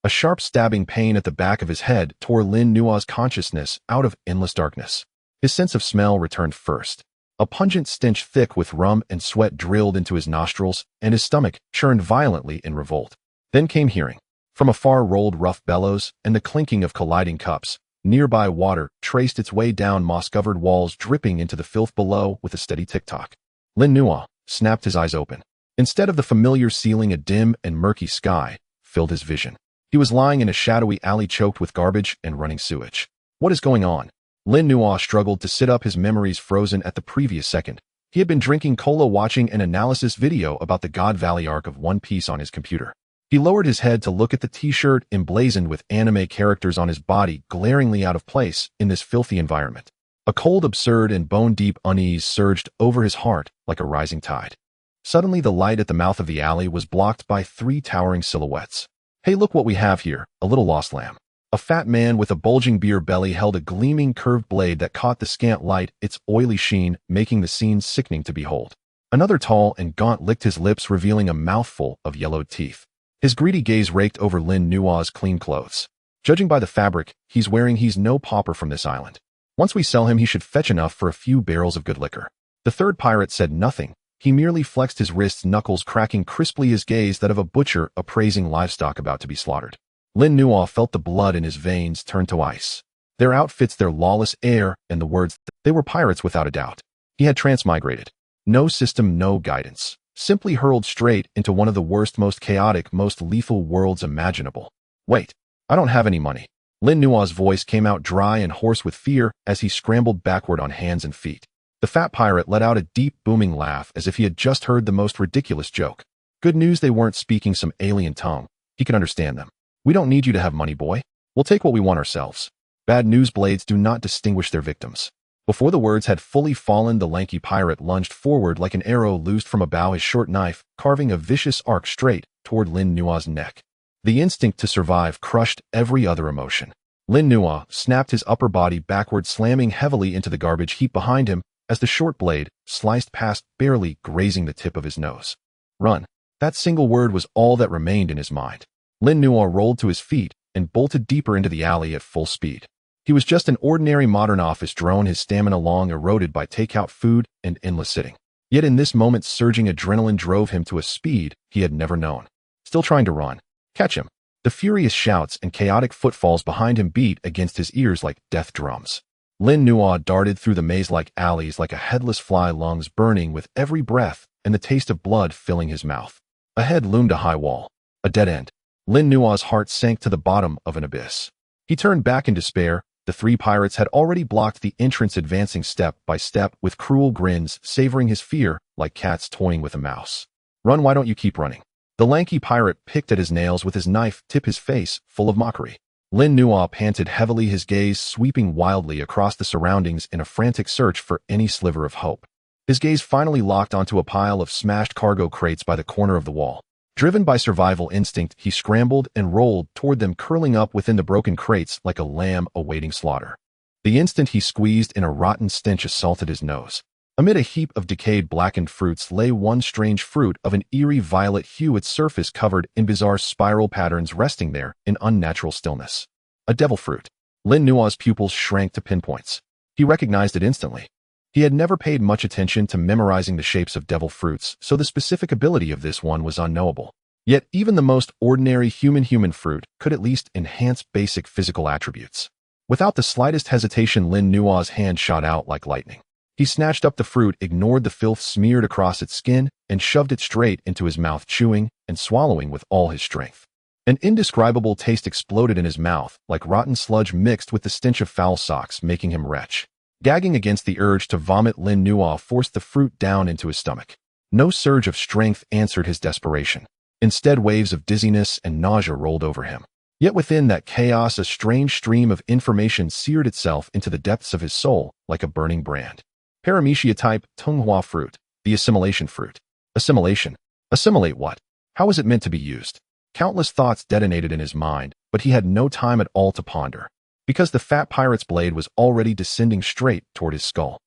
A sharp stabbing pain at the back of his head tore Lin Nuo's consciousness out of endless darkness. His sense of smell returned first. A pungent stench thick with rum and sweat drilled into his nostrils, and his stomach churned violently in revolt. Then came hearing. From afar rolled rough bellows and the clinking of colliding cups. Nearby water traced its way down moss-covered walls, dripping into the filth below with a steady tick-tock. Lin Nuo snapped his eyes open. Instead of the familiar ceiling, a dim and murky sky filled his vision. He was lying in a shadowy alley choked with garbage and running sewage. What is going on? Lin Nuo struggled to sit up, his memories frozen at the previous second. He had been drinking cola, watching an analysis video about the God Valley arc of One Piece on his computer. He lowered his head to look at the t-shirt emblazoned with anime characters on his body, glaringly out of place in this filthy environment. A cold, absurd, and bone-deep unease surged over his heart like a rising tide. Suddenly, the light at the mouth of the alley was blocked by three towering silhouettes. Hey, look what we have here, a little lost lamb. A fat man with a bulging beer belly held a gleaming curved blade that caught the scant light, its oily sheen making the scene sickening to behold. Another tall and gaunt licked his lips, revealing a mouthful of yellowed teeth. His greedy gaze raked over Lin Nuo's clean clothes. Judging by the fabric he's wearing, he's no pauper from this island. Once we sell him, he should fetch enough for a few barrels of good liquor. The third pirate said nothing. He merely flexed his wrists, knuckles cracking crisply, his gaze that of a butcher appraising livestock about to be slaughtered. Lin Nuo felt the blood in his veins turn to ice. Their outfits, their lawless air, and the words, they were pirates without a doubt. He had transmigrated. No system, no guidance. Simply hurled straight into one of the worst, most chaotic, most lethal worlds imaginable. Wait, I don't have any money. Lin Nuo's voice came out dry and hoarse with fear as he scrambled backward on hands and feet. The fat pirate let out a deep, booming laugh as if he had just heard the most ridiculous joke. Good news, they weren't speaking some alien tongue. He could understand them. We don't need you to have money, boy. We'll take what we want ourselves. Bad news, blades do not distinguish their victims. Before the words had fully fallen, the lanky pirate lunged forward like an arrow loosed from a bow, his short knife carving a vicious arc straight toward Lin Nuo's neck. The instinct to survive crushed every other emotion. Lin Nuo snapped his upper body backward, slamming heavily into the garbage heap behind him as the short blade sliced past, barely grazing the tip of his nose. Run. That single word was all that remained in his mind. Lin Nuo rolled to his feet and bolted deeper into the alley at full speed. He was just an ordinary modern office drone, his stamina long eroded by takeout food and endless sitting. Yet in this moment, surging adrenaline drove him to a speed he had never known. Still trying to run. Catch him. The furious shouts and chaotic footfalls behind him beat against his ears like death drums. Lin Nuo darted through the maze-like alleys like a headless fly, lungs burning with every breath and the taste of blood filling his mouth. Ahead loomed a high wall. A dead end. Lin Nuo's heart sank to the bottom of an abyss. He turned back in despair. The three pirates had already blocked the entrance, advancing step by step with cruel grins, savoring his fear like cats toying with a mouse. Run, why don't you keep running? The lanky pirate picked at his nails with his knife, tip his face full of mockery. Lin Nuo panted heavily, his gaze sweeping wildly across the surroundings in a frantic search for any sliver of hope. His gaze finally locked onto a pile of smashed cargo crates by the corner of the wall. Driven by survival instinct, he scrambled and rolled toward them, curling up within the broken crates like a lamb awaiting slaughter. The instant he squeezed in, a rotten stench assaulted his nose. Amid a heap of decayed, blackened fruits lay one strange fruit of an eerie violet hue, its surface covered in bizarre spiral patterns, resting there in unnatural stillness. A devil fruit. Lin Nuo's pupils shrank to pinpoints. He recognized it instantly. He had never paid much attention to memorizing the shapes of devil fruits, so the specific ability of this one was unknowable. Yet even the most ordinary human fruit could at least enhance basic physical attributes. Without the slightest hesitation, Lin Nuo's hand shot out like lightning. He snatched up the fruit, ignored the filth smeared across its skin, and shoved it straight into his mouth, chewing and swallowing with all his strength. An indescribable taste exploded in his mouth, like rotten sludge mixed with the stench of foul socks, making him retch. Gagging against the urge to vomit, Lin Nuo forced the fruit down into his stomach. No surge of strength answered his desperation. Instead, waves of dizziness and nausea rolled over him. Yet within that chaos, a strange stream of information seared itself into the depths of his soul like a burning brand. Paramecia type, Tonghua fruit, the assimilation fruit. Assimilation. Assimilate what? How was it meant to be used? Countless thoughts detonated in his mind, but he had no time at all to ponder, because the fat pirate's blade was already descending straight toward his skull.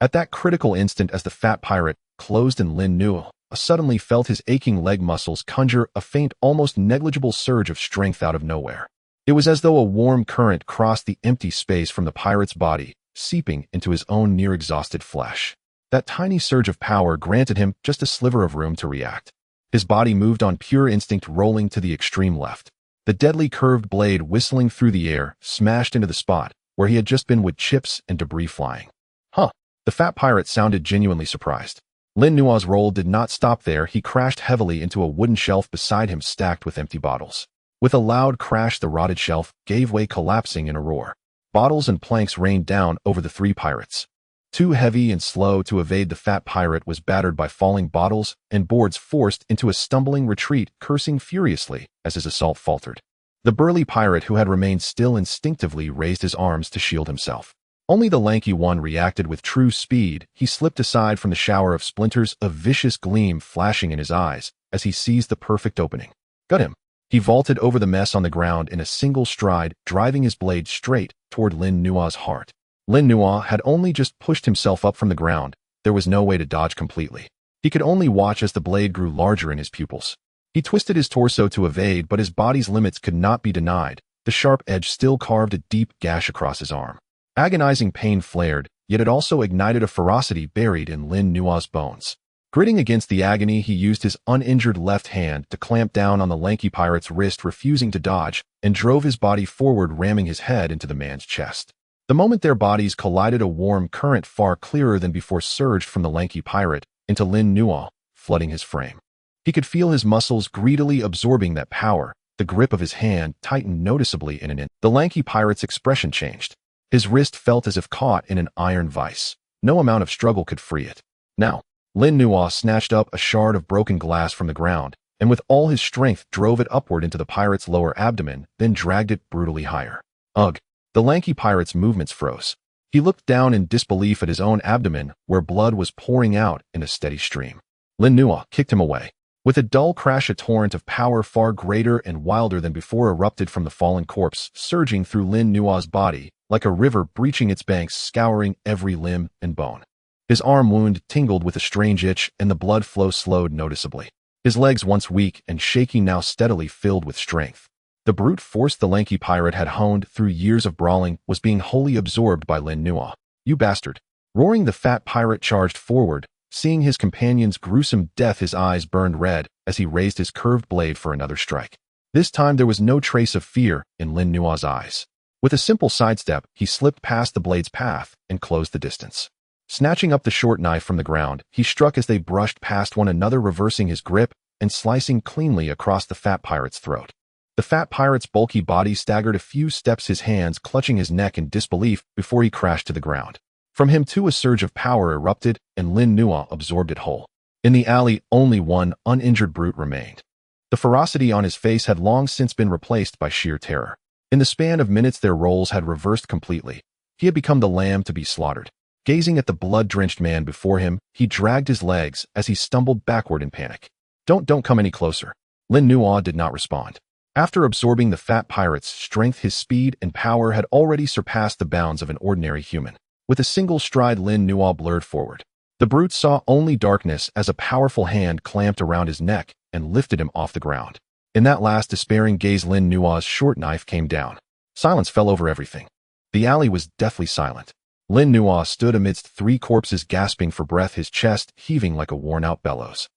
At that critical instant, as the fat pirate closed in Lin Nuo, suddenly felt his aching leg muscles conjure a faint, almost negligible surge of strength out of nowhere. It was as though a warm current crossed the empty space from the pirate's body, seeping into his own near-exhausted flesh. That tiny surge of power granted him just a sliver of room to react. His body moved on pure instinct, rolling to the extreme left. The deadly curved blade whistling through the air smashed into the spot where he had just been, with chips and debris flying. Huh. The fat pirate sounded genuinely surprised. Lin Nuo's roll did not stop there. He crashed heavily into a wooden shelf beside him stacked with empty bottles. With a loud crash, the rotted shelf gave way, collapsing in a roar. Bottles and planks rained down over the three pirates. Too heavy and slow to evade, the fat pirate was battered by falling bottles and boards, forced into a stumbling retreat, cursing furiously as his assault faltered. The burly pirate, who had remained still, instinctively raised his arms to shield himself. Only the lanky one reacted with true speed. He slipped aside from the shower of splinters, a vicious gleam flashing in his eyes as he seized the perfect opening. Got him! He vaulted over the mess on the ground in a single stride, driving his blade straight toward Lin Nuo's heart. Lin Nuo had only just pushed himself up from the ground. There was no way to dodge completely. He could only watch as the blade grew larger in his pupils. He twisted his torso to evade, but his body's limits could not be denied. The sharp edge still carved a deep gash across his arm. Agonizing pain flared, yet it also ignited a ferocity buried in Lin Nuo's bones. Gritting against the agony, he used his uninjured left hand to clamp down on the lanky pirate's wrist, refusing to dodge, and drove his body forward, ramming his head into the man's chest. The moment their bodies collided, a warm current far clearer than before surged from the lanky pirate into Lin Nuo, flooding his frame. He could feel his muscles greedily absorbing that power. The grip of his hand tightened noticeably in an instant. The lanky pirate's expression changed. His wrist felt as if caught in an iron vice. No amount of struggle could free it. Now, Lin Nuo snatched up a shard of broken glass from the ground, and with all his strength drove it upward into the pirate's lower abdomen, then dragged it brutally higher. Ugh! The lanky pirate's movements froze. He looked down in disbelief at his own abdomen, where blood was pouring out in a steady stream. Lin Nuo kicked him away. With a dull crash, a torrent of power far greater and wilder than before erupted from the fallen corpse, surging through Lin Nuo's body, like a river breaching its banks, scouring every limb and bone. His arm wound tingled with a strange itch, and the blood flow slowed noticeably. His legs, once weak and shaky, now steadily filled with strength. The brute force the lanky pirate had honed through years of brawling was being wholly absorbed by Lin Nuo. "You bastard!" Roaring, the fat pirate charged forward. Seeing his companion's gruesome death, his eyes burned red as he raised his curved blade for another strike. This time there was no trace of fear in Lin Nuo's eyes. With a simple sidestep, he slipped past the blade's path and closed the distance. Snatching up the short knife from the ground, he struck as they brushed past one another, reversing his grip and slicing cleanly across the fat pirate's throat. The fat pirate's bulky body staggered a few steps, his hands clutching his neck in disbelief, before he crashed to the ground. From him too a surge of power erupted, and Lin Nuo absorbed it whole. In the alley, only one uninjured brute remained. The ferocity on his face had long since been replaced by sheer terror. In the span of minutes their roles had reversed completely. He had become the lamb to be slaughtered. Gazing at the blood-drenched man before him, he dragged his legs as he stumbled backward in panic. Don't come any closer." Lin Nuo did not respond. After absorbing the fat pirate's strength, his speed and power had already surpassed the bounds of an ordinary human. With a single stride, Lin Nuo blurred forward. The brute saw only darkness as a powerful hand clamped around his neck and lifted him off the ground. In that last despairing gaze, Lin Nuo's short knife came down. Silence fell over everything. The alley was deathly silent. Lin Nuo stood amidst three corpses, gasping for breath, his chest heaving like a worn-out bellows.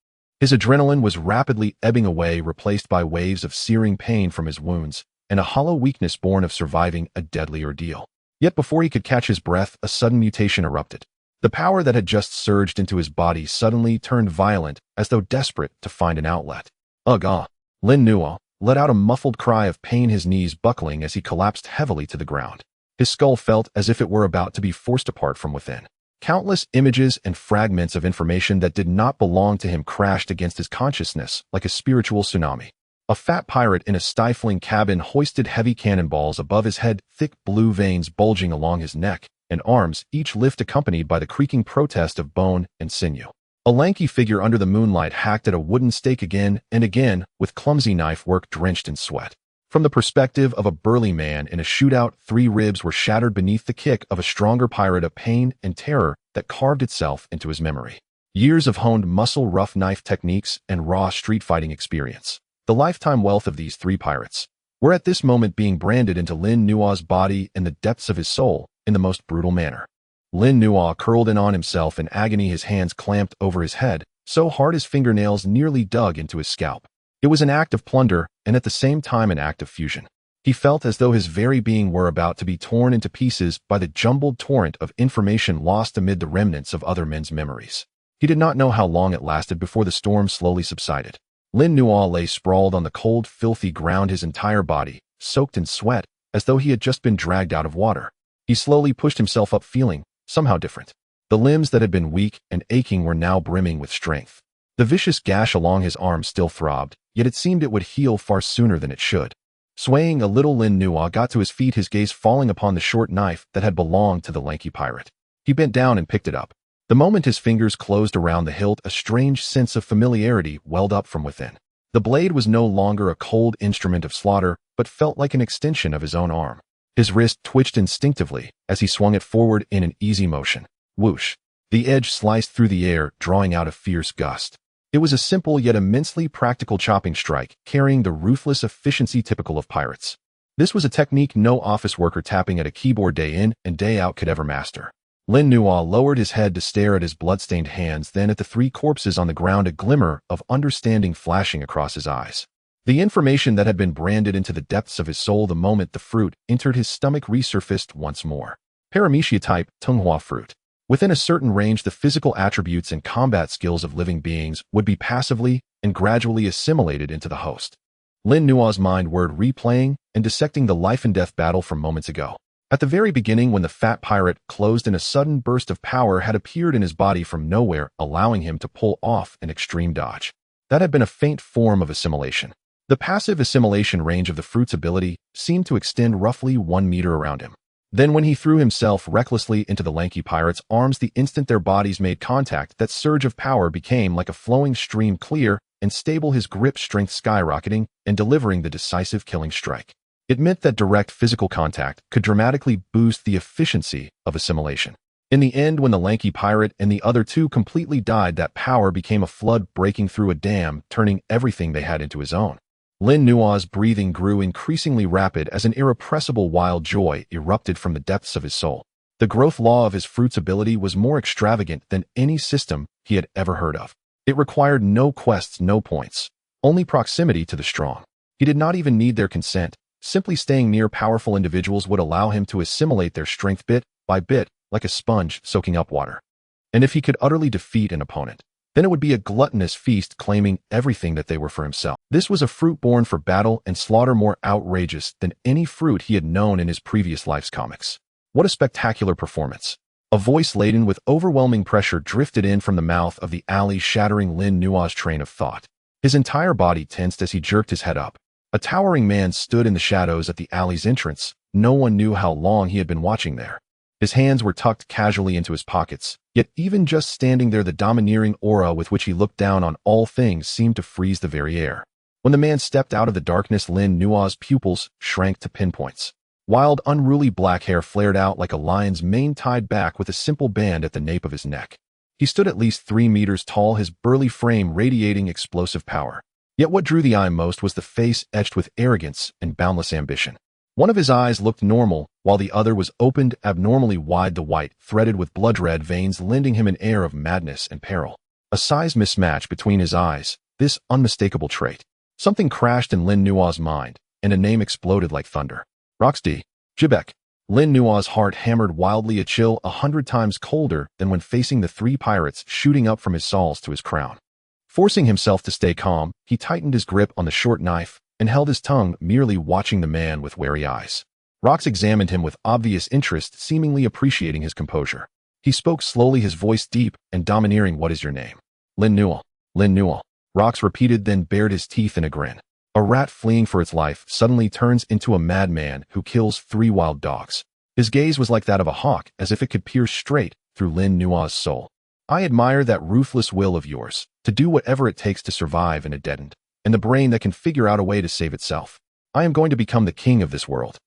His adrenaline was rapidly ebbing away, replaced by waves of searing pain from his wounds and a hollow weakness born of surviving a deadly ordeal. Yet before he could catch his breath, a sudden mutation erupted. The power that had just surged into his body suddenly turned violent, as though desperate to find an outlet. Ugh! Lin Nuo let out a muffled cry of pain, his knees buckling as he collapsed heavily to the ground. His skull felt as if it were about to be forced apart from within. Countless images and fragments of information that did not belong to him crashed against his consciousness like a spiritual tsunami. A fat pirate in a stifling cabin hoisted heavy cannonballs above his head, thick blue veins bulging along his neck and arms, each lift accompanied by the creaking protest of bone and sinew. A lanky figure under the moonlight hacked at a wooden stake again and again, with clumsy knife work drenched in sweat. From the perspective of a burly man in a shootout, 3 ribs were shattered beneath the kick of a stronger pirate, a pain and terror that carved itself into his memory. Years of honed muscle rough knife techniques and raw street fighting experience. The lifetime wealth of these three pirates were at this moment being branded into Lin Nuo's body and the depths of his soul in the most brutal manner. Lin Nuo curled in on himself in agony, his hands clamped over his head, so hard his fingernails nearly dug into his scalp. It was an act of plunder and at the same time an act of fusion. He felt as though his very being were about to be torn into pieces by the jumbled torrent of information lost amid the remnants of other men's memories. He did not know how long it lasted before the storm slowly subsided. Lin Nuo lay sprawled on the cold, filthy ground, his entire body soaked in sweat, as though he had just been dragged out of water. He slowly pushed himself up, feeling somehow different. The limbs that had been weak and aching were now brimming with strength. The vicious gash along his arm still throbbed, yet it seemed it would heal far sooner than it should. Swaying a little, Lin Nuo got to his feet, his gaze falling upon the short knife that had belonged to the lanky pirate. He bent down and picked it up. The moment his fingers closed around the hilt, a strange sense of familiarity welled up from within. The blade was no longer a cold instrument of slaughter, but felt like an extension of his own arm. His wrist twitched instinctively as he swung it forward in an easy motion. Whoosh! The edge sliced through the air, drawing out a fierce gust. It was a simple yet immensely practical chopping strike, carrying the ruthless efficiency typical of pirates. This was a technique no office worker tapping at a keyboard day in and day out could ever master. Lin Nuo lowered his head to stare at his bloodstained hands, then at the three corpses on the ground, a glimmer of understanding flashing across his eyes. The information that had been branded into the depths of his soul the moment the fruit entered his stomach resurfaced once more. Paramecia type, Tunghua fruit. Within a certain range, the physical attributes and combat skills of living beings would be passively and gradually assimilated into the host. Lin Nuo's mind were replaying and dissecting the life and death battle from moments ago. At the very beginning, when the fat pirate, closed in a sudden burst of power, had appeared in his body from nowhere, allowing him to pull off an extreme dodge. That had been a faint form of assimilation. The passive assimilation range of the fruit's ability seemed to extend roughly 1 meter around him. Then when he threw himself recklessly into the lanky pirate's arms, the instant their bodies made contact, that surge of power became like a flowing stream, clear and stable, his grip strength skyrocketing and delivering the decisive killing strike. It meant that direct physical contact could dramatically boost the efficiency of assimilation. In the end, when the lanky pirate and the other two completely died, that power became a flood breaking through a dam, turning everything they had into his own. Lin Nuo's breathing grew increasingly rapid as an irrepressible wild joy erupted from the depths of his soul. The growth law of his fruit's ability was more extravagant than any system he had ever heard of. It required no quests, no points, only proximity to the strong. He did not even need their consent. Simply staying near powerful individuals would allow him to assimilate their strength bit by bit, like a sponge soaking up water. And if he could utterly defeat an opponent, then it would be a gluttonous feast, claiming everything that they were for himself. This was a fruit born for battle and slaughter, more outrageous than any fruit he had known in his previous life's comics. What a spectacular performance! A voice laden with overwhelming pressure drifted in from the mouth of the alley, shattering Lin Nuo's train of thought. His entire body tensed as he jerked his head up. A towering man stood in the shadows at the alley's entrance. No one knew how long he had been watching there. His hands were tucked casually into his pockets, yet even just standing there, the domineering aura with which he looked down on all things seemed to freeze the very air. When the man stepped out of the darkness, Lin Nuo's pupils shrank to pinpoints. Wild, unruly black hair flared out like a lion's mane tied back with a simple band at the nape of his neck. He stood at least 3 meters tall, his burly frame radiating explosive power. Yet what drew the eye most was the face etched with arrogance and boundless ambition. One of his eyes looked normal, while the other was opened abnormally wide, the white threaded with blood-red veins, lending him an air of madness and peril. A size mismatch between his eyes, this unmistakable trait. Something crashed in Lin Nuo's mind, and a name exploded like thunder. Roxdy. Jibek. Lin Nuo's heart hammered wildly, a chill 100 times colder than when facing the three pirates shooting up from his soles to his crown. Forcing himself to stay calm, he tightened his grip on the short knife and held his tongue, merely watching the man with wary eyes. Rox examined him with obvious interest, seemingly appreciating his composure. He spoke slowly, his voice deep and domineering. "What is your name?" "Lin Nuo." "Lin Nuo." Rox repeated, then bared his teeth in a grin. A rat fleeing for its life suddenly turns into a madman who kills 3 wild dogs. His gaze was like that of a hawk, as if it could pierce straight through Lin Nuo's soul. "I admire that ruthless will of yours, to do whatever it takes to survive in a dead end, and the brain that can figure out a way to save itself. I am going to become the king of this world."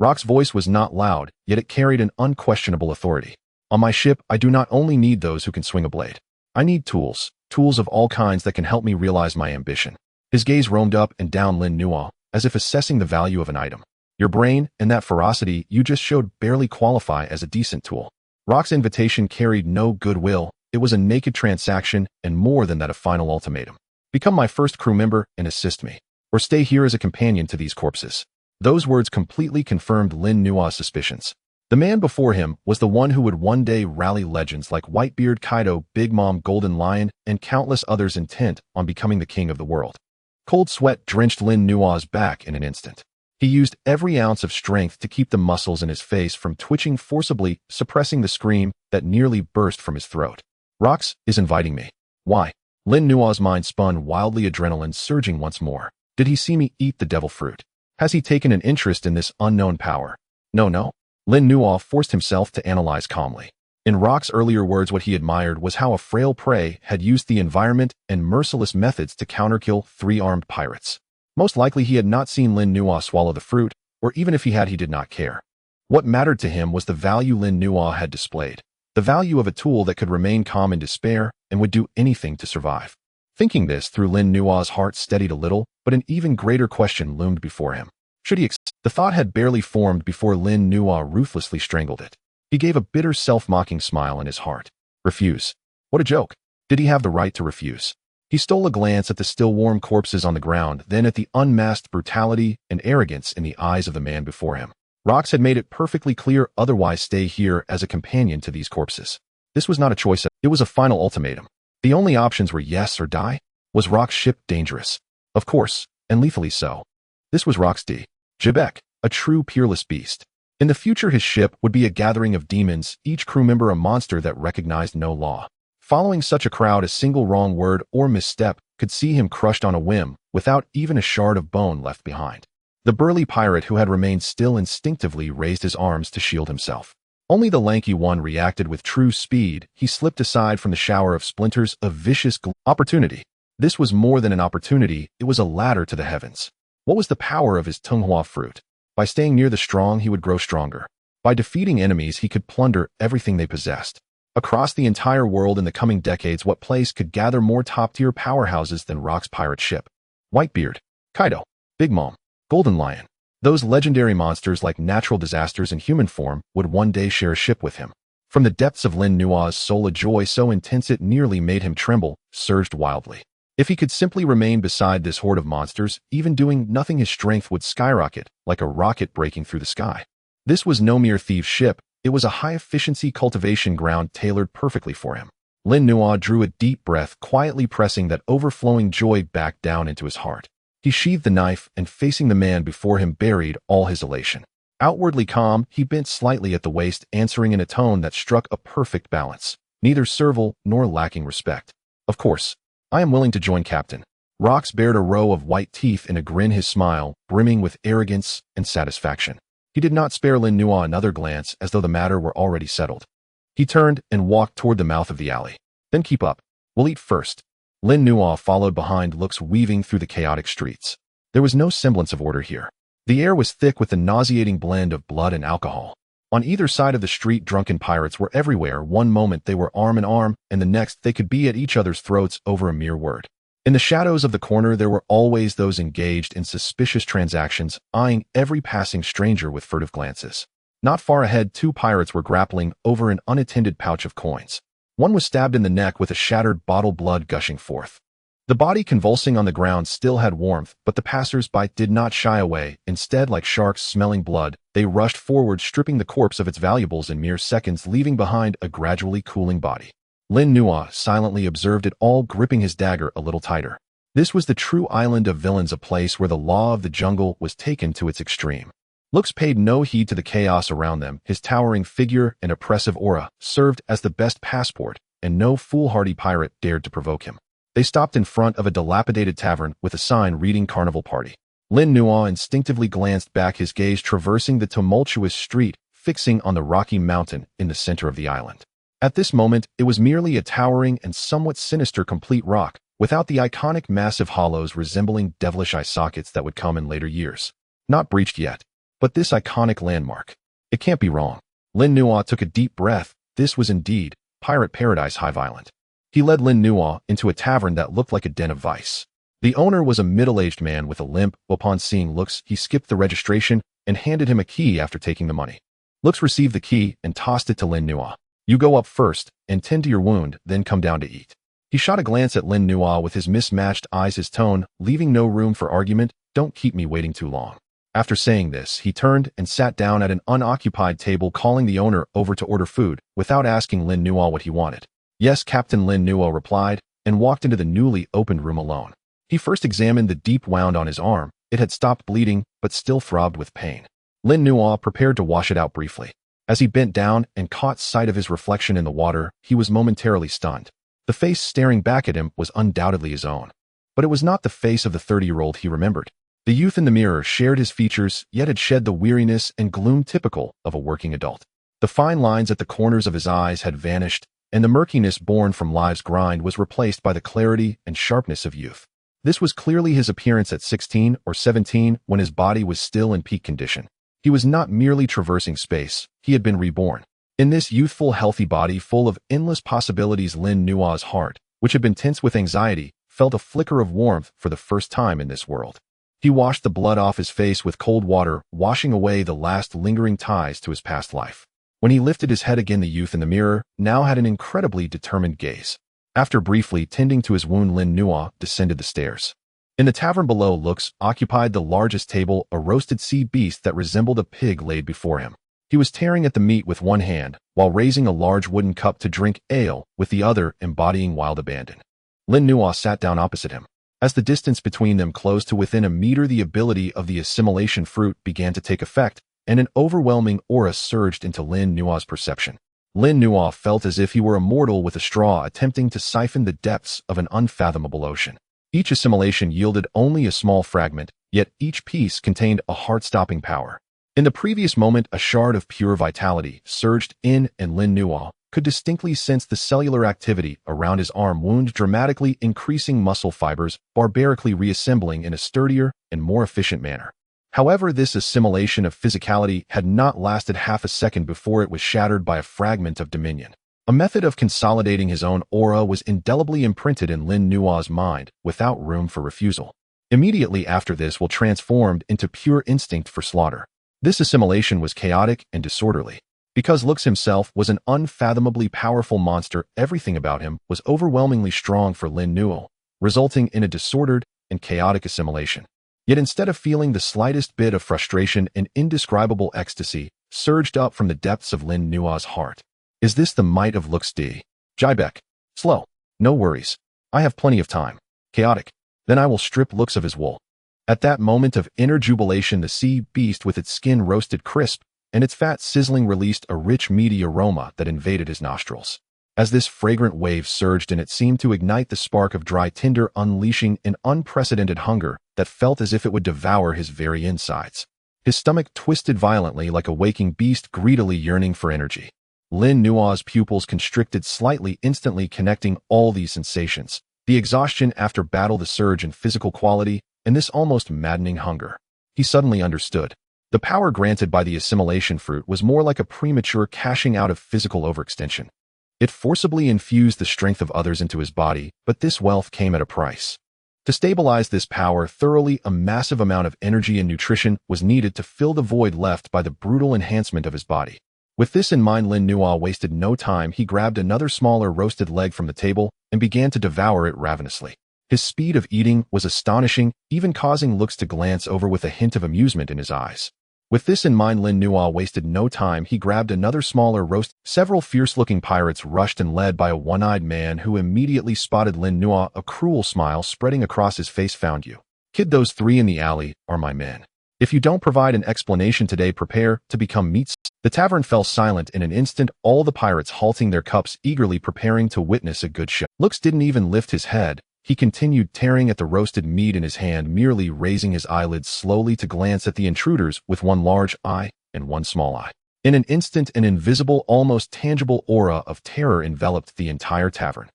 Rox's voice was not loud, yet it carried an unquestionable authority. "On my ship, I do not only need those who can swing a blade. I need tools. Tools of all kinds that can help me realize my ambition. His gaze roamed up and down Lin Nuo, as if assessing the value of an item. Your brain and that ferocity you just showed barely qualify as a decent tool. Rock's invitation carried no goodwill. It was a naked transaction and more than that, a final ultimatum. Become my first crew member and assist me, or stay here as a companion to these corpses. Those words completely confirmed Lin Nuo's suspicions. The man before him was the one who would one day rally legends like Whitebeard, Kaido, Big Mom, Golden Lion, and countless others intent on becoming the king of the world. Cold sweat drenched Lin Nuo's back in an instant. He used every ounce of strength to keep the muscles in his face from twitching forcibly, suppressing the scream that nearly burst from his throat. Rox is inviting me. Why? Lin Nuo's mind spun wildly, adrenaline surging once more. Did he see me eat the devil fruit? Has he taken an interest in this unknown power? No. Lin Nuo forced himself to analyze calmly. In Rock's earlier words, what he admired was how a frail prey had used the environment and merciless methods to counterkill three-armed pirates. Most likely he had not seen Lin Nuo swallow the fruit, or even if he had, he did not care. What mattered to him was the value Lin Nuo had displayed, the value of a tool that could remain calm in despair and would do anything to survive. Thinking this through, Lin Nuo's heart steadied a little, but an even greater question loomed before him. Should he accept? The thought had barely formed before Lin Nuo ruthlessly strangled it. He gave a bitter self-mocking smile in his heart. Refuse. What a joke. Did he have the right to refuse? He stole a glance at the still warm corpses on the ground, then at the unmasked brutality and arrogance in the eyes of the man before him. Rox had made it perfectly clear otherwise. Stay here as a companion to these corpses. This was not a choice. It was a final ultimatum. The only options were yes or die. Was Rox's ship dangerous? Of course, and lethally so. This was Rox D. Jebek, a true peerless beast. In the future, his ship would be a gathering of demons, each crew member a monster that recognized no law. Following such a crowd, a single wrong word or misstep could see him crushed on a whim, without even a shard of bone left behind. The burly pirate who had remained still instinctively raised his arms to shield himself. Only the lanky one reacted with true speed. He slipped aside from the shower of splinters, a vicious opportunity. This was more than an opportunity, it was a ladder to the heavens. What was the power of his Tunghua fruit? By staying near the strong, he would grow stronger. By defeating enemies, he could plunder everything they possessed. Across the entire world in the coming decades, what place could gather more top-tier powerhouses than Rock's pirate ship? Whitebeard, Kaido, Big Mom, Golden Lion. Those legendary monsters, like natural disasters in human form, would one day share a ship with him. From the depths of Lin Nuo's soul, a joy so intense it nearly made him tremble surged wildly. If he could simply remain beside this horde of monsters, even doing nothing, his strength would skyrocket, like a rocket breaking through the sky. This was no mere thieves' ship, it was a high-efficiency cultivation ground tailored perfectly for him. Lin Nuo drew a deep breath, quietly pressing that overflowing joy back down into his heart. He sheathed the knife and, facing the man before him, buried all his elation. Outwardly calm, he bent slightly at the waist, answering in a tone that struck a perfect balance, neither servile nor lacking respect. Of course. I am willing to join, Captain. Rox bared a row of white teeth in a grin, his smile brimming with arrogance and satisfaction. He did not spare Lin Nuo another glance, as though the matter were already settled. He turned and walked toward the mouth of the alley. Then keep up. We'll eat first. Lin Nuo followed behind, looks weaving through the chaotic streets. There was no semblance of order here. The air was thick with the nauseating blend of blood and alcohol. On either side of the street, drunken pirates were everywhere. One moment they were arm in arm, and the next they could be at each other's throats over a mere word. In the shadows of the corner, there were always those engaged in suspicious transactions, eyeing every passing stranger with furtive glances. Not far ahead, two pirates were grappling over an unattended pouch of coins. One was stabbed in the neck with a shattered bottle, blood gushing forth. The body, convulsing on the ground, still had warmth, but the passers-by did not shy away. Instead, like sharks smelling blood, they rushed forward, stripping the corpse of its valuables in mere seconds, leaving behind a gradually cooling body. Lin Nuo silently observed it all, gripping his dagger a little tighter. This was the true island of villains, a place where the law of the jungle was taken to its extreme. Looks paid no heed to the chaos around them. His towering figure and oppressive aura served as the best passport, and no foolhardy pirate dared to provoke him. They stopped in front of a dilapidated tavern with a sign reading Carnival Party. Lin Nuo instinctively glanced back, his gaze traversing the tumultuous street, fixing on the rocky mountain in the center of the island. At this moment, it was merely a towering and somewhat sinister complete rock, without the iconic massive hollows resembling devilish eye sockets that would come in later years. Not breached yet, but this iconic landmark. It can't be wrong. Lin Nuo took a deep breath. This was indeed Pirate Paradise High Violent. He led Lin Nuo into a tavern that looked like a den of vice. The owner was a middle-aged man with a limp. Upon seeing Lux, he skipped the registration and handed him a key after taking the money. Lux received the key and tossed it to Lin Nuo. You go up first and tend to your wound, then come down to eat. He shot a glance at Lin Nuo with his mismatched eyes, his tone, leaving no room for argument. Don't keep me waiting too long. After saying this, he turned and sat down at an unoccupied table, calling the owner over to order food without asking Lin Nuo what he wanted. Yes, Captain, Lin Nuo replied, and walked into the newly opened room alone. He first examined the deep wound on his arm. It had stopped bleeding, but still throbbed with pain. Lin Nuo prepared to wash it out briefly. As he bent down and caught sight of his reflection in the water, he was momentarily stunned. The face staring back at him was undoubtedly his own. But it was not the face of the 30-year-old he remembered. The youth in the mirror shared his features, yet had shed the weariness and gloom typical of a working adult. The fine lines at the corners of his eyes had vanished, and the murkiness born from life's grind was replaced by the clarity and sharpness of youth. This was clearly his appearance at 16 or 17 when his body was still in peak condition. He was not merely traversing space, he had been reborn. In this youthful, healthy body full of endless possibilities, Lin Nuo's heart, which had been tense with anxiety, felt a flicker of warmth for the first time in this world. He washed the blood off his face with cold water, washing away the last lingering ties to his past life. When he lifted his head again, the youth in the mirror now had an incredibly determined gaze. After briefly tending to his wound, Lin Nuo descended the stairs. In the tavern below, Lux occupied the largest table. A roasted sea beast that resembled a pig laid before him. He was tearing at the meat with one hand, while raising a large wooden cup to drink ale with the other, embodying wild abandon. Lin Nuo sat down opposite him. As the distance between them closed to within a meter, the ability of the Assimilation Fruit began to take effect, and an overwhelming aura surged into Lin Nuo's perception. Lin Nuo felt as if he were a mortal with a straw attempting to siphon the depths of an unfathomable ocean. Each assimilation yielded only a small fragment, yet each piece contained a heart-stopping power. In the previous moment, a shard of pure vitality surged in, and Lin Nuo could distinctly sense the cellular activity around his arm wound, dramatically increasing muscle fibers, barbarically reassembling in a sturdier and more efficient manner. However, this assimilation of physicality had not lasted half a second before it was shattered by a fragment of dominion. A method of consolidating his own aura was indelibly imprinted in Lin Nuo's mind, without room for refusal. Immediately after this, will transformed into pure instinct for slaughter. This assimilation was chaotic and disorderly. Because Lux himself was an unfathomably powerful monster, everything about him was overwhelmingly strong for Lin Nuo, resulting in a disordered and chaotic assimilation. Yet instead of feeling the slightest bit of frustration, an indescribable ecstasy surged up from the depths of Lin Nuo's heart. Is this the might of Lux D? Jibek. Slow. No worries. I have plenty of time. Chaotic. Then I will strip Lux of his wool. At that moment of inner jubilation, the sea beast with its skin roasted crisp and its fat sizzling released a rich meaty aroma that invaded his nostrils. As this fragrant wave surged in, it seemed to ignite the spark of dry tinder, unleashing an unprecedented hunger that felt as if it would devour his very insides. His stomach twisted violently like a waking beast greedily yearning for energy. Lin Nuo's pupils constricted slightly, instantly connecting all these sensations: the exhaustion after battle, the surge in physical quality, and this almost maddening hunger. He suddenly understood. The power granted by the Assimilation Fruit was more like a premature cashing out of physical overextension. It forcibly infused the strength of others into his body, but this wealth came at a price. To stabilize this power thoroughly, a massive amount of energy and nutrition was needed to fill the void left by the brutal enhancement of his body. With this in mind, Lin Nuo wasted no time. He grabbed another smaller roasted leg from the table and began to devour it ravenously. His speed of eating was astonishing, even causing Lux to glance over with a hint of amusement in his eyes. With this in mind, Lin Nuo wasted no time. He grabbed another smaller roast. Several fierce-looking pirates rushed and led by a one-eyed man who immediately spotted Lin Nuo. A cruel smile spreading across his face. Found you. Kid, those three in the alley are my men. If you don't provide an explanation today, prepare to become meat. The tavern fell silent in an instant, all the pirates halting their cups, eagerly preparing to witness a good show. Lux didn't even lift his head. He continued tearing at the roasted meat in his hand, merely raising his eyelids slowly to glance at the intruders with one large eye and one small eye. In an instant, an invisible, almost tangible aura of terror enveloped the entire tavern.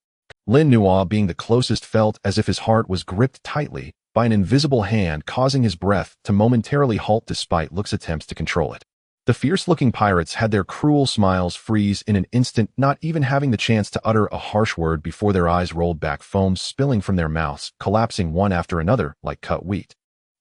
Lin Nuo, being the closest, felt as if his heart was gripped tightly by an invisible hand, causing his breath to momentarily halt despite Lux's attempts to control it. The fierce-looking pirates had their cruel smiles freeze in an instant, not even having the chance to utter a harsh word before their eyes rolled back, foam spilling from their mouths, collapsing one after another like cut wheat.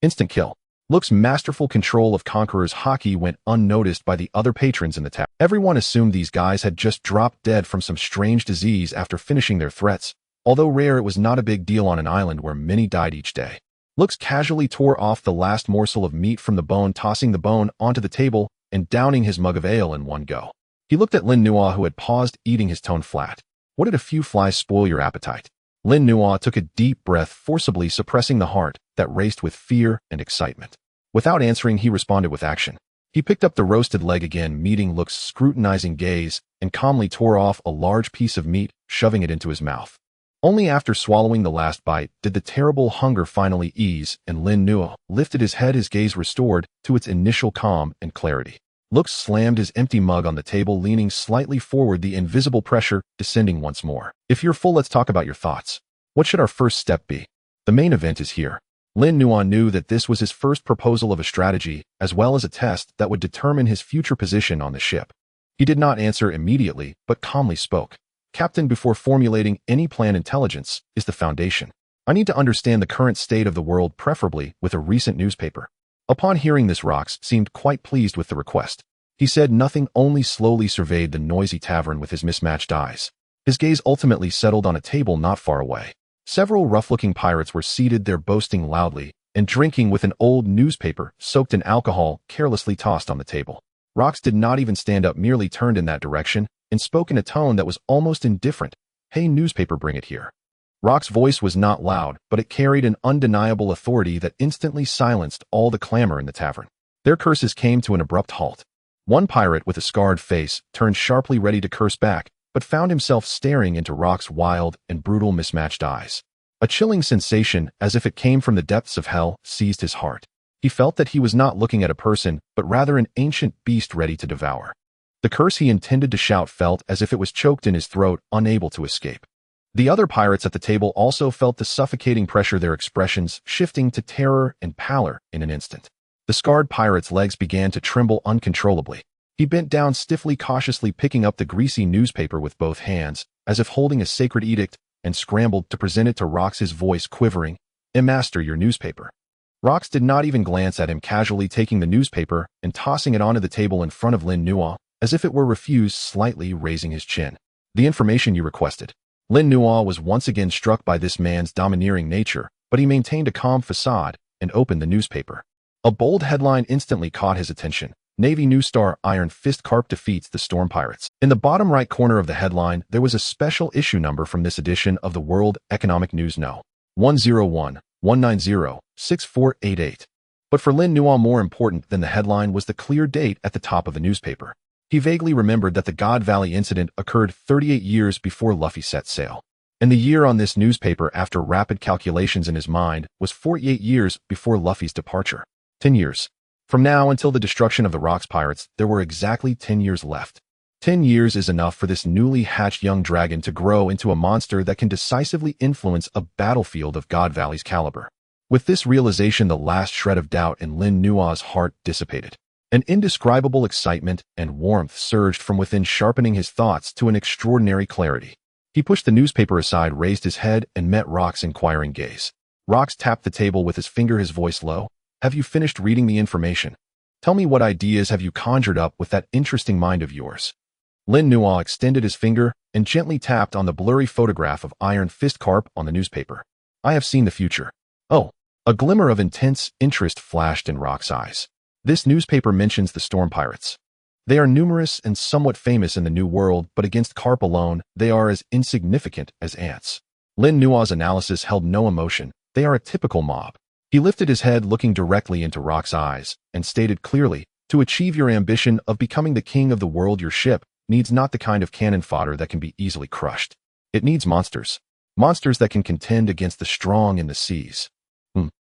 Instant kill. Luke's masterful control of Conqueror's Haki went unnoticed by the other patrons in the town. Everyone assumed these guys had just dropped dead from some strange disease after finishing their threats. Although rare, it was not a big deal on an island where many died each day. Luke casually tore off the last morsel of meat from the bone, tossing the bone onto the table and downing his mug of ale in one go. He looked at Lin Nuo, who had paused, eating his tone flat. What did a few flies spoil your appetite? Lin Nuo took a deep breath, forcibly suppressing the heart that raced with fear and excitement. Without answering, he responded with action. He picked up the roasted leg again, meeting Luke's scrutinizing gaze, and calmly tore off a large piece of meat, shoving it into his mouth. Only after swallowing the last bite did the terrible hunger finally ease, and Lin Nuo lifted his head, his gaze restored to its initial calm and clarity. Luke slammed his empty mug on the table, leaning slightly forward, the invisible pressure descending once more. If you're full, let's talk about your thoughts. What should our first step be? The main event is here. Lin Nuo knew that this was his first proposal of a strategy, as well as a test that would determine his future position on the ship. He did not answer immediately, but calmly spoke. Captain, before formulating any plan, intelligence is the foundation. I need to understand the current state of the world, preferably with a recent newspaper. Upon hearing this, Rox seemed quite pleased with the request. He said nothing, only slowly surveyed the noisy tavern with his mismatched eyes. His gaze ultimately settled on a table not far away. Several rough-looking pirates were seated there, boasting loudly and drinking with an old newspaper soaked in alcohol carelessly tossed on the table. Rox did not even stand up, merely turned in that direction and spoke in a tone that was almost indifferent. Hey, newspaper, bring it here. Rox's voice was not loud, but it carried an undeniable authority that instantly silenced all the clamor in the tavern. Their curses came to an abrupt halt. One pirate with a scarred face turned sharply, ready to curse back, but found himself staring into Rox's wild and brutal mismatched eyes. A chilling sensation, as if it came from the depths of hell, seized his heart. He felt that he was not looking at a person, but rather an ancient beast ready to devour. The curse he intended to shout felt as if it was choked in his throat, unable to escape. The other pirates at the table also felt the suffocating pressure, their expressions shifting to terror and pallor in an instant. The scarred pirate's legs began to tremble uncontrollably. He bent down stiffly, cautiously picking up the greasy newspaper with both hands, as if holding a sacred edict, and scrambled to present it to Rox, his voice quivering. Master, your newspaper. Rox did not even glance at him, casually taking the newspaper and tossing it onto the table in front of Lin Nuo, as if it were refused, slightly raising his chin. The information you requested. Lin Nuo was once again struck by this man's domineering nature, but he maintained a calm facade and opened the newspaper. A bold headline instantly caught his attention. Navy News Star: Iron Fist Carp defeats the Storm Pirates. In the bottom right corner of the headline, there was a special issue number from this edition of the World Economic News No. 101-190-6488. But for Lin Nuo, more important than the headline was the clear date at the top of the newspaper. He vaguely remembered that the God Valley incident occurred 38 years before Luffy set sail. And the year on this newspaper, after rapid calculations in his mind, was 48 years before Luffy's departure. 10 years. From now until the destruction of the Rocks Pirates, there were exactly 10 years left. 10 years is enough for this newly hatched young dragon to grow into a monster that can decisively influence a battlefield of God Valley's caliber. With this realization, the last shred of doubt in Lin Nuo's heart dissipated. An indescribable excitement and warmth surged from within, sharpening his thoughts to an extraordinary clarity. He pushed the newspaper aside, raised his head, and met Rox's inquiring gaze. Rox tapped the table with his finger, his voice low. Have you finished reading the information? Tell me, what ideas have you conjured up with that interesting mind of yours? Lin Nuo extended his finger and gently tapped on the blurry photograph of Iron Fist Carp on the newspaper. I have seen the future. Oh, a glimmer of intense interest flashed in Rox's eyes. This newspaper mentions the Storm Pirates. They are numerous and somewhat famous in the New World, but against Carp alone, they are as insignificant as ants. Lin Nuo's analysis held no emotion. They are a typical mob. He lifted his head, looking directly into Rox's eyes, and stated clearly, to achieve your ambition of becoming the king of the world, your ship needs not the kind of cannon fodder that can be easily crushed. It needs monsters. Monsters that can contend against the strong in the seas.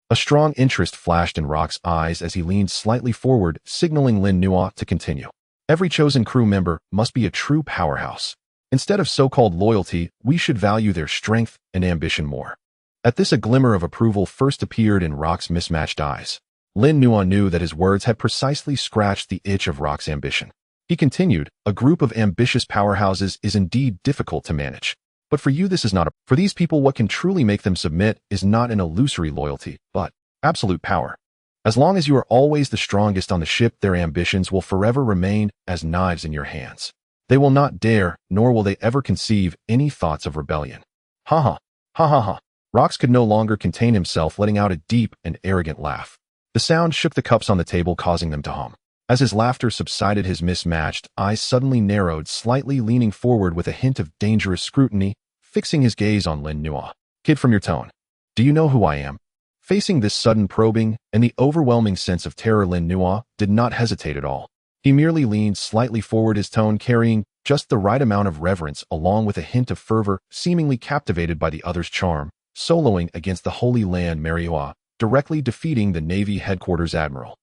A strong interest flashed in Rox's eyes as he leaned slightly forward, signaling Lin Nuo to continue. Every chosen crew member must be a true powerhouse. Instead of so-called loyalty, we should value their strength and ambition more. At this, a glimmer of approval first appeared in Rox's mismatched eyes. Lin Nuo knew that his words had precisely scratched the itch of Rock's ambition. He continued, a group of ambitious powerhouses is indeed difficult to manage. But for you this is not for these people what can truly make them submit is not an illusory loyalty, but absolute power. As long as you are always the strongest on the ship, their ambitions will forever remain as knives in your hands. They will not dare, nor will they ever conceive any thoughts of rebellion. Ha ha, ha ha ha. Rox could no longer contain himself, letting out a deep and arrogant laugh. The sound shook the cups on the table, causing them to hum. As his laughter subsided, his mismatched eyes suddenly narrowed, slightly leaning forward with a hint of dangerous scrutiny, fixing his gaze on Lin Nuo. Kid, from your tone, do you know who I am? Facing this sudden probing and the overwhelming sense of terror, Lin Nuo did not hesitate at all. He merely leaned slightly forward, his tone carrying just the right amount of reverence along with a hint of fervor, seemingly captivated by the other's charm, soloing against the Holy Land Marioa, directly defeating the Navy Headquarters Admiral.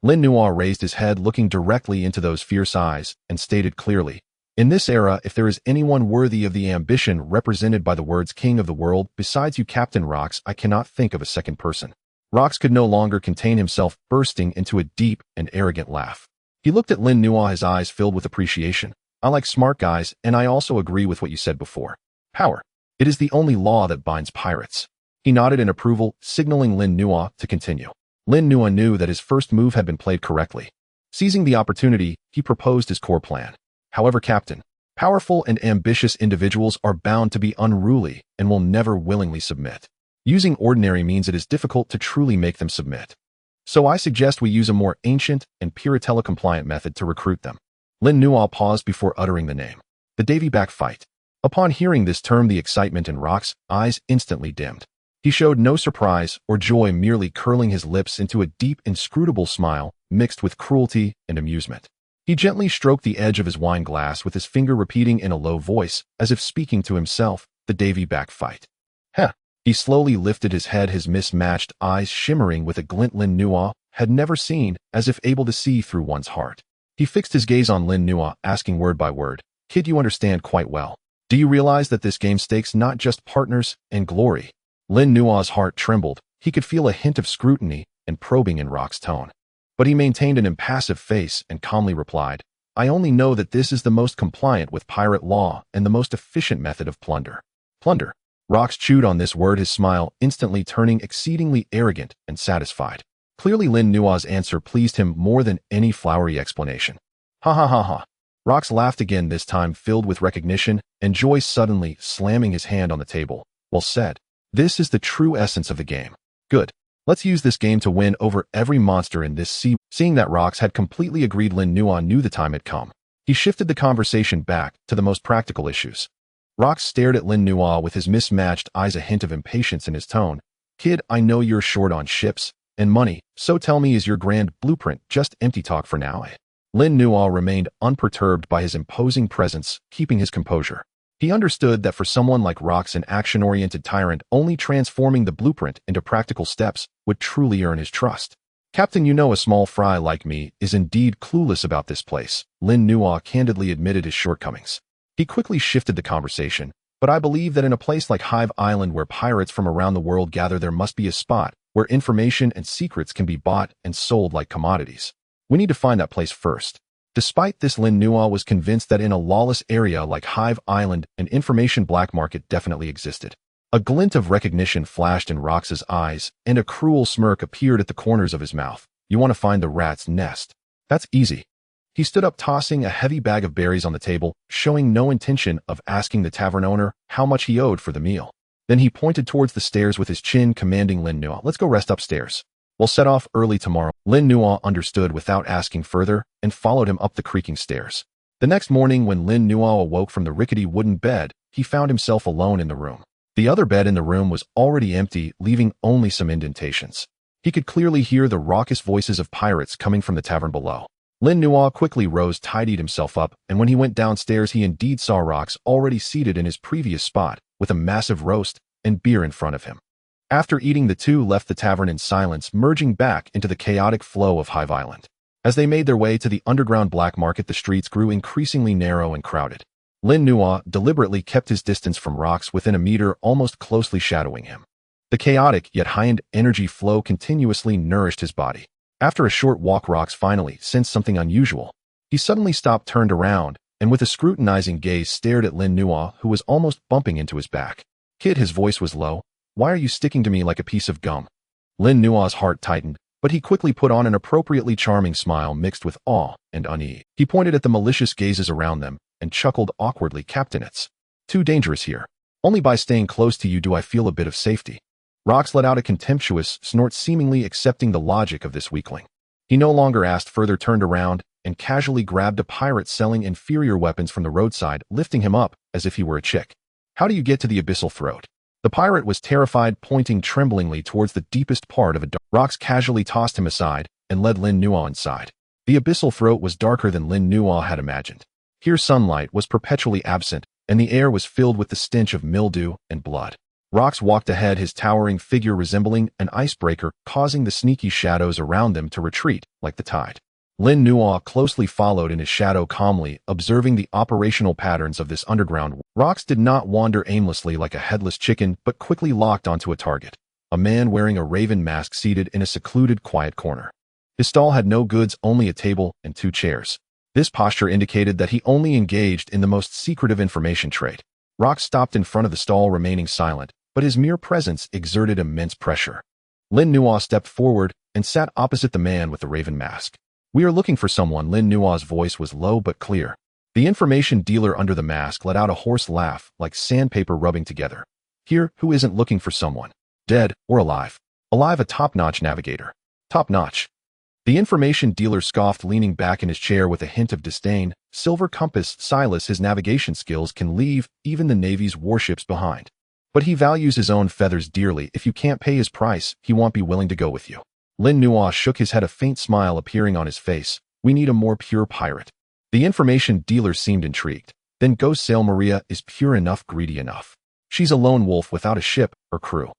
Lin Nuo raised his head, looking directly into those fierce eyes, and stated clearly, in this era, if there is anyone worthy of the ambition represented by the words King of the World, besides you, Captain Rox, I cannot think of a second person. Rox could no longer contain himself, bursting into a deep and arrogant laugh. He looked at Lin Nuo, his eyes filled with appreciation. I like smart guys, and I also agree with what you said before. Power. It is the only law that binds pirates. He nodded in approval, signaling Lin Nuo to continue. Lin Nuo knew that his first move had been played correctly. Seizing the opportunity, he proposed his core plan. However, Captain, powerful and ambitious individuals are bound to be unruly and will never willingly submit. Using ordinary means, it is difficult to truly make them submit. So I suggest we use a more ancient and Puritella-compliant method to recruit them. Lin Nuo paused before uttering the name. The Davy back fight. Upon hearing this term, the excitement in Rock's eyes instantly dimmed. He showed no surprise or joy, merely curling his lips into a deep, inscrutable smile mixed with cruelty and amusement. He gently stroked the edge of his wine glass with his finger, repeating in a low voice, as if speaking to himself, the Davy back fight. Heh. He slowly lifted his head, his mismatched eyes shimmering with a glint Lin Nuo had never seen, as if able to see through one's heart. He fixed his gaze on Lin Nuo, asking word by word, Kid, you understand quite well. Do you realize that this game stakes not just partners and glory? Lin Nuo's heart trembled. He could feel a hint of scrutiny and probing in Rock's tone. But he maintained an impassive face and calmly replied, I only know that this is the most compliant with pirate law and the most efficient method of plunder. Plunder. Rox chewed on this word, his smile instantly turning exceedingly arrogant and satisfied. Clearly Lin Nuo's answer pleased him more than any flowery explanation. Ha ha ha ha. Rox laughed again, this time filled with recognition and joy, suddenly slamming his hand on the table. Well said. This is the true essence of the game. Good. Let's use this game to win over every monster in this sea. Seeing that Rox had completely agreed, Lin Nuo knew the time had come. He shifted the conversation back to the most practical issues. Rox stared at Lin Nuo with his mismatched eyes, a hint of impatience in his tone. Kid, I know you're short on ships and money, so tell me, is your grand blueprint just empty talk for now? Lin Nuo remained unperturbed by his imposing presence, keeping his composure. He understood that for someone like Rox, an action-oriented tyrant, only transforming the blueprint into practical steps would truly earn his trust. Captain, you know a small fry like me is indeed clueless about this place. Lin Nuo candidly admitted his shortcomings. He quickly shifted the conversation, but I believe that in a place like Hive Island where pirates from around the world gather, there must be a spot where information and secrets can be bought and sold like commodities. We need to find that place first. Despite this, Lin Nuo was convinced that in a lawless area like Hive Island, an information black market definitely existed. A glint of recognition flashed in Rox's eyes, and a cruel smirk appeared at the corners of his mouth. You want to find the rat's nest? That's easy. He stood up, tossing a heavy bag of berries on the table, showing no intention of asking the tavern owner how much he owed for the meal. Then he pointed towards the stairs with his chin, commanding Lin Nuo, let's go rest upstairs. We'll set off early tomorrow. Lin Nuo understood without asking further and followed him up the creaking stairs. The next morning, when Lin Nuo awoke from the rickety wooden bed, he found himself alone in the room. The other bed in the room was already empty, leaving only some indentations. He could clearly hear the raucous voices of pirates coming from the tavern below. Lin Nuo quickly rose, tidied himself up, and when he went downstairs, he indeed saw Rox already seated in his previous spot, with a massive roast and beer in front of him. After eating, the two left the tavern in silence, merging back into the chaotic flow of Hive Island. As they made their way to the underground black market, the streets grew increasingly narrow and crowded. Lin Nuo deliberately kept his distance from Rox, within a meter, almost closely shadowing him. The chaotic yet heightened energy flow continuously nourished his body. After a short walk, Rox finally sensed something unusual. He suddenly stopped, turned around, and with a scrutinizing gaze stared at Lin Nuo, who was almost bumping into his back. "Kid," his voice was low. "Why are you sticking to me like a piece of gum?" Lin Nuo's heart tightened, but he quickly put on an appropriately charming smile mixed with awe and unease. He pointed at the malicious gazes around them and chuckled awkwardly. "Captain, it's too dangerous here. Only by staying close to you do I feel a bit of safety." Rox let out a contemptuous snort, seemingly accepting the logic of this weakling. He no longer asked further, turned around, and casually grabbed a pirate selling inferior weapons from the roadside, lifting him up as if he were a chick. "How do you get to the abyssal throat?" The pirate was terrified, pointing tremblingly towards the deepest part of a dark. Rox casually tossed him aside and led Lin Nuo inside. The abyssal throat was darker than Lin Nuo had imagined. Here sunlight was perpetually absent, and the air was filled with the stench of mildew and blood. Rox walked ahead, his towering figure resembling an icebreaker, causing the sneaky shadows around them to retreat like the tide. Lin Nuo closely followed in his shadow, calmly observing the operational patterns of this underground. Rox did not wander aimlessly like a headless chicken, but quickly locked onto a target. A man wearing a raven mask seated in a secluded, quiet corner. His stall had no goods, only a table and 2 chairs. This posture indicated that he only engaged in the most secretive information trade. Rox stopped in front of the stall, remaining silent, but his mere presence exerted immense pressure. Lin Nuo stepped forward and sat opposite the man with the raven mask. "We are looking for someone." Lin Nuo's voice was low but clear. The information dealer under the mask let out a hoarse laugh, like sandpaper rubbing together. "Here, who isn't looking for someone? Dead or alive?" "Alive, a top-notch navigator." "Top-notch?" The information dealer scoffed, leaning back in his chair with a hint of disdain. "Silver compass, Silas, his navigation skills can leave even the Navy's warships behind. But he values his own feathers dearly. If you can't pay his price, he won't be willing to go with you." Lin Nuo shook his head, a faint smile appearing on his face. "We need a more pure pirate." The information dealer seemed intrigued. "Then go sail. Maria is pure enough, greedy enough. She's a lone wolf without a ship or crew."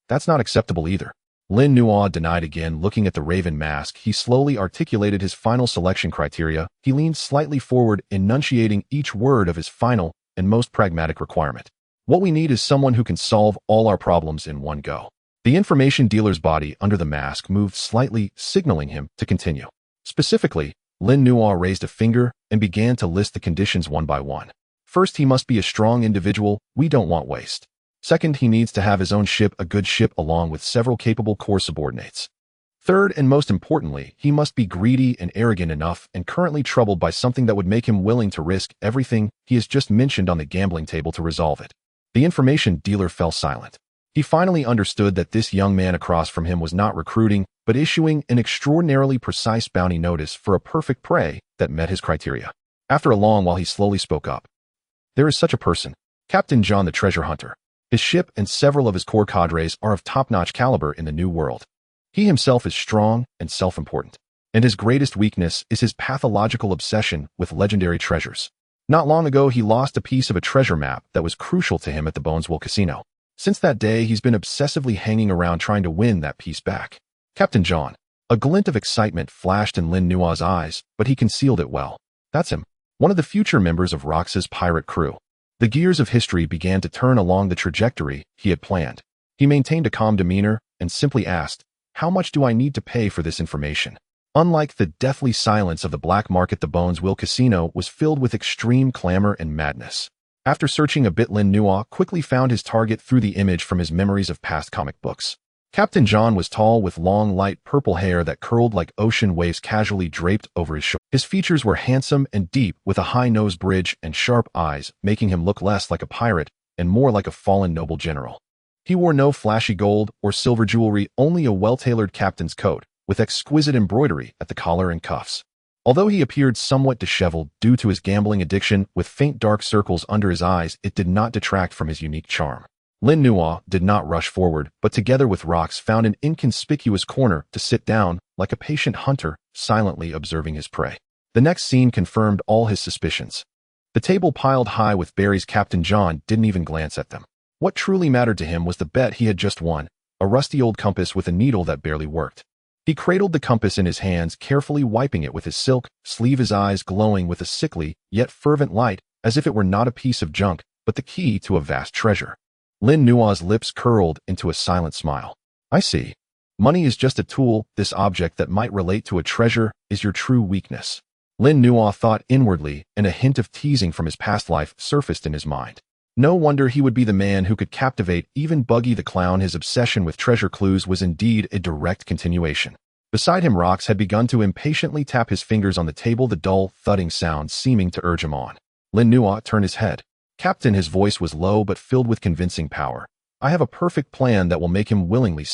"That's not acceptable either." Lin Nuo denied again, looking at the raven mask. He slowly articulated his final selection criteria. He leaned slightly forward, enunciating each word of his final and most pragmatic requirement. "What we need is someone who can solve all our problems in one go." The information dealer's body under the mask moved slightly, signaling him to continue. Specifically, Lin Nuo raised a finger and began to list the conditions one by one. "First, he must be a strong individual. We don't want waste. Second, he needs to have his own ship, a good ship, along with several capable core subordinates. Third, and most importantly, he must be greedy and arrogant enough and currently troubled by something that would make him willing to risk everything he has just mentioned on the gambling table to resolve it." The information dealer fell silent. He finally understood that this young man across from him was not recruiting, but issuing an extraordinarily precise bounty notice for a perfect prey that met his criteria. After a long while, he slowly spoke up. "There is such a person, Captain John the Treasure Hunter. His ship and several of his core cadres are of top-notch caliber in the New World. He himself is strong and self-important, and his greatest weakness is his pathological obsession with legendary treasures. Not long ago, he lost a piece of a treasure map that was crucial to him at the Boneswell Casino. Since that day, he's been obsessively hanging around trying to win that piece back." "Captain John." A glint of excitement flashed in Lin Nuo's eyes, but he concealed it well. "That's him. One of the future members of Rox's pirate crew." The gears of history began to turn along the trajectory he had planned. He maintained a calm demeanor and simply asked, "How much do I need to pay for this information?" Unlike the deathly silence of the black market, the Boneswell Casino was filled with extreme clamor and madness. After searching a bit, Lin Nuo quickly found his target through the image from his memories of past comic books. Captain John was tall, with long, light purple hair that curled like ocean waves casually draped over his shoulders. His features were handsome and deep, with a high nose bridge and sharp eyes, making him look less like a pirate and more like a fallen noble general. He wore no flashy gold or silver jewelry, only a well-tailored captain's coat, with exquisite embroidery at the collar and cuffs. Although he appeared somewhat disheveled due to his gambling addiction, with faint dark circles under his eyes, it did not detract from his unique charm. Lin Nuo did not rush forward, but together with Rox found an inconspicuous corner to sit down, like a patient hunter, silently observing his prey. The next scene confirmed all his suspicions. The table piled high with berries. Captain John didn't even glance at them. What truly mattered to him was the bet he had just won, a rusty old compass with a needle that barely worked. He cradled the compass in his hands, carefully wiping it with his silk sleeve, his eyes glowing with a sickly, yet fervent light, as if it were not a piece of junk, but the key to a vast treasure. Lin Nuo's lips curled into a silent smile. I see. Money is just a tool. This object that might relate to a treasure is your true weakness. Lin Nuo thought inwardly, and a hint of teasing from his past life surfaced in his mind. No wonder he would be the man who could captivate even Buggy the Clown. His obsession with treasure clues was indeed a direct continuation. Beside him, Rox had begun to impatiently tap his fingers on the table, the dull, thudding sound seeming to urge him on. Lin Nuo turned his head. Captain, his voice was low but filled with convincing power. I have a perfect plan that will make him willingly.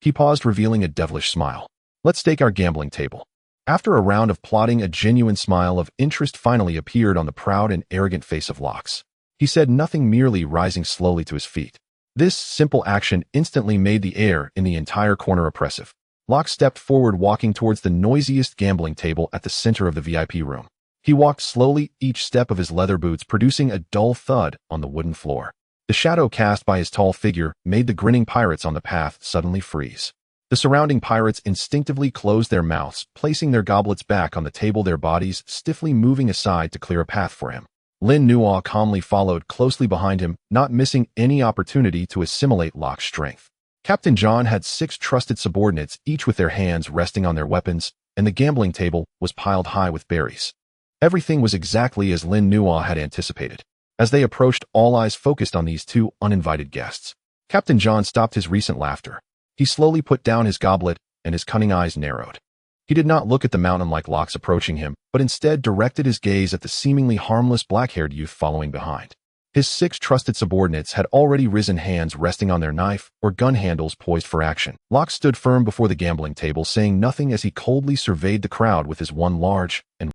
He paused, revealing a devilish smile. Let's stake our gambling table. After a round of plotting, a genuine smile of interest finally appeared on the proud and arrogant face of Lox. He said nothing, merely rising slowly to his feet. This simple action instantly made the air in the entire corner oppressive. Lox stepped forward, walking towards the noisiest gambling table at the center of the VIP room. He walked slowly, each step of his leather boots producing a dull thud on the wooden floor. The shadow cast by his tall figure made the grinning pirates on the path suddenly freeze. The surrounding pirates instinctively closed their mouths, placing their goblets back on the table, their bodies stiffly moving aside to clear a path for him. Lin Nuo calmly followed closely behind him, not missing any opportunity to assimilate Lox's strength. Captain John had 6 trusted subordinates, each with their hands resting on their weapons, and the gambling table was piled high with berries. Everything was exactly as Lin Nuo had anticipated. As they approached, all eyes focused on these 2 uninvited guests. Captain John stopped his recent laughter. He slowly put down his goblet, and his cunning eyes narrowed. He did not look at the mountain like Lox approaching him, but instead directed his gaze at the seemingly harmless black-haired youth following behind. His 6 trusted subordinates had already risen, hands resting on their knife or gun handles poised for action. Lox stood firm before the gambling table, saying nothing as he coldly surveyed the crowd with his one large and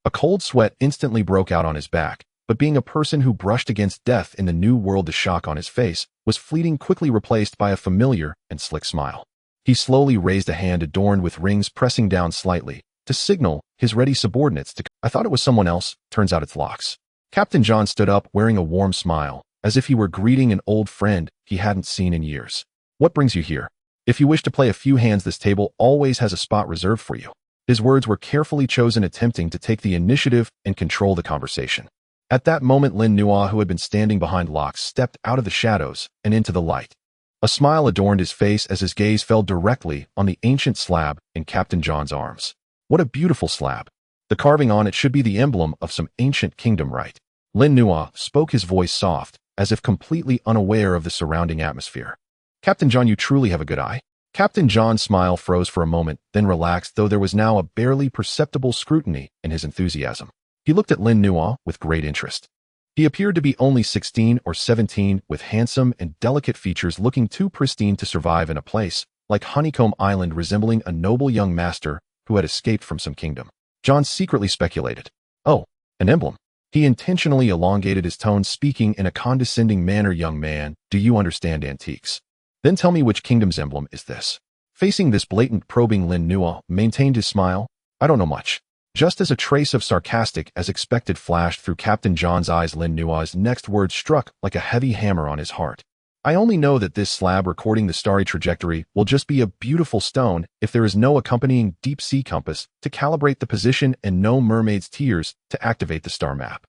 a cold sweat instantly broke out on his back, but being a person who brushed against death in the new world, the shock on his face was fleeting, quickly replaced by a familiar and slick smile. He slowly raised a hand adorned with rings, pressing down slightly to signal his ready subordinates to. I thought it was someone else, turns out it's Lox. Captain John stood up, wearing a warm smile, as if he were greeting an old friend he hadn't seen in years. What brings you here? If you wish to play a few hands, this table always has a spot reserved for you. His words were carefully chosen, attempting to take the initiative and control the conversation. At that moment, Lin Nuo, who had been standing behind Lox, stepped out of the shadows and into the light. A smile adorned his face as his gaze fell directly on the ancient slab in Captain John's arms. What a beautiful slab. The carving on it should be the emblem of some ancient kingdom, right? Lin Nuo spoke, his voice soft, as if completely unaware of the surrounding atmosphere. Captain John, you truly have a good eye. Captain John's smile froze for a moment, then relaxed, though there was now a barely perceptible scrutiny in his enthusiasm. He looked at Lin Nuo with great interest. He appeared to be only 16 or 17, with handsome and delicate features looking too pristine to survive in a place like Honeycomb Island, resembling a noble young master who had escaped from some kingdom. John secretly speculated. Oh, an emblem. He intentionally elongated his tone, speaking in a condescending manner. Young man, do you understand antiques? Then tell me, which kingdom's emblem is this? Facing this blatant probing, Lin Nuo maintained his smile. I don't know much. Just as a trace of sarcastic as expected flashed through Captain John's eyes, Lin Nuo's next words struck like a heavy hammer on his heart. I only know that this slab recording the starry trajectory will just be a beautiful stone if there is no accompanying deep-sea compass to calibrate the position and no mermaid's tears to activate the star map.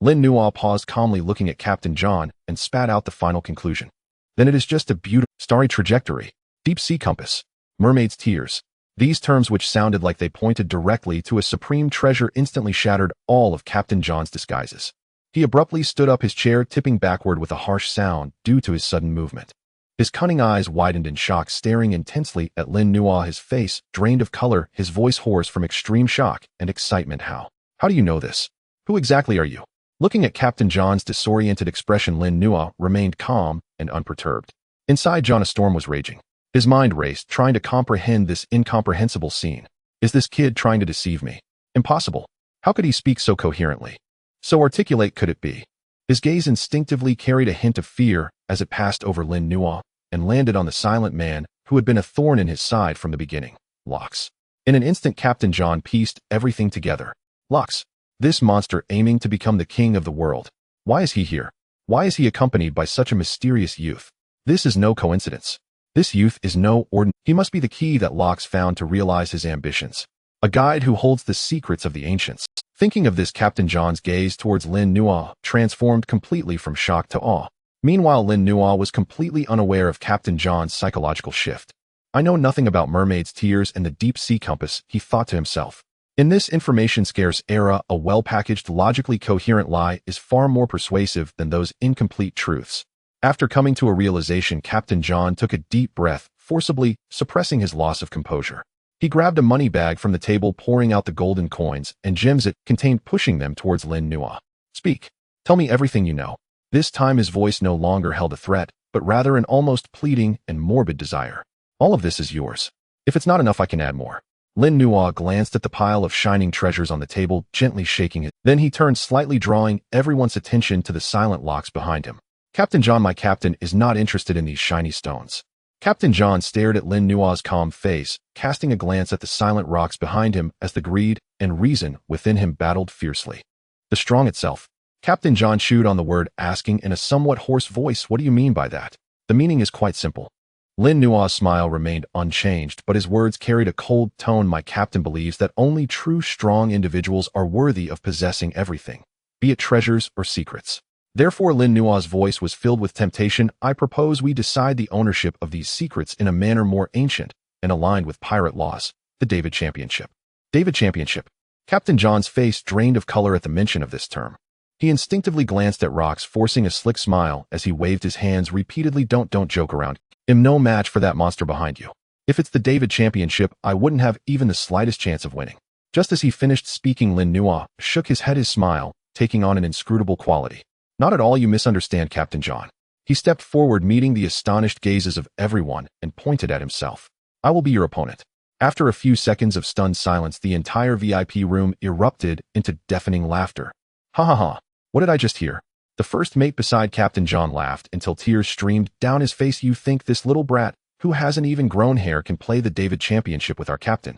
Lin Nuo paused, calmly looking at Captain John, and spat out the final conclusion. Then it is just a beautiful starry trajectory, deep-sea compass, mermaid's tears. These terms, which sounded like they pointed directly to a supreme treasure, instantly shattered all of Captain John's disguises. He abruptly stood up, his chair tipping backward with a harsh sound due to his sudden movement. His cunning eyes widened in shock, staring intensely at Lin Nuo, his face drained of color, his voice hoarse from extreme shock and excitement. How do you know this? Who exactly are you? Looking at Captain John's disoriented expression, Lin Nuo remained calm and unperturbed. Inside John, a storm was raging. His mind raced, trying to comprehend this incomprehensible scene. Is this kid trying to deceive me? Impossible. How could he speak so coherently? So articulate could it be? His gaze instinctively carried a hint of fear as it passed over Lin Nuo and landed on the silent man who had been a thorn in his side from the beginning, Lox. In an instant, Captain John pieced everything together. Lox, this monster aiming to become the king of the world. Why is he here? Why is he accompanied by such a mysterious youth? This is no coincidence. This youth is no ordinary. He must be the key that Lox found to realize his ambitions. A guide who holds the secrets of the ancients. Thinking of this, Captain John's gaze towards Lin Nuo transformed completely from shock to awe. Meanwhile, Lin Nuo was completely unaware of Captain John's psychological shift. I know nothing about mermaids' tears and the deep sea compass, he thought to himself. In this information-scarce era, a well-packaged, logically coherent lie is far more persuasive than those incomplete truths. After coming to a realization, Captain John took a deep breath, forcibly suppressing his loss of composure. He grabbed a money bag from the table, pouring out the golden coins and gems it contained, pushing them towards Lin Nuo. Speak. Tell me everything you know. This time his voice no longer held a threat, but rather an almost pleading and morbid desire. All of this is yours. If it's not enough, I can add more. Lin Nuo glanced at the pile of shining treasures on the table, gently shaking it. Then he turned slightly, drawing everyone's attention to the silent locks behind him. Captain John, my captain, is not interested in these shiny stones. Captain John stared at Lin Nuo's calm face, casting a glance at the silent rocks behind him as the greed and reason within him battled fiercely. The strong itself. Captain John chewed on the word, asking in a somewhat hoarse voice, what do you mean by that? The meaning is quite simple. Lin Nuo's smile remained unchanged, but his words carried a cold tone. My captain believes that only true strong individuals are worthy of possessing everything, be it treasures or secrets. Therefore, Lin Nuo's voice was filled with temptation. I propose we decide the ownership of these secrets in a manner more ancient and aligned with pirate laws, the David Championship. David Championship. Captain John's face drained of color at the mention of this term. He instinctively glanced at Rocks, forcing a slick smile as he waved his hands repeatedly. Don't joke around. I'm no match for that monster behind you. If it's the David Championship, I wouldn't have even the slightest chance of winning. Just as he finished speaking, Lin Nuo shook his head, his smile taking on an inscrutable quality. Not at all, you misunderstand, Captain John. He stepped forward, meeting the astonished gazes of everyone, and pointed at himself. I will be your opponent. After a few seconds of stunned silence, the entire VIP room erupted into deafening laughter. Ha ha ha. What did I just hear? The first mate beside Captain John laughed until tears streamed down his face. You think this little brat, who hasn't even grown hair, can play the David Championship with our captain?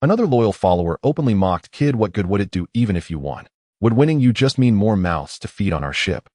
Another loyal follower openly mocked. Kid, what good would it do even if you won? Would winning you just mean more mouths to feed on our ship?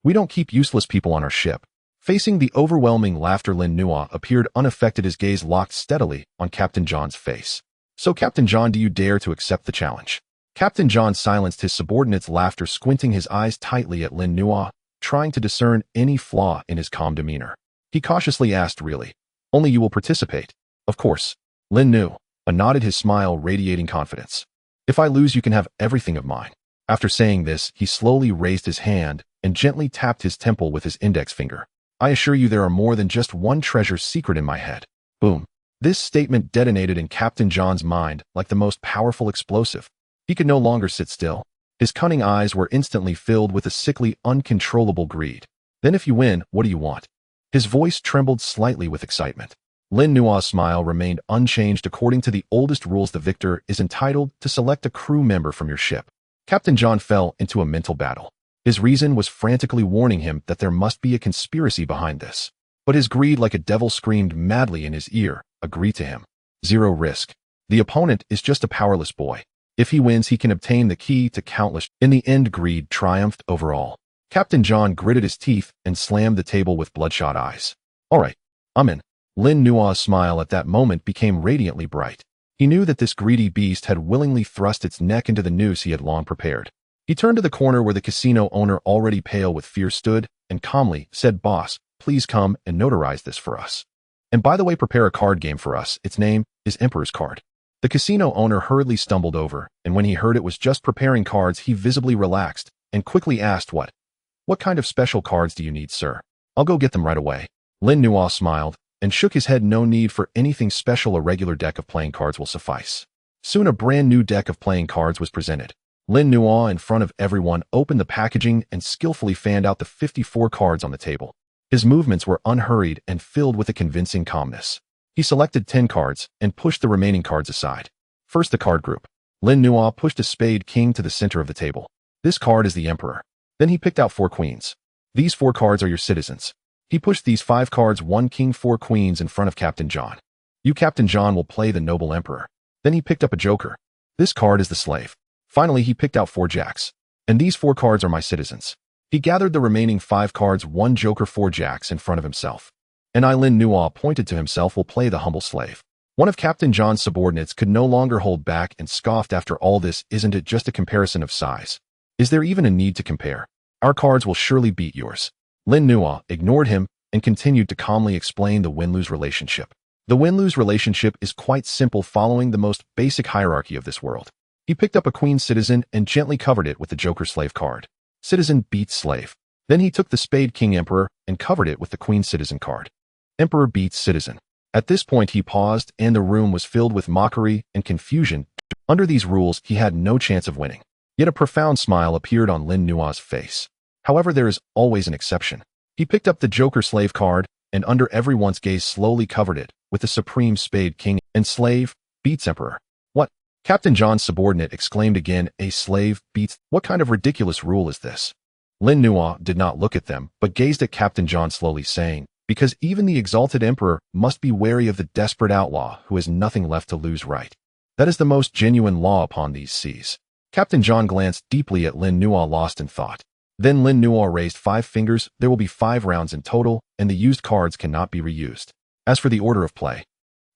We don't keep useless people on our ship. Facing the overwhelming laughter, Lin Nuo appeared unaffected, his gaze locked steadily on Captain John's face. So, Captain John, do you dare to accept the challenge? Captain John silenced his subordinate's laughter, squinting his eyes tightly at Lin Nuo, trying to discern any flaw in his calm demeanor. He cautiously asked, really? Only you will participate? Of course. Lin Nuo nodded, his smile radiating confidence. If I lose, you can have everything of mine. After saying this, he slowly raised his hand and gently tapped his temple with his index finger. I assure you there are more than just one treasure secret in my head. Boom. This statement detonated in Captain John's mind like the most powerful explosive. He could no longer sit still. His cunning eyes were instantly filled with a sickly, uncontrollable greed. Then if you win, what do you want? His voice trembled slightly with excitement. Lin Nuo's smile remained unchanged. According to the oldest rules, the victor is entitled to select a crew member from your ship. Captain John fell into a mental battle. His reason was frantically warning him that there must be a conspiracy behind this. But his greed, like a devil, screamed madly in his ear, agree to him. Zero risk. The opponent is just a powerless boy. If he wins, he can obtain the key to countless. In the end, greed triumphed over all. Captain John gritted his teeth and slammed the table with bloodshot eyes. All right, I'm in. Lin Nuo's smile at that moment became radiantly bright. He knew that this greedy beast had willingly thrust its neck into the noose he had long prepared. He turned to the corner where the casino owner, already pale with fear, stood and calmly said, Boss, please come and notarize this for us. And by the way, prepare a card game for us. Its name is Emperor's Card. The casino owner hurriedly stumbled over, and when he heard it was just preparing cards, he visibly relaxed and quickly asked, What kind of special cards do you need, sir? I'll go get them right away. Lin Nuo smiled and shook his head. No need for anything special. A regular deck of playing cards will suffice. Soon a brand new deck of playing cards was presented. Lin Nuo, in front of everyone, opened the packaging and skillfully fanned out the 54 cards on the table. His movements were unhurried and filled with a convincing calmness. He selected 10 cards and pushed the remaining cards aside. First, the card group. Lin Nuo pushed a spade king to the center of the table. This card is the Emperor. Then he picked out 4 queens. These 4 cards are your citizens. He pushed these 5 cards, 1 king, 4 queens, in front of Captain John. You, Captain John, will play the noble emperor. Then he picked up a joker. This card is the slave. Finally, he picked out 4 jacks. And these 4 cards are my citizens. He gathered the remaining 5 cards, 1 joker, 4 jacks, in front of himself. And I, Lin Nuo, pointed to himself, will play the humble slave. One of Captain John's subordinates could no longer hold back and scoffed. After all this, isn't it just a comparison of size? Is there even a need to compare? Our cards will surely beat yours. Lin Nuo ignored him and continued to calmly explain the win-lose relationship. The win-lose relationship is quite simple, following the most basic hierarchy of this world. He picked up a queen citizen and gently covered it with the Joker slave card. Citizen beats slave. Then he took the spade king emperor and covered it with the queen citizen card. Emperor beats citizen. At this point he paused, and the room was filled with mockery and confusion. Under these rules, he had no chance of winning. Yet a profound smile appeared on Lin Nuo's face. However, there is always an exception. He picked up the Joker slave card, and under everyone's gaze slowly covered it with the supreme spade king, and slave beats emperor. What? Captain John's subordinate exclaimed again. A slave beats? What kind of ridiculous rule is this? Lin Nuo did not look at them, but gazed at Captain John slowly, saying, because even the exalted emperor must be wary of the desperate outlaw who has nothing left to lose, right? That is the most genuine law upon these seas. Captain John glanced deeply at Lin Nuo, lost in thought. Then Lin Nuo raised 5 fingers. There will be 5 rounds in total, and the used cards cannot be reused. As for the order of play,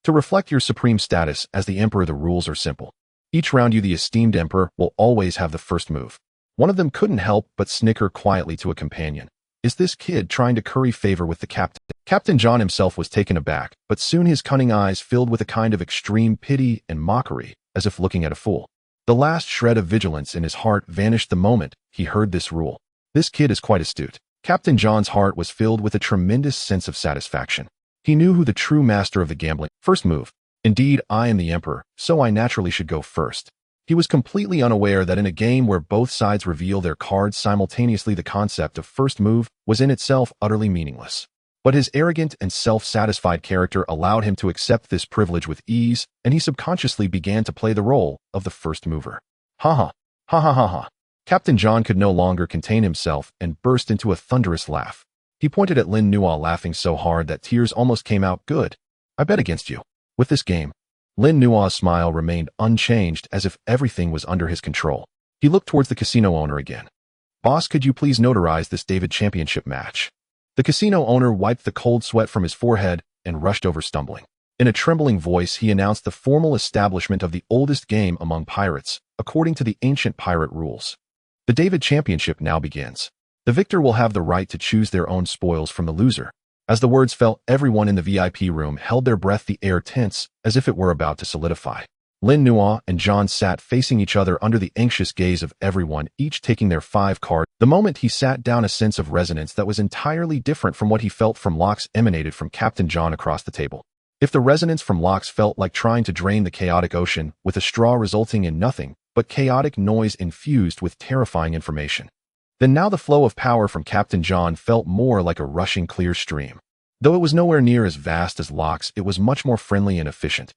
to reflect your supreme status as the emperor, the rules are simple. Each round you, the esteemed emperor, will always have the first move. One of them couldn't help but snicker quietly to a companion. Is this kid trying to curry favor with the captain? Captain John himself was taken aback, but soon his cunning eyes filled with a kind of extreme pity and mockery, as if looking at a fool. The last shred of vigilance in his heart vanished the moment he heard this rule. This kid is quite astute. Captain John's heart was filled with a tremendous sense of satisfaction. He knew who the true master of the gambling. First move. Indeed, I am the emperor, so I naturally should go first. He was completely unaware that in a game where both sides reveal their cards simultaneously, the concept of first move was in itself utterly meaningless. But his arrogant and self-satisfied character allowed him to accept this privilege with ease, and he subconsciously began to play the role of the first mover. Ha ha, ha ha ha ha. Captain John could no longer contain himself and burst into a thunderous laugh. He pointed at Lin Nuo, laughing so hard that tears almost came out. Good. I bet against you. With this game. Lin Nuo's smile remained unchanged, as if everything was under his control. He looked towards the casino owner again. Boss, could you please notarize this David championship match? The casino owner wiped the cold sweat from his forehead and rushed over, stumbling. In a trembling voice, he announced the formal establishment of the oldest game among pirates, according to the ancient pirate rules. The David championship now begins. The victor will have the right to choose their own spoils from the loser. As the words fell, everyone in the VIP room held their breath, the air tense, as if it were about to solidify. Lin Nuo and John sat facing each other under the anxious gaze of everyone, each taking their 5 cards. The moment he sat down, a sense of resonance that was entirely different from what he felt from Locke's emanated from Captain John across the table. If the resonance from Locke's felt like trying to drain the chaotic ocean with a straw, resulting in nothing but chaotic noise infused with terrifying information, then now the flow of power from Captain John felt more like a rushing clear stream. Though it was nowhere near as vast as Locke's, it was much more friendly and efficient.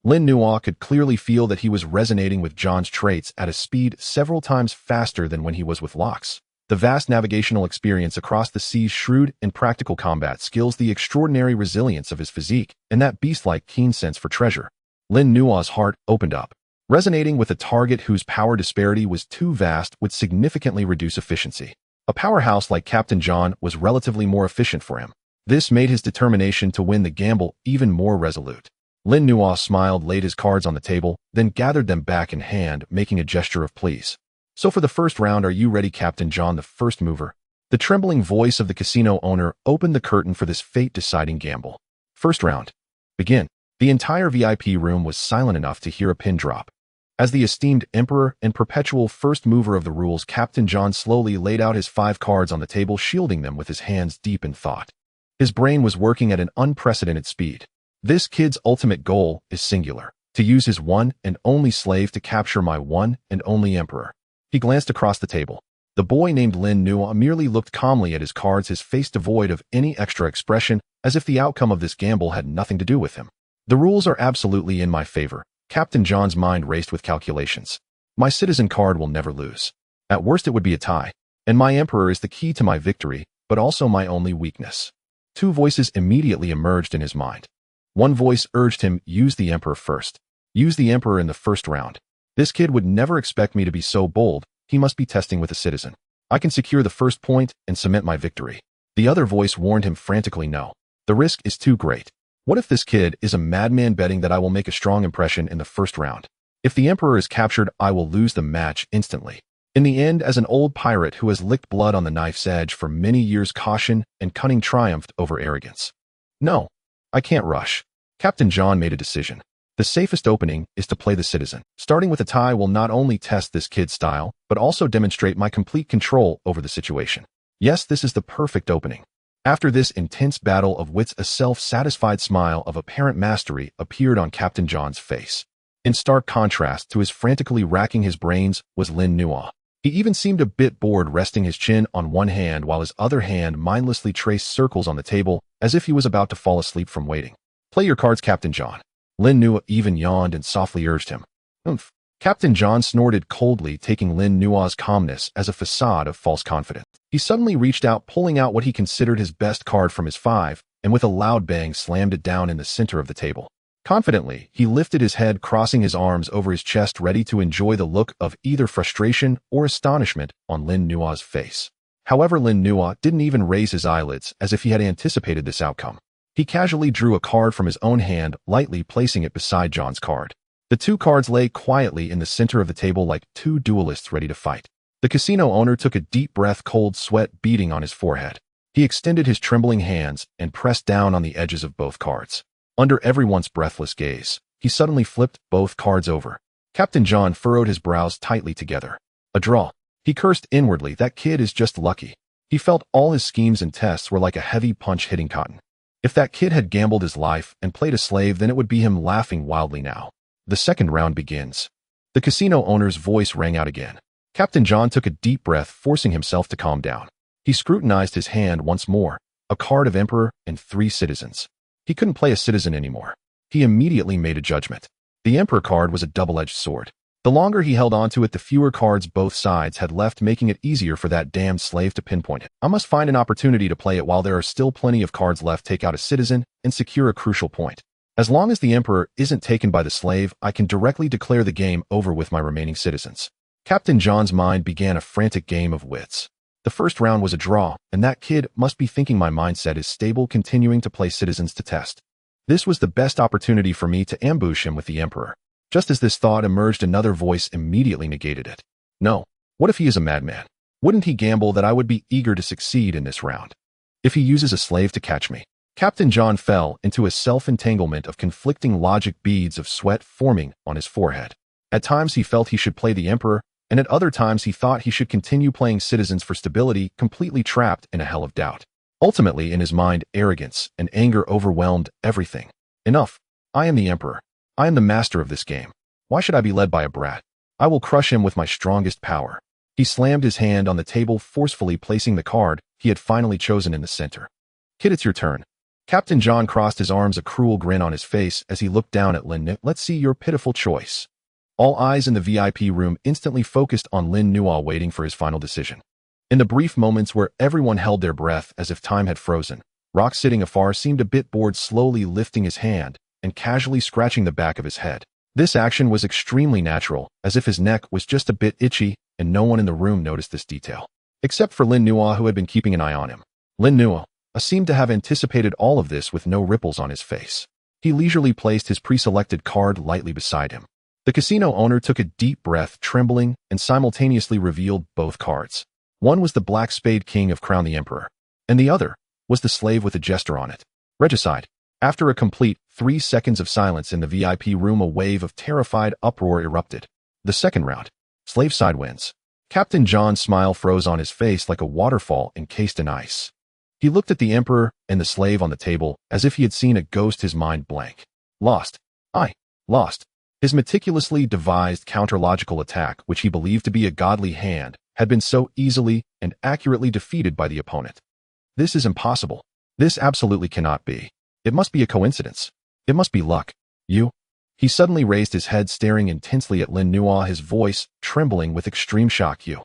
Lin Nuo could clearly feel that he was resonating with John's traits at a speed several times faster than when he was with Locke's. The vast navigational experience across the seas, shrewd and practical combat skills, the extraordinary resilience of his physique, and that beast-like keen sense for treasure. Lin Nuo's heart opened up. Resonating with a target whose power disparity was too vast would significantly reduce efficiency. A powerhouse like Captain John was relatively more efficient for him. This made his determination to win the gamble even more resolute. Lin Nuo smiled, laid his cards on the table, then gathered them back in hand, making a gesture of please. So for the first round, are you ready, Captain John, the first mover? The trembling voice of the casino owner opened the curtain for this fate-deciding gamble. First round. Begin. The entire VIP room was silent enough to hear a pin drop. As the esteemed emperor and perpetual first mover of the rules, Captain John slowly laid out his 5 cards on the table, shielding them with his hands deep in thought. His brain was working at an unprecedented speed. This kid's ultimate goal is singular: to use his one and only slave to capture my one and only emperor. He glanced across the table. The boy named Lin Nuo merely looked calmly at his cards, his face devoid of any extra expression, as if the outcome of this gamble had nothing to do with him. The rules are absolutely in my favor. Captain John's mind raced with calculations. My citizen card will never lose. At worst, it would be a tie. And my emperor is the key to my victory, but also my only weakness. 2 voices immediately emerged in his mind. One voice urged him, use the emperor first. Use the emperor in the first round. This kid would never expect me to be so bold. He must be testing with a citizen. I can secure the first point and cement my victory. The other voice warned him frantically, no. The risk is too great. What if this kid is a madman betting that I will make a strong impression in the first round? If the Emperor is captured, I will lose the match instantly. In the end, as an old pirate who has licked blood on the knife's edge for many years, caution and cunning triumphed over arrogance. No, I can't rush. Captain John made a decision. The safest opening is to play the citizen. Starting with a tie will not only test this kid's style, but also demonstrate my complete control over the situation. Yes, this is the perfect opening. After this intense battle of wits, a self-satisfied smile of apparent mastery appeared on Captain John's face. In stark contrast to his frantically racking his brains was Lin Nuo. He even seemed a bit bored, resting his chin on one hand while his other hand mindlessly traced circles on the table as if he was about to fall asleep from waiting. Play your cards, Captain John. Lin Nuo even yawned and softly urged him. Oomph. Captain John snorted coldly, taking Lin Nuo's calmness as a facade of false confidence. He suddenly reached out, pulling out what he considered his best card from his 5, and with a loud bang slammed it down in the center of the table. Confidently, he lifted his head, crossing his arms over his chest, ready to enjoy the look of either frustration or astonishment on Lin Nuo's face. However, Lin Nuo didn't even raise his eyelids, as if he had anticipated this outcome. He casually drew a card from his own hand, lightly placing it beside John's card. The two cards lay quietly in the center of the table like two duelists ready to fight. The casino owner took a deep breath, cold sweat beading on his forehead. He extended his trembling hands and pressed down on the edges of both cards. Under everyone's breathless gaze, he suddenly flipped both cards over. Captain John furrowed his brows tightly together. A draw. He cursed inwardly. That kid is just lucky. He felt all his schemes and tests were like a heavy punch hitting cotton. If that kid had gambled his life and played a slave, then it would be him laughing wildly now. The second round begins. The casino owner's voice rang out again. Captain John took a deep breath, forcing himself to calm down. He scrutinized his hand once more, a card of Emperor and 3 citizens. He couldn't play a citizen anymore. He immediately made a judgment. The Emperor card was a double-edged sword. The longer he held onto it, the fewer cards both sides had left, making it easier for that damned slave to pinpoint it. I must find an opportunity to play it while there are still plenty of cards left, take out a citizen, and secure a crucial point. As long as the Emperor isn't taken by the slave, I can directly declare the game over with my remaining citizens. Captain John's mind began a frantic game of wits. The first round was a draw, and that kid must be thinking my mindset is stable, continuing to play citizens to test. This was the best opportunity for me to ambush him with the Emperor. Just as this thought emerged, another voice immediately negated it. No. What if he is a madman? Wouldn't he gamble that I would be eager to succeed in this round? If he uses a slave to catch me? Captain John fell into a self-entanglement of conflicting logic, beads of sweat forming on his forehead. At times he felt he should play the Emperor, and at other times he thought he should continue playing citizens for stability, completely trapped in a hell of doubt. Ultimately, in his mind, arrogance and anger overwhelmed everything. Enough. I am the Emperor. I am the master of this game. Why should I be led by a brat? I will crush him with my strongest power. He slammed his hand on the table, forcefully placing the card he had finally chosen in the center. Kid, it's your turn. Captain John crossed his arms, a cruel grin on his face as he looked down at Lin Nuo. Let's see your pitiful choice. All eyes in the VIP room instantly focused on Lin Nuo, waiting for his final decision. In the brief moments where everyone held their breath as if time had frozen, Rock, sitting afar, seemed a bit bored, slowly lifting his hand and casually scratching the back of his head. This action was extremely natural, as if his neck was just a bit itchy, and no one in the room noticed this detail. Except for Lin Nuo, who had been keeping an eye on him. Lin Nuo seemed to have anticipated all of this with no ripples on his face. He leisurely placed his pre-selected card lightly beside him. The casino owner took a deep breath, trembling, and simultaneously revealed both cards. One was the Black Spade King of Crown the Emperor, and the other was the slave with a jester on it. Regicide. After a complete 3 seconds of silence in the VIP room, a wave of terrified uproar erupted. The second round. Slave side wins. Captain John's smile froze on his face like a waterfall encased in ice. He looked at the Emperor and the slave on the table as if he had seen a ghost, his mind blank. Lost. I lost. His meticulously devised counter-logical attack, which he believed to be a godly hand, had been so easily and accurately defeated by the opponent. This is impossible. This absolutely cannot be. It must be a coincidence. It must be luck. You? He suddenly raised his head, staring intensely at Lin Nuo, his voice trembling with extreme shock. You?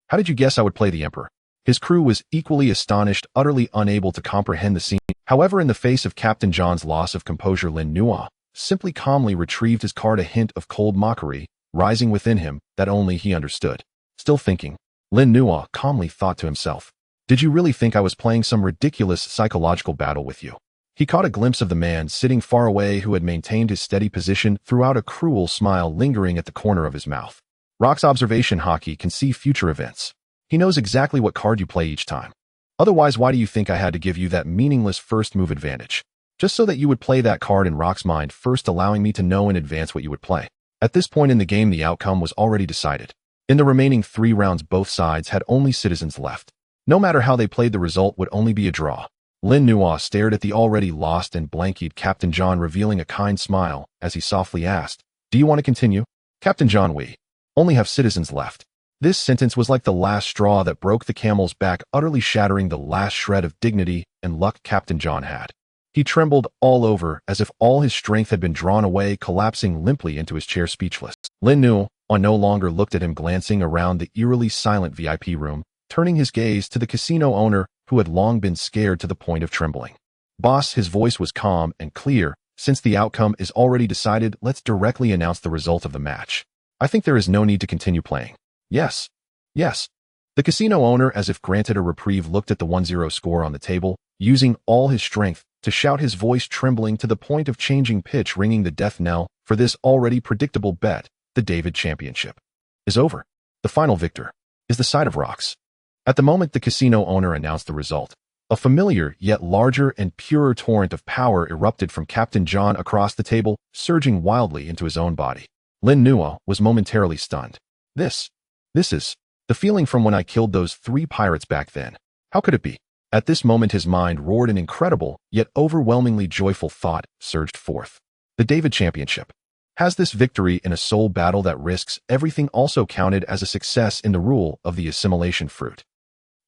How did you guess I would play the Emperor? His crew was equally astonished, utterly unable to comprehend the scene. However, in the face of Captain John's loss of composure, Lin Nuo simply calmly retrieved his card, a hint of cold mockery rising within him that only he understood. Still thinking, Lin Nuo calmly thought to himself, did you really think I was playing some ridiculous psychological battle with you? He caught a glimpse of the man sitting far away who had maintained his steady position throughout, a cruel smile lingering at the corner of his mouth. Rock's observation Haki can see future events. He knows exactly what card you play each time. Otherwise, why do you think I had to give you that meaningless first move advantage? Just so that you would play that card in Rock's mind, first allowing me to know in advance what you would play. At this point in the game, the outcome was already decided. In the remaining 3 rounds, both sides had only citizens left. No matter how they played, the result would only be a draw. Lin Nuo stared at the already lost and blank-eyed Captain John, revealing a kind smile as he softly asked, "Do you want to continue?" "Captain John, we only have citizens left." This sentence was like the last straw that broke the camel's back, utterly shattering the last shred of dignity and luck Captain John had. He trembled all over as if all his strength had been drawn away, collapsing limply into his chair, speechless. Lin Nuo no longer looked at him, glancing around the eerily silent VIP room, turning his gaze to the casino owner who had long been scared to the point of trembling. "Boss," his voice was calm and clear, "since the outcome is already decided, let's directly announce the result of the match. I think there is no need to continue playing." "Yes. Yes." The casino owner, as if granted a reprieve, looked at the 1-0 score on the table, using all his strength to shout, his voice trembling to the point of changing pitch, ringing the death knell for this already predictable bet. The David Championship is over. The final victor is the side of Rocks. At the moment the casino owner announced the result, a familiar yet larger and purer torrent of power erupted from Captain John across the table, surging wildly into his own body. Lin Nuo was momentarily stunned. This is the feeling from when I killed those 3 pirates back then. How could it be? At this moment his mind roared, an incredible, yet overwhelmingly joyful thought surged forth. The David Championship. Has this victory in a soul battle that risks everything also counted as a success in the rule of the Assimilation Fruit?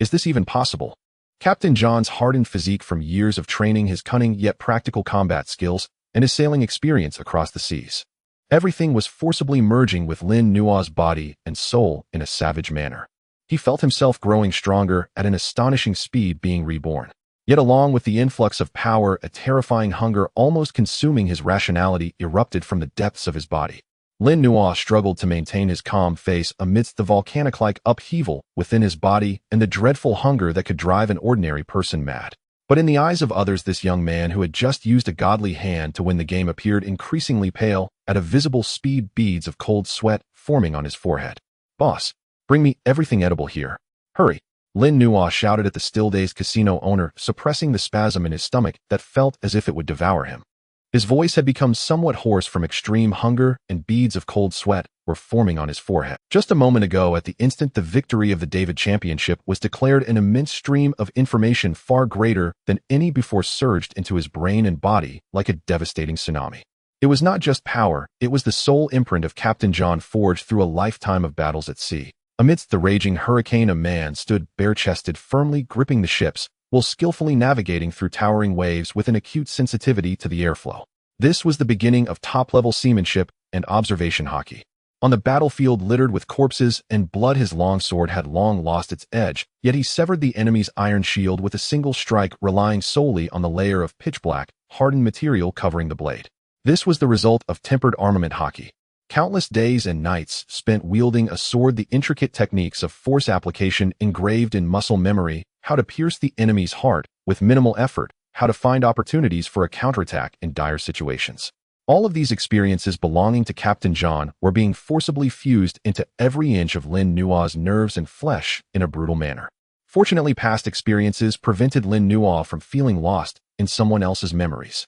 Is this even possible? Captain John's hardened physique from years of training, his cunning yet practical combat skills, and his sailing experience across the seas. Everything was forcibly merging with Lin Nuo's body and soul in a savage manner. He felt himself growing stronger at an astonishing speed, being reborn. Yet along with the influx of power, a terrifying hunger almost consuming his rationality erupted from the depths of his body. Lin Nuo struggled to maintain his calm face amidst the volcanic-like upheaval within his body and the dreadful hunger that could drive an ordinary person mad. But in the eyes of others, this young man who had just used a godly hand to win the game appeared increasingly pale, at a visible speed, beads of cold sweat forming on his forehead. "Boss, bring me everything edible here. Hurry." Lin Nuo shouted at the still-dazed casino owner, suppressing the spasm in his stomach that felt as if it would devour him. His voice had become somewhat hoarse from extreme hunger, and beads of cold sweat were forming on his forehead. Just a moment ago, at the instant the victory of the David Championship was declared, an immense stream of information far greater than any before surged into his brain and body like a devastating tsunami. It was not just power, it was the soul imprint of Captain John, forged through a lifetime of battles at sea. Amidst the raging hurricane, a man stood bare-chested, firmly gripping the ships, while skillfully navigating through towering waves with an acute sensitivity to the airflow. This was the beginning of top-level seamanship and observation Haki. On the battlefield littered with corpses and blood, his long sword had long lost its edge, yet he severed the enemy's iron shield with a single strike, relying solely on the layer of pitch-black, hardened material covering the blade. This was the result of tempered armament Haki. Countless days and nights spent wielding a sword, the intricate techniques of force application engraved in muscle memory, how to pierce the enemy's heart with minimal effort, how to find opportunities for a counterattack in dire situations. All of these experiences belonging to Captain John were being forcibly fused into every inch of Lin Nuo's nerves and flesh in a brutal manner. Fortunately, past experiences prevented Lin Nuo from feeling lost in someone else's memories.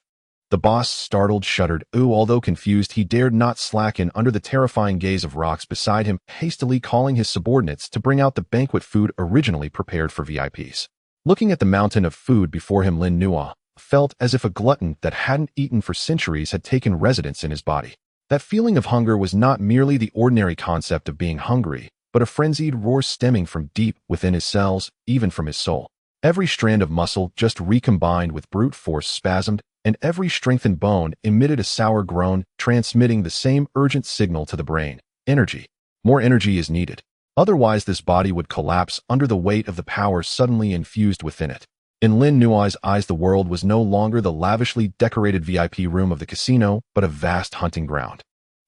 The boss, startled, shuddered. Although confused, he dared not slacken under the terrifying gaze of Rocks beside him, hastily calling his subordinates to bring out the banquet food originally prepared for VIPs. Looking at the mountain of food before him, Lin Nuo felt as if a glutton that hadn't eaten for centuries had taken residence in his body. That feeling of hunger was not merely the ordinary concept of being hungry, but a frenzied roar stemming from deep within his cells, even from his soul. Every strand of muscle just recombined with brute force spasmed, and every strengthened bone emitted a sour groan, transmitting the same urgent signal to the brain. Energy. More energy is needed. Otherwise, this body would collapse under the weight of the power suddenly infused within it. In Lin Nuo's eyes, the world was no longer the lavishly decorated VIP room of the casino, but a vast hunting ground.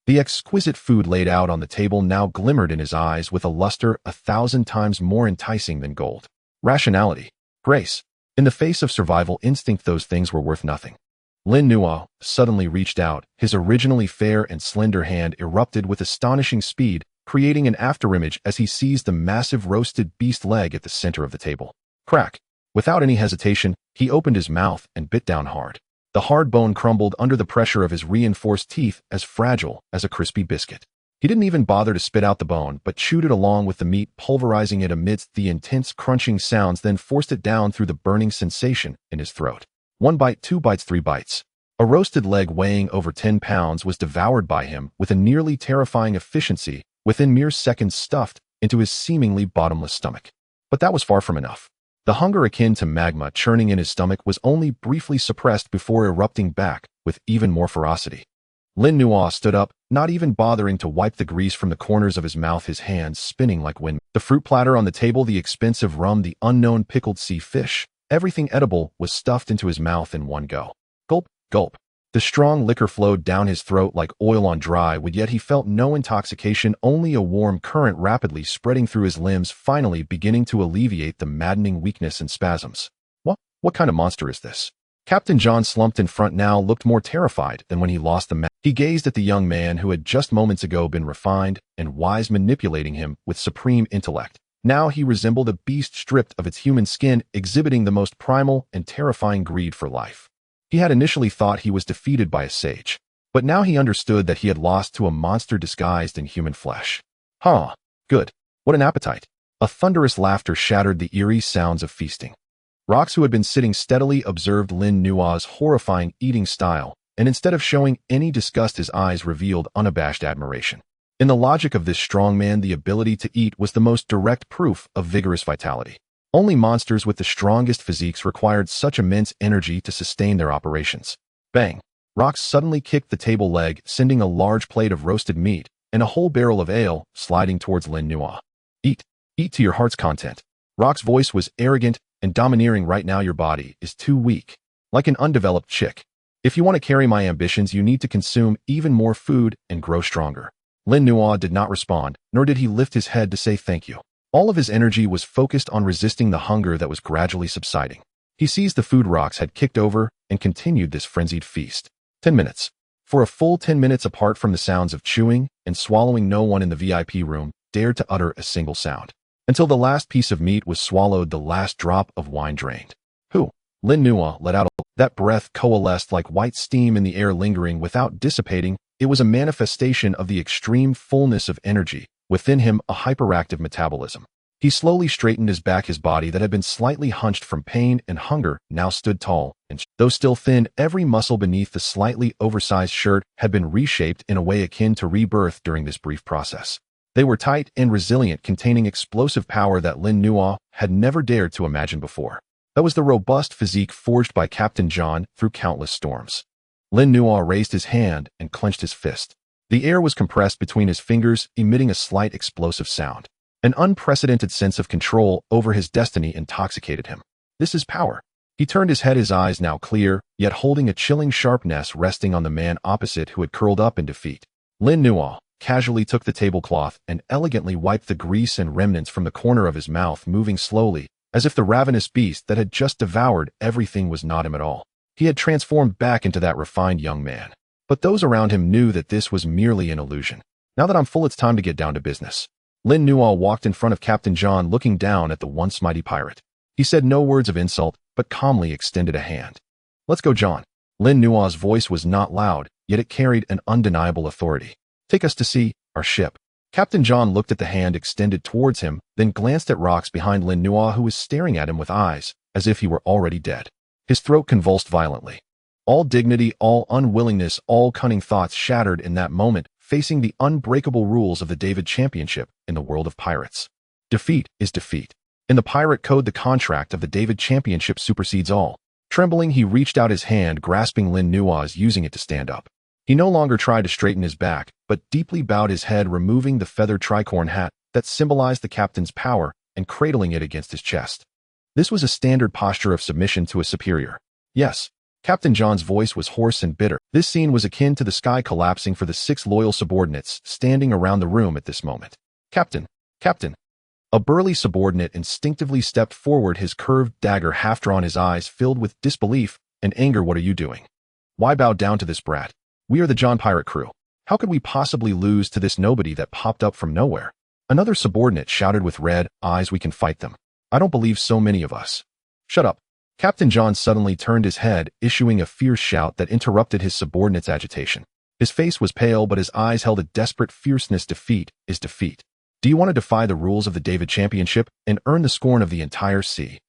The exquisite food laid out on the table now glimmered in his eyes with a luster 1,000 times more enticing than gold. Rationality. Grace. In the face of survival instinct, those things were worth nothing. Lin Nuo suddenly reached out. His originally fair and slender hand erupted with astonishing speed, creating an afterimage as he seized the massive roasted beast leg at the center of the table. Crack! Without any hesitation, he opened his mouth and bit down hard. The hard bone crumbled under the pressure of his reinforced teeth, as fragile as a crispy biscuit. He didn't even bother to spit out the bone, but chewed it along with the meat, pulverizing it amidst the intense crunching sounds, then forced it down through the burning sensation in his throat. 1 bite, 2 bites, 3 bites. A roasted leg weighing over 10 pounds was devoured by him with a nearly terrifying efficiency, within mere seconds stuffed into his seemingly bottomless stomach. But that was far from enough. The hunger akin to magma churning in his stomach was only briefly suppressed before erupting back with even more ferocity. Lin Nuo stood up, not even bothering to wipe the grease from the corners of his mouth, his hands spinning like wind. The fruit platter on the table, the expensive rum, the unknown pickled sea fish, everything edible was stuffed into his mouth in one go. Gulp, gulp. The strong liquor flowed down his throat like oil on dry wood, yet he felt no intoxication, only a warm current rapidly spreading through his limbs, finally beginning to alleviate the maddening weakness and spasms. What kind of monster is this? Captain John, slumped in front now, looked more terrified than when he lost the He gazed at the young man who had just moments ago been refined and wise, manipulating him with supreme intellect. Now he resembled a beast stripped of its human skin, exhibiting the most primal and terrifying greed for life. He had initially thought he was defeated by a sage, but now he understood that he had lost to a monster disguised in human flesh. Huh, good. What an appetite. A thunderous laughter shattered the eerie sounds of feasting. Rox, who had been sitting steadily, observed Lin Nuo's horrifying eating style, and instead of showing any disgust, his eyes revealed unabashed admiration. In the logic of this strong man, the ability to eat was the most direct proof of vigorous vitality. Only monsters with the strongest physiques required such immense energy to sustain their operations. Bang! Rox suddenly kicked the table leg, sending a large plate of roasted meat and a whole barrel of ale sliding towards Lin Nuo. Eat to your heart's content. Rox's voice was arrogant and domineering. Right now your body is too weak, like an undeveloped chick. If you want to carry my ambitions, you need to consume even more food and grow stronger. Lin Nuo did not respond, nor did he lift his head to say thank you. All of his energy was focused on resisting the hunger that was gradually subsiding. He seized the food Rox had kicked over and continued this frenzied feast. 10 minutes. For a full 10 minutes, apart from the sounds of chewing and swallowing, no one in the VIP room dared to utter a single sound. Until the last piece of meat was swallowed, the last drop of wine drained. Lin Nuo let out that breath coalesced like white steam in the air, lingering without dissipating. It was a manifestation of the extreme fullness of energy within him, a hyperactive metabolism. He slowly straightened his back. His body, that had been slightly hunched from pain and hunger, now stood tall, and though still thin, every muscle beneath the slightly oversized shirt had been reshaped in a way akin to rebirth during this brief process. They were tight and resilient, containing explosive power that Lin Nuo had never dared to imagine before. That was the robust physique forged by Captain John through countless storms. Lin Nuo raised his hand and clenched his fist. The air was compressed between his fingers, emitting a slight explosive sound. An unprecedented sense of control over his destiny intoxicated him. This is power. He turned his head, his eyes now clear, yet holding a chilling sharpness, resting on the man opposite who had curled up in defeat. Lin Nuo casually took the tablecloth and elegantly wiped the grease and remnants from the corner of his mouth, moving slowly, as if the ravenous beast that had just devoured everything was not him at all. He had transformed back into that refined young man. But those around him knew that this was merely an illusion. Now that I'm full, it's time to get down to business. Lin Nuo walked in front of Captain John, looking down at the once mighty pirate. He said no words of insult, but calmly extended a hand. Let's go, John. Lin Nuo's voice was not loud, yet it carried an undeniable authority. Take us to see our ship. Captain John looked at the hand extended towards him, then glanced at Rox behind Lin Nuo, who was staring at him with eyes as if he were already dead. His throat convulsed violently. All dignity, all unwillingness, all cunning thoughts shattered in that moment, facing the unbreakable rules of the David Championship in the world of pirates. Defeat is defeat. In the pirate code, the contract of the David Championship supersedes all. Trembling, he reached out his hand, grasping Lin Nuo's, using it to stand up. He no longer tried to straighten his back, but deeply bowed his head, removing the feathered tricorn hat that symbolized the captain's power and cradling it against his chest. This was a standard posture of submission to a superior. Yes. Captain John's voice was hoarse and bitter. This scene was akin to the sky collapsing for the 6 loyal subordinates standing around the room at this moment. Captain. A burly subordinate instinctively stepped forward, his curved dagger half drawn, his eyes filled with disbelief and anger. What are you doing? Why bow down to this brat? We are the John Pirate crew. How could we possibly lose to this nobody that popped up from nowhere? Another subordinate shouted with red eyes. We can fight them. I don't believe so many of us. Shut up. Captain John suddenly turned his head, issuing a fierce shout that interrupted his subordinate's agitation. His face was pale, but his eyes held a desperate fierceness. Defeat is defeat. Do you want to defy the rules of the David Championship and earn the scorn of the entire sea?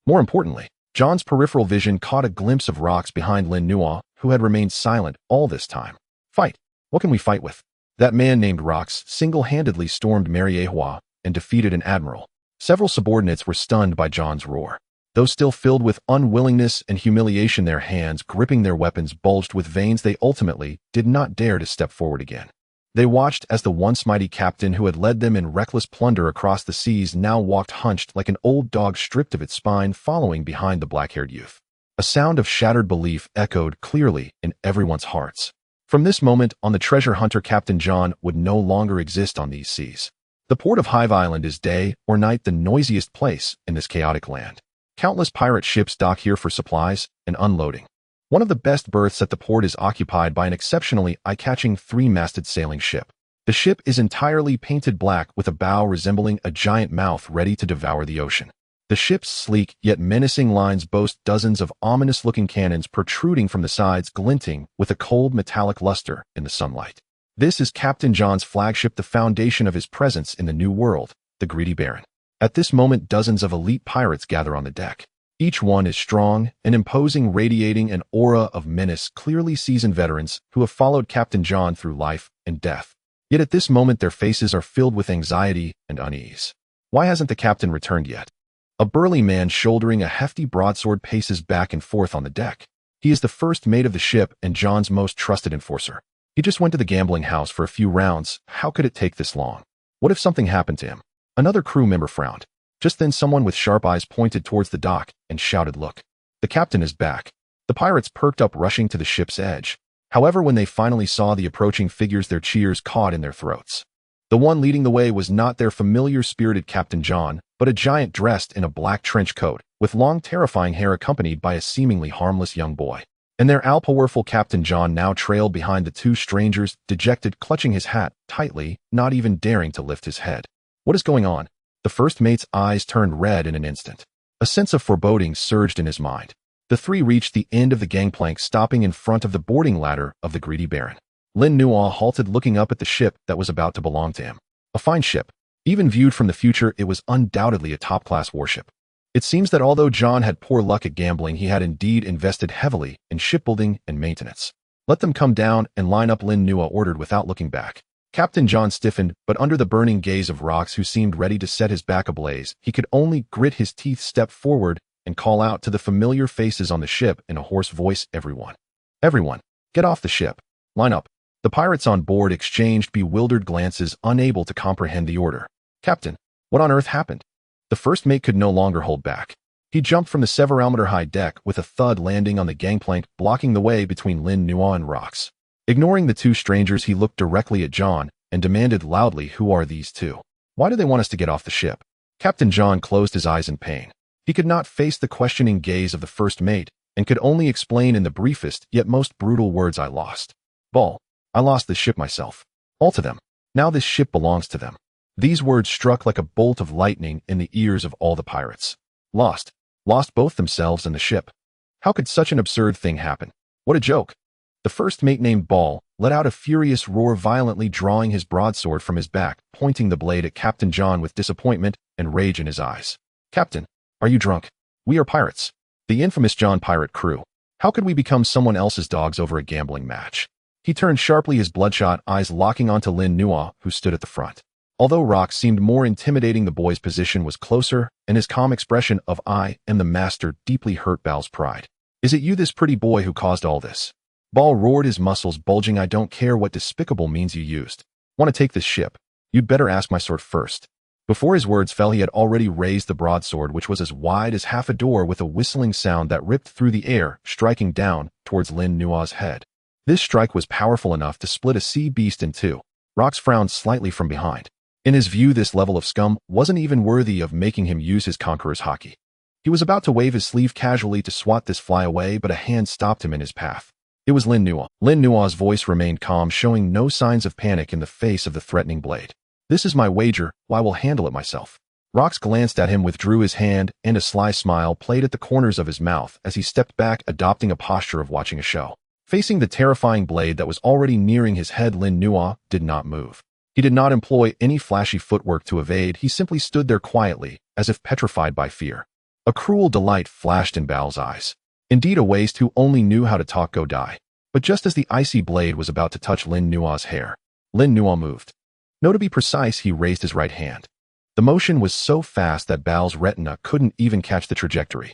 More importantly, John's peripheral vision caught a glimpse of rocks behind Lin Nuo, who had remained silent all this time. Fight. What can we fight with? That man named Rox single-handedly stormed Mariehua and defeated an admiral. Several subordinates were stunned by John's roar. Those still filled with unwillingness and humiliation, their hands gripping their weapons bulged with veins. They ultimately did not dare to step forward again. They watched as the once mighty captain who had led them in reckless plunder across the seas now walked hunched like an old dog stripped of its spine, following behind the black-haired youth. A sound of shattered belief echoed clearly in everyone's hearts. From this moment on, the treasure hunter Captain John would no longer exist on these seas. The port of Hive Island is day or night the noisiest place in this chaotic land. Countless pirate ships dock here for supplies and unloading. One of the best berths at the port is occupied by an exceptionally eye-catching three-masted sailing ship. The ship is entirely painted black with a bow resembling a giant mouth ready to devour the ocean. The ship's sleek yet menacing lines boast dozens of ominous-looking cannons protruding from the sides, glinting with a cold metallic luster in the sunlight. This is Captain John's flagship, the foundation of his presence in the New World, the Greedy Baron. At this moment, dozens of elite pirates gather on the deck. Each one is strong and imposing, radiating an aura of menace, clearly seasoned veterans who have followed Captain John through life and death. Yet at this moment their faces are filled with anxiety and unease. Why hasn't the captain returned yet? A burly man shouldering a hefty broadsword paces back and forth on the deck. He is the first mate of the ship and John's most trusted enforcer. He just went to the gambling house for a few rounds. How could it take this long? What if something happened to him? Another crew member frowned. Just then someone with sharp eyes pointed towards the dock and shouted, "Look! The captain is back." The pirates perked up, rushing to the ship's edge. However, when they finally saw the approaching figures, their cheers caught in their throats. The one leading the way was not their familiar spirited Captain John, but a giant dressed in a black trench coat, with long terrifying hair, accompanied by a seemingly harmless young boy. And their all-powerful Captain John now trailed behind the two strangers, dejected, clutching his hat tightly, not even daring to lift his head. What is going on? The first mate's eyes turned red in an instant. A sense of foreboding surged in his mind. The three reached the end of the gangplank, stopping in front of the boarding ladder of the Greedy Baron. Lin Nuo halted, looking up at the ship that was about to belong to him. A fine ship. Even viewed from the future, it was undoubtedly a top-class warship. It seems that although John had poor luck at gambling, he had indeed invested heavily in shipbuilding and maintenance. Let them come down and line up, Lin Nuo ordered without looking back. Captain John stiffened, but under the burning gaze of Rox, who seemed ready to set his back ablaze, he could only grit his teeth, step forward, and call out to the familiar faces on the ship in a hoarse voice, "Everyone! Everyone! Get off the ship! Line up!" The pirates on board exchanged bewildered glances, unable to comprehend the order. "Captain, what on earth happened?" The first mate could no longer hold back. He jumped from the several-meter high deck with a thud, landing on the gangplank, blocking the way between Lin Nuo and Rox. Ignoring the two strangers, he looked directly at John and demanded loudly, "Who are these two? Why do they want us to get off the ship?" Captain John closed his eyes in pain. He could not face the questioning gaze of the first mate and could only explain in the briefest yet most brutal words, "I lost. Ball. I lost this ship myself. All to them. Now this ship belongs to them." These words struck like a bolt of lightning in the ears of all the pirates. Lost. Lost both themselves and the ship. How could such an absurd thing happen? What a joke. The first mate, named Ball, let out a furious roar, violently drawing his broadsword from his back, pointing the blade at Captain John with disappointment and rage in his eyes. "Captain, are you drunk? We are pirates. The infamous John Pirate crew. How could we become someone else's dogs over a gambling match?" He turned sharply, his bloodshot eyes locking onto Lin Nuo, who stood at the front. Although Rox seemed more intimidating, the boy's position was closer, and his calm expression of "I am the master" deeply hurt Ball's pride. "Is it you, this pretty boy, who caused all this?" Ball roared, his muscles bulging. "I don't care what despicable means you used. Want to take this ship? You'd better ask my sword first." Before his words fell, he had already raised the broadsword, which was as wide as half a door, with a whistling sound that ripped through the air, striking down towards Lin Nuo's head. This strike was powerful enough to split a sea beast in two. Rox frowned slightly from behind. In his view, this level of scum wasn't even worthy of making him use his Conqueror's Haki. He was about to wave his sleeve casually to swat this fly away, but a hand stopped him in his path. It was Lin Nuo. Lin Nuo's voice remained calm, showing no signs of panic in the face of the threatening blade. "This is my wager, I will handle it myself." Rox glanced at him, withdrew his hand, and a sly smile played at the corners of his mouth as he stepped back, adopting a posture of watching a show. Facing the terrifying blade that was already nearing his head, Lin Nuo did not move. He did not employ any flashy footwork to evade. He simply stood there quietly, as if petrified by fear. A cruel delight flashed in Bao's eyes. Indeed, a waste who only knew how to talk go die. But just as the icy blade was about to touch Lin Nuo's hair, Lin Nuo moved. No, to be precise, he raised his right hand. The motion was so fast that Bao's retina couldn't even catch the trajectory.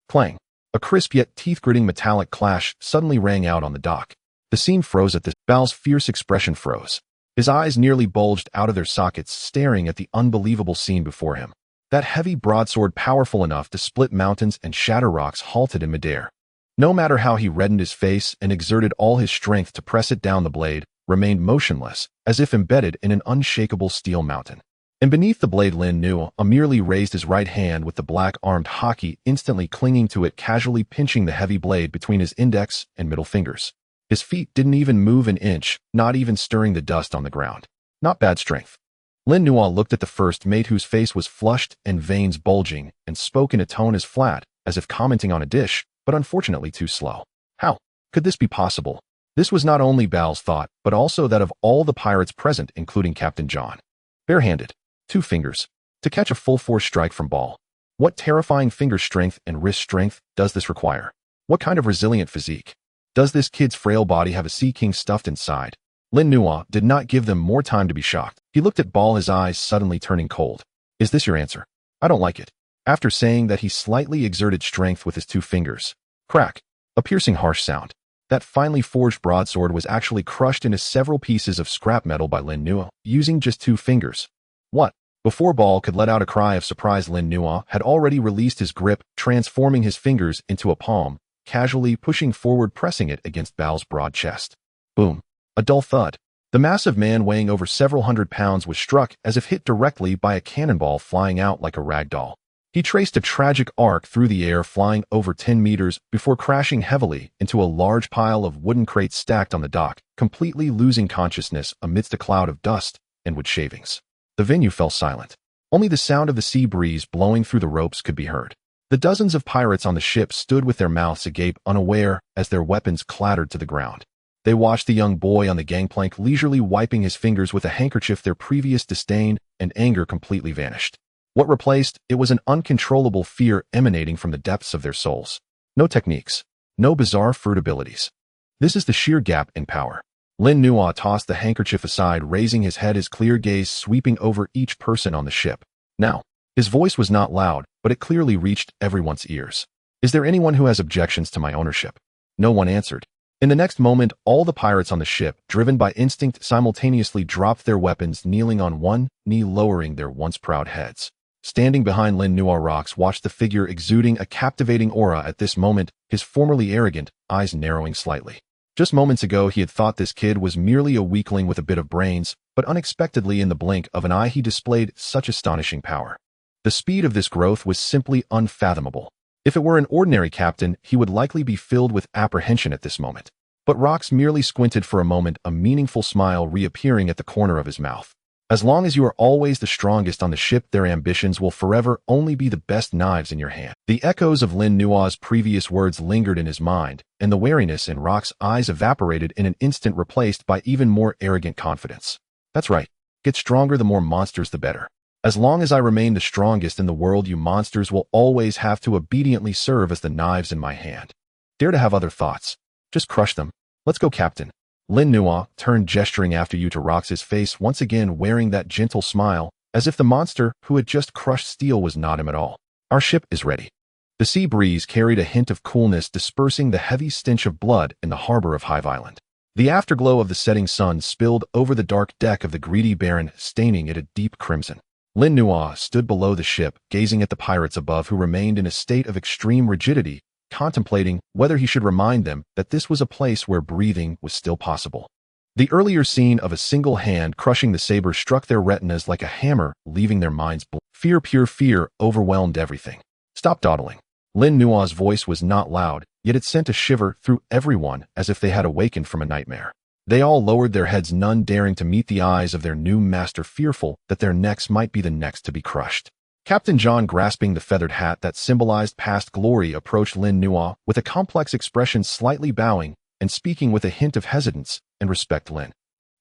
Clang! A crisp yet teeth-gritting metallic clash suddenly rang out on the dock. The scene froze at this. Bao's fierce expression froze. His eyes nearly bulged out of their sockets, staring at the unbelievable scene before him. That heavy broadsword, powerful enough to split mountains and shatter rocks, halted in midair. No matter how he reddened his face and exerted all his strength to press it down, the blade remained motionless, as if embedded in an unshakable steel mountain. And beneath the blade, Lin Nuo merely raised his right hand with the black-armed Haki instantly clinging to it, casually pinching the heavy blade between his index and middle fingers. His feet didn't even move an inch, not even stirring the dust on the ground. Not bad strength. Lin Nuo looked at the first mate, whose face was flushed and veins bulging, and spoke in a tone as flat, as if commenting on a dish, but unfortunately too slow. How could this be possible? This was not only Bao's thought, but also that of all the pirates present, including Captain John. Barehanded. 2 fingers. To catch a full-force strike from Baal. What terrifying finger strength and wrist strength does this require? What kind of resilient physique? Does this kid's frail body have a sea king stuffed inside? Lin Nuo did not give them more time to be shocked. He looked at Baal, his eyes suddenly turning cold. "Is this your answer? I don't like it." After saying that, he slightly exerted strength with his 2 fingers. Crack. A piercing harsh sound. That finely forged broadsword was actually crushed into several pieces of scrap metal by Lin Nuo, using just 2 fingers. What? Before Baal could let out a cry of surprise, Lin Nuo had already released his grip, transforming his fingers into a palm, casually pushing forward, pressing it against Bao's broad chest. Boom. A dull thud. The massive man, weighing over several hundred pounds, was struck as if hit directly by a cannonball, flying out like a rag doll. He traced a tragic arc through the air, flying over 10 meters before crashing heavily into a large pile of wooden crates stacked on the dock, completely losing consciousness amidst a cloud of dust and wood shavings. The venue fell silent. Only the sound of the sea breeze blowing through the ropes could be heard. The dozens of pirates on the ship stood with their mouths agape, unaware, as their weapons clattered to the ground. They watched the young boy on the gangplank leisurely wiping his fingers with a handkerchief. Their previous disdain and anger completely vanished. What replaced it was an uncontrollable fear emanating from the depths of their souls. No techniques. No bizarre fruit abilities. This is the sheer gap in power. Lin Nuo tossed the handkerchief aside, raising his head, his clear gaze sweeping over each person on the ship. Now, his voice was not loud, but it clearly reached everyone's ears. "Is there anyone who has objections to my ownership?" No one answered. In the next moment, all the pirates on the ship, driven by instinct, simultaneously dropped their weapons, kneeling on one knee, lowering their once proud heads. Standing behind Lin Nuo, Rox watched the figure exuding a captivating aura at this moment, his formerly arrogant eyes narrowing slightly. Just moments ago, he had thought this kid was merely a weakling with a bit of brains, but unexpectedly, in the blink of an eye, he displayed such astonishing power. The speed of this growth was simply unfathomable. If it were an ordinary captain, he would likely be filled with apprehension at this moment. But Rox merely squinted for a moment, a meaningful smile reappearing at the corner of his mouth. As long as you are always the strongest on the ship, their ambitions will forever only be the best knives in your hand. The echoes of Lin Nuo's previous words lingered in his mind, and the wariness in Rox's eyes evaporated in an instant, replaced by even more arrogant confidence. That's right. Get stronger, the more monsters the better. As long as I remain the strongest in the world, you monsters will always have to obediently serve as the knives in my hand. Dare to have other thoughts. Just crush them. Let's go, Captain. Lin Nuo turned, gesturing after you, to Rox's face, once again wearing that gentle smile, as if the monster who had just crushed steel was not him at all. Our ship is ready. The sea breeze carried a hint of coolness, dispersing the heavy stench of blood in the harbor of Hive Island. The afterglow of the setting sun spilled over the dark deck of the greedy Baron, staining it a deep crimson. Lin Nuo stood below the ship, gazing at the pirates above, who remained in a state of extreme rigidity, contemplating whether he should remind them that this was a place where breathing was still possible. The earlier scene of a single hand crushing the saber struck their retinas like a hammer, leaving their minds blank. Fear, pure fear, overwhelmed everything. Stop dawdling. Lin Nuo's voice was not loud, yet it sent a shiver through everyone as if they had awakened from a nightmare. They all lowered their heads, none daring to meet the eyes of their new master, fearful that their necks might be the next to be crushed. Captain John, grasping the feathered hat that symbolized past glory, approached Lin Nuo with a complex expression, slightly bowing and speaking with a hint of hesitance and respect.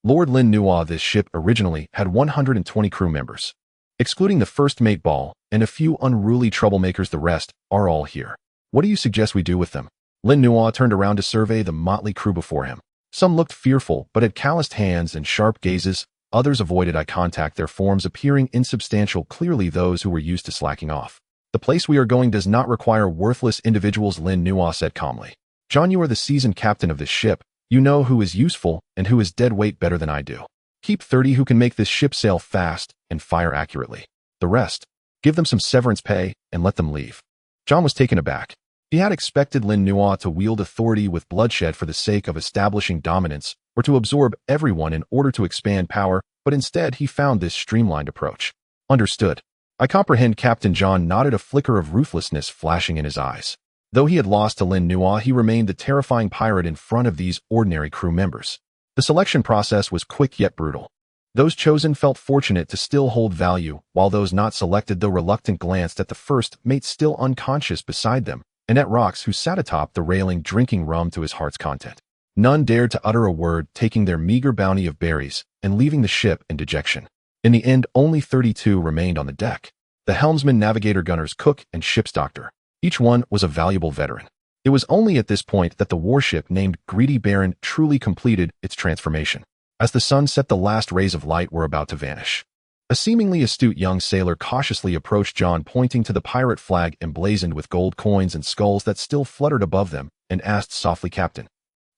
Lord Lin Nuo, this ship originally had 120 crew members. Excluding the first mate Ball and a few unruly troublemakers, the rest are all here. What do you suggest we do with them? Lin Nuo turned around to survey the motley crew before him. Some looked fearful but had calloused hands and sharp gazes. Others avoided eye contact, their forms appearing insubstantial, clearly those who were used to slacking off. The place we are going does not require worthless individuals, Lin Nuo said calmly. John, you are the seasoned captain of this ship. You know who is useful and who is dead weight better than I do. Keep 30 who can make this ship sail fast and fire accurately. The rest, give them some severance pay and let them leave. John was taken aback. He had expected Lin Nuo to wield authority with bloodshed for the sake of establishing dominance or to absorb everyone in order to expand power, but instead he found this streamlined approach. Understood. I comprehend. Captain John nodded, a flicker of ruthlessness flashing in his eyes. Though he had lost to Lin Nuo, he remained the terrifying pirate in front of these ordinary crew members. The selection process was quick yet brutal. Those chosen felt fortunate to still hold value, while those not selected, though reluctant, glanced at the first mate still unconscious beside them, and at Rox, who sat atop the railing drinking rum to his heart's content. None dared to utter a word, taking their meager bounty of berries and leaving the ship in dejection. In the end, only 32 remained on the deck. The helmsman, navigator, gunners, cook, and ship's doctor. Each one was a valuable veteran. It was only at this point that the warship named Greedy Baron truly completed its transformation. As the sun set, the last rays of light were about to vanish. A seemingly astute young sailor cautiously approached John, pointing to the pirate flag emblazoned with gold coins and skulls that still fluttered above them, and asked softly, Captain,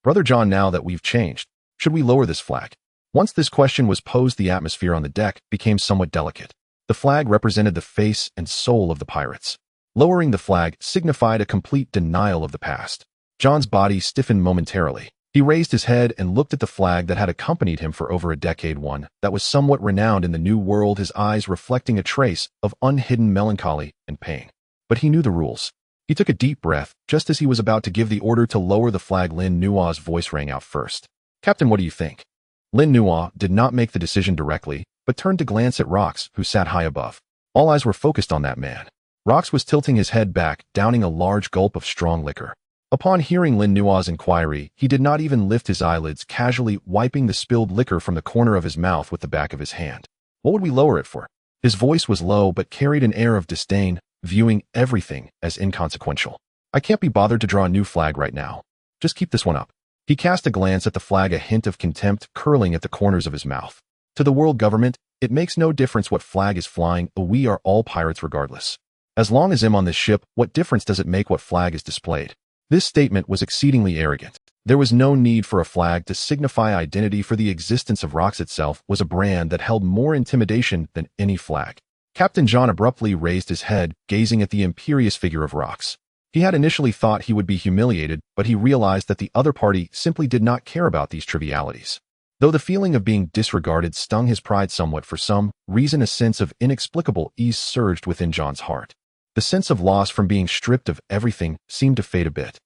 Brother John, now that we've changed, should we lower this flag? Once this question was posed, the atmosphere on the deck became somewhat delicate. The flag represented the face and soul of the pirates. Lowering the flag signified a complete denial of the past. John's body stiffened momentarily. He raised his head and looked at the flag that had accompanied him for over a decade, one that was somewhat renowned in the New World, his eyes reflecting a trace of unhidden melancholy and pain. But he knew the rules. He took a deep breath. Just as he was about to give the order to lower the flag, Lin Nuo's voice rang out first. Captain, what do you think? Lin Nuo did not make the decision directly, but turned to glance at Rox, who sat high above. All eyes were focused on that man. Rox was tilting his head back, downing a large gulp of strong liquor. Upon hearing Lin Nuo's inquiry, he did not even lift his eyelids, casually wiping the spilled liquor from the corner of his mouth with the back of his hand. What would we lower it for? His voice was low but carried an air of disdain, viewing everything as inconsequential. I can't be bothered to draw a new flag right now. Just keep this one up. He cast a glance at the flag, a hint of contempt curling at the corners of his mouth. To the world government, it makes no difference what flag is flying, we are all pirates regardless. As long as I'm on this ship, what difference does it make what flag is displayed? This statement was exceedingly arrogant. There was no need for a flag to signify identity, for the existence of Rox itself was a brand that held more intimidation than any flag. Captain John abruptly raised his head, gazing at the imperious figure of Rox. He had initially thought he would be humiliated, but he realized that the other party simply did not care about these trivialities. Though the feeling of being disregarded stung his pride somewhat, for some reason a sense of inexplicable ease surged within John's heart. The sense of loss from being stripped of everything seemed to fade a bit.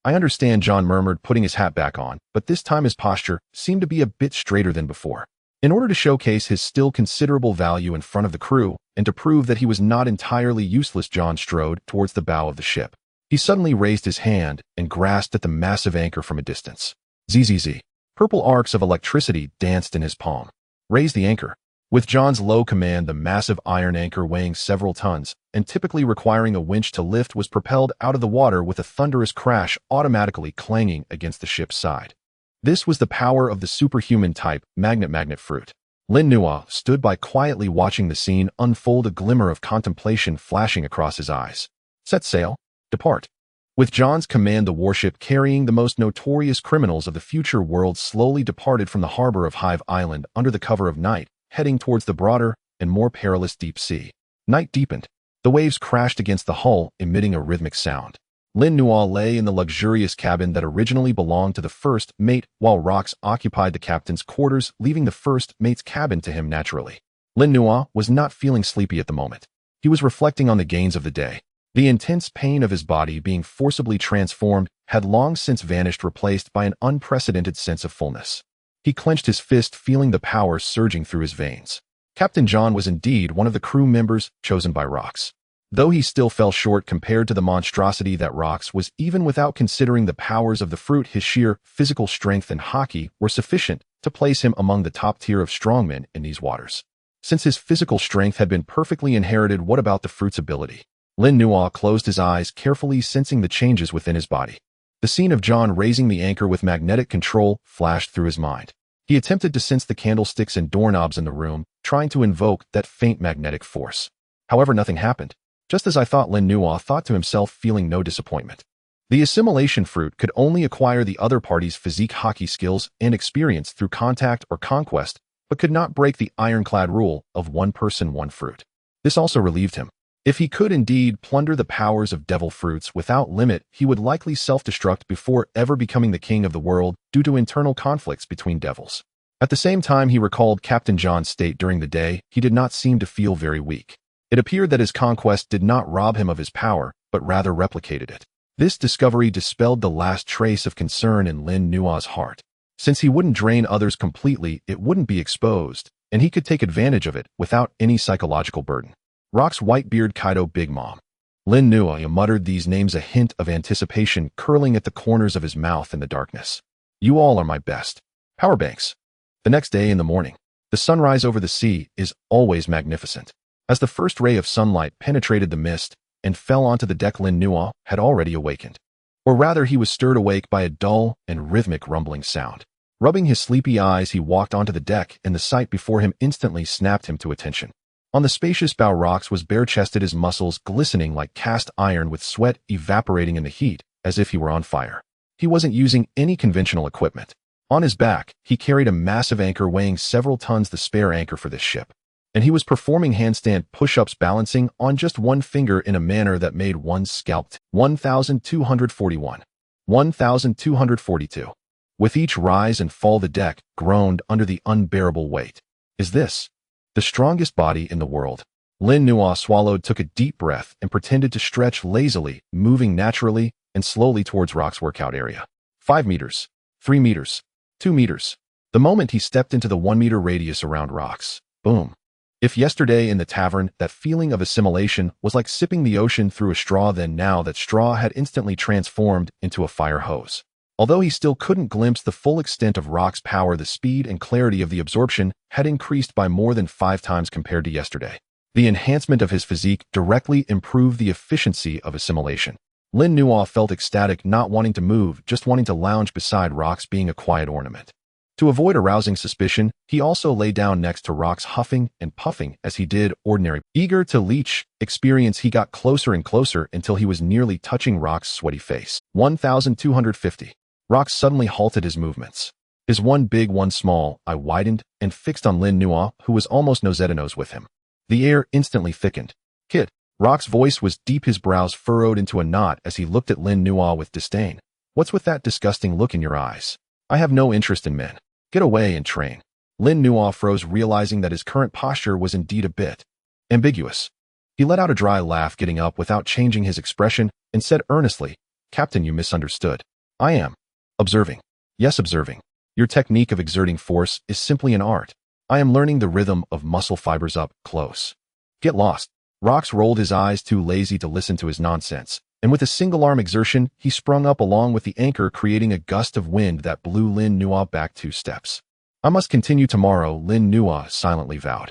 I understand, John murmured, putting his hat back on, but this time his posture seemed to be a bit straighter than before. In order to showcase his still considerable value in front of the crew, and to prove that he was not entirely useless, John strode towards the bow of the ship. He suddenly raised his hand and grasped at the massive anchor from a distance. Zzz. Purple arcs of electricity danced in his palm. Raise the anchor. With John's low command, the massive iron anchor, weighing several tons and typically requiring a winch to lift, was propelled out of the water with a thunderous crash, automatically clanging against the ship's side. This was the power of the superhuman type, magnet fruit. Lin Nuo stood by, quietly watching the scene unfold, a glimmer of contemplation flashing across his eyes. Set sail. Depart. With John's command, the warship carrying the most notorious criminals of the future world slowly departed from the harbor of Hive Island under the cover of night, heading towards the broader and more perilous deep sea. Night deepened. The waves crashed against the hull, emitting a rhythmic sound. Lin Nuo lay in the luxurious cabin that originally belonged to the first mate, while Rox occupied the captain's quarters, leaving the first mate's cabin to him naturally. Lin Nuo was not feeling sleepy at the moment. He was reflecting on the gains of the day. The intense pain of his body being forcibly transformed had long since vanished, replaced by an unprecedented sense of fullness. He clenched his fist, feeling the power surging through his veins. Captain John was indeed one of the crew members chosen by Rox. Though he still fell short compared to the monstrosity that Rox was, even without considering the powers of the fruit, his sheer physical strength and Haki were sufficient to place him among the top tier of strongmen in these waters. Since his physical strength had been perfectly inherited, what about the fruit's ability? Lin Nuo closed his eyes, carefully sensing the changes within his body. The scene of John raising the anchor with magnetic control flashed through his mind. He attempted to sense the candlesticks and doorknobs in the room, trying to invoke that faint magnetic force. However, nothing happened. Just as I thought, Lin Nuo thought to himself, feeling no disappointment. The assimilation fruit could only acquire the other party's physique Haki skills and experience through contact or conquest, but could not break the ironclad rule of one person, one fruit. This also relieved him. If he could indeed plunder the powers of devil fruits without limit, he would likely self-destruct before ever becoming the king of the world due to internal conflicts between devils. At the same time, he recalled Captain John's state during the day. He did not seem to feel very weak. It appeared that his conquest did not rob him of his power, but rather replicated it. This discovery dispelled the last trace of concern in Lin Nuo's heart. Since he wouldn't drain others completely, it wouldn't be exposed, and he could take advantage of it without any psychological burden. Rox, Whitebeard, Kaido, Big Mom. Lin Nuo muttered these names, a hint of anticipation curling at the corners of his mouth in the darkness. You all are my best. Power banks. The next day in the morning, the sunrise over the sea is always magnificent. As the first ray of sunlight penetrated the mist and fell onto the deck, Lin Nuo had already awakened. Or rather, he was stirred awake by a dull and rhythmic rumbling sound. Rubbing his sleepy eyes, he walked onto the deck, and the sight before him instantly snapped him to attention. On the spacious bow, Rox was bare-chested, his muscles glistening like cast iron with sweat evaporating in the heat, as if he were on fire. He wasn't using any conventional equipment. On his back, he carried a massive anchor weighing several tons, the spare anchor for this ship. And he was performing handstand push-ups, balancing on just one finger in a manner that made one's scalp 1,241, 1,242. With each rise and fall, the deck groaned under the unbearable weight. Is this the strongest body in the world? Lin Nuo swallowed, took a deep breath, and pretended to stretch lazily, moving naturally and slowly towards Rox's workout area. 5 meters, 3 meters, 2 meters. The moment he stepped into the 1 meter radius around Rox, boom. If yesterday in the tavern that feeling of assimilation was like sipping the ocean through a straw, then now that straw had instantly transformed into a fire hose. Although he still couldn't glimpse the full extent of Rox's power, the speed and clarity of the absorption had increased by more than 5 times compared to yesterday. The enhancement of his physique directly improved the efficiency of assimilation. Lin Nuo felt ecstatic, not wanting to move, just wanting to lounge beside Rox, being a quiet ornament. To avoid arousing suspicion, he also lay down next to Rox, huffing and puffing as he did ordinary. Eager to leech experience, he got closer and closer until he was nearly touching Rox's sweaty face. 1,250. Rox suddenly halted his movements. His one big, one small eye widened and fixed on Lin Nuo, who was almost nose-to-nose with him. The air instantly thickened. Kid. Rox's voice was deep, his brows furrowed into a knot as he looked at Lin Nuo with disdain. What's with that disgusting look in your eyes? I have no interest in men. Get away and train. Lin Nuo froze, realizing that his current posture was indeed a bit ambiguous. He let out a dry laugh, getting up without changing his expression, and said earnestly, Captain, you misunderstood. I am observing. Yes, observing. Your technique of exerting force is simply an art. I am learning the rhythm of muscle fibers up close. Get lost. Rox rolled his eyes, too lazy to listen to his nonsense, and with a single arm exertion, he sprung up along with the anchor, creating a gust of wind that blew Lin Nuo back 2 steps. I must continue tomorrow, Lin Nuo silently vowed.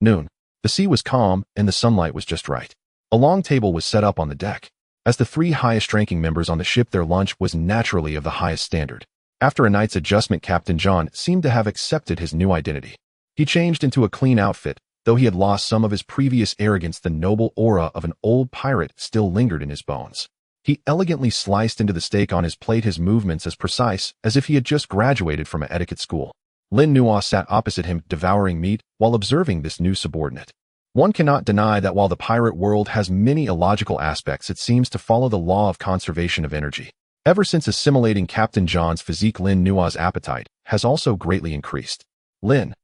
Noon. The sea was calm, and the sunlight was just right. A long table was set up on the deck. As the 3 highest-ranking members on the ship, their lunch was naturally of the highest standard. After a night's adjustment, Captain John seemed to have accepted his new identity. He changed into a clean outfit. Though he had lost some of his previous arrogance, the noble aura of an old pirate still lingered in his bones. He elegantly sliced into the steak on his plate, his movements as precise as if he had just graduated from an etiquette school. Lin Nuo sat opposite him, devouring meat while observing this new subordinate. One cannot deny that while the pirate world has many illogical aspects, it seems to follow the law of conservation of energy. Ever since assimilating Captain John's physique, Lin Nuo's appetite has also greatly increased. Lord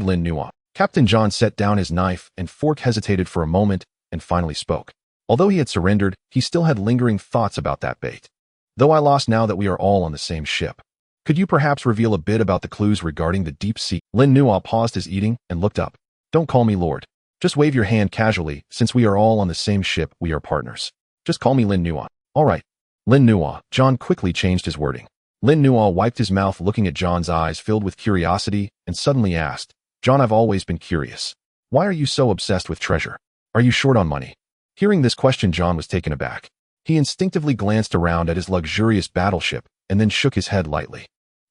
Lin Nuo. Captain John set down his knife and fork, hesitated for a moment, and finally spoke. Although he had surrendered, he still had lingering thoughts about that bait. Though I lost now that we are all on the same ship. Could you perhaps reveal a bit about the clues regarding the deep sea? Lin Nuo paused his eating and looked up. Don't call me Lord. Just wave your hand casually, since we are all on the same ship, we are partners. Just call me Lin Nuo. All right. Lin Nuo. John quickly changed his wording. Lin Nuo wiped his mouth, looking at John's eyes filled with curiosity, and suddenly asked, John, I've always been curious. Why are you so obsessed with treasure? Are you short on money? Hearing this question, John was taken aback. He instinctively glanced around at his luxurious battleship and then shook his head lightly.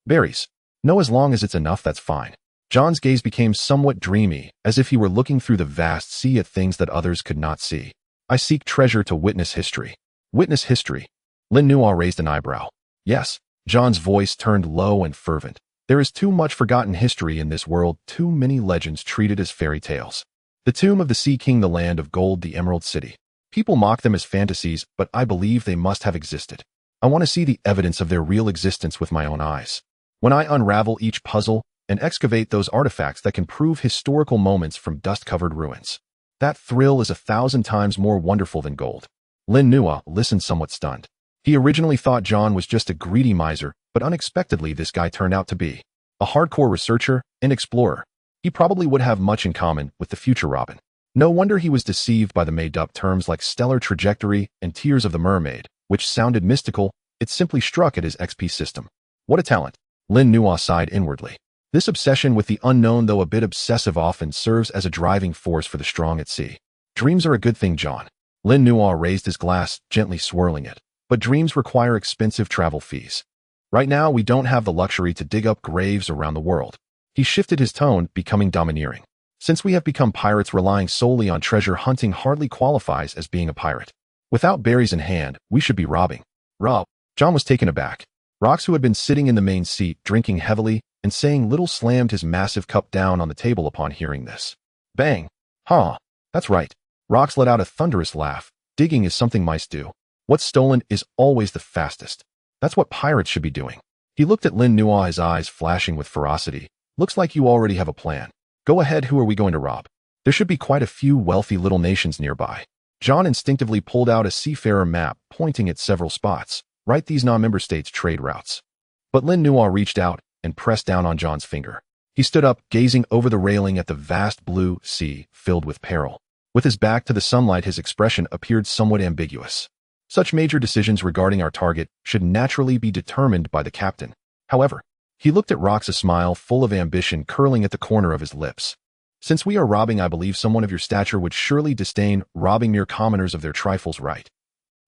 Berries. No, as long as it's enough, that's fine. John's gaze became somewhat dreamy, as if he were looking through the vast sea at things that others could not see. I seek treasure to witness history. Witness history? Lin Nuo raised an eyebrow. Yes. John's voice turned low and fervent. There is too much forgotten history in this world, too many legends treated as fairy tales. The tomb of the Sea King, the land of gold, the Emerald City. People mock them as fantasies, but I believe they must have existed. I want to see the evidence of their real existence with my own eyes. When I unravel each puzzle and excavate those artifacts that can prove historical moments from dust-covered ruins, that thrill is 1,000 times more wonderful than gold. Lin Nuo listened somewhat stunned. He originally thought John was just a greedy miser, but unexpectedly this guy turned out to be a hardcore researcher and explorer. He probably would have much in common with the future Robin. No wonder he was deceived by the made-up terms like stellar trajectory and tears of the mermaid, which sounded mystical. It simply struck at his XP system. What a talent. Lin Nuo sighed inwardly. This obsession with the unknown, though a bit obsessive, often serves as a driving force for the strong at sea. Dreams are a good thing, John. Lin Nuo raised his glass, gently swirling it. But dreams require expensive travel fees. Right now, we don't have the luxury to dig up graves around the world. He shifted his tone, becoming domineering. Since we have become pirates, relying solely on treasure hunting hardly qualifies as being a pirate. Without berries in hand, we should be robbing. Rob. John was taken aback. Rox, who had been sitting in the main seat, drinking heavily and saying little, slammed his massive cup down on the table upon hearing this. Bang. Huh. That's right. Rox let out a thunderous laugh. Digging is something mice do. What's stolen is always the fastest. That's what pirates should be doing. He looked at Lin Nuo, his eyes flashing with ferocity. Looks like you already have a plan. Go ahead, who are we going to rob? There should be quite a few wealthy little nations nearby. John instinctively pulled out a seafarer map, pointing at several spots. Write these non-member states' trade routes. But Lin Nuo reached out and pressed down on John's finger. He stood up, gazing over the railing at the vast blue sea filled with peril. With his back to the sunlight, his expression appeared somewhat ambiguous. Such major decisions regarding our target should naturally be determined by the captain. However, he looked at Rox, a smile full of ambition curling at the corner of his lips. Since we are robbing, I believe someone of your stature would surely disdain robbing mere commoners of their trifles, right?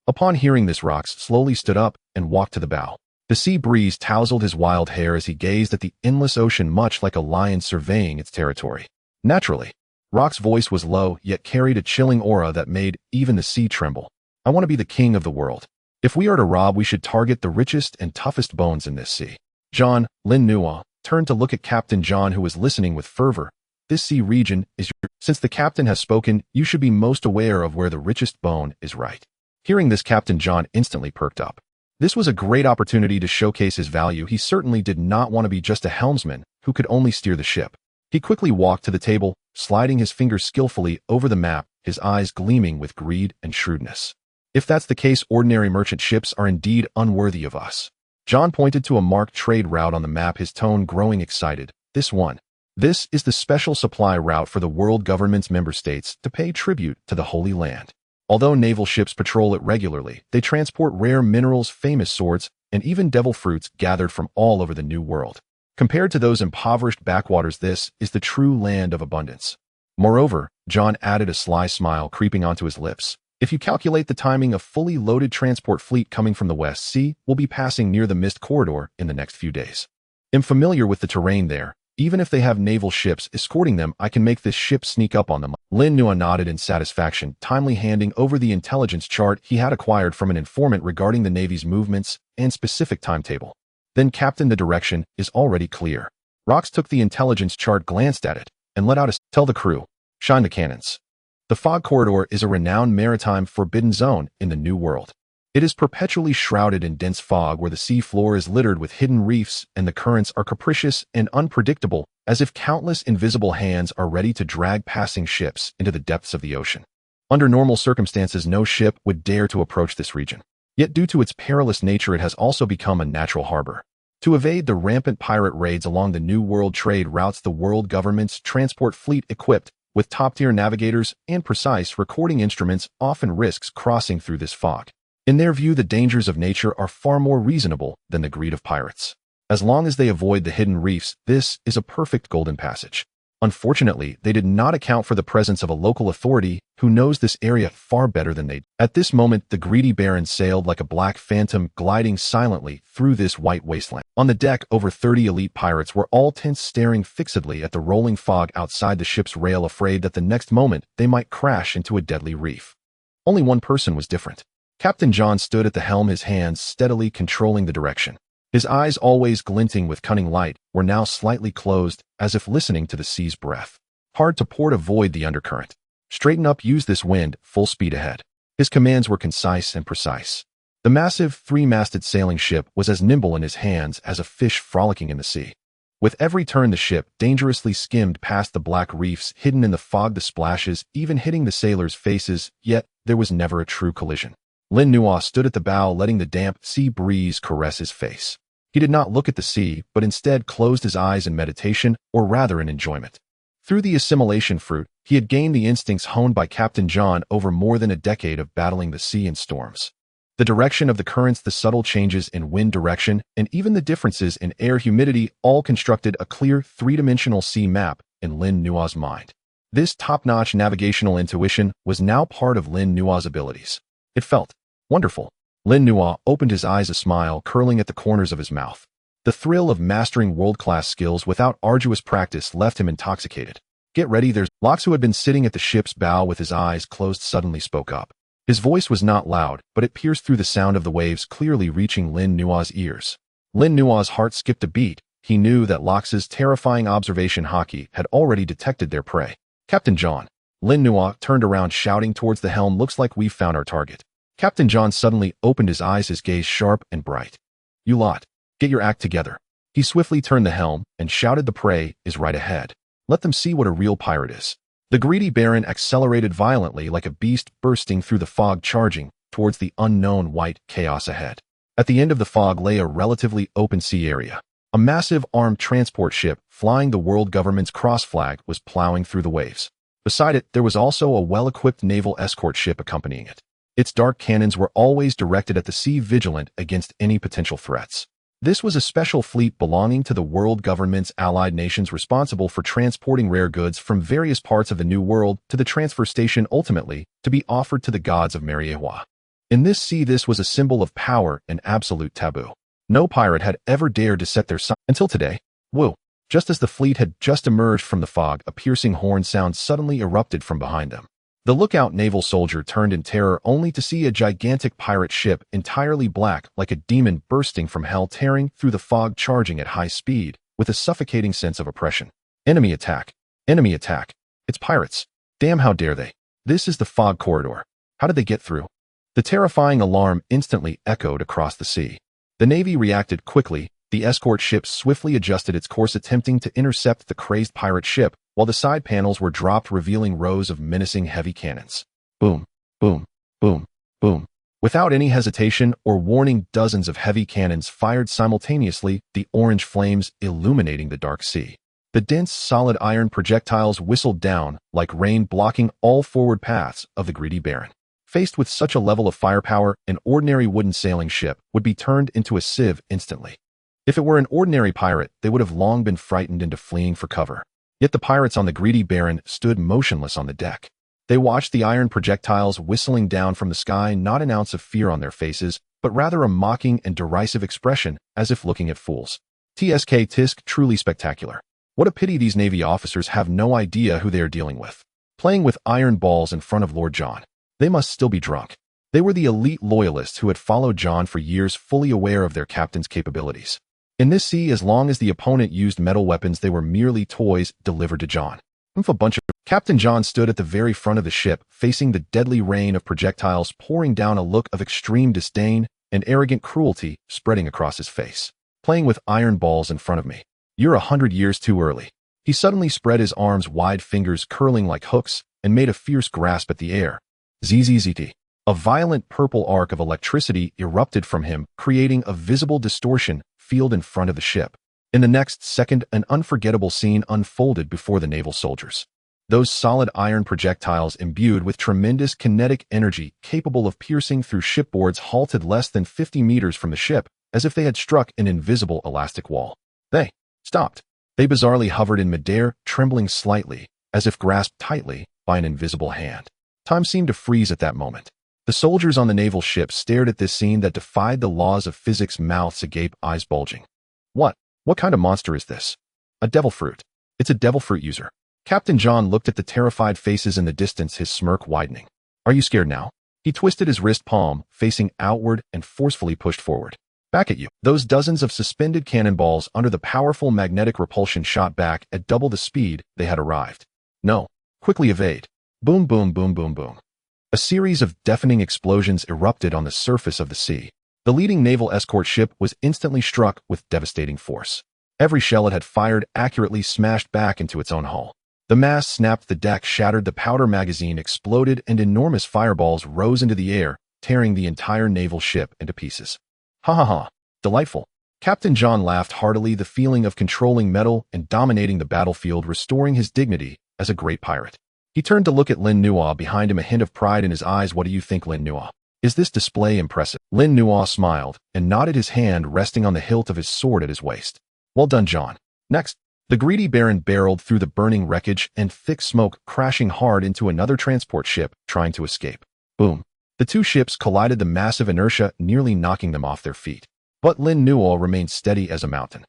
Upon hearing this, Rox slowly stood up and walked to the bow. The sea breeze tousled his wild hair as he gazed at the endless ocean, much like a lion surveying its territory. Naturally, Rox's voice was low, yet carried a chilling aura that made even the sea tremble. I want to be the king of the world. If we are to rob, we should target the richest and toughest bones in this sea. John, Lin Nuo, turned to look at Captain John, who was listening with fervor. This sea region is your... Since the captain has spoken, you should be most aware of where the richest bone is, right? Hearing this, Captain John instantly perked up. This was a great opportunity to showcase his value. He certainly did not want to be just a helmsman who could only steer the ship. He quickly walked to the table, sliding his fingers skillfully over the map, his eyes gleaming with greed and shrewdness. If that's the case, ordinary merchant ships are indeed unworthy of us. John pointed to a marked trade route on the map, his tone growing excited. This one. This is the special supply route for the world government's member states to pay tribute to the Holy Land. Although naval ships patrol it regularly, they transport rare minerals, famous swords, and even devil fruits gathered from all over the New World. Compared to those impoverished backwaters, this is the true land of abundance. Moreover, John added, a sly smile creeping onto his lips. If you calculate the timing, a fully loaded transport fleet coming from the West Sea will be passing near the Mist Corridor in the next few days. I'm familiar with the terrain there. Even if they have naval ships escorting them, I can make this ship sneak up on them. Lin Nuo nodded in satisfaction, timely handing over the intelligence chart he had acquired from an informant regarding the Navy's movements and specific timetable. Then, Captain, the direction is already clear. Rox took the intelligence chart, glanced at it, and let out a... Tell the crew. Shine the cannons. The fog corridor is a renowned maritime forbidden zone in the New World. It is perpetually shrouded in dense fog where the sea floor is littered with hidden reefs and the currents are capricious and unpredictable, as if countless invisible hands are ready to drag passing ships into the depths of the ocean. Under normal circumstances, no ship would dare to approach this region. Yet due to its perilous nature, it has also become a natural harbor. To evade the rampant pirate raids along the New World trade routes, the world government's transport fleet equipped with top-tier navigators and precise recording instruments often risks crossing through this fog. In their view, the dangers of nature are far more reasonable than the greed of pirates. As long as they avoid the hidden reefs, this is a perfect golden passage. Unfortunately, they did not account for the presence of a local authority who knows this area far better than they do. At this moment, the greedy baron sailed like a black phantom, gliding silently through this white wasteland. On the deck, over 30 elite pirates were all tense, staring fixedly at the rolling fog outside the ship's rail, afraid that the next moment they might crash into a deadly reef. Only one person was different. Captain John stood at the helm, his hands steadily controlling the direction. His eyes, always glinting with cunning light, were now slightly closed, as if listening to the sea's breath. Hard to port, avoid the undercurrent. Straighten up, use this wind, full speed ahead. His commands were concise and precise. The massive, three-masted sailing ship was as nimble in his hands as a fish frolicking in the sea. With every turn, the ship dangerously skimmed past the black reefs hidden in the fog, the splashes even hitting the sailors' faces, yet there was never a true collision. Lin Nuo stood at the bow, letting the damp sea breeze caress his face. He did not look at the sea, but instead closed his eyes in meditation, or rather in enjoyment. Through the assimilation fruit, he had gained the instincts honed by Captain John over more than a decade of battling the sea and storms. The direction of the currents, the subtle changes in wind direction, and even the differences in air humidity all constructed a clear three-dimensional sea map in Lin Nuo's mind. This top-notch navigational intuition was now part of Lin Nuo's abilities. It felt wonderful. Lin Nuo opened his eyes, a smile curling at the corners of his mouth. The thrill of mastering world-class skills without arduous practice left him intoxicated. Get ready, there's... Lox, who had been sitting at the ship's bow with his eyes closed, suddenly spoke up. His voice was not loud, but it pierced through the sound of the waves, clearly reaching Lin Nuo's ears. Lin Nuo's heart skipped a beat. He knew that Lox's terrifying observation Haki had already detected their prey. Captain John. Lin Nuo turned around, shouting towards the helm, looks like we've found our target. Captain John suddenly opened his eyes, his gaze sharp and bright. You lot, get your act together. He swiftly turned the helm and shouted, the prey is right ahead. Let them see what a real pirate is. The greedy baron accelerated violently like a beast bursting through the fog, charging towards the unknown white chaos ahead. At the end of the fog lay a relatively open sea area. A massive armed transport ship flying the world government's cross flag was plowing through the waves. Beside it, there was also a well-equipped naval escort ship accompanying it. Its dark cannons were always directed at the sea, vigilant against any potential threats. This was a special fleet belonging to the world government's allied nations, responsible for transporting rare goods from various parts of the New World to the transfer station, ultimately to be offered to the gods of Mariehua. In this sea, this was a symbol of power and absolute taboo. No pirate had ever dared to set their sign until today. Woo! Just as the fleet had just emerged from the fog, a piercing horn sound suddenly erupted from behind them. The lookout naval soldier turned in terror, only to see a gigantic pirate ship, entirely black like a demon bursting from hell, tearing through the fog, charging at high speed with a suffocating sense of oppression. Enemy attack! Enemy attack! It's pirates! Damn, how dare they! This is the fog corridor. How did they get through? The terrifying alarm instantly echoed across the sea. The Navy reacted quickly. The escort ship swiftly adjusted its course, attempting to intercept the crazed pirate ship, while the side panels were dropped, revealing rows of menacing heavy cannons. Boom, boom, boom, boom. Without any hesitation or warning, dozens of heavy cannons fired simultaneously, the orange flames illuminating the dark sea. The dense, solid iron projectiles whistled down like rain, blocking all forward paths of the greedy baron. Faced with such a level of firepower, an ordinary wooden sailing ship would be turned into a sieve instantly. If it were an ordinary pirate, they would have long been frightened into fleeing for cover. Yet the pirates on the greedy baron stood motionless on the deck. They watched the iron projectiles whistling down from the sky, not an ounce of fear on their faces, but rather a mocking and derisive expression, as if looking at fools. TSK Tisk, truly spectacular. What a pity these Navy officers have no idea who they are dealing with. Playing with iron balls in front of Lord John. They must still be drunk. They were the elite loyalists who had followed John for years, fully aware of their captain's capabilities. In this sea, as long as the opponent used metal weapons, they were merely toys delivered to John. A bunch of Captain John stood at the very front of the ship, facing the deadly rain of projectiles pouring down, a look of extreme disdain and arrogant cruelty spreading across his face. Playing with iron balls in front of me. You're 100 years too early. He suddenly spread his arms wide, fingers curling like hooks, and made a fierce grasp at the air. Zzzt. A violent purple arc of electricity erupted from him, creating a visible distortion field in front of the ship. In the next second, an unforgettable scene unfolded before the naval soldiers. Those solid iron projectiles imbued with tremendous kinetic energy capable of piercing through shipboards halted less than 50 meters from the ship, as if they had struck an invisible elastic wall. They stopped. They bizarrely hovered in midair, trembling slightly, as if grasped tightly by an invisible hand. Time seemed to freeze at that moment. The soldiers on the naval ship stared at this scene that defied the laws of physics, mouths agape, eyes bulging. What kind of monster is this? A devil fruit. It's a devil fruit user. Captain John looked at the terrified faces in the distance, his smirk widening. Are you scared now? He twisted his wrist palm, facing outward, and forcefully pushed forward. Back at you. Those dozens of suspended cannonballs under the powerful magnetic repulsion shot back at double the speed they had arrived. No. Quickly evade. Boom, boom, boom, boom, boom. A series of deafening explosions erupted on the surface of the sea. The leading naval escort ship was instantly struck with devastating force. Every shell it had fired accurately smashed back into its own hull. The mast snapped, the deck shattered, the powder magazine exploded, and enormous fireballs rose into the air, tearing the entire naval ship into pieces. Ha ha ha. Delightful. Captain John laughed heartily, the feeling of controlling metal and dominating the battlefield restoring his dignity as a great pirate. He turned to look at Lin Nuo behind him, a hint of pride in his eyes. What do you think, Lin Nuo? Is this display impressive? Lin Nuo smiled and nodded, his hand resting on the hilt of his sword at his waist. Well done, John. Next. The greedy Baron barreled through the burning wreckage and thick smoke, crashing hard into another transport ship trying to escape. Boom. The two ships collided, the massive inertia nearly knocking them off their feet. But Lin Nuo remained steady as a mountain.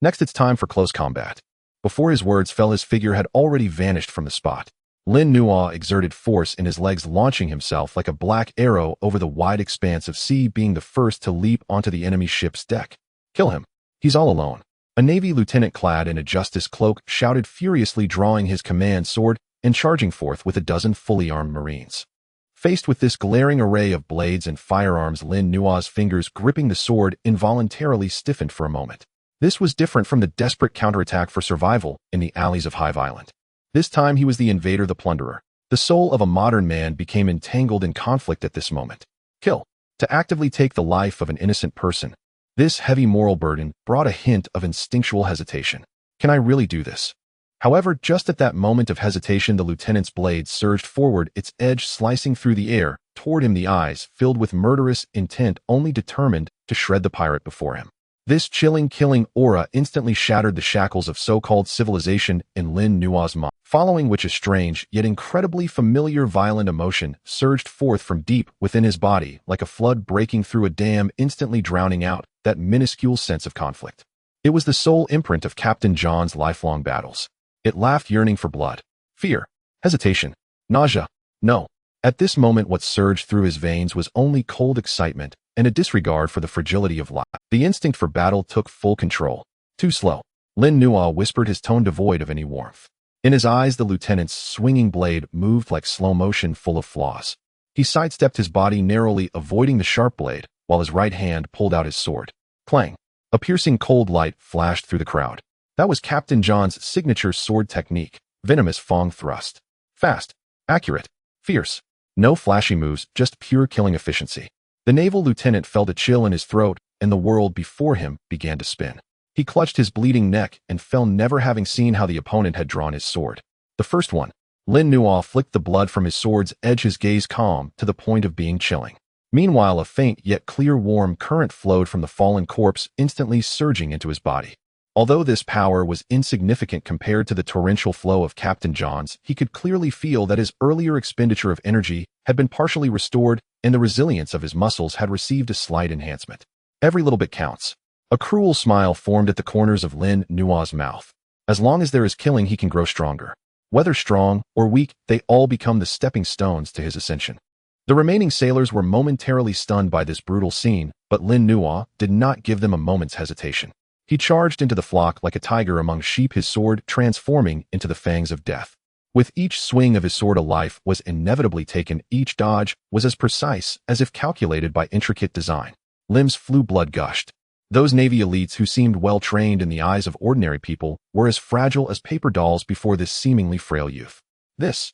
Next, it's time for close combat. Before his words fell, his figure had already vanished from the spot. Lin Nuo exerted force in his legs, launching himself like a black arrow over the wide expanse of sea, being the first to leap onto the enemy ship's deck. Kill him. He's all alone. A Navy lieutenant clad in a justice cloak shouted furiously, drawing his command sword and charging forth with a dozen fully armed Marines. Faced with this glaring array of blades and firearms, Lin Nuo's fingers gripping the sword involuntarily stiffened for a moment. This was different from the desperate counterattack for survival in the alleys of Hive Island. This time he was the invader, the plunderer. The soul of a modern man became entangled in conflict at this moment. Kill. To actively take the life of an innocent person. This heavy moral burden brought a hint of instinctual hesitation. Can I really do this? However, just at that moment of hesitation, the lieutenant's blade surged forward, its edge slicing through the air, toward him, the eyes filled with murderous intent, only determined to shred the pirate before him. This chilling, killing aura instantly shattered the shackles of so-called civilization in Lin Nuo's mind, following which a strange, yet incredibly familiar violent emotion surged forth from deep within his body, like a flood breaking through a dam, instantly drowning out that minuscule sense of conflict. It was the sole imprint of Captain John's lifelong battles. It laughed, yearning for blood, fear, hesitation, nausea. No. At this moment, what surged through his veins was only cold excitement and a disregard for the fragility of life. The instinct for battle took full control. Too slow. Lin Nuo whispered, his tone devoid of any warmth. In his eyes, the lieutenant's swinging blade moved like slow motion, full of flaws. He sidestepped his body narrowly, avoiding the sharp blade, while his right hand pulled out his sword. Clang. A piercing cold light flashed through the crowd. That was Captain John's signature sword technique, venomous fang thrust. Fast, accurate, fierce. No flashy moves, just pure killing efficiency. The naval lieutenant felt a chill in his throat, and the world before him began to spin. He clutched his bleeding neck and fell, never having seen how the opponent had drawn his sword. The first one. Lin Nuo flicked the blood from his sword's edge, his gaze calm to the point of being chilling. Meanwhile, a faint yet clear warm current flowed from the fallen corpse, instantly surging into his body. Although this power was insignificant compared to the torrential flow of Captain John's, he could clearly feel that his earlier expenditure of energy had been partially restored, and the resilience of his muscles had received a slight enhancement. Every little bit counts. A cruel smile formed at the corners of Lin Nuo's mouth. As long as there is killing, he can grow stronger. Whether strong or weak, they all become the stepping stones to his ascension. The remaining sailors were momentarily stunned by this brutal scene, but Lin Nuo did not give them a moment's hesitation. He charged into the flock like a tiger among sheep, his sword transforming into the fangs of death. With each swing of his sword a life was inevitably taken, each dodge was as precise as if calculated by intricate design. Limbs flew, blood gushed. Those Navy elites who seemed well-trained in the eyes of ordinary people were as fragile as paper dolls before this seemingly frail youth. This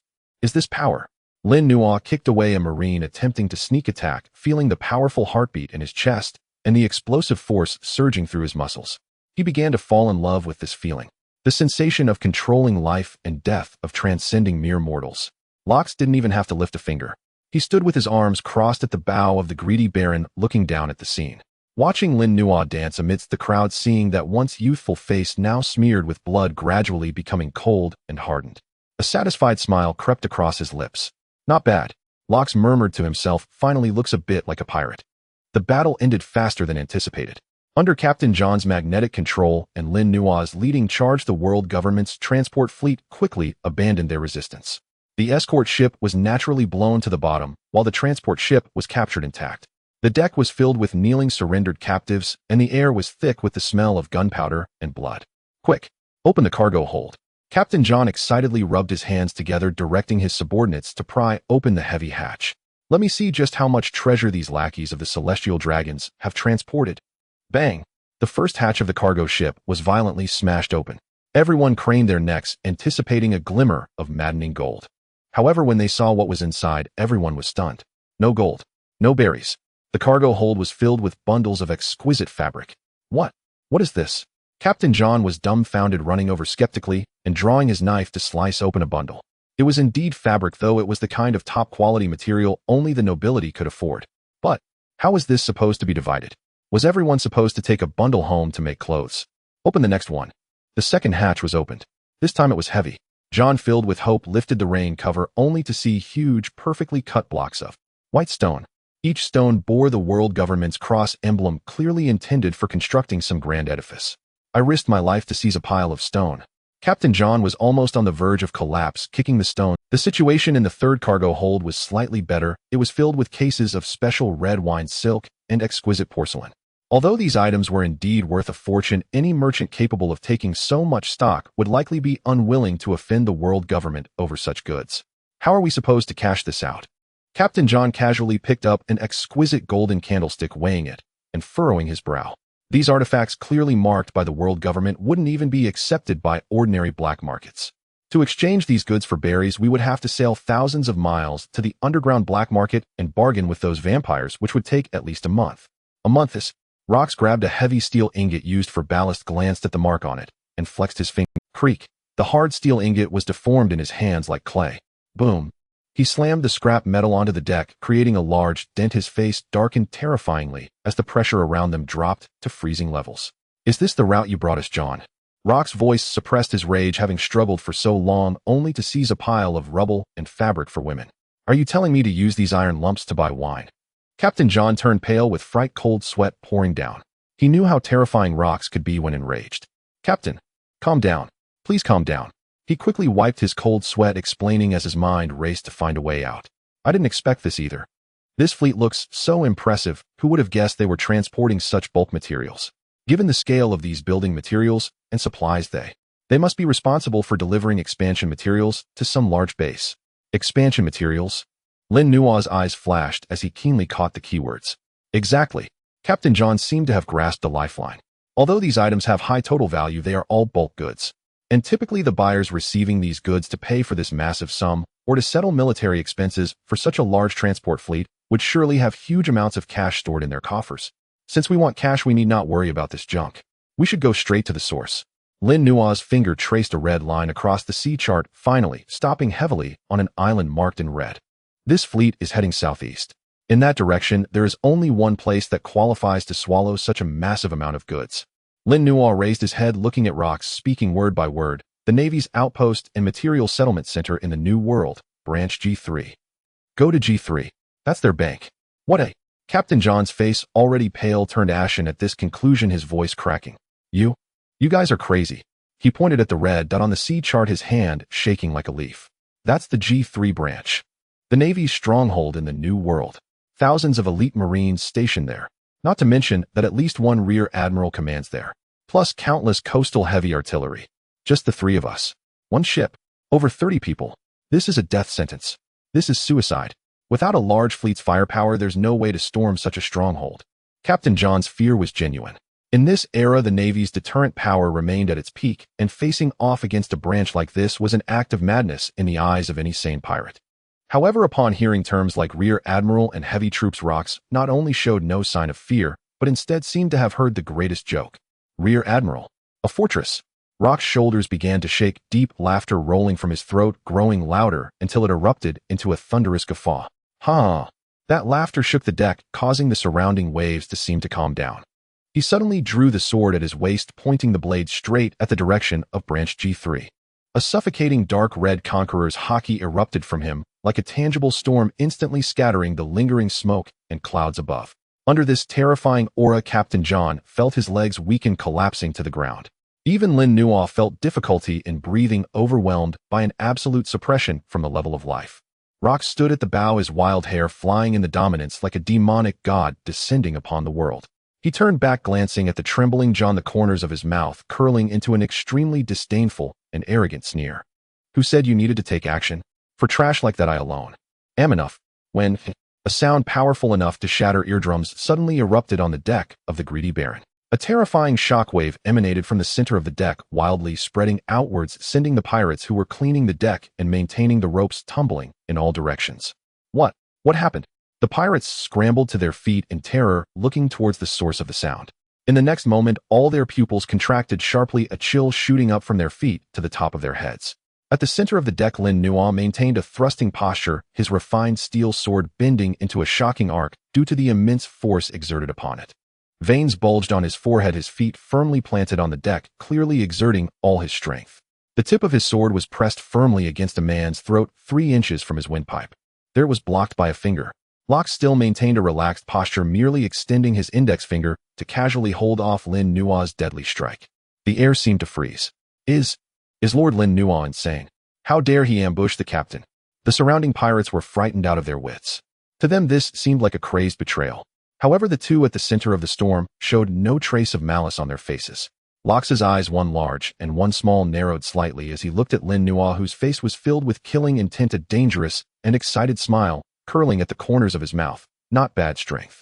power? Lin Nuo kicked away a Marine attempting to sneak attack, feeling the powerful heartbeat in his chest and the explosive force surging through his muscles. He began to fall in love with this feeling. The sensation of controlling life and death, of transcending mere mortals. Lox didn't even have to lift a finger. He stood with his arms crossed at the bow of the greedy Baron, looking down at the scene. Watching Lin Nuo dance amidst the crowd, seeing that once youthful face now smeared with blood gradually becoming cold and hardened. A satisfied smile crept across his lips. Not bad. Lox murmured to himself, finally looks a bit like a pirate. The battle ended faster than anticipated. Under Captain John's magnetic control and Lin Nuo's leading charge, the world government's transport fleet quickly abandoned their resistance. The escort ship was naturally blown to the bottom, while the transport ship was captured intact. The deck was filled with kneeling surrendered captives, and the air was thick with the smell of gunpowder and blood. Quick, open the cargo hold. Captain John excitedly rubbed his hands together, directing his subordinates to pry open the heavy hatch. Let me see just how much treasure these lackeys of the celestial dragons have transported. Bang! The first hatch of the cargo ship was violently smashed open. Everyone craned their necks, anticipating a glimmer of maddening gold. However, when they saw what was inside, everyone was stunned. No gold. No berries. The cargo hold was filled with bundles of exquisite fabric. What is this? Captain John was dumbfounded, running over skeptically and drawing his knife to slice open a bundle. It was indeed fabric, though it was the kind of top-quality material only the nobility could afford. But how was this supposed to be divided? Was everyone supposed to take a bundle home to make clothes? Open the next one. The second hatch was opened. This time it was heavy. John, filled with hope, lifted the rain cover only to see huge, perfectly cut blocks of white stone. Each stone bore the world government's cross emblem, clearly intended for constructing some grand edifice. I risked my life to seize a pile of stone. Captain John was almost on the verge of collapse, kicking the stone. The situation in the third cargo hold was slightly better. It was filled with cases of special red wine silk and exquisite porcelain. Although these items were indeed worth a fortune, any merchant capable of taking so much stock would likely be unwilling to offend the world government over such goods. How are we supposed to cash this out? Captain John casually picked up an exquisite golden candlestick, weighing it and furrowing his brow. These artifacts, clearly marked by the world government, wouldn't even be accepted by ordinary black markets. To exchange these goods for berries, we would have to sail thousands of miles to the underground black market and bargain with those vampires, which would take at least a month. Rox grabbed a heavy steel ingot used for ballast, glanced at the mark on it, and flexed his finger. Creak. The hard steel ingot was deformed in his hands like clay. Boom. He slammed the scrap metal onto the deck, creating a large dent. His face darkened terrifyingly as the pressure around them dropped to freezing levels. Is this the route you brought us, John? Rox's voice suppressed his rage, having struggled for so long only to seize a pile of rubble and fabric for women. Are you telling me to use these iron lumps to buy wine? Captain John turned pale with fright, cold sweat pouring down. He knew how terrifying Rox could be when enraged. Captain, calm down. Please calm down. He quickly wiped his cold sweat, explaining as his mind raced to find a way out. I didn't expect this either. This fleet looks so impressive. Who would have guessed they were transporting such bulk materials? Given the scale of these building materials and supplies, they must be responsible for delivering expansion materials to some large base. Expansion materials? Lin Nuo's eyes flashed as he keenly caught the keywords. Exactly. Captain John seemed to have grasped the lifeline. Although these items have high total value, they are all bulk goods. And typically the buyers receiving these goods to pay for this massive sum or to settle military expenses for such a large transport fleet would surely have huge amounts of cash stored in their coffers. Since we want cash, we need not worry about this junk. We should go straight to the source. Lin Nuo's finger traced a red line across the sea chart, finally stopping heavily on an island marked in red. This fleet is heading southeast. In that direction, there is only one place that qualifies to swallow such a massive amount of goods. Lin Nuo raised his head, looking at Rox, speaking word by word. The Navy's outpost and material settlement center in the New World, Branch G3. Go to G3. That's their bank. What a... Captain John's face, already pale, turned ashen at this conclusion, his voice cracking. You guys are crazy. He pointed at the red dot on the sea chart, his hand shaking like a leaf. That's the G3 branch. The Navy's stronghold in the New World. Thousands of elite Marines stationed there. Not to mention that at least one rear admiral commands there. plus countless coastal heavy artillery. Just the three of us. One ship. Over 30 people. This is a death sentence. This is suicide. Without a large fleet's firepower, there's no way to storm such a stronghold. Captain John's fear was genuine. In this era, the Navy's deterrent power remained at its peak, and facing off against a branch like this was an act of madness in the eyes of any sane pirate. However, upon hearing terms like Rear Admiral and Heavy Troops, Rox not only showed no sign of fear, but instead seemed to have heard the greatest joke. Rear Admiral. A fortress. Rox's shoulders began to shake, deep laughter rolling from his throat, growing louder until it erupted into a thunderous guffaw. Ha! That laughter shook the deck, causing the surrounding waves to seem to calm down. He suddenly drew the sword at his waist, pointing the blade straight at the direction of branch G3. A suffocating dark red Conqueror's Haki erupted from him, like a tangible storm, instantly scattering the lingering smoke and clouds above. Under this terrifying aura, Captain John felt his legs weaken, collapsing to the ground. Even Lin Nuo felt difficulty in breathing, overwhelmed by an absolute suppression from the level of life. Rox stood at the bow, his wild hair flying in the dominance like a demonic god descending upon the world. He turned back, glancing at the trembling John, the corners of his mouth curling into an extremely disdainful and arrogant sneer. Who said you needed to take action? For trash like that I alone am enough. When a sound powerful enough to shatter eardrums suddenly erupted on the deck of the greedy Baron. A terrifying shockwave emanated from the center of the deck, wildly spreading outwards, sending the pirates who were cleaning the deck and maintaining the ropes tumbling in all directions. What happened? The pirates scrambled to their feet in terror, looking towards the source of the sound. In the next moment, all their pupils contracted sharply, a chill shooting up from their feet to the top of their heads. At the center of the deck, Lin Nuo maintained a thrusting posture, his refined steel sword bending into a shocking arc due to the immense force exerted upon it. Veins bulged on his forehead, his feet firmly planted on the deck, clearly exerting all his strength. The tip of his sword was pressed firmly against a man's throat 3 inches from his windpipe. There it was, blocked by a finger. Locke still maintained a relaxed posture, merely extending his index finger to casually hold off Lin Nuo's deadly strike. The air seemed to freeze. Is Lord Lin Nuo insane? How dare he ambush the captain? The surrounding pirates were frightened out of their wits. To them, this seemed like a crazed betrayal. However, the two at the center of the storm showed no trace of malice on their faces. Locke's eyes, one large and one small, narrowed slightly as he looked at Lin Nuo, whose face was filled with killing intent, a dangerous and excited smile curling at the corners of his mouth. Not bad strength.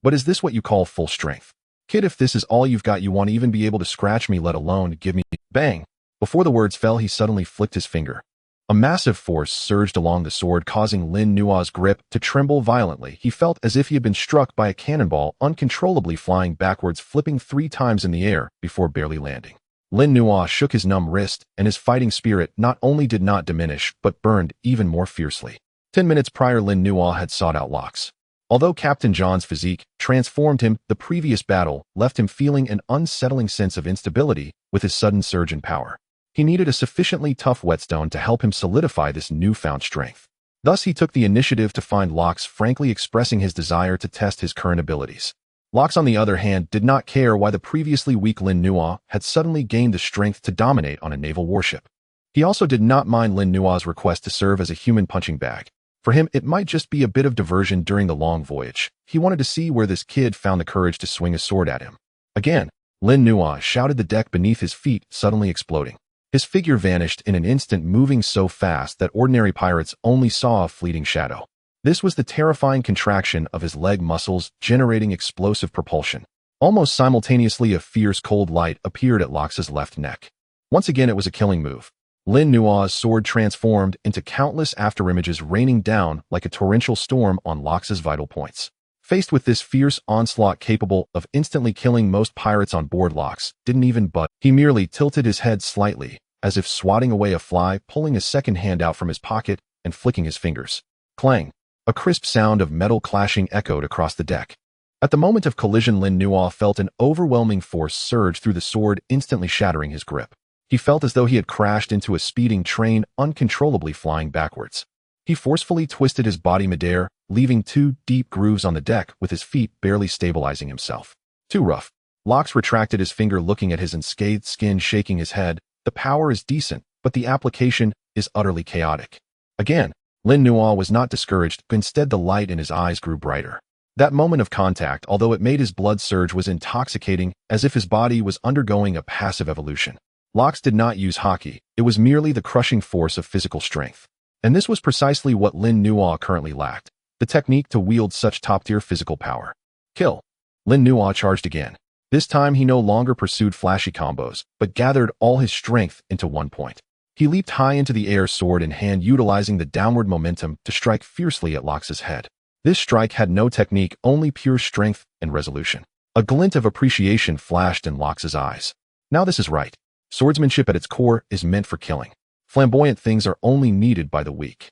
But is this what you call full strength? Kid, if this is all you've got, you won't even be able to scratch me, let alone give me— Bang! Before the words fell, he suddenly flicked his finger. A massive force surged along the sword, causing Lin Nuo's grip to tremble violently. He felt as if he had been struck by a cannonball, uncontrollably flying backwards, flipping 3 times in the air before barely landing. Lin Nuo shook his numb wrist, and his fighting spirit not only did not diminish, but burned even more fiercely. 10 minutes prior, Lin Nuo had sought out Locke's. Although Captain John's physique transformed him, the previous battle left him feeling an unsettling sense of instability with his sudden surge in power. He needed a sufficiently tough whetstone to help him solidify this newfound strength. Thus, he took the initiative to find Locke's, frankly expressing his desire to test his current abilities. Locke's, on the other hand, did not care why the previously weak Lin Nuo had suddenly gained the strength to dominate on a naval warship. He also did not mind Lin Nuo's request to serve as a human punching bag. For him, it might just be a bit of diversion during the long voyage. He wanted to see where this kid found the courage to swing a sword at him. Again, Lin Nuo shouted, the deck beneath his feet suddenly exploding. His figure vanished in an instant, moving so fast that ordinary pirates only saw a fleeting shadow. This was the terrifying contraction of his leg muscles, generating explosive propulsion. Almost simultaneously, a fierce cold light appeared at Locke's left neck. Once again, it was a killing move. Lin Nuo's sword transformed into countless afterimages, raining down like a torrential storm on Locke's vital points. Faced with this fierce onslaught capable of instantly killing most pirates on board, Locke didn't even budge. He merely tilted his head slightly, as if swatting away a fly, pulling a second hand out from his pocket and flicking his fingers. Clang! A crisp sound of metal clashing echoed across the deck. At the moment of collision, Lin Nuo felt an overwhelming force surge through the sword, instantly shattering his grip. He felt as though he had crashed into a speeding train, uncontrollably flying backwards. He forcefully twisted his body midair, leaving 2 deep grooves on the deck, with his feet barely stabilizing himself. Too rough. Locke retracted his finger, looking at his unscathed skin, shaking his head. The power is decent, but the application is utterly chaotic. Again, Lin Nuo was not discouraged, but instead the light in his eyes grew brighter. That moment of contact, although it made his blood surge, was intoxicating, as if his body was undergoing a passive evolution. Locks did not use Haki, it was merely the crushing force of physical strength. And this was precisely what Lin Nuo currently lacked, the technique to wield such top-tier physical power. Kill. Lin Nuo charged again. This time he no longer pursued flashy combos, but gathered all his strength into one point. He leaped high into the air, sword in hand, utilizing the downward momentum to strike fiercely at Locke's head. This strike had no technique, only pure strength and resolution. A glint of appreciation flashed in Locke's eyes. Now this is right. Swordsmanship at its core is meant for killing. Flamboyant things are only needed by the weak.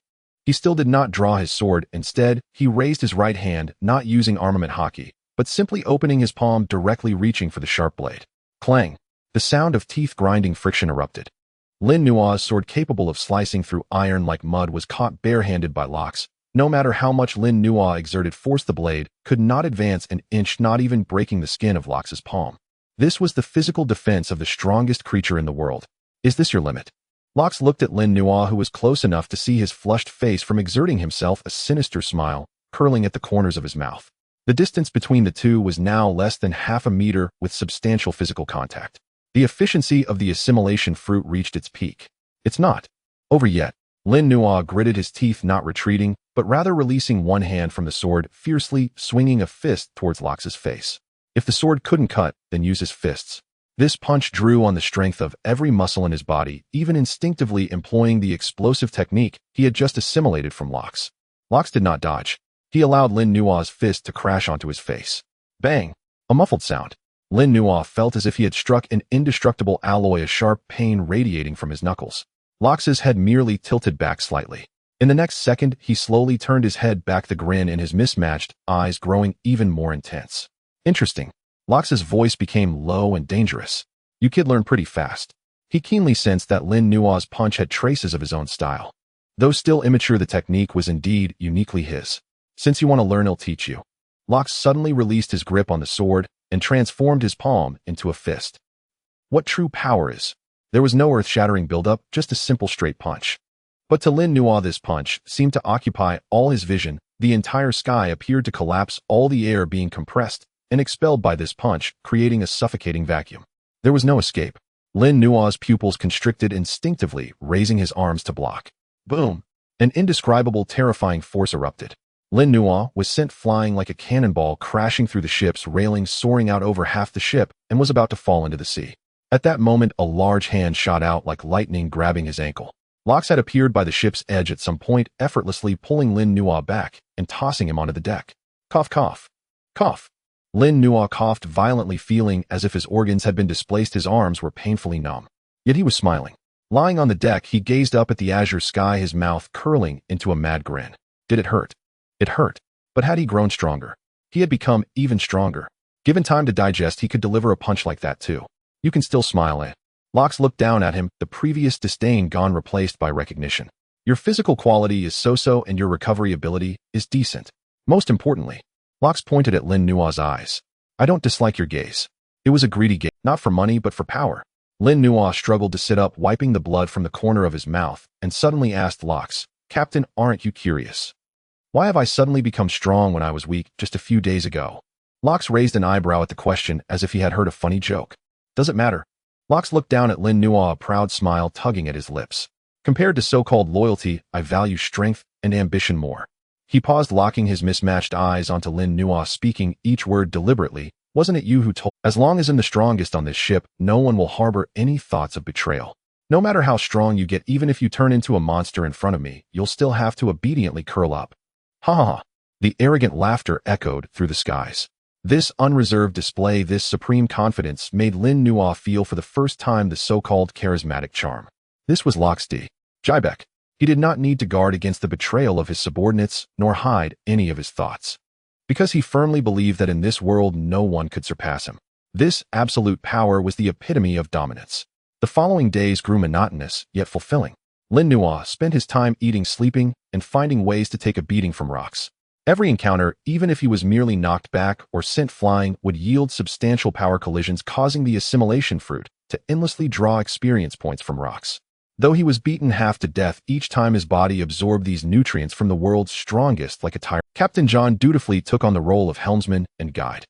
He still did not draw his sword. Instead, he raised his right hand, not using armament Haki, but simply opening his palm, directly reaching for the sharp blade. Clang! The sound of teeth grinding friction erupted. Lin Nuo's sword, capable of slicing through iron like mud, was caught barehanded by Locks. No matter how much Lin Nuo exerted force, the blade could not advance an inch, not even breaking the skin of Locks' palm. This was the physical defense of the strongest creature in the world. Is this your limit? Locks looked at Lin Nuo, who was close enough to see his flushed face from exerting himself, a sinister smile curling at the corners of his mouth. The distance between the two was now less than half a meter, with substantial physical contact. The efficiency of the assimilation fruit reached its peak. It's not over yet. Lin Nuo gritted his teeth, not retreating, but rather releasing one hand from the sword, fiercely swinging a fist towards Locks' face. If the sword couldn't cut, then use his fists. This punch drew on the strength of every muscle in his body, even instinctively employing the explosive technique he had just assimilated from Locks. Locks did not dodge. He allowed Lin Nuo's fist to crash onto his face. Bang! A muffled sound. Lin Nuo felt as if he had struck an indestructible alloy, a sharp pain radiating from his knuckles. Locks' head merely tilted back slightly. In the next second, he slowly turned his head back, the grin in his mismatched eyes growing even more intense. Interesting. Locks' voice became low and dangerous. You kid learn pretty fast. He keenly sensed that Lin Nuo's punch had traces of his own style. Though still immature, the technique was indeed uniquely his. Since you want to learn, I'll teach you. Locks suddenly released his grip on the sword and transformed his palm into a fist. What true power is? There was no earth-shattering buildup, just a simple straight punch. But to Lin Nuo, this punch seemed to occupy all his vision. The entire sky appeared to collapse, all the air being compressed and expelled by this punch, creating a suffocating vacuum. There was no escape. Lin Nuo's pupils constricted instinctively, raising his arms to block. Boom! An indescribable, terrifying force erupted. Lin Nuo was sent flying like a cannonball, crashing through the ship's railing, soaring out over half the ship, and was about to fall into the sea. At that moment, a large hand shot out like lightning, grabbing his ankle. Locks had appeared by the ship's edge at some point, effortlessly pulling Lin Nuo back and tossing him onto the deck. Cough, cough. Cough. Lin Nuo coughed violently, feeling as if his organs had been displaced. His arms were painfully numb. Yet he was smiling. Lying on the deck, he gazed up at the azure sky, his mouth curling into a mad grin. Did it hurt? It hurt. But had he grown stronger? He had become even stronger. Given time to digest, he could deliver a punch like that too. You can still smile, eh? Locks looked down at him, the previous disdain gone, replaced by recognition. Your physical quality is so-so and your recovery ability is decent. Most importantly, Locks pointed at Lin Nuo's eyes. I don't dislike your gaze. It was a greedy gaze, not for money but for power. Lin Nuo struggled to sit up, wiping the blood from the corner of his mouth, and suddenly asked Locks, Captain, aren't you curious? Why have I suddenly become strong when I was weak just a few days ago? Locks raised an eyebrow at the question, as if he had heard a funny joke. Does it matter? Locks looked down at Lin Nuo, a proud smile tugging at his lips. Compared to so-called loyalty, I value strength and ambition more. He paused, locking his mismatched eyes onto Lin Nuo, speaking each word deliberately. Wasn't it you who told? As long as I'm the strongest on this ship, no one will harbor any thoughts of betrayal. No matter how strong you get, even if you turn into a monster in front of me, you'll still have to obediently curl up. Ha ha ha. The arrogant laughter echoed through the skies. This unreserved display, this supreme confidence, made Lin Nuo feel for the first time the so-called charismatic charm. This was Locks D. Jibek. He did not need to guard against the betrayal of his subordinates, nor hide any of his thoughts. Because he firmly believed that in this world no one could surpass him. This absolute power was the epitome of dominance. The following days grew monotonous, yet fulfilling. Lin Nuo spent his time eating, sleeping, and finding ways to take a beating from Rocks. Every encounter, even if he was merely knocked back or sent flying, would yield substantial power collisions, causing the assimilation fruit to endlessly draw experience points from Rocks. Though he was beaten half to death each time his body absorbed these nutrients from the world's strongest like a tyrant, Captain John dutifully took on the role of helmsman and guide.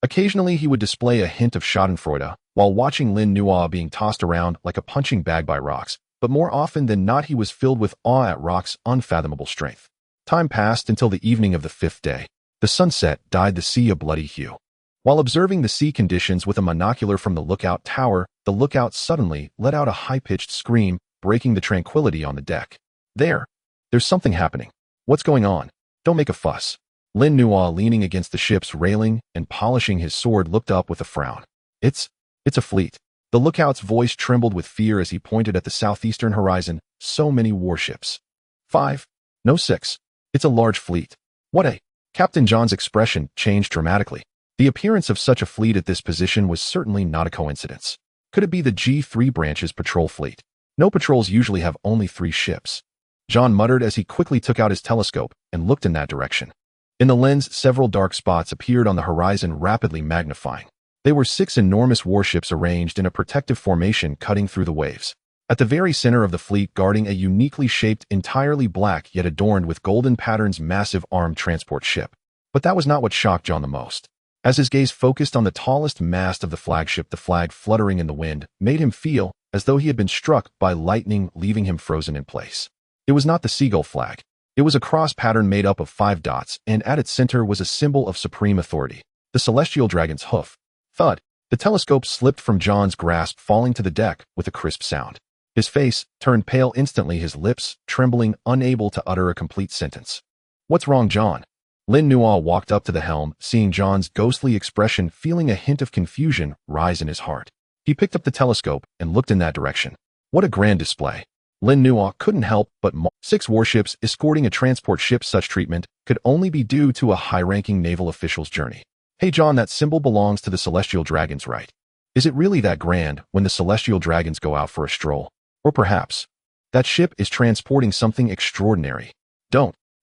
Occasionally he would display a hint of schadenfreude while watching Lin Nuo being tossed around like a punching bag by rocks, but more often than not he was filled with awe at Rock's unfathomable strength. Time passed until the evening of the 5th day. The sunset dyed the sea a bloody hue. While observing the sea conditions with a monocular from the lookout tower, the lookout suddenly let out a high-pitched scream, breaking the tranquility on the deck. There's something happening. What's going on? Don't make a fuss. Lin Nuo, leaning against the ship's railing and polishing his sword, looked up with a frown. It's a fleet. The lookout's voice trembled with fear as he pointed at the southeastern horizon. So many warships. 5. No, 6. It's a large fleet. What a... Captain John's expression changed dramatically. The appearance of such a fleet at this position was certainly not a coincidence. Could it be the G3 branch's patrol fleet? No, patrols usually have only 3 ships. John muttered as he quickly took out his telescope and looked in that direction. In the lens, several dark spots appeared on the horizon, rapidly magnifying. They were 6 enormous warships arranged in a protective formation cutting through the waves. At the very center of the fleet, guarding a uniquely shaped, entirely black yet adorned with golden patterns massive armed transport ship. But that was not what shocked John the most. As his gaze focused on the tallest mast of the flagship, the flag fluttering in the wind made him feel as though he had been struck by lightning, leaving him frozen in place. It was not the seagull flag. It was a cross pattern made up of 5 dots, and at its center was a symbol of supreme authority, the celestial dragon's hoof. Thud! The telescope slipped from John's grasp, falling to the deck with a crisp sound. His face turned pale instantly, his lips trembling, unable to utter a complete sentence. What's wrong, John? Lin Nuo walked up to the helm, seeing John's ghostly expression, feeling a hint of confusion rise in his heart. He picked up the telescope and looked in that direction. What a grand display. Lin Nuo couldn't help but 6 warships escorting a transport ship. Such treatment could only be due to a high-ranking naval official's journey. Hey John, that symbol belongs to the celestial dragons, right? Is it really that grand when the celestial dragons go out for a stroll? Or perhaps that ship is transporting something extraordinary.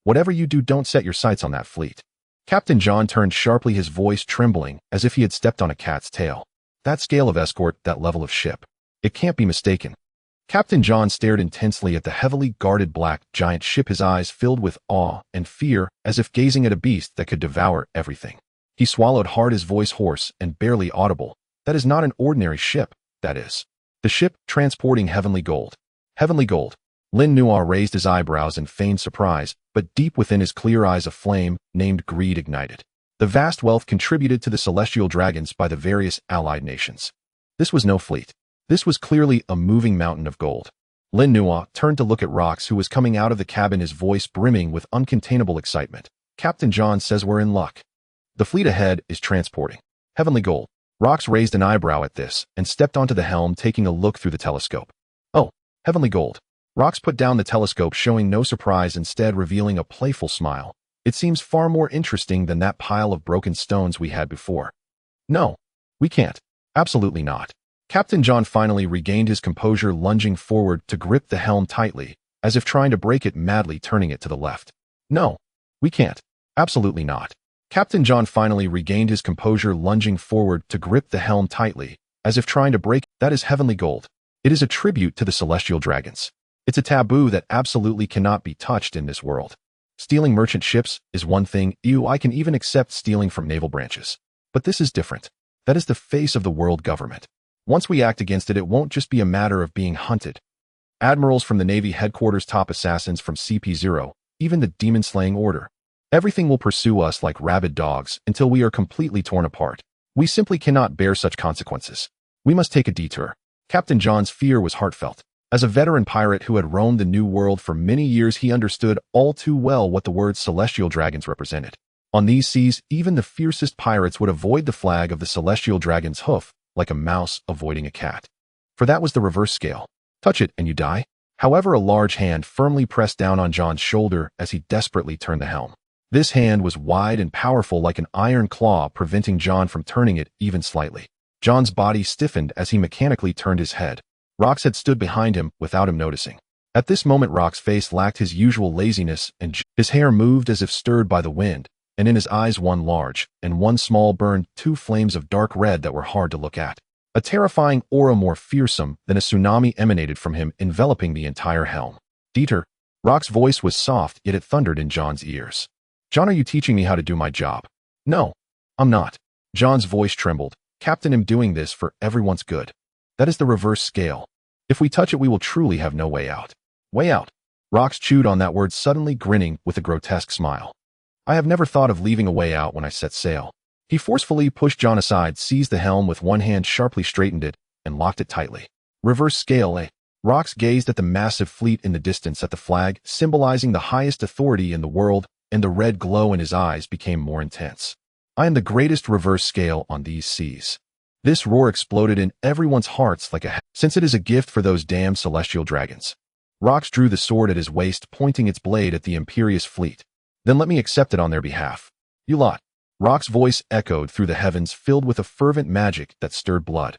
Whatever you do, don't set your sights on that fleet. Captain John turned sharply, his voice trembling as if he had stepped on a cat's tail. That scale of escort, that level of ship. It can't be mistaken. Captain John stared intensely at the heavily guarded black giant ship, his eyes filled with awe and fear as if gazing at a beast that could devour everything. He swallowed hard, his voice hoarse and barely audible. That is not an ordinary ship, that is. The ship transporting heavenly gold. Heavenly gold. Lin Nuo raised his eyebrows in feigned surprise, but deep within his clear eyes a flame named greed ignited. The vast wealth contributed to the celestial dragons by the various allied nations. This was no fleet. This was clearly a moving mountain of gold. Lin Nuo turned to look at Rox, who was coming out of the cabin, his voice brimming with uncontainable excitement. Captain John says we're in luck. The fleet ahead is transporting heavenly gold. Rox raised an eyebrow at this and stepped onto the helm, taking a look through the telescope. Oh, heavenly gold. Rox put down the telescope, showing no surprise, instead revealing a playful smile. It seems far more interesting than that pile of broken stones we had before. No, we can't. Absolutely not. Captain John finally regained his composure, lunging forward to grip the helm tightly, as if trying to break it, madly turning it to the left. No, we can't. Absolutely not. Captain John finally regained his composure, lunging forward to grip the helm tightly, as if trying to break it. That is heavenly gold. It is a tribute to the celestial dragons. It's a taboo that absolutely cannot be touched in this world. Stealing merchant ships is one thing. I can even accept stealing from naval branches. But this is different. That is the face of the world government. Once we act against it, it won't just be a matter of being hunted. Admirals from the Navy headquarters, top assassins from CP0, even the demon-slaying order. Everything will pursue us like rabid dogs until we are completely torn apart. We simply cannot bear such consequences. We must take a detour. Captain John's fear was heartfelt. As a veteran pirate who had roamed the New World for many years, he understood all too well what the words celestial dragons represented. On these seas, even the fiercest pirates would avoid the flag of the celestial dragon's hoof, like a mouse avoiding a cat. For that was the reverse scale. Touch it and you die. However, a large hand firmly pressed down on John's shoulder as he desperately turned the helm. This hand was wide and powerful, like an iron claw, preventing John from turning it even slightly. John's body stiffened as he mechanically turned his head. Rox had stood behind him without him noticing. At this moment, Rox's face lacked his usual laziness, and his hair moved as if stirred by the wind, and in his eyes, one large and one small, burned 2 flames of dark red that were hard to look at. A terrifying aura more fearsome than a tsunami emanated from him, enveloping the entire helm. Dieter. Rock's voice was soft, yet it thundered in John's ears. John, are you teaching me how to do my job? No, I'm not. John's voice trembled. Captain, I'm doing this for everyone's good. That is the reverse scale. If we touch it, we will truly have no way out. Way out. Rox chewed on that word, suddenly grinning with a grotesque smile. I have never thought of leaving a way out when I set sail. He forcefully pushed John aside, seized the helm with one hand, sharply straightened it, and locked it tightly. Reverse scale, eh? Rox gazed at the massive fleet in the distance, at the flag, symbolizing the highest authority in the world, and the red glow in his eyes became more intense. I am the greatest reverse scale on these seas. This roar exploded in everyone's hearts like since it is a gift for those damned celestial dragons. Rox drew the sword at his waist, pointing its blade at the imperious fleet. Then let me accept it on their behalf. You lot. Rox's voice echoed through the heavens, filled with a fervent magic that stirred blood.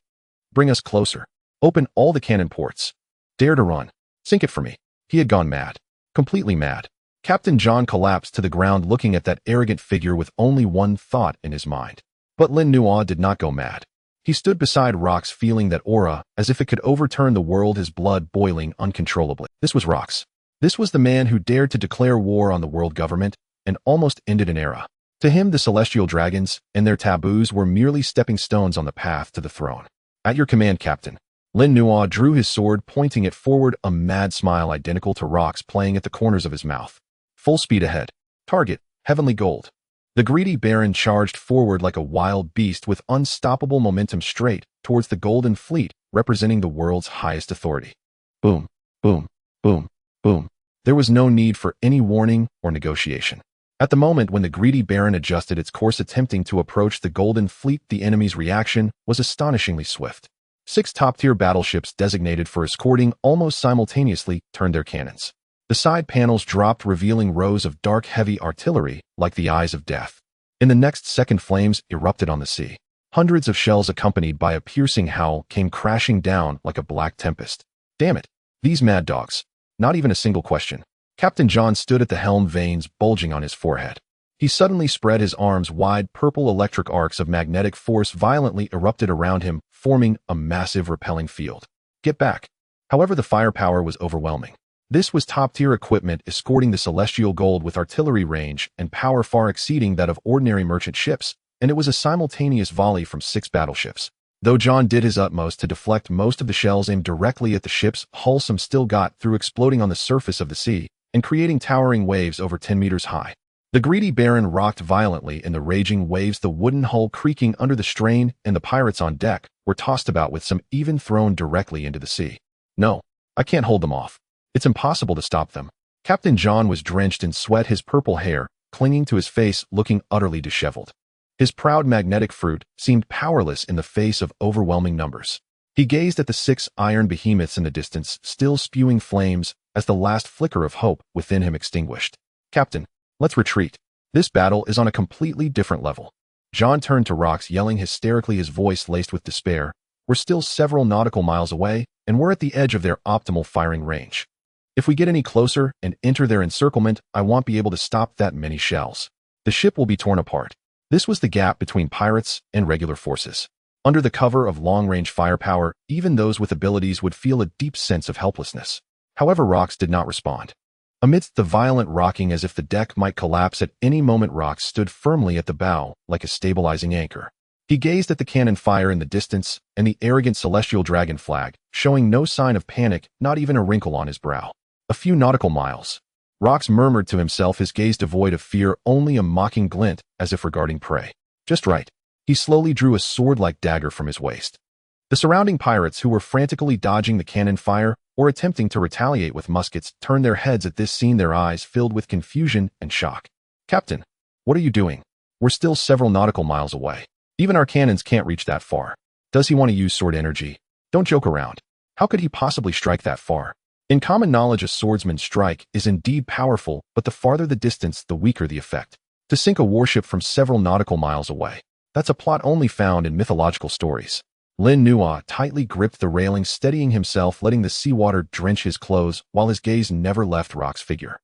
Bring us closer. Open all the cannon ports. Dare to run. Sink it for me. He had gone mad. Completely mad. Captain John collapsed to the ground, looking at that arrogant figure with only one thought in his mind. But Lin Nuo did not go mad. He stood beside Rox, feeling that aura as if it could overturn the world, his blood boiling uncontrollably. This was Rox. This was the man who dared to declare war on the world government and almost ended an era. To him, the celestial dragons and their taboos were merely stepping stones on the path to the throne. At your command, Captain. Lin Nuo drew his sword, pointing it forward, a mad smile identical to Rox playing at the corners of his mouth. Full speed ahead. Target, heavenly gold. The greedy baron charged forward like a wild beast with unstoppable momentum straight towards the golden fleet, representing the world's highest authority. Boom, boom, boom, boom. There was no need for any warning or negotiation. At the moment when the greedy baron adjusted its course, attempting to approach the golden fleet, the enemy's reaction was astonishingly swift. 6 top-tier battleships designated for escorting almost simultaneously turned their cannons. The side panels dropped, revealing rows of dark, heavy artillery like the eyes of death. In the next second, flames erupted on the sea. Hundreds of shells, accompanied by a piercing howl, came crashing down like a black tempest. Damn it! These mad dogs. Not even a single question. Captain John stood at the helm, veins bulging on his forehead. He suddenly spread his arms wide. Purple electric arcs of magnetic force violently erupted around him, forming a massive repelling field. Get back. However, the firepower was overwhelming. This was top-tier equipment escorting the celestial gold with artillery range and power far exceeding that of ordinary merchant ships, and it was a simultaneous volley from 6 battleships. Though John did his utmost to deflect most of the shells aimed directly at the ship's hull, some still got through, exploding on the surface of the sea and creating towering waves over 10 meters high. The greedy baron rocked violently in the raging waves, the wooden hull creaking under the strain, and the pirates on deck were tossed about, with some even thrown directly into the sea. No, I can't hold them off. It's impossible to stop them. Captain John was drenched in sweat, his purple hair clinging to his face, looking utterly disheveled. His proud magnetic fruit seemed powerless in the face of overwhelming numbers. He gazed at the 6 iron behemoths in the distance, still spewing flames as the last flicker of hope within him extinguished. Captain, let's retreat. This battle is on a completely different level. John turned to Rox, yelling hysterically, his voice laced with despair. We're still several nautical miles away, and we're at the edge of their optimal firing range. If we get any closer and enter their encirclement, I won't be able to stop that many shells. The ship will be torn apart. This was the gap between pirates and regular forces. Under the cover of long-range firepower, even those with abilities would feel a deep sense of helplessness. However, Rox did not respond. Amidst the violent rocking, as if the deck might collapse at any moment, Rox stood firmly at the bow like a stabilizing anchor. He gazed at the cannon fire in the distance and the arrogant celestial dragon flag, showing no sign of panic, not even a wrinkle on his brow. A few nautical miles. Rox murmured to himself, his gaze devoid of fear, only a mocking glint as if regarding prey. Just right. He slowly drew a sword-like dagger from his waist. The surrounding pirates, who were frantically dodging the cannon fire or attempting to retaliate with muskets, turned their heads at this scene, their eyes filled with confusion and shock. Captain, what are you doing? We're still several nautical miles away. Even our cannons can't reach that far. Does he want to use sword energy? Don't joke around. How could he possibly strike that far? In common knowledge, a swordsman's strike is indeed powerful, but the farther the distance, the weaker the effect. To sink a warship from several nautical miles away, that's a plot only found in mythological stories. Lin Nuo tightly gripped the railing, steadying himself, letting the seawater drench his clothes while his gaze never left Rox's figure.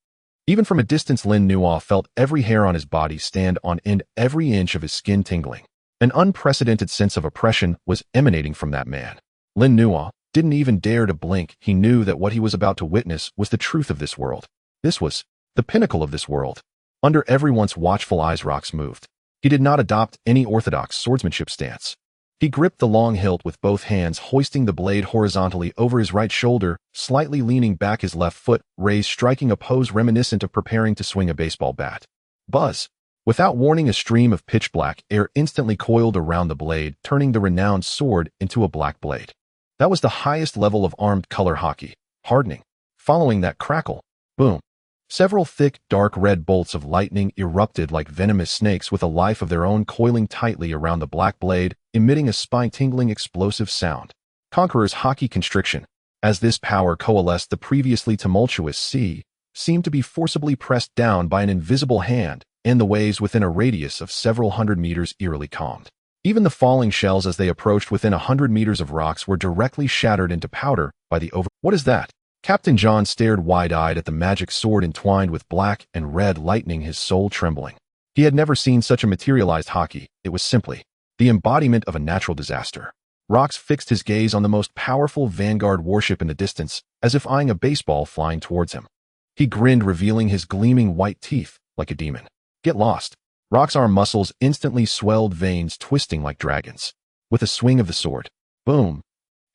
Even from a distance, Lin Nuo felt every hair on his body stand on end, every inch of his skin tingling. An unprecedented sense of oppression was emanating from that man. Lin Nuo didn't even dare to blink. He knew that what he was about to witness was the truth of this world. This was the pinnacle of this world. Under everyone's watchful eyes, Rox moved. He did not adopt any orthodox swordsmanship stance. He gripped the long hilt with both hands, hoisting the blade horizontally over his right shoulder, slightly leaning back, his left foot raised, striking a pose reminiscent of preparing to swing a baseball bat. Buzz! Without warning, a stream of pitch-black air instantly coiled around the blade, turning the renowned sword into a black blade. That was the highest level of armed color Haki, hardening. Following that crackle, boom. Several thick, dark red bolts of lightning erupted like venomous snakes with a life of their own, coiling tightly around the black blade, emitting a spine-tingling explosive sound. Conqueror's Haki constriction. As this power coalesced, the previously tumultuous sea seemed to be forcibly pressed down by an invisible hand, and the waves within a radius of several hundred meters eerily calmed. Even the falling shells as they approached within 100 meters of rocks were directly shattered into powder by the What is that? Captain John stared wide-eyed at the magic sword entwined with black and red lightning, his soul trembling. He had never seen such a materialized Haki. It was simply the embodiment of a natural disaster. Rox fixed his gaze on the most powerful vanguard warship in the distance, as if eyeing a baseball flying towards him. He grinned, revealing his gleaming white teeth like a demon. Get lost. Rox's arm muscles instantly swelled, veins twisting like dragons. With a swing of the sword, boom!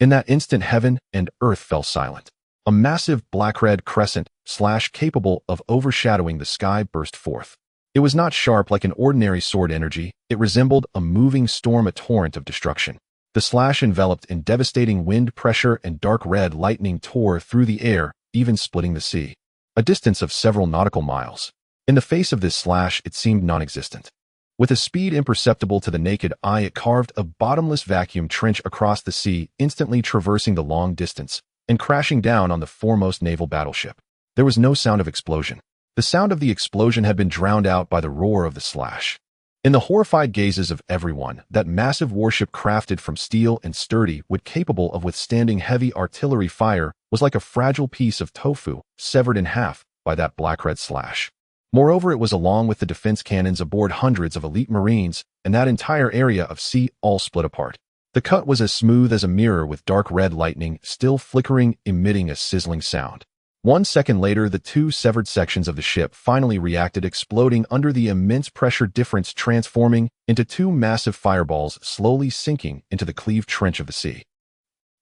In that instant, heaven and earth fell silent. A massive black-red crescent slash capable of overshadowing the sky burst forth. It was not sharp like an ordinary sword energy. It resembled a moving storm, a torrent of destruction. The slash enveloped in devastating wind pressure, and dark red lightning tore through the air, even splitting the sea. A distance of several nautical miles. In the face of this slash, it seemed non-existent. With a speed imperceptible to the naked eye, it carved a bottomless vacuum trench across the sea, instantly traversing the long distance and crashing down on the foremost naval battleship. There was no sound of explosion. The sound of the explosion had been drowned out by the roar of the slash. In the horrified gazes of everyone, that massive warship, crafted from steel and sturdy wood, capable of withstanding heavy artillery fire, was like a fragile piece of tofu, severed in half by that black-red slash. Moreover, it was, along with the defense cannons aboard hundreds of elite Marines and that entire area of sea, all split apart. The cut was as smooth as a mirror, with dark red lightning still flickering, emitting a sizzling sound. 1 second later, the two severed sections of the ship finally reacted, exploding under the immense pressure difference, transforming into two massive fireballs, slowly sinking into the cleaved trench of the sea.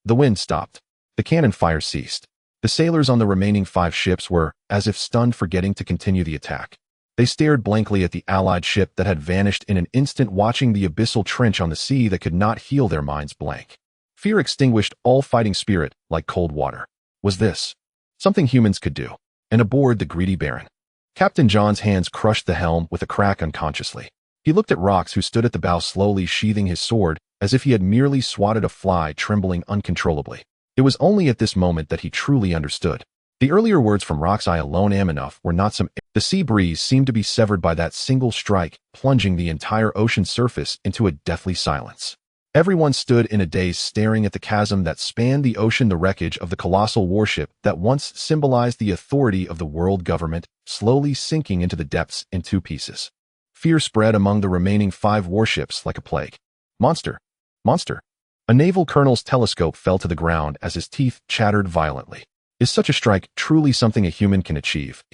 The wind stopped. The cannon fire ceased. The sailors on the remaining 5 ships were, as if stunned, forgetting to continue the attack. They stared blankly at the allied ship that had vanished in an instant, watching the abyssal trench on the sea that could not heal their minds blank. Fear extinguished all fighting spirit like cold water. Was this something humans could do? And aboard the greedy Baron, Captain John's hands crushed the helm with a crack unconsciously. He looked at Rox, who stood at the bow, slowly sheathing his sword, as if he had merely swatted a fly, trembling uncontrollably. It was only at this moment that he truly understood. The earlier words from Rox, "I alone am enough," were not some. The sea breeze seemed to be severed by that single strike, plunging the entire ocean surface into a deathly silence. Everyone stood in a daze, staring at the chasm that spanned the ocean, the wreckage of the colossal warship that once symbolized the authority of the world government, slowly sinking into the depths in 2 pieces. Fear spread among the remaining 5 warships like a plague. Monster! Monster! A naval colonel's telescope fell to the ground as his teeth chattered violently. Is such a strike truly something a human can achieve?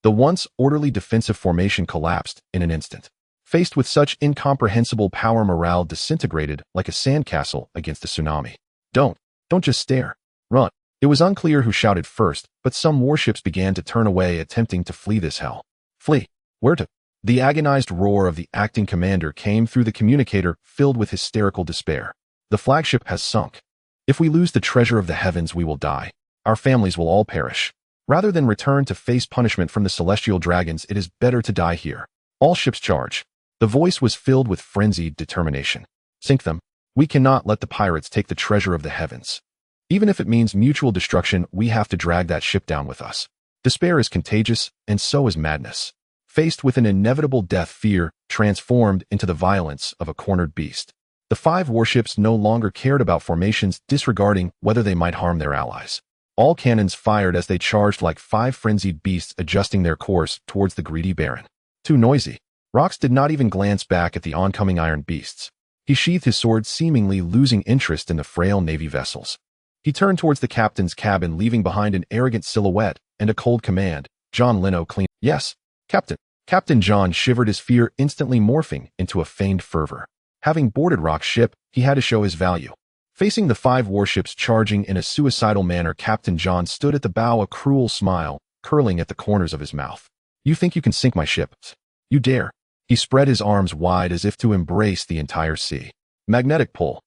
The once orderly defensive formation collapsed in an instant. Faced with such incomprehensible power, morale disintegrated like a sandcastle against a tsunami. Don't just stare. Run. It was unclear who shouted first, but some warships began to turn away, attempting to flee this hell. Flee? Where to? The agonized roar of the acting commander came through the communicator, filled with hysterical despair. The flagship has sunk. If we lose the treasure of the heavens, we will die. Our families will all perish. Rather than return to face punishment from the celestial dragons, it is better to die here. All ships charge. The voice was filled with frenzied determination. Sink them. We cannot let the pirates take the treasure of the heavens. Even if it means mutual destruction, we have to drag that ship down with us. Despair is contagious, and so is madness. Faced with an inevitable death, fear transformed into the violence of a cornered beast. The 5 warships no longer cared about formations, disregarding whether they might harm their allies. All cannons fired as they charged like 5 frenzied beasts, adjusting their course towards the greedy Baron. Too noisy. Rox did not even glance back at the oncoming iron beasts. He sheathed his sword, seemingly losing interest in the frail Navy vessels. He turned towards the captain's cabin, leaving behind an arrogant silhouette and a cold command. John Lin Nuo clean. Yes, Captain. Captain John shivered, his fear instantly morphing into a feigned fervor. Having boarded Rock's ship, he had to show his value. Facing the 5 warships charging in a suicidal manner, Captain John stood at the bow, a cruel smile curling at the corners of his mouth. You think you can sink my ship? You dare. He spread his arms wide as if to embrace the entire sea. Magnetic pull.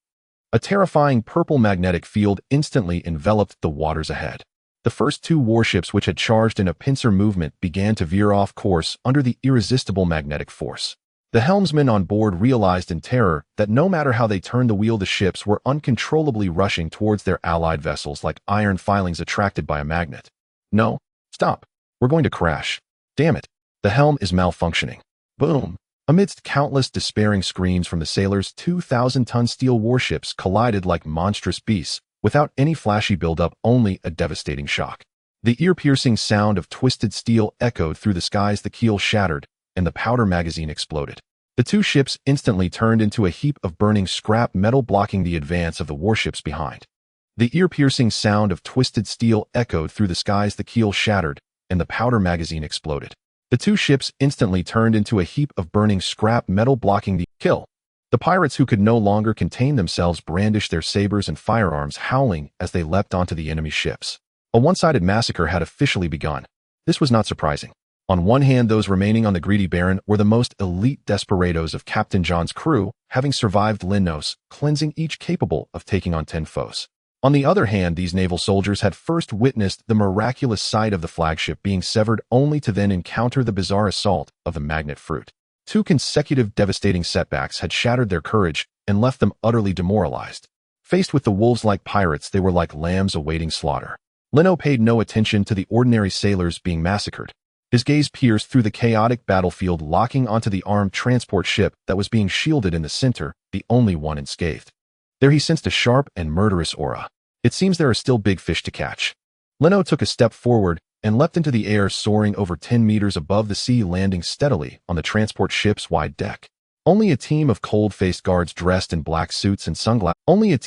A terrifying purple magnetic field instantly enveloped the waters ahead. The first 2 warships, which had charged in a pincer movement, began to veer off course under the irresistible magnetic force. The helmsmen on board realized in terror that no matter how they turned the wheel, the ships were uncontrollably rushing towards their allied vessels like iron filings attracted by a magnet. No, stop. We're going to crash. Damn it. The helm is malfunctioning. Boom. Amidst countless despairing screams from the sailors, 2,000-ton steel warships collided like monstrous beasts, without any flashy buildup, only a devastating shock. The ear-piercing sound of twisted steel echoed through the skies, the keel shattered, and the powder magazine exploded. The 2 ships instantly turned into a heap of burning scrap metal, blocking the advance of the warships behind. The ear-piercing sound of twisted steel echoed through the skies, the keel shattered, and the powder magazine exploded. The 2 ships instantly turned into a heap of burning scrap metal, blocking the kill. The pirates, who could no longer contain themselves, brandished their sabers and firearms, howling as they leapt onto the enemy ships. A one-sided massacre had officially begun. This was not surprising. On one hand, those remaining on the Greedy Baron were the most elite desperados of Captain John's crew, having survived Lin Nuo's cleansing, each capable of taking on 10 foes. On the other hand, these naval soldiers had first witnessed the miraculous sight of the flagship being severed, only to then encounter the bizarre assault of the magnet fruit. 2 consecutive devastating setbacks had shattered their courage and left them utterly demoralized. Faced with the wolves-like pirates, they were like lambs awaiting slaughter. Lin Nuo paid no attention to the ordinary sailors being massacred. His gaze pierced through the chaotic battlefield, locking onto the armed transport ship that was being shielded in the center, the only one unscathed. There he sensed a sharp and murderous aura. It seems there are still big fish to catch. Lin Nuo took a step forward and leapt into the air, soaring over 10 meters above the sea, landing steadily on the transport ship's wide deck. Only a team of cold-faced guards dressed in black suits and sunglasses.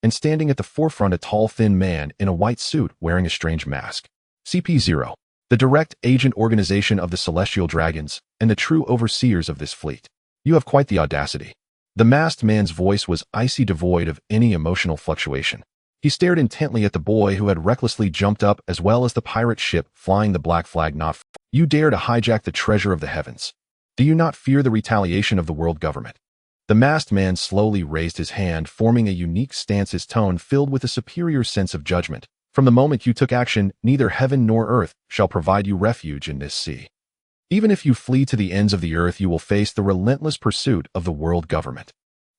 And standing at the forefront, a tall, thin man in a white suit wearing a strange mask. CP0, the direct agent organization of the Celestial Dragons and the true overseers of this fleet. You have quite the audacity. The masked man's voice was icy, devoid of any emotional fluctuation. He stared intently at the boy who had recklessly jumped up, as well as the pirate ship flying the black flag. You dare to hijack the treasure of the heavens. Do you not fear the retaliation of the world government? The masked man slowly raised his hand, forming a unique stance, his tone filled with a superior sense of judgment. From the moment you took action, neither heaven nor earth shall provide you refuge in this sea. Even if you flee to the ends of the earth, you will face the relentless pursuit of the world government.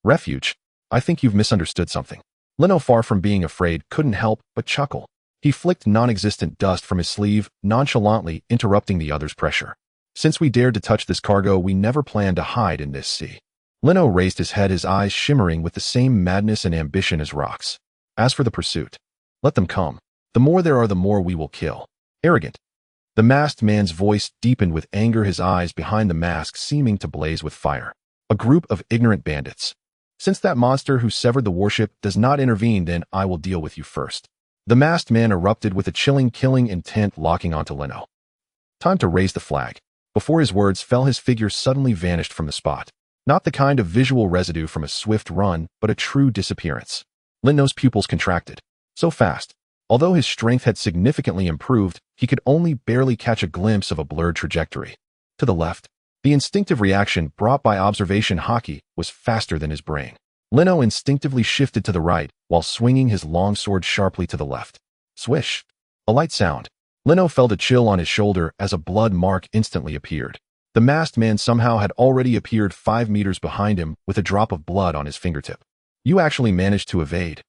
Refuge? I think you've misunderstood something. Lin Nuo, far from being afraid, couldn't help but chuckle. He flicked non-existent dust from his sleeve, nonchalantly interrupting the other's pressure. Since we dared to touch this cargo, we never planned to hide in this sea. Lin Nuo raised his head, his eyes shimmering with the same madness and ambition as Rock's. As for the pursuit, let them come. The more there are, the more we will kill. Arrogant. The masked man's voice deepened with anger, his eyes behind the mask seeming to blaze with fire. A group of ignorant bandits. Since that monster who severed the warship does not intervene, then I will deal with you first. The masked man erupted with a chilling, killing intent, locking onto Lin Nuo. Time to raise the flag. Before his words fell, his figure suddenly vanished from the spot. Not the kind of visual residue from a swift run, but a true disappearance. Lin Nuo's pupils contracted. So fast. Although his strength had significantly improved, he could only barely catch a glimpse of a blurred trajectory. To the left. The instinctive reaction brought by observation Haki was faster than his brain. Lin Nuo instinctively shifted to the right, while swinging his long sword sharply to the left. Swish. A light sound. Lin Nuo felt a chill on his shoulder as a blood mark instantly appeared. The masked man somehow had already appeared 5 meters behind him with a drop of blood on his fingertip. You actually managed to evade.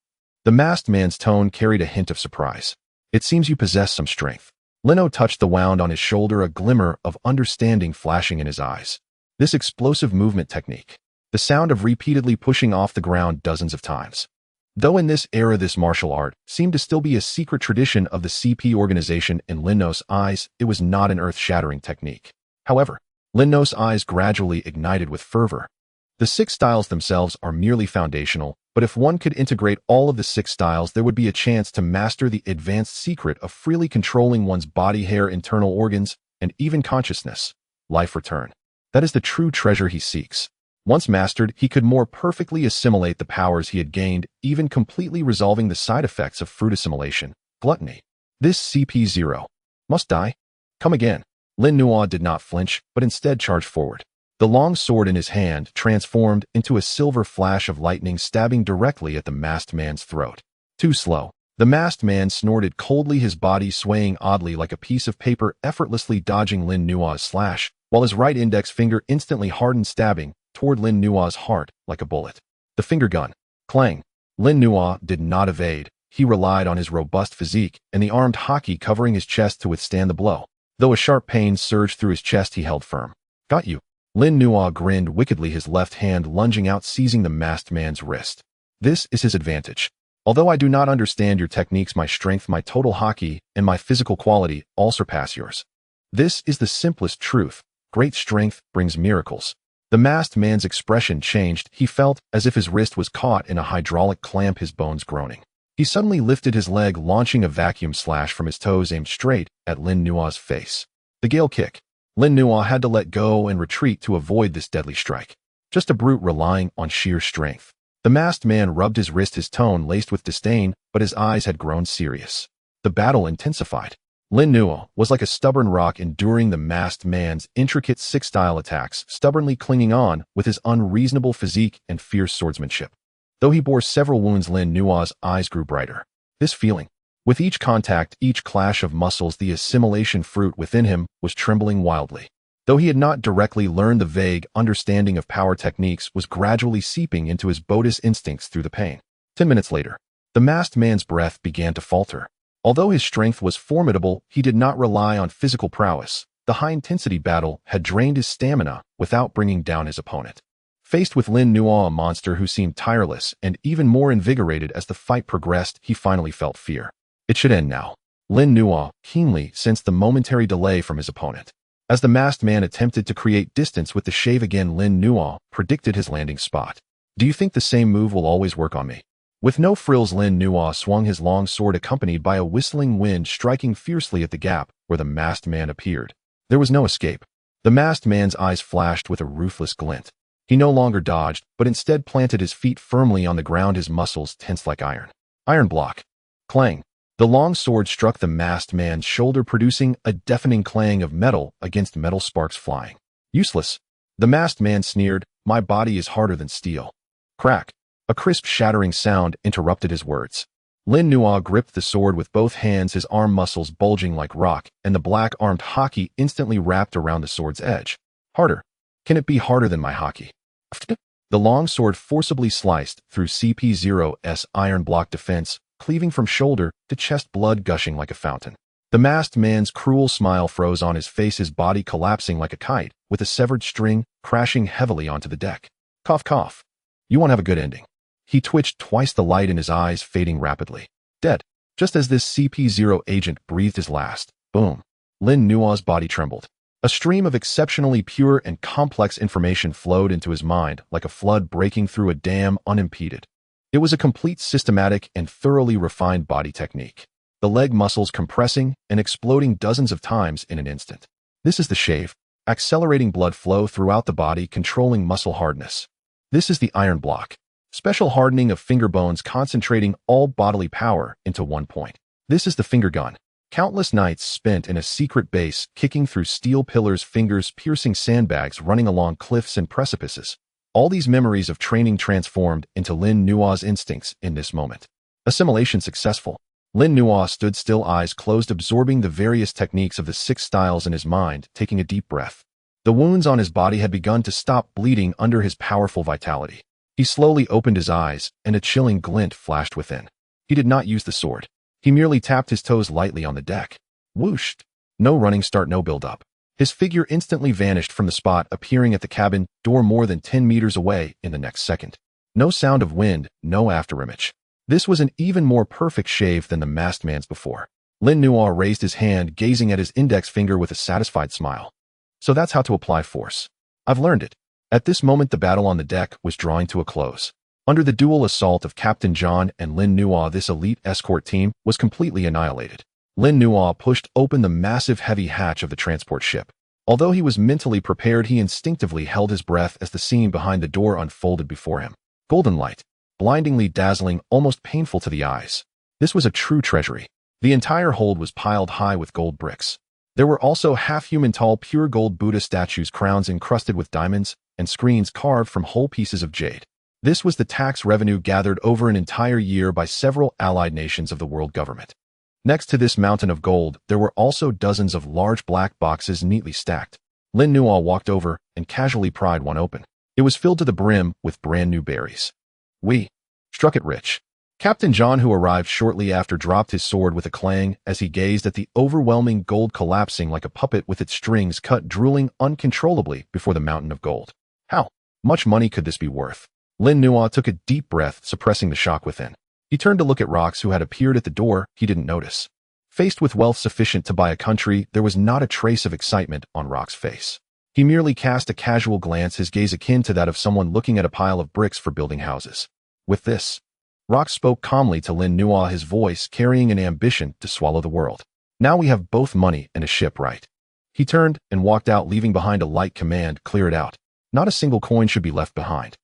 The masked man's tone carried a hint of surprise. It seems you possess some strength. Lin Nuo touched the wound on his shoulder, a glimmer of understanding flashing in his eyes. This explosive movement technique. The sound of repeatedly pushing off the ground dozens of times. Though in this era this martial art seemed to still be a secret tradition of the CP organization, in Lin Nuo's eyes, it was not an earth-shattering technique. However, Lin Nuo's eyes gradually ignited with fervor. The 6 styles themselves are merely foundational, but if one could integrate all of the 6 styles, there would be a chance to master the advanced secret of freely controlling one's body, hair, internal organs, and even consciousness. Life return. That is the true treasure he seeks. Once mastered, he could more perfectly assimilate the powers he had gained, even completely resolving the side effects of fruit assimilation, gluttony. This CP0 must die. Come again. Lin Nuo did not flinch, but instead charged forward. The long sword in his hand transformed into a silver flash of lightning, stabbing directly at the masked man's throat. Too slow. The masked man snorted coldly, his body swaying oddly like a piece of paper, effortlessly dodging Lin Nuo's slash, while his right index finger instantly hardened, stabbing toward Lin Nuo's heart like a bullet. The finger gun. Clang. Lin Nuo did not evade. He relied on his robust physique and the armed Haki covering his chest to withstand the blow. Though a sharp pain surged through his chest, he held firm. Got you. Lin Nuo grinned wickedly, his left hand lunging out, seizing the masked man's wrist. This is his advantage. Although I do not understand your techniques, my strength, my total Haki, and my physical quality all surpass yours. This is the simplest truth. Great strength brings miracles. The masked man's expression changed. He felt as if his wrist was caught in a hydraulic clamp, his bones groaning. He suddenly lifted his leg, launching a vacuum slash from his toes aimed straight at Lin Nuo's face. The gale kick. Lin Nuo had to let go and retreat to avoid this deadly strike. Just a brute relying on sheer strength. The masked man rubbed his wrist, his tone laced with disdain, but his eyes had grown serious. The battle intensified. Lin Nuo was like a stubborn rock, enduring the masked man's intricate 6-style attacks, stubbornly clinging on with his unreasonable physique and fierce swordsmanship. Though he bore several wounds, Lin Nuo's eyes grew brighter. This feeling. With each contact, each clash of muscles, the assimilation fruit within him was trembling wildly. Though he had not directly learned, the vague understanding of power techniques was gradually seeping into his bodis instincts through the pain. 10 minutes later, the masked man's breath began to falter. Although his strength was formidable, he did not rely on physical prowess. The high-intensity battle had drained his stamina without bringing down his opponent. Faced with Lin Nuo, a monster who seemed tireless and even more invigorated as the fight progressed, he finally felt fear. It should end now. Lin Nuo keenly sensed the momentary delay from his opponent. As the masked man attempted to create distance with the shave again, Lin Nuo predicted his landing spot. Do you think the same move will always work on me? With no frills, Lin Nuo swung his long sword, accompanied by a whistling wind, striking fiercely at the gap where the masked man appeared. There was no escape. The masked man's eyes flashed with a ruthless glint. He no longer dodged, but instead planted his feet firmly on the ground, his muscles tense like iron. Iron block. Clang. The long sword struck the masked man's shoulder, producing a deafening clang of metal against metal, sparks flying. Useless. The masked man sneered, my body is harder than steel. Crack. A crisp, shattering sound interrupted his words. Lin Nuo gripped the sword with both hands, his arm muscles bulging like rock, and the black-armed Haki instantly wrapped around the sword's edge. Harder. Can it be harder than my Haki? The long sword forcibly sliced through CP0's iron block defense, cleaving from shoulder to chest, blood gushing like a fountain. The masked man's cruel smile froze on his face, his body collapsing like a kite, with a severed string crashing heavily onto the deck. Cough, cough. You won't have a good ending. He twitched twice, the light in his eyes fading rapidly. Dead. Just as this CP0 agent breathed his last, boom. Lin Nuo's body trembled. A stream of exceptionally pure and complex information flowed into his mind like a flood breaking through a dam unimpeded. It was a complete, systematic, and thoroughly refined body technique. The leg muscles compressing and exploding dozens of times in an instant. This is the shave, accelerating blood flow throughout the body, controlling muscle hardness. This is the iron block, special hardening of finger bones, concentrating all bodily power into one point. This is the finger gun. Countless nights spent in a secret base, kicking through steel pillars, fingers piercing sandbags, running along cliffs and precipices. All these memories of training transformed into Lin Nuo's instincts in this moment. Assimilation successful. Lin Nuo stood still, eyes closed, absorbing the various techniques of the 6 styles in his mind, taking a deep breath. The wounds on his body had begun to stop bleeding under his powerful vitality. He slowly opened his eyes, and a chilling glint flashed within. He did not use the sword. He merely tapped his toes lightly on the deck. Whooshed. No running start, no build-up. His figure instantly vanished from the spot, appearing at the cabin door more than 10 meters away in the next second. No sound of wind, no afterimage. This was an even more perfect shave than the masked man's before. Lin Nuo raised his hand, gazing at his index finger with a satisfied smile. So that's how to apply force. I've learned it. At this moment the battle on the deck was drawing to a close. Under the dual assault of Captain John and Lin Nuo, this elite escort team was completely annihilated. Lin Nuo pushed open the massive heavy hatch of the transport ship. Although he was mentally prepared, he instinctively held his breath as the scene behind the door unfolded before him. Golden light, blindingly dazzling, almost painful to the eyes. This was a true treasury. The entire hold was piled high with gold bricks. There were also half-human tall pure gold Buddha statues, crowns encrusted with diamonds, and screens carved from whole pieces of jade. This was the tax revenue gathered over an entire year by several allied nations of the world government. Next to this mountain of gold, there were also dozens of large black boxes neatly stacked. Lin Nuo walked over and casually pried one open. It was filled to the brim with brand new berries. We struck it rich. Captain John, who arrived shortly after, dropped his sword with a clang as he gazed at the overwhelming gold collapsing like a puppet with its strings cut, drooling uncontrollably before the mountain of gold. How much money could this be worth? Lin Nuo took a deep breath, suppressing the shock within. He turned to look at Rox, who had appeared at the door. He didn't notice. Faced with wealth sufficient to buy a country, there was not a trace of excitement on Rox's face. He merely cast a casual glance, his gaze akin to that of someone looking at a pile of bricks for building houses. With this, Rox spoke calmly to Lin Nuo, his voice carrying an ambition to swallow the world. Now we have both money and a ship, right? He turned and walked out, leaving behind a light command: clear it out. Not a single coin should be left behind.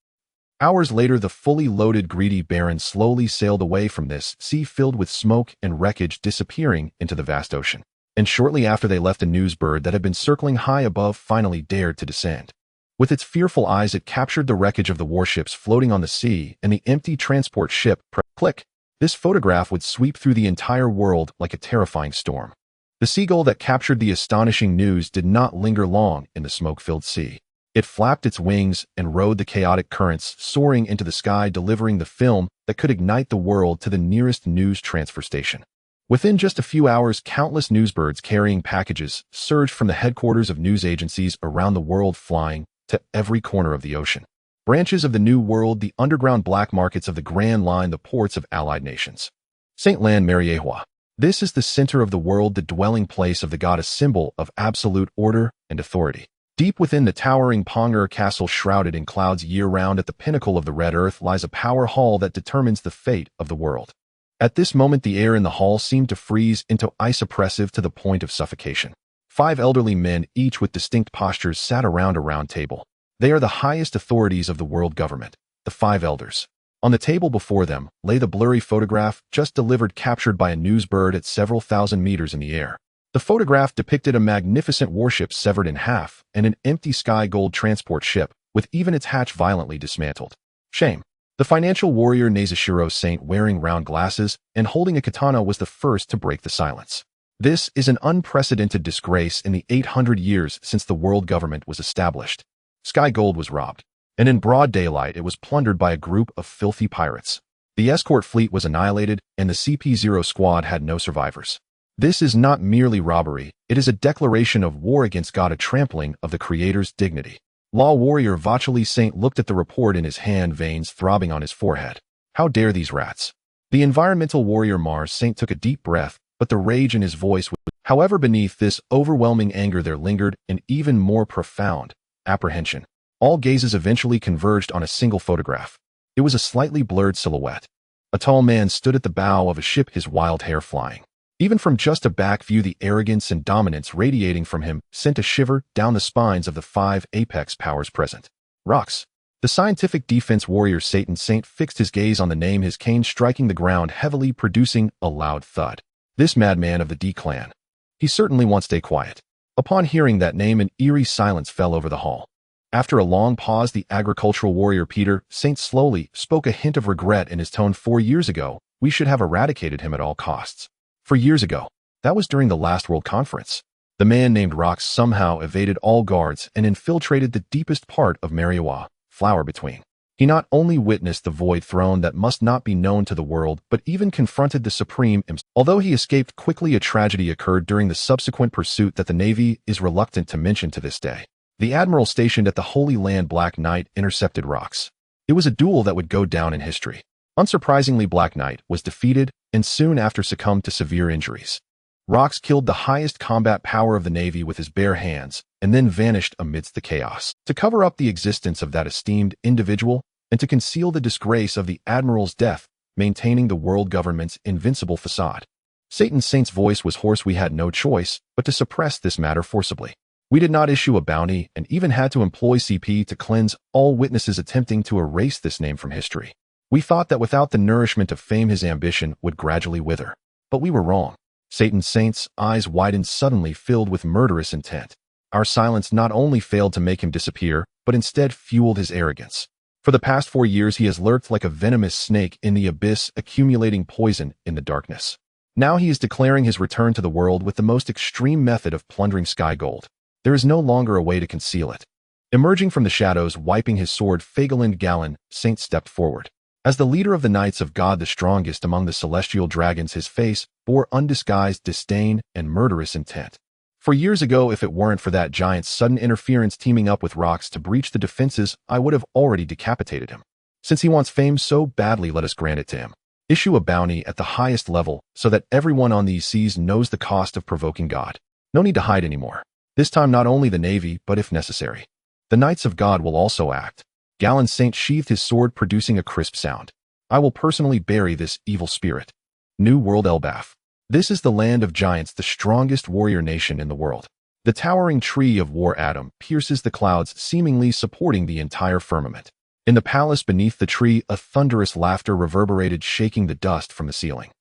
Hours later, the fully loaded greedy baron slowly sailed away from this sea filled with smoke and wreckage, disappearing into the vast ocean. And shortly after they left, a news bird that had been circling high above finally dared to descend. With its fearful eyes, it captured the wreckage of the warships floating on the sea and the empty transport ship. Click. This photograph would sweep through the entire world like a terrifying storm. The seagull that captured the astonishing news did not linger long in the smoke-filled sea. It flapped its wings and rode the chaotic currents, soaring into the sky, delivering the film that could ignite the world to the nearest news transfer station. Within just a few hours, countless newsbirds carrying packages surged from the headquarters of news agencies around the world, flying to every corner of the ocean. Branches of the New World, the underground black markets of the Grand Line, the ports of allied nations. Saint Lan Mariehua. This is the center of the world, the dwelling place of the god, a symbol of absolute order and authority. Deep within the towering Conqueror castle, shrouded in clouds year-round at the pinnacle of the Red Earth, lies a power hall that determines the fate of the world. At this moment, the air in the hall seemed to freeze into ice, oppressive to the point of suffocation. 5 elderly men, each with distinct postures, sat around a round table. They are the highest authorities of the world government, the 5 elders. On the table before them lay the blurry photograph just delivered, captured by a news bird at several thousand meters in the air. The photograph depicted a magnificent warship severed in half and an empty sky gold transport ship, with even its hatch violently dismantled. Shame. The financial warrior Nazashiro Saint, wearing round glasses and holding a katana, was the first to break the silence. This is an unprecedented disgrace in the 800 years since the world government was established. Sky gold was robbed, and in broad daylight it was plundered by a group of filthy pirates. The escort fleet was annihilated, and the CP0 squad had no survivors. This is not merely robbery, it is a declaration of war against God, a trampling of the Creator's dignity. Law warrior Vachali Saint looked at the report in his hand, veins throbbing on his forehead. How dare these rats? The environmental warrior Mars Saint took a deep breath, but the rage in his voice was... However, beneath this overwhelming anger there lingered an even more profound apprehension. All gazes eventually converged on a single photograph. It was a slightly blurred silhouette. A tall man stood at the bow of a ship, his wild hair flying. Even from just a back view, the arrogance and dominance radiating from him sent a shiver down the spines of the 5 apex powers present. Rox. The scientific defense warrior Satan Saint fixed his gaze on the name, his cane striking the ground heavily, producing a loud thud. This madman of the D clan. He certainly won't stay quiet. Upon hearing that name, an eerie silence fell over the hall. After a long pause, the agricultural warrior Peter Saint slowly spoke, a hint of regret in his tone. 4 years ago, we should have eradicated him at all costs. 4 years ago. That was during the last World Conference. The man named Rox somehow evaded all guards and infiltrated the deepest part of Mariehua, Flower Between. He not only witnessed the void throne that must not be known to the world, but even confronted the Supreme himself. Although he escaped quickly, a tragedy occurred during the subsequent pursuit that the Navy is reluctant to mention to this day. The admiral stationed at the Holy Land, Black Knight, intercepted Rox. It was a duel that would go down in history. Unsurprisingly, Black Knight was defeated and soon after succumbed to severe injuries. Rox killed the highest combat power of the Navy with his bare hands, and then vanished amidst the chaos. To cover up the existence of that esteemed individual, and to conceal the disgrace of the Admiral's death, maintaining the world government's invincible facade. Satan's saint's voice was hoarse. We had no choice but to suppress this matter forcibly. We did not issue a bounty and even had to employ CP to cleanse all witnesses attempting to erase this name from history. We thought that without the nourishment of fame his ambition would gradually wither. But we were wrong. Satan's saint's eyes widened suddenly, filled with murderous intent. Our silence not only failed to make him disappear, but instead fueled his arrogance. For the past 4 years he has lurked like a venomous snake in the abyss, accumulating poison in the darkness. Now he is declaring his return to the world with the most extreme method of plundering sky gold. There is no longer a way to conceal it. Emerging from the shadows, wiping his sword, Fagalind Gallon, Saint stepped forward. As the leader of the Knights of God, the strongest among the celestial dragons, his face bore undisguised disdain and murderous intent. For years ago, if it weren't for that giant's sudden interference teaming up with Rox to breach the defenses, I would have already decapitated him. Since he wants fame so badly, let us grant it to him. Issue a bounty at the highest level so that everyone on these seas knows the cost of provoking God. No need to hide anymore. This time not only the Navy, but if necessary, the Knights of God will also act. Gallon Saint sheathed his sword, producing a crisp sound. I will personally bury this evil spirit. New World Elbaf. This is the land of giants, the strongest warrior nation in the world. The towering tree of war Adam pierces the clouds, seemingly supporting the entire firmament. In the palace beneath the tree, a thunderous laughter reverberated, shaking the dust from the ceiling.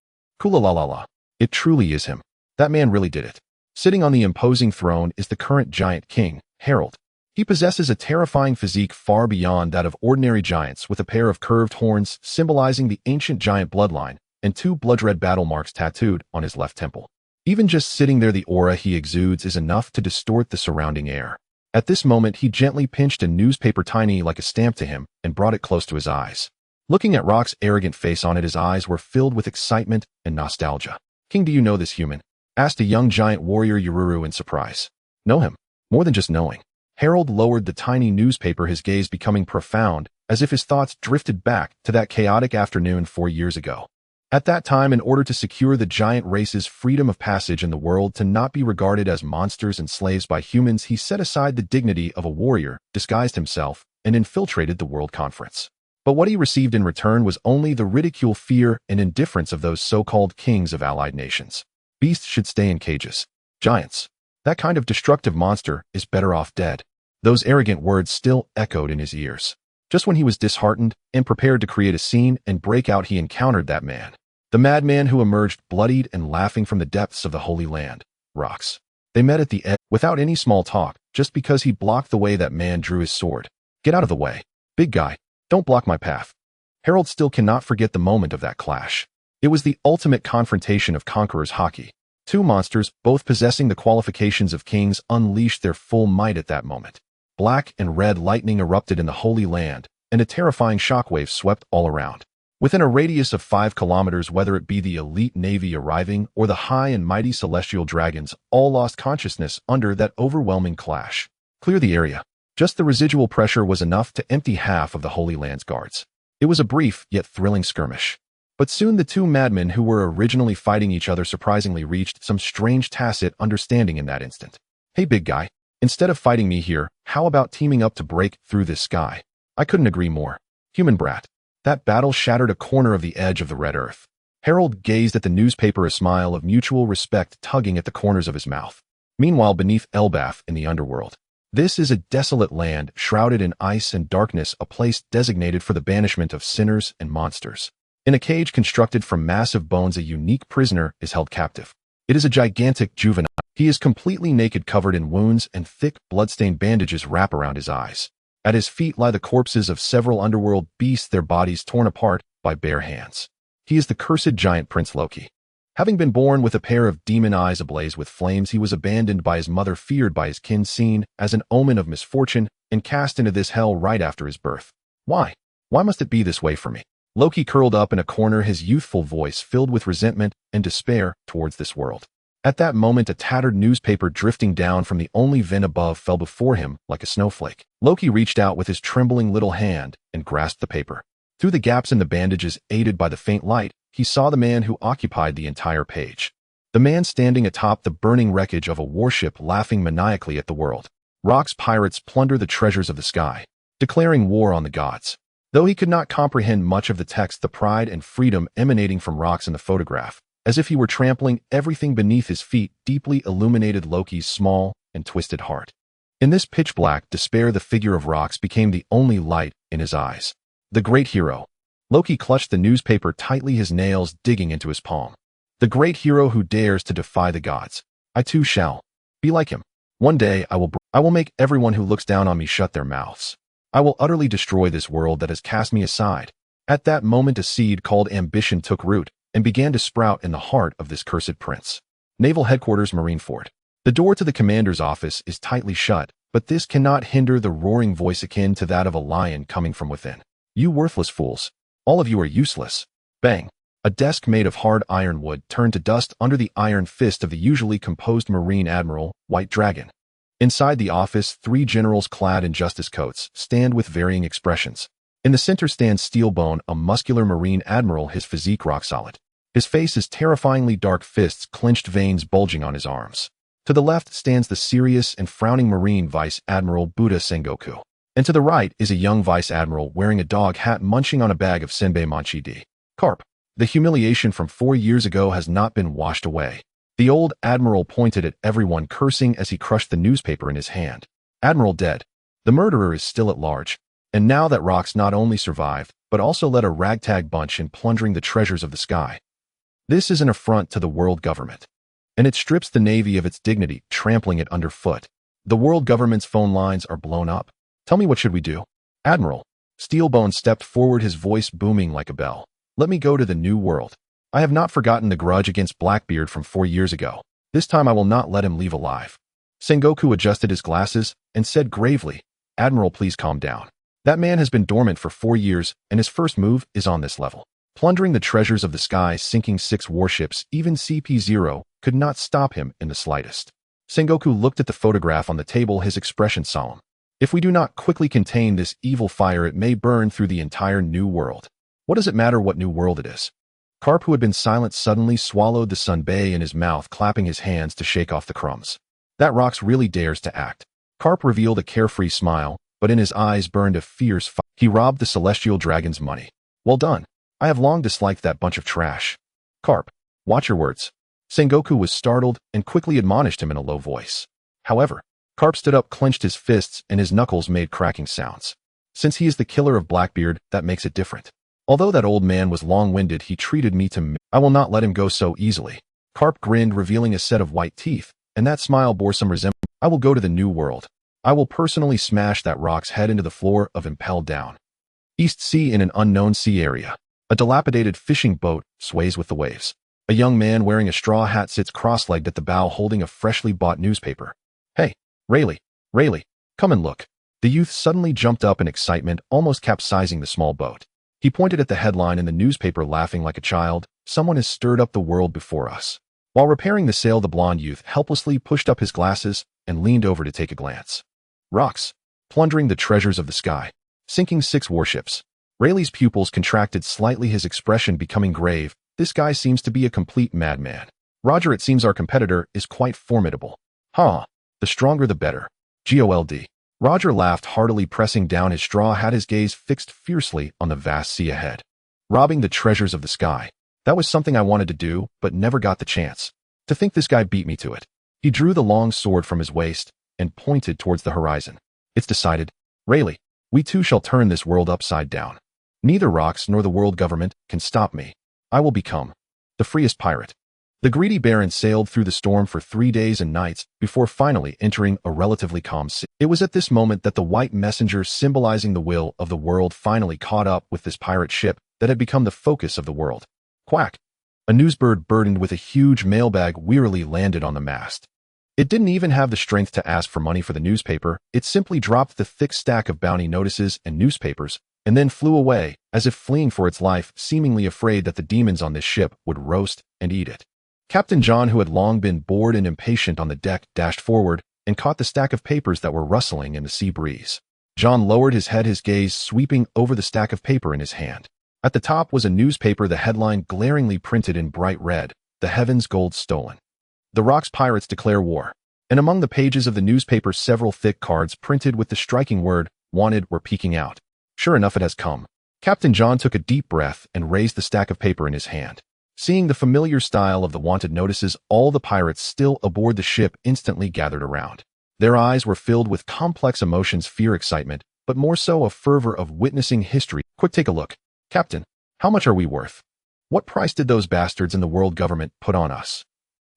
Kulalalala. It truly is him. That man really did it. Sitting on the imposing throne is the current giant king, Harold. He possesses a terrifying physique far beyond that of ordinary giants, with a pair of curved horns symbolizing the ancient giant bloodline, and 2 blood-red battle marks tattooed on his left temple. Even just sitting there, the aura he exudes is enough to distort the surrounding air. At this moment, he gently pinched a newspaper tiny like a stamp to him and brought it close to his eyes. Looking at Rock's arrogant face on it, his eyes were filled with excitement and nostalgia. King, do you know this human? Asked a young giant warrior Yururu in surprise. Know him? More than just knowing. Harold lowered the tiny newspaper, his gaze becoming profound, as if his thoughts drifted back to that chaotic afternoon 4 years ago. At that time, in order to secure the giant race's freedom of passage in the world to not be regarded as monsters and slaves by humans, he set aside the dignity of a warrior, disguised himself, and infiltrated the World Conference. But what he received in return was only the ridicule, fear, and indifference of those so-called kings of allied nations. Beasts should stay in cages. Giants. That kind of destructive monster is better off dead. Those arrogant words still echoed in his ears. Just when he was disheartened and prepared to create a scene and break out, he encountered that man. The madman who emerged bloodied and laughing from the depths of the Holy Land, Rox. They met at the edge without any small talk, just because he blocked the way that man drew his sword. Get out of the way. Big guy. Don't block my path. Harold still cannot forget the moment of that clash. It was the ultimate confrontation of Conqueror's Haki. 2 monsters, both possessing the qualifications of kings, unleashed their full might at that moment. Black and red lightning erupted in the Holy Land, and a terrifying shockwave swept all around. Within a radius of 5 kilometers, whether it be the elite navy arriving or the high and mighty celestial dragons, all lost consciousness under that overwhelming clash. Clear the area. Just the residual pressure was enough to empty half of the Holy Land's guards. It was a brief yet thrilling skirmish. But soon the 2 madmen who were originally fighting each other surprisingly reached some strange tacit understanding in that instant. Hey big guy, instead of fighting me here, how about teaming up to break through this sky? I couldn't agree more. Human brat. That battle shattered a corner of the edge of the red earth. Harold gazed at the newspaper, a smile of mutual respect tugging at the corners of his mouth. Meanwhile, beneath Elbaf in the underworld. This is a desolate land, shrouded in ice and darkness, a place designated for the banishment of sinners and monsters. In a cage constructed from massive bones, a unique prisoner is held captive. It is a gigantic juvenile. He is completely naked, covered in wounds, and thick, blood-stained bandages wrap around his eyes. At his feet lie the corpses of several underworld beasts, their bodies torn apart by bare hands. He is the cursed giant Prince Loki. Having been born with a pair of demon eyes ablaze with flames, he was abandoned by his mother, feared by his kin, seen as an omen of misfortune, and cast into this hell right after his birth. Why? Why must it be this way for me? Loki curled up in a corner, his youthful voice filled with resentment and despair towards this world. At that moment, a tattered newspaper drifting down from the only vent above fell before him like a snowflake. Loki reached out with his trembling little hand and grasped the paper. Through the gaps in the bandages, aided by the faint light, he saw the man who occupied the entire page. The man standing atop the burning wreckage of a warship laughing maniacally at the world. Rock's pirates plunder the treasures of the sky, declaring war on the gods. Though he could not comprehend much of the text, the pride and freedom emanating from Rock's in the photograph, as if he were trampling everything beneath his feet, deeply illuminated Loki's small and twisted heart. In this pitch-black despair, the figure of Rock's became the only light in his eyes. The great hero. Loki clutched the newspaper tightly, his nails digging into his palm. The great hero who dares to defy the gods. I too shall be like him. One day I will make everyone who looks down on me shut their mouths. I will utterly destroy this world that has cast me aside. At that moment a seed called ambition took root and began to sprout in the heart of this cursed prince. Naval Headquarters, Marineford. The door to the commander's office is tightly shut, but this cannot hinder the roaring voice akin to that of a lion coming from within. You worthless fools. All of you are useless. Bang. A desk made of hard ironwood turned to dust under the iron fist of the usually composed Marine Admiral, White Dragon. Inside the office, 3 generals clad in justice coats stand with varying expressions. In the center stands Steelbone, a muscular Marine Admiral, his physique rock solid. His face is terrifyingly dark, fists clenched, veins bulging on his arms. To the left stands the serious and frowning Marine Vice Admiral Buddha Sengoku. And to the right is a young Vice Admiral wearing a dog hat munching on a bag of Senbei Manchi D. Carp. The humiliation from 4 years ago has not been washed away. The old Admiral pointed at everyone, cursing as he crushed the newspaper in his hand. Admiral dead. The murderer is still at large. And now that Rox not only survived, but also led a ragtag bunch in plundering the treasures of the sky. This is an affront to the world government. And it strips the Navy of its dignity, trampling it underfoot. The world government's phone lines are blown up. Tell me, what should we do? Admiral. Steelbone stepped forward, his voice booming like a bell. Let me go to the new world. I have not forgotten the grudge against Blackbeard from 4 years ago. This time I will not let him leave alive. Sengoku adjusted his glasses and said gravely, Admiral, please calm down. That man has been dormant for 4 years, and his first move is on this level. Plundering the treasures of the sky, sinking 6 warships, even CP0, could not stop him in the slightest. Sengoku looked at the photograph on the table, his expression solemn. If we do not quickly contain this evil fire, it may burn through the entire new world. What does it matter what new world it is? Carp, who had been silent, suddenly swallowed the sunbae in his mouth, clapping his hands to shake off the crumbs. That Rox really dares to act. Carp revealed a carefree smile, but in his eyes burned a fierce fire. He robbed the celestial dragon's money. Well done. I have long disliked that bunch of trash. Carp, watch your words. Sengoku was startled and quickly admonished him in a low voice. However, Carp stood up, clenched his fists, and his knuckles made cracking sounds. Since he is the killer of Blackbeard, that makes it different. Although that old man was long-winded, he treated me to I will not let him go so easily. Carp grinned, revealing a set of white teeth, and that smile bore some resemblance. I will go to the new world. I will personally smash that Rock's head into the floor of Impel Down. East Sea, in an unknown sea area. A dilapidated fishing boat sways with the waves. A young man wearing a straw hat sits cross-legged at the bow, holding a freshly bought newspaper. Hey, Rayleigh, come and look. The youth suddenly jumped up in excitement, almost capsizing the small boat. He pointed at the headline in the newspaper, laughing like a child. Someone has stirred up the world before us. While repairing the sail, the blond youth helplessly pushed up his glasses and leaned over to take a glance. Rocks. Plundering the treasures of the sky. Sinking 6 warships. Rayleigh's pupils contracted slightly, his expression becoming grave. This guy seems to be a complete madman. Roger, it seems our competitor is quite formidable. Huh. The stronger the better. GOLD. Roger laughed heartily, pressing down his straw hat, his gaze fixed fiercely on the vast sea ahead. Robbing the treasures of the sky. That was something I wanted to do, but never got the chance. To think this guy beat me to it. He drew the long sword from his waist and pointed towards the horizon. It's decided. Rayleigh, we too shall turn this world upside down. Neither Rox nor the world government can stop me. I will become the freest pirate. The greedy baron sailed through the storm for 3 days and nights before finally entering a relatively calm sea. It was at this moment that the white messenger, symbolizing the will of the world, finally caught up with this pirate ship that had become the focus of the world. Quack! A newsbird burdened with a huge mailbag wearily landed on the mast. It didn't even have the strength to ask for money for the newspaper. It simply dropped the thick stack of bounty notices and newspapers and then flew away, as if fleeing for its life, seemingly afraid that the demons on this ship would roast and eat it. Captain John, who had long been bored and impatient on the deck, dashed forward and caught the stack of papers that were rustling in the sea breeze. John lowered his head, his gaze sweeping over the stack of paper in his hand. At the top was a newspaper, the headline glaringly printed in bright red. the heavens' gold stolen. The Rocks pirates declare war. And among the pages of the newspaper, several thick cards printed with the striking word, wanted, were peeking out. Sure enough, it has come. Captain John took a deep breath and raised the stack of paper in his hand. Seeing the familiar style of the wanted notices, all the pirates still aboard the ship instantly gathered around. Their eyes were filled with complex emotions, fear, excitement, but more so a fervor of witnessing history. Quick, take a look. Captain, how much are we worth? What price did those bastards in the world government put on us?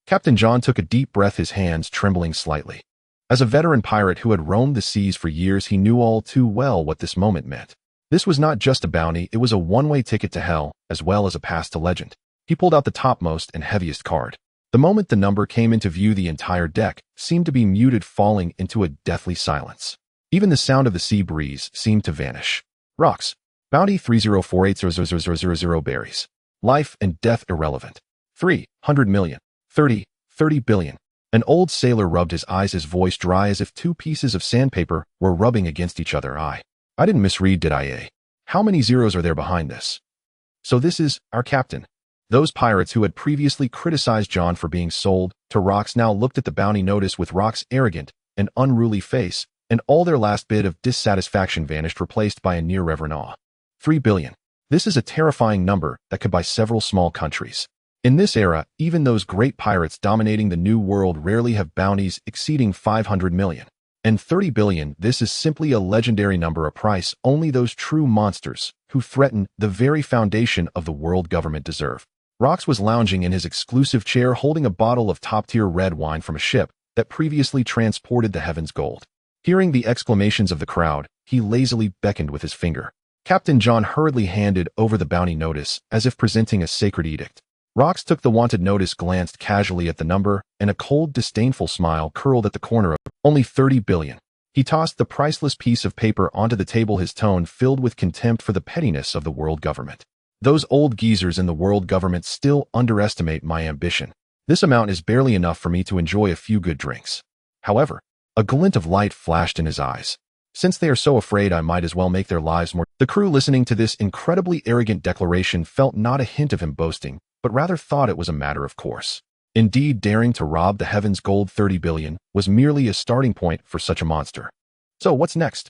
Captain John took a deep breath, his hands trembling slightly. As a veteran pirate who had roamed the seas for years, he knew all too well what this moment meant. This was not just a bounty, it was a one-way ticket to hell, as well as a pass to legend. He pulled out the topmost and heaviest card. The moment the number came into view, the entire deck seemed to be muted, falling into a deathly silence. Even the sound of the sea breeze seemed to vanish. Rocks. Bounty 30480000 berries. Life and death irrelevant. 300 million. 30 billion. An old sailor rubbed his eyes, his voice dry as if two pieces of sandpaper were rubbing against each other. I didn't misread, did I? How many zeros are there behind this? So this is our captain. Those pirates who had previously criticized John for being sold to Rocks now looked at the bounty notice with Rocks' arrogant and unruly face, and all their last bit of dissatisfaction vanished, replaced by a near reverent awe. 3 billion. This is a terrifying number that could buy several small countries. In this era, even those great pirates dominating the New World rarely have bounties exceeding 500 million. And 30 billion, this is simply a legendary number, a price only those true monsters who threaten the very foundation of the world government deserve. Rocks was lounging in his exclusive chair, holding a bottle of top-tier red wine from a ship that previously transported the heavens' gold. Hearing the exclamations of the crowd, he lazily beckoned with his finger. Captain John hurriedly handed over the bounty notice as if presenting a sacred edict. Rocks took the wanted notice, glanced casually at the number, and a cold, disdainful smile curled at the corner of only 30 billion. He tossed the priceless piece of paper onto the table, his tone filled with contempt for the pettiness of the world government. Those old geezers in the world government still underestimate my ambition. This amount is barely enough for me to enjoy a few good drinks. However, a glint of light flashed in his eyes. Since they are so afraid, I might as well make their lives more. The crew, listening to this incredibly arrogant declaration, felt not a hint of him boasting, but rather thought it was a matter of course. Indeed, daring to rob the heavens' gold 30 billion was merely a starting point for such a monster. So what's next?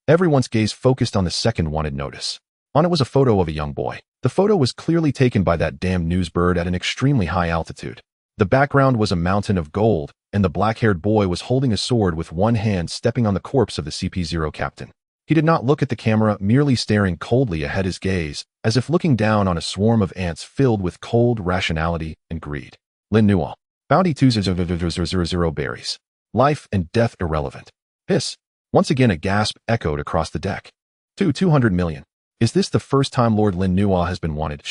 Everyone's gaze focused on the second wanted notice. On it was a photo of a young boy. The photo was clearly taken by that damn newsbird at an extremely high altitude. The background was a mountain of gold, and the black-haired boy was holding a sword with one hand, stepping on the corpse of the CP0 captain. He did not look at the camera, merely staring coldly ahead, his gaze as if looking down on a swarm of ants filled with cold rationality and greed. Lin Nuo. Bounty 2000 berries. Life and death irrelevant. Hiss. Once again a gasp echoed across the deck. 200 million. Is this the first time Lord Lin Nuo has been wanted?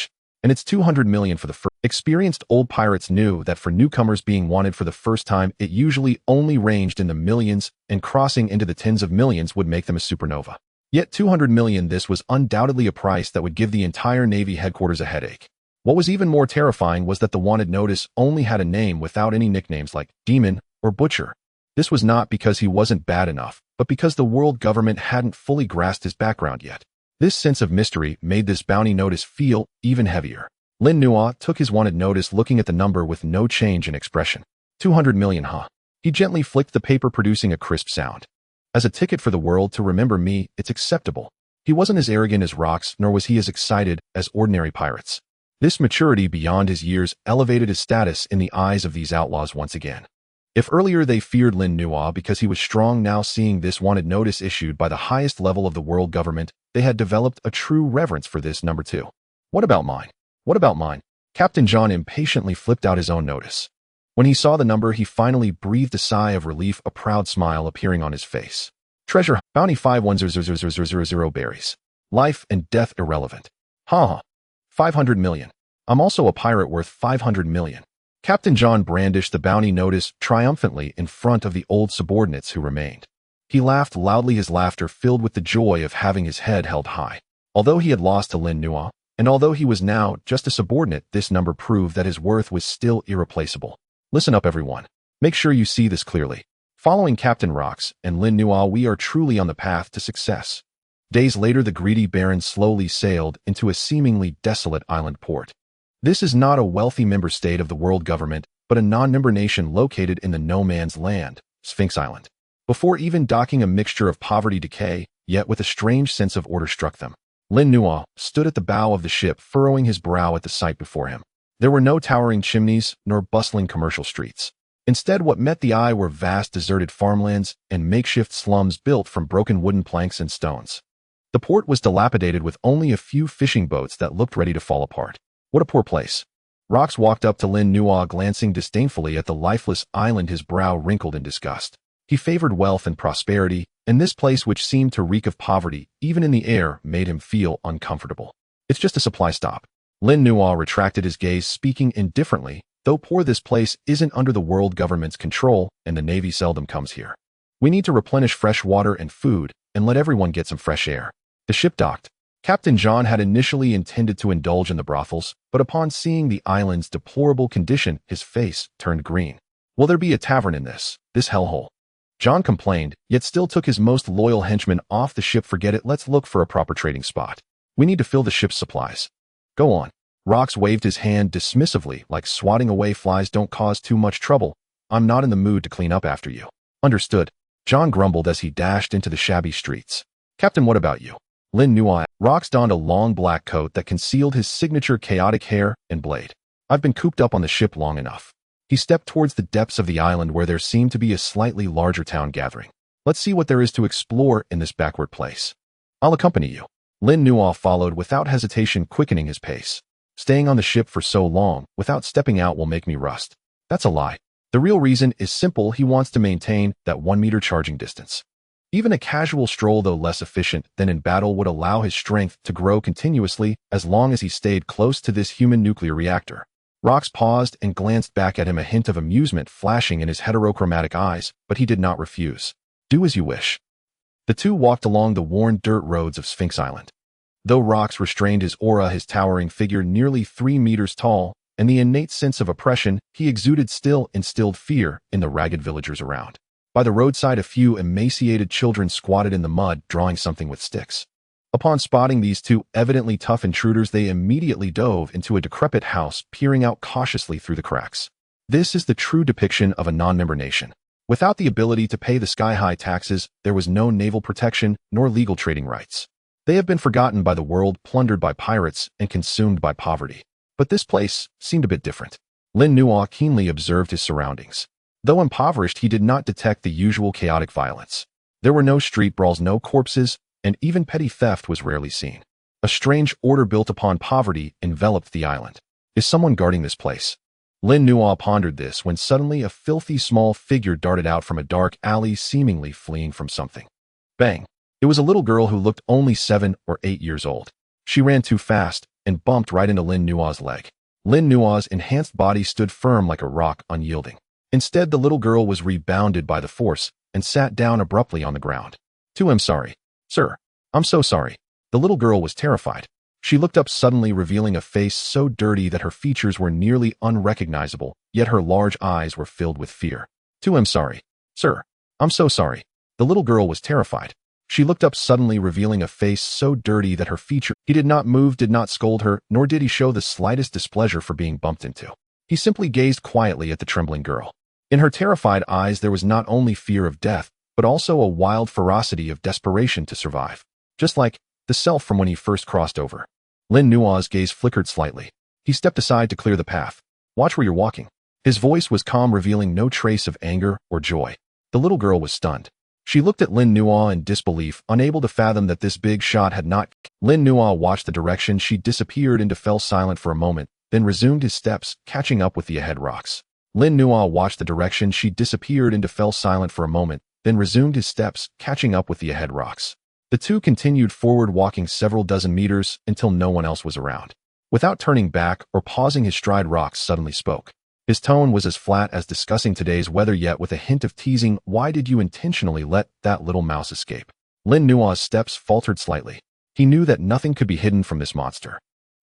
And it's 200 million for the first. Experienced old pirates knew that for newcomers being wanted for the first time, it usually only ranged in the millions, and crossing into the tens of millions would make them a supernova. Yet 200 million, this was undoubtedly a price that would give the entire Navy headquarters a headache. What was even more terrifying was that the wanted notice only had a name without any nicknames like Demon or Butcher. This was not because he wasn't bad enough, but because the world government hadn't fully grasped his background yet. This sense of mystery made this bounty notice feel even heavier. Lin Nuo took his wanted notice, looking at the number with no change in expression. 200 million, huh? He gently flicked the paper, producing a crisp sound. As a ticket for the world to remember me, it's acceptable. He wasn't as arrogant as Rocks, nor was he as excited as ordinary pirates. This maturity beyond his years elevated his status in the eyes of these outlaws once again. If earlier they feared Lin Nuo because he was strong, now seeing this wanted notice issued by the highest level of the world government, they had developed a true reverence for this number too. What about mine? What about mine? Captain John impatiently flipped out his own notice. When he saw the number, he finally breathed a sigh of relief, a proud smile appearing on his face. Treasure, bounty 5100000 berries. Life and death irrelevant. 500 million. I'm also a pirate worth 500 million. Captain John brandished the bounty notice triumphantly in front of the old subordinates who remained. He laughed loudly, his laughter filled with the joy of having his head held high. Although he had lost to Lin Nuo, and although he was now just a subordinate, this number proved that his worth was still irreplaceable. Listen up, everyone. Make sure you see this clearly. Following Captain Rocks and Lin Nuo, we are truly on the path to success. Days later, the greedy baron slowly sailed into a seemingly desolate island port. This is not a wealthy member state of the world government, but a non-member nation located in the no man's land, Sphinx Island. Before even docking, a mixture of poverty decay, yet with a strange sense of order struck them. Lin Nuo stood at the bow of the ship, furrowing his brow at the sight before him. There were no towering chimneys, nor bustling commercial streets. Instead, what met the eye were vast deserted farmlands and makeshift slums built from broken wooden planks and stones. The port was dilapidated with only a few fishing boats that looked ready to fall apart. What a poor place. Rox walked up to Lin Nuo, glancing disdainfully at the lifeless island, his brow wrinkled in disgust. He favored wealth and prosperity, and this place, which seemed to reek of poverty, even in the air, made him feel uncomfortable. It's just a supply stop. Lin Nuo retracted his gaze, speaking indifferently. Though poor, this place isn't under the world government's control, and the Navy seldom comes here. We need to replenish fresh water and food, and let everyone get some fresh air. The ship docked. Captain John had initially intended to indulge in the brothels, but upon seeing the island's deplorable condition, his face turned green. Will there be a tavern in this hellhole? John complained, yet still took his most loyal henchman off the ship. Forget it, let's look for a proper trading spot. We need to fill the ship's supplies. Go on. Rox waved his hand dismissively, like swatting away flies. Don't cause too much trouble. I'm not in the mood to clean up after you. Understood. John grumbled as he dashed into the shabby streets. Captain, what about you? Lin Nuo. Rox donned a long black coat that concealed his signature chaotic hair and blade. I've been cooped up on the ship long enough. He stepped towards the depths of the island where there seemed to be a slightly larger town gathering. Let's see what there is to explore in this backward place. I'll accompany you. Lin Nuo followed without hesitation, quickening his pace. Staying on the ship for so long without stepping out will make me rust. That's a lie. The real reason is simple. He wants to maintain that 1-meter charging distance. Even a casual stroll, though less efficient than in battle, would allow his strength to grow continuously as long as he stayed close to this human nuclear reactor. Rox paused and glanced back at him, a hint of amusement flashing in his heterochromatic eyes, but he did not refuse. Do as you wish. The two walked along the worn dirt roads of Sphinx Island. Though Rox restrained his aura, his towering figure nearly 3 meters tall, and the innate sense of oppression he exuded still instilled fear in the ragged villagers around. By the roadside, a few emaciated children squatted in the mud, drawing something with sticks. Upon spotting these two evidently tough intruders, they immediately dove into a decrepit house, peering out cautiously through the cracks. This is the true depiction of a non-member nation. Without the ability to pay the sky-high taxes, there was no naval protection nor legal trading rights. They have been forgotten by the world, plundered by pirates, and consumed by poverty. But this place seemed a bit different. Lin Nuo keenly observed his surroundings. Though impoverished, he did not detect the usual chaotic violence. There were no street brawls, no corpses, and even petty theft was rarely seen. A strange order built upon poverty enveloped the island. Is someone guarding this place? Lin Nuo pondered this when suddenly a filthy small figure darted out from a dark alley, seemingly fleeing from something. Bang! It was a little girl who looked only 7 or 8 years old. She ran too fast and bumped right into Lin Nuo's leg. Lin Nuo's enhanced body stood firm like a rock, unyielding. Instead, the little girl was rebounded by the force and sat down abruptly on the ground. I'm sorry. Sir, I'm so sorry. The little girl was terrified. She looked up suddenly, revealing a face so dirty that her features were nearly unrecognizable, yet her large eyes were filled with fear. I'm sorry. Sir, I'm so sorry. The little girl was terrified. She looked up suddenly, revealing a face so dirty that her features... He did not move, did not scold her, nor did he show the slightest displeasure for being bumped into. He simply gazed quietly at the trembling girl. In her terrified eyes there was not only fear of death, but also a wild ferocity of desperation to survive. Just like the self from when he first crossed over. Lin Nuo's gaze flickered slightly. He stepped aside to clear the path. Watch where you're walking. His voice was calm, revealing no trace of anger or joy. The little girl was stunned. She looked at Lin Nuo in disbelief, unable to fathom that this big shot had not... Lin Nuo watched the direction she disappeared into, fell silent for a moment, then resumed his steps, catching up with the ahead rocks. Lin Nuo watched the direction she disappeared into, fell silent for a moment, then resumed his steps, catching up with the ahead rocks. The two continued forward, walking several dozen meters until no one else was around. Without turning back or pausing his stride, Rox suddenly spoke. His tone was as flat as discussing today's weather, yet with a hint of teasing. Why did you intentionally let that little mouse escape? Lin Nuo's steps faltered slightly. He knew that nothing could be hidden from this monster.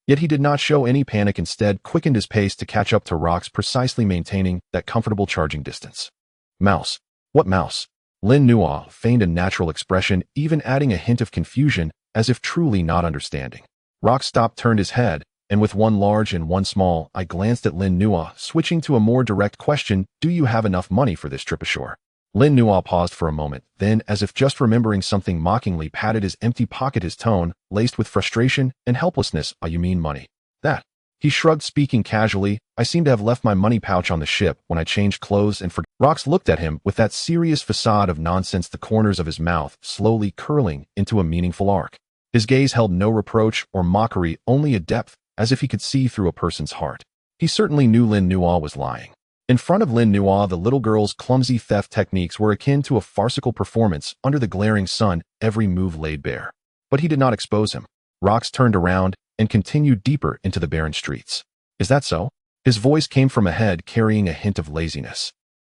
Yet he did not show any panic, instead quickened his pace to catch up to Rox, precisely maintaining that comfortable charging distance. Mouse? What mouse? Lin Nuo feigned a natural expression, even adding a hint of confusion, as if truly not understanding. Rox stopped, turned his head, and with one large and one small, I glanced at Lin Nuo, switching to a more direct question, do you have enough money for this trip ashore? Lin Nuo paused for a moment, then, as if just remembering something, mockingly patted his empty pocket, his tone, laced with frustration and helplessness. You mean money? That. He shrugged, speaking casually, I seem to have left my money pouch on the ship when I changed clothes and forgot. Rox looked at him with that serious facade of nonsense, the corners of his mouth slowly curling into a meaningful arc. His gaze held no reproach or mockery, only a depth, as if he could see through a person's heart. He certainly knew Lin Nuo was lying. In front of Lin Nuo, the little girl's clumsy theft techniques were akin to a farcical performance under the glaring sun, every move laid bare. But he did not expose him. Rox turned around and continued deeper into the barren streets. Is that so? His voice came from ahead, carrying a hint of laziness.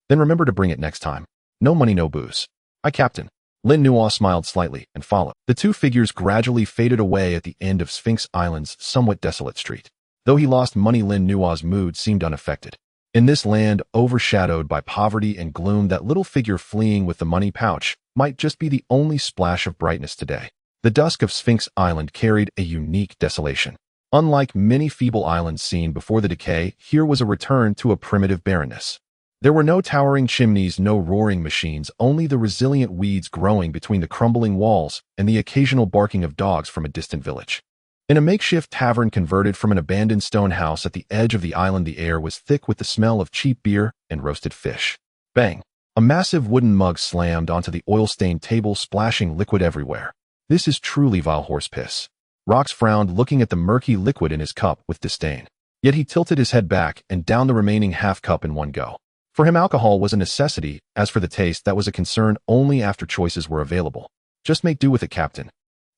Then remember to bring it next time. No money, no booze. Aye, Captain. Lin Nuo smiled slightly and followed. The two figures gradually faded away at the end of Sphinx Island's somewhat desolate street. Though he lost money, Lin Nuo's mood seemed unaffected. In this land overshadowed by poverty and gloom, that little figure fleeing with the money pouch might just be the only splash of brightness today. The dusk of Sphinx Island carried a unique desolation. Unlike many feeble islands seen before the decay, here was a return to a primitive barrenness. There were no towering chimneys, no roaring machines, only the resilient weeds growing between the crumbling walls and the occasional barking of dogs from a distant village. In a makeshift tavern converted from an abandoned stone house at the edge of the island, the air was thick with the smell of cheap beer and roasted fish. Bang! A massive wooden mug slammed onto the oil-stained table, splashing liquid everywhere. This is truly vile horse piss. Rox frowned, looking at the murky liquid in his cup with disdain. Yet he tilted his head back and downed the remaining half cup in one go. For him, alcohol was a necessity. As for the taste, that was a concern only after choices were available. Just make do with it, Captain.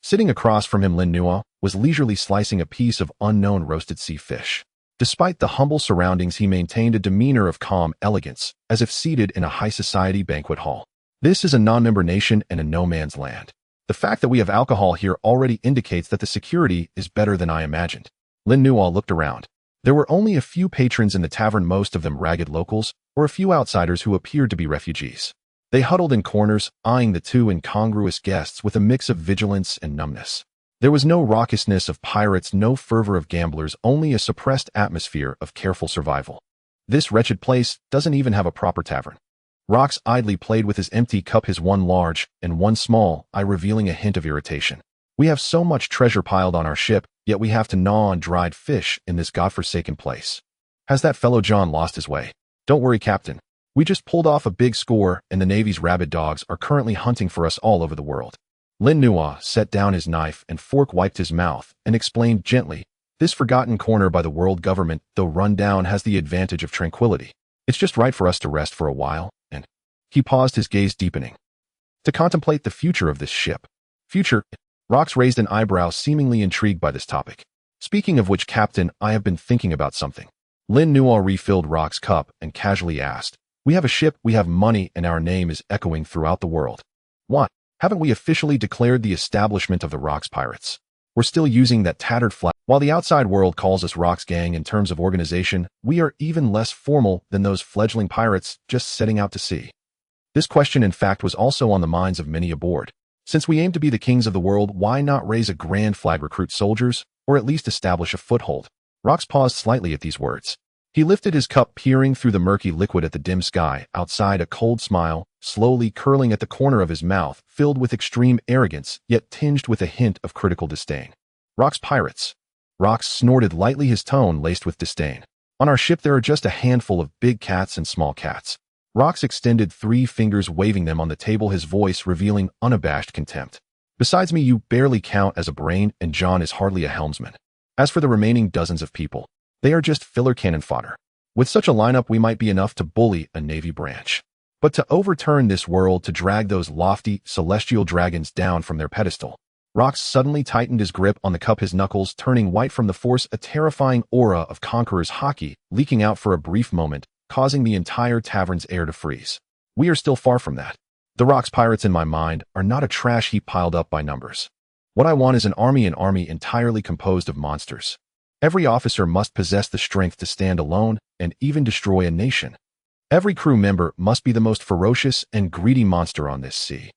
Sitting across from him, Lin Nuo was leisurely slicing a piece of unknown roasted sea fish. Despite the humble surroundings, he maintained a demeanor of calm elegance, as if seated in a high society banquet hall. This is a non-member nation and a no-man's land. The fact that we have alcohol here already indicates that the security is better than I imagined. Lin Nuo looked around. There were only a few patrons in the tavern, most of them ragged locals, or a few outsiders who appeared to be refugees. They huddled in corners, eyeing the two incongruous guests with a mix of vigilance and numbness. There was no raucousness of pirates, no fervor of gamblers, only a suppressed atmosphere of careful survival. This wretched place doesn't even have a proper tavern. Rox idly played with his empty cup, his one large and one small eye revealing a hint of irritation. We have so much treasure piled on our ship, yet we have to gnaw on dried fish in this godforsaken place. Has that fellow John lost his way? Don't worry, Captain. We just pulled off a big score, and the Navy's rabid dogs are currently hunting for us all over the world. Lin Nuo set down his knife and fork, wiped his mouth, and explained gently, this forgotten corner by the world government, though run down, has the advantage of tranquility. It's just right for us to rest for a while, and he paused, his gaze deepening. To contemplate the future of this ship. Future? Rox raised an eyebrow, seemingly intrigued by this topic. Speaking of which, Captain, I have been thinking about something. Lin Nuo refilled Rox's cup and casually asked, we have a ship, we have money, and our name is echoing throughout the world. What? Haven't we officially declared the establishment of the Rox Pirates? We're still using that tattered flag. While the outside world calls us Rox Gang in terms of organization, we are even less formal than those fledgling pirates just setting out to sea. This question, in fact, was also on the minds of many aboard. Since we aim to be the kings of the world, why not raise a grand flag, recruit soldiers, or at least establish a foothold? Rox paused slightly at these words. He lifted his cup, peering through the murky liquid at the dim sky outside, a cold smile slowly curling at the corner of his mouth, filled with extreme arrogance, yet tinged with a hint of critical disdain. Rox Pirates. Rox snorted lightly, his tone laced with disdain. On our ship there are just a handful of big cats and small cats. Rox extended 3 fingers, waving them on the table, his voice revealing unabashed contempt. Besides me, you barely count as a brain, and John is hardly a helmsman. As for the remaining dozens of people, they are just filler cannon fodder. With such a lineup, we might be enough to bully a Navy branch. But to overturn this world, to drag those lofty, celestial dragons down from their pedestal. Rox suddenly tightened his grip on the cup, his knuckles turning white from the force, a terrifying aura of Conqueror's Haki leaking out for a brief moment, causing the entire tavern's air to freeze. We are still far from that. The Rox Pirates, in my mind, are not a trash heap piled up by numbers. What I want is an army entirely composed of monsters. Every officer must possess the strength to stand alone and even destroy a nation. Every crew member must be the most ferocious and greedy monster on this sea.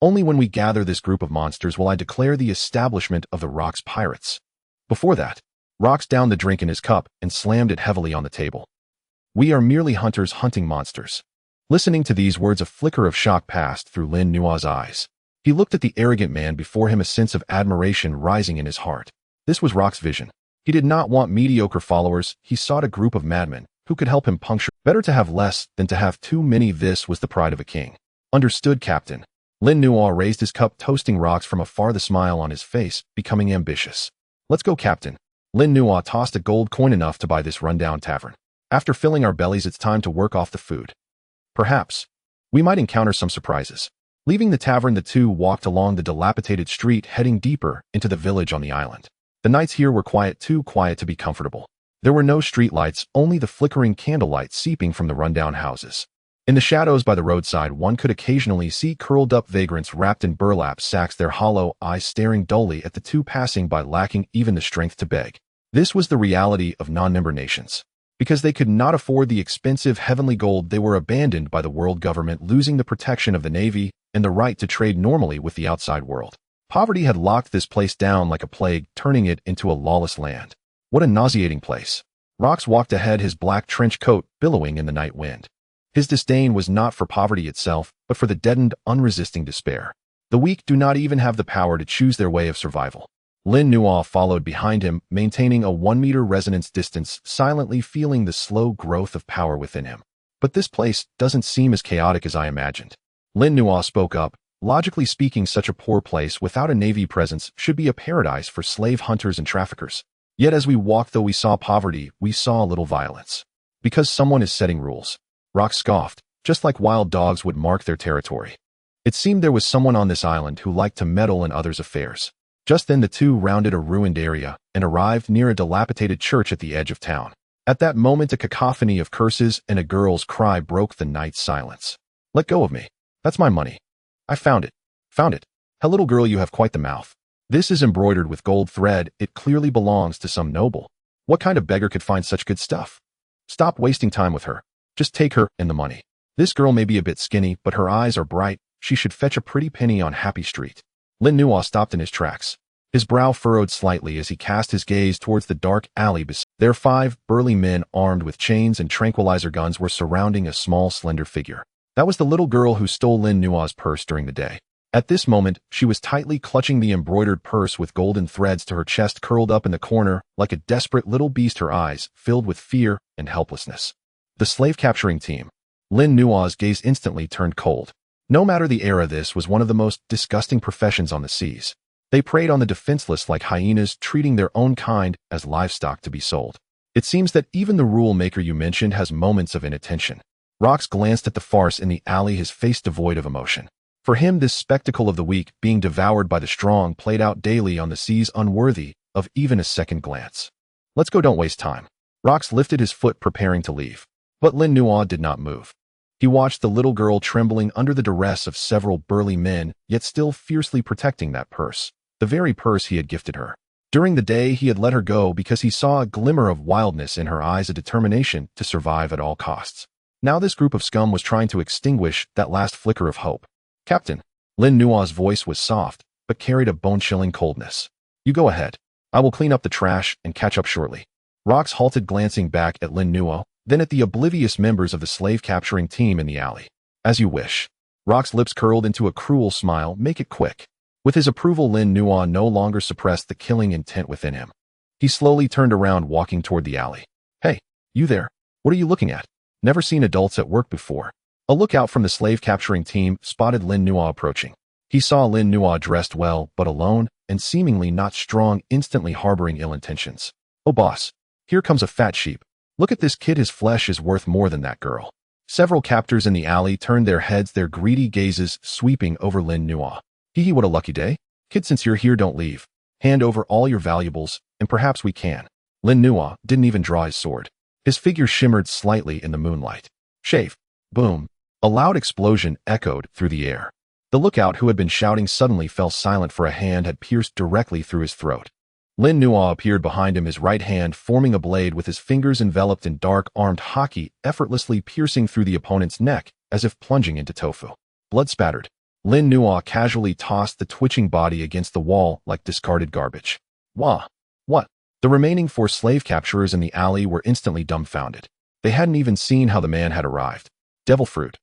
Only when we gather this group of monsters will I declare the establishment of the Rox Pirates. Before that, Rox downed the drink in his cup and slammed it heavily on the table. We are merely hunters hunting monsters. Listening to these words, a flicker of shock passed through Lin Nuo's eyes. He looked at the arrogant man before him, a sense of admiration rising in his heart. This was Rox's vision. He did not want mediocre followers, he sought a group of madmen who could help him puncture. Better to have less than to have too many. This was the pride of a king. Understood, Captain. Lin Nuo raised his cup, toasting Rox from afar, the smile on his face becoming ambitious. Let's go, Captain. Lin Nuo tossed a gold coin, enough to buy this rundown tavern. After filling our bellies, it's time to work off the food. Perhaps we might encounter some surprises. Leaving the tavern, the two walked along the dilapidated street, heading deeper into the village on the island. The nights here were quiet, too quiet to be comfortable. There were no street lights, only the flickering candlelight seeping from the rundown houses. In the shadows by the roadside, one could occasionally see curled up vagrants wrapped in burlap sacks, their hollow eyes staring dully at the two passing by, lacking even the strength to beg. This was the reality of non-member nations. Because they could not afford the expensive heavenly gold, they were abandoned by the world government, losing the protection of the navy and the right to trade normally with the outside world. Poverty had locked this place down like a plague, turning it into a lawless land. What a nauseating place. Rox walked ahead, his black trench coat billowing in the night wind. His disdain was not for poverty itself, but for the deadened, unresisting despair. The weak do not even have the power to choose their way of survival. Lin Nuo followed behind him, maintaining a 1-meter resonance distance, silently feeling the slow growth of power within him. But this place doesn't seem as chaotic as I imagined. Lin Nuo spoke up. Logically speaking, such a poor place without a navy presence should be a paradise for slave hunters and traffickers. Yet as we walked, though we saw poverty, we saw a little violence. Because someone is setting rules. Rox scoffed, just like wild dogs would mark their territory. It seemed there was someone on this island who liked to meddle in others' affairs. Just then the two rounded a ruined area and arrived near a dilapidated church at the edge of town. At that moment, a cacophony of curses and a girl's cry broke the night's silence. Let go of me. That's my money. I found it. Found it. Hey, little girl, you have quite the mouth. This is embroidered with gold thread. It clearly belongs to some noble. What kind of beggar could find such good stuff? Stop wasting time with her. Just take her and the money. This girl may be a bit skinny, but her eyes are bright. She should fetch a pretty penny on Happy Street. Lin Nuo stopped in his tracks. His brow furrowed slightly as he cast his gaze towards the dark alley beside. There 5 burly men armed with chains and tranquilizer guns were surrounding a small, slender figure. That was the little girl who stole Lin Nuo's purse during the day. At this moment, she was tightly clutching the embroidered purse with golden threads to her chest, curled up in the corner like a desperate little beast, her eyes filled with fear and helplessness. The slave capturing team. Lin Nuo's gaze instantly turned cold. No matter the era, this was one of the most disgusting professions on the seas. They preyed on the defenseless like hyenas, treating their own kind as livestock to be sold. It seems that even the rule maker you mentioned has moments of inattention. Rox glanced at the farce in the alley, his face devoid of emotion. For him, this spectacle of the weak being devoured by the strong played out daily on the seas, unworthy of even a second glance. Let's go, don't waste time. Rox lifted his foot, preparing to leave. But Lin Nuo did not move. He watched the little girl trembling under the duress of several burly men, yet still fiercely protecting that purse, the very purse he had gifted her. During the day, he had let her go because he saw a glimmer of wildness in her eyes, a determination to survive at all costs. Now this group of scum was trying to extinguish that last flicker of hope. Captain. Lin Nuo's voice was soft, but carried a bone-chilling coldness. You go ahead. I will clean up the trash and catch up shortly. Rox halted, glancing back at Lin Nuo, then at the oblivious members of the slave-capturing team in the alley. As you wish. Rox's lips curled into a cruel smile. Make it quick. With his approval, Lin Nuo no longer suppressed the killing intent within him. He slowly turned around, walking toward the alley. Hey, you there. What are you looking at? Never seen adults at work before. A lookout from the slave-capturing team spotted Lin Nuo approaching. He saw Lin Nuo dressed well, but alone, and seemingly not strong, instantly harboring ill intentions. Oh boss, here comes a fat sheep. Look at this kid, his flesh is worth more than that girl. Several captors in the alley turned their heads, their greedy gazes sweeping over Lin Nuo. Hee, what a lucky day. Kid, since you're here, don't leave. Hand over all your valuables, and perhaps we can. Lin Nuo didn't even draw his sword. His figure shimmered slightly in the moonlight. Shave. Boom. A loud explosion echoed through the air. The lookout, who had been shouting, suddenly fell silent, for a hand had pierced directly through his throat. Lin Nuo appeared behind him, his right hand forming a blade with his fingers enveloped in dark, armed Haki, effortlessly piercing through the opponent's neck as if plunging into tofu. Blood spattered. Lin Nuo casually tossed the twitching body against the wall like discarded garbage. Wah! What? The remaining 4 slave capturers in the alley were instantly dumbfounded. They hadn't even seen how the man had arrived. Devil fruit.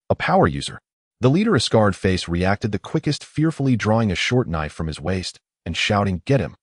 A power user. The leader, a scarred face, reacted the quickest, fearfully drawing a short knife from his waist and shouting, "Get him!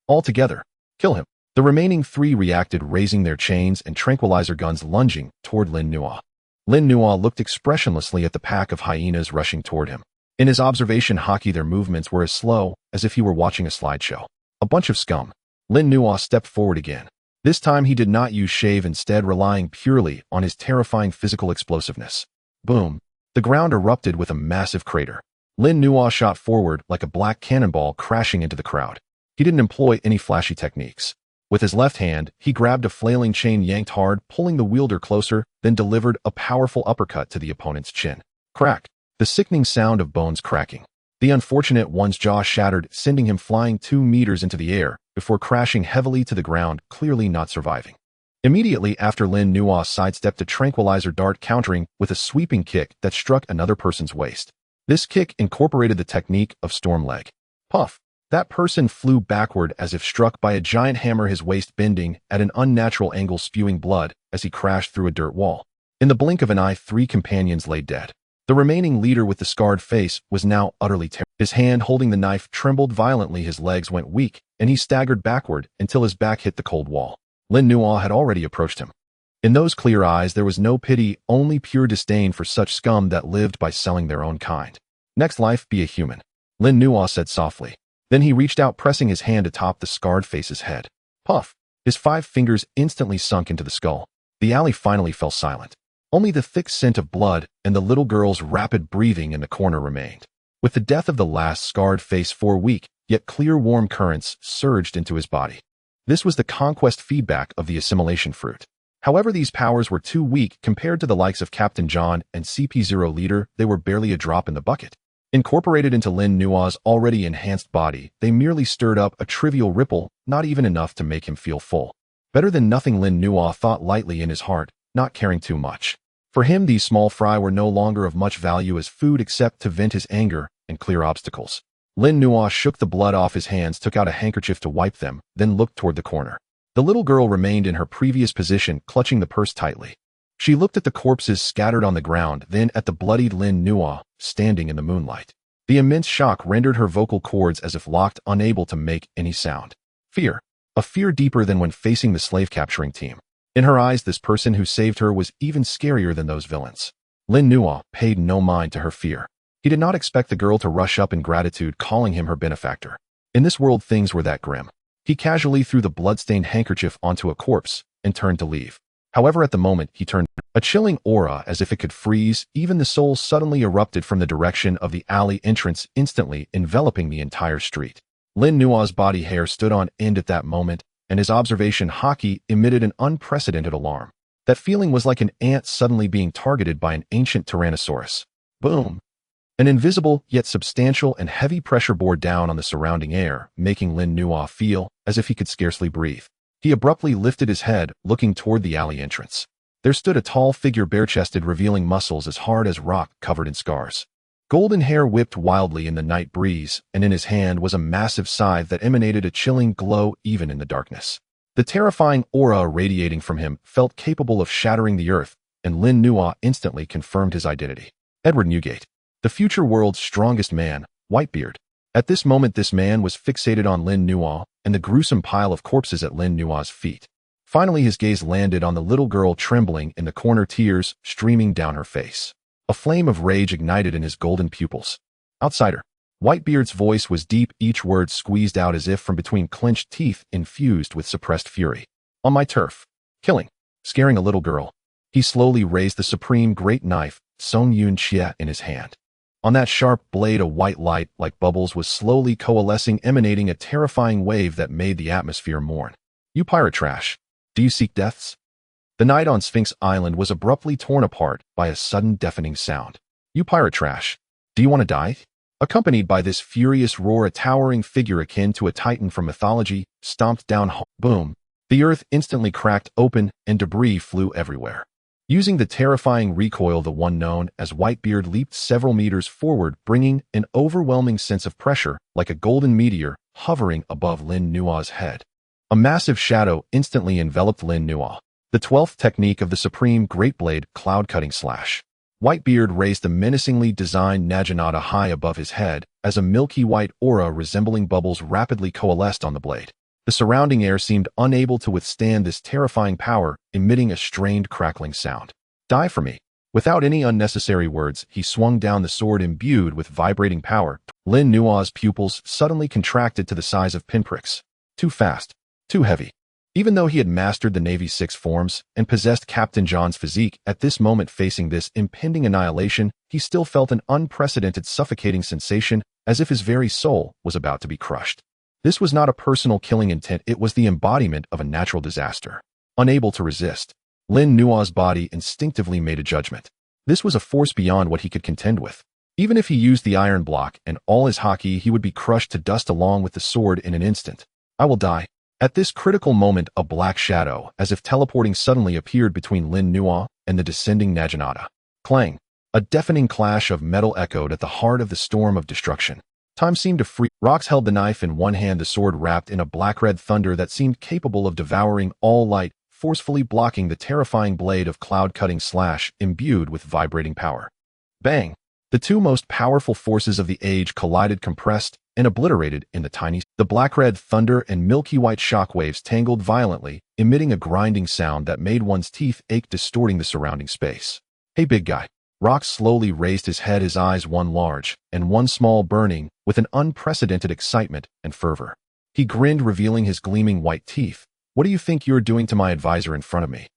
All together! Kill him!" The remaining 3 reacted, raising their chains and tranquilizer guns, lunging toward Lin Nuo. Lin Nuo looked expressionlessly at the pack of hyenas rushing toward him. In his observation Haki, their movements were as slow as if he were watching a slideshow. A bunch of scum. Lin Nuo stepped forward again. This time he did not use shave, instead relying purely on his terrifying physical explosiveness. Boom. The ground erupted with a massive crater. Lin Nuo shot forward like a black cannonball, crashing into the crowd. He didn't employ any flashy techniques. With his left hand, he grabbed a flailing chain, yanked hard, pulling the wielder closer, then delivered a powerful uppercut to the opponent's chin. Crack. The sickening sound of bones cracking. The unfortunate one's jaw shattered, sending him flying 2 meters into the air before crashing heavily to the ground, clearly not surviving. Immediately after, Lin Nuo sidestepped a tranquilizer dart, countering with a sweeping kick that struck another person's waist. This kick incorporated the technique of storm leg. Puff. That person flew backward as if struck by a giant hammer, his waist bending at an unnatural angle, spewing blood as he crashed through a dirt wall. In the blink of an eye, 3 companions lay dead. The remaining leader with the scarred face was now utterly terrified. His hand holding the knife trembled violently, his legs went weak, and he staggered backward until his back hit the cold wall. Lin Nuo had already approached him. In those clear eyes there was no pity, only pure disdain for such scum that lived by selling their own kind. "Next life, be a human," Lin Nuo said softly. Then he reached out, pressing his hand atop the scarred face's head. Puff. His 5 fingers instantly sunk into the skull. The alley finally fell silent. Only the thick scent of blood and the little girl's rapid breathing in the corner remained. With the death of the last scarred face, 4 weak, yet clear, warm currents surged into his body. This was the conquest feedback of the Assimilation Fruit. However, these powers were too weak compared to the likes of Captain John and CP0 Leader. They were barely a drop in the bucket. Incorporated into Lin Nuo's already enhanced body, they merely stirred up a trivial ripple, not even enough to make him feel full. Better than nothing, Lin Nuo thought lightly in his heart, not caring too much. For him, these small fry were no longer of much value as food except to vent his anger and clear obstacles. Lin Nuo shook the blood off his hands, took out a handkerchief to wipe them, then looked toward the corner. The little girl remained in her previous position, clutching the purse tightly. She looked at the corpses scattered on the ground, then at the bloodied Lin Nuo, standing in the moonlight. The immense shock rendered her vocal cords as if locked, unable to make any sound. Fear. A fear deeper than when facing the slave-capturing team. In her eyes, this person who saved her was even scarier than those villains. Lin Nuo paid no mind to her fear. He did not expect the girl to rush up in gratitude, calling him her benefactor. In this world, things were that grim. He casually threw the blood-stained handkerchief onto a corpse and turned to leave. However, at the moment he turned, a chilling aura, as if it could freeze even the soul, suddenly erupted from the direction of the alley entrance, instantly enveloping the entire street. Lin Nuo's body hair stood on end at that moment, and his observation Haki emitted an unprecedented alarm. That feeling was like an ant suddenly being targeted by an ancient Tyrannosaurus. Boom! An invisible, yet substantial and heavy pressure bore down on the surrounding air, making Lin Nuo feel as if he could scarcely breathe. He abruptly lifted his head, looking toward the alley entrance. There stood a tall figure, bare-chested, revealing muscles as hard as rock, covered in scars. Golden hair whipped wildly in the night breeze, and in his hand was a massive scythe that emanated a chilling glow even in the darkness. The terrifying aura radiating from him felt capable of shattering the earth, and Lin Nuo instantly confirmed his identity. Edward Newgate. The future world's strongest man, Whitebeard. At this moment, this man was fixated on Lin Nuo and the gruesome pile of corpses at Lin Nuo's feet. Finally, his gaze landed on the little girl trembling in the corner, tears streaming down her face. A flame of rage ignited in his golden pupils. Outsider. Whitebeard's voice was deep, each word squeezed out as if from between clenched teeth, infused with suppressed fury. On my turf. Killing. Scaring a little girl. He slowly raised the supreme great knife, Song Yun Chia, in his hand. On that sharp blade, a white light, like bubbles, was slowly coalescing, emanating a terrifying wave that made the atmosphere mourn. You pirate trash. Do you seek deaths? The night on Sphinx Island was abruptly torn apart by a sudden deafening sound. You pirate trash. Do you want to die? Accompanied by this furious roar, a towering figure akin to a titan from mythology stomped down. Boom. The earth instantly cracked open and debris flew everywhere. Using the terrifying recoil, the one known as Whitebeard leaped several meters forward, bringing an overwhelming sense of pressure, like a golden meteor hovering above Lin Nuo's head. A massive shadow instantly enveloped Lin Nuo. The 12th technique of the supreme Great Blade, cloud-cutting slash. Whitebeard raised the menacingly designed naginata high above his head as a milky white aura resembling bubbles rapidly coalesced on the blade. The surrounding air seemed unable to withstand this terrifying power, emitting a strained crackling sound. Die for me. Without any unnecessary words, he swung down the sword imbued with vibrating power. Lin Nuo's pupils suddenly contracted to the size of pinpricks. Too fast. Too heavy. Even though he had mastered the Navy's 6 forms and possessed Captain John's physique, at this moment facing this impending annihilation, he still felt an unprecedented suffocating sensation as if his very soul was about to be crushed. This was not a personal killing intent, it was the embodiment of a natural disaster. Unable to resist, Lin Nuo's body instinctively made a judgment. This was a force beyond what he could contend with. Even if he used the iron block and all his haki, he would be crushed to dust along with the sword in an instant. I will die. At this critical moment, a black shadow, as if teleporting, suddenly appeared between Lin Nuo and the descending naginata. Clang! A deafening clash of metal echoed at the heart of the storm of destruction. Time seemed to freeze. Rox held the knife in one hand, the sword wrapped in a black-red thunder that seemed capable of devouring all light, forcefully blocking the terrifying blade of cloud-cutting slash imbued with vibrating power. Bang! The two most powerful forces of the age collided, compressed, and obliterated in the tiny. The black-red thunder and milky white shockwaves tangled violently, emitting a grinding sound that made one's teeth ache, distorting the surrounding space. Hey, big guy. Rox slowly raised his head, his eyes one large and one small, burning with an unprecedented excitement and fervor. He grinned, revealing his gleaming white teeth. What do you think you're doing to my advisor in front of me?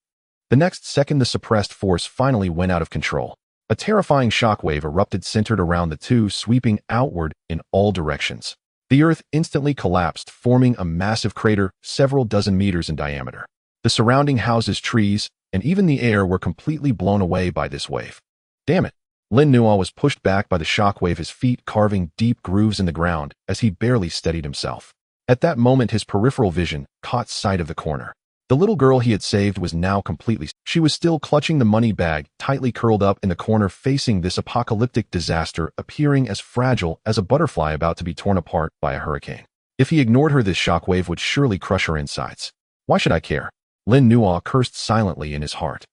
The next second, the suppressed force finally went out of control. A terrifying shockwave erupted, centered around the two, sweeping outward in all directions. The earth instantly collapsed, forming a massive crater several dozen meters in diameter. The surrounding houses, trees, and even the air were completely blown away by this wave. Damn it! Lin Nuo was pushed back by the shockwave, his feet carving deep grooves in the ground as he barely steadied himself. At that moment, his peripheral vision caught sight of the corner. The little girl he had saved was now completely. She was still clutching the money bag, tightly curled up in the corner, facing this apocalyptic disaster, appearing as fragile as a butterfly about to be torn apart by a hurricane. If he ignored her, this shockwave would surely crush her insides. Why should I care? Lin Nuo cursed silently in his heart.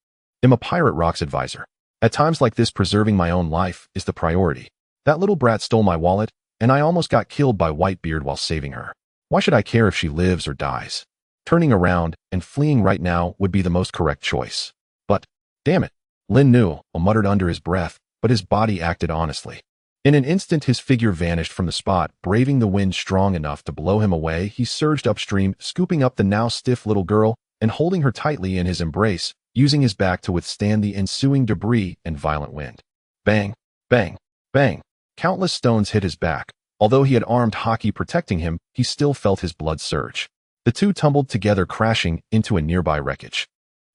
I'm a pirate, Rock's advisor. At times like this, preserving my own life is the priority. That little brat stole my wallet, and I almost got killed by Whitebeard while saving her. Why should I care if she lives or dies? Turning around and fleeing right now would be the most correct choice. But, damn it, Lin Nuo muttered under his breath, but his body acted honestly. In an instant, his figure vanished from the spot, braving the wind strong enough to blow him away. He surged upstream, scooping up the now stiff little girl and holding her tightly in his embrace, using his back to withstand the ensuing debris and violent wind. Bang, bang, bang. Countless stones hit his back. Although he had armed Haki protecting him, he still felt his blood surge. The two tumbled together, crashing into a nearby wreckage.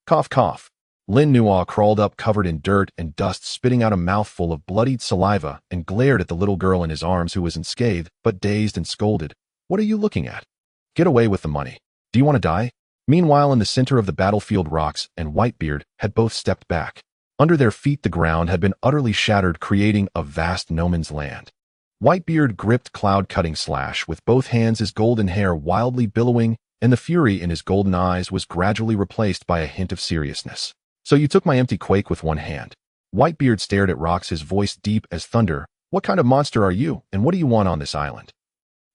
Cough, cough. Lin Nuo crawled up, covered in dirt and dust, spitting out a mouthful of bloodied saliva, and glared at the little girl in his arms, who was unscathed, but dazed, and scolded. What are you looking at? Get away with the money. Do you want to die? Meanwhile, in the center of the battlefield, Rox and Whitebeard had both stepped back. Under their feet, the ground had been utterly shattered, creating a vast no man's land. Whitebeard gripped cloud-cutting slash with both hands, his golden hair wildly billowing, and the fury in his golden eyes was gradually replaced by a hint of seriousness. So you took my empty quake with one hand. Whitebeard stared at Rox, his voice deep as thunder. What kind of monster are you, and what do you want on this island?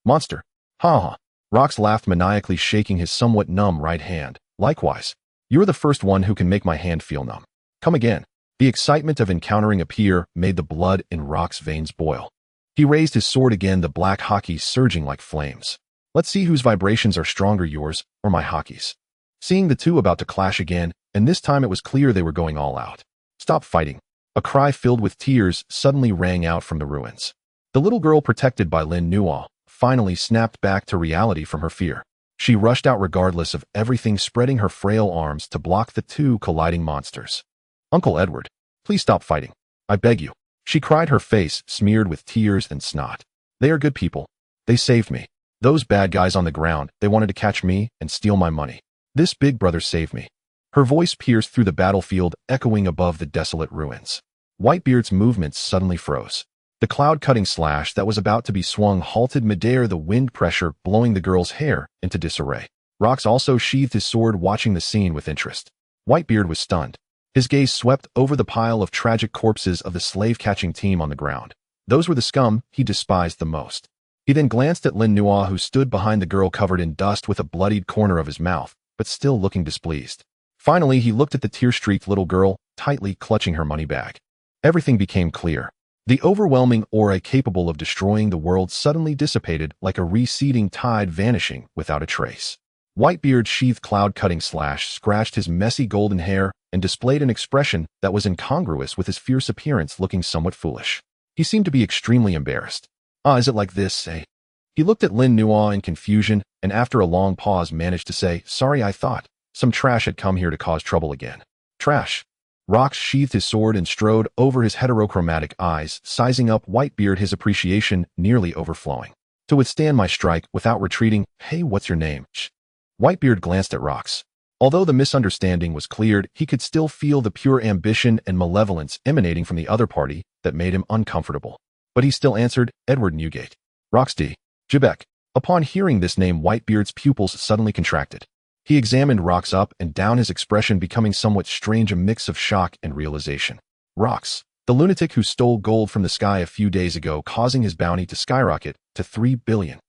Monster. Ha ha. Rox laughed maniacally, shaking his somewhat numb right hand. Likewise. You're the first one who can make my hand feel numb. Come again. The excitement of encountering a peer made the blood in Rox's veins boil. He raised his sword again, the black Haki surging like flames. Let's see whose vibrations are stronger, yours or my Haki's. Seeing the two about to clash again, and this time it was clear they were going all out. Stop fighting. A cry filled with tears suddenly rang out from the ruins. The little girl, protected by Lin Nuo, finally snapped back to reality from her fear. She rushed out regardless of everything, spreading her frail arms to block the two colliding monsters. Uncle Edward, please stop fighting. I beg you. She cried, her face smeared with tears and snot. They are good people. They saved me. Those bad guys on the ground, they wanted to catch me and steal my money. This big brother saved me. Her voice pierced through the battlefield, echoing above the desolate ruins. Whitebeard's movements suddenly froze. The cloud-cutting slash that was about to be swung halted midair, the wind pressure blowing the girl's hair into disarray. Rox also sheathed his sword, watching the scene with interest. Whitebeard was stunned. His gaze swept over the pile of tragic corpses of the slave-catching team on the ground. Those were the scum he despised the most. He then glanced at Lin Nuo, who stood behind the girl covered in dust with a bloodied corner of his mouth, but still looking displeased. Finally, he looked at the tear-streaked little girl, tightly clutching her money bag. Everything became clear. The overwhelming aura capable of destroying the world suddenly dissipated like a receding tide, vanishing without a trace. Whitebeard's sheathed cloud-cutting slash scratched his messy golden hair and displayed an expression that was incongruous with his fierce appearance, looking somewhat foolish. He seemed to be extremely embarrassed. Is it like this, eh? He looked at Lin Nuo in confusion, and after a long pause managed to say, "Sorry, I thought some trash had come here to cause trouble again." Trash? Rox sheathed his sword and strode over his heterochromatic eyes, sizing up Whitebeard, his appreciation nearly overflowing. "To withstand my strike without retreating, hey, what's your name?" Whitebeard glanced at Rox. Although the misunderstanding was cleared, he could still feel the pure ambition and malevolence emanating from the other party that made him uncomfortable. But he still answered, "Edward Newgate." "Rox D. Jebek." Upon hearing this name, Whitebeard's pupils suddenly contracted. He examined Rox up and down, his expression becoming somewhat strange, a mix of shock and realization. Rox, the lunatic who stole gold from the sky a few days ago, causing his bounty to skyrocket to 3 billion.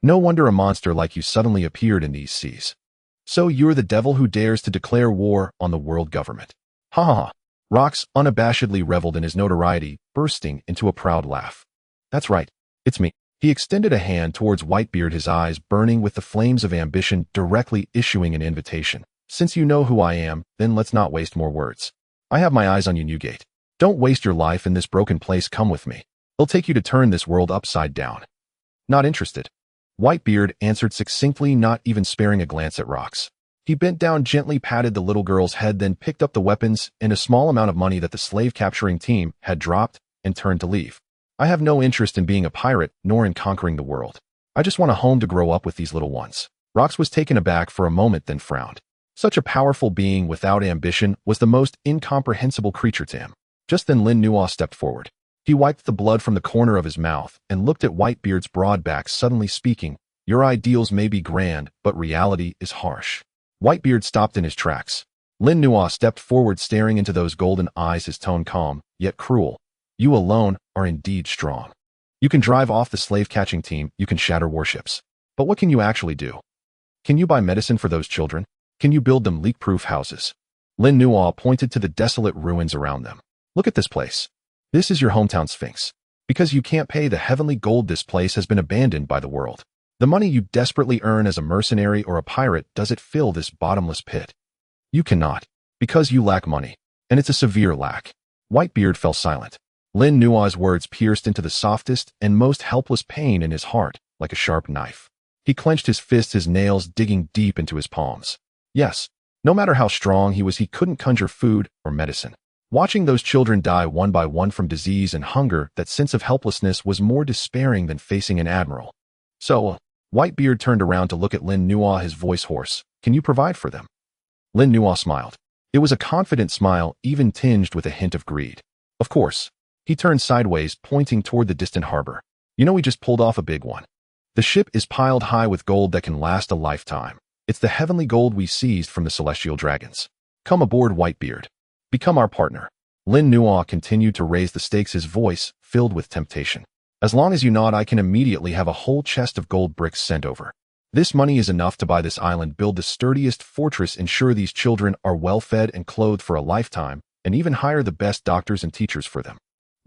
No wonder a monster like you suddenly appeared in these seas. So you're the devil who dares to declare war on the world government. Ha ha ha. Rox unabashedly reveled in his notoriety, bursting into a proud laugh. "That's right. It's me." He extended a hand towards Whitebeard, his eyes burning with the flames of ambition, directly issuing an invitation. "Since you know who I am, then let's not waste more words. I have my eyes on you, Newgate. Don't waste your life in this broken place. Come with me. I'll take you to turn this world upside down." "Not interested." Whitebeard answered succinctly, not even sparing a glance at Rox. He bent down, gently patted the little girl's head, then picked up the weapons and a small amount of money that the slave-capturing team had dropped and turned to leave. "I have no interest in being a pirate, nor in conquering the world. I just want a home to grow up with these little ones." Rox was taken aback for a moment, then frowned. Such a powerful being without ambition was the most incomprehensible creature to him. Just then Lin Nuo stepped forward. He wiped the blood from the corner of his mouth and looked at Whitebeard's broad back, suddenly speaking, "Your ideals may be grand, but reality is harsh." Whitebeard stopped in his tracks. Lin Nuo stepped forward, staring into those golden eyes, his tone calm, yet cruel. "You alone are indeed strong. You can drive off the slave-catching team, you can shatter warships. But what can you actually do? Can you buy medicine for those children? Can you build them leak-proof houses?" Lin Nuo pointed to the desolate ruins around them. "Look at this place. This is your hometown Sphinx. Because you can't pay the heavenly gold, this place has been abandoned by the world. The money you desperately earn as a mercenary or a pirate, does it fill this bottomless pit? You cannot, because you lack money, and it's a severe lack." Whitebeard fell silent. Lin Nuo's words pierced into the softest and most helpless pain in his heart, like a sharp knife. He clenched his fists, his nails digging deep into his palms. Yes, no matter how strong he was, he couldn't conjure food or medicine. Watching those children die one by one from disease and hunger, that sense of helplessness was more despairing than facing an admiral. "So, Whitebeard turned around to look at Lin Nuo, his voice hoarse. "Can you provide for them?" Lin Nuo smiled. It was a confident smile, even tinged with a hint of greed. "Of course." He turned sideways, pointing toward the distant harbor. "You know, we just pulled off a big one. The ship is piled high with gold that can last a lifetime. It's the heavenly gold we seized from the celestial dragons. Come aboard, Whitebeard. Become our partner." Lin Nuo continued to raise the stakes, his voice filled with temptation. "As long as you nod, I can immediately have a whole chest of gold bricks sent over. This money is enough to buy this island, build the sturdiest fortress, ensure these children are well fed and clothed for a lifetime, and even hire the best doctors and teachers for them."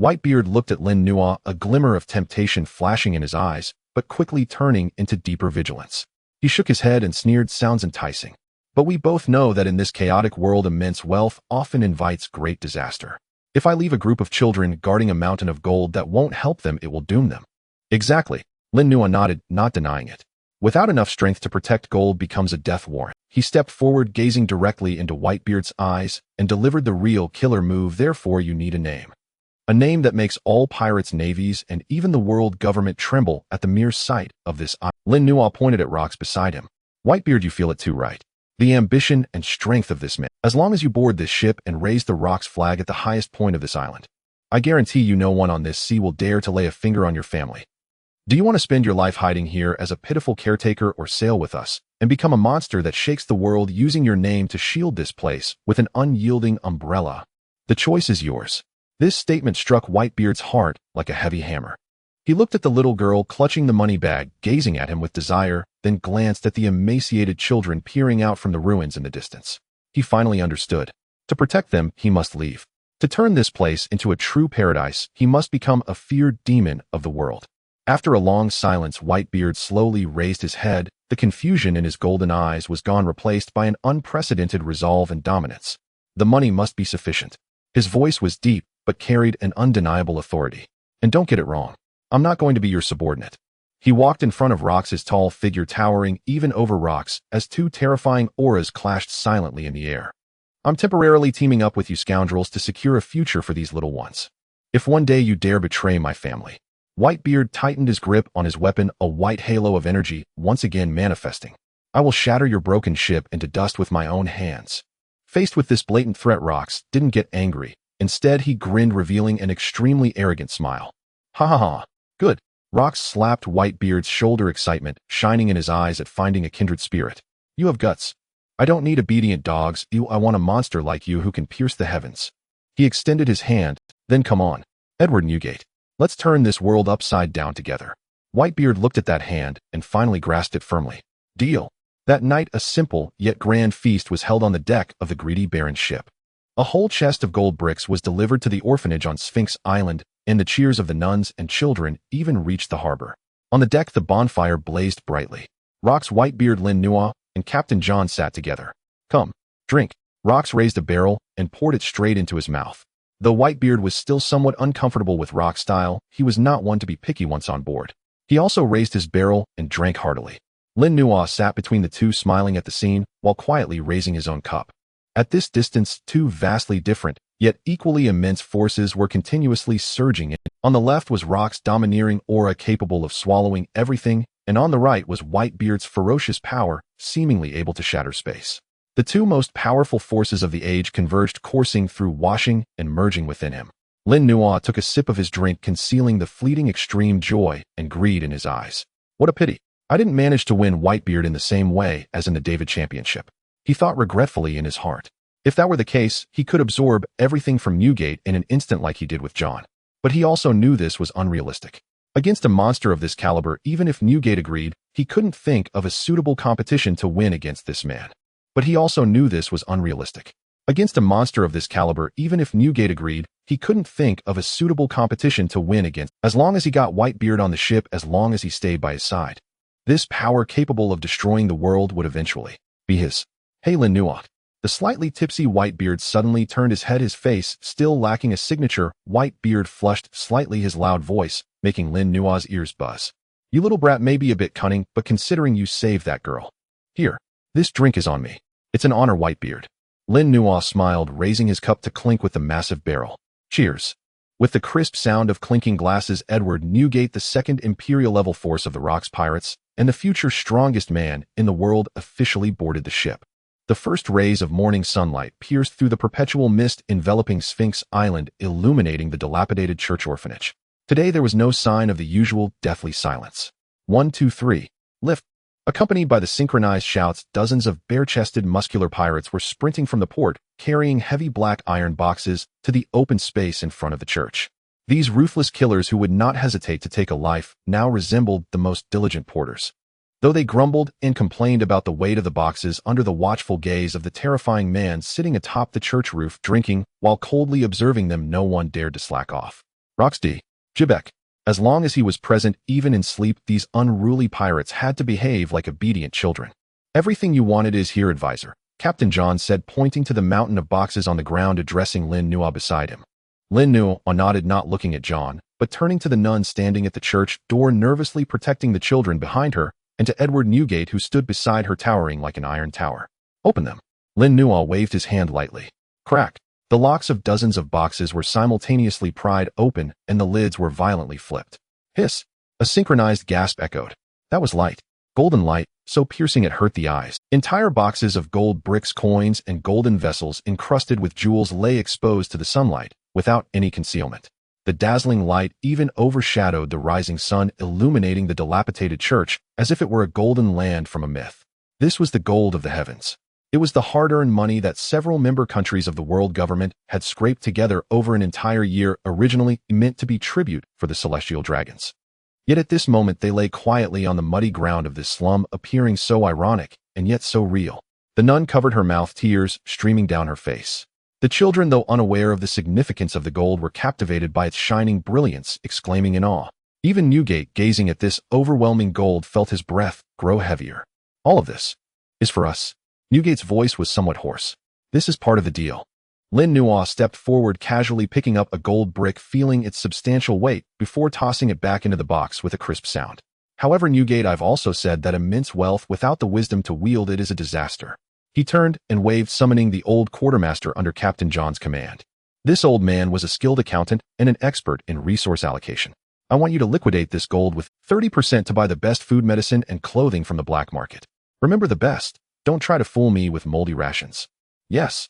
Whitebeard looked at Lin Nuo, a glimmer of temptation flashing in his eyes, but quickly turning into deeper vigilance. He shook his head and sneered, "Sounds enticing. But we both know that in this chaotic world, immense wealth often invites great disaster. If I leave a group of children guarding a mountain of gold that won't help them, it will doom them." "Exactly." Lin Nuo nodded, not denying it. Without enough strength to protect, gold becomes a death warrant. He stepped forward, gazing directly into Whitebeard's eyes, and delivered the real killer move. "Therefore, you need a name. A name that makes all pirates, navies, and even the world government tremble at the mere sight of this island." Lin Nuo pointed at Rox beside him. "Whitebeard, you feel it too, right? The ambition and strength of this man. As long as you board this ship and raise the Rox flag at the highest point of this island, I guarantee you no one on this sea will dare to lay a finger on your family." Do you want to spend your life hiding here as a pitiful caretaker or sail with us and become a monster that shakes the world using your name to shield this place with an unyielding umbrella? The choice is yours. This statement struck Whitebeard's heart like a heavy hammer. He looked at the little girl clutching the money bag, gazing at him with desire, then glanced at the emaciated children peering out from the ruins in the distance. He finally understood. To protect them, he must leave. To turn this place into a true paradise, he must become a feared demon of the world. After a long silence, Whitebeard slowly raised his head. The confusion in his golden eyes was gone, replaced by an unprecedented resolve and dominance. The money must be sufficient. His voice was deep, but carried an undeniable authority. And don't get it wrong. I'm not going to be your subordinate. He walked in front of Rocks, his tall figure towering even over Rocks as two terrifying auras clashed silently in the air. I'm temporarily teaming up with you scoundrels to secure a future for these little ones. If one day you dare betray my family. Whitebeard tightened his grip on his weapon, a white halo of energy once again manifesting. I will shatter your broken ship into dust with my own hands. Faced with this blatant threat, Rocks didn't get angry. Instead, he grinned, revealing an extremely arrogant smile. Ha ha ha. Good. Rocks slapped Whitebeard's shoulder, excitement shining in his eyes at finding a kindred spirit. You have guts. I don't need obedient dogs. I want a monster like you who can pierce the heavens. He extended his hand. Then come on, Edward Newgate. Let's turn this world upside down together. Whitebeard looked at that hand and finally grasped it firmly. Deal. That night, a simple yet grand feast was held on the deck of the greedy baron's ship. A whole chest of gold bricks was delivered to the orphanage on Sphinx Island, and the cheers of the nuns and children even reached the harbor. On the deck, the bonfire blazed brightly. Rocks, Whitebeard, Lin Nuo, and Captain John sat together. Come, drink. Rocks raised a barrel and poured it straight into his mouth. Though Whitebeard was still somewhat uncomfortable with Rock's style, he was not one to be picky once on board. He also raised his barrel and drank heartily. Lin Nuo sat between the two, smiling at the scene, while quietly raising his own cup. At this distance, two vastly different, yet equally immense forces were continuously surging in. On the left was Rock's domineering aura capable of swallowing everything, and on the right was Whitebeard's ferocious power, seemingly able to shatter space. The two most powerful forces of the age converged, coursing through, washing and merging within him. Lin Nuo took a sip of his drink, concealing the fleeting extreme joy and greed in his eyes. What a pity. I didn't manage to win Whitebeard in the same way as in the Davy championship. He thought regretfully in his heart. If that were the case, he could absorb everything from Newgate in an instant like he did with John. But he also knew this was unrealistic. Against a monster of this caliber, even if Newgate agreed, he couldn't think of a suitable competition to win against this man. But he also knew this was unrealistic. Against a monster of this caliber, even if Newgate agreed, he couldn't think of a suitable competition to win against, as long as he got Whitebeard on the ship, as long as he stayed by his side. This power capable of destroying the world would eventually be his. Hey, Lin Nuo. The slightly tipsy Whitebeard suddenly turned his head, his face still lacking a signature. Whitebeard flushed slightly, his loud voice making Lin Nuo's ears buzz. You little brat may be a bit cunning, but considering you saved that girl. Here, this drink is on me. It's an honor, Whitebeard. Lin Nuo smiled, raising his cup to clink with the massive barrel. Cheers. With the crisp sound of clinking glasses, Edward Newgate, the second Imperial-level force of the Rocks Pirates, and the future strongest man in the world, officially boarded the ship. The first rays of morning sunlight pierced through the perpetual mist enveloping Sphinx Island, illuminating the dilapidated church orphanage. Today there was no sign of the usual deathly silence. 1, 2, 3. Lift. Accompanied by the synchronized shouts, dozens of bare-chested muscular pirates were sprinting from the port, carrying heavy black iron boxes to the open space in front of the church. These ruthless killers, who would not hesitate to take a life, now resembled the most diligent porters. Though they grumbled and complained about the weight of the boxes under the watchful gaze of the terrifying man sitting atop the church roof drinking, while coldly observing them, no one dared to slack off. Roxdy. Jibek. As long as he was present, even in sleep, these unruly pirates had to behave like obedient children. Everything you wanted is here, advisor, Captain John said, pointing to the mountain of boxes on the ground, addressing Lin Nuo beside him. Lin Nuo nodded, not looking at John, but turning to the nun standing at the church door, nervously protecting the children behind her, and to Edward Newgate, who stood beside her, towering like an iron tower. Open them. Lin Nuo waved his hand lightly. Crack. The locks of dozens of boxes were simultaneously pried open, and the lids were violently flipped. Hiss! A synchronized gasp echoed. That was light. Golden light, so piercing it hurt the eyes. Entire boxes of gold bricks, coins, and golden vessels encrusted with jewels lay exposed to the sunlight, without any concealment. The dazzling light even overshadowed the rising sun, illuminating the dilapidated church as if it were a golden land from a myth. This was the gold of the heavens. It was the hard-earned money that several member countries of the world government had scraped together over an entire year, originally meant to be tribute for the celestial dragons. Yet at this moment they lay quietly on the muddy ground of this slum, appearing so ironic and yet so real. The nun covered her mouth, tears streaming down her face. The children, though unaware of the significance of the gold, were captivated by its shining brilliance, exclaiming in awe. Even Newgate, gazing at this overwhelming gold, felt his breath grow heavier. All of this is for us. Newgate's voice was somewhat hoarse. This is part of the deal. Lin Nuo stepped forward, casually picking up a gold brick, feeling its substantial weight before tossing it back into the box with a crisp sound. However, Newgate, I've also said that immense wealth without the wisdom to wield it is a disaster. He turned and waved, summoning the old quartermaster under Captain John's command. This old man was a skilled accountant and an expert in resource allocation. I want you to liquidate this gold with 30% to buy the best food, medicine, and clothing from the black market. Remember, the best. Don't try to fool me with moldy rations. Yes,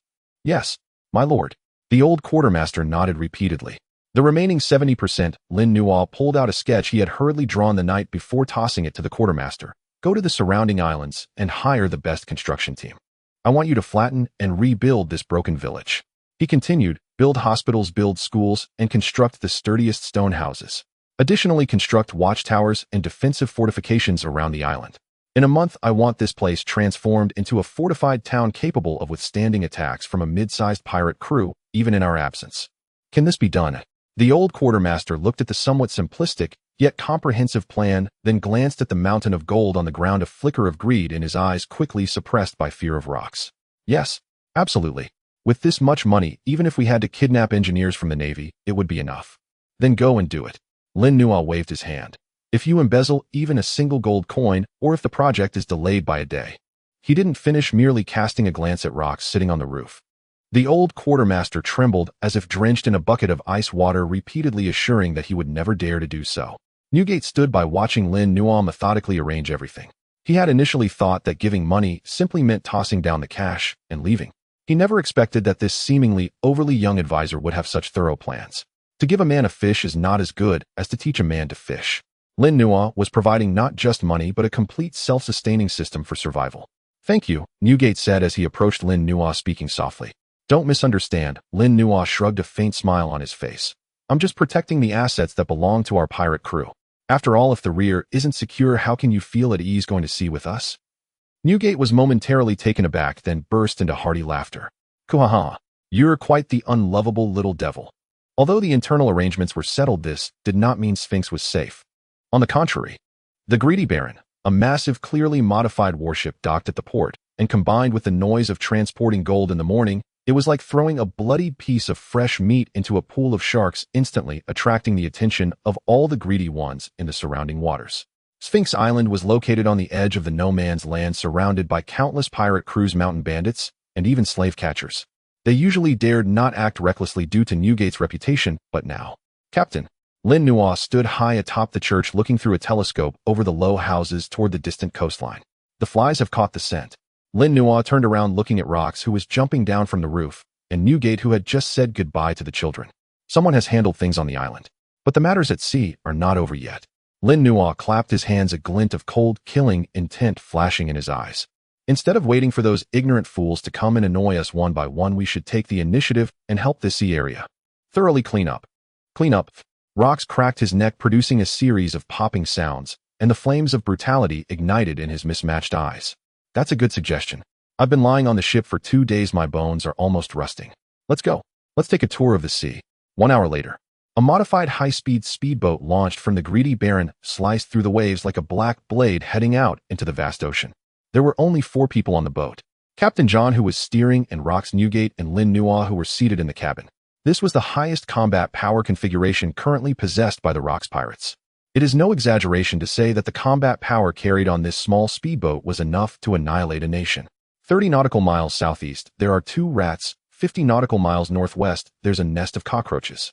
my lord. The old quartermaster nodded repeatedly. The remaining 70%, Lin Nuo pulled out a sketch he had hurriedly drawn the night before, tossing it to the quartermaster. Go to the surrounding islands and hire the best construction team. I want you to flatten and rebuild this broken village. He continued, build hospitals, build schools, and construct the sturdiest stone houses. Additionally, construct watchtowers and defensive fortifications around the island. In a month, I want this place transformed into a fortified town capable of withstanding attacks from a mid-sized pirate crew, even in our absence. Can this be done? The old quartermaster looked at the somewhat simplistic, yet comprehensive plan, then glanced at the mountain of gold on the ground, a flicker of greed in his eyes quickly suppressed by fear of rocks. Yes, absolutely. With this much money, even if we had to kidnap engineers from the Navy, it would be enough. Then go and do it. Lin Nuo waved his hand. If you embezzle even a single gold coin, or if the project is delayed by a day. He didn't finish, merely casting a glance at rocks sitting on the roof. The old quartermaster trembled as if drenched in a bucket of ice water, repeatedly assuring that he would never dare to do so. Newgate stood by, watching Lin Nuo methodically arrange everything. He had initially thought that giving money simply meant tossing down the cash and leaving. He never expected that this seemingly overly young advisor would have such thorough plans. To give a man a fish is not as good as to teach a man to fish. Lin Nuo was providing not just money but a complete self-sustaining system for survival. Thank you, Newgate said as he approached Lin Nuo, speaking softly. Don't misunderstand. Lin Nuo shrugged, a faint smile on his face. I'm just protecting the assets that belong to our pirate crew. After all, if the rear isn't secure, how can you feel at ease going to sea with us? Newgate was momentarily taken aback, then burst into hearty laughter. Kuhaha, you're quite the unlovable little devil. Although the internal arrangements were settled, this did not mean Sphinx was safe. On the contrary, the Greedy Baron, a massive, clearly modified warship, docked at the port, and combined with the noise of transporting gold in the morning, it was like throwing a bloodied piece of fresh meat into a pool of sharks, instantly attracting the attention of all the greedy ones in the surrounding waters. Sphinx Island was located on the edge of the no-man's land, surrounded by countless pirate crews, mountain bandits, and even slave catchers. They usually dared not act recklessly due to Newgate's reputation, but now, Captain Lin Nuo stood high atop the church, looking through a telescope over the low houses toward the distant coastline. The flies have caught the scent. Lin Nuo turned around, looking at Rox, who was jumping down from the roof, and Newgate, who had just said goodbye to the children. Someone has handled things on the island. But the matters at sea are not over yet. Lin Nuo clapped his hands, a glint of cold, killing intent flashing in his eyes. Instead of waiting for those ignorant fools to come and annoy us one by one, we should take the initiative and help this sea area. Thoroughly clean up. Clean up. Rox cracked his neck, producing a series of popping sounds, and the flames of brutality ignited in his mismatched eyes. That's a good suggestion. I've been lying on the ship for 2 days. My bones are almost rusting. Let's go. Let's take a tour of the sea. 1 hour later, a modified high-speed speedboat launched from the Greedy Baron, sliced through the waves like a black blade, heading out into the vast ocean. There were only 4 people on the boat. Captain John, who was steering, and Rox, Newgate, and Lin Nuo, who were seated in the cabin. This was the highest combat power configuration currently possessed by the Rox pirates. It is no exaggeration to say that the combat power carried on this small speedboat was enough to annihilate a nation. 30 nautical miles southeast, there are 2 rats. 50 nautical miles northwest, there's a nest of cockroaches.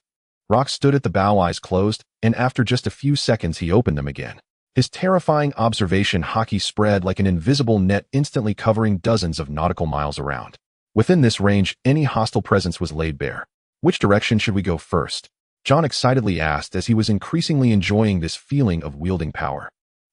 Rox stood at the bow, eyes closed, and after just a few seconds he opened them again. His terrifying observation Haki spread like an invisible net, instantly covering dozens of nautical miles around. Within this range, any hostile presence was laid bare. Which direction should we go first? John excitedly asked as he was increasingly enjoying this feeling of wielding power.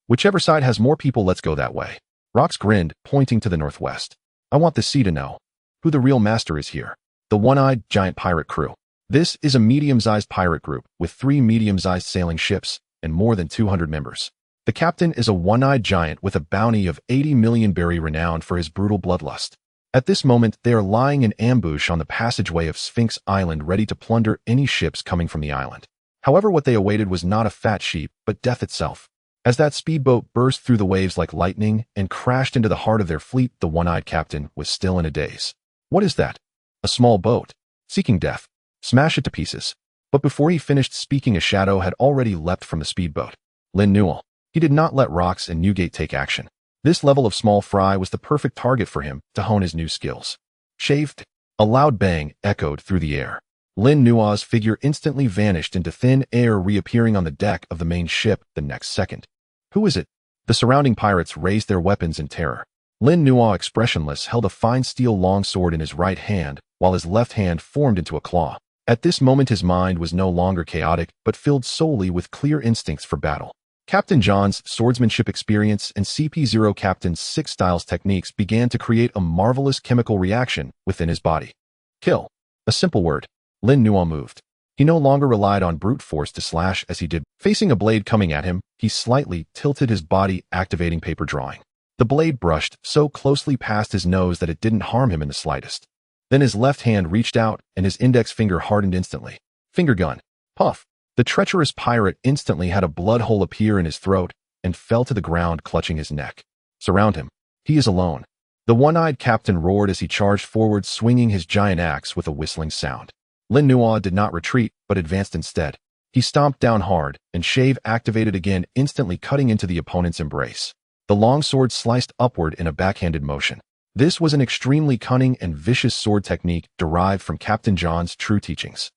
Whichever side has more people, let's go that way. Rox grinned, pointing to the northwest. I want the sea to know who the real master is here. The one-eyed giant pirate crew. This is a medium-sized pirate group with 3 medium-sized sailing ships and more than 200 members. The captain is a one-eyed giant with a bounty of 80 million berry renowned for his brutal bloodlust. At this moment, they are lying in ambush on the passageway of Sphinx Island, ready to plunder any ships coming from the island. However, what they awaited was not a fat sheep, but death itself. As that speedboat burst through the waves like lightning and crashed into the heart of their fleet, the one-eyed captain was still in a daze. What is that? A small boat. Seeking death. Smash it to pieces. But before he finished speaking, a shadow had already leapt from the speedboat. Lin Nuo. He did not let Rox and Newgate take action. This level of small fry was the perfect target for him to hone his new skills. Shaved. A loud bang echoed through the air. Lin Nuo's figure instantly vanished into thin air, reappearing on the deck of the main ship the next second. Who is it? The surrounding pirates raised their weapons in terror. Lin Nuo, expressionless, held a fine steel longsword in his right hand, while his left hand formed into a claw. At this moment his mind was no longer chaotic, but filled solely with clear instincts for battle. Captain John's swordsmanship experience and CP0 Captain 6 Styles techniques began to create a marvelous chemical reaction within his body. Kill. A simple word. Lin Nuo moved. He no longer relied on brute force to slash as he did. Facing a blade coming at him, he slightly tilted his body, activating paper drawing. The blade brushed so closely past his nose that it didn't harm him in the slightest. Then his left hand reached out, and his index finger hardened instantly. Finger gun. Puff. The treacherous pirate instantly had a blood hole appear in his throat and fell to the ground, clutching his neck. Surround him. He is alone. The one-eyed captain roared as he charged forward, swinging his giant axe with a whistling sound. Lin Nuo did not retreat, but advanced instead. He stomped down hard, and Shave activated again, instantly cutting into the opponent's embrace. The longsword sliced upward in a backhanded motion. This was an extremely cunning and vicious sword technique derived from Captain John's true teachings.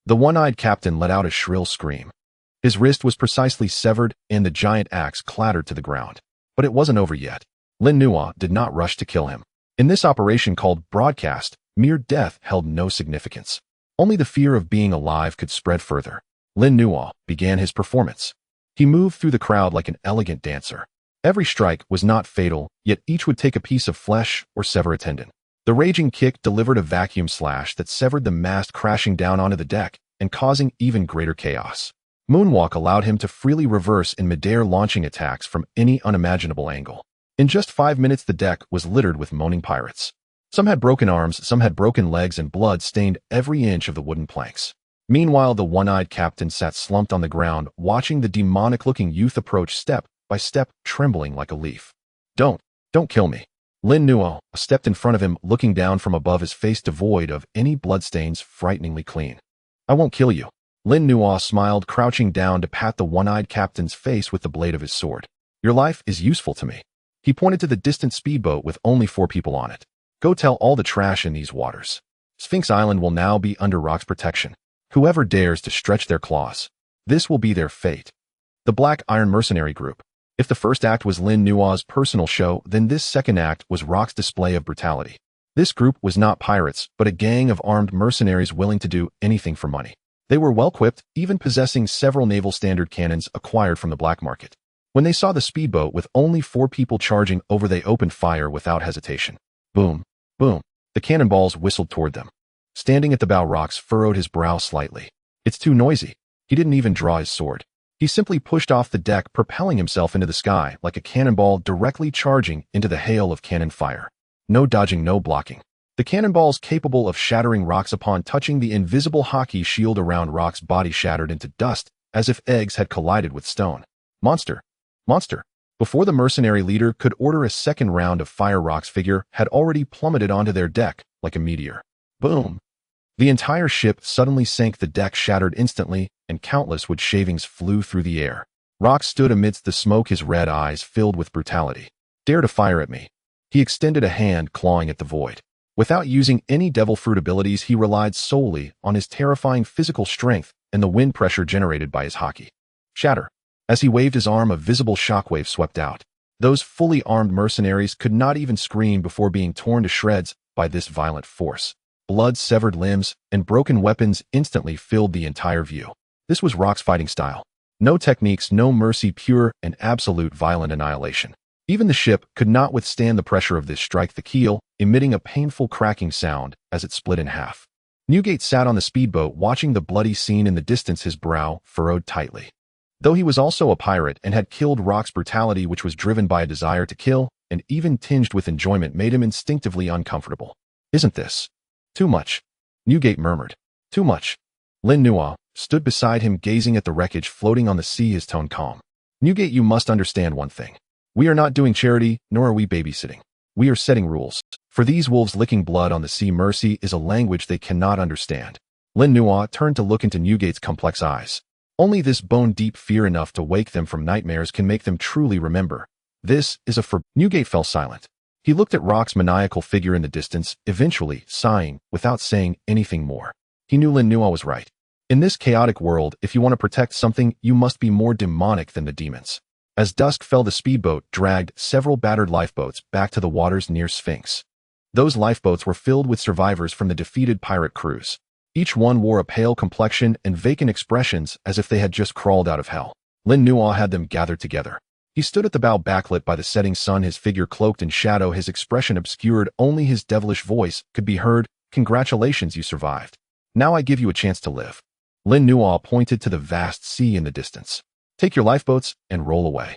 The one-eyed captain let out a shrill scream. His wrist was precisely severed, and the giant axe clattered to the ground. But it wasn't over yet. Lin Nuo did not rush to kill him. In this operation called broadcast, mere death held no significance. Only the fear of being alive could spread further. Lin Nuo began his performance. He moved through the crowd like an elegant dancer. Every strike was not fatal, yet each would take a piece of flesh or sever a tendon. The raging kick delivered a vacuum slash that severed the mast, crashing down onto the deck and causing even greater chaos. Moonwalk allowed him to freely reverse in midair, launching attacks from any unimaginable angle. In just 5 minutes, the deck was littered with moaning pirates. Some had broken arms, some had broken legs, and blood stained every inch of the wooden planks. Meanwhile, the one-eyed captain sat slumped on the ground, watching the demonic-looking youth approach step by step, trembling like a leaf. Don't kill me. Lin Nuo stepped in front of him, looking down from above, his face devoid of any bloodstains, frighteningly clean. I won't kill you. Lin Nuo smiled, crouching down to pat the one-eyed captain's face with the blade of his sword. Your life is useful to me. He pointed to the distant speedboat with only 4 people on it. Go tell all the trash in these waters. Sphinx Island will now be under Rock's protection. Whoever dares to stretch their claws, this will be their fate. The Black Iron Mercenary Group. If the first act was Lin Nuo's personal show, then this second act was Rock's display of brutality. This group was not pirates, but a gang of armed mercenaries willing to do anything for money. They were well-equipped, even possessing several naval standard cannons acquired from the black market. When they saw the speedboat with only 4 people charging over, they opened fire without hesitation. Boom, boom. The cannonballs whistled toward them. Standing at the bow, Rox furrowed his brow slightly. It's too noisy. He didn't even draw his sword. He simply pushed off the deck, propelling himself into the sky like a cannonball, directly charging into the hail of cannon fire. No dodging, no blocking. The cannonballs, capable of shattering rocks upon touching the invisible Haki shield around Rock's body, shattered into dust as if eggs had collided with stone. Monster. Monster. Before the mercenary leader could order a second round of fire, Rock's figure had already plummeted onto their deck like a meteor. Boom. The entire ship suddenly sank, the deck shattered instantly, and countless wood shavings flew through the air. Rock stood amidst the smoke, his red eyes filled with brutality. Dare to fire at me. He extended a hand, clawing at the void. Without using any devil fruit abilities, he relied solely on his terrifying physical strength and the wind pressure generated by his Haki. Shatter. As he waved his arm, a visible shockwave swept out. Those fully armed mercenaries could not even scream before being torn to shreds by this violent force. blood, severed limbs, and broken weapons instantly filled the entire view. This was Rock's fighting style. No techniques, no mercy, pure and absolute violent annihilation. Even the ship could not withstand the pressure of this strike, the keel emitting a painful cracking sound as it split in half. Newgate sat on the speedboat watching the bloody scene in the distance, his brow furrowed tightly. Though he was also a pirate and had killed, Rock's brutality, which was driven by a desire to kill and even tinged with enjoyment, made him instinctively uncomfortable. "Isn't this too much?" Newgate murmured. "Too much." Lin Nuo stood beside him, gazing at the wreckage floating on the sea, his tone calm. "Newgate, you must understand one thing. We are not doing charity, nor are we babysitting. We are setting rules. For these wolves licking blood on the sea, mercy is a language they cannot understand." Lin Nuo turned to look into Newgate's complex eyes. Only this bone-deep fear, enough to wake them from nightmares, can make them truly remember. This is a Newgate fell silent. He looked at Rock's maniacal figure in the distance, eventually sighing without saying anything more. He knew Lin Nuo was right. In this chaotic world, if you want to protect something, you must be more demonic than the demons. As dusk fell, the speedboat dragged several battered lifeboats back to the waters near Sphinx. Those lifeboats were filled with survivors from the defeated pirate crews. Each one wore a pale complexion and vacant expressions, as if they had just crawled out of hell. Lin Nuo had them gathered together. He stood at the bow, backlit by the setting sun, his figure cloaked in shadow, his expression obscured. Only his devilish voice could be heard. "Congratulations, you survived. Now I give you a chance to live." Lin Nuo pointed to the vast sea in the distance. "Take your lifeboats and roll away.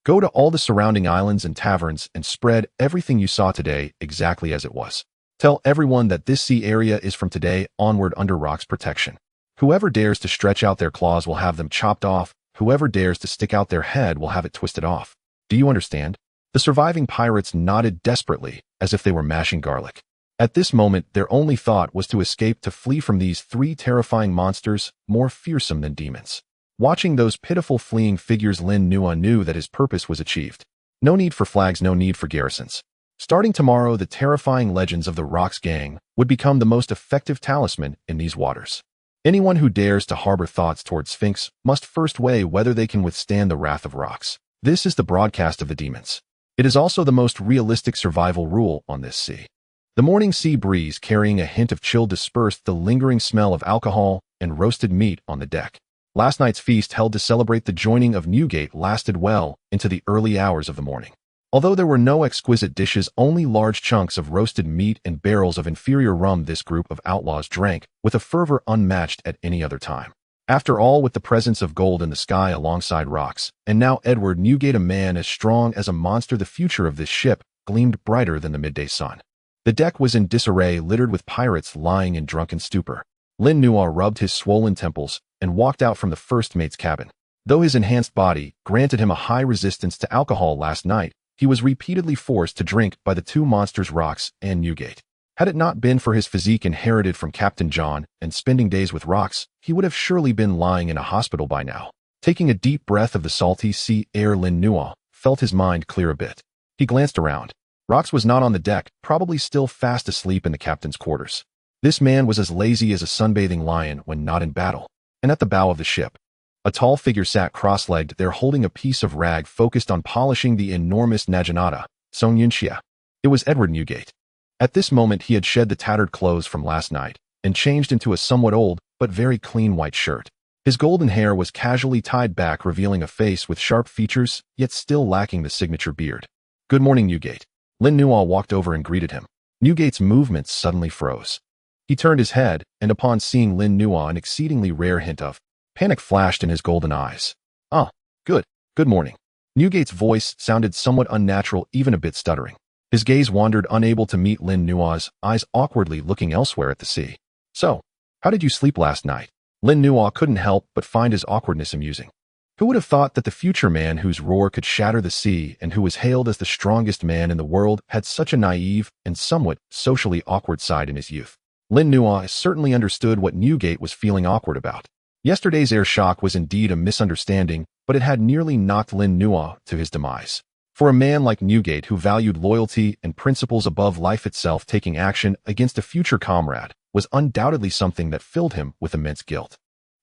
Go to all the surrounding islands and taverns and spread everything you saw today exactly as it was. Tell everyone that this sea area is from today onward under Rock's protection. Whoever dares to stretch out their claws will have them chopped off. Whoever dares to stick out their head will have it twisted off. Do you understand?" The surviving pirates nodded desperately, as if they were mashing garlic. At this moment, their only thought was to escape, to flee from these three terrifying monsters, more fearsome than demons. Watching those pitiful fleeing figures, Lin Nuo knew that his purpose was achieved. No need for flags, no need for garrisons. Starting tomorrow, the terrifying legends of the Rock's gang would become the most effective talisman in these waters. Anyone who dares to harbor thoughts toward Sphinx must first weigh whether they can withstand the wrath of Rocks. This is the broadcast of the demons. It is also the most realistic survival rule on this sea. The morning sea breeze, carrying a hint of chill, dispersed the lingering smell of alcohol and roasted meat on the deck. Last night's feast, held to celebrate the joining of Newgate, lasted well into the early hours of the morning. Although there were no exquisite dishes, only large chunks of roasted meat and barrels of inferior rum, this group of outlaws drank with a fervor unmatched at any other time. After all, with the presence of gold in the sky alongside Rocks, and now Edward Newgate, a man as strong as a monster, the future of this ship gleamed brighter than the midday sun. The deck was in disarray, littered with pirates lying in drunken stupor. Lin Nuo rubbed his swollen temples and walked out from the first mate's cabin. Though his enhanced body granted him a high resistance to alcohol last night, he was repeatedly forced to drink by the two monsters, Rocks and Newgate. Had it not been for his physique inherited from Captain John and spending days with Rocks, he would have surely been lying in a hospital by now. Taking a deep breath of the salty sea air, Lin Nuo felt his mind clear a bit. He glanced around. Rocks was not on the deck, probably still fast asleep in the captain's quarters. This man was as lazy as a sunbathing lion when not in battle. And at the bow of the ship, a tall figure sat cross-legged there, holding a piece of rag focused on polishing the enormous naginata, Song Yunxia. It was Edward Newgate. At this moment, he had shed the tattered clothes from last night and changed into a somewhat old but very clean white shirt. His golden hair was casually tied back, revealing a face with sharp features, yet still lacking the signature beard. "Good morning, Newgate." Lin Nuo walked over and greeted him. Newgate's movements suddenly froze. He turned his head, and upon seeing Lin Nuo, an exceedingly rare hint of panic flashed in his golden eyes. "Ah, good morning." Newgate's voice sounded somewhat unnatural, even a bit stuttering. His gaze wandered, unable to meet Lin Nuo's eyes, awkwardly looking elsewhere at the sea. "So, how did you sleep last night?" Lin Nuo couldn't help but find his awkwardness amusing. Who would have thought that the future man whose roar could shatter the sea and who was hailed as the strongest man in the world had such a naive and somewhat socially awkward side in his youth? Lin Nuo certainly understood what Newgate was feeling awkward about. Yesterday's air shock was indeed a misunderstanding, but it had nearly knocked Lin Nuo to his demise. For a man like Newgate, who valued loyalty and principles above life itself, taking action against a future comrade was undoubtedly something that filled him with immense guilt.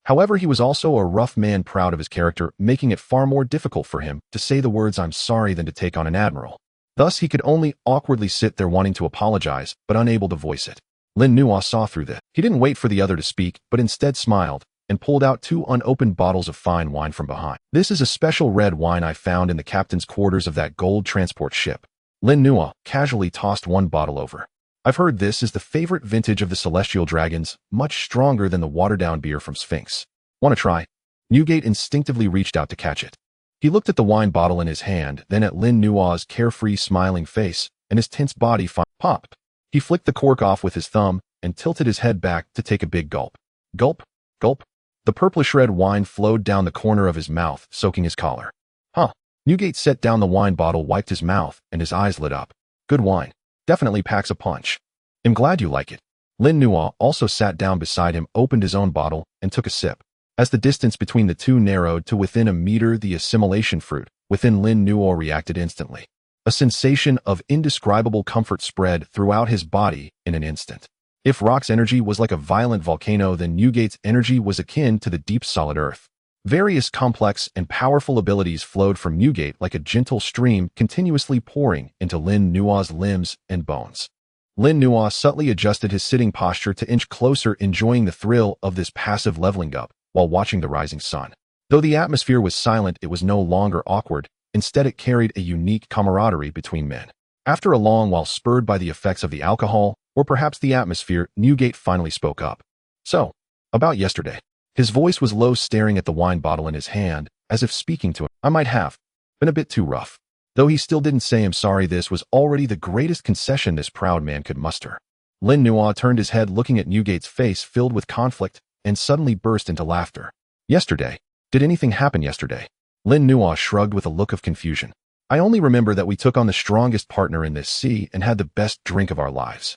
However, he was also a rough man, proud of his character, making it far more difficult for him to say the words "I'm sorry" than to take on an admiral. Thus, he could only awkwardly sit there wanting to apologize, but unable to voice it. Lin Nuo saw through this. He didn't wait for the other to speak, but instead smiled and pulled out 2 unopened bottles of fine wine from behind. This is a special red wine I found in the captain's quarters of that gold transport ship. Lin Nuo casually tossed 1 bottle over. I've heard this is the favorite vintage of the celestial dragons, much stronger than the watered-down beer from Sphinx. Want to try? Newgate instinctively reached out to catch it. He looked at the wine bottle in his hand, then at Lin Nuo's carefree, smiling face, and his tense body popped. He flicked the cork off with his thumb and tilted his head back to take a big gulp. Gulp, gulp. The purplish red wine flowed down the corner of his mouth, soaking his collar. Huh. Newgate set down the wine bottle, wiped his mouth, and his eyes lit up. Good wine. Definitely packs a punch. I'm glad you like it. Lin Nuo also sat down beside him, opened his own bottle, and took a sip. As the distance between the two narrowed to within a meter, the assimilation fruit within Lin Nuo reacted instantly. A sensation of indescribable comfort spread throughout his body in an instant. If Rock's energy was like a violent volcano, then Newgate's energy was akin to the deep solid earth. Various complex and powerful abilities flowed from Newgate like a gentle stream, continuously pouring into Lin Nuo's limbs and bones. Lin Nuo subtly adjusted his sitting posture to inch closer, enjoying the thrill of this passive leveling up while watching the rising sun. Though the atmosphere was silent, it was no longer awkward. Instead, it carried a unique camaraderie between men. After a long while, spurred by the effects of the alcohol, or perhaps the atmosphere, Newgate finally spoke up. So, about yesterday. His voice was low, staring at the wine bottle in his hand, as if speaking to him. I might have been a bit too rough. Though he still didn't say I'm sorry, this was already the greatest concession this proud man could muster. Lin Nuo turned his head, looking at Newgate's face filled with conflict, and suddenly burst into laughter. Yesterday? Did anything happen yesterday? Lin Nuo shrugged with a look of confusion. I only remember that we took on the strongest partner in this sea and had the best drink of our lives.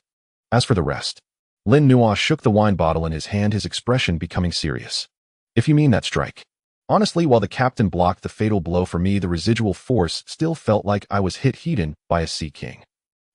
As for the rest, Lin Nuo shook the wine bottle in his hand, his expression becoming serious. If you mean that strike. Honestly, while the captain blocked the fatal blow for me, the residual force still felt like I was hit heated by a sea king.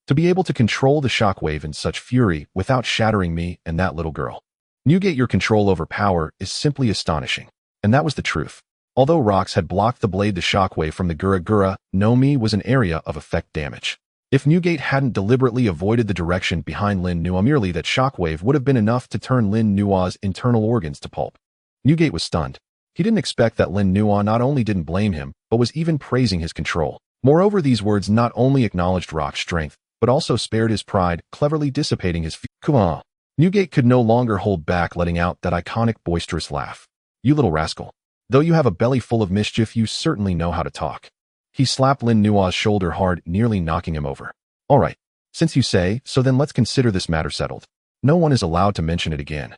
To be able to control the shockwave in such fury without shattering me and that little girl. Newgate, your control over power is simply astonishing. And that was the truth. Although rocks had blocked the blade, the shockwave from the Gura no Mi was an area of effect damage. If Newgate hadn't deliberately avoided the direction behind Lin Nuo, merely that shockwave would have been enough to turn Lin Nuo's internal organs to pulp. Newgate was stunned. He didn't expect that Lin Nuo not only didn't blame him, but was even praising his control. Moreover, these words not only acknowledged Rock's strength, but also spared his pride, cleverly dissipating his fear. Newgate could no longer hold back, letting out that iconic boisterous laugh. You little rascal. Though you have a belly full of mischief, you certainly know how to talk. He slapped Lin Nuo's shoulder hard, nearly knocking him over. All right. Since you say so, then let's consider this matter settled. No one is allowed to mention it again.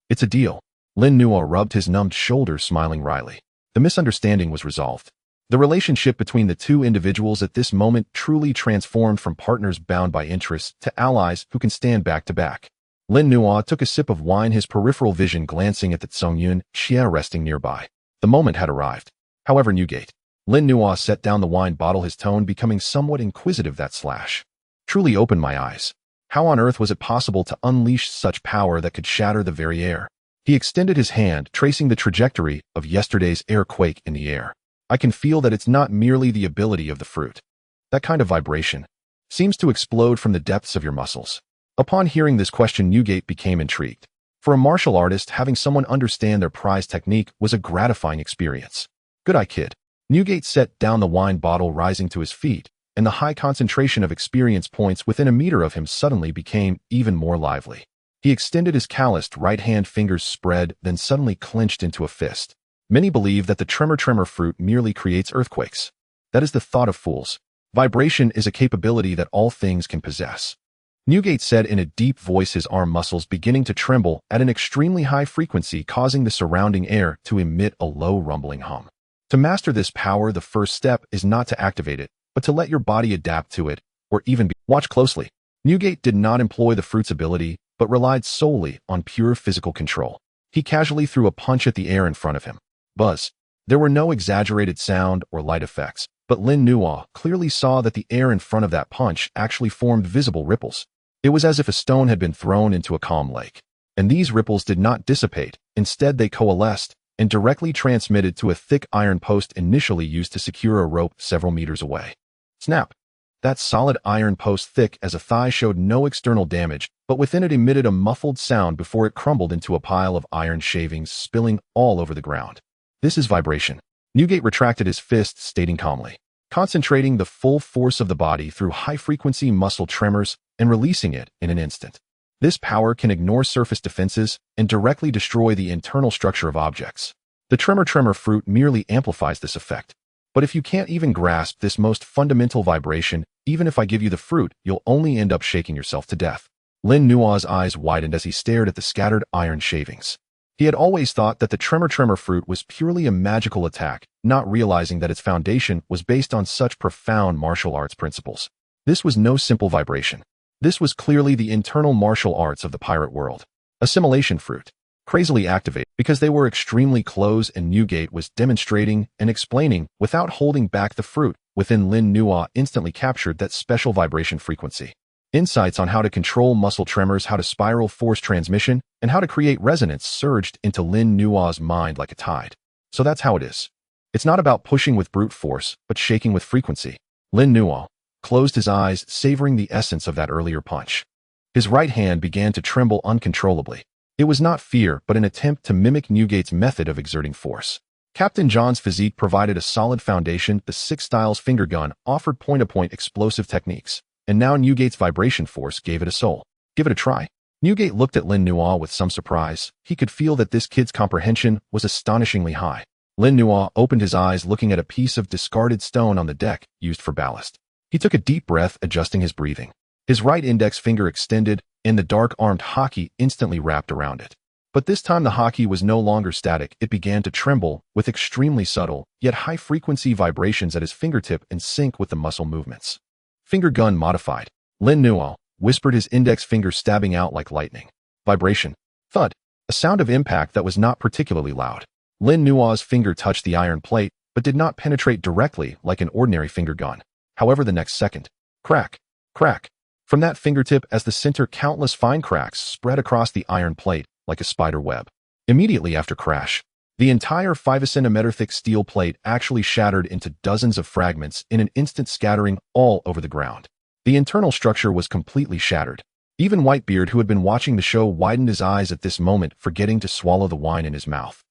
It's a deal. Lin Nuo rubbed his numbed shoulders, smiling wryly. The misunderstanding was resolved. The relationship between the two individuals at this moment truly transformed from partners bound by interests to allies who can stand back to back. Lin Nuo took a sip of wine, his peripheral vision glancing at the Tsongyun Xia resting nearby. The moment had arrived. However, Newgate. Lin Nuo set down the wine bottle, his tone becoming somewhat inquisitive. That slash truly opened my eyes. How on earth was it possible to unleash such power that could shatter the very air? He extended his hand, tracing the trajectory of yesterday's airquake in the air. I can feel that it's not merely the ability of the fruit. That kind of vibration seems to explode from the depths of your muscles. Upon hearing this question, Newgate became intrigued. For a martial artist, having someone understand their prize technique was a gratifying experience. Good eye, kid. Newgate set down the wine bottle, rising to his feet, and the high concentration of experience points within a meter of him suddenly became even more lively. He extended his calloused right hand, fingers spread, then suddenly clenched into a fist. Many believe that the tremor fruit merely creates earthquakes. That is the thought of fools. Vibration is a capability that all things can possess. Newgate said in a deep voice, his arm muscles beginning to tremble at an extremely high frequency, causing the surrounding air to emit a low rumbling hum. To master this power, the first step is not to activate it, but to let your body adapt to it, or even watch closely. Newgate did not employ the fruit's ability, but relied solely on pure physical control. He casually threw a punch at the air in front of him. Buzz. There were no exaggerated sound or light effects, but Lin Nuo clearly saw that the air in front of that punch actually formed visible ripples. It was as if a stone had been thrown into a calm lake. And these ripples did not dissipate. Instead, they coalesced and directly transmitted to a thick iron post initially used to secure a rope several meters away. Snap! That solid iron post thick as a thigh showed no external damage, but within it emitted a muffled sound before it crumbled into a pile of iron shavings, spilling all over the ground. This is vibration. Newgate retracted his fist, stating calmly, concentrating the full force of the body through high-frequency muscle tremors and releasing it in an instant. This power can ignore surface defenses and directly destroy the internal structure of objects. The tremor fruit merely amplifies this effect. But if you can't even grasp this most fundamental vibration, even if I give you the fruit, you'll only end up shaking yourself to death. Lin Nuo's eyes widened as he stared at the scattered iron shavings. He had always thought that the tremor fruit was purely a magical attack, not realizing that its foundation was based on such profound martial arts principles. This was no simple vibration. This was clearly the internal martial arts of the pirate world. Assimilation Fruit. Crazily activated because they were extremely close, and Newgate was demonstrating and explaining without holding back the fruit within. Lin Nuo instantly captured that special vibration frequency. Insights on how to control muscle tremors, how to spiral force transmission, and how to create resonance surged into Lin Nuo's mind like a tide. So that's how it is. It's not about pushing with brute force, but shaking with frequency. Lin Nuo closed his eyes, savoring the essence of that earlier punch. His right hand began to tremble uncontrollably. It was not fear, but an attempt to mimic Newgate's method of exerting force. Captain John's physique provided a solid foundation. The Six Styles finger gun offered point-to-point explosive techniques, and now Newgate's vibration force gave it a soul. Give it a try. Newgate looked at Lin Nuo with some surprise. He could feel that this kid's comprehension was astonishingly high. Lin Nuo opened his eyes, looking at a piece of discarded stone on the deck used for ballast. He took a deep breath, adjusting his breathing. His right index finger extended, and the dark-armed Haki instantly wrapped around it. But this time the Haki was no longer static. It began to tremble, with extremely subtle, yet high-frequency vibrations at his fingertip in sync with the muscle movements. Finger gun modified. Lin Nuo whispered, his index finger stabbing out like lightning. Vibration. Thud. A sound of impact that was not particularly loud. Lin Nuo's finger touched the iron plate, but did not penetrate directly like an ordinary finger gun. However, the next second, crack, crack. From that fingertip as the center, countless fine cracks spread across the iron plate like a spider web. Immediately after crash, the entire 5 cm thick steel plate actually shattered into dozens of fragments in an instant, scattering all over the ground. The internal structure was completely shattered. Even Whitebeard, who had been watching the show, widened his eyes at this moment, forgetting to swallow the wine in his mouth.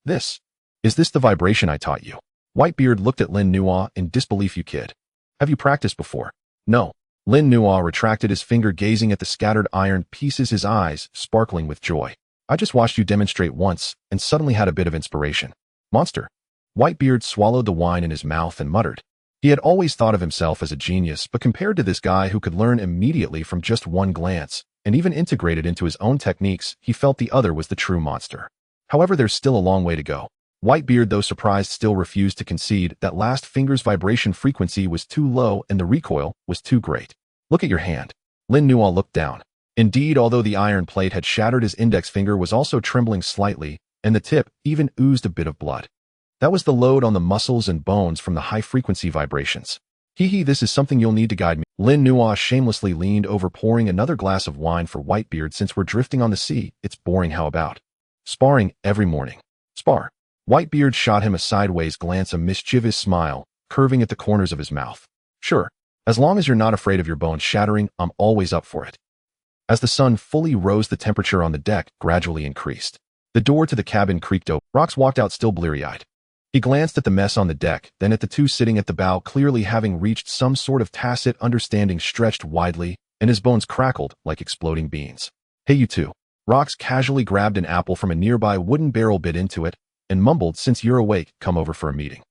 Is this the vibration I taught you? Whitebeard looked at Lin Nuo in disbelief. You kid. Have you practiced before? No. Lin Nuo retracted his finger, gazing at the scattered iron pieces, his eyes sparkling with joy. I just watched you demonstrate once, and suddenly had a bit of inspiration. Monster. Whitebeard swallowed the wine in his mouth and muttered. He had always thought of himself as a genius, but compared to this guy who could learn immediately from just one glance, and even integrate it into his own techniques, he felt the other was the true monster. However, there's still a long way to go. Whitebeard, though surprised, still refused to concede. That last finger's vibration frequency was too low and the recoil was too great. Look at your hand. Lin Nuo looked down. Indeed, although the iron plate had shattered, his index finger was also trembling slightly, and the tip even oozed a bit of blood. That was the load on the muscles and bones from the high-frequency vibrations. This is something you'll need to guide me. Lin Nuo shamelessly leaned over, pouring another glass of wine for Whitebeard. Since we're drifting on the sea, it's boring. How about sparring every morning? Spar. Whitebeard shot him a sideways glance, a mischievous smile curving at the corners of his mouth. Sure. As long as you're not afraid of your bones shattering, I'm always up for it. As the sun fully rose, the temperature on the deck gradually increased. The door to the cabin creaked open. Rox walked out, still bleary-eyed. He glanced at the mess on the deck, then at the two sitting at the bow, clearly having reached some sort of tacit understanding. Stretched widely, and his bones crackled like exploding beans. Hey, you two. Rox casually grabbed an apple from a nearby wooden barrel, bit into it, and mumbled, since you're awake, come over for a meeting.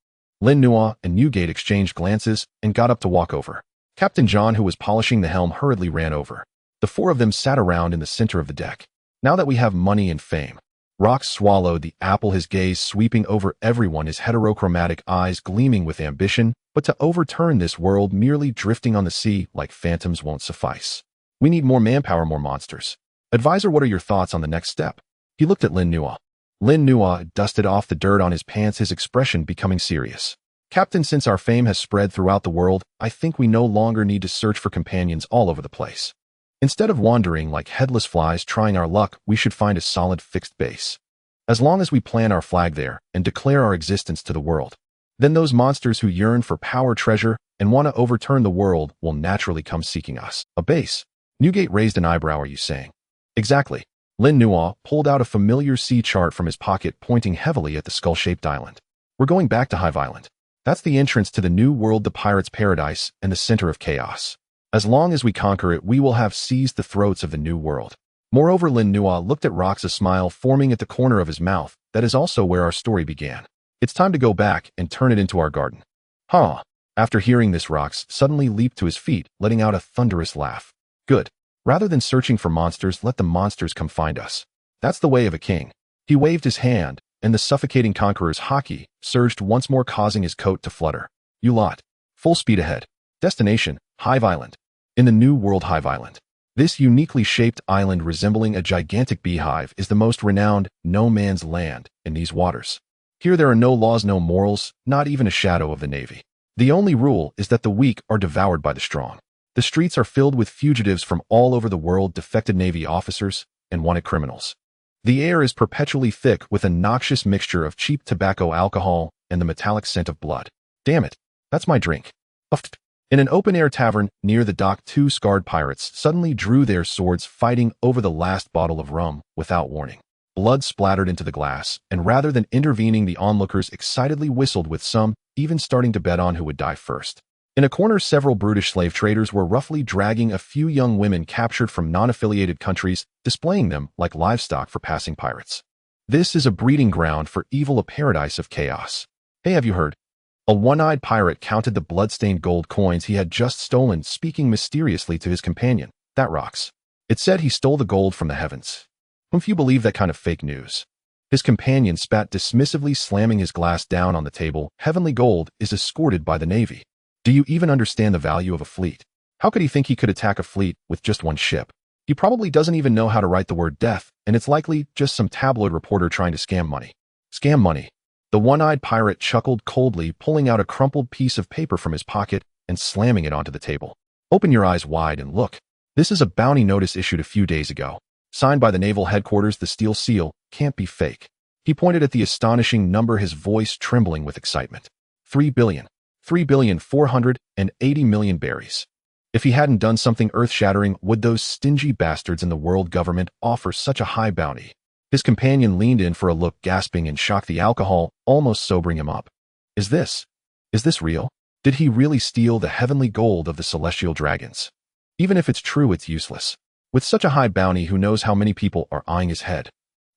Lin Nuo and Newgate exchanged glances and got up to walk over. Captain John, who was polishing the helm, hurriedly ran over. The four of them sat around in the center of the deck. Now that we have money and fame. Rox swallowed the apple, his gaze sweeping over everyone, his heterochromatic eyes gleaming with ambition, but to overturn this world merely drifting on the sea like phantoms won't suffice. We need more manpower, more monsters. Advisor, what are your thoughts on the next step? He looked at Lin Nuo. Lin Nuo dusted off the dirt on his pants, his expression becoming serious. Captain, since our fame has spread throughout the world, I think we no longer need to search for companions all over the place. Instead of wandering like headless flies trying our luck, we should find a solid fixed base. As long as we plant our flag there and declare our existence to the world, then those monsters who yearn for power, treasure, and want to overturn the world will naturally come seeking us. A base. Newgate raised an eyebrow. Are you saying? Exactly. Lin Nuo pulled out a familiar sea chart from his pocket, pointing heavily at the skull-shaped island. We're going back to Hive Island. That's the entrance to the new world, the pirates' paradise, and the center of chaos. As long as we conquer it, we will have seized the throats of the new world. Moreover, Lin Nuo looked at Rox, a smile forming at the corner of his mouth. That is also where our story began. It's time to go back and turn it into our garden. Huh. After hearing this, Rox suddenly leaped to his feet, letting out a thunderous laugh. Good. Rather than searching for monsters, let the monsters come find us. That's the way of a king. He waved his hand, and the suffocating Conqueror's Haki surged once more, causing his coat to flutter. You lot. Full speed ahead. Destination, Hive Island. In the new world, Hive Island. This uniquely shaped island resembling a gigantic beehive is the most renowned no man's land in these waters. Here there are no laws, no morals, not even a shadow of the Navy. The only rule is that the weak are devoured by the strong. The streets are filled with fugitives from all over the world, defected Navy officers, and wanted criminals. The air is perpetually thick with a noxious mixture of cheap tobacco, alcohol, and the metallic scent of blood. Damn it, that's my drink. Uffed. In an open-air tavern near the dock, two scarred pirates suddenly drew their swords, fighting over the last bottle of rum without warning. Blood splattered into the glass, and rather than intervening, the onlookers excitedly whistled, with some even starting to bet on who would die first. In a corner, several brutish slave traders were roughly dragging a few young women captured from non-affiliated countries, displaying them like livestock for passing pirates. This is a breeding ground for evil, a paradise of chaos. Hey, have you heard? A one-eyed pirate counted the blood-stained gold coins he had just stolen, speaking mysteriously to his companion. That rocks. It said he stole the gold from the heavens. If you believe that kind of fake news. His companion spat dismissively, slamming his glass down on the table. Heavenly gold is escorted by the Navy. Do you even understand the value of a fleet? How could he think he could attack a fleet with just one ship? He probably doesn't even know how to write the word death, and it's likely just some tabloid reporter trying to scam money. Scam money. The one-eyed pirate chuckled coldly, pulling out a crumpled piece of paper from his pocket and slamming it onto the table. Open your eyes wide and look. This is a bounty notice issued a few days ago. Signed by the Naval Headquarters, the Steel Seal. Can't be fake. He pointed at the astonishing number, his voice trembling with excitement. 3 billion. 3,480,000,000 berries. If he hadn't done something earth-shattering, would those stingy bastards in the world government offer such a high bounty? His companion leaned in for a look, gasping in shock, the alcohol almost sobering him up. Is this real? Did he really steal the heavenly gold of the celestial dragons? Even if it's true, it's useless. With such a high bounty, who knows how many people are eyeing his head?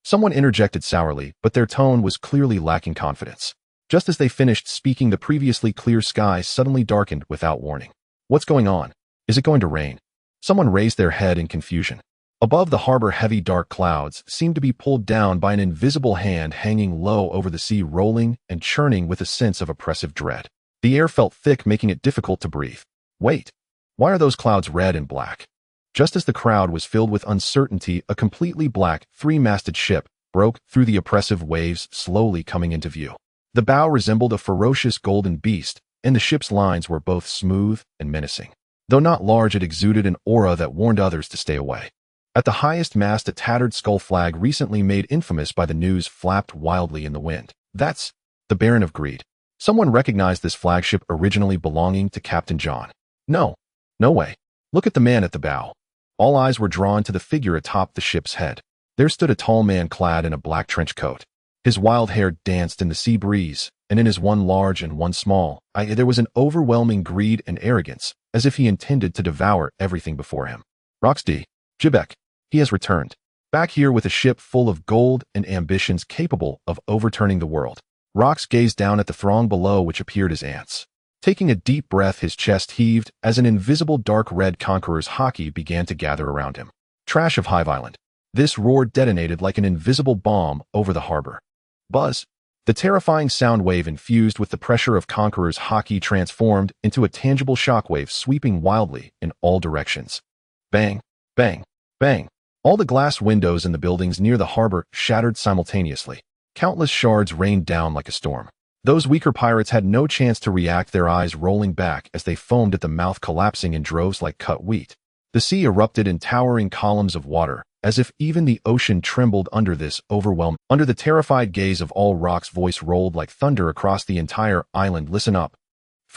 Someone interjected sourly, but their tone was clearly lacking confidence. Just as they finished speaking, the previously clear sky suddenly darkened without warning. What's going on? Is it going to rain? Someone raised their head in confusion. Above the harbor, heavy dark clouds seemed to be pulled down by an invisible hand, hanging low over the sea, rolling and churning with a sense of oppressive dread. The air felt thick, making it difficult to breathe. Wait, why are those clouds red and black? Just as the crowd was filled with uncertainty, a completely black, three-masted ship broke through the oppressive waves, slowly coming into view. The bow resembled a ferocious golden beast, and the ship's lines were both smooth and menacing. Though not large, it exuded an aura that warned others to stay away. At the highest mast, a tattered skull flag, recently made infamous by the news, flapped wildly in the wind. That's the Baron of Greed. Someone recognized this flagship, originally belonging to Captain John. No way. Look at the man at the bow. All eyes were drawn to the figure atop the ship's head. There stood a tall man clad in a black trench coat. His wild hair danced in the sea breeze, and in his one large and one small eye there was an overwhelming greed and arrogance, as if he intended to devour everything before him. Roxdy, Jibek, he has returned. Back here with a ship full of gold and ambitions capable of overturning the world. Rox gazed down at the throng below, which appeared as ants. Taking a deep breath, his chest heaved as an invisible dark red Conqueror's Haki began to gather around him. Trash of Hive Island. This roar detonated like an invisible bomb over the harbor. Buzz. The terrifying sound wave, infused with the pressure of Conqueror's Haki, transformed into a tangible shockwave, sweeping wildly in all directions. Bang, bang, bang. All the glass windows in the buildings near the harbor shattered simultaneously. Countless shards rained down like a storm. Those weaker pirates had no chance to react, their eyes rolling back as they foamed at the mouth, collapsing in droves like cut wheat. The sea erupted in towering columns of water, as if even the ocean trembled under this overwhelm. Under the terrified gaze of all, Rock's voice rolled like thunder across the entire island. Listen up.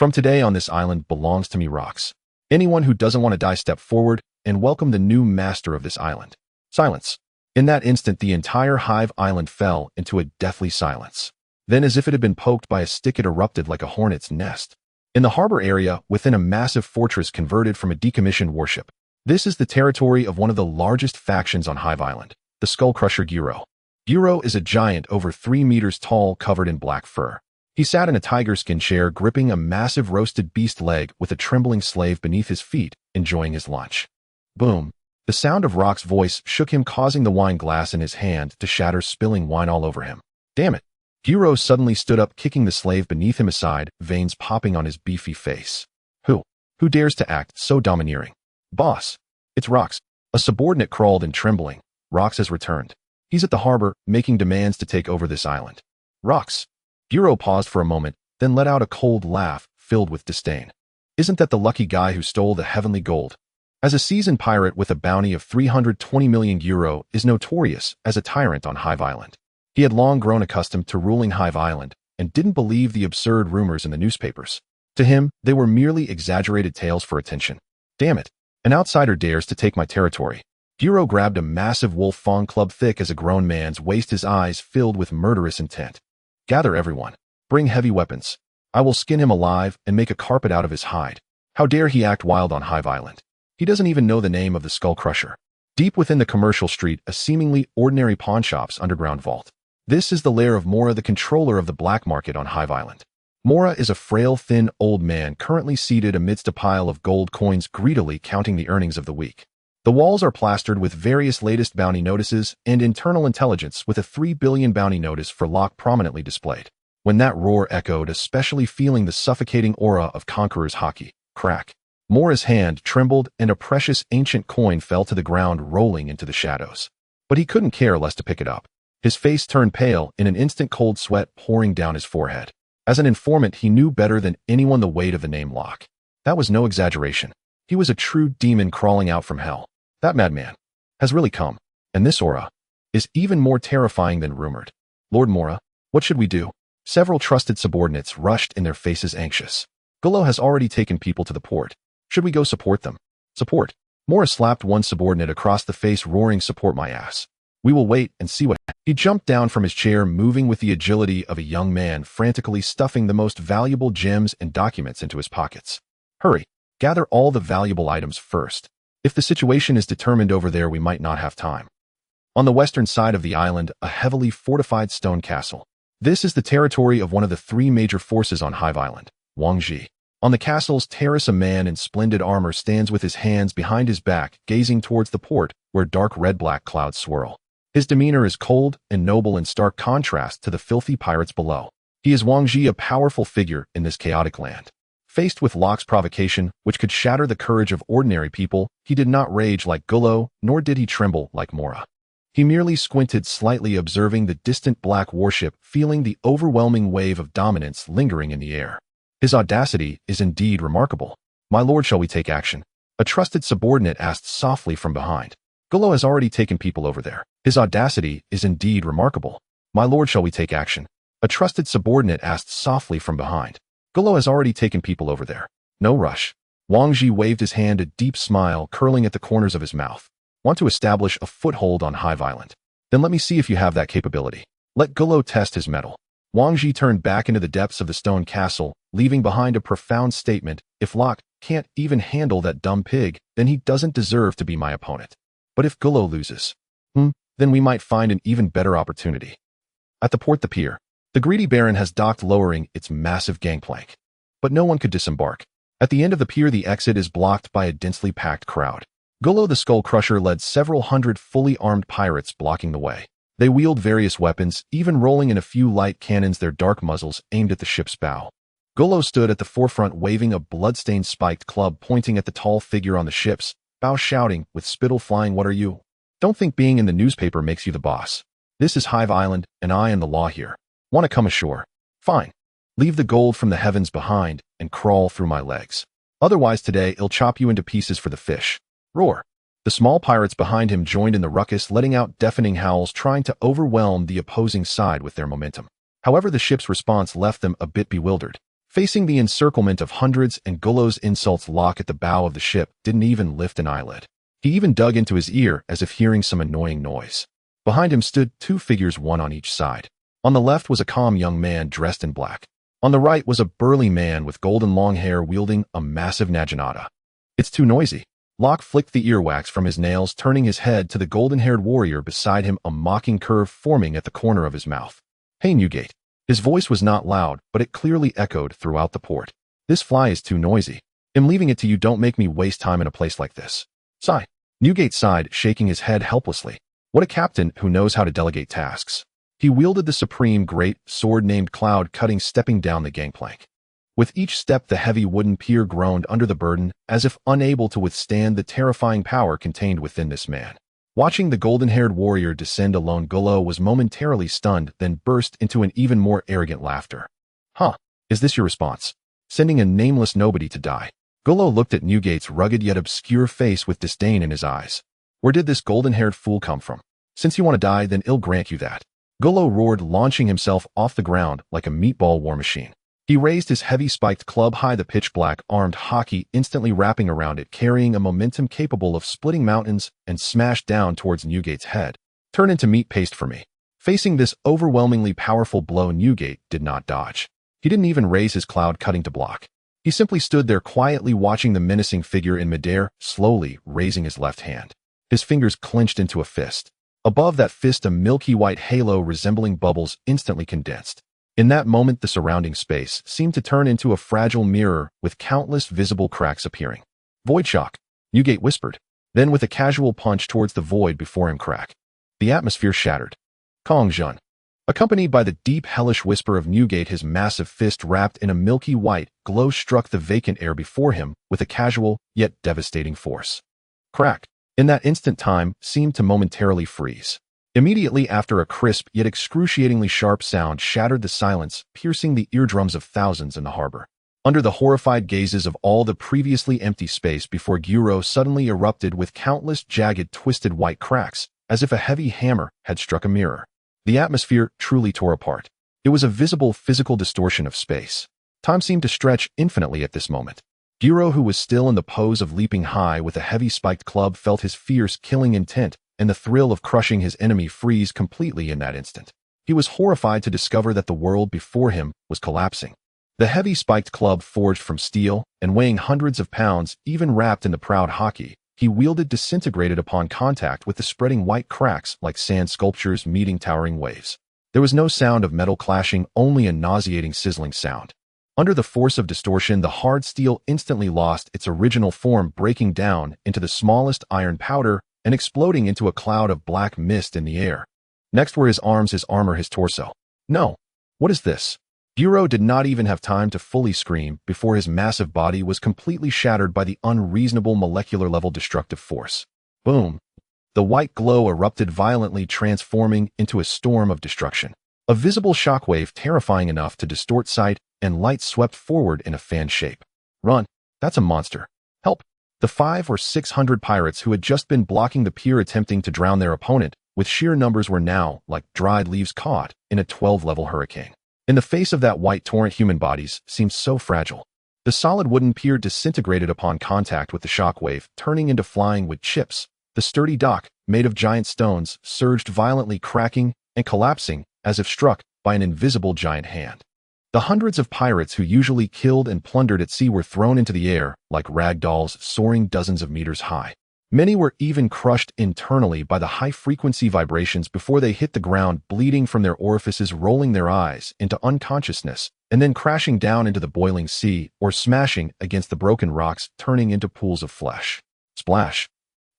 From today on, this island belongs to me, rocks. Anyone who doesn't want to die, step forward and welcome the new master of this island. Silence. In that instant, the entire Hive Island fell into a deathly silence. Then, as if it had been poked by a stick, it erupted like a hornet's nest. In the harbor area, within a massive fortress converted from a decommissioned warship. This is the territory of one of the largest factions on Hive Island, the Skull Crusher Giro. Giro is a giant over 3 meters tall, covered in black fur. He sat in a tiger skin chair, gripping a massive roasted beast leg with a trembling slave beneath his feet, enjoying his lunch. Boom. The sound of Rock's voice shook him, causing the wine glass in his hand to shatter, spilling wine all over him. Damn it. Giro suddenly stood up, kicking the slave beneath him aside, veins popping on his beefy face. Who dares to act so domineering? Boss. It's Rox. A subordinate crawled in, trembling. Rox has returned. He's at the harbor, making demands to take over this island. Rox. Giro paused for a moment, then let out a cold laugh, filled with disdain. Isn't that the lucky guy who stole the heavenly gold? As a seasoned pirate with a bounty of 320 million euro, is notorious as a tyrant on Hive Island. He had long grown accustomed to ruling Hive Island and didn't believe the absurd rumors in the newspapers. To him, they were merely exaggerated tales for attention. Damn it. An outsider dares to take my territory. Giro grabbed a massive wolf fang club thick as a grown man's waist, his eyes filled with murderous intent. Gather everyone. Bring heavy weapons. I will skin him alive and make a carpet out of his hide. How dare he act wild on Hive Island? He doesn't even know the name of the Skull Crusher. Deep within the commercial street, a seemingly ordinary pawnshop's underground vault. This is the lair of Mora, the controller of the black market on Hive Island. Mora is a frail, thin, old man currently seated amidst a pile of gold coins, greedily counting the earnings of the week. The walls are plastered with various latest bounty notices and internal intelligence, with a 3 billion bounty notice for Locke prominently displayed. When that roar echoed, especially feeling the suffocating aura of Conqueror's Haki. Crack. Mora's hand trembled and a precious ancient coin fell to the ground, rolling into the shadows. But he couldn't care less to pick it up. His face turned pale, in an instant cold sweat pouring down his forehead. As an informant, he knew better than anyone the weight of the name Locke. That was no exaggeration. He was a true demon crawling out from hell. That madman has really come, and this aura is even more terrifying than rumored. Lord Mora, what should we do? Several trusted subordinates rushed in, their faces anxious. Gullo has already taken people to the port. Should we go support them? Support? Mora slapped one subordinate across the face, roaring, support my ass. We will wait and see what happens. He jumped down from his chair, moving with the agility of a young man, frantically stuffing the most valuable gems and documents into his pockets. Hurry, gather all the valuable items first. If the situation is determined over there, we might not have time. On the western side of the island, a heavily fortified stone castle. This is the territory of one of the 3 major forces on Hive Island, Wangji. On the castle's terrace, a man in splendid armor stands with his hands behind his back, gazing towards the port, where dark red-black clouds swirl. His demeanor is cold and noble, in stark contrast to the filthy pirates below. He is Wangji, a powerful figure in this chaotic land. Faced with Locke's provocation, which could shatter the courage of ordinary people, he did not rage like Gullo, nor did he tremble like Mora. He merely squinted slightly, observing the distant black warship, feeling the overwhelming wave of dominance lingering in the air. His audacity is indeed remarkable. My lord, shall we take action? A trusted subordinate asked softly from behind. Gullo has already taken people over there. His audacity is indeed remarkable. My lord, shall we take action? A trusted subordinate asked softly from behind. Gullo has already taken people over there. No rush. Wangji waved his hand, a deep smile curling at the corners of his mouth. Want to establish a foothold on Hive Island? Then let me see if you have that capability. Let Gullo test his mettle. Wangji turned back into the depths of the stone castle, leaving behind a profound statement. If Locke can't even handle that dumb pig, then he doesn't deserve to be my opponent. But if Gullo loses, then we might find an even better opportunity. At the port, the pier. The greedy baron has docked, lowering its massive gangplank. But no one could disembark. At the end of the pier, the exit is blocked by a densely packed crowd. Gullo the Skull Crusher led several hundred fully armed pirates, blocking the way. They wield various weapons, even rolling in a few light cannons, their dark muzzles aimed at the ship's bow. Gullo stood at the forefront, waving a blood-stained spiked club pointing at the tall figure on the ship's bow, shouting, with spittle flying, what are you? Don't think being in the newspaper makes you the boss. This is Hive Island, and I am the law here. Want to come ashore? Fine. Leave the gold from the heavens behind and crawl through my legs. Otherwise today I'll chop you into pieces for the fish. Roar. The small pirates behind him joined in the ruckus, letting out deafening howls, trying to overwhelm the opposing side with their momentum. However, the ship's response left them a bit bewildered. Facing the encirclement of hundreds and Gullo's insults, Locke at the bow of the ship didn't even lift an eyelid. He even dug into his ear as if hearing some annoying noise. Behind him stood two figures, one on each side. On the left was a calm young man dressed in black. On the right was a burly man with golden long hair wielding a massive naginata. It's too noisy. Locke flicked the earwax from his nails, turning his head to the golden-haired warrior beside him, a mocking curve forming at the corner of his mouth. Hey, Newgate. His voice was not loud, but it clearly echoed throughout the port. This fly is too noisy. I'm leaving it to you. Don't make me waste time in a place like this. Sigh. Newgate sighed, shaking his head helplessly. What a captain who knows how to delegate tasks. He wielded the supreme great sword named Cloud Cutting, stepping down the gangplank. With each step, the heavy wooden pier groaned under the burden, as if unable to withstand the terrifying power contained within this man. Watching the golden-haired warrior descend alone, Gullo was momentarily stunned, then burst into an even more arrogant laughter. Huh, is this your response? Sending a nameless nobody to die? Gullo looked at Newgate's rugged yet obscure face with disdain in his eyes. Where did this golden-haired fool come from? Since you want to die, then I'll grant you that. Gullo roared, launching himself off the ground like a meatball war machine. He raised his heavy spiked club high, the pitch-black armed Haki instantly wrapping around it, carrying a momentum capable of splitting mountains, and smashed down towards Newgate's head. Turn into meat paste for me. Facing this overwhelmingly powerful blow, Newgate did not dodge. He didn't even raise his cloud cutting to block. He simply stood there quietly, watching the menacing figure in midair, slowly raising his left hand. His fingers clenched into a fist. Above that fist, a milky white halo resembling bubbles instantly condensed. In that moment, the surrounding space seemed to turn into a fragile mirror with countless visible cracks appearing. Void shock, Newgate whispered. Then with a casual punch towards the void before him, crack. The atmosphere shattered. Kong Jun. Accompanied by the deep hellish whisper of Newgate, his massive fist wrapped in a milky white glow struck the vacant air before him with a casual yet devastating force. Crack. In that instant, time seemed to momentarily freeze. Immediately after, a crisp yet excruciatingly sharp sound shattered the silence, piercing the eardrums of thousands in the harbor. Under the horrified gazes of all the previously empty space before, Gyro suddenly erupted with countless jagged, twisted white cracks, as if a heavy hammer had struck a mirror. The atmosphere truly tore apart. It was a visible physical distortion of space. Time seemed to stretch infinitely at this moment. Gyro, who was still in the pose of leaping high with a heavy spiked club, felt his fierce killing intent and the thrill of crushing his enemy freeze completely in that instant. He was horrified to discover that the world before him was collapsing. The heavy spiked club, forged from steel and weighing hundreds of pounds, even wrapped in the proud Haki he wielded, disintegrated upon contact with the spreading white cracks like sand sculptures meeting towering waves. There was no sound of metal clashing, only a nauseating sizzling sound. Under the force of distortion, the hard steel instantly lost its original form, breaking down into the smallest iron powder and exploding into a cloud of black mist in the air. Next were his arms, his armor, his torso. No. What is this? Gyro did not even have time to fully scream before his massive body was completely shattered by the unreasonable molecular-level destructive force. Boom. The white glow erupted violently, transforming into a storm of destruction. A visible shockwave terrifying enough to distort sight, and light swept forward in a fan shape. Run. That's a monster. Help. The 500 or 600 pirates who had just been blocking the pier attempting to drown their opponent with sheer numbers were now like dried leaves caught in a 12-level hurricane. In the face of that white torrent, human bodies seemed so fragile. The solid wooden pier disintegrated upon contact with the shockwave, turning into flying wood chips. The sturdy dock, made of giant stones, surged violently, cracking and collapsing as if struck by an invisible giant hand. The hundreds of pirates who usually killed and plundered at sea were thrown into the air like rag dolls, soaring dozens of meters high. Many were even crushed internally by the high-frequency vibrations before they hit the ground, bleeding from their orifices, rolling their eyes into unconsciousness, and then crashing down into the boiling sea or smashing against the broken rocks, turning into pools of flesh. Splash!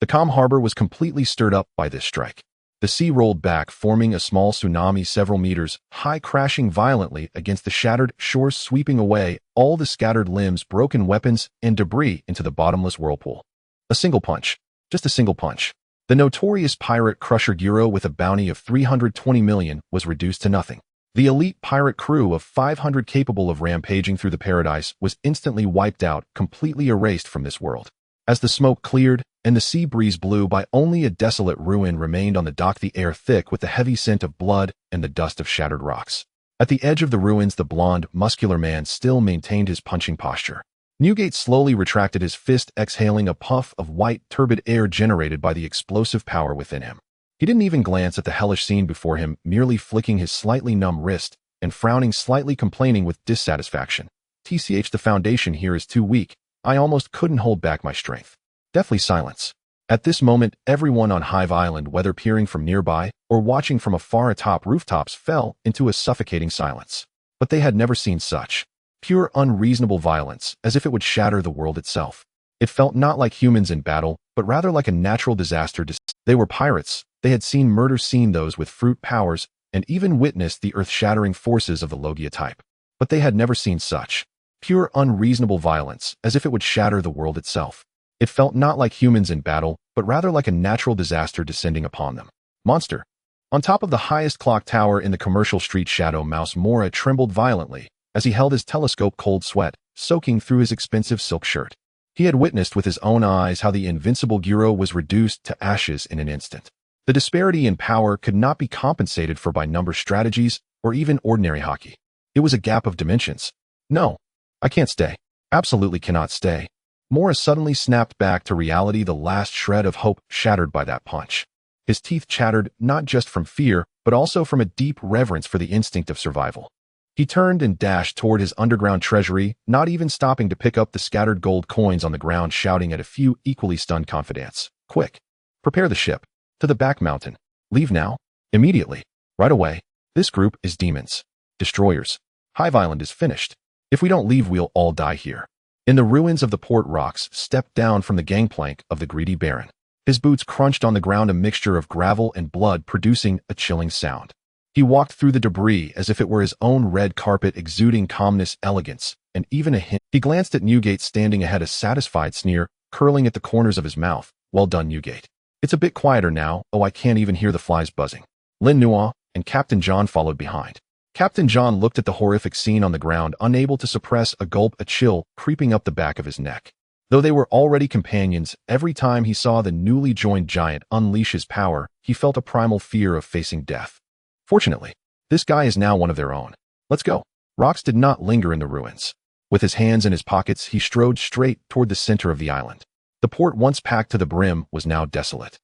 The calm harbor was completely stirred up by this strike. The sea rolled back, forming a small tsunami several meters high, crashing violently against the shattered shores, sweeping away all the scattered limbs, broken weapons, and debris into the bottomless whirlpool. A single punch. Just a single punch. The notorious pirate crusher Gyro, with a bounty of 320 million, was reduced to nothing. The elite pirate crew of 500 capable of rampaging through the paradise was instantly wiped out, completely erased from this world. As the smoke cleared and the sea breeze blew by, only a desolate ruin remained on the dock, the air thick with the heavy scent of blood and the dust of shattered rocks. At the edge of the ruins, the blond, muscular man still maintained his punching posture. Newgate slowly retracted his fist, exhaling a puff of white, turbid air generated by the explosive power within him. He didn't even glance at the hellish scene before him, merely flicking his slightly numb wrist and frowning, slightly complaining with dissatisfaction. TCH, the foundation here is too weak. I almost couldn't hold back my strength. Deathly silence. At this moment, everyone on Hive Island, whether peering from nearby or watching from afar atop rooftops, fell into a suffocating silence. But they had never seen such pure, unreasonable violence, as if it would shatter the world itself. It felt not like humans in battle, but rather like a natural disaster. They were pirates. They had seen murder, seen those with fruit powers, and even witnessed the earth-shattering forces of the Logia type. But they had never seen such pure, unreasonable violence, as if it would shatter the world itself. It felt not like humans in battle, but rather like a natural disaster descending upon them. Monster. On top of the highest clock tower in the commercial street, Shadow Mouse Mora trembled violently as he held his telescope, cold sweat soaking through his expensive silk shirt. He had witnessed with his own eyes how the invincible Guro was reduced to ashes in an instant. The disparity in power could not be compensated for by number strategies or even ordinary Haki. It was a gap of dimensions. No, I can't stay. Absolutely cannot stay. Mora suddenly snapped back to reality, the last shred of hope shattered by that punch. His teeth chattered, not just from fear, but also from a deep reverence for the instinct of survival. He turned and dashed toward his underground treasury, not even stopping to pick up the scattered gold coins on the ground, shouting at a few equally stunned confidants. Quick! Prepare the ship. To the back mountain. Leave now. Immediately. Right away. This group is demons. Destroyers. Hive Island is finished. If we don't leave, we'll all die here. In the ruins of the port, Rox stepped down from the gangplank of the greedy Baron. His boots crunched on the ground, a mixture of gravel and blood, producing a chilling sound. He walked through the debris as if it were his own red carpet, exuding calmness, elegance, and even a hint. He glanced at Newgate standing ahead, a satisfied sneer curling at the corners of his mouth. Well done, Newgate. It's a bit quieter now. Oh, I can't even hear the flies buzzing. Lin Nuo and Captain John followed behind. Captain John looked at the horrific scene on the ground, unable to suppress a gulp, a chill creeping up the back of his neck. Though they were already companions, every time he saw the newly joined giant unleash his power, he felt a primal fear of facing death. Fortunately, this guy is now one of their own. Let's go. Rox did not linger in the ruins. With his hands in his pockets, he strode straight toward the center of the island. The port, once packed to the brim, was now desolate.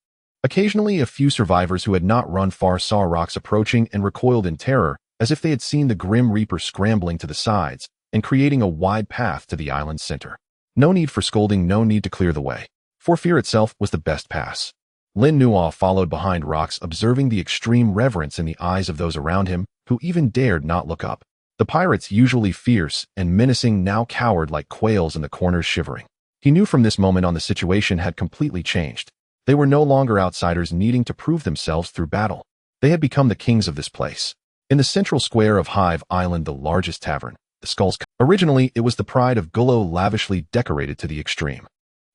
Occasionally, a few survivors who had not run far saw Rox approaching and recoiled in terror, as if they had seen the Grim Reaper scrambling to the sides and creating a wide path to the island's center. No need for scolding, no need to clear the way, for fear itself was the best pass. Lin Nuo followed behind Rox, observing the extreme reverence in the eyes of those around him, who even dared not look up. The pirates, usually fierce and menacing, now cowered like quails in the corners, shivering. He knew from this moment on the situation had completely changed. They were no longer outsiders needing to prove themselves through battle. They had become the kings of this place. In the central square of Hive Island, the largest tavern, the Skulls. Originally, it was the pride of Gullo, lavishly decorated to the extreme.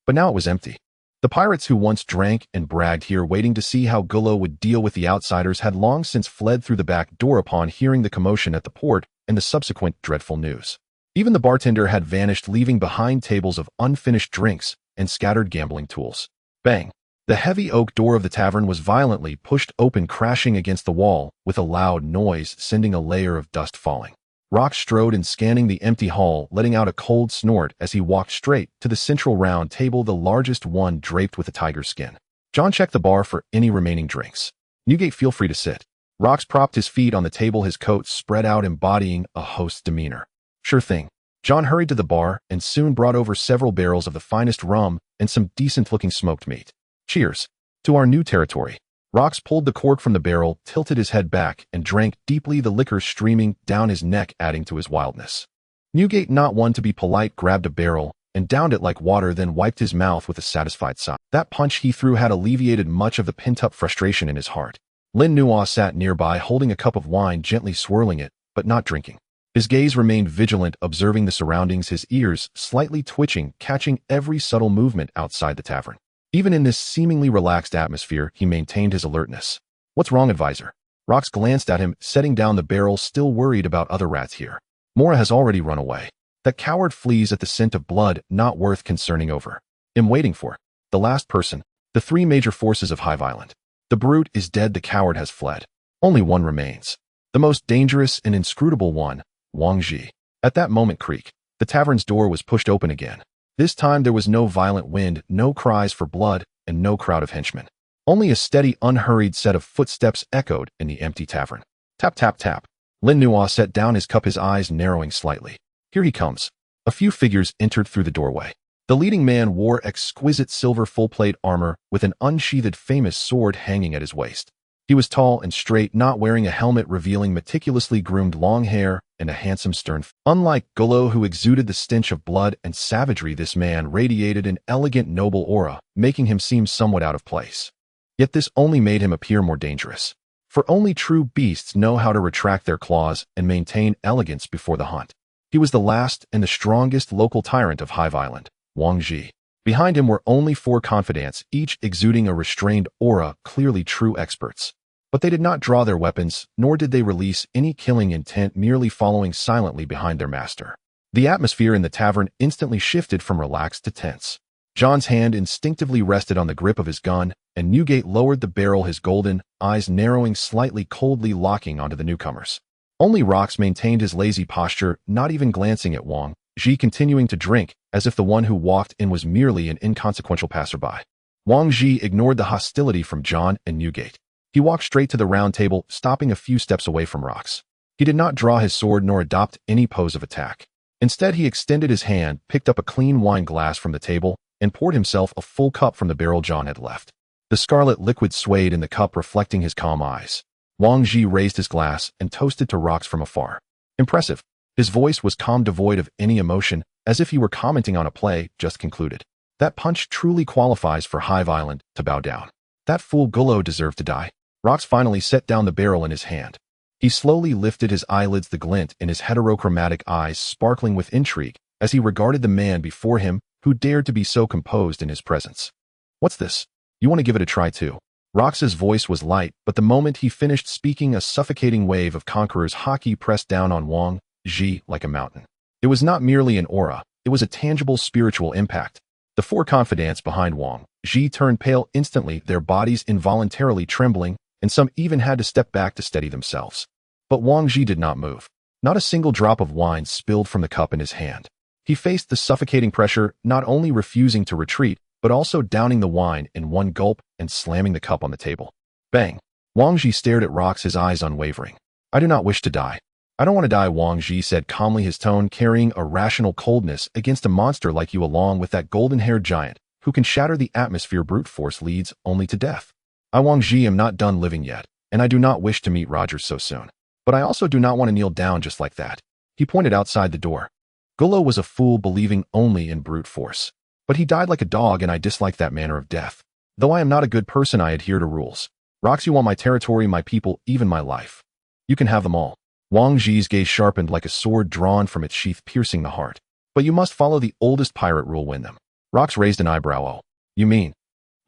But now it was empty. The pirates who once drank and bragged here, waiting to see how Gullo would deal with the outsiders, had long since fled through the back door upon hearing the commotion at the port and the subsequent dreadful news. Even the bartender had vanished, leaving behind tables of unfinished drinks and scattered gambling tools. Bang! The heavy oak door of the tavern was violently pushed open, crashing against the wall with a loud noise, sending a layer of dust falling. Rox strode in, scanning the empty hall, letting out a cold snort as he walked straight to the central round table, the largest one draped with a tiger skin. John checked the bar for any remaining drinks. Newgate, feel free to sit. Rox propped his feet on the table, his coat spread out, embodying a host's demeanor. Sure thing. John hurried to the bar and soon brought over several barrels of the finest rum and some decent-looking smoked meat. Cheers. To our new territory. Rox pulled the cork from the barrel, tilted his head back, and drank deeply, the liquor streaming down his neck, adding to his wildness. Newgate, not one to be polite, grabbed a barrel and downed it like water, then wiped his mouth with a satisfied sigh. That punch he threw had alleviated much of the pent-up frustration in his heart. Lin Nuo sat nearby, holding a cup of wine, gently swirling it, but not drinking. His gaze remained vigilant, observing the surroundings, his ears slightly twitching, catching every subtle movement outside the tavern. Even in this seemingly relaxed atmosphere, he maintained his alertness. What's wrong, advisor? Rox glanced at him, setting down the barrel, still worried about other rats here. Mora has already run away. That coward flees at the scent of blood, not worth concerning over. Am waiting for the last person, the three major forces of Hive Island. The brute is dead, the coward has fled. Only one remains. The most dangerous and inscrutable one, Wang Ji. At that moment, creak. The tavern's door was pushed open again. This time there was no violent wind, no cries for blood, and no crowd of henchmen. Only a steady, unhurried set of footsteps echoed in the empty tavern. Tap, tap, tap. Lin Nuo set down his cup, his eyes narrowing slightly. Here he comes. A few figures entered through the doorway. The leading man wore exquisite silver full-plate armor with an unsheathed famous sword hanging at his waist. He was tall and straight, not wearing a helmet, revealing meticulously groomed long hair and a handsome stern face. Unlike Golo, who exuded the stench of blood and savagery, this man radiated an elegant, noble aura, making him seem somewhat out of place. Yet this only made him appear more dangerous. For only true beasts know how to retract their claws and maintain elegance before the hunt. He was the last and the strongest local tyrant of Hive Island, Wang Ji. Behind him were only 4 confidants, each exuding a restrained aura, clearly true experts. But they did not draw their weapons, nor did they release any killing intent, merely following silently behind their master. The atmosphere in the tavern instantly shifted from relaxed to tense. John's hand instinctively rested on the grip of his gun, and Newgate lowered the barrel, his golden eyes narrowing slightly, coldly locking onto the newcomers. Only Rox maintained his lazy posture, not even glancing at Wang Ji, continuing to drink, as if the one who walked in was merely an inconsequential passerby. Wang Ji ignored the hostility from John and Newgate. He walked straight to the round table, stopping a few steps away from Rox. He did not draw his sword nor adopt any pose of attack. Instead, he extended his hand, picked up a clean wine glass from the table, and poured himself a full cup from the barrel John had left. The scarlet liquid swayed in the cup, reflecting his calm eyes. Wang Ji raised his glass and toasted to Rox from afar. Impressive. His voice was calm, devoid of any emotion, as if he were commenting on a play just concluded. That punch truly qualifies for Hive Island to bow down. That fool Gullo deserved to die. Rox finally set down the barrel in his hand. He slowly lifted his eyelids, the glint in his heterochromatic eyes sparkling with intrigue as he regarded the man before him who dared to be so composed in his presence. What's this? You want to give it a try too? Rox's voice was light, but the moment he finished speaking, a suffocating wave of Conqueror's Haki pressed down on Wang Ji like a mountain. It was not merely an aura, it was a tangible spiritual impact. The 4 confidants behind Wang Ji turned pale instantly, their bodies involuntarily trembling, and some even had to step back to steady themselves. But Wang Ji did not move. Not a single drop of wine spilled from the cup in his hand. He faced the suffocating pressure, not only refusing to retreat, but also downing the wine in one gulp and slamming the cup on the table. Bang! Wang Ji stared at Rox, his eyes unwavering. I do not wish to die. I don't want to die, Wang Ji said calmly, his tone carrying a rational coldness. Against a monster like you, along with that golden-haired giant who can shatter the atmosphere, brute force leads only to death. I, Wang Ji, am not done living yet, and I do not wish to meet Rogers so soon. But I also do not want to kneel down just like that. He pointed outside the door. Gullo was a fool, believing only in brute force. But he died like a dog, and I dislike that manner of death. Though I am not a good person, I adhere to rules. Rox, you want my territory, my people, even my life. You can have them all. Wang Ji's gaze sharpened like a sword drawn from its sheath, piercing the heart. But you must follow the oldest pirate rule, win them. Rox raised an eyebrow. Oh, you mean?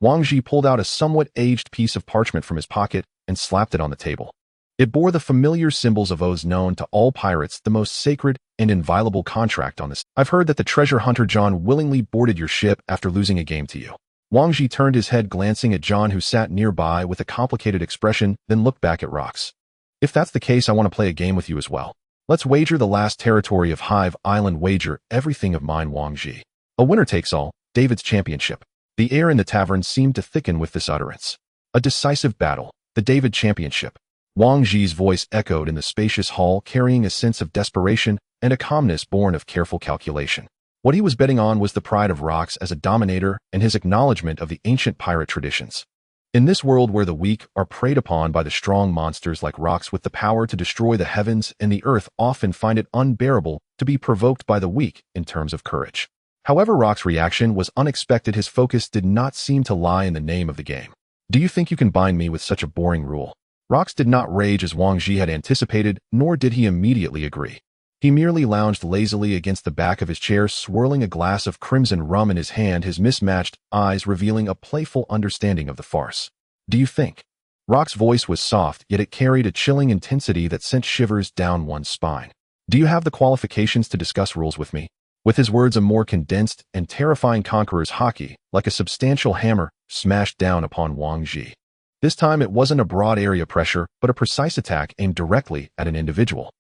Wang Ji pulled out a somewhat aged piece of parchment from his pocket and slapped it on the table. It bore the familiar symbols of oaths known to all pirates, the most sacred and inviolable contract on this. I've heard that the treasure hunter John willingly boarded your ship after losing a game to you. Wang Ji turned his head, glancing at John, who sat nearby with a complicated expression, then looked back at Rox. If that's the case, I want to play a game with you as well. Let's wager the last territory of Hive Island, wager everything of mine, Wang Ji. A winner takes all, David's championship. The air in the tavern seemed to thicken with this utterance. A decisive battle, the David championship. Wang Ji's voice echoed in the spacious hall, carrying a sense of desperation and a calmness born of careful calculation. What he was betting on was the pride of Rox as a dominator and his acknowledgement of the ancient pirate traditions. In this world where the weak are preyed upon by the strong, monsters like Rox with the power to destroy the heavens and the earth often find it unbearable to be provoked by the weak in terms of courage. However, Rox's reaction was unexpected. His focus did not seem to lie in the name of the game. Do you think you can bind me with such a boring rule? Rox did not rage as Wang Ji had anticipated, nor did he immediately agree. He merely lounged lazily against the back of his chair, swirling a glass of crimson rum in his hand, his mismatched eyes revealing a playful understanding of the farce. Do you think? Rox's voice was soft, yet it carried a chilling intensity that sent shivers down one's spine. Do you have the qualifications to discuss rules with me? With his words, a more condensed and terrifying Conqueror's Haki, like a substantial hammer, smashed down upon Wang Ji. This time it wasn't a broad area pressure, but a precise attack aimed directly at an individual.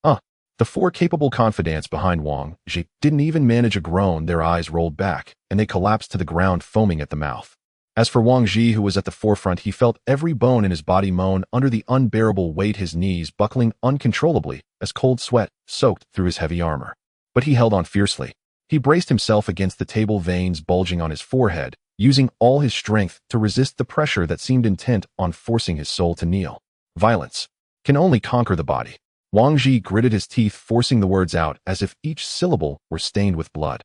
The four capable confidants behind Wang Ji didn't even manage a groan. Their eyes rolled back, and they collapsed to the ground, foaming at the mouth. As for Wang Ji, who was at the forefront, he felt every bone in his body moan under the unbearable weight, his knees buckling uncontrollably as cold sweat soaked through his heavy armor. But he held on fiercely. He braced himself against the table, veins bulging on his forehead, using all his strength to resist the pressure that seemed intent on forcing his soul to kneel. Violence can only conquer the body. Wang Ji gritted his teeth, forcing the words out as if each syllable were stained with blood.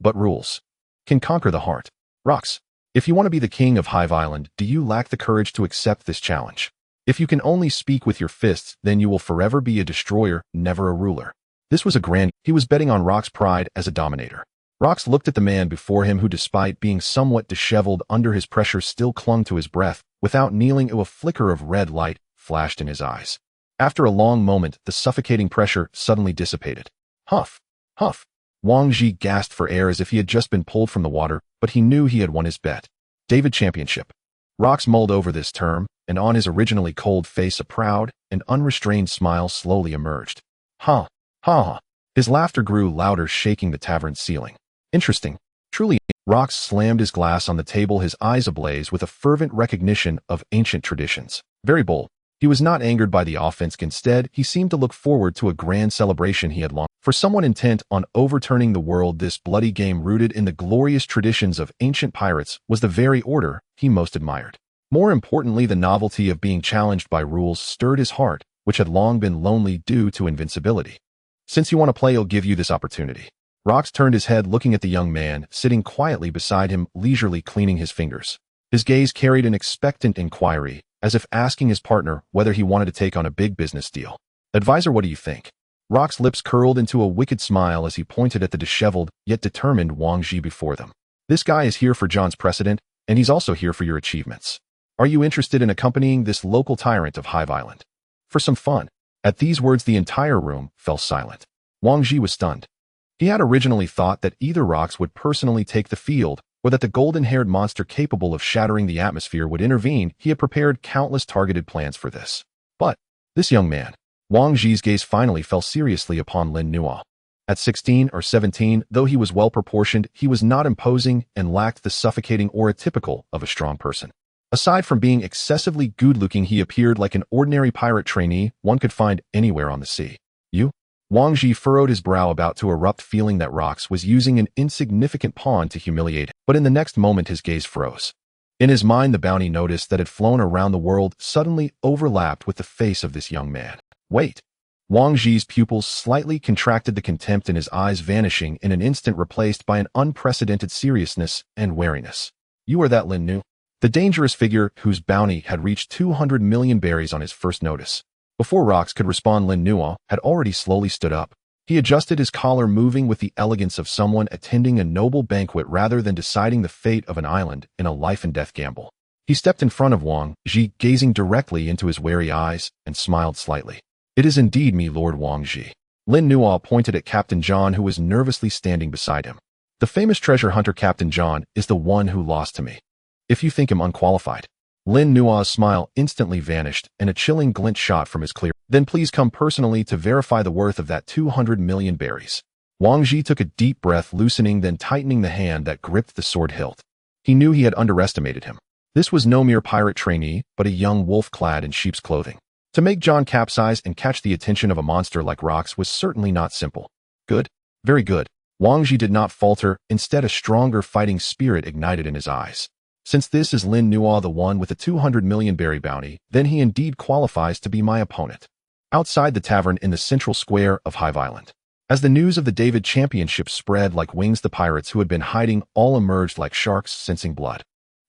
But rules can conquer the heart. Rocks, if you want to be the king of Hive Island, do you lack the courage to accept this challenge? If you can only speak with your fists, then you will forever be a destroyer, never a ruler. This was a grand. He was betting on Rock's pride as a dominator. Rox looked at the man before him who, despite being somewhat disheveled under his pressure, still clung to his breath. Without kneeling, a flicker of red light flashed in his eyes. After a long moment, the suffocating pressure suddenly dissipated. Huff! Huff! Wang Ji gasped for air as if he had just been pulled from the water, but he knew he had won his bet. David Championship. Rox mulled over this term, and on his originally cold face a proud and unrestrained smile slowly emerged. Ha! Ha! His laughter grew louder, shaking the tavern's ceiling. Interesting. Truly. Rox slammed his glass on the table, his eyes ablaze with a fervent recognition of ancient traditions. Very bold. He was not angered by the offense. Instead, he seemed to look forward to a grand celebration he had longed for. Someone intent on overturning the world, this bloody game rooted in the glorious traditions of ancient pirates was the very order he most admired. More importantly, the novelty of being challenged by rules stirred his heart, which had long been lonely due to invincibility. Since you want to play, I'll give you this opportunity. Rox turned his head, looking at the young man sitting quietly beside him, leisurely cleaning his fingers. His gaze carried an expectant inquiry, as if asking his partner whether he wanted to take on a big business deal. Advisor, what do you think? Rox's lips curled into a wicked smile as he pointed at the disheveled, yet determined Wang Ji before them. This guy is here for John's precedent, and he's also here for your achievements. Are you interested in accompanying this local tyrant of Hive Island for some fun? At these words, the entire room fell silent. Wang Ji was stunned. He had originally thought that either Rox would personally take the field, or that the golden-haired monster capable of shattering the atmosphere would intervene. He had prepared countless targeted plans for this. But this young man, Wang Ji's gaze finally fell seriously upon Lin Nuo. At 16 or 17, though he was well-proportioned, he was not imposing and lacked the suffocating aura typical of a strong person. Aside from being excessively good-looking, he appeared like an ordinary pirate trainee one could find anywhere on the sea. You? Wang Ji furrowed his brow, about to erupt, feeling that Rox was using an insignificant pawn to humiliate him. But in the next moment his gaze froze. In his mind, the bounty notice that had flown around the world suddenly overlapped with the face of this young man. Wait. Wang Ji's pupils slightly contracted, the contempt in his eyes vanishing in an instant, replaced by an unprecedented seriousness and wariness. You are that Lin Nuo? The dangerous figure whose bounty had reached 200 million berries on his first notice. Before Rox could respond, Lin Nuo had already slowly stood up. He adjusted his collar, moving with the elegance of someone attending a noble banquet rather than deciding the fate of an island in a life-and-death gamble. He stepped in front of Wang Ji, gazing directly into his wary eyes, and smiled slightly. It is indeed me, Lord Wang Ji. Lin Nuo pointed at Captain John, who was nervously standing beside him. The famous treasure hunter Captain John is the one who lost to me. If you think him unqualified. Lin Nuo's smile instantly vanished, and a chilling glint shot from his clear. Then please come personally to verify the worth of that 200 million berries. Wang Ji took a deep breath, loosening then tightening the hand that gripped the sword hilt. He knew he had underestimated him. This was no mere pirate trainee, but a young wolf clad in sheep's clothing. To make John capsize and catch the attention of a monster like Rox was certainly not simple. Good. Very good. Wang Ji did not falter, instead a stronger fighting spirit ignited in his eyes. Since this is Lin Nuo, the one with the 200 million berry bounty, then he indeed qualifies to be my opponent. Outside the tavern in the central square of Hive Island. As the news of the David Championship spread like wings, the pirates who had been hiding all emerged like sharks sensing blood.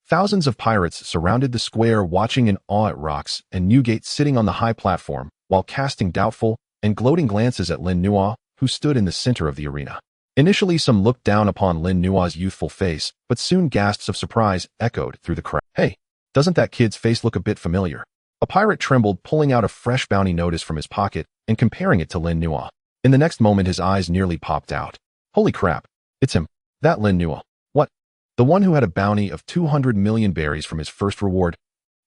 Thousands of pirates surrounded the square, watching in awe at Rox and Newgate sitting on the high platform, while casting doubtful and gloating glances at Lin Nuo, who stood in the center of the arena. Initially, some looked down upon Lin Nuo's youthful face, but soon gasps of surprise echoed through the crowd. Hey, doesn't that kid's face look a bit familiar? A pirate trembled, pulling out a fresh bounty notice from his pocket and comparing it to Lin Nuo. In the next moment, his eyes nearly popped out. Holy crap, it's him, that Lin Nuo. What? The one who had a bounty of 200 million berries from his first reward?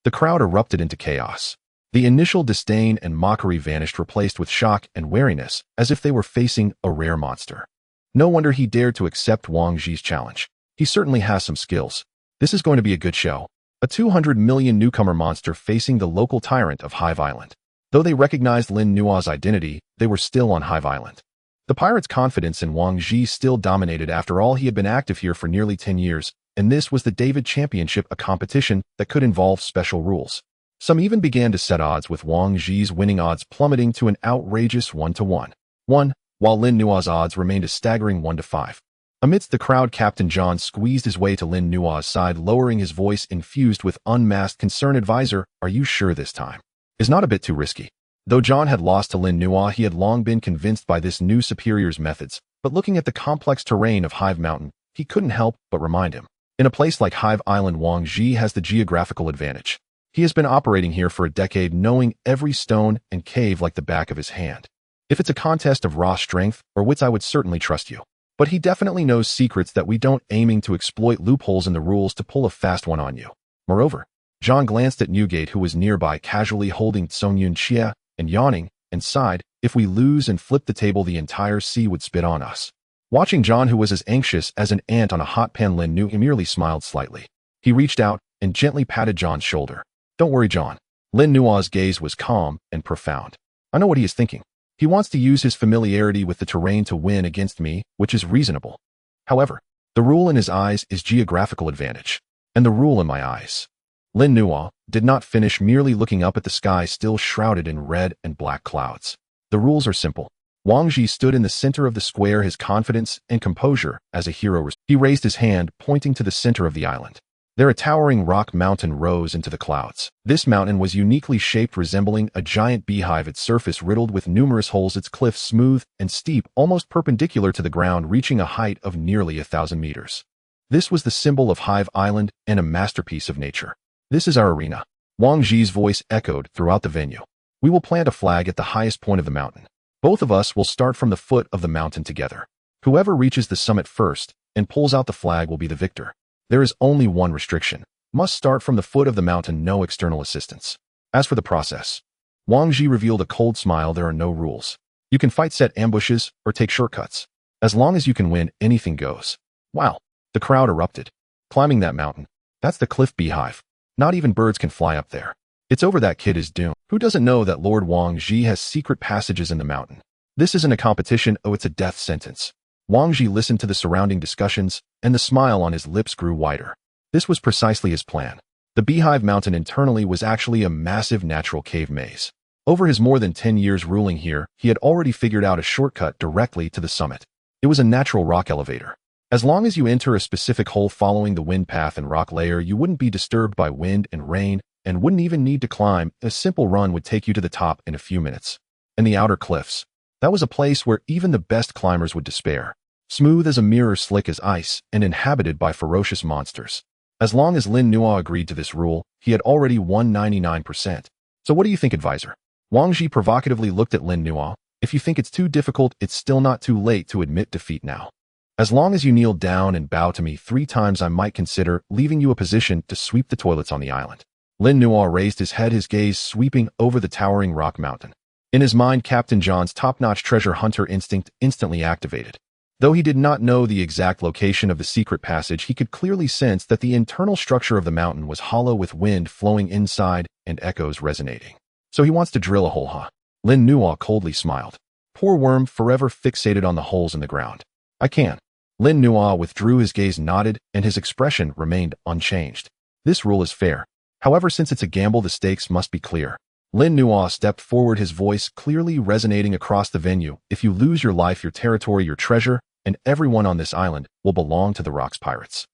The crowd erupted into chaos. The initial disdain and mockery vanished, replaced with shock and wariness, as if they were facing a rare monster. No wonder he dared to accept Wang Zhi's challenge. He certainly has some skills. This is going to be a good show. A 200 million newcomer monster facing the local tyrant of Hive Island. Though they recognized Lin Nuo's identity, they were still on Hive Island. The pirate's confidence in Wang Zhi still dominated. After all, he had been active here for nearly 10 years, and this was the David Championship, a competition that could involve special rules. Some even began to set odds, with Wang Zhi's winning odds plummeting to an outrageous 1-to-1, while Lin Nuo's odds remained a staggering 1-to-5. Amidst the crowd, Captain John squeezed his way to Lin Nuo's side, lowering his voice infused with unmasked concern. "Advisor, are you sure this time is not a bit too risky?" Though John had lost to Lin Nuo, he had long been convinced by this new superior's methods, but looking at the complex terrain of Hive Mountain, he couldn't help but remind him. In a place like Hive Island, Wang Zhi has the geographical advantage. He has been operating here for a decade, knowing every stone and cave like the back of his hand. If it's a contest of raw strength or wits, I would certainly trust you. But he definitely knows secrets that we don't, aiming to exploit loopholes in the rules to pull a fast one on you. Moreover, John glanced at Newgate, who was nearby, casually holding Tsongyun Chia and yawning, and sighed. If we lose and flip the table, the entire sea would spit on us. Watching John, who was as anxious as an ant on a hot pan, Lin Nuo merely smiled slightly. He reached out and gently patted John's shoulder. "Don't worry, John." Lin Nuo's gaze was calm and profound. "I know what he is thinking. He wants to use his familiarity with the terrain to win against me, which is reasonable. However, the rule in his eyes is geographical advantage, and the rule in my eyes." Lin Nuo did not finish, merely looking up at the sky still shrouded in red and black clouds. "The rules are simple." Wang Zhi stood in the center of the square, his confidence and composure as a hero. He raised his hand, pointing to the center of the island. There, a towering rock mountain rose into the clouds. This mountain was uniquely shaped, resembling a giant beehive, its surface riddled with numerous holes, its cliffs smooth and steep, almost perpendicular to the ground, reaching a height of nearly 1,000 meters. This was the symbol of Hive Island and a masterpiece of nature. "This is our arena." Wang Zhi's voice echoed throughout the venue. "We will plant a flag at the highest point of the mountain. Both of us will start from the foot of the mountain together. Whoever reaches the summit first and pulls out the flag will be the victor. There is only one restriction: must start from the foot of the mountain, no external assistance. As for the process," Wang Zhi revealed a cold smile, "there are no rules. You can fight, set ambushes, or take shortcuts. As long as you can win, anything goes." Wow! The crowd erupted. "Climbing that mountain? That's the cliff beehive. Not even birds can fly up there. It's over, that kid is doomed. Who doesn't know that Lord Wang Zhi has secret passages in the mountain? This isn't a competition, oh, it's a death sentence." Wang Zhi listened to the surrounding discussions, and the smile on his lips grew wider. This was precisely his plan. The Beehive Mountain internally was actually a massive natural cave maze. Over his more than 10 years ruling here, he had already figured out a shortcut directly to the summit. It was a natural rock elevator. As long as you enter a specific hole following the wind path and rock layer, you wouldn't be disturbed by wind and rain, and wouldn't even need to climb. A simple run would take you to the top in a few minutes. And the outer cliffs. That was a place where even the best climbers would despair. Smooth as a mirror, slick as ice, and inhabited by ferocious monsters. As long as Lin Nuo agreed to this rule, he had already won 99%. "So what do you think, advisor?" Wang Zhi provocatively looked at Lin Nuo. "If you think it's too difficult, it's still not too late to admit defeat now. As long as you kneel down and bow to me 3 times, I might consider leaving you a position to sweep the toilets on the island." Lin Nuo raised his head, his gaze sweeping over the towering rock mountain. In his mind, Captain John's top-notch treasure hunter instinct instantly activated. Though he did not know the exact location of the secret passage, he could clearly sense that the internal structure of the mountain was hollow, with wind flowing inside and echoes resonating. "So he wants to drill a hole, huh?" Lin Nuo coldly smiled. Poor worm, forever fixated on the holes in the ground. "I can." Lin Nuo withdrew his gaze, nodded, and his expression remained unchanged. "This rule is fair. However, since it's a gamble, the stakes must be clear." Lin Nuo stepped forward, his voice clearly resonating across the venue. "If you lose, your life, your territory, your treasure, and everyone on this island will belong to the Rocks Pirates.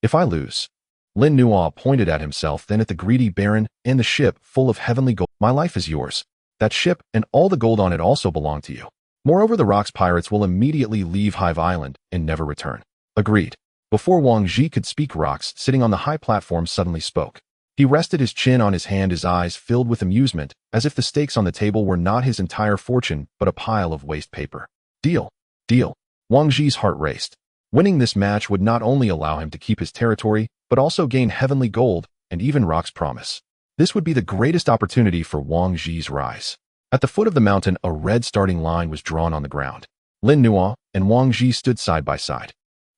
If I lose..." Lin Nuo pointed at himself, then at the greedy baron and the ship full of heavenly gold. "My life is yours. That ship and all the gold on it also belong to you. Moreover, the Rocks Pirates will immediately leave Hive Island and never return." "Agreed." Before Wang Zhi could speak, Rocks, sitting on the high platform, suddenly spoke. He rested his chin on his hand, his eyes filled with amusement, as if the stakes on the table were not his entire fortune, but a pile of waste paper. "Deal. Deal." Wang Zhi's heart raced. Winning this match would not only allow him to keep his territory, but also gain heavenly gold and even Rock's promise. This would be the greatest opportunity for Wang Zhi's rise. At the foot of the mountain, a red starting line was drawn on the ground. Lin Nuo and Wang Zhi stood side by side.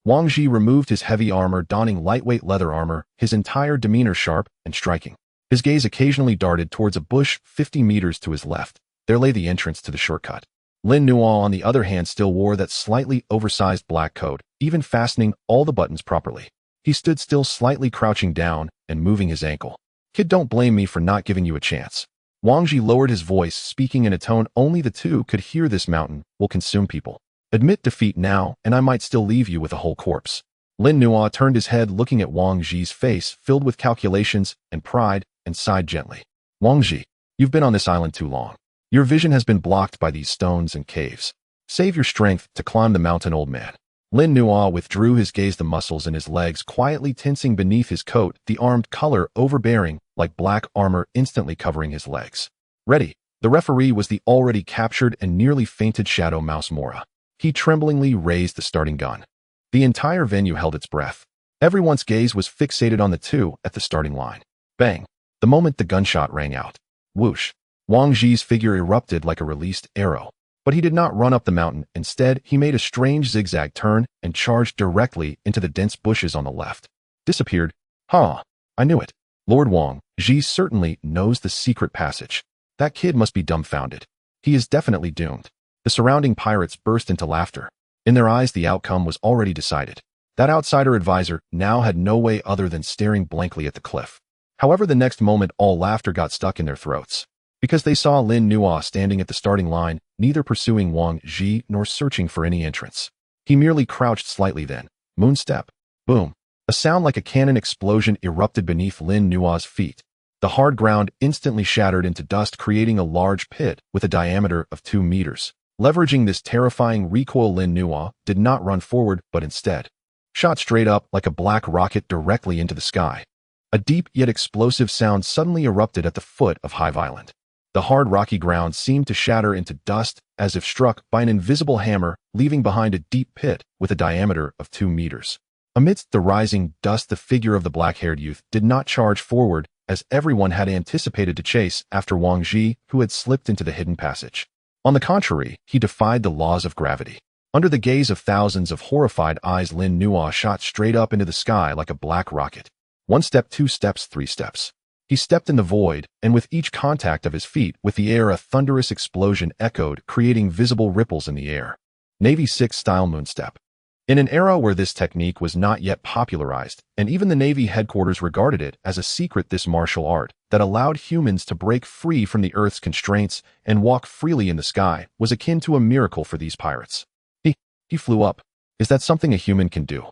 Wang Zhi removed his heavy armor, donning lightweight leather armor, his entire demeanor sharp and striking. His gaze occasionally darted towards a bush 50 meters to his left. There lay the entrance to the shortcut. Lin Nuo, on the other hand, still wore that slightly oversized black coat, even fastening all the buttons properly. He stood still, slightly crouching down and moving his ankle. Kid, don't blame me for not giving you a chance. Wang Zhi lowered his voice, speaking in a tone only the two could hear. This mountain will consume people. Admit defeat now, and I might still leave you with a whole corpse. Lin Nuo turned his head, looking at Wang Zhi's face, filled with calculations and pride, and sighed gently. Wang Zhi, you've been on this island too long. Your vision has been blocked by these stones and caves. Save your strength to climb the mountain, old man. Lin Nuo withdrew his gaze, the muscles in his legs quietly tensing beneath his coat, the armed color overbearing, like black armor instantly covering his legs. Ready. The referee was the already captured and nearly fainted Shadow Mouse Mora. He tremblingly raised the starting gun. The entire venue held its breath. Everyone's gaze was fixated on the two at the starting line. Bang! The moment the gunshot rang out. Whoosh! Wang Zhi's figure erupted like a released arrow. But he did not run up the mountain. Instead, he made a strange zigzag turn and charged directly into the dense bushes on the left. Disappeared. Huh. I knew it. Lord Wang Zhi certainly knows the secret passage. That kid must be dumbfounded. He is definitely doomed. The surrounding pirates burst into laughter. In their eyes, the outcome was already decided. That outsider advisor now had no way other than staring blankly at the cliff. However, the next moment, all laughter got stuck in their throats. Because they saw Lin Nuo standing at the starting line, neither pursuing Wang Zhi nor searching for any entrance. He merely crouched slightly, then, moonstep. Boom. A sound like a cannon explosion erupted beneath Lin Nuo's feet. The hard ground instantly shattered into dust, creating a large pit with a diameter of 2 meters. Leveraging this terrifying recoil, Lin Nuo did not run forward, but instead shot straight up like a black rocket directly into the sky. A deep yet explosive sound suddenly erupted at the foot of Hive Island. The hard rocky ground seemed to shatter into dust as if struck by an invisible hammer, leaving behind a deep pit with a diameter of 2 meters. Amidst the rising dust, the figure of the black-haired youth did not charge forward as everyone had anticipated to chase after Wang Zhi, who had slipped into the hidden passage. On the contrary, he defied the laws of gravity. Under the gaze of thousands of horrified eyes, Lin Nuo shot straight up into the sky like a black rocket. 1 step, 2 steps, 3 steps. He stepped in the void, and with each contact of his feet with the air, a thunderous explosion echoed, creating visible ripples in the air. Navy 6-style moonstep. In an era where this technique was not yet popularized, and even the Navy headquarters regarded it as a secret, this martial art that allowed humans to break free from the Earth's constraints and walk freely in the sky was akin to a miracle for these pirates. He flew up. Is that something a human can do?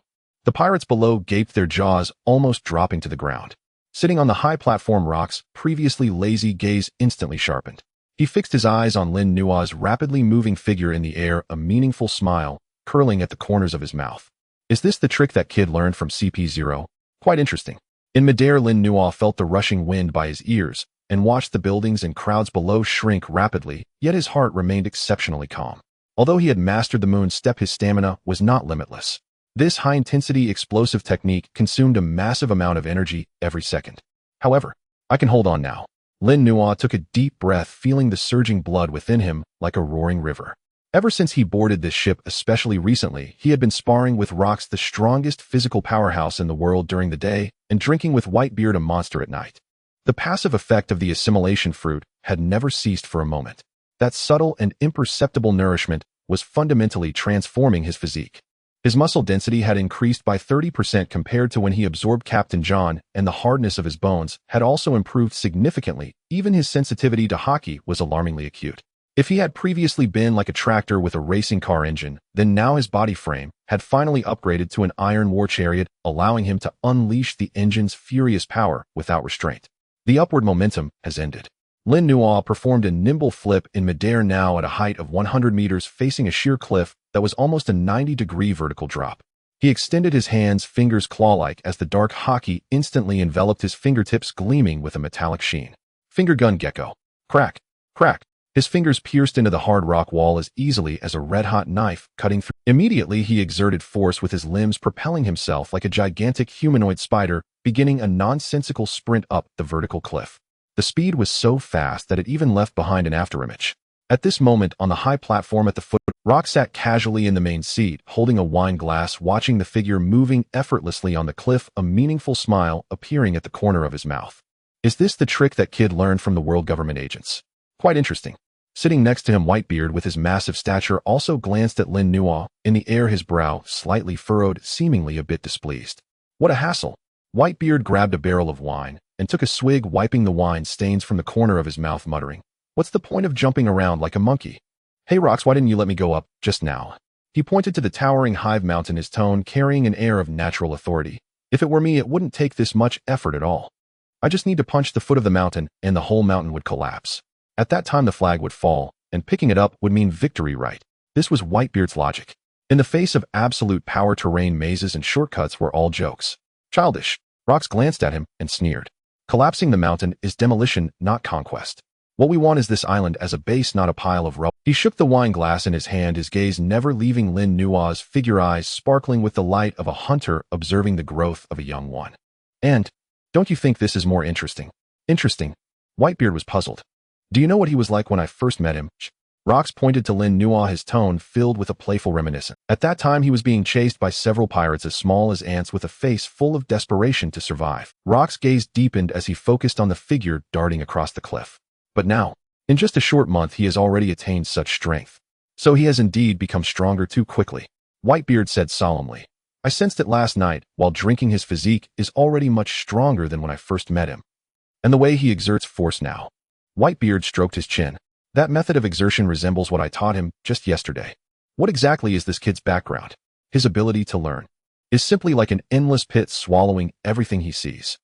The pirates below gaped, their jaws almost dropping to the ground. Sitting on the high platform rocks, previously lazy gaze instantly sharpened. He fixed his eyes on Lin Nuo's rapidly moving figure in the air, a meaningful smile curling at the corners of his mouth. Is this the trick that kid learned from CP0? Quite interesting. In midair, Lin Nuo felt the rushing wind by his ears and watched the buildings and crowds below shrink rapidly, yet his heart remained exceptionally calm. Although he had mastered the moon step, his stamina was not limitless. This high-intensity explosive technique consumed a massive amount of energy every second. However, I can hold on now. Lin Nuo took a deep breath, feeling the surging blood within him like a roaring river. Ever since he boarded this ship, especially recently, he had been sparring with Rox, the strongest physical powerhouse in the world, during the day, and drinking with Whitebeard, a monster, at night. The passive effect of the Assimilation Fruit had never ceased for a moment. That subtle and imperceptible nourishment was fundamentally transforming his physique. His muscle density had increased by 30% compared to when he absorbed Captain John, and the hardness of his bones had also improved significantly. Even his sensitivity to Haki was alarmingly acute. If he had previously been like a tractor with a racing car engine, then now his body frame had finally upgraded to an iron war chariot, allowing him to unleash the engine's furious power without restraint. The upward momentum has ended. Lin Nuo performed a nimble flip in midair, now at a height of 100 meters, facing a sheer cliff that was almost a 90-degree vertical drop. He extended his hands, fingers claw-like, as the dark Haki instantly enveloped his fingertips, gleaming with a metallic sheen. Finger gun gecko. Crack. Crack. His fingers pierced into the hard rock wall as easily as a red-hot knife cutting through. Immediately, he exerted force with his limbs, propelling himself like a gigantic humanoid spider, beginning a nonsensical sprint up the vertical cliff. The speed was so fast that it even left behind an afterimage. At this moment, on the high platform at the foot, Rock sat casually in the main seat, holding a wine glass, watching the figure moving effortlessly on the cliff, a meaningful smile appearing at the corner of his mouth. Is this the trick that kid learned from the world government agents? Quite interesting. Sitting next to him, Whitebeard, with his massive stature, also glanced at Lin Nuo, in the air, his brow slightly furrowed, seemingly a bit displeased. What a hassle. Whitebeard grabbed a barrel of wine and took a swig, wiping the wine stains from the corner of his mouth, muttering, "What's the point of jumping around like a monkey? Hey Rox, why didn't you let me go up just now?" He pointed to the towering hive mountain, his tone carrying an air of natural authority. "If it were me, it wouldn't take this much effort at all. I just need to punch the foot of the mountain and the whole mountain would collapse. At that time the flag would fall, and picking it up would mean victory, right?" This was Whitebeard's logic. In the face of absolute power, terrain mazes and shortcuts were all jokes. Childish. Rox glanced at him and sneered. "Collapsing the mountain is demolition, not conquest. What we want is this island as a base, not a pile of rubble." He shook the wine glass in his hand, his gaze never leaving Lin Nuo's figure, eyes sparkling with the light of a hunter observing the growth of a young one. "And, don't you think this is more interesting?" "Interesting?" Whitebeard was puzzled. "Do you know what he was like when I first met him?" Rox pointed to Lin Nuo, his tone filled with a playful reminiscence. "At that time he was being chased by several pirates as small as ants, with a face full of desperation to survive." Rox's gaze deepened as he focused on the figure darting across the cliff. "But now, in just a short month, he has already attained such strength. So he has indeed become stronger too quickly," Whitebeard said solemnly. "I sensed it last night while drinking. His physique is already much stronger than when I first met him. And the way he exerts force now." Whitebeard stroked his chin. "That method of exertion resembles what I taught him just yesterday." "What exactly is this kid's background?" "His ability to learn is simply like an endless pit, swallowing everything he sees."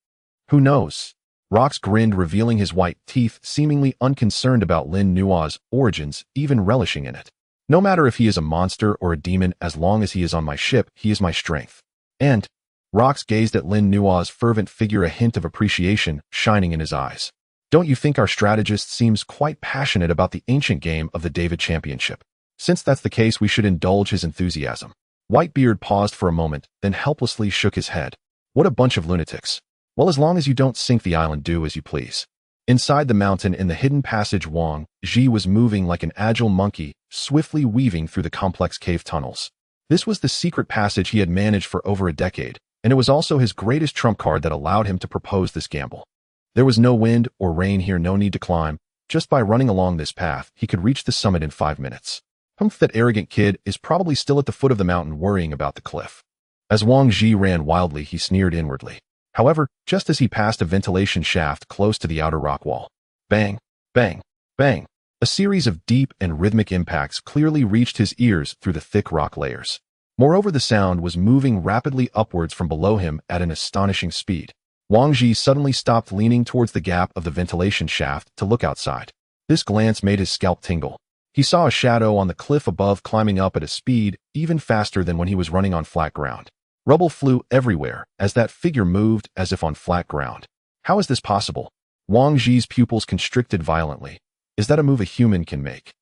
"Who knows?" Rox grinned, revealing his white teeth, seemingly unconcerned about Lin Nuo's origins, even relishing in it. "No matter if he is a monster or a demon, as long as he is on my ship, he is my strength." And Rox gazed at Lin Nuo's fervent figure, a hint of appreciation shining in his eyes. "Don't you think our strategist seems quite passionate about the ancient game of the Davy Championship? Since that's the case, we should indulge his enthusiasm." Whitebeard paused for a moment, then helplessly shook his head. "What a bunch of lunatics. Well, as long as you don't sink the island, do as you please." Inside the mountain, in the hidden passage, Wang Ji was moving like an agile monkey, swiftly weaving through the complex cave tunnels. This was the secret passage he had managed for over a decade, and it was also his greatest trump card that allowed him to propose this gamble. There was no wind or rain here, no need to climb. Just by running along this path, he could reach the summit in 5 minutes. Humph, that arrogant kid is probably still at the foot of the mountain worrying about the cliff. As Wang Ji ran wildly, he sneered inwardly. However, just as he passed a ventilation shaft close to the outer rock wall, bang, bang, bang, a series of deep and rhythmic impacts clearly reached his ears through the thick rock layers. Moreover, the sound was moving rapidly upwards from below him at an astonishing speed. Wang Ji suddenly stopped, leaning towards the gap of the ventilation shaft to look outside. This glance made his scalp tingle. He saw a shadow on the cliff above, climbing up at a speed even faster than when he was running on flat ground. Rubble flew everywhere as that figure moved as if on flat ground. How is this possible? Wang Ji's pupils constricted violently. Is that a move a human can make?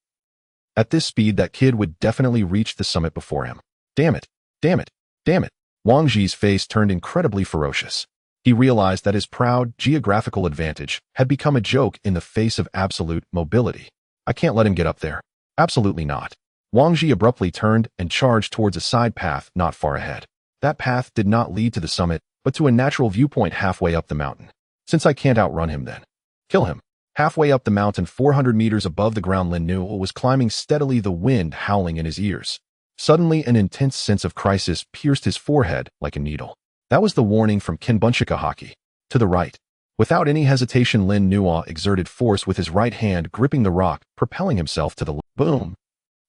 At this speed, that kid would definitely reach the summit before him. Damn it, damn it, damn it. Wang Ji's face turned incredibly ferocious. He realized that his proud geographical advantage had become a joke in the face of absolute mobility. I can't let him get up there. Absolutely not. Wang Ji abruptly turned and charged towards a side path not far ahead. That path did not lead to the summit, but to a natural viewpoint halfway up the mountain. Since I can't outrun him, then kill him. Halfway up the mountain, 400 meters above the ground, Lin Nuo was climbing steadily, the wind howling in his ears. Suddenly, an intense sense of crisis pierced his forehead like a needle. That was the warning from Kenbunchika Haki. To the right. Without any hesitation, Lin Nuo exerted force with his right hand, gripping the rock, propelling himself to the left. Boom!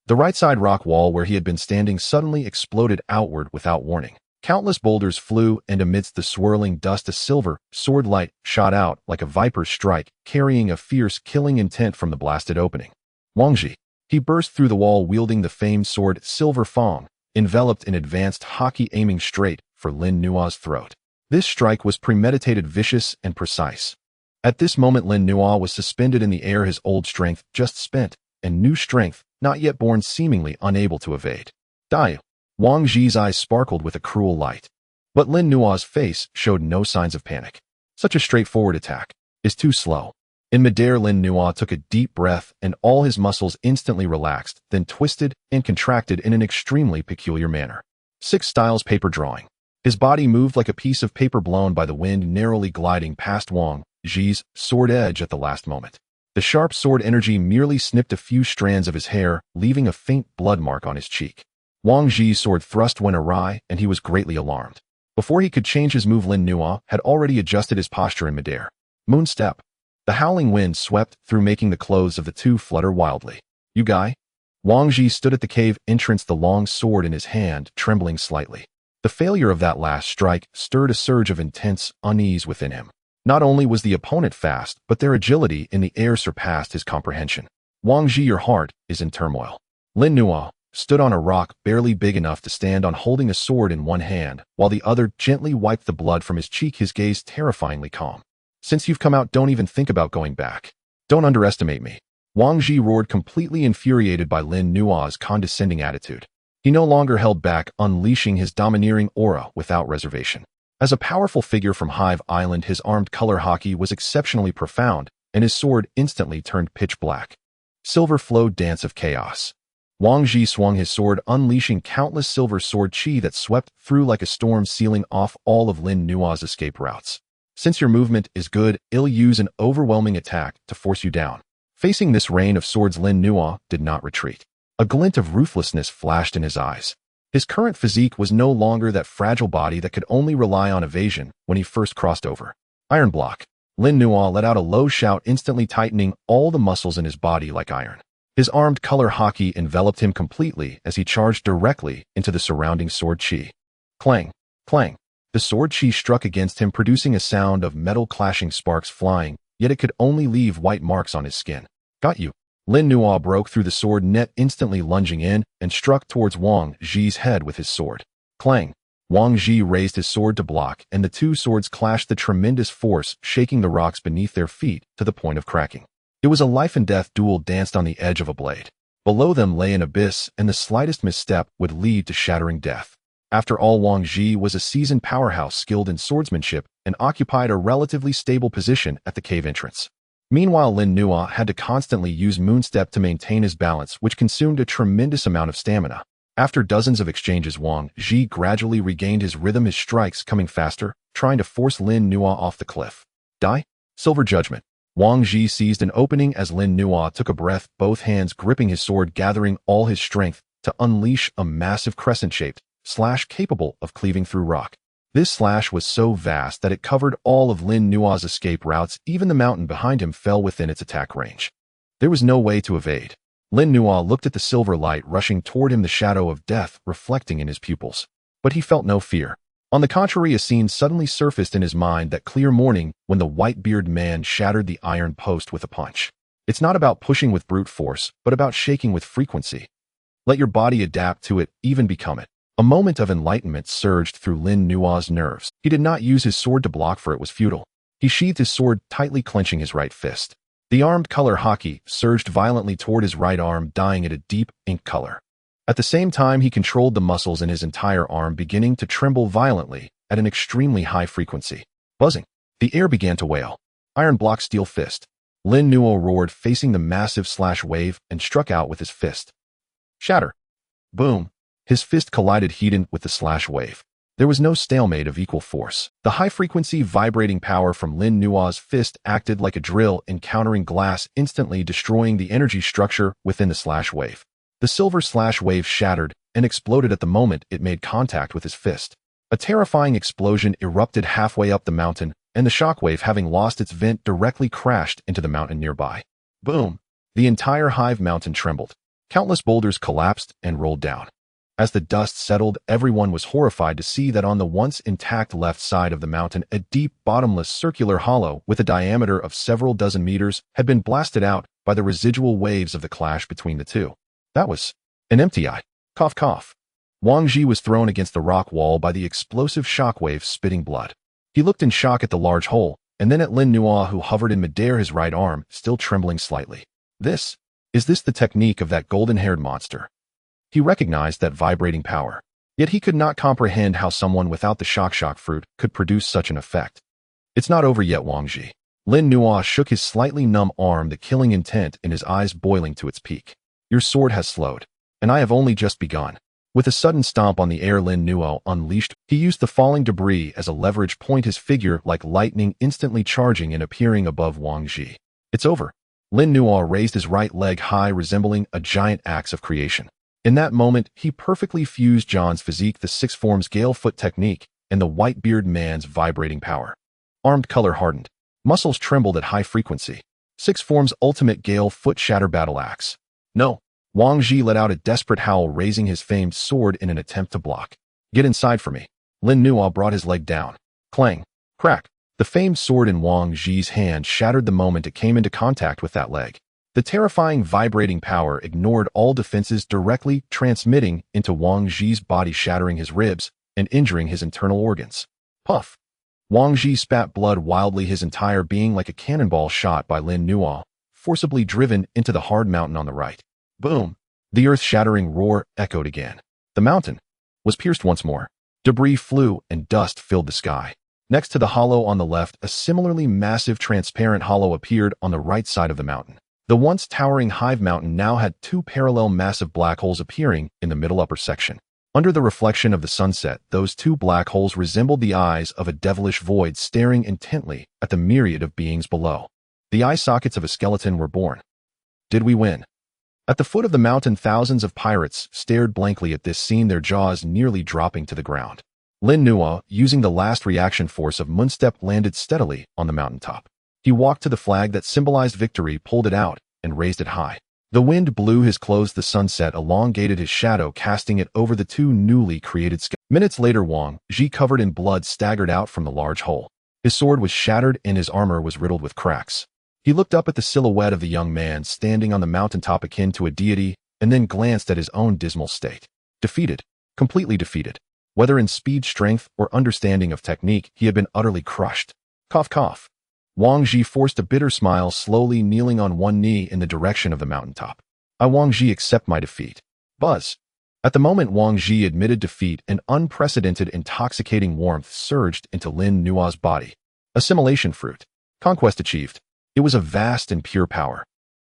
The right side rock wall where he had been standing suddenly exploded outward without warning. Countless boulders flew, and amidst the swirling dust, a silver sword light shot out like a viper's strike, carrying a fierce, killing intent from the blasted opening. Wang Ji. He burst through the wall, wielding the famed sword Silver Fang, enveloped in advanced Haki, aiming straight for Lin Nuo's throat. This strike was premeditated, vicious, and precise. At this moment, Lin Nuo was suspended in the air, his old strength just spent, and new strength not yet born seemingly unable to evade. Die! Wang Ji's eyes sparkled with a cruel light. But Lin Nuo's face showed no signs of panic. Such a straightforward attack is too slow. In midair, Lin Nuo took a deep breath and all his muscles instantly relaxed, then twisted and contracted in an extremely peculiar manner. 6 styles paper drawing. His body moved like a piece of paper blown by the wind, narrowly gliding past Wang Ji's sword edge at the last moment. The sharp sword energy merely snipped a few strands of his hair, leaving a faint blood mark on his cheek. Wang Ji's sword thrust went awry, and he was greatly alarmed. Before he could change his move, Lin Nuo had already adjusted his posture in midair. Moon step. The howling wind swept through, making the clothes of the two flutter wildly. You guy? Wang Ji stood at the cave entrance, the long sword in his hand, trembling slightly. The failure of that last strike stirred a surge of intense unease within him. Not only was the opponent fast, but their agility in the air surpassed his comprehension. Wang Ji, your heart is in turmoil. Lin Nuo stood on a rock barely big enough to stand on, holding a sword in one hand, while the other gently wiped the blood from his cheek, his gaze terrifyingly calm. Since you've come out, don't even think about going back. Don't underestimate me. Wang Ji roared, completely infuriated by Lin Nuo's condescending attitude. He no longer held back, unleashing his domineering aura without reservation. As a powerful figure from Hive Island, his armed color Haki was exceptionally profound, and his sword instantly turned pitch black. Silver flowed, dance of chaos. Wang Ji swung his sword, unleashing countless silver sword chi that swept through like a storm, sealing off all of Lin Nuo's escape routes. Since your movement is good, I'll use an overwhelming attack to force you down. Facing this rain of swords, Lin Nuo did not retreat. A glint of ruthlessness flashed in his eyes. His current physique was no longer that fragile body that could only rely on evasion when he first crossed over. Iron block. Lin Nuo let out a low shout, instantly tightening all the muscles in his body like iron. His armed color Haki enveloped him completely as he charged directly into the surrounding sword chi. Clang, clang. The sword chi struck against him, producing a sound of metal clashing, sparks flying, yet it could only leave white marks on his skin. Got you. Lin Nuo broke through the sword net, instantly lunging in and struck towards Wang Ji's head with his sword. Clang. Wang Ji raised his sword to block, and the two swords clashed, the tremendous force shaking the rocks beneath their feet to the point of cracking. It was a life-and-death duel danced on the edge of a blade. Below them lay an abyss, and the slightest misstep would lead to shattering death. After all, Wang Ji was a seasoned powerhouse skilled in swordsmanship and occupied a relatively stable position at the cave entrance. Meanwhile, Lin Nuo had to constantly use Moonstep to maintain his balance, which consumed a tremendous amount of stamina. After dozens of exchanges, Wang Ji gradually regained his rhythm, his strikes coming faster, trying to force Lin Nuo off the cliff. Die? Silver Judgment. Wang Ji seized an opening as Lin Nuo took a breath, both hands gripping his sword, gathering all his strength to unleash a massive crescent-shaped slash capable of cleaving through rock. This slash was so vast that it covered all of Lin Nuo's escape routes. Even the mountain behind him fell within its attack range. There was no way to evade. Lin Nuo looked at the silver light rushing toward him, the shadow of death reflecting in his pupils. But he felt no fear. On the contrary, a scene suddenly surfaced in his mind that clear morning when the Whitebeard man shattered the iron post with a punch. It's not about pushing with brute force, but about shaking with frequency. Let your body adapt to it, even become it. A moment of enlightenment surged through Lin Nuo's nerves. He did not use his sword to block, for it was futile. He sheathed his sword, tightly clenching his right fist. The armed color Haki surged violently toward his right arm, dyeing it a deep ink color. At the same time, he controlled the muscles in his entire arm, beginning to tremble violently at an extremely high frequency. Buzzing. The air began to wail. Iron block, steel fist. Lin Nuo roared, facing the massive slash wave, and struck out with his fist. Shatter. Boom. His fist collided head-on with the slash wave. There was no stalemate of equal force. The high-frequency vibrating power from Lin Nuo's fist acted like a drill, encountering glass, instantly destroying the energy structure within the slash wave. The silver slash wave shattered and exploded at the moment it made contact with his fist. A terrifying explosion erupted halfway up the mountain, and the shockwave, having lost its vent, directly crashed into the mountain nearby. Boom! The entire Hive mountain trembled. Countless boulders collapsed and rolled down. As the dust settled, everyone was horrified to see that on the once intact left side of the mountain, a deep, bottomless circular hollow with a diameter of several dozen meters had been blasted out by the residual waves of the clash between the two. That was an empty eye. Cough, cough. Wang Ji was thrown against the rock wall by the explosive shockwave, spitting blood. He looked in shock at the large hole, and then at Lin Nuo, who hovered in midair, his right arm still trembling slightly. Is this the technique of that golden-haired monster? He recognized that vibrating power, yet he could not comprehend how someone without the shock fruit could produce such an effect. It's not over yet, Wang Ji. Lin Nuo shook his slightly numb arm, the killing intent in his eyes boiling to its peak. Your sword has slowed, and I have only just begun. With a sudden stomp on the air, Lin Nuo unleashed. He used the falling debris as a leverage point, his figure like lightning instantly charging and appearing above Wang Ji. It's over. Lin Nuo raised his right leg high, resembling a giant axe of creation. In that moment, he perfectly fused John's physique, the six forms Gale Foot technique, and the Whitebeard man's vibrating power. Armed color hardened. Muscles trembled at high frequency. Six forms ultimate Gale Foot shatter battle axe. No. Wang Ji let out a desperate howl, raising his famed sword in an attempt to block. Get inside for me. Lin Nuo brought his leg down. Clang. Crack. The famed sword in Wang Ji's hand shattered the moment it came into contact with that leg. The terrifying vibrating power ignored all defenses, directly transmitting into Wang Ji's body, shattering his ribs and injuring his internal organs. Puff. Wang Ji spat blood wildly, his entire being like a cannonball shot by Lin Nuo, forcibly driven into the hard mountain on the right. Boom! The earth-shattering roar echoed again. The mountain was pierced once more. Debris flew and dust filled the sky. Next to the hollow on the left, a similarly massive transparent hollow appeared on the right side of the mountain. The once towering hive mountain now had two parallel massive black holes appearing in the middle upper section. Under the reflection of the sunset, those two black holes resembled the eyes of a devilish void staring intently at the myriad of beings below. The eye sockets of a skeleton were born. Did we win? At the foot of the mountain, thousands of pirates stared blankly at this scene, their jaws nearly dropping to the ground. Lin Nuo, using the last reaction force of Moonstep, landed steadily on the mountaintop. He walked to the flag that symbolized victory, pulled it out, and raised it high. The wind blew his clothes, the sunset elongated his shadow, casting it over the two newly created skeletons. Minutes later, Wang Ji, covered in blood, staggered out from the large hole. His sword was shattered and his armor was riddled with cracks. He looked up at the silhouette of the young man standing on the mountaintop akin to a deity, and then glanced at his own dismal state. Defeated. Completely defeated. Whether in speed, strength, or understanding of technique, he had been utterly crushed. Cough, cough. Wang Ji forced a bitter smile, slowly kneeling on one knee in the direction of the mountaintop. I, Wang Ji, accept my defeat. Buzz. At the moment Wang Ji admitted defeat, an unprecedented, intoxicating warmth surged into Lin Nuo's body. Assimilation Fruit. Conquest achieved. It was a vast and pure power.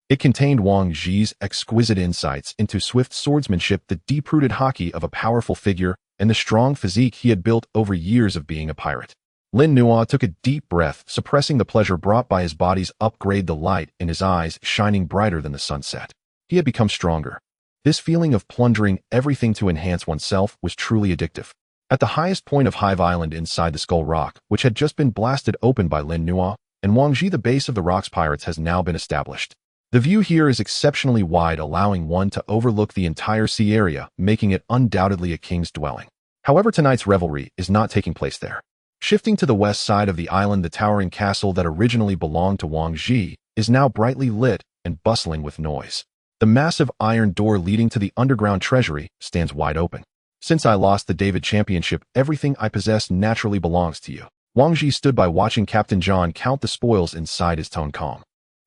It contained Wang Ji's exquisite insights into swift swordsmanship, the deep-rooted Haki of a powerful figure, and the strong physique he had built over years of being a pirate. Lin Nuo took a deep breath, suppressing the pleasure brought by his body's upgrade, the light in his eyes shining brighter than the sunset. He had become stronger. This feeling of plundering everything to enhance oneself was truly addictive. At the highest point of Hive Island inside the Skull Rock, which had just been blasted open by Lin Nuo, and Wang Ji, the base of the rock's pirates has now been established. The view here is exceptionally wide, allowing one to overlook the entire sea area, making it undoubtedly a king's dwelling. However, tonight's revelry is not taking place there. Shifting to the west side of the island, the towering castle that originally belonged to Wang Ji is now brightly lit and bustling with noise. The massive iron door leading to the underground treasury stands wide open. Since I lost the Davy championship, everything I possess naturally belongs to you. Wang Ji stood by, watching Captain John count the spoils, inside his tone calm.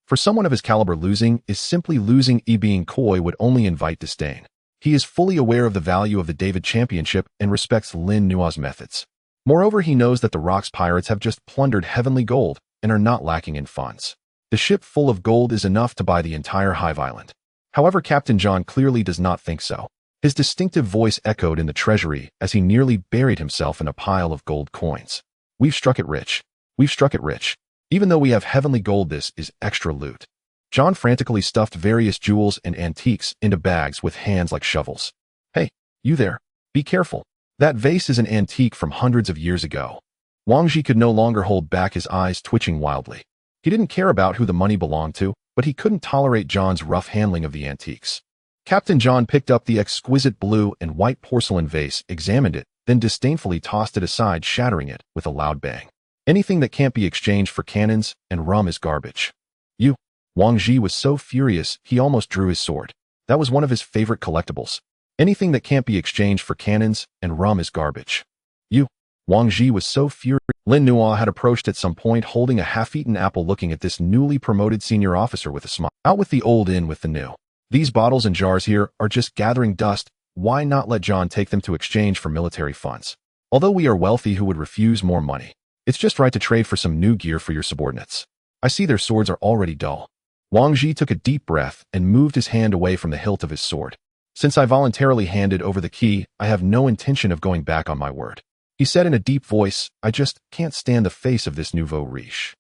For someone of his caliber, losing is simply losing. Being coy would only invite disdain. He is fully aware of the value of the Davy championship and respects Lin Nuo's methods. Moreover, he knows that the Rock's pirates have just plundered heavenly gold and are not lacking in funds. The ship full of gold is enough to buy the entire Hive Island. However, Captain John clearly does not think so. His distinctive voice echoed in the treasury as he nearly buried himself in a pile of gold coins. We've struck it rich. We've struck it rich. Even though we have heavenly gold, this is extra loot. John frantically stuffed various jewels and antiques into bags with hands like shovels. Hey, you there. Be careful. That vase is an antique from hundreds of years ago. Wang Ji could no longer hold back, his eyes twitching wildly. He didn't care about who the money belonged to, but he couldn't tolerate John's rough handling of the antiques. Captain John picked up the exquisite blue and white porcelain vase, examined it, then disdainfully tossed it aside, shattering it with a loud bang. Anything that can't be exchanged for cannons and rum is garbage. You. Wang Ji was so furious he almost drew his sword. That was one of his favorite collectibles. Anything that can't be exchanged for cannons and rum is garbage. You. Wang Ji was so furious. Lin Nuo had approached at some point, holding a half-eaten apple, looking at this newly promoted senior officer with a smile. Out with the old, in with the new. These bottles and jars here are just gathering dust. Why not let John take them to exchange for military funds? Although we are wealthy, who would refuse more money? It's just right to trade for some new gear for your subordinates. I see their swords are already dull. Wang Ji took a deep breath and moved his hand away from the hilt of his sword. Since I voluntarily handed over the key, I have no intention of going back on my word. He said in a deep voice, I just can't stand the face of this nouveau riche.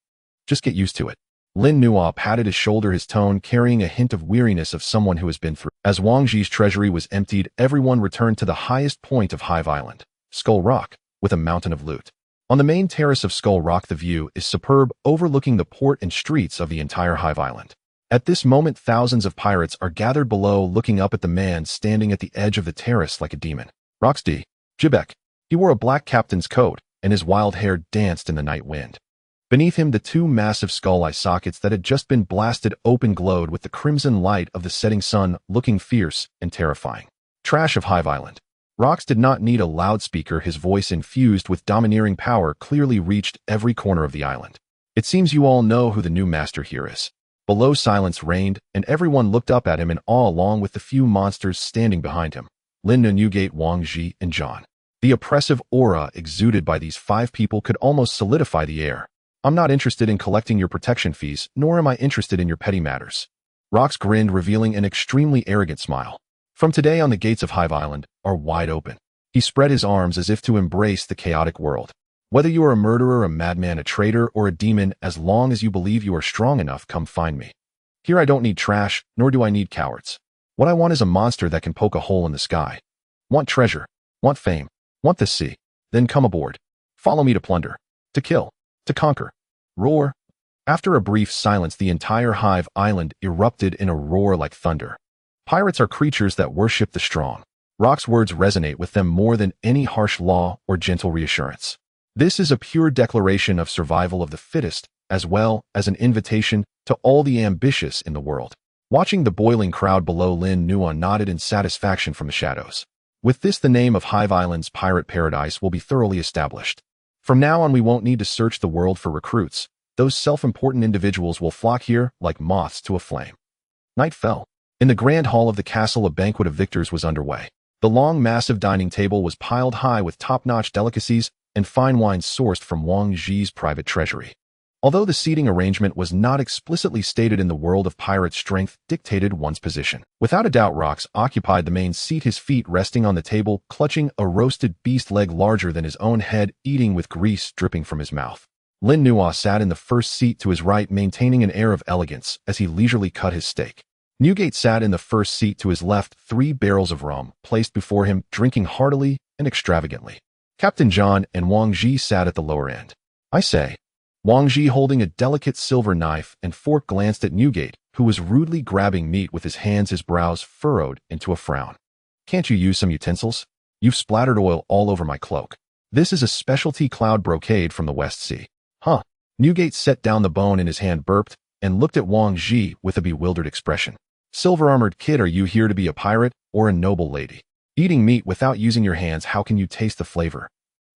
Just get used to it. Lin Nuo patted his shoulder, his tone carrying a hint of weariness of someone who has been through. As Wang Ji's treasury was emptied, everyone returned to the highest point of Hive Island, Skull Rock, with a mountain of loot. On the main terrace of Skull Rock, the view is superb, overlooking the port and streets of the entire Hive Island. At this moment, thousands of pirates are gathered below, looking up at the man standing at the edge of the terrace like a demon. Roxdy, Jibek. He wore a black captain's coat, and his wild hair danced in the night wind. Beneath him, the two massive skull eye sockets that had just been blasted open glowed with the crimson light of the setting sun, looking fierce and terrifying. Trash of Hive Island. Rox did not need a loudspeaker. His voice, infused with domineering power, clearly reached every corner of the island. It seems you all know who the new master here is. Below, silence reigned, and everyone looked up at him in awe, along with the few monsters standing behind him. Lin Nuo, Newgate, Wang Ji, and John. The oppressive aura exuded by these 5 people could almost solidify the air. I'm not interested in collecting your protection fees, nor am I interested in your petty matters. Rox grinned, revealing an extremely arrogant smile. From today on, the gates of Hive Island are wide open. He spread his arms as if to embrace the chaotic world. Whether you are a murderer, a madman, a traitor, or a demon, as long as you believe you are strong enough, come find me. Here I don't need trash, nor do I need cowards. What I want is a monster that can poke a hole in the sky. Want treasure, want fame, want the sea. Then come aboard. Follow me to plunder, to kill, to conquer. Roar. After a brief silence, the entire Hive Island erupted in a roar like thunder. Pirates are creatures that worship the strong. Rock's words resonate with them more than any harsh law or gentle reassurance. This is a pure declaration of survival of the fittest, as well as an invitation to all the ambitious in the world. Watching the boiling crowd below, Lin Nuo nodded in satisfaction from the shadows. With this, the name of Hive Island's pirate paradise will be thoroughly established. From now on, we won't need to search the world for recruits. Those self-important individuals will flock here like moths to a flame. Night fell. In the grand hall of the castle, a banquet of victors was underway. The long, massive dining table was piled high with top-notch delicacies and fine wines sourced from Wang Ji's private treasury. Although the seating arrangement was not explicitly stated in the world of pirates, strength dictated one's position. Without a doubt, Rox occupied the main seat, his feet resting on the table, clutching a roasted beast leg larger than his own head, eating with grease dripping from his mouth. Lin Nuo sat in the first seat to his right, maintaining an air of elegance as he leisurely cut his steak. Newgate sat in the first seat to his left, 3 barrels of rum placed before him, drinking heartily and extravagantly. Captain John and Wang Ji sat at the lower end. I say. Wang Ji, holding a delicate silver knife and fork, glanced at Newgate, who was rudely grabbing meat with his hands, his brows furrowed into a frown. Can't you use some utensils? You've splattered oil all over my cloak. This is a specialty cloud brocade from the West Sea. Huh. Newgate set down the bone in his hand, burped, and looked at Wang Ji with a bewildered expression. Silver-armored kid, are you here to be a pirate or a noble lady? Eating meat without using your hands, how can you taste the flavor?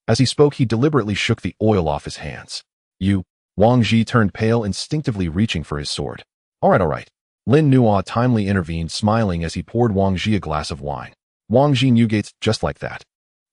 As he spoke, he deliberately shook the oil off his hands. You. Wang Ji turned pale, instinctively reaching for his sword. All right. Lin Nuo timely intervened, smiling as he poured Wang Ji a glass of wine. Wang Ji, Newgate's just like that.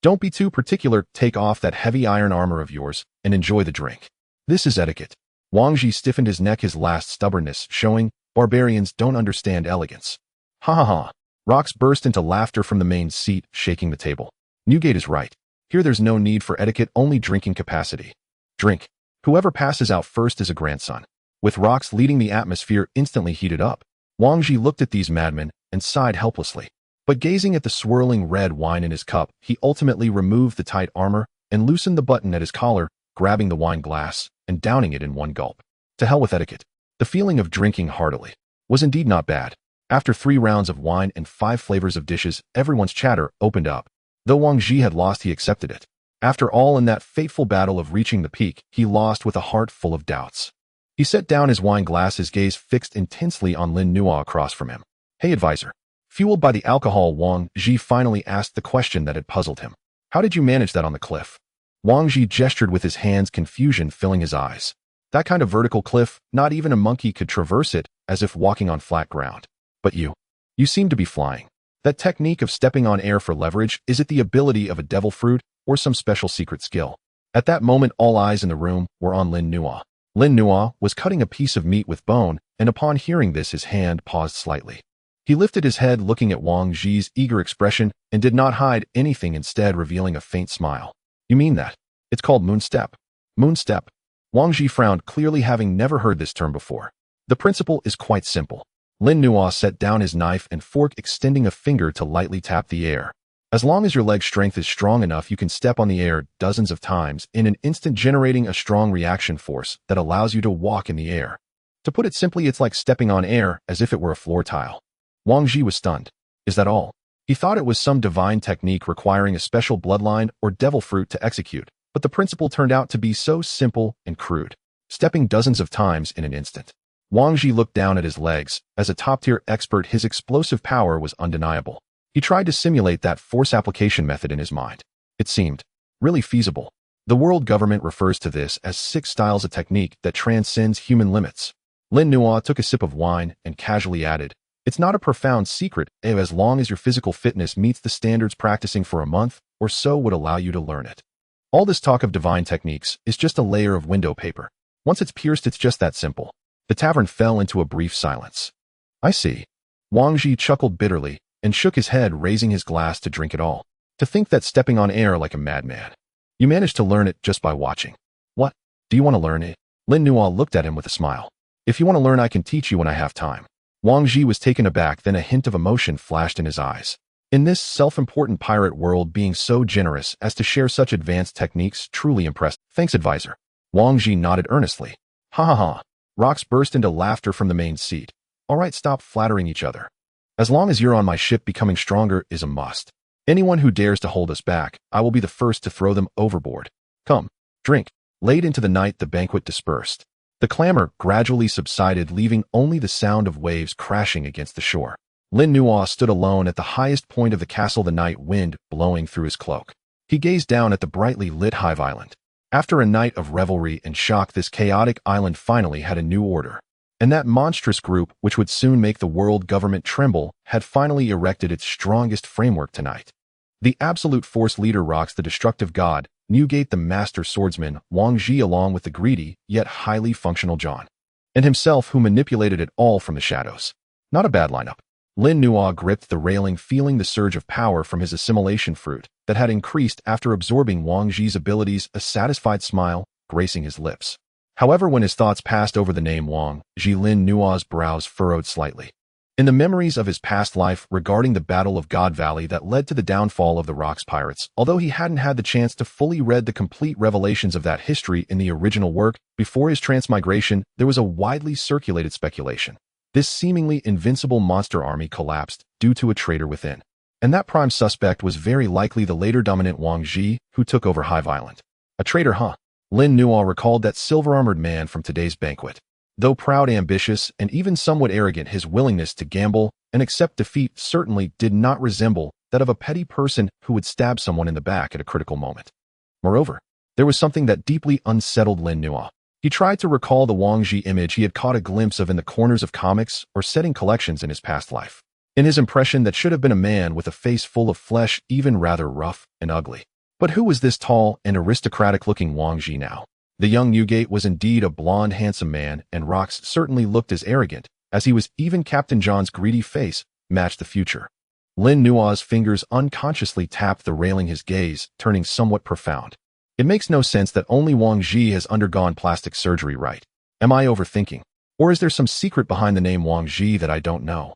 Don't be too particular, take off that heavy iron armor of yours and enjoy the drink. This is etiquette. Wang Ji stiffened his neck, his last stubbornness showing. Barbarians don't understand elegance. Ha ha ha. Rox burst into laughter from the main seat, shaking the table. Newgate is right. Here there's no need for etiquette, only drinking capacity. Drink. Whoever passes out first is a grandson. With Rox leading, the atmosphere instantly heated up. Wang Ji looked at these madmen and sighed helplessly. But gazing at the swirling red wine in his cup, he ultimately removed the tight armor and loosened the button at his collar, grabbing the wine glass and downing it in one gulp. To hell with etiquette. The feeling of drinking heartily was indeed not bad. After 3 rounds of wine and 5 flavors of dishes, everyone's chatter opened up. Though Wang Ji had lost, he accepted it. After all, in that fateful battle of reaching the peak, he lost with a heart full of doubts. He set down his wine glass, his gaze fixed intensely on Lin Nuo across from him. Hey, advisor. Fueled by the alcohol, Wang Ji finally asked the question that had puzzled him. How did you manage that on the cliff? Wang Ji gestured with his hands, confusion filling his eyes. That kind of vertical cliff, not even a monkey could traverse it, as if walking on flat ground. But you seem to be flying. That technique of stepping on air for leverage, is it the ability of a devil fruit or some special secret skill? At that moment, all eyes in the room were on Lin Nuo. Lin Nuo was cutting a piece of meat with bone, and upon hearing this his hand paused slightly. He lifted his head looking at Wang Ji's eager expression and did not hide anything, instead revealing a faint smile. You mean that? It's called moon step. Moon step. Wang Ji frowned, clearly having never heard this term before. The principle is quite simple. Lin Nuo set down his knife and fork, extending a finger to lightly tap the air. As long as your leg strength is strong enough, you can step on the air dozens of times in an instant, generating a strong reaction force that allows you to walk in the air. To put it simply, it's like stepping on air as if it were a floor tile. Wang Ji was stunned. Is that all? He thought it was some divine technique requiring a special bloodline or devil fruit to execute, but the principle turned out to be so simple and crude. Stepping dozens of times in an instant. Wang Ji looked down at his legs. As a top-tier expert, his explosive power was undeniable. He tried to simulate that force application method in his mind. It seemed really feasible. The world government refers to this as 6 styles of technique that transcends human limits. Lin Nuo took a sip of wine and casually added, "It's not a profound secret, as long as your physical fitness meets the standards, practicing for a month or so would allow you to learn it. All this talk of divine techniques is just a layer of window paper. Once it's pierced, it's just that simple." The tavern fell into a brief silence. I see. Wang Ji chuckled bitterly and shook his head, raising his glass to drink it all. To think that stepping on air like a madman. You managed to learn it just by watching. What? Do you want to learn it? Lin Nuo looked at him with a smile. If you want to learn, I can teach you when I have time. Wang Ji was taken aback, then a hint of emotion flashed in his eyes. In this self-important pirate world, being so generous as to share such advanced techniques truly impressed. Thanks, advisor. Wang Ji nodded earnestly. Ha ha ha. Rocks burst into laughter from the main seat. All right, stop flattering each other. As long as you're on my ship, becoming stronger is a must. Anyone who dares to hold us back, I will be the first to throw them overboard. Come, drink. Late into the night, the banquet dispersed. The clamor gradually subsided, leaving only the sound of waves crashing against the shore. Lin Nuo stood alone at the highest point of the castle, the night wind blowing through his cloak. He gazed down at the brightly lit hive island. After a night of revelry and shock, this chaotic island finally had a new order. And that monstrous group, which would soon make the world government tremble, had finally erected its strongest framework tonight. The absolute force leader rocks the destructive god, Newgate the master swordsman, Wang Ji, along with the greedy, yet highly functional John. And himself, who manipulated it all from the shadows. Not a bad lineup. Lin Nuo gripped the railing, feeling the surge of power from his assimilation fruit that had increased after absorbing Wang Ji's abilities, a satisfied smile gracing his lips. However, when his thoughts passed over the name Wang Ji, Lin Nuo's brows furrowed slightly. In the memories of his past life regarding the Battle of God Valley that led to the downfall of the Rocks Pirates, although he hadn't had the chance to fully read the complete revelations of that history in the original work, before his transmigration, there was a widely circulated speculation. This seemingly invincible monster army collapsed due to a traitor within. And that prime suspect was very likely the later dominant Wang Ji, who took over Hive Island. A traitor, huh? Lin Nuo recalled that silver-armored man from today's banquet. Though proud, ambitious, and even somewhat arrogant, his willingness to gamble and accept defeat certainly did not resemble that of a petty person who would stab someone in the back at a critical moment. Moreover, there was something that deeply unsettled Lin Nuo. He tried to recall the Wang Ji image he had caught a glimpse of in the corners of comics or setting collections in his past life. In his impression, that should have been a man with a face full of flesh, even rather rough and ugly. But who was this tall and aristocratic-looking Wang Ji now? The young Newgate was indeed a blonde, handsome man, and Rocks certainly looked as arrogant as he was. Even Captain John's greedy face matched the future. Lin Nuo's fingers unconsciously tapped the railing, his gaze turning somewhat profound. It makes no sense that only Wang Ji has undergone plastic surgery, right? Am I overthinking? Or is there some secret behind the name Wang Ji that I don't know?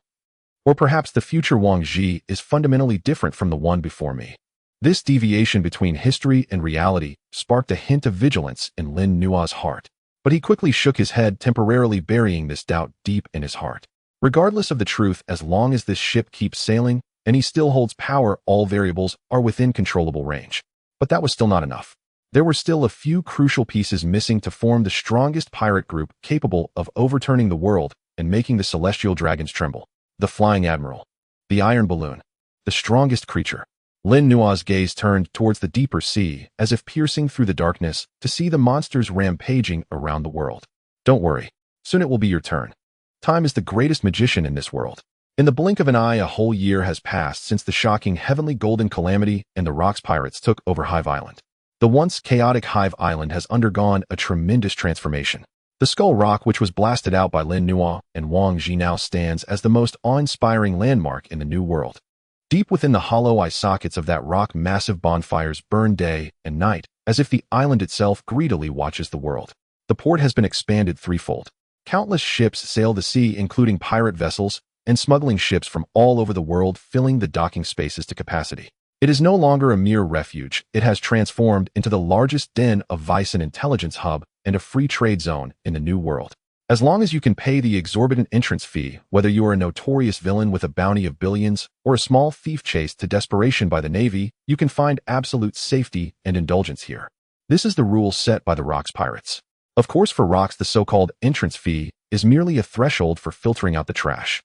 Or perhaps the future Wang Ji is fundamentally different from the one before me. This deviation between history and reality sparked a hint of vigilance in Lin Nuo's heart. But he quickly shook his head, temporarily burying this doubt deep in his heart. Regardless of the truth, as long as this ship keeps sailing and he still holds power, all variables are within controllable range. But that was still not enough. There were still a few crucial pieces missing to form the strongest pirate group capable of overturning the world and making the celestial dragons tremble. The Flying Admiral. The Iron Balloon. The strongest creature. Lin Nuo's gaze turned towards the deeper sea, as if piercing through the darkness to see the monsters rampaging around the world. Don't worry. Soon it will be your turn. Time is the greatest magician in this world. In the blink of an eye, a whole year has passed since the shocking heavenly golden calamity and the Rocks Pirates took over Hive Island. The once chaotic Hive Island has undergone a tremendous transformation. The Skull Rock, which was blasted out by Lin Nuo and Wang Ji, now stands as the most awe-inspiring landmark in the New World. Deep within the hollow eye sockets of that rock, massive bonfires burn day and night, as if the island itself greedily watches the world. The port has been expanded threefold. Countless ships sail the sea, including pirate vessels and smuggling ships from all over the world, filling the docking spaces to capacity. It is no longer a mere refuge. It has transformed into the largest den of vice and intelligence hub and a free trade zone in the New World. As long as you can pay the exorbitant entrance fee, whether you are a notorious villain with a bounty of billions or a small thief chased to desperation by the Navy, you can find absolute safety and indulgence here. This is the rule set by the Rock's pirates. Of course, for Rocks, the so-called entrance fee is merely a threshold for filtering out the trash.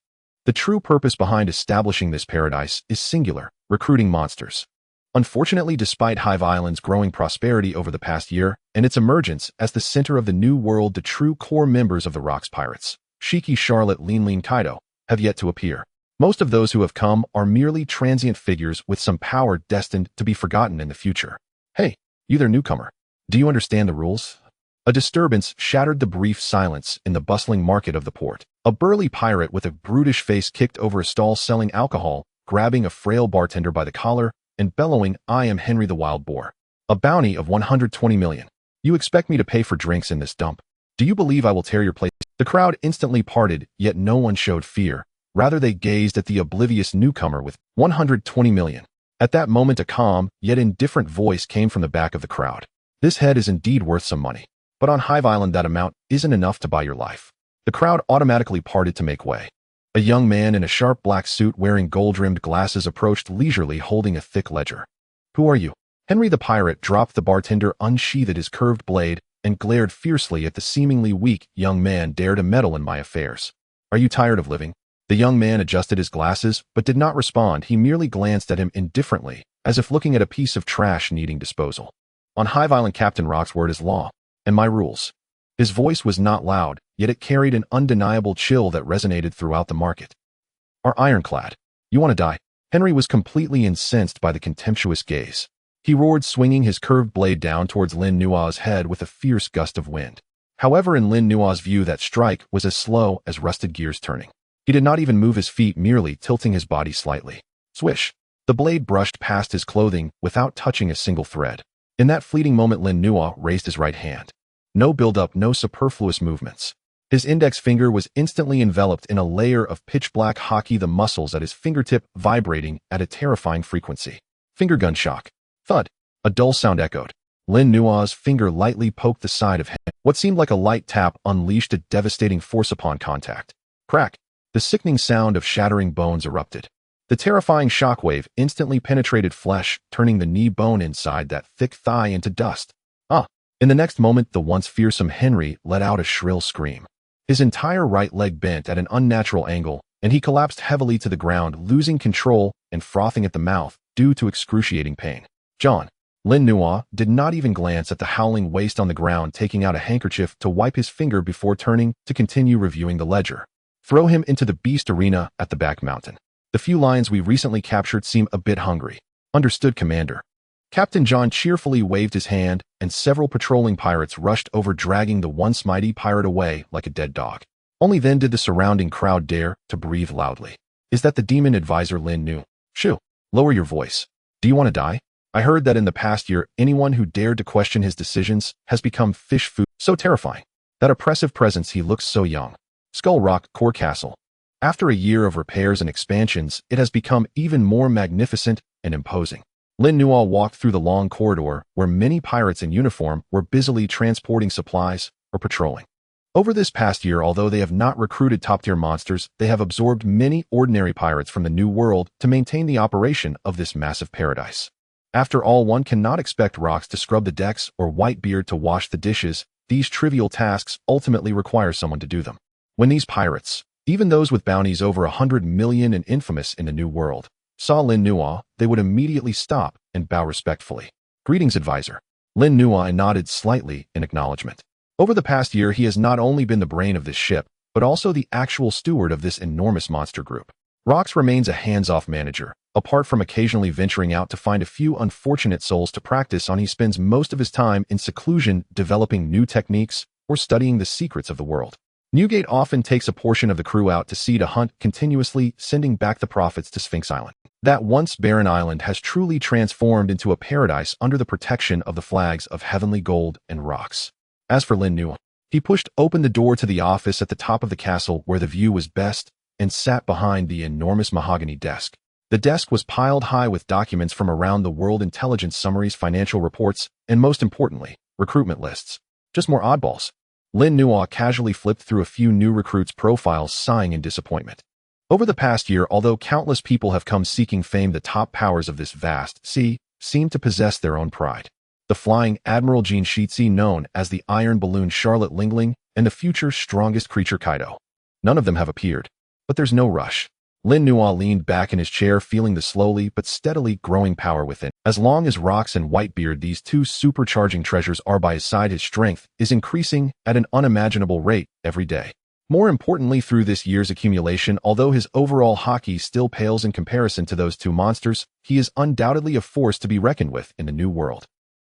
The true purpose behind establishing this paradise is singular: recruiting monsters. Unfortunately, despite Hive Island's growing prosperity over the past year and its emergence as the center of the New World, the true core members of the Rocks pirates, Shiki, Charlotte, Linlin, Kaido, have yet to appear. Most of those who have come are merely transient figures with some power destined to be forgotten in the future. Hey, you there, newcomer. Do you understand the rules? A disturbance shattered the brief silence in the bustling market of the port. A burly pirate with a brutish face kicked over a stall selling alcohol, grabbing a frail bartender by the collar and bellowing, "I am Henry the Wild Boar. A bounty of 120 million. You expect me to pay for drinks in this dump? Do you believe I will tear your place?" The crowd instantly parted, yet no one showed fear. Rather, they gazed at the oblivious newcomer with 120 million. At that moment, a calm, yet indifferent voice came from the back of the crowd. "This head is indeed worth some money. But on Hive Island, that amount isn't enough to buy your life." The crowd automatically parted to make way. A young man in a sharp black suit wearing gold-rimmed glasses approached leisurely, holding a thick ledger. "Who are you?" Henry the pirate dropped the bartender, unsheathed his curved blade, and glared fiercely at the seemingly weak young man. "Dare to meddle in my affairs? Are you tired of living?" The young man adjusted his glasses, but did not respond. He merely glanced at him indifferently, as if looking at a piece of trash needing disposal. "On Hive Island, Captain Rock's word is law, and my rules." His voice was not loud, yet it carried an undeniable chill that resonated throughout the market. "Are ironclad. You want to die?" Henry was completely incensed by the contemptuous gaze. He roared, swinging his curved blade down towards Lin Nuo's head with a fierce gust of wind. However, in Lin Nuo's view, that strike was as slow as rusted gears turning. He did not even move his feet, merely tilting his body slightly. Swish! The blade brushed past his clothing without touching a single thread. In that fleeting moment, Lin Nuo raised his right hand. No build-up, no superfluous movements. His index finger was instantly enveloped in a layer of pitch-black Haki, the muscles at his fingertip vibrating at a terrifying frequency. Finger gun shock. Thud. A dull sound echoed. Lin Nuo's finger lightly poked the side of him. What seemed like a light tap unleashed a devastating force upon contact. Crack. The sickening sound of shattering bones erupted. The terrifying shockwave instantly penetrated flesh, turning the knee bone inside that thick thigh into dust. In the next moment, the once fearsome Henry let out a shrill scream. His entire right leg bent at an unnatural angle, and he collapsed heavily to the ground, losing control and frothing at the mouth due to excruciating pain. "John." Lin Nuo did not even glance at the howling waste on the ground, taking out a handkerchief to wipe his finger before turning to continue reviewing the ledger. "Throw him into the beast arena at the back mountain. The few lions we recently captured seem a bit hungry." "Understood, Commander." Captain John cheerfully waved his hand, and several patrolling pirates rushed over, dragging the once mighty pirate away like a dead dog. Only then did the surrounding crowd dare to breathe loudly. "Is that the demon advisor, Lin Nuo?" "Shoo! Lower your voice. Do you want to die? I heard that in the past year, anyone who dared to question his decisions has become fish food. So terrifying. That oppressive presence, he looks so young." Skull Rock Core Castle. After a year of repairs and expansions, it has become even more magnificent and imposing. Lin Nuo walked through the long corridor where many pirates in uniform were busily transporting supplies or patrolling. Over this past year, although they have not recruited top-tier monsters, they have absorbed many ordinary pirates from the New World to maintain the operation of this massive paradise. After all, one cannot expect Rocks to scrub the decks or Whitebeard to wash the dishes. These trivial tasks ultimately require someone to do them. When these pirates, even those with bounties over 100 million and infamous in the New World, saw Lin Nuo, they would immediately stop and bow respectfully. "Greetings, advisor." Lin Nuo nodded slightly in acknowledgement. Over the past year, he has not only been the brain of this ship, but also the actual steward of this enormous monster group. Rocks remains a hands-off manager. Apart from occasionally venturing out to find a few unfortunate souls to practice on, he spends most of his time in seclusion developing new techniques, or studying the secrets of the world. Newgate often takes a portion of the crew out to sea to hunt continuously, sending back the profits to Sphinx Island. That once barren island has truly transformed into a paradise under the protection of the flags of heavenly gold and rocks. As for Lin Nuo, he pushed open the door to the office at the top of the castle where the view was best and sat behind the enormous mahogany desk. The desk was piled high with documents from around the world, intelligence summaries, financial reports, and most importantly, recruitment lists. Just more oddballs. Lin Nuo casually flipped through a few new recruits' profiles, sighing in disappointment. Over the past year, although countless people have come seeking fame, the top powers of this vast sea seem to possess their own pride. The flying Admiral Jean Shitzi, known as the Iron Balloon Charlotte Linlin, and the future strongest creature Kaido. None of them have appeared. But there's no rush. Lin Nuo leaned back in his chair, feeling the slowly but steadily growing power within. As long as Rocks and Whitebeard, these two supercharging treasures, are by his side, his strength is increasing at an unimaginable rate every day. More importantly, through this year's accumulation, although his overall Haki still pales in comparison to those two monsters, he is undoubtedly a force to be reckoned with in the new world.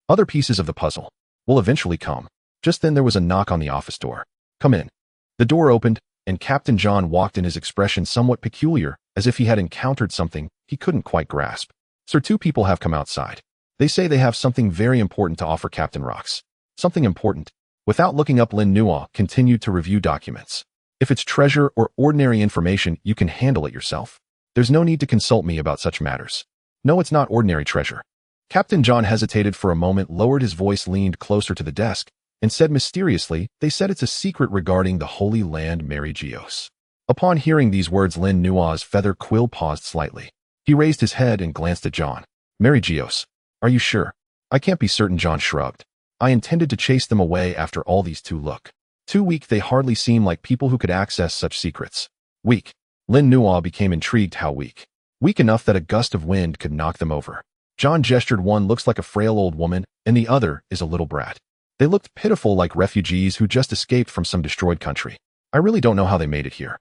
Other pieces of the puzzle will eventually come. Just then there was a knock on the office door. "Come in." The door opened, and Captain John walked in, his expression somewhat peculiar, as if he had encountered something he couldn't quite grasp. "Sir, two people have come outside. They say they have something very important to offer Captain Rocks." "Something important?" Without looking up, Lin Nuo continued to review documents. "If it's treasure or ordinary information, you can handle it yourself. There's no need to consult me about such matters." "No, it's not ordinary treasure." Captain John hesitated for a moment, lowered his voice, leaned closer to the desk, and said mysteriously, "They said it's a secret regarding the Holy Land Mary Geos." Upon hearing these words, Lin Nuo's feather quill paused slightly. He raised his head and glanced at John. "Mary Geos? Are you sure?" "I can't be certain," John shrugged. "I intended to chase them away after all. These two look too weak. They hardly seem like people who could access such secrets." "Weak?" Lin Nuo became intrigued. "How weak?" "Weak enough that a gust of wind could knock them over." John gestured. "One looks like a frail old woman, and the other is a little brat. They looked pitiful, like refugees who just escaped from some destroyed country. I really don't know how they made it here.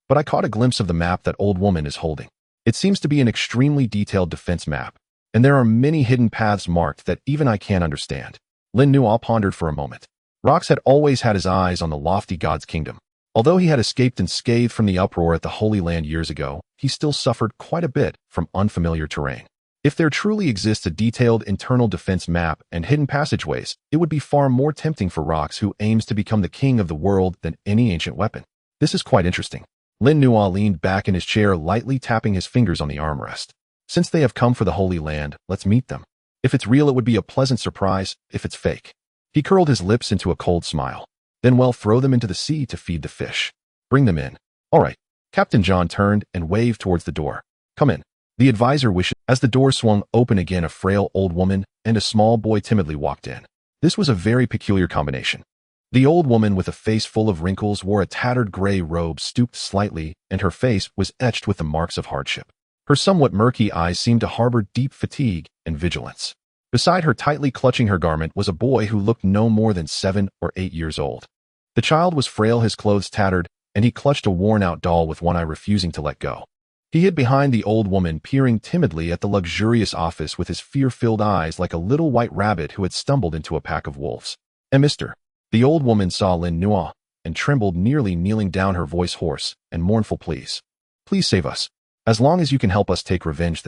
But I caught a glimpse of the map that old woman is holding. It seems to be an extremely detailed defense map, and there are many hidden paths marked that even I can't understand." Lin Nuo pondered for a moment. Rocks had always had his eyes on the lofty god's kingdom. Although he had escaped unscathed from the uproar at the Holy Land years ago, he still suffered quite a bit from unfamiliar terrain. If there truly exists a detailed internal defense map and hidden passageways, it would be far more tempting for Rocks, who aims to become the king of the world, than any ancient weapon. This is quite interesting. Lin Nuo leaned back in his chair, lightly tapping his fingers on the armrest. "Since they have come for the Holy Land, let's meet them. If it's real, it would be a pleasant surprise. If it's fake..." He curled his lips into a cold smile. "Then, well, throw them into the sea to feed the fish. Bring them in." "All right." Captain John turned and waved towards the door. "Come in." The advisor wished. As the door swung open again, a frail old woman and a small boy timidly walked in. This was a very peculiar combination. The old woman, with a face full of wrinkles, wore a tattered gray robe, stooped slightly, and her face was etched with the marks of hardship. Her somewhat murky eyes seemed to harbor deep fatigue and vigilance. Beside her, tightly clutching her garment, was a boy who looked no more than 7 or 8 years old. The child was frail, his clothes tattered, and he clutched a worn-out doll with one eye refusing to let go. He hid behind the old woman, peering timidly at the luxurious office with his fear-filled eyes, like a little white rabbit who had stumbled into a pack of wolves. "And mister..." The old woman saw Lin Nuo and trembled, nearly kneeling down, her voice hoarse and mournful. "Please. Please save us. As long as you can help us take revenge.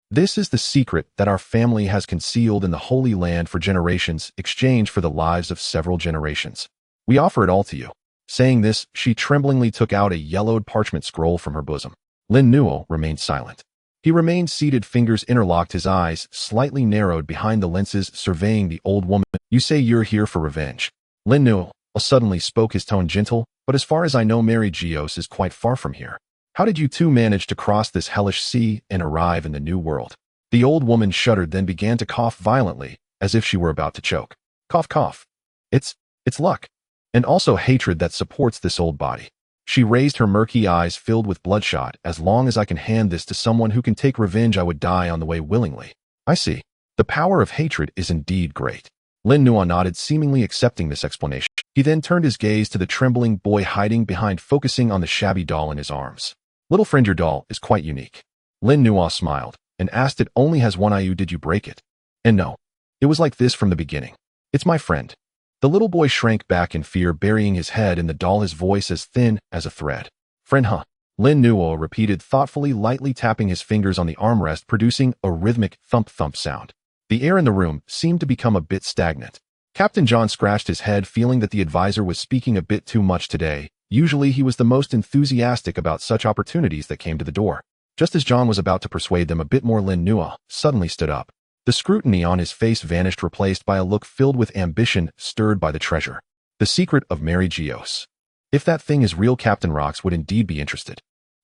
This is the secret that our family has concealed in the Holy Land for generations, exchange for the lives of several generations. We offer it all to you." Saying this, she tremblingly took out a yellowed parchment scroll from her bosom. Lin Nuo remained silent. He remained seated, fingers interlocked, his eyes slightly narrowed behind the lenses, surveying the old woman. "You say you're here for revenge." Lin Nuo suddenly spoke, his tone gentle. "But as far as I know, Mary Geos is quite far from here. How did you two manage to cross this hellish sea and arrive in the new world?" The old woman shuddered, then began to cough violently, as if she were about to choke. "Cough, cough. It's luck. And also hatred that supports this old body." She raised her murky eyes filled with bloodshot. "As long as I can hand this to someone who can take revenge, I would die on the way willingly." "I see. The power of hatred is indeed great." Lin Nuo nodded, seemingly accepting this explanation. He then turned his gaze to the trembling boy hiding behind, focusing on the shabby doll in his arms. "Little friend, your doll is quite unique." Lin Nuo smiled and asked, "It only has one eye. Did you break it?" "And no. It was like this from the beginning. It's my friend." The little boy shrank back in fear, burying his head in the doll, his voice as thin as a thread. Friend, huh? Lin Nuo repeated thoughtfully, lightly tapping his fingers on the armrest, producing a rhythmic thump-thump sound. The air in the room seemed to become a bit stagnant. Captain John scratched his head, feeling that the advisor was speaking a bit too much today. Usually he was the most enthusiastic about such opportunities that came to the door. Just as John was about to persuade them a bit more, Lin Nuo suddenly stood up. The scrutiny on his face vanished, replaced by a look filled with ambition, stirred by the treasure. The secret of Mary Geos. If that thing is real, Captain Rox would indeed be interested.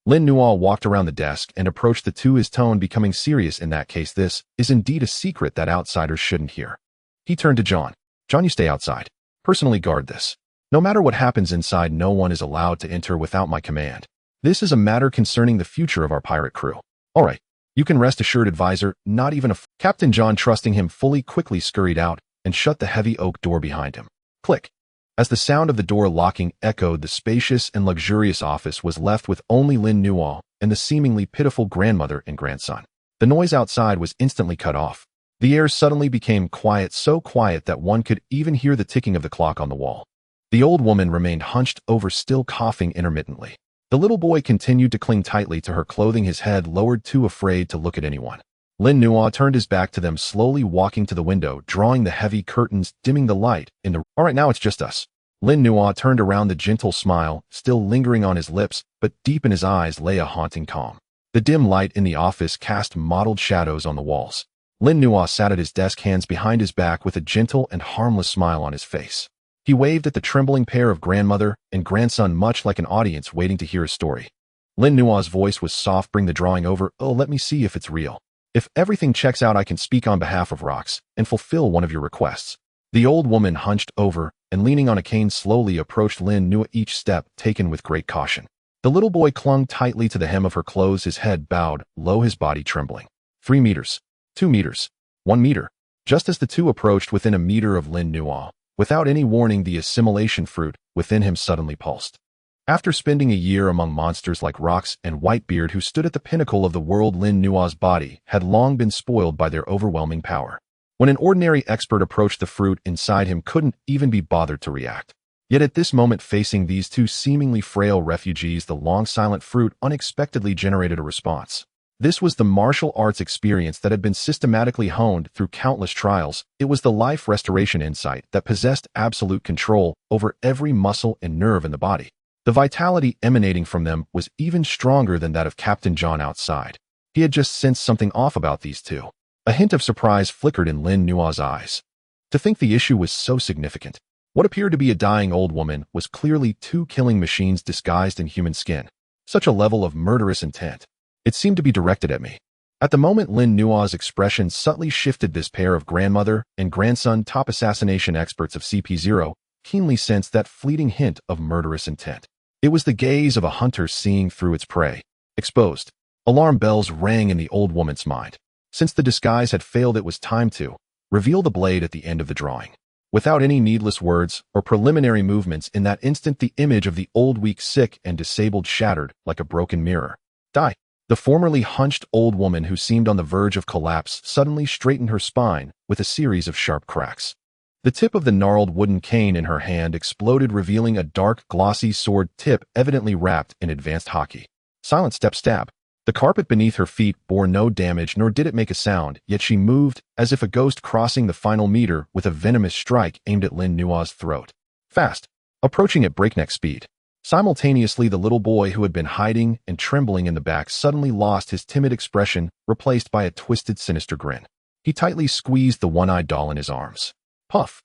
Lin Nuo walked around the desk and approached the two, his tone becoming serious. In that case, this is indeed a secret that outsiders shouldn't hear. He turned to John. John, you stay outside. Personally guard this. No matter what happens inside, no one is allowed to enter without my command. This is a matter concerning the future of our pirate crew. All right. You can rest assured, advisor, not even a Captain John, trusting him fully, quickly scurried out and shut the heavy oak door behind him. Click. As the sound of the door locking echoed, the spacious and luxurious office was left with only Lin Nuo and the seemingly pitiful grandmother and grandson. The noise outside was instantly cut off. The air suddenly became quiet, so quiet that one could even hear the ticking of the clock on the wall. The old woman remained hunched over, still coughing intermittently. The little boy continued to cling tightly to her clothing, his head lowered, too afraid to look at anyone. Lin Nuo turned his back to them, slowly walking to the window, drawing the heavy curtains, dimming the light in the... All right, now it's just us. Lin Nuo turned around, the gentle smile still lingering on his lips, but deep in his eyes lay a haunting calm. The dim light in the office cast mottled shadows on the walls. Lin Nuo sat at his desk, hands behind his back, with a gentle and harmless smile on his face. He waved at the trembling pair of grandmother and grandson, much like an audience waiting to hear a story. Lin Nuo's voice was soft. Bring the drawing over. Oh, let me see if it's real. If everything checks out, I can speak on behalf of Rox and fulfill one of your requests. The old woman hunched over and, leaning on a cane, slowly approached Lin Nuo, each step taken with great caution. The little boy clung tightly to the hem of her clothes, his head bowed low, his body trembling. 3 meters. 2 meters. 1 meter. Just as the two approached within a meter of Lin Nuo, without any warning, the assimilation fruit within him suddenly pulsed. After spending a year among monsters like Rox and Whitebeard, who stood at the pinnacle of the world, Lin Nuo's body had long been spoiled by their overwhelming power. When an ordinary expert approached, the fruit inside him couldn't even be bothered to react. Yet at this moment, facing these two seemingly frail refugees, the long silent fruit unexpectedly generated a response. This was the martial arts experience that had been systematically honed through countless trials. It was the life restoration insight that possessed absolute control over every muscle and nerve in the body. The vitality emanating from them was even stronger than that of Captain John outside. He had just sensed something off about these two. A hint of surprise flickered in Lin Nuo's eyes. To think the issue was so significant. What appeared to be a dying old woman was clearly two killing machines disguised in human skin. Such a level of murderous intent. It seemed to be directed at me. At the moment, Lin Nuo's expression subtly shifted. This pair of grandmother and grandson, top assassination experts of CP0, keenly sensed that fleeting hint of murderous intent. It was the gaze of a hunter seeing through its prey. Exposed. Alarm bells rang in the old woman's mind. Since the disguise had failed, it was time to reveal the blade at the end of the drawing. Without any needless words or preliminary movements, in that instant the image of the old, weak, sick, and disabled shattered like a broken mirror. Die. The formerly hunched old woman, who seemed on the verge of collapse, suddenly straightened her spine with a series of sharp cracks. The tip of the gnarled wooden cane in her hand exploded, revealing a dark, glossy sword tip evidently wrapped in advanced Haki. Silent step, stab. The carpet beneath her feet bore no damage, nor did it make a sound, yet she moved as if a ghost crossing the final meter with a venomous strike aimed at Lin Nuo's throat. Fast. Approaching at breakneck speed. Simultaneously, the little boy, who had been hiding and trembling in the back, suddenly lost his timid expression, replaced by a twisted, sinister grin. He tightly squeezed the one-eyed doll in his arms. Puff.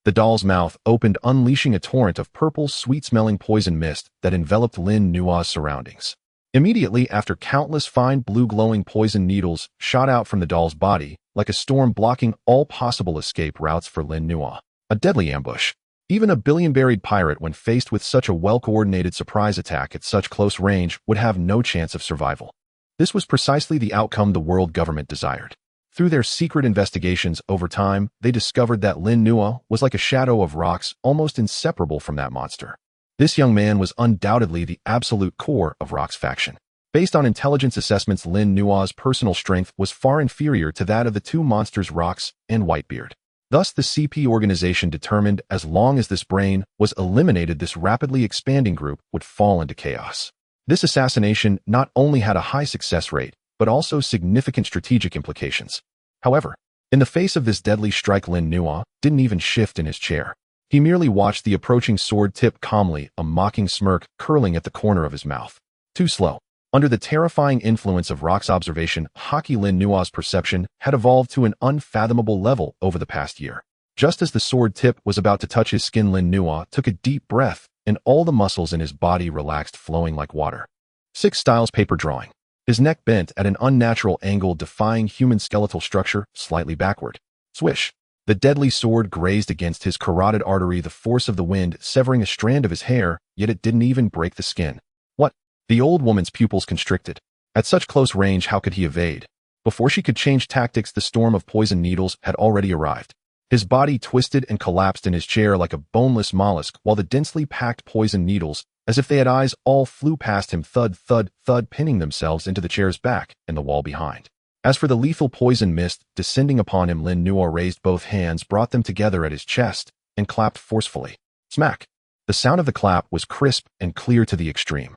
The doll's mouth opened, unleashing a torrent of purple, sweet-smelling poison mist that enveloped Lin Nuo's surroundings. Immediately after, countless fine blue glowing poison needles shot out from the doll's body, like a storm, blocking all possible escape routes for Lin Nuo. A deadly ambush. Even a billion-buried pirate, when faced with such a well-coordinated surprise attack at such close range, would have no chance of survival. This was precisely the outcome the world government desired. Through their secret investigations over time, they discovered that Lin Nuo was like a shadow of Rox, almost inseparable from that monster. This young man was undoubtedly the absolute core of Rox's faction. Based on intelligence assessments, Lin Nuo's personal strength was far inferior to that of the two monsters Rox and Whitebeard. Thus, the CP organization determined as long as this brain was eliminated, this rapidly expanding group would fall into chaos. This assassination not only had a high success rate, but also significant strategic implications. However, in the face of this deadly strike, Lin Nuo didn't even shift in his chair. He merely watched the approaching sword tip calmly, a mocking smirk curling at the corner of his mouth. Too slow. Under the terrifying influence of Rock's observation, Haki, Lin Nuo's perception had evolved to an unfathomable level over the past year. Just as the sword tip was about to touch his skin, Lin Nuo took a deep breath, and all the muscles in his body relaxed, flowing like water. 6 styles paper drawing. His neck bent at an unnatural angle, defying human skeletal structure, slightly backward. Swish. The deadly sword grazed against his carotid artery, the force of the wind severing a strand of his hair, yet it didn't even break the skin. What? The old woman's pupils constricted. At such close range, how could he evade? Before she could change tactics, the storm of poison needles had already arrived. His body twisted and collapsed in his chair like a boneless mollusk, while the densely packed poison needles, as if they had eyes, all flew past him, thud, thud, thud, pinning themselves into the chair's back and the wall behind. As for the lethal poison mist descending upon him, Lin Nuo raised both hands, brought them together at his chest, and clapped forcefully. Smack! The sound of the clap was crisp and clear to the extreme.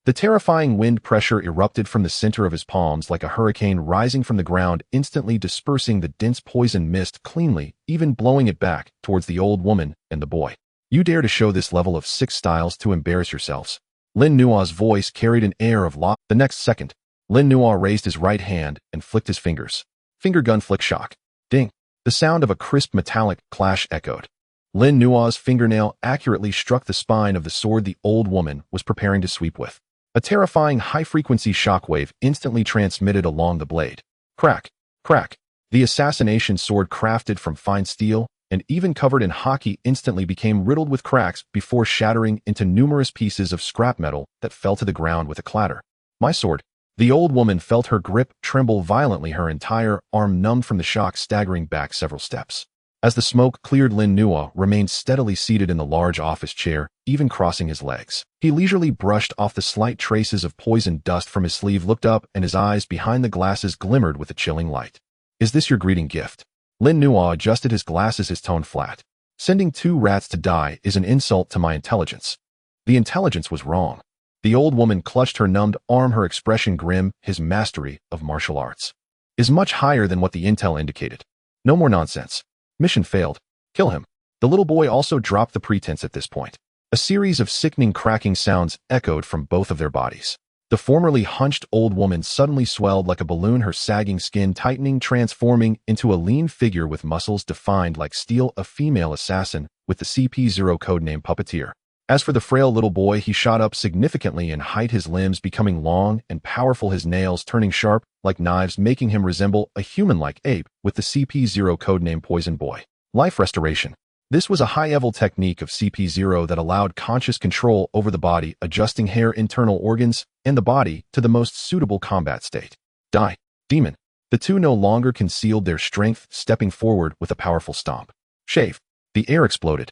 The terrifying wind pressure erupted from the center of his palms like a hurricane rising from the ground, instantly dispersing the dense poison mist cleanly, even blowing it back towards the old woman and the boy. You dare to show this level of 6 styles to embarrass yourselves? Lin Nuo's voice carried an air of law. The next second, Lin Nuo raised his right hand and flicked his fingers. Finger gun flick, shock. Ding. The sound of a crisp metallic clash echoed. Lin Nuo's fingernail accurately struck the spine of the sword the old woman was preparing to sweep with. A terrifying high-frequency shockwave instantly transmitted along the blade. Crack, crack. The assassination sword, crafted from fine steel and even covered in Haki, instantly became riddled with cracks before shattering into numerous pieces of scrap metal that fell to the ground with a clatter. My sword. The old woman felt her grip tremble violently, her entire arm numbed from the shock, staggering back several steps. As the smoke cleared, Lin Nuo remained steadily seated in the large office chair, even crossing his legs. He leisurely brushed off the slight traces of poison dust from his sleeve, looked up, and his eyes behind the glasses glimmered with a chilling light. Is this your greeting gift? Lin Nuo adjusted his glasses, his tone flat. Sending 2 rats to die is an insult to my intelligence. The intelligence was wrong. The old woman clutched her numbed arm, her expression grim. His mastery of martial arts is much higher than what the intel indicated. No more nonsense. Mission failed. Kill him. The little boy also dropped the pretense at this point. A series of sickening cracking sounds echoed from both of their bodies. The formerly hunched old woman suddenly swelled like a balloon, her sagging skin tightening, transforming into a lean figure with muscles defined like steel, a female assassin with the CP0 codename Puppeteer. As for the frail little boy, he shot up significantly in height, his limbs becoming long and powerful, his nails turning sharp like knives, making him resemble a human-like ape with the CP0 codename Poison Boy. Life restoration. This was a high-level technique of CP0 that allowed conscious control over the body, adjusting hair, internal organs, and the body to the most suitable combat state. Die, demon. The two no longer concealed their strength, stepping forward with a powerful stomp. Shave. The air exploded.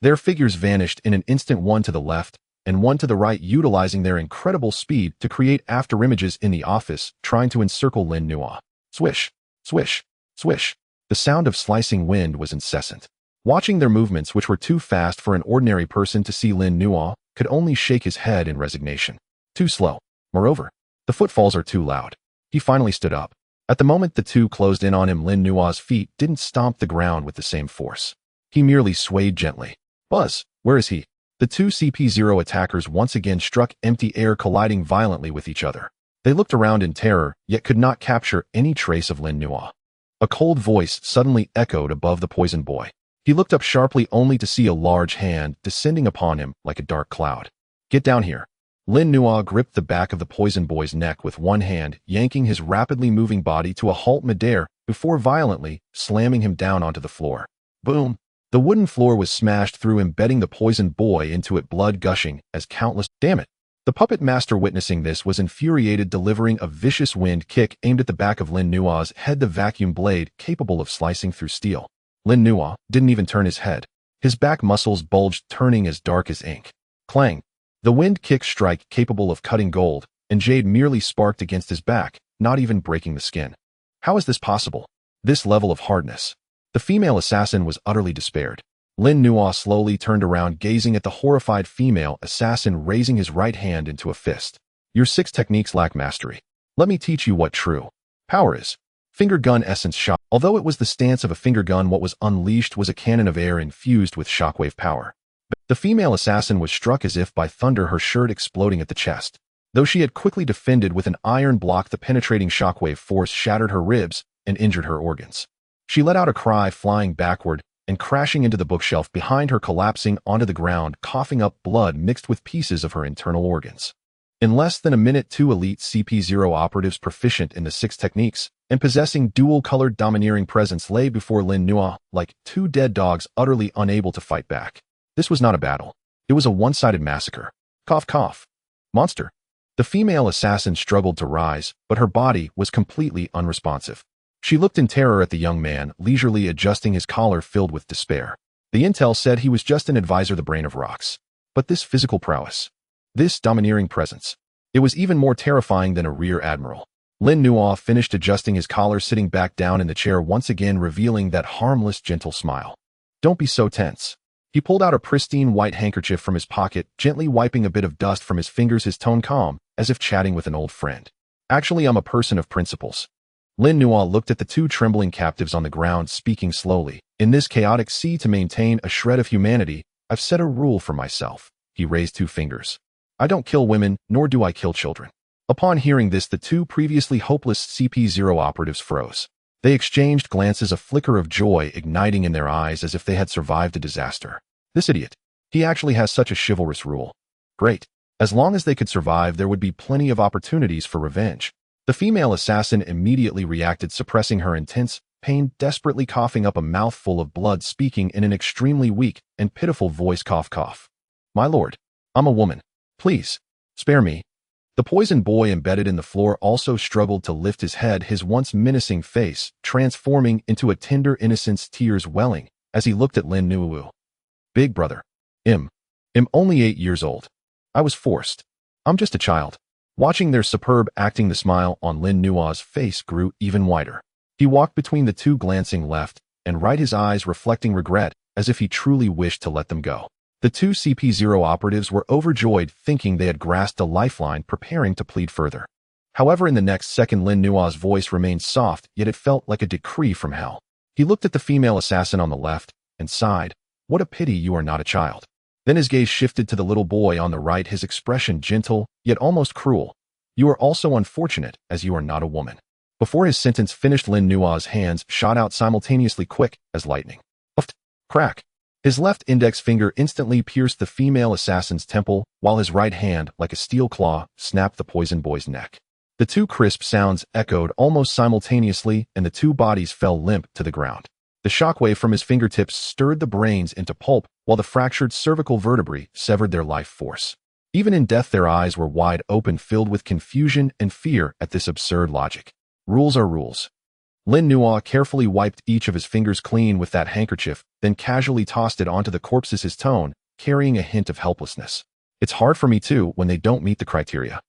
Their figures vanished in an instant, one to the left and one to the right, utilizing their incredible speed to create afterimages in the office, trying to encircle Lin Nuo. Swish, swish, swish. The sound of slicing wind was incessant. Watching their movements, which were too fast for an ordinary person to see, Lin Nuo could only shake his head in resignation. Too slow. Moreover, the footfalls are too loud. He finally stood up. At the moment the two closed in on him, Lin Nuo's feet didn't stomp the ground with the same force. He merely swayed gently. Buzz, where is he? The two CP0 attackers once again struck empty air, colliding violently with each other. They looked around in terror, yet could not capture any trace of Lin Nuo. A cold voice suddenly echoed above the Poison Boy. He looked up sharply, only to see a large hand descending upon him like a dark cloud. Get down here. Lin Nuo gripped the back of the Poison Boy's neck with one hand, yanking his rapidly moving body to a halt midair before violently slamming him down onto the floor. Boom! The wooden floor was smashed through, embedding the Poison Boy into it, blood gushing as countless— Damn it! The puppet master, witnessing this, was infuriated, delivering a vicious wind kick aimed at the back of Lin Nuo's head, the vacuum blade capable of slicing through steel. Lin Nuo didn't even turn his head. His back muscles bulged, turning as dark as ink. Clang! The wind kick strike capable of cutting gold and jade merely sparked against his back, not even breaking the skin. How is this possible? This level of hardness. The female assassin was utterly despaired. Lin Nuo slowly turned around, gazing at the horrified female assassin, raising his right hand into a fist. Your 6 techniques lack mastery. Let me teach you what true power is. Finger gun essence shock. Although it was the stance of a finger gun, what was unleashed was a cannon of air infused with shockwave power. The female assassin was struck as if by thunder, her shirt exploding at the chest. Though she had quickly defended with an iron block, the penetrating shockwave force shattered her ribs and injured her organs. She let out a cry, flying backward and crashing into the bookshelf behind her, collapsing onto the ground, coughing up blood mixed with pieces of her internal organs. In less than a minute, 2 elite CP0 operatives proficient in the 6 techniques and possessing dual-colored domineering presence lay before Lin Nuo like 2 dead dogs, utterly unable to fight back. This was not a battle. It was a one-sided massacre. Cough, cough. Monster. The female assassin struggled to rise, but her body was completely unresponsive. She looked in terror at the young man, leisurely adjusting his collar, filled with despair. The intel said he was just an advisor, the brain of rocks. But this physical prowess, this domineering presence, it was even more terrifying than a rear admiral. Lin Nuo finished adjusting his collar, sitting back down in the chair, once again revealing that harmless, gentle smile. Don't be so tense. He pulled out a pristine white handkerchief from his pocket, gently wiping a bit of dust from his fingers, his tone calm, as if chatting with an old friend. Actually, I'm a person of principles. Lin Nuo looked at the 2 trembling captives on the ground, speaking slowly. In this chaotic sea, to maintain a shred of humanity, I've set a rule for myself. He raised 2 fingers. I don't kill women, nor do I kill children. Upon hearing this, the 2 previously hopeless CP0 operatives froze. They exchanged glances, a flicker of joy igniting in their eyes as if they had survived a disaster. This idiot. He actually has such a chivalrous rule. Great. As long as they could survive, there would be plenty of opportunities for revenge. The female assassin immediately reacted, suppressing her intense pain, desperately coughing up a mouthful of blood, speaking in an extremely weak and pitiful voice. Cough, cough. My lord, I'm a woman. Please, spare me. The poison boy embedded in the floor also struggled to lift his head, his once menacing face transforming into a tender innocence, tears welling as he looked at Lin Nuo. Big brother. I'm only 8 years old. I was forced. I'm just a child. Watching their superb acting, the smile on Lin Nuo's face grew even wider. He walked between the 2, glancing left and right, his eyes reflecting regret, as if he truly wished to let them go. The 2 CP0 operatives were overjoyed, thinking they had grasped a lifeline, preparing to plead further. However, in the next second, Lin Nuo's voice remained soft, yet it felt like a decree from hell. He looked at the female assassin on the left and sighed. What a pity you are not a child. Then his gaze shifted to the little boy on the right, his expression gentle, yet almost cruel. You are also unfortunate, as you are not a woman. Before his sentence finished, Lin Nuo's hands shot out simultaneously, quick as lightning. Uft! Crack! His left index finger instantly pierced the female assassin's temple, while his right hand, like a steel claw, snapped the poison boy's neck. The 2 crisp sounds echoed almost simultaneously, and the 2 bodies fell limp to the ground. The shockwave from his fingertips stirred the brains into pulp, while the fractured cervical vertebrae severed their life force. Even in death, their eyes were wide open, filled with confusion and fear at this absurd logic. Rules are rules. Lin Nuo carefully wiped each of his fingers clean with that handkerchief, then casually tossed it onto the corpses, his tone carrying a hint of helplessness. It's hard for me too when they don't meet the criteria.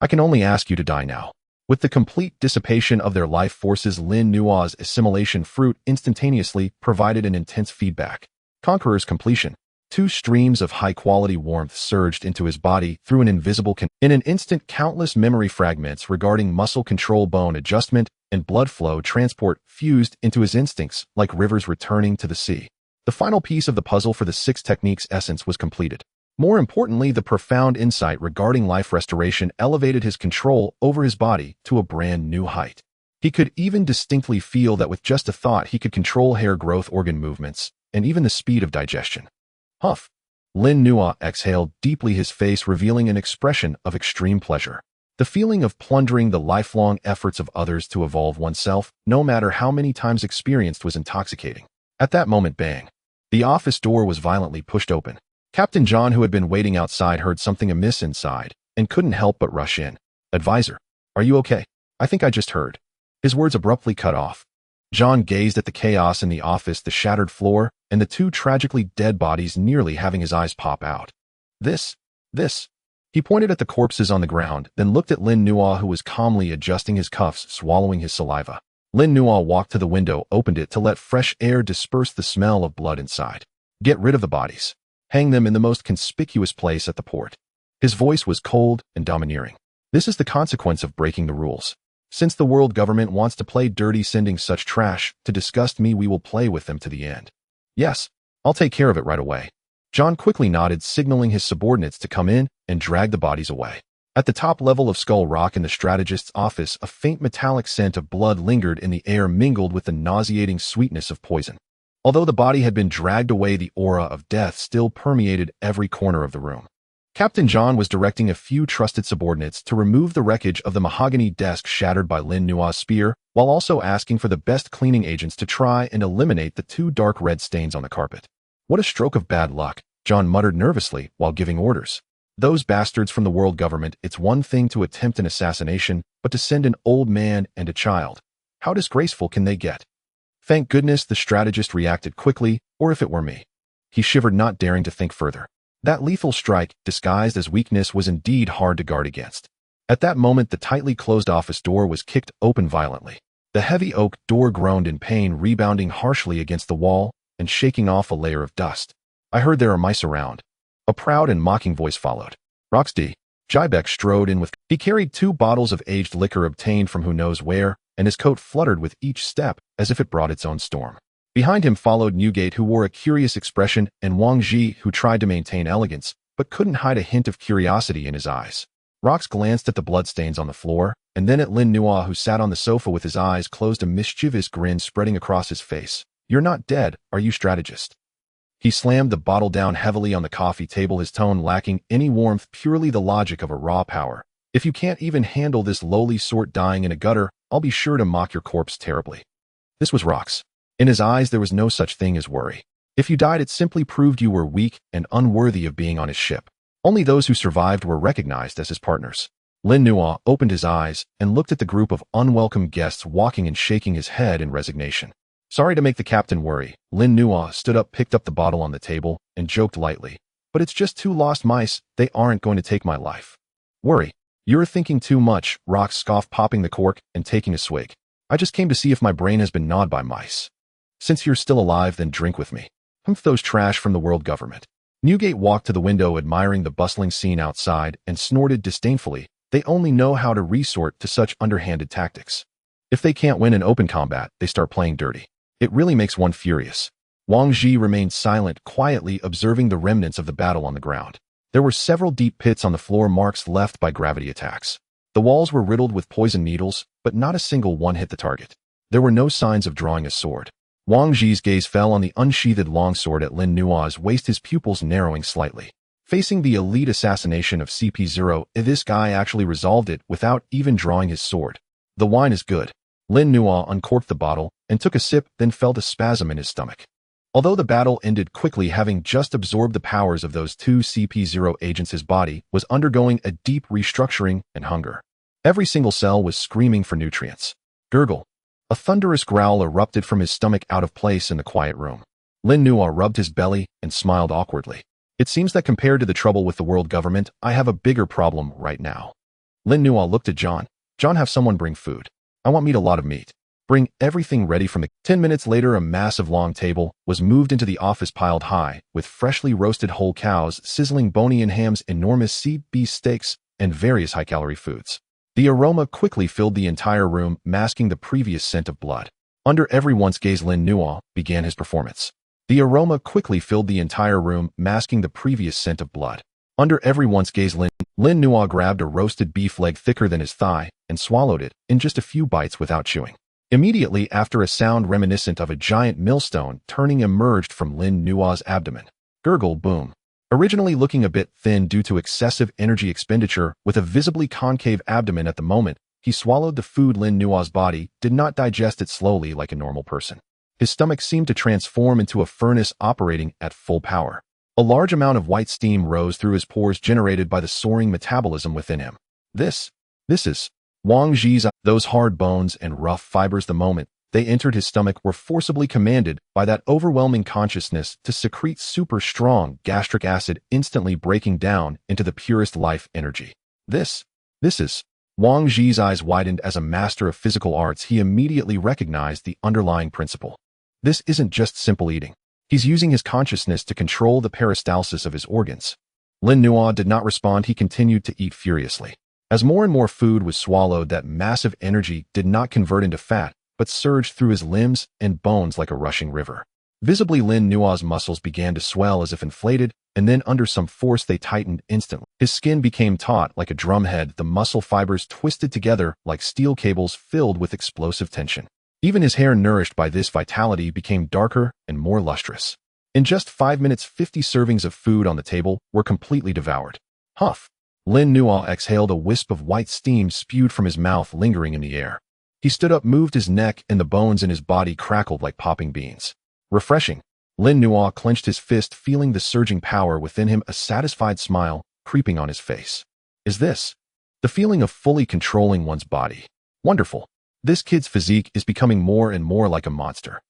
I can only ask you to die now. With the complete dissipation of their life forces, Lin Nuo's assimilation fruit instantaneously provided an intense feedback. Conqueror's completion. 2 streams of high-quality warmth surged into his body through an invisible in an instant, countless memory fragments regarding muscle control, bone adjustment, and blood flow transport fused into his instincts like rivers returning to the sea. The final piece of the puzzle for the 6 techniques' essence was completed. More importantly, the profound insight regarding life restoration elevated his control over his body to a brand new height. He could even distinctly feel that with just a thought he could control hair growth, organ movements, and even the speed of digestion. Huff. Lin Nuo exhaled deeply, his face revealing an expression of extreme pleasure. The feeling of plundering the lifelong efforts of others to evolve oneself, no matter how many times experienced, was intoxicating. At that moment, bang. The office door was violently pushed open. Captain John, who had been waiting outside, heard something amiss inside and couldn't help but rush in. Advisor, are you okay? I think I just heard. His words abruptly cut off. John gazed at the chaos in the office, the shattered floor, and the 2 tragically dead bodies, nearly having his eyes pop out. This. He pointed at the corpses on the ground, then looked at Lin Nuo, who was calmly adjusting his cuffs, swallowing his saliva. Lin Nuo walked to the window, opened it to let fresh air disperse the smell of blood inside. Get rid of the bodies. Hang them in the most conspicuous place at the port. His voice was cold and domineering. This is the consequence of breaking the rules. Since the world government wants to play dirty sending such trash to disgust me, we will play with them to the end. Yes, I'll take care of it right away. John quickly nodded, signaling his subordinates to come in and drag the bodies away. At the top level of Skull Rock in the strategist's office, a faint metallic scent of blood lingered in the air, mingled with the nauseating sweetness of poison. Although the body had been dragged away, the aura of death still permeated every corner of the room. Captain John was directing a few trusted subordinates to remove the wreckage of the mahogany desk shattered by Lin Nuo's spear, while also asking for the best cleaning agents to try and eliminate the 2 dark red stains on the carpet. What a stroke of bad luck, John muttered nervously while giving orders. Those bastards from the world government. It's one thing to attempt an assassination, but to send an old man and a child. How disgraceful can they get? Thank goodness the strategist reacted quickly, or if it were me. He shivered, not daring to think further. That lethal strike, disguised as weakness, was indeed hard to guard against. At that moment, the tightly closed office door was kicked open violently. The heavy oak door groaned in pain, rebounding harshly against the wall and shaking off a layer of dust. I heard there are mice around. A proud and mocking voice followed. Roxdy. Jaibeck strode in with. He carried 2 bottles of aged liquor obtained from who knows where, and his coat fluttered with each step as if it brought its own storm. Behind him followed Newgate, who wore a curious expression, and Wang Ji, who tried to maintain elegance, but couldn't hide a hint of curiosity in his eyes. Rox glanced at the bloodstains on the floor, and then at Lin Nuo, who sat on the sofa with his eyes closed, a mischievous grin spreading across his face. You're not dead, are you, strategist? He slammed the bottle down heavily on the coffee table, his tone lacking any warmth, purely the logic of a raw power. If you can't even handle this lowly sort dying in a gutter, I'll be sure to mock your corpse terribly. This was Rox. In his eyes there was no such thing as worry. If you died, it simply proved you were weak and unworthy of being on his ship. Only those who survived were recognized as his partners. Lin Nuo opened his eyes and looked at the group of unwelcome guests walking and shaking his head in resignation. Sorry to make the captain worry. Lin Nuo stood up, picked up the bottle on the table, and joked lightly. But it's just 2 lost mice. They aren't going to take my life. Worry? You're thinking too much, Rox scoffed, popping the cork and taking a swig. I just came to see if my brain has been gnawed by mice. Since you're still alive, then drink with me. Humph those trash from the world government. Newgate walked to the window, admiring the bustling scene outside, and snorted disdainfully. They only know how to resort to such underhanded tactics. If they can't win in open combat, they start playing dirty. It really makes one furious. Wang Ji remained silent, quietly observing the remnants of the battle on the ground. There were several deep pits on the floor, marks left by gravity attacks. The walls were riddled with poison needles, but not a single one hit the target. There were no signs of drawing a sword. Wang Ji's gaze fell on the unsheathed longsword at Lin Nuo's waist, his pupils narrowing slightly. Facing the elite assassination of CP0, this guy actually resolved it without even drawing his sword. The wine is good. Lin Nuo uncorked the bottle and took a sip, then felt a spasm in his stomach. Although the battle ended quickly, having just absorbed the powers of those 2 CP0 agents, his body was undergoing a deep restructuring and hunger. Every single cell was screaming for nutrients. Gurgle. A thunderous growl erupted from his stomach, out of place in the quiet room. Lin Nuo rubbed his belly and smiled awkwardly. It seems that compared to the trouble with the world government, I have a bigger problem right now. Lin Nuo looked at John. John, have someone bring food. I want meat, a lot of meat. Bring everything ready from the... 10 minutes later, a massive long table was moved into the office, piled high, with freshly roasted whole cows, sizzling bone-in hams, enormous sea beef steaks, and various high-calorie foods. The aroma quickly filled the entire room, masking the previous scent of blood. Under everyone's gaze, Lin Nuo began his performance. The aroma quickly filled the entire room, masking the previous scent of blood. Under everyone's gaze, Lin Nuo grabbed a roasted beef leg thicker than his thigh and swallowed it in just a few bites without chewing. Immediately after, a sound reminiscent of a giant millstone turning emerged from Lin Nuo's abdomen. Gurgle, boom. Originally looking a bit thin due to excessive energy expenditure, with a visibly concave abdomen at the moment, he swallowed the food. Lin Nuo's body did not digest it slowly like a normal person. His stomach seemed to transform into a furnace operating at full power. A large amount of white steam rose through his pores, generated by the soaring metabolism within him. This is Wang Ji's. Those hard bones and rough fibers, the moment they entered his stomach, were forcibly commanded by that overwhelming consciousness to secrete super strong gastric acid, instantly breaking down into the purest life energy. This is Wang Zhi's eyes widened. As a master of physical arts, he immediately recognized the underlying principle. This isn't just simple eating. He's using his consciousness to control the peristalsis of his organs. Lin Nuo did not respond. He continued to eat furiously. As more and more food was swallowed, that massive energy did not convert into fat, but surged through his limbs and bones like a rushing river. Visibly, Lin Nuo's muscles began to swell as if inflated, and then under some force they tightened instantly. His skin became taut like a drumhead, the muscle fibers twisted together like steel cables filled with explosive tension. Even his hair, nourished by this vitality, became darker and more lustrous. In just 5 minutes, 50 servings of food on the table were completely devoured. Huff! Lin Nuo exhaled. A wisp of white steam spewed from his mouth, lingering in the air. He stood up, moved his neck, and the bones in his body crackled like popping beans. Refreshing. Lin Nuo clenched his fist, feeling the surging power within him, a satisfied smile creeping on his face. Is this the feeling of fully controlling one's body? Wonderful. This kid's physique is becoming more and more like a monster.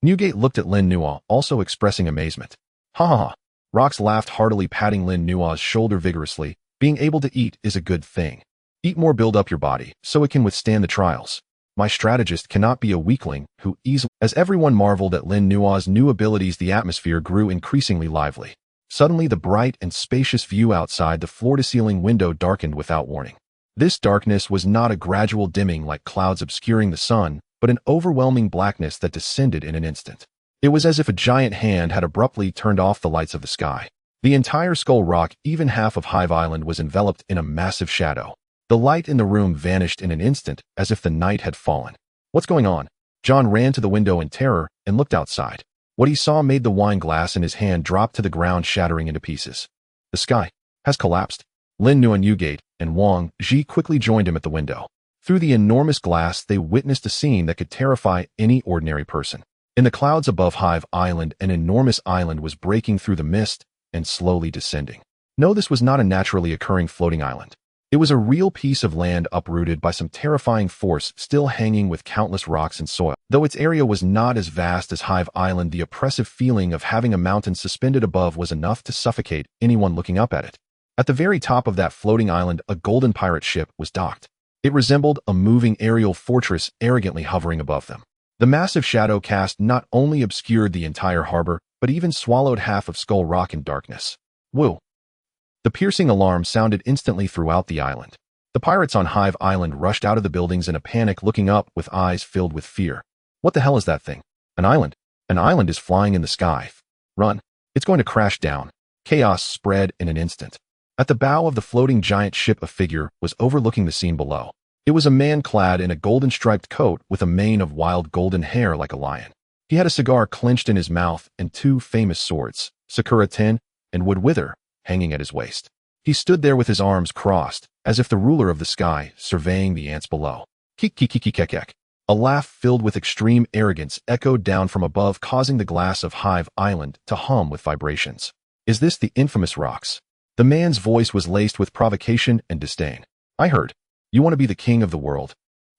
Newgate looked at Lin Nuo, also expressing amazement. Ha ha ha. Rox laughed heartily, patting Lin Nuo's shoulder vigorously. Being able to eat is a good thing. Eat more, build up your body, so it can withstand the trials. My strategist cannot be a weakling who easily... As everyone marveled at Lin Nuo's new abilities, the atmosphere grew increasingly lively. Suddenly, the bright and spacious view outside the floor-to-ceiling window darkened without warning. This darkness was not a gradual dimming like clouds obscuring the sun, but an overwhelming blackness that descended in an instant. It was as if a giant hand had abruptly turned off the lights of the sky. The entire Skull Rock, even half of Hive Island, was enveloped in a massive shadow. The light in the room vanished in an instant, as if the night had fallen. What's going on? John ran to the window in terror and looked outside. What he saw made the wine glass in his hand drop to the ground, shattering into pieces. The sky has collapsed. Lin Nuo, Newgate, and Wang Zhi quickly joined him at the window. Through the enormous glass, they witnessed a scene that could terrify any ordinary person. In the clouds above Hive Island, an enormous island was breaking through the mist and slowly descending. No, this was not a naturally occurring floating island. It was a real piece of land uprooted by some terrifying force, still hanging with countless rocks and soil. Though its area was not as vast as Hive Island, the oppressive feeling of having a mountain suspended above was enough to suffocate anyone looking up at it. At the very top of that floating island, a golden pirate ship was docked. It resembled a moving aerial fortress arrogantly hovering above them. The massive shadow cast not only obscured the entire harbor, but even swallowed half of Skull Rock in darkness. Woo! The piercing alarm sounded instantly throughout the island. The pirates on Hive Island rushed out of the buildings in a panic, looking up with eyes filled with fear. What the hell is that thing? An island. An island is flying in the sky. Run. It's going to crash down. Chaos spread in an instant. At the bow of the floating giant ship, a figure was overlooking the scene below. It was a man clad in a golden striped coat with a mane of wild golden hair like a lion. He had a cigar clenched in his mouth and 2 famous swords, Sakura Ten and Wood Wither, hanging at his waist. He stood there with his arms crossed, as if the ruler of the sky, surveying the ants below. Kik-kik-kik-kik-kik. A laugh filled with extreme arrogance echoed down from above, causing the glass of Hive Island to hum with vibrations. Is this the infamous Rox? The man's voice was laced with provocation and disdain. I heard. You want to be the king of the world?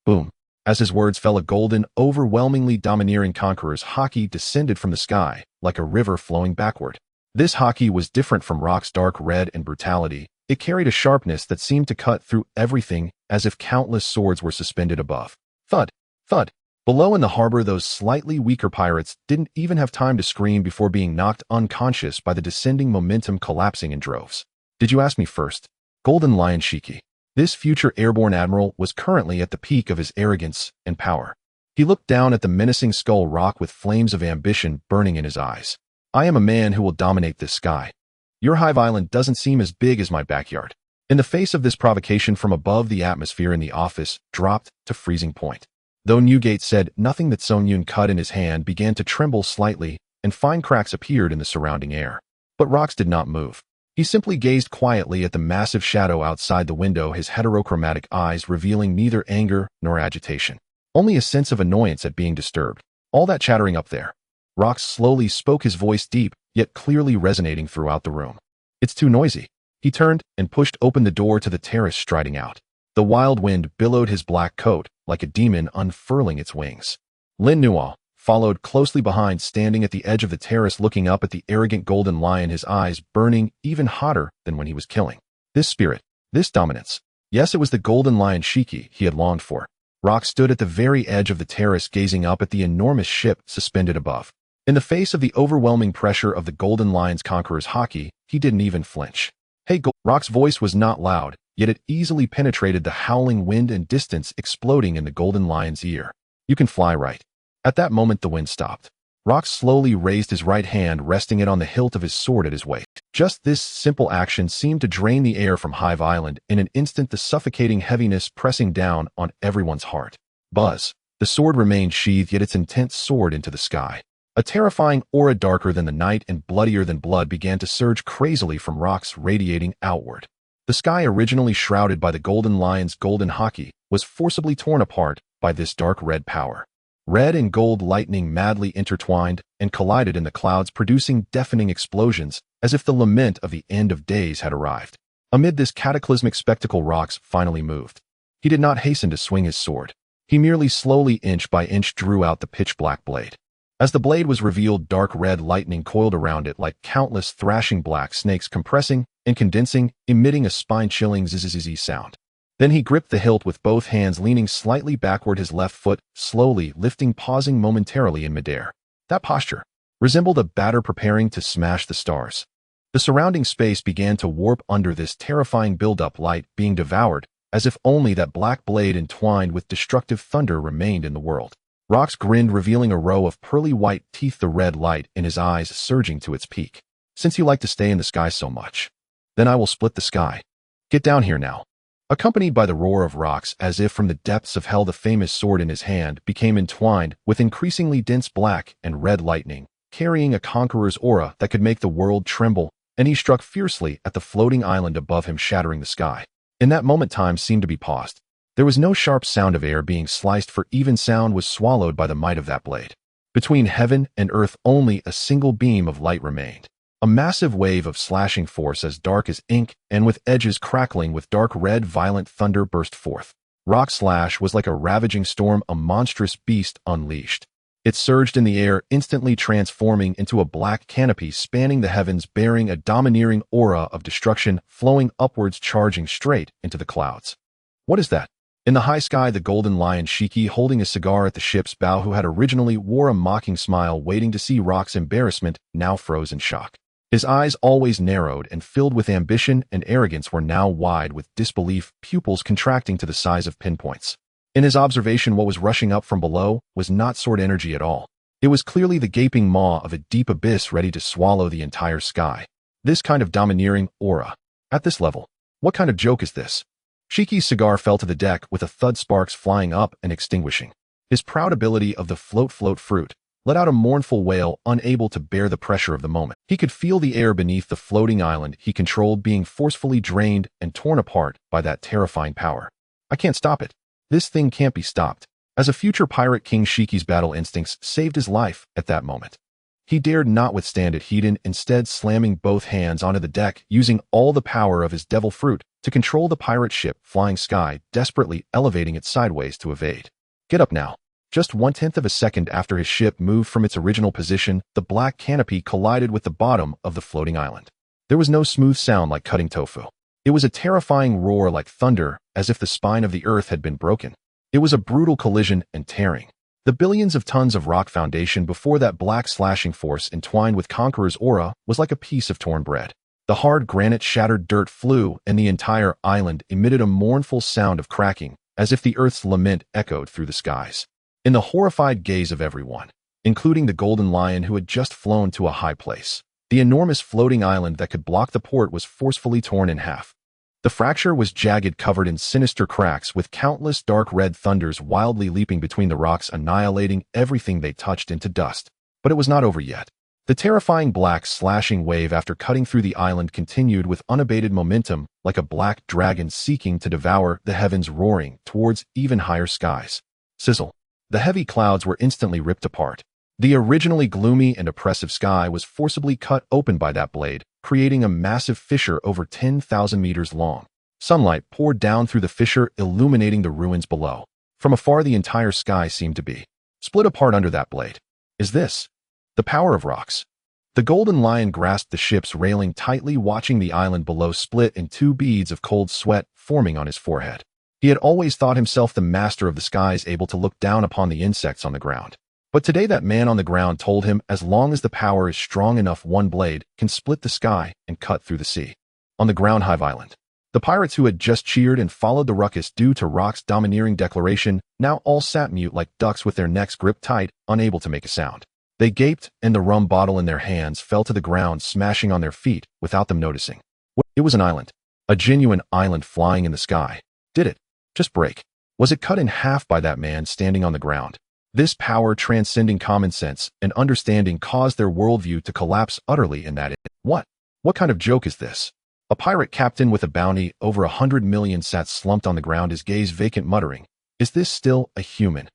Boom. As his words fell, a golden, overwhelmingly domineering Conqueror's Haki descended from the sky, like a river flowing backward. This Haki was different from Rock's dark red and brutality. It carried a sharpness that seemed to cut through everything, as if countless swords were suspended above. Thud! Thud! Below in the harbor, those slightly weaker pirates didn't even have time to scream before being knocked unconscious by the descending momentum, collapsing in droves. Did you ask me first? Golden Lion Shiki. This future airborne admiral was currently at the peak of his arrogance and power. He looked down at the menacing Skull Rock with flames of ambition burning in his eyes. I am a man who will dominate this sky. Your Hive Island doesn't seem as big as my backyard. In the face of this provocation from above, the atmosphere in the office dropped to freezing point. Though Newgate said nothing, that Song Yun cut in his hand began to tremble slightly, and fine cracks appeared in the surrounding air. But Rox did not move. He simply gazed quietly at the massive shadow outside the window, his heterochromatic eyes revealing neither anger nor agitation. Only a sense of annoyance at being disturbed. All that chattering up there. Rox slowly spoke, his voice deep, yet clearly resonating throughout the room. It's too noisy. He turned and pushed open the door to the terrace, striding out. The wild wind billowed his black coat, like a demon unfurling its wings. Lin Nuo followed closely behind, standing at the edge of the terrace, looking up at the arrogant golden lion, his eyes burning even hotter than when he was killing. This spirit, this dominance. Yes, it was the golden lion Shiki he had longed for. Rock stood at the very edge of the terrace gazing up at the enormous ship suspended above. In the face of the overwhelming pressure of the golden lion's conqueror's Haki, he didn't even flinch. Hey, Rock's voice was not loud, yet it easily penetrated the howling wind and distance exploding in the golden lion's ear. You can fly, right? At that moment the wind stopped. Rock slowly raised his right hand, resting it on the hilt of his sword at his waist. Just this simple action seemed to drain the air from Hive Island, in an instant the suffocating heaviness pressing down on everyone's heart. Buzz. The sword remained sheathed, yet its intent soared into the sky. A terrifying aura darker than the night and bloodier than blood began to surge crazily from Rock's, radiating outward. The sky, originally shrouded by the golden lion's golden Haki, was forcibly torn apart by this dark red power. Red and gold lightning madly intertwined and collided in the clouds, producing deafening explosions, as if the lament of the end of days had arrived. Amid this cataclysmic spectacle, Rox finally moved. He did not hasten to swing his sword. He merely slowly, inch by inch, drew out the pitch-black blade. As the blade was revealed, dark red lightning coiled around it like countless thrashing black snakes, compressing and condensing, emitting a spine-chilling zzz sound. Then he gripped the hilt with both hands, leaning slightly backward, his left foot slowly lifting, pausing momentarily in midair. That posture resembled a batter preparing to smash the stars. The surrounding space began to warp under this terrifying build-up, light being devoured, as if only that black blade entwined with destructive thunder remained in the world. Rox grinned, revealing a row of pearly white teeth, the red light in his eyes surging to its peak. Since you like to stay in the sky so much, then I will split the sky. Get down here now. Accompanied by the roar of Rox, as if from the depths of hell, the famous sword in his hand became entwined with increasingly dense black and red lightning, carrying a conqueror's aura that could make the world tremble, and he struck fiercely at the floating island above him, shattering the sky. In that moment, time seemed to be paused. There was no sharp sound of air being sliced, for even sound was swallowed by the might of that blade. Between heaven and earth only a single beam of light remained. A massive wave of slashing force as dark as ink and with edges crackling with dark red violent thunder burst forth. Rock's slash was like a ravaging storm, a monstrous beast unleashed. It surged in the air, instantly transforming into a black canopy spanning the heavens, bearing a domineering aura of destruction, flowing upwards, charging straight into the clouds. What is that? In the high sky, the golden lion Shiki, holding a cigar at the ship's bow, who had originally wore a mocking smile, waiting to see Rock's embarrassment, now froze in shock. His eyes, always narrowed and filled with ambition and arrogance, were now wide with disbelief, pupils contracting to the size of pinpoints. In his observation, what was rushing up from below was not sword energy at all. It was clearly the gaping maw of a deep abyss ready to swallow the entire sky. This kind of domineering aura. At this level, what kind of joke is this? Shiki's cigar fell to the deck with a thud, sparks flying up and extinguishing. His proud ability of the float fruit let out a mournful wail, unable to bear the pressure of the moment. He could feel the air beneath the floating island he controlled being forcefully drained and torn apart by that terrifying power. I can't stop it. This thing can't be stopped. As a future pirate king, Shiki's battle instincts saved his life at that moment. He dared not withstand it, instead slamming both hands onto the deck, using all the power of his devil fruit to control the pirate ship flying sky, desperately elevating it sideways to evade. Get up now. Just 1/10 of a second after his ship moved from its original position, the black canopy collided with the bottom of the floating island. There was no smooth sound like cutting tofu. It was a terrifying roar like thunder, as if the spine of the earth had been broken. It was a brutal collision and tearing. The billions of tons of rock foundation before that black slashing force entwined with Conqueror's aura was like a piece of torn bread. The hard granite shattered, dirt flew, and the entire island emitted a mournful sound of cracking, as if the earth's lament echoed through the skies. In the horrified gaze of everyone, including the golden lion who had just flown to a high place, the enormous floating island that could block the port was forcefully torn in half. The fracture was jagged, covered in sinister cracks, with countless dark red thunders wildly leaping between the rocks, annihilating everything they touched into dust. But it was not over yet. The terrifying black slashing wave, after cutting through the island, continued with unabated momentum, like a black dragon seeking to devour the heavens, roaring towards even higher skies. Sizzle. The heavy clouds were instantly ripped apart. The originally gloomy and oppressive sky was forcibly cut open by that blade, creating a massive fissure over 10,000 meters long. Sunlight poured down through the fissure, illuminating the ruins below. From afar, the entire sky seemed to be split apart under that blade. Is this the power of rocks? The golden lion grasped the ship's railing tightly, watching the island below split in two. Beads of cold sweat forming on his forehead. He had always thought himself the master of the skies, able to look down upon the insects on the ground. But today that man on the ground told him as long as the power is strong enough, one blade can split the sky and cut through the sea. On the ground, Hive Island. The pirates who had just cheered and followed the ruckus due to Rock's domineering declaration now all sat mute like ducks with their necks gripped tight, unable to make a sound. They gaped, and the rum bottle in their hands fell to the ground, smashing on their feet without them noticing. It was an island. A genuine island flying in the sky. Did it just break? Was it cut in half by that man standing on the ground? This power transcending common sense and understanding caused their worldview to collapse utterly in that. What kind of joke is this? A pirate captain with a bounty over 100 million sat slumped on the ground, his gaze vacant, muttering, "Is this still a human?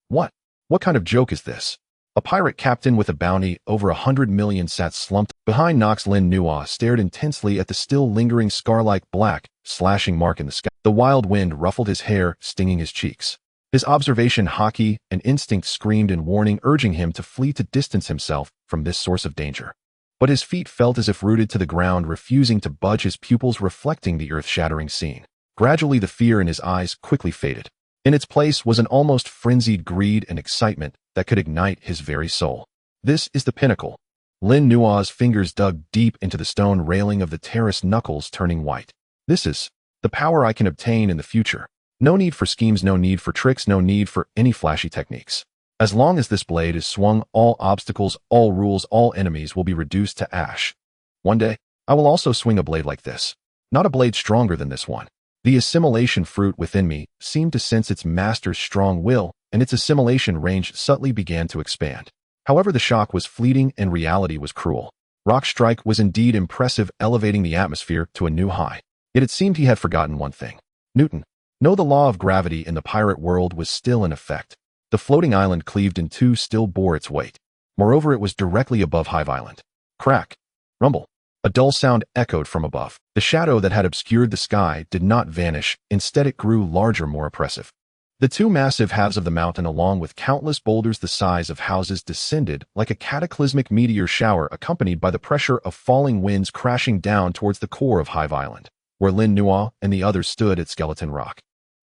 What kind of joke is this?" A pirate captain with a bounty over 100 million sat slumped behind Nox. Lin Nuo stared intensely at the still lingering scar-like black, slashing mark in the sky. The wild wind ruffled his hair, stinging his cheeks. His observation Haki and instinct screamed in warning, urging him to flee to distance himself from this source of danger. But his feet felt as if rooted to the ground, refusing to budge, his pupils reflecting the earth-shattering scene. Gradually the fear in his eyes quickly faded. In its place was an almost frenzied greed and excitement that could ignite his very soul. This is the pinnacle. Lin Nuo's fingers dug deep into the stone railing of the terrace, knuckles turning white. This is the power I can obtain in the future. No need for schemes, no need for tricks, no need for any flashy techniques. As long as this blade is swung, all obstacles, all rules, all enemies will be reduced to ash. One day, I will also swing a blade like this. Not a blade stronger than this one. The assimilation fruit within me seemed to sense its master's strong will, and its assimilation range subtly began to expand. However, the shock was fleeting and reality was cruel. Rock's strike was indeed impressive, elevating the atmosphere to a new high. Yet it seemed he had forgotten one thing. Newton. No, the law of gravity in the pirate world was still in effect. The floating island cleaved in two still bore its weight. Moreover, it was directly above Hive Island. Crack. Rumble. A dull sound echoed from above. The shadow that had obscured the sky did not vanish. Instead, it grew larger, more oppressive. The two massive halves of the mountain, along with countless boulders the size of houses, descended like a cataclysmic meteor shower, accompanied by the pressure of falling winds crashing down towards the core of Hive Island, where Lin Nuo and the others stood at Skeleton Rock.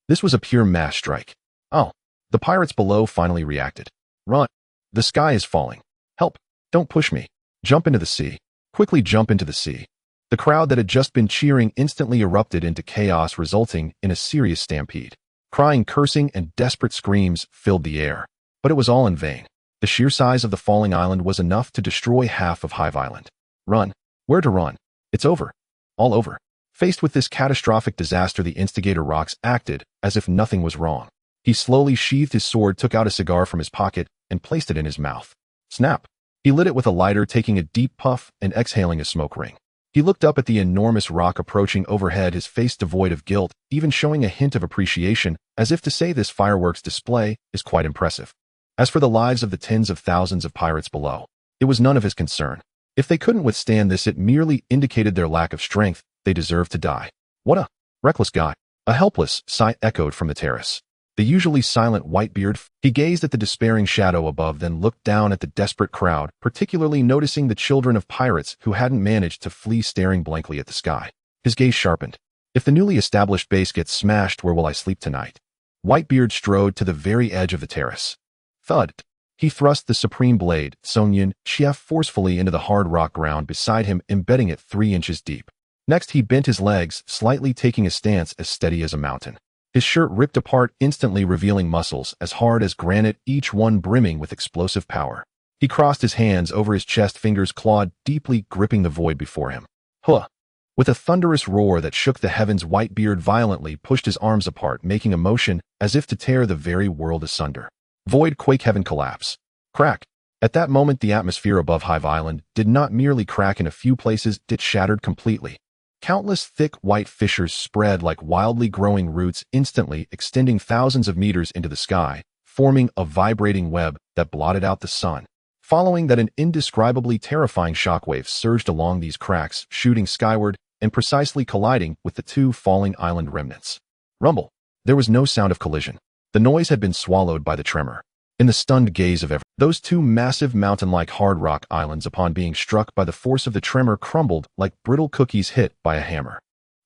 This was a pure mass strike. Oh. The pirates below finally reacted. Run. The sky is falling. Help. Don't push me. Jump into the sea. Quickly jump into the sea. The crowd that had just been cheering instantly erupted into chaos, resulting in a serious stampede. Crying, cursing, and desperate screams filled the air. But it was all in vain. The sheer size of the falling island was enough to destroy half of Hive Island. Run. Where to run? It's over. All over. Faced with this catastrophic disaster, the instigator Rox acted as if nothing was wrong. He slowly sheathed his sword, took out a cigar from his pocket, and placed it in his mouth. Snap. He lit it with a lighter, taking a deep puff and exhaling a smoke ring. He looked up at the enormous rock approaching overhead, his face devoid of guilt, even showing a hint of appreciation, as if to say this fireworks display is quite impressive. As for the lives of the tens of thousands of pirates below, it was none of his concern. If they couldn't withstand this, it merely indicated their lack of strength. They deserved to die. What a reckless guy. A helpless sigh echoed from the terrace. The usually silent Whitebeard, he gazed at the despairing shadow above, then looked down at the desperate crowd, particularly noticing the children of pirates who hadn't managed to flee, staring blankly at the sky. His gaze sharpened. If the newly established base gets smashed, where will I sleep tonight? Whitebeard strode to the very edge of the terrace. Thud. He thrust the supreme blade, Songyun Chief, forcefully into the hard rock ground beside him, embedding it 3 inches deep. Next, he bent his legs, slightly taking a stance as steady as a mountain. His shirt ripped apart, instantly revealing muscles as hard as granite, each one brimming with explosive power. He crossed his hands over his chest, fingers clawed deeply, gripping the void before him. Huh! With a thunderous roar that shook the heavens, Whitebeard violently pushed his arms apart, making a motion as if to tear the very world asunder. Void, quake, heaven, collapse. Crack! At that moment, the atmosphere above Hive Island did not merely crack in a few places, it shattered completely. Countless thick white fissures spread like wildly growing roots, instantly extending thousands of meters into the sky, forming a vibrating web that blotted out the sun. Following that, an indescribably terrifying shockwave surged along these cracks, shooting skyward and precisely colliding with the 2 falling island remnants. Rumble. There was no sound of collision. The noise had been swallowed by the tremor. In the stunned gaze of those 2 massive mountain-like hard rock islands, upon being struck by the force of the tremor, crumbled like brittle cookies hit by a hammer.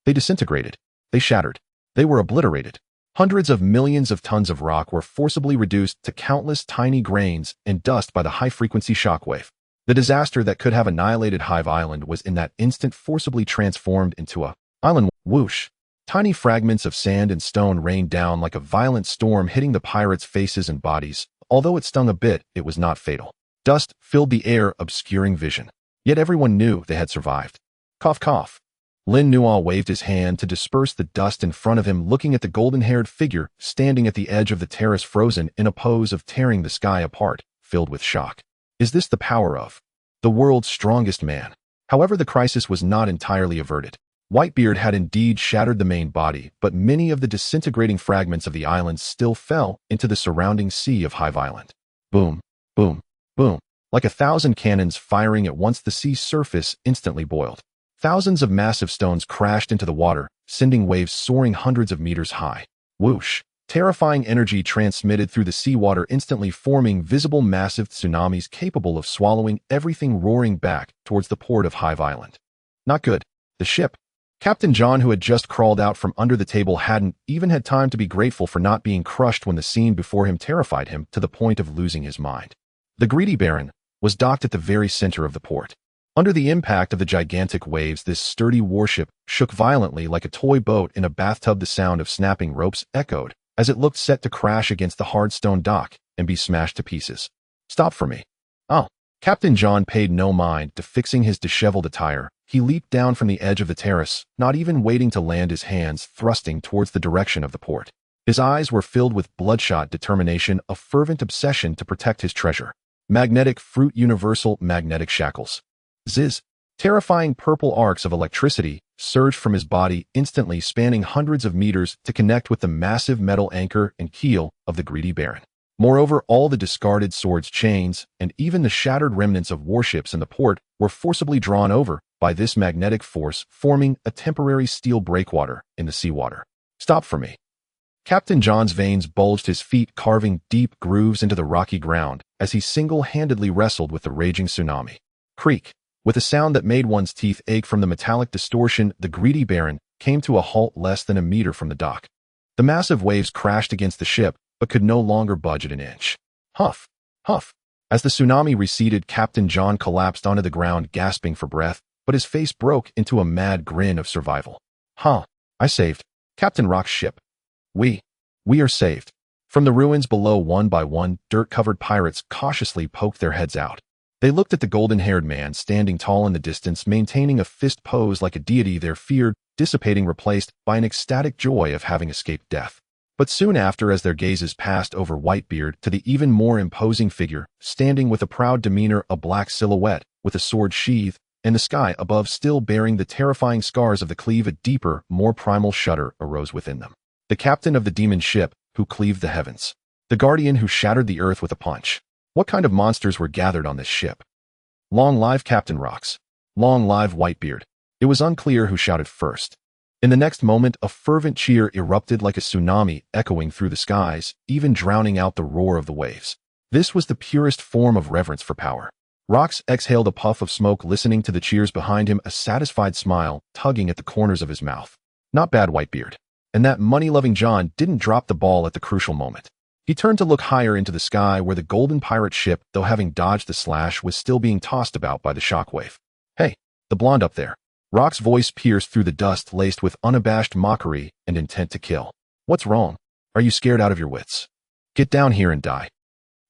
They disintegrated. They shattered. They were obliterated. Hundreds of millions of tons of rock were forcibly reduced to countless tiny grains and dust by the high-frequency shockwave. The disaster that could have annihilated Hive Island was in that instant forcibly transformed into a island whoosh. Tiny fragments of sand and stone rained down like a violent storm, hitting the pirates' faces and bodies. Although it stung a bit, it was not fatal. Dust filled the air, obscuring vision. Yet everyone knew they had survived. Cough, cough. Lin Nuo waved his hand to disperse the dust in front of him, looking at the golden-haired figure standing at the edge of the terrace, frozen in a pose of tearing the sky apart, filled with shock. Is this the power of the world's strongest man? However, the crisis was not entirely averted. Whitebeard had indeed shattered the main body, but many of the disintegrating fragments of the island still fell into the surrounding sea of Hive Island. Boom, boom, boom. Like 1,000 cannons firing at once, the sea's surface instantly boiled. Thousands of massive stones crashed into the water, sending waves soaring hundreds of meters high. Whoosh! Terrifying energy transmitted through the seawater, instantly forming visible massive tsunamis capable of swallowing everything, roaring back towards the port of Hive Island. Not good. The ship. Captain John, who had just crawled out from under the table, hadn't even had time to be grateful for not being crushed when the scene before him terrified him to the point of losing his mind. The greedy Baron was docked at the very center of the port. Under the impact of the gigantic waves, this sturdy warship shook violently like a toy boat in a bathtub. The sound of snapping ropes echoed as it looked set to crash against the hard stone dock and be smashed to pieces. Stop for me. Oh. Captain John paid no mind to fixing his disheveled attire. He leaped down from the edge of the terrace, not even waiting to land, his hands thrusting towards the direction of the port. His eyes were filled with bloodshot determination, a fervent obsession to protect his treasure. Magnetic fruit, universal magnetic shackles. Ziz. Terrifying purple arcs of electricity surged from his body, instantly spanning hundreds of meters to connect with the massive metal anchor and keel of the greedy Baron. Moreover, all the discarded swords, chains, and even the shattered remnants of warships in the port were forcibly drawn over by this magnetic force, forming a temporary steel breakwater in the seawater. Stop for me. Captain John's veins bulged, his feet carving deep grooves into the rocky ground as he single-handedly wrestled with the raging tsunami. Creak. With a sound that made one's teeth ache from the metallic distortion, the greedy Baron came to a halt less than a meter from the dock. The massive waves crashed against the ship, but could no longer budge it an inch. Huff, huff. As the tsunami receded, Captain John collapsed onto the ground, gasping for breath, but his face broke into a mad grin of survival. Huh, I saved Captain Rock's ship. We are saved. From the ruins below, one by one, dirt-covered pirates cautiously poked their heads out. They looked at the golden-haired man standing tall in the distance, maintaining a fist pose like a deity, their fear dissipating, replaced by an ecstatic joy of having escaped death. But soon after, as their gazes passed over Whitebeard to the even more imposing figure, standing with a proud demeanor, a black silhouette with a sword sheathed, and the sky above still bearing the terrifying scars of the cleave, a deeper, more primal shudder arose within them. The captain of the demon ship who cleaved the heavens. The guardian who shattered the earth with a punch. What kind of monsters were gathered on this ship? Long live Captain Rocks. Long live Whitebeard. It was unclear who shouted first. In the next moment, a fervent cheer erupted like a tsunami, echoing through the skies, even drowning out the roar of the waves. This was the purest form of reverence for power. Rocks exhaled a puff of smoke, listening to the cheers behind him, a satisfied smile tugging at the corners of his mouth. Not bad, Whitebeard. And that money-loving John didn't drop the ball at the crucial moment. He turned to look higher into the sky, where the golden pirate ship, though having dodged the slash, was still being tossed about by the shockwave. Hey, the blonde up there. Rock's voice pierced through the dust, laced with unabashed mockery and intent to kill. What's wrong? Are you scared out of your wits? Get down here and die.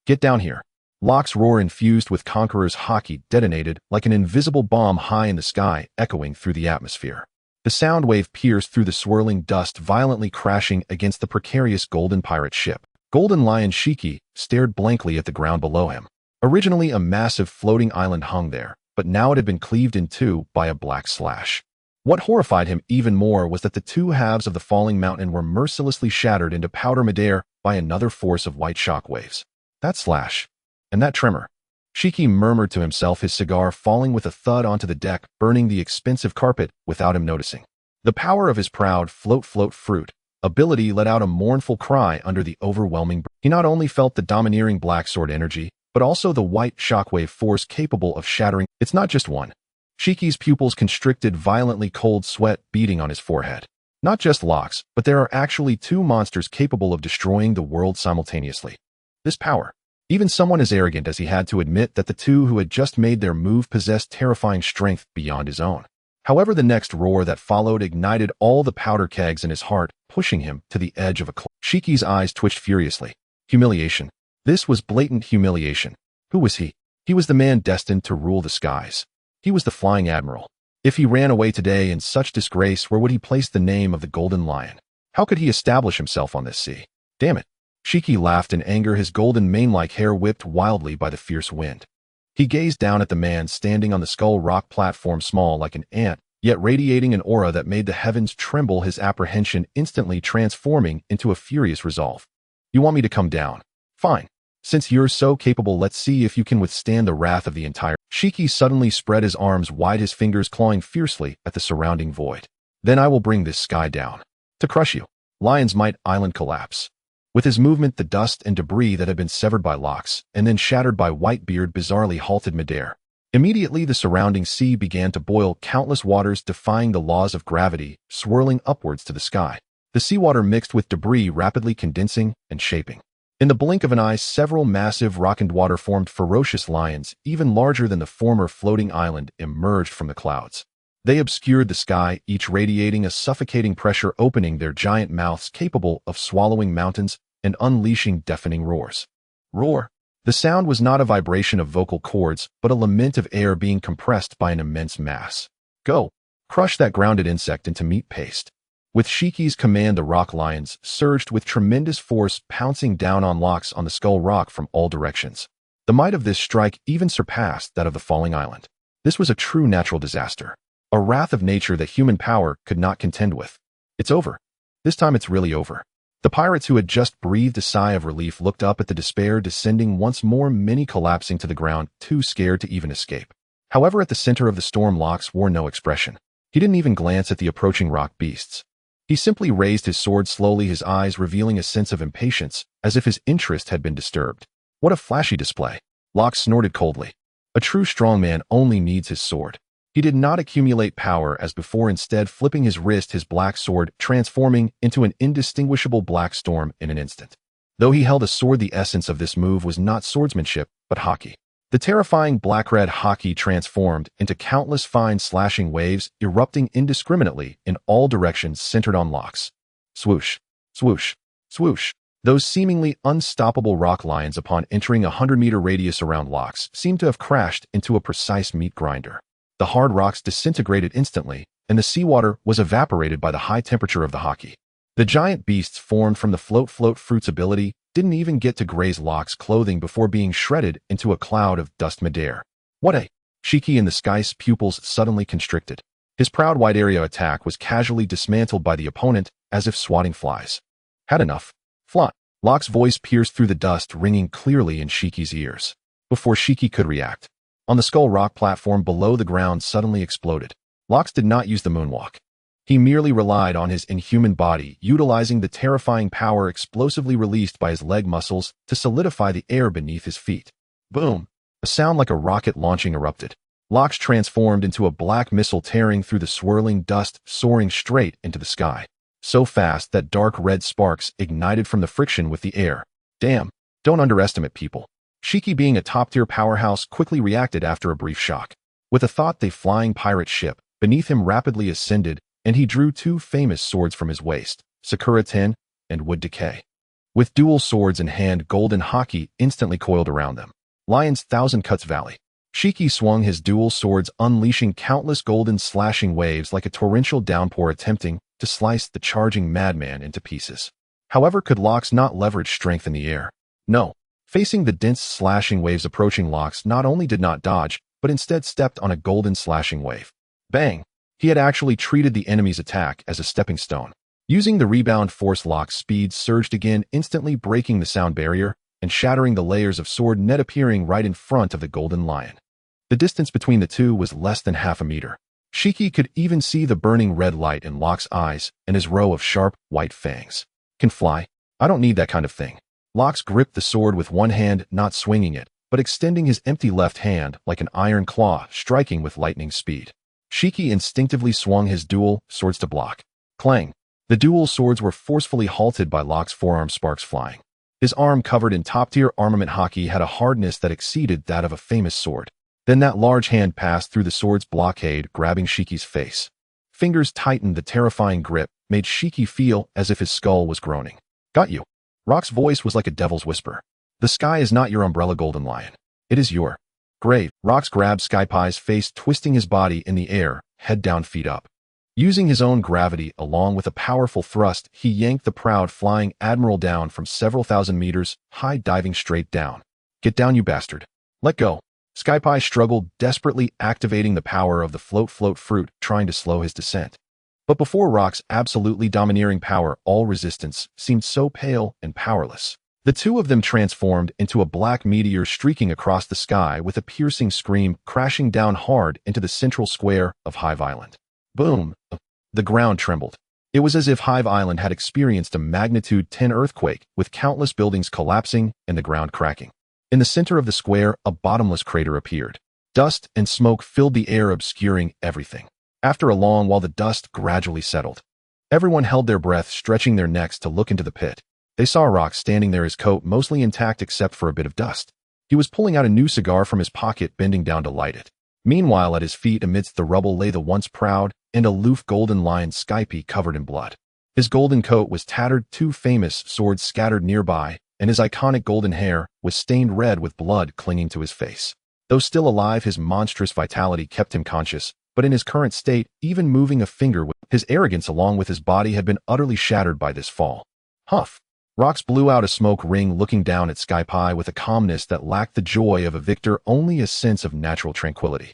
Get down here. Locke's roar, infused with Conqueror's Haki, detonated like an invisible bomb high in the sky, echoing through the atmosphere. The sound wave pierced through the swirling dust, violently crashing against the precarious golden pirate ship. Golden Lion Shiki stared blankly at the ground below him. Originally a massive floating island hung there, but now it had been cleaved in two by a black slash. What horrified him even more was that the two halves of the falling mountain were mercilessly shattered into powder midair by another force of white shockwaves. That slash. And that tremor. Shiki murmured to himself, his cigar falling with a thud onto the deck, burning the expensive carpet without him noticing. The power of his proud float fruit ability let out a mournful cry under the overwhelming. He not only felt the domineering black sword energy, but also the white shockwave force capable of shattering. It's not just one. Shiki's pupils constricted violently, cold sweat beading on his forehead. Not just locks, but there are actually two monsters capable of destroying the world simultaneously. This power. Even someone as arrogant as he had to admit that the two who had just made their move possessed terrifying strength beyond his own. However, the next roar that followed ignited all the powder kegs in his heart, pushing him to the edge of a cliff. Shiki's eyes twitched furiously. Humiliation. This was blatant humiliation. Who was he? He was the man destined to rule the skies. He was the Flying Admiral. If he ran away today in such disgrace, where would he place the name of the Golden Lion? How could he establish himself on this sea? Damn it. Shiki laughed in anger, his golden mane-like hair whipped wildly by the fierce wind. He gazed down at the man standing on the skull rock platform, small like an ant, yet radiating an aura that made the heavens tremble, his apprehension instantly transforming into a furious resolve. You want me to come down? Fine. Since you're so capable, let's see if you can withstand the wrath of the entire... Shiki suddenly spread his arms wide, his fingers clawing fiercely at the surrounding void. Then I will bring this sky down. To crush you. Lion's Might Island collapse. With his movement, the dust and debris that had been severed by locks and then shattered by Whitebeard bizarrely halted midair. Immediately, the surrounding sea began to boil, countless waters defying the laws of gravity, swirling upwards to the sky. The seawater mixed with debris, rapidly condensing and shaping. In the blink of an eye, several massive rock-and water-formed ferocious lions, even larger than the former floating island, emerged from the clouds. They obscured the sky, each radiating a suffocating pressure, opening their giant mouths capable of swallowing mountains and unleashing deafening roars. Roar. The sound was not a vibration of vocal cords, but a lament of air being compressed by an immense mass. Go. Crush that grounded insect into meat paste. With Shiki's command, the rock lions surged with tremendous force, pouncing down on locks on the skull rock from all directions. The might of this strike even surpassed that of the falling island. This was a true natural disaster. A wrath of nature that human power could not contend with. It's over. This time it's really over. The pirates, who had just breathed a sigh of relief, looked up at the despair descending once more, many collapsing to the ground, too scared to even escape. However, at the center of the storm, Locks wore no expression. He didn't even glance at the approaching rock beasts. He simply raised his sword slowly, his eyes revealing a sense of impatience, as if his interest had been disturbed. What a flashy display. Locks snorted coldly. A true strongman only needs his sword. He did not accumulate power as before, instead flipping his wrist, his black sword transforming into an indistinguishable black storm in an instant. Though he held a sword, the essence of this move was not swordsmanship, but Haki. The terrifying black-red Haki transformed into countless fine slashing waves, erupting indiscriminately in all directions, centered on Locks. Swoosh, swoosh, swoosh. Those seemingly unstoppable rock lions, upon entering a 100-meter radius around Locks, seemed to have crashed into a precise meat grinder. The hard rocks disintegrated instantly, and the seawater was evaporated by the high temperature of the Haki. The giant beasts formed from the float fruit's ability didn't even get to graze Locks' clothing before being shredded into a cloud of dust midair. What a... Shiki in the sky's pupils suddenly constricted. His proud wide area attack was casually dismantled by the opponent, as if swatting flies. Had enough. Flot. Locks' voice pierced through the dust, ringing clearly in Shiki's ears. Before Shiki could react, on the skull rock platform below, the ground suddenly exploded. Locks did not use the moonwalk. He merely relied on his inhuman body, utilizing the terrifying power explosively released by his leg muscles to solidify the air beneath his feet. Boom! A sound like a rocket launching erupted. Locks transformed into a black missile, tearing through the swirling dust, soaring straight into the sky. So fast that dark red sparks ignited from the friction with the air. Damn! Don't underestimate people. Shiki, being a top-tier powerhouse, quickly reacted after a brief shock. With a thought, the flying pirate ship beneath him rapidly ascended, and he drew two famous swords from his waist, Sakura 10 and Wood Decay. With dual swords in hand, Golden Haki instantly coiled around them. Lion's Thousand Cuts Valley. Shiki swung his dual swords, unleashing countless golden slashing waves like a torrential downpour, attempting to slice the charging madman into pieces. However, could Locks not leverage strength in the air? No. Facing the dense slashing waves approaching, Locks not only did not dodge, but instead stepped on a golden slashing wave. Bang! He had actually treated the enemy's attack as a stepping stone. Using the rebound force, Locks' speed surged again, instantly breaking the sound barrier and shattering the layers of sword net, appearing right in front of the golden lion. The distance between the two was less than half a meter. Shiki could even see the burning red light in Locks' eyes and his row of sharp, white fangs. Can fly? I don't need that kind of thing. Locks gripped the sword with one hand, not swinging it, but extending his empty left hand like an iron claw, striking with lightning speed. Shiki instinctively swung his dual swords to block. Clang! The dual swords were forcefully halted by Locke's forearm sparks flying. His arm, covered in top-tier armament Haki, had a hardness that exceeded that of a famous sword. Then that large hand passed through the sword's blockade, grabbing Shiki's face. Fingers tightened. The terrifying grip made Shiki feel as if his skull was groaning. Got you. Rock's voice was like a devil's whisper. The sky is not your umbrella, Golden Lion. It is your grave. Rox grabbed Skypie's face, twisting his body in the air, head down, feet up. Using his own gravity, along with a powerful thrust, he yanked the proud flying admiral down from several thousand meters high, diving straight down. Get down, you bastard. Let go. Skypie struggled, desperately activating the power of the float fruit, trying to slow his descent. But before Rock's absolutely domineering power, all resistance seemed so pale and powerless. The two of them transformed into a black meteor streaking across the sky with a piercing scream, crashing down hard into the central square of Hive Island. Boom! The ground trembled. It was as if Hive Island had experienced a magnitude 10 earthquake, with countless buildings collapsing and the ground cracking. In the center of the square, a bottomless crater appeared. Dust and smoke filled the air, obscuring everything. After a long while, the dust gradually settled. Everyone held their breath, stretching their necks to look into the pit. They saw Rock standing there, his coat mostly intact except for a bit of dust. He was pulling out a new cigar from his pocket, bending down to light it. Meanwhile, at his feet amidst the rubble lay the once proud and aloof Golden Lion Skypie, covered in blood. His golden coat was tattered, two famous swords scattered nearby, and his iconic golden hair was stained red with blood clinging to his face. Though still alive, his monstrous vitality kept him conscious, but in his current state, even moving a finger with his arrogance along with his body had been utterly shattered by this fall. Huff! Rox blew out a smoke ring, looking down at Skypie with a calmness that lacked the joy of a victor, only a sense of natural tranquility.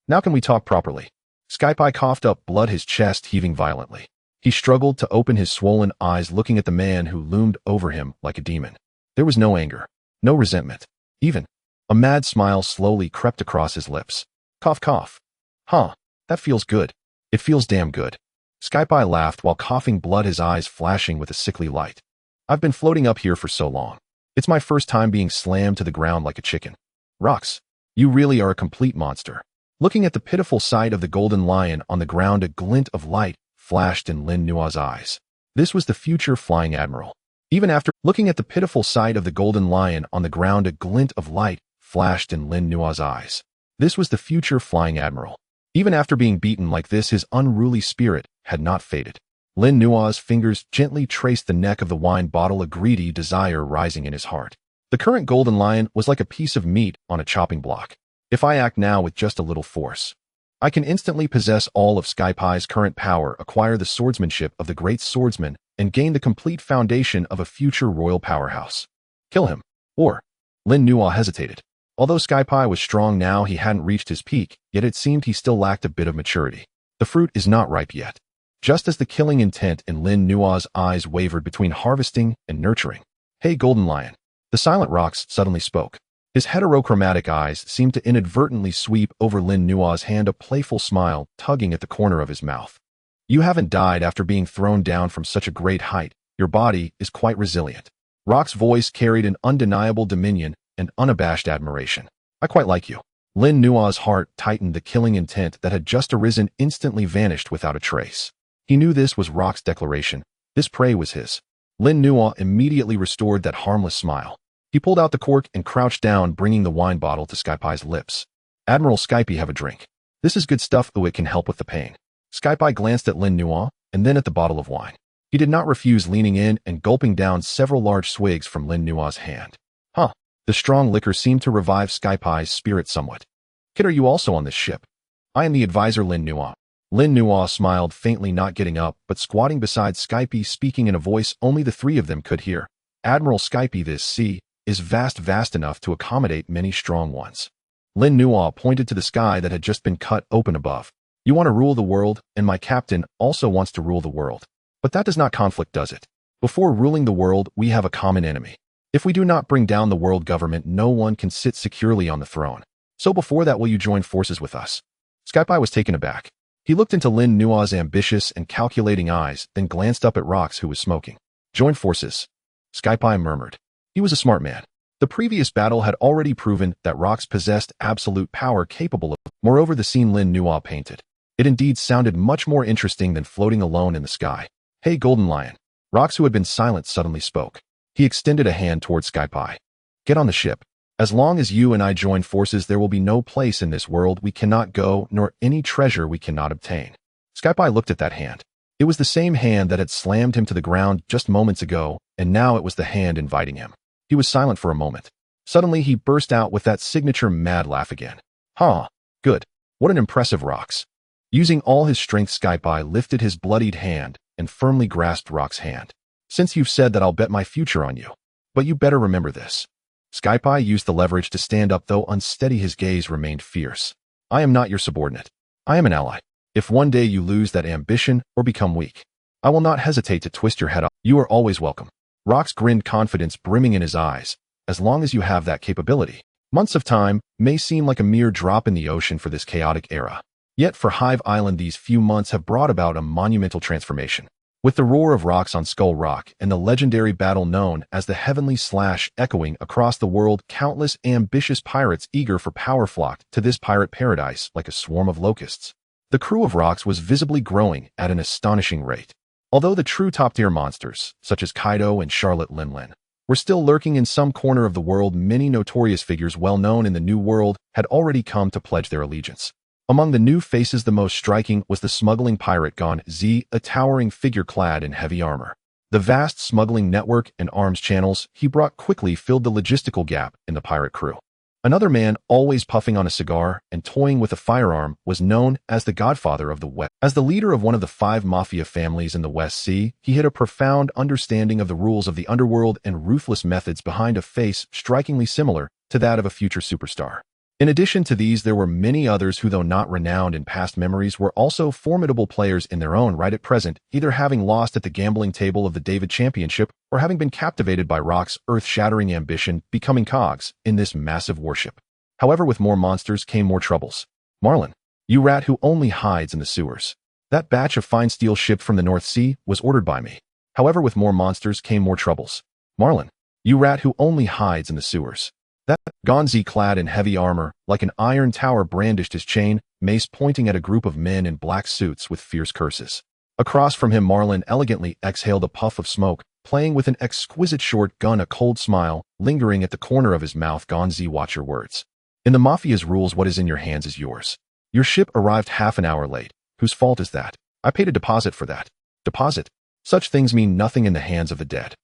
Now can we talk properly? Skypie coughed up blood, his chest heaving violently. He struggled to open his swollen eyes, looking at the man who loomed over him like a demon. There was no anger, no resentment. Even a mad smile slowly crept across his lips. Cough, cough. Huh, that feels good. It feels damn good. Skypie laughed while coughing blood, his eyes flashing with a sickly light. I've been floating up here for so long. It's my first time being slammed to the ground like a chicken. Rox, you really are a complete monster. Looking at the pitiful sight of the Golden Lion on the ground, a glint of light flashed in Lin Nuo's eyes. This was the future flying admiral. Even after looking at the pitiful sight of the Golden Lion on the ground, a glint of light flashed in Lin Nuo's eyes. This was the future flying admiral. Even after being beaten like this, his unruly spirit had not faded. Lin Nuo's fingers gently traced the neck of the wine bottle, a greedy desire rising in his heart. The current Golden Lion was like a piece of meat on a chopping block. If I act now with just a little force, I can instantly possess all of Skypie's current power, acquire the swordsmanship of the great swordsman, and gain the complete foundation of a future royal powerhouse. Kill him. Or, Lin Nuo hesitated. Although Skypie was strong now, he hadn't reached his peak, yet it seemed he still lacked a bit of maturity. The fruit is not ripe yet. Just as the killing intent in Lin Nuo's eyes wavered between harvesting and nurturing. Hey, Golden Lion. The silent Rox suddenly spoke. His heterochromatic eyes seemed to inadvertently sweep over Lin Nuo's hand, a playful smile tugging at the corner of his mouth. You haven't died after being thrown down from such a great height. Your body is quite resilient. Rox's voice carried an undeniable dominion and unabashed admiration. I quite like you. Lin Nuo's heart tightened. The killing intent that had just arisen instantly vanished without a trace. He knew this was Rox's declaration. This prey was his. Lin Nuo immediately restored that harmless smile. He pulled out the cork and crouched down, bringing the wine bottle to Skypie's lips. Admiral Skypie, have a drink. This is good stuff. Oh, it can help with the pain. Skypie glanced at Lin Nuo and then at the bottle of wine. He did not refuse, leaning in and gulping down several large swigs from Lin Nuo's hand. Huh. The strong liquor seemed to revive Skypie's spirit somewhat. Kid, are you also on this ship? I am the advisor, Lin Nuo. Lin Nuo smiled faintly, not getting up, but squatting beside Skypie, speaking in a voice only the three of them could hear. Admiral Skypie, this sea is vast enough to accommodate many strong ones. Lin Nuo pointed to the sky that had just been cut open above. You want to rule the world, and my captain also wants to rule the world. But that does not conflict, does it? Before ruling the world, we have a common enemy. If we do not bring down the world government, no one can sit securely on the throne. So before that, will you join forces with us? Skypie was taken aback. He looked into Lin Nuo's ambitious and calculating eyes, then glanced up at Rox, who was smoking. Join forces. Skypie murmured. He was a smart man. The previous battle had already proven that Rox possessed absolute power capable of. Moreover, the scene Lin Nuo painted. It indeed sounded much more interesting than floating alone in the sky. Hey, Golden Lion. Rox, who had been silent, suddenly spoke. He extended a hand toward Skypie. Get on the ship. As long as you and I join forces, there will be no place in this world we cannot go, nor any treasure we cannot obtain. Skypie looked at that hand. It was the same hand that had slammed him to the ground just moments ago, and now it was the hand inviting him. He was silent for a moment. Suddenly, he burst out with that signature mad laugh again. Huh. Good. What an impressive Rox. Using all his strength, Skypie lifted his bloodied hand and firmly grasped Rox's hand. Since you've said that, I'll bet my future on you. But you better remember this. Skypie used the leverage to stand up, though unsteady his gaze remained fierce. I am not your subordinate. I am an ally. If one day you lose that ambition or become weak, I will not hesitate to twist your head off. You are always welcome. Rox grinned, confidence brimming in his eyes. As long as you have that capability. Months of time may seem like a mere drop in the ocean for this chaotic era. Yet for Hive Island, these few months have brought about a monumental transformation. With the roar of Rox on Skull Rock and the legendary battle known as the Heavenly Slash echoing across the world, countless ambitious pirates eager for power flocked to this pirate paradise like a swarm of locusts. The crew of Rox was visibly growing at an astonishing rate. Although the true top-tier monsters, such as Kaido and Charlotte Linlin, were still lurking in some corner of the world, many notorious figures well known in the New World had already come to pledge their allegiance. Among the new faces, the most striking was the smuggling pirate Gon Z, a towering figure clad in heavy armor. The vast smuggling network and arms channels he brought quickly filled the logistical gap in the pirate crew. Another man, always puffing on a cigar and toying with a firearm, was known as the Godfather of the West. As the leader of one of the 5 mafia families in the West Sea, he had a profound understanding of the rules of the underworld and ruthless methods behind a face strikingly similar to that of a future superstar. In addition to these, there were many others who, though not renowned in past memories, were also formidable players in their own right at present, either having lost at the gambling table of the David Championship or having been captivated by Rox's earth-shattering ambition, becoming cogs in this massive warship. However, with more monsters came more troubles. Marlin, you rat who only hides in the sewers. That batch of fine steel shipped from the North Sea was ordered by me. However, with more monsters came more troubles. Marlin, you rat who only hides in the sewers. That Gonzi, clad in heavy armor, like an iron tower, brandished his chain, mace pointing at a group of men in black suits with fierce curses. Across from him, Marlin elegantly exhaled a puff of smoke, playing with an exquisite short gun, a cold smile lingering at the corner of his mouth. Gonzi, watch your words. In the Mafia's rules, what is in your hands is yours. Your ship arrived half an hour late. Whose fault is that? I paid a deposit for that. Deposit? Such things mean nothing in the hands of the dead.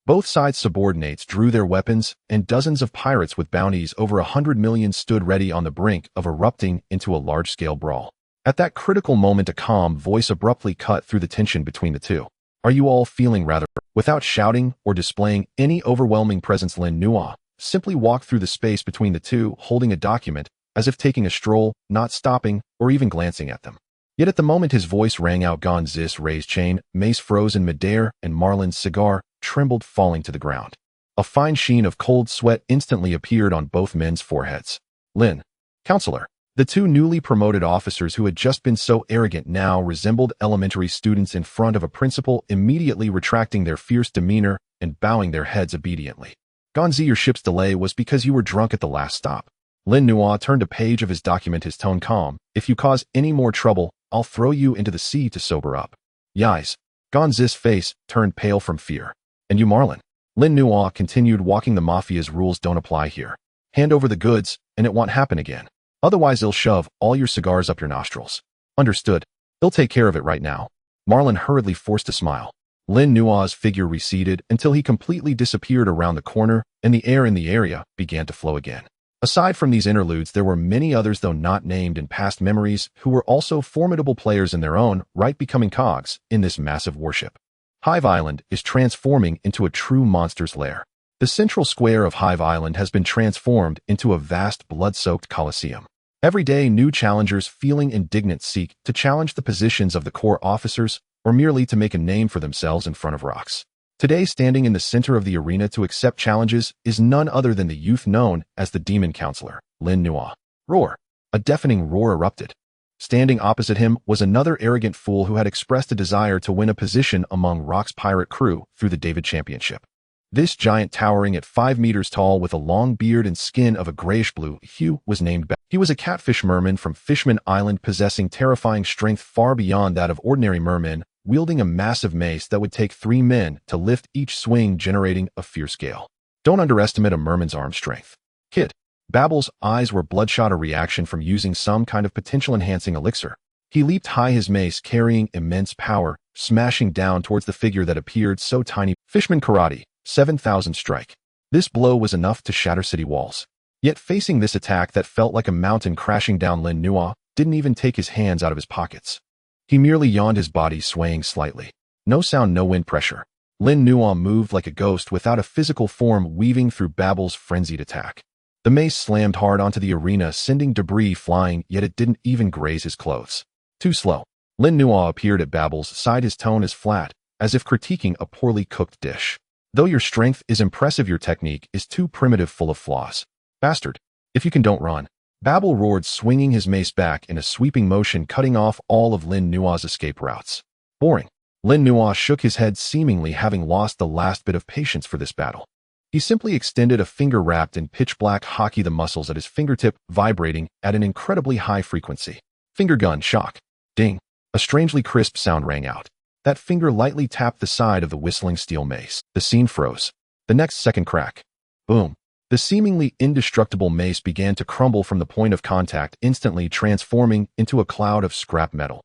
Both sides' subordinates drew their weapons, and dozens of pirates with bounties over 100 million stood ready on the brink of erupting into a large-scale brawl. At that critical moment, a calm voice abruptly cut through the tension between the two. Are you all feeling rather? Without shouting or displaying any overwhelming presence, Lin Nuo simply walked through the space between the two, holding a document, as if taking a stroll, not stopping or even glancing at them. Yet at the moment his voice rang out, Gonzis raised chain, mace froze in midair, and Marlin's cigar trembled, falling to the ground. A fine sheen of cold sweat instantly appeared on both men's foreheads. Lin, counselor. The two newly promoted officers who had just been so arrogant now resembled elementary students in front of a principal, immediately retracting their fierce demeanor and bowing their heads obediently. Gonzi, your ship's delay was because you were drunk at the last stop. Lin Nuo turned a page of his document, his tone calm. If you cause any more trouble, I'll throw you into the sea to sober up. Yais. Gonzi's face turned pale from fear. And you, Marlin? Lin Nuo continued, walking the Mafia's rules don't apply here. Hand over the goods, and it won't happen again. Otherwise, they'll shove all your cigars up your nostrils. Understood. They'll take care of it right now. Marlin hurriedly forced a smile. Lin Nuo's figure receded until he completely disappeared around the corner, and the air in the area began to flow again. Aside from these interludes, there were many others, though not named in past memories, who were also formidable players in their own right, becoming cogs in this massive warship. Hive Island is transforming into a true monster's lair. The central square of Hive Island has been transformed into a vast blood-soaked coliseum. Every day, new challengers feeling indignant seek to challenge the positions of the core officers or merely to make a name for themselves in front of Rox. Today, standing in the center of the arena to accept challenges is none other than the youth known as the Demon Counselor, Lin Nuo. Roar! A deafening roar erupted. Standing opposite him was another arrogant fool who had expressed a desire to win a position among Rox's pirate crew through the David Championship. This giant, towering at 5 meters tall with a long beard and skin of a grayish-blue hue, was named Davy. He was a catfish merman from Fishman Island, possessing terrifying strength far beyond that of ordinary mermen, wielding a massive mace that would take 3 men to lift each swing, generating a fierce gale. Don't underestimate a merman's arm strength. Kid. Babel's eyes were bloodshot, a reaction from using some kind of potential-enhancing elixir. He leaped high, his mace carrying immense power, smashing down towards the figure that appeared so tiny. Fishman Karate, 7,000 strike. This blow was enough to shatter city walls. Yet facing this attack that felt like a mountain crashing down, Lin Nuo didn't even take his hands out of his pockets. He merely yawned, his body swaying slightly. No sound, no wind pressure. Lin Nuo moved like a ghost without a physical form, weaving through Babel's frenzied attack. The mace slammed hard onto the arena, sending debris flying, yet it didn't even graze his clothes. Too slow. Lin Nuo appeared at Babel's side, his tone as flat, as if critiquing a poorly cooked dish. Though your strength is impressive, your technique is too primitive, full of flaws. Bastard. If you can, don't run. Babel roared, swinging his mace back in a sweeping motion, cutting off all of Lin Nuo's escape routes. Boring. Lin Nuo shook his head, seemingly having lost the last bit of patience for this battle. He simply extended a finger wrapped in pitch-black Haki, the muscles at his fingertip vibrating at an incredibly high frequency. Finger gun, shock. Ding. A strangely crisp sound rang out. That finger lightly tapped the side of the whistling steel mace. The scene froze. The next second, crack. Boom. The seemingly indestructible mace began to crumble from the point of contact, instantly transforming into a cloud of scrap metal.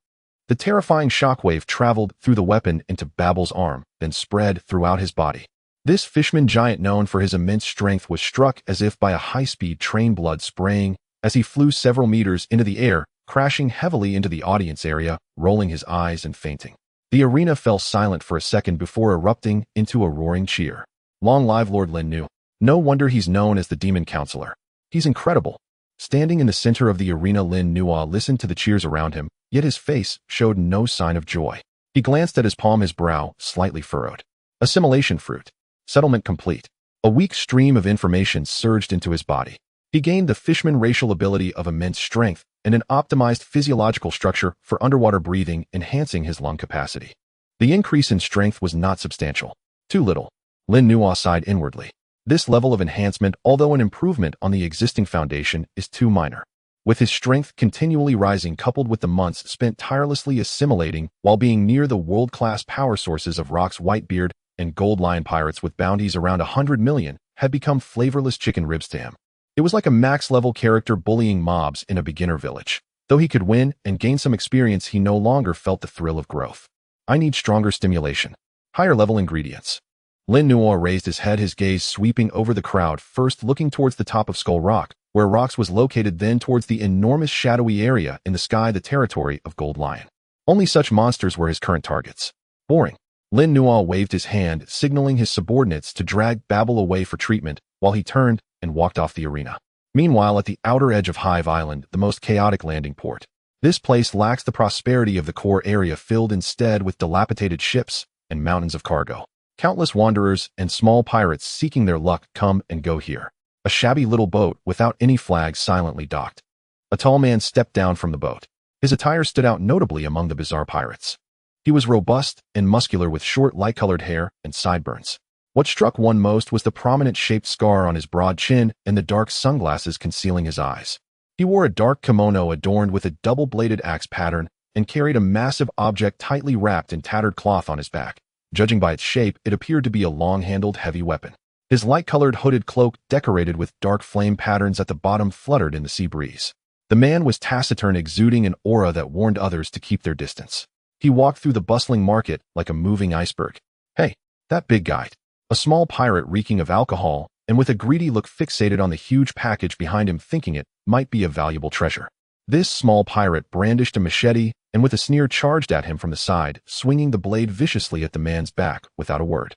The terrifying shockwave traveled through the weapon into Babel's arm, then spread throughout his body. This fishman giant, known for his immense strength, was struck as if by a high-speed train, blood spraying as he flew several meters into the air, crashing heavily into the audience area, rolling his eyes and fainting. The arena fell silent for a second before erupting into a roaring cheer. Long live Lord Lin Nuo. No wonder he's known as the Demon Counselor. He's incredible. Standing in the center of the arena, Lin Nuo listened to the cheers around him, yet his face showed no sign of joy. He glanced at his palm, his brow slightly furrowed. Assimilation Fruit. Settlement complete. A weak stream of information surged into his body. He gained the fishman racial ability of immense strength and an optimized physiological structure for underwater breathing, enhancing his lung capacity. The increase in strength was not substantial. Too little. Lin Nuo sighed inwardly. This level of enhancement, although an improvement on the existing foundation, is too minor. With his strength continually rising, coupled with the months spent tirelessly assimilating while being near the world-class power sources of Rock's Whitebeard and Gold Lion pirates with bounties around 100 million, had become flavorless chicken ribs to him. It was like a max-level character bullying mobs in a beginner village. Though he could win and gain some experience, he no longer felt the thrill of growth. I need stronger stimulation. Higher-level ingredients. Lin Nuo raised his head, his gaze sweeping over the crowd, first looking towards the top of Skull Rock, where Rocks was located, then towards the enormous shadowy area in the sky, the territory of Gold Lion. Only such monsters were his current targets. Boring. Lin Nuo waved his hand, signaling his subordinates to drag Babel away for treatment, while he turned and walked off the arena. Meanwhile, at the outer edge of Hive Island, the most chaotic landing port, this place lacks the prosperity of the core area, filled instead with dilapidated ships and mountains of cargo. Countless wanderers and small pirates seeking their luck come and go here. A shabby little boat without any flags silently docked. A tall man stepped down from the boat. His attire stood out notably among the bizarre pirates. He was robust and muscular, with short, light-colored hair and sideburns. What struck one most was the prominent-shaped scar on his broad chin and the dark sunglasses concealing his eyes. He wore a dark kimono adorned with a double-bladed axe pattern and carried a massive object tightly wrapped in tattered cloth on his back. Judging by its shape, it appeared to be a long-handled heavy weapon. His light-colored hooded cloak, decorated with dark flame patterns at the bottom, fluttered in the sea breeze. The man was taciturn, exuding an aura that warned others to keep their distance. He walked through the bustling market like a moving iceberg. Hey, that big guy. A small pirate reeking of alcohol and with a greedy look fixated on the huge package behind him, thinking it might be a valuable treasure. This small pirate brandished a machete and with a sneer charged at him from the side, swinging the blade viciously at the man's back without a word.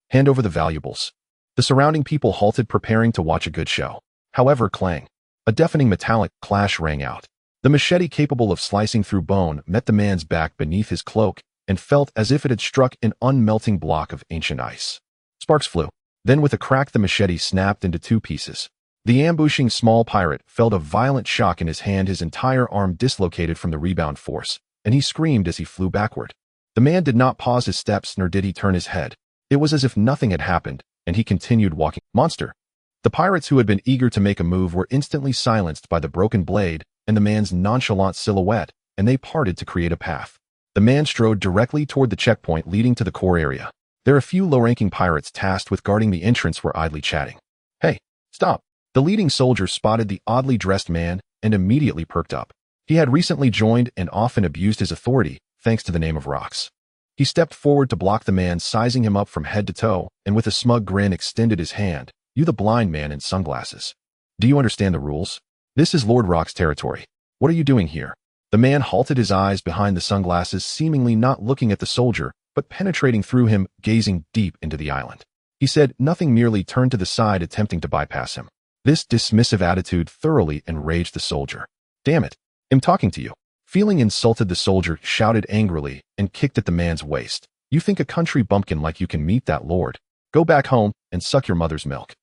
Hand over the valuables. The surrounding people halted, preparing to watch a good show. However, clang. A deafening metallic clash rang out. The machete, capable of slicing through bone, met the man's back beneath his cloak and felt as if it had struck an unmelting block of ancient ice. Sparks flew. Then with a crack, the machete snapped into 2 pieces. The ambushing small pirate felt a violent shock in his hand, his entire arm dislocated from the rebound force, and he screamed as he flew backward. The man did not pause his steps, nor did he turn his head. It was as if nothing had happened, and he continued walking. Monster! The pirates, who had been eager to make a move, were instantly silenced by the broken blade and the man's nonchalant silhouette, and they parted to create a path. The man strode directly toward the checkpoint leading to the core area. There a few low-ranking pirates tasked with guarding the entrance were idly chatting. Hey, stop. The leading soldier spotted the oddly dressed man and immediately perked up. He had recently joined and often abused his authority, thanks to the name of Rocks. He stepped forward to block the man, sizing him up from head to toe, and with a smug grin extended his hand. You the blind man in sunglasses. Do you understand the rules? This is Lord Rock's territory. What are you doing here? The man halted, his eyes behind the sunglasses, seemingly not looking at the soldier, but penetrating through him, gazing deep into the island. He said nothing, merely turned to the side, attempting to bypass him. This dismissive attitude thoroughly enraged the soldier. Damn it. I'm talking to you. Feeling insulted, the soldier shouted angrily and kicked at the man's waist. You think a country bumpkin like you can meet that lord? Go back home and suck your mother's milk.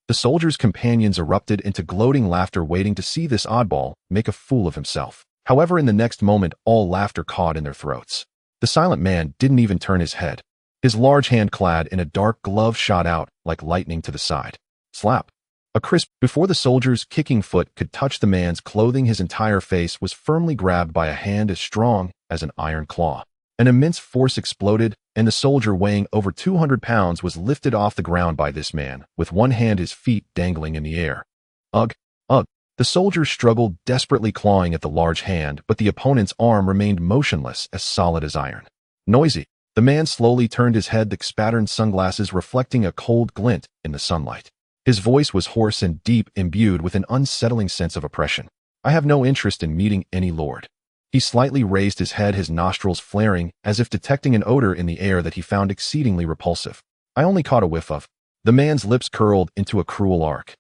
The soldier's companions erupted into gloating laughter, waiting to see this oddball make a fool of himself. However, in the next moment, all laughter caught in their throats. The silent man didn't even turn his head. His large hand, clad in a dark glove, shot out like lightning to the side. Slap. A crisp. Before the soldier's kicking foot could touch the man's clothing, his entire face was firmly grabbed by a hand as strong as an iron claw. An immense force exploded, and the soldier, weighing over 200 pounds, was lifted off the ground by this man, with one hand, his feet dangling in the air. Ugh, ugh. The soldier struggled, desperately clawing at the large hand, but the opponent's arm remained motionless, as solid as iron. Noisy. The man slowly turned his head, the spattered sunglasses reflecting a cold glint in the sunlight. His voice was hoarse and deep, imbued with an unsettling sense of oppression. I have no interest in meeting any lord. He slightly raised his head, his nostrils flaring, as if detecting an odor in the air that he found exceedingly repulsive. I only caught a whiff of. The man's lips curled into a cruel arc.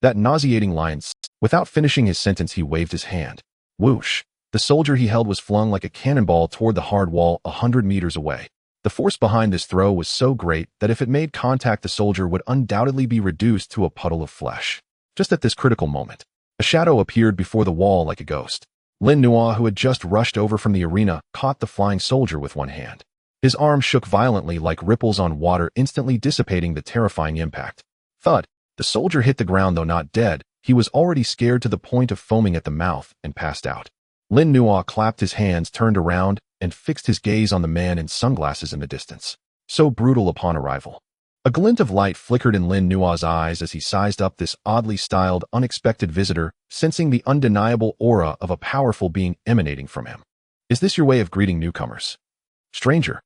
That nauseating line. Without finishing his sentence, he waved his hand. Whoosh. The soldier he held was flung like a cannonball toward the hard wall 100 meters away. The force behind this throw was so great that if it made contact, the soldier would undoubtedly be reduced to a puddle of flesh. Just at this critical moment, a shadow appeared before the wall like a ghost. Lin Nuo, who had just rushed over from the arena, caught the flying soldier with one hand. His arm shook violently like ripples on water, instantly dissipating the terrifying impact. Thud. The soldier hit the ground, though not dead. He was already scared to the point of foaming at the mouth and passed out. Lin Nuo clapped his hands, turned around, and fixed his gaze on the man in sunglasses in the distance. So brutal upon arrival. A glint of light flickered in Lin Nuo's eyes as he sized up this oddly styled, unexpected visitor, sensing the undeniable aura of a powerful being emanating from him. Is this your way of greeting newcomers? Stranger.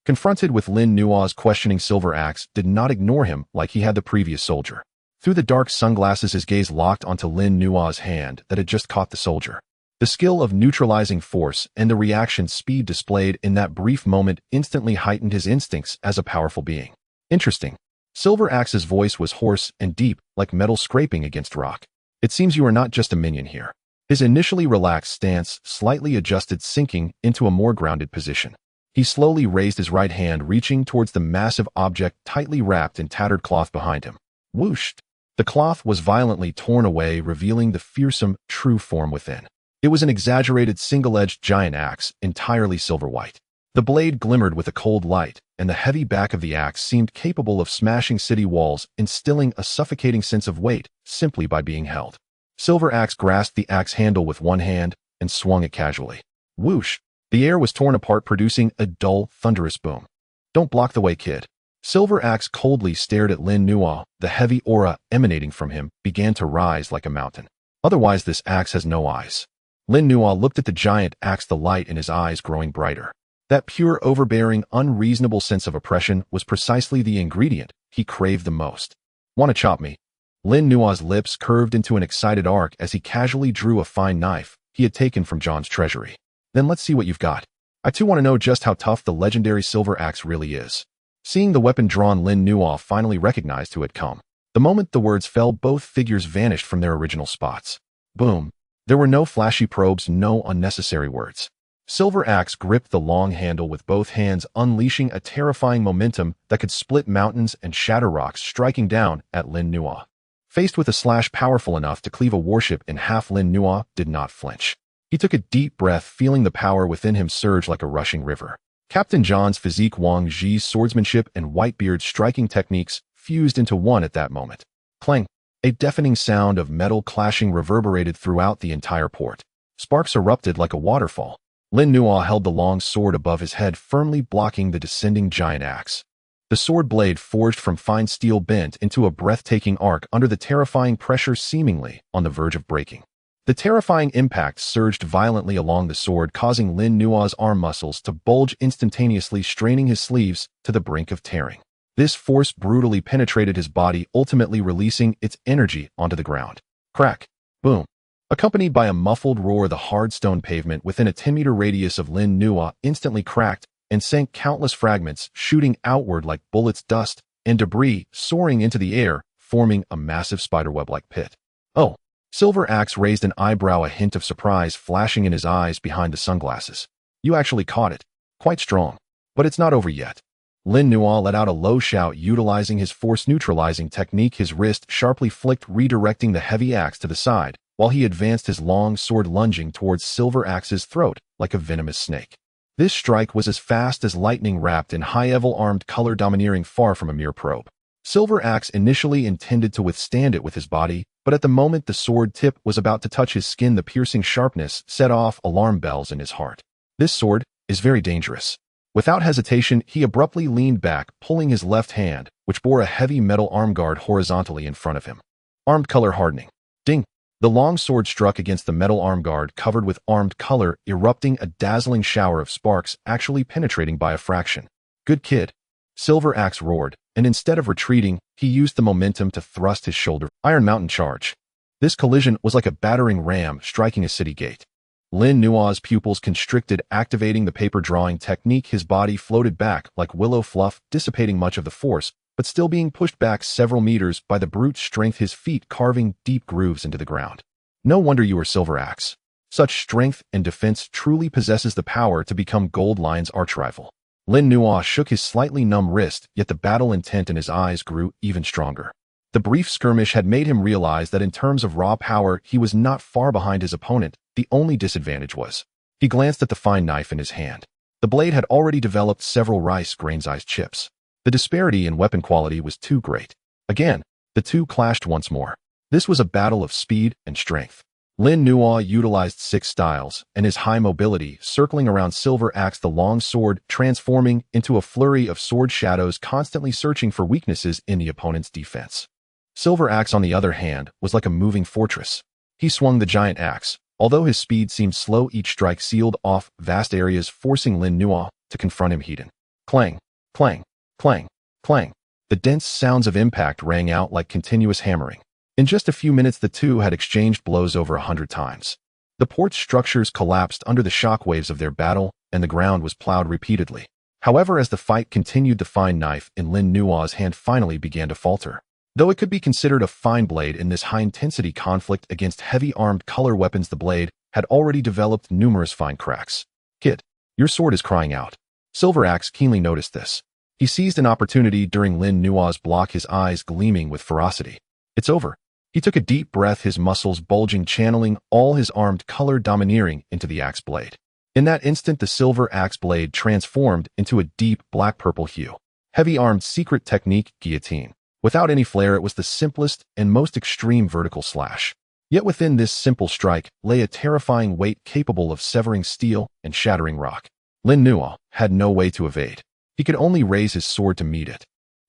Confronted with Lin Nuo's questioning, Silver Axe did not ignore him like he had the previous soldier. Through the dark sunglasses, his gaze locked onto Lin Nuo's hand that had just caught the soldier. The skill of neutralizing force and the reaction speed displayed in that brief moment instantly heightened his instincts as a powerful being. Interesting. Silver Axe's voice was hoarse and deep, like metal scraping against rock. It seems you are not just a minion here. His initially relaxed stance slightly adjusted, sinking into a more grounded position. He slowly raised his right hand, reaching towards the massive object tightly wrapped in tattered cloth behind him. Whoosh! The cloth was violently torn away, revealing the fearsome, true form within. It was an exaggerated single-edged giant axe, entirely silver-white. The blade glimmered with a cold light, and the heavy back of the axe seemed capable of smashing city walls, instilling a suffocating sense of weight simply by being held. Silver Axe grasped the axe handle with one hand and swung it casually. Whoosh! The air was torn apart, producing a dull, thunderous boom. Don't block the way, kid. Silver Axe coldly stared at Lin Nuo. The heavy aura emanating from him began to rise like a mountain. Otherwise, this axe has no eyes. Lin Nuo looked at the giant axe, the light in his eyes growing brighter. That pure, overbearing, unreasonable sense of oppression was precisely the ingredient he craved the most. Want to chop me? Lin Nuo's lips curved into an excited arc as he casually drew a fine knife he had taken from John's treasury. Then let's see what you've got. I too want to know just how tough the legendary Silver Axe really is. Seeing the weapon drawn, Lin Nuo finally recognized who had come. The moment the words fell, both figures vanished from their original spots. Boom. There were no flashy probes, no unnecessary words. Silver Axe gripped the long handle with both hands, unleashing a terrifying momentum that could split mountains and shatter rocks, striking down at Lin Nuo. Faced with a slash powerful enough to cleave a warship in half, Lin Nuo did not flinch. He took a deep breath, feeling the power within him surge like a rushing river. Captain John's physique, Wang Zhi's swordsmanship, and Whitebeard's striking techniques fused into one at that moment. Clang! A deafening sound of metal clashing reverberated throughout the entire port. Sparks erupted like a waterfall. Lin Nuo held the long sword above his head, firmly blocking the descending giant axe. The sword blade forged from fine steel bent into a breathtaking arc under the terrifying pressure, seemingly on the verge of breaking. The terrifying impact surged violently along the sword, causing Lin Nuo's arm muscles to bulge instantaneously, straining his sleeves to the brink of tearing. This force brutally penetrated his body, ultimately releasing its energy onto the ground. Crack. Boom. Accompanied by a muffled roar, the hard stone pavement within a 10-meter radius of Lin Nuo instantly cracked and sank, countless fragments shooting outward like bullets, dust and debris soaring into the air, forming a massive spiderweb-like pit. Oh! Silver Axe raised an eyebrow, a hint of surprise flashing in his eyes behind the sunglasses. You actually caught it. Quite strong. But it's not over yet. Lin Nuo let out a low shout, utilizing his force-neutralizing technique. His wrist sharply flicked, redirecting the heavy axe to the side, while he advanced his long sword, lunging towards Silver Axe's throat like a venomous snake. This strike was as fast as lightning, wrapped in high-level armed color, domineering, far from a mere probe. Silver Axe initially intended to withstand it with his body, but at the moment the sword tip was about to touch his skin, the piercing sharpness set off alarm bells in his heart. This sword is very dangerous. Without hesitation, he abruptly leaned back, pulling his left hand, which bore a heavy metal armguard, horizontally in front of him. Armed color hardening. Ding! The long sword struck against the metal armguard, covered with armed color, erupting a dazzling shower of sparks, actually penetrating by a fraction. Good kid. Silver Axe roared, and instead of retreating, he used the momentum to thrust his shoulder. Iron Mountain charge. This collision was like a battering ram striking a city gate. Lin Nuo's pupils constricted, activating the paper drawing technique. His body floated back like willow fluff, dissipating much of the force, but still being pushed back several meters by the brute strength, his feet carving deep grooves into the ground. No wonder you were Silver Axe. Such strength and defense truly possesses the power to become Gold Lion's archrival. Lin Nuo shook his slightly numb wrist, yet the battle intent in his eyes grew even stronger. The brief skirmish had made him realize that in terms of raw power, he was not far behind his opponent. The only disadvantage was. He glanced at the fine knife in his hand. The blade had already developed several rice grain-sized chips. The disparity in weapon quality was too great. Again, the two clashed once more. This was a battle of speed and strength. Lin Nuo utilized 6 styles and his high mobility, circling around Silver Axe, the long sword transforming into a flurry of sword shadows, constantly searching for weaknesses in the opponent's defense. Silver Axe, on the other hand, was like a moving fortress. He swung the giant axe. Although his speed seemed slow, each strike sealed off vast areas, forcing Lin Nuo to confront him head-on. Clang, clang, clang, clang. The dense sounds of impact rang out like continuous hammering. In just a few minutes, the two had exchanged blows over 100 times. The port's structures collapsed under the shockwaves of their battle, and the ground was plowed repeatedly. However, as the fight continued, the fine knife in Lin Nuo's hand finally began to falter. Though it could be considered a fine blade in this high-intensity conflict against heavy armed color weapons, the blade had already developed numerous fine cracks. Kid, your sword is crying out. Silver Axe keenly noticed this. He seized an opportunity during Lin Nuo's block, his eyes gleaming with ferocity. It's over. He took a deep breath, his muscles bulging, channeling all his armed color domineering into the axe blade. In that instant, the Silver Axe blade transformed into a deep black-purple hue. Heavy-armed secret technique, guillotine. Without any flair, it was the simplest and most extreme vertical slash. Yet within this simple strike lay a terrifying weight capable of severing steel and shattering rock. Lin Nuo had no way to evade. He could only raise his sword to meet it.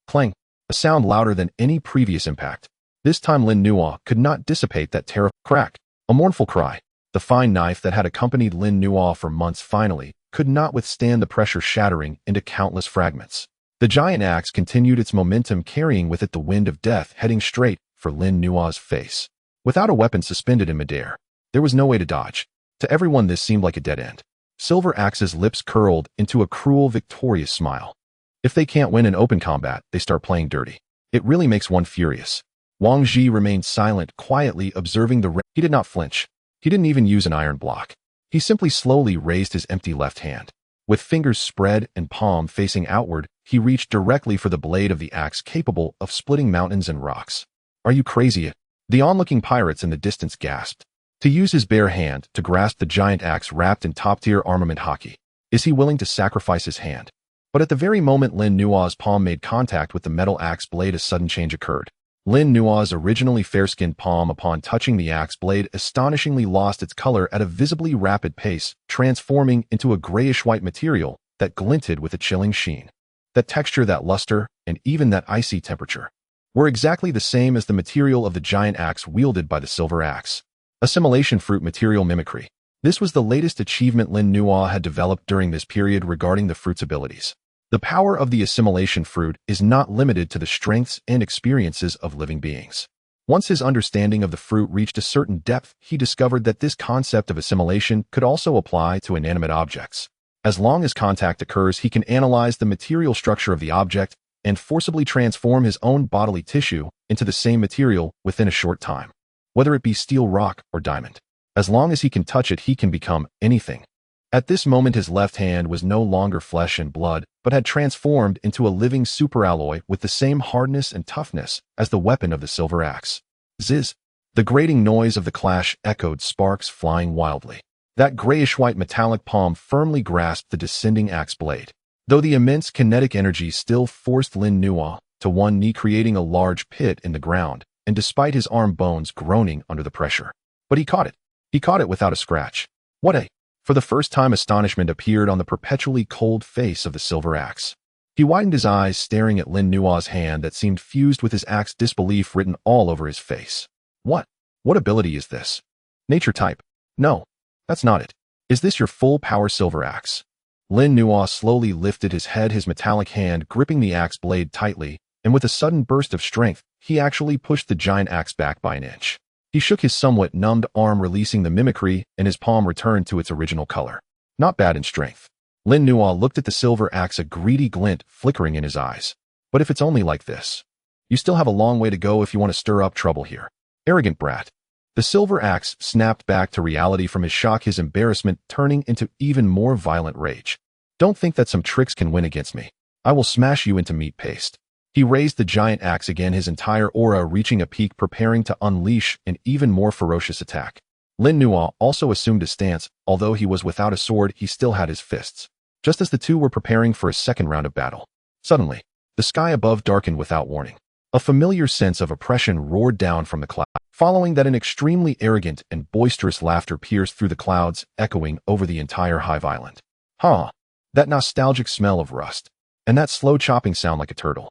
Clang! A sound louder than any previous impact. This time Lin Nuo could not dissipate that terror. Crack! A mournful cry. The fine knife that had accompanied Lin Nuo for months finally could not withstand the pressure, shattering into countless fragments. The giant axe continued its momentum, carrying with it the wind of death, heading straight for Lin Nuo's face. Without a weapon suspended in midair, there was no way to dodge. To everyone, this seemed like a dead end. Silver Axe's lips curled into a cruel, victorious smile. If they can't win in open combat, they start playing dirty. It really makes one furious. Wang Ji remained silent, quietly observing the He did not flinch. He didn't even use an iron block. He simply slowly raised his empty left hand. With fingers spread and palm facing outward, he reached directly for the blade of the axe, capable of splitting mountains and rocks. Are you crazy? The onlooking pirates in the distance gasped. To use his bare hand to grasp the giant axe wrapped in top-tier armament, Haki. Is he willing to sacrifice his hand? But at the very moment Lin Nuo's palm made contact with the metal axe blade, a sudden change occurred. Lin Nuo's originally fair-skinned palm upon touching the axe blade astonishingly lost its color at a visibly rapid pace, transforming into a grayish-white material that glinted with a chilling sheen. That texture, that luster, and even that icy temperature were exactly the same as the material of the giant axe wielded by the silver axe. Assimilation Fruit material mimicry. This was the latest achievement Lin Nuo had developed during this period regarding the fruit's abilities. The power of the Assimilation Fruit is not limited to the strengths and experiences of living beings. Once his understanding of the fruit reached a certain depth, he discovered that this concept of assimilation could also apply to inanimate objects. As long as contact occurs, he can analyze the material structure of the object and forcibly transform his own bodily tissue into the same material within a short time. Whether it be steel, rock, or diamond. As long as he can touch it, he can become anything. At this moment, his left hand was no longer flesh and blood, but had transformed into a living superalloy with the same hardness and toughness as the weapon of the silver axe. Ziz! The grating noise of the clash echoed, sparks flying wildly. That grayish-white metallic palm firmly grasped the descending axe blade, though the immense kinetic energy still forced Lin Nuo to one knee, creating a large pit in the ground, and despite his arm bones groaning under the pressure. But he caught it. He caught it without a scratch. What a... For the first time, astonishment appeared on the perpetually cold face of the silver axe. He widened his eyes, staring at Lin Nuo's hand that seemed fused with his axe, disbelief written all over his face. What? What ability is this? Nature type? No, that's not it. Is this your full-power silver axe? Lin Nuo slowly lifted his head, his metallic hand gripping the axe blade tightly, and with a sudden burst of strength, he actually pushed the giant axe back by an inch. He shook his somewhat numbed arm, releasing the mimicry, and his palm returned to its original color. Not bad in strength. Lin Nuo looked at the silver axe, a greedy glint flickering in his eyes. But if it's only like this, you still have a long way to go if you want to stir up trouble here. Arrogant brat. The silver axe snapped back to reality from his shock, his embarrassment turning into even more violent rage. Don't think that some tricks can win against me. I will smash you into meat paste. He raised the giant axe again, his entire aura reaching a peak, preparing to unleash an even more ferocious attack. Lin Nuo also assumed a stance. Although he was without a sword, he still had his fists. Just as the two were preparing for a second round of battle, suddenly, the sky above darkened without warning. A familiar sense of oppression roared down from the cloud. Following that, an extremely arrogant and boisterous laughter pierced through the clouds, echoing over the entire hive island. Huh. That nostalgic smell of rust. And that slow chopping sound like a turtle.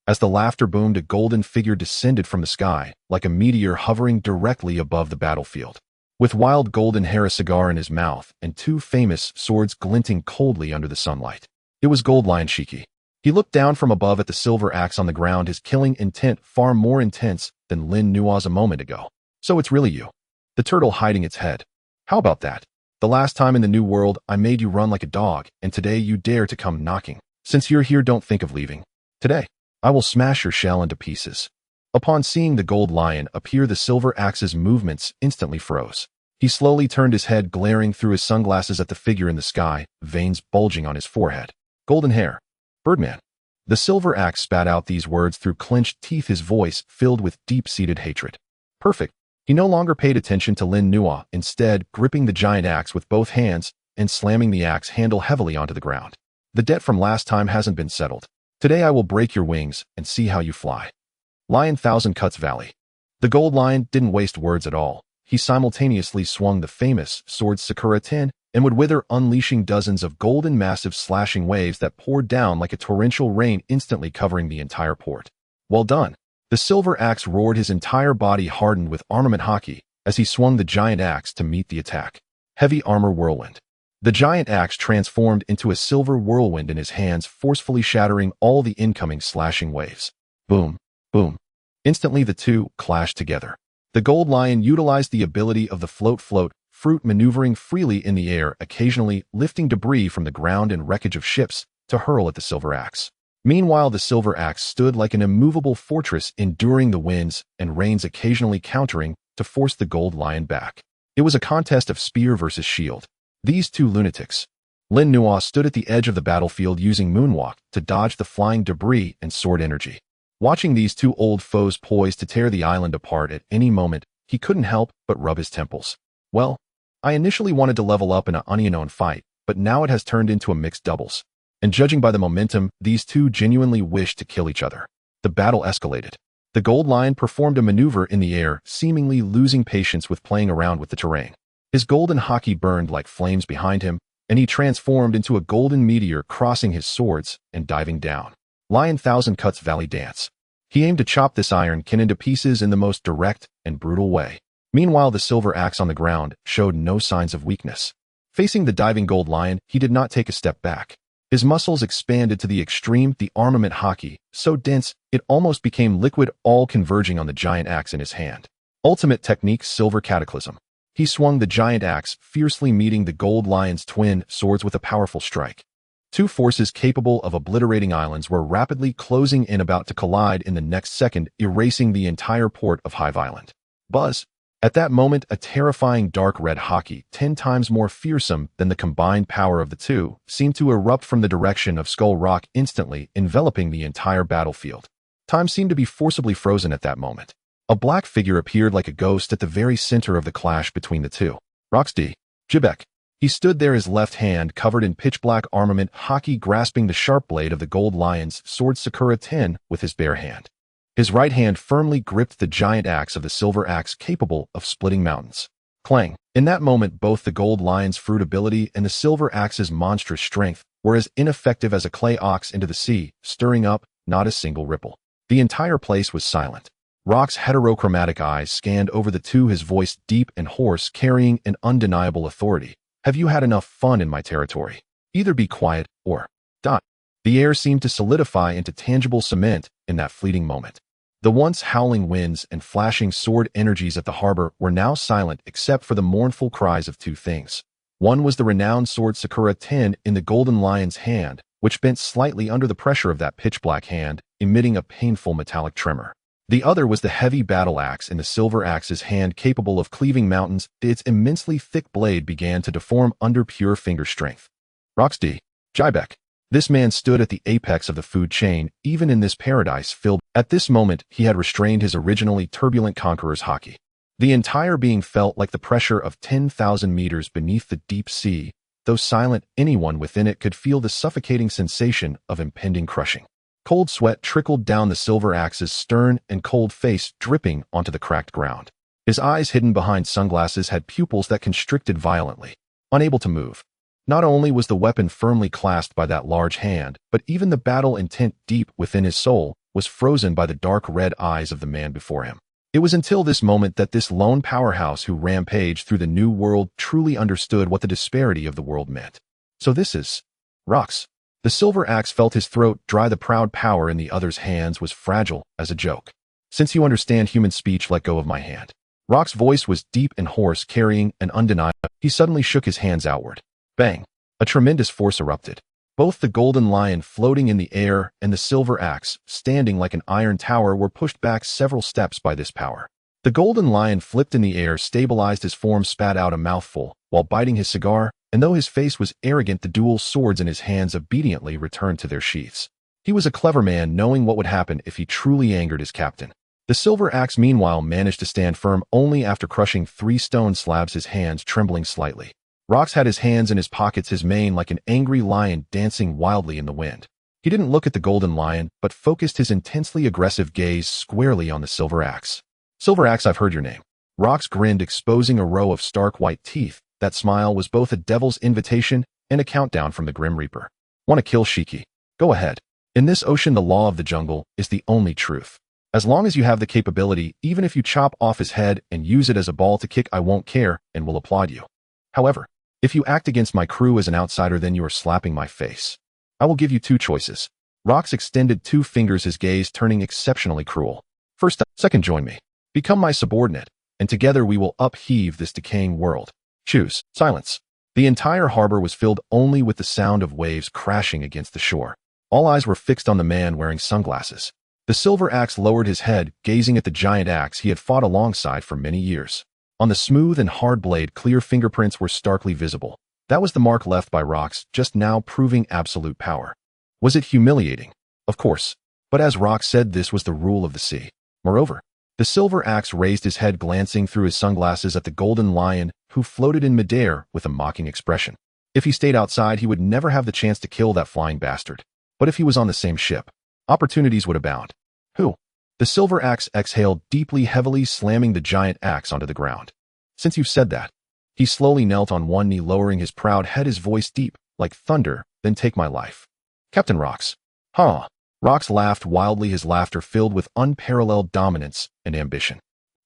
As the laughter boomed, a golden figure descended from the sky, like a meteor hovering directly above the battlefield. With wild golden hair, a cigar in his mouth, and two famous swords glinting coldly under the sunlight. It was Gold Lion Shiki. He looked down from above at the silver axe on the ground, his killing intent far more intense than Lin Nuo's a moment ago. So it's really you. The turtle hiding its head. How about that? The last time in the New World, I made you run like a dog, and today you dare to come knocking. Since you're here, don't think of leaving. Today, I will smash your shell into pieces. Upon seeing the gold lion appear, the silver axe's movements instantly froze. He slowly turned his head, glaring through his sunglasses at the figure in the sky, veins bulging on his forehead. Golden hair. Birdman. The silver axe spat out these words through clenched teeth, his voice filled with deep-seated hatred. Perfect. He no longer paid attention to Lin Nuo, instead gripping the giant axe with both hands and slamming the axe handle heavily onto the ground. The debt from last time hasn't been settled. Today I will break your wings and see how you fly. Lion Thousand Cuts Valley. The gold lion didn't waste words at all. He simultaneously swung the famous sword Sakura 10 and would wither, unleashing dozens of golden massive slashing waves that poured down like a torrential rain, instantly covering the entire port. Well done. The silver axe roared, his entire body hardened with armament Haki as he swung the giant axe to meet the attack. Heavy armor whirlwind. The giant axe transformed into a silver whirlwind in his hands, forcefully shattering all the incoming slashing waves. Boom, boom. Instantly the two clashed together. The gold lion utilized the ability of the float fruit, maneuvering freely in the air, occasionally lifting debris from the ground and wreckage of ships to hurl at the silver axe. Meanwhile, the silver axe stood like an immovable fortress, enduring the winds and rains, occasionally countering to force the gold lion back. It was a contest of spear versus shield. These two lunatics. Lin Nuo stood at the edge of the battlefield, using moonwalk to dodge the flying debris and sword energy. Watching these two old foes poised to tear the island apart at any moment, he couldn't help but rub his temples. Well, I initially wanted to level up in an unknown fight, but now it has turned into a mixed doubles. And judging by the momentum, these two genuinely wished to kill each other. The battle escalated. The gold lion performed a maneuver in the air, seemingly losing patience with playing around with the terrain. His golden haki burned like flames behind him, and he transformed into a golden meteor, crossing his swords and diving down. Lion Thousand Cuts Valley Dance. He aimed to chop this iron kin into pieces in the most direct and brutal way. Meanwhile, the silver axe on the ground showed no signs of weakness. Facing the diving gold lion, he did not take a step back. His muscles expanded to the extreme, the armament haki, so dense it almost became liquid, all converging on the giant axe in his hand. Ultimate technique, Silver Cataclysm. He swung the giant axe, fiercely meeting the gold lion's twin swords with a powerful strike. Two forces capable of obliterating islands were rapidly closing in, about to collide in the next second, erasing the entire port of Hive Island. Buzz. At that moment, a terrifying dark red haki, 10 times more fearsome than the combined power of the two, seemed to erupt from the direction of Skull Rock, instantly enveloping the entire battlefield. Time seemed to be forcibly frozen at that moment. A black figure appeared like a ghost at the very center of the clash between the two. Rox D. Jibek. He stood there, his left hand covered in pitch-black armament haki, grasping the sharp blade of the gold lion's sword Sakura 10 with his bare hand. His right hand firmly gripped the giant axe of the silver axe, capable of splitting mountains. Clang. In that moment, both the gold lion's fruit ability and the silver axe's monstrous strength were as ineffective as a clay ox into the sea, stirring up not a single ripple. The entire place was silent. Rock's heterochromatic eyes scanned over the two, his voice deep and hoarse, carrying an undeniable authority. Have you had enough fun in my territory? Either be quiet or die. The air seemed to solidify into tangible cement in that fleeting moment. The once howling winds and flashing sword energies at the harbor were now silent, except for the mournful cries of two things. One was the renowned sword Sakura 10 in the golden lion's hand, which bent slightly under the pressure of that pitch-black hand, emitting a painful metallic tremor. The other was the heavy battle axe in the silver axe's hand, capable of cleaving mountains. Its immensely thick blade began to deform under pure finger strength. Rox D. Jibek. This man stood at the apex of the food chain, even in this paradise filled. At this moment, he had restrained his originally turbulent Conqueror's haki. The entire being felt like the pressure of 10,000 meters beneath the deep sea. Though silent, anyone within it could feel the suffocating sensation of impending crushing. Cold sweat trickled down the silver axe's stern and cold face, dripping onto the cracked ground. His eyes, hidden behind sunglasses, had pupils that constricted violently. Unable to move. Not only was the weapon firmly clasped by that large hand, but even the battle intent deep within his soul was frozen by the dark red eyes of the man before him. It was until this moment that this lone powerhouse who rampaged through the new world truly understood what the disparity of the world meant. So this is Rox. The silver axe felt his throat dry. The proud power in the other's hands was fragile as a joke. Since you understand human speech, let go of my hand. Rox's voice was deep and hoarse, carrying an undeniable. He suddenly shook his hands outward. Bang! A tremendous force erupted. Both the golden lion floating in the air and the silver axe, standing like an iron tower, were pushed back several steps by this power. The golden lion flipped in the air, stabilized his form, spat out a mouthful, while biting his cigar, and though his face was arrogant, the dual swords in his hands obediently returned to their sheaths. He was a clever man, knowing what would happen if he truly angered his captain. The silver axe, meanwhile, managed to stand firm only after crushing 3 stone slabs, his hands trembling slightly. Rox had his hands in his pockets, his mane like an angry lion dancing wildly in the wind. He didn't look at the golden lion, but focused his intensely aggressive gaze squarely on the silver axe. Silver axe, I've heard your name. Rox grinned, exposing a row of stark white teeth. That smile was both a devil's invitation and a countdown from the Grim Reaper. Want to kill Shiki? Go ahead. In this ocean, the law of the jungle is the only truth. As long as you have the capability, even if you chop off his head and use it as a ball to kick, I won't care and will applaud you. However, if you act against my crew as an outsider, then you are slapping my face. I will give you 2 choices. Rox extended 2 fingers, his gaze turning exceptionally cruel. First, second, join me. Become my subordinate, and together we will upheave this decaying world. Choose. Silence. The entire harbor was filled only with the sound of waves crashing against the shore. All eyes were fixed on the man wearing sunglasses. The silver axe lowered his head, gazing at the giant axe he had fought alongside for many years. On the smooth and hard blade, clear fingerprints were starkly visible. That was the mark left by Rox, just now proving absolute power. Was it humiliating? Of course. But as Rox said, this was the rule of the sea. Moreover, the silver axe raised his head, glancing through his sunglasses at the golden lion, who floated in midair with a mocking expression. If he stayed outside, he would never have the chance to kill that flying bastard. But if he was on the same ship, opportunities would abound. Who? The silver axe exhaled deeply, heavily, slamming the giant axe onto the ground. Since you've said that. He slowly knelt on one knee, lowering his proud head, his voice deep, like thunder. Then take my life. Captain Rox. Huh. Rox laughed wildly, his laughter filled with unparalleled dominance and ambition.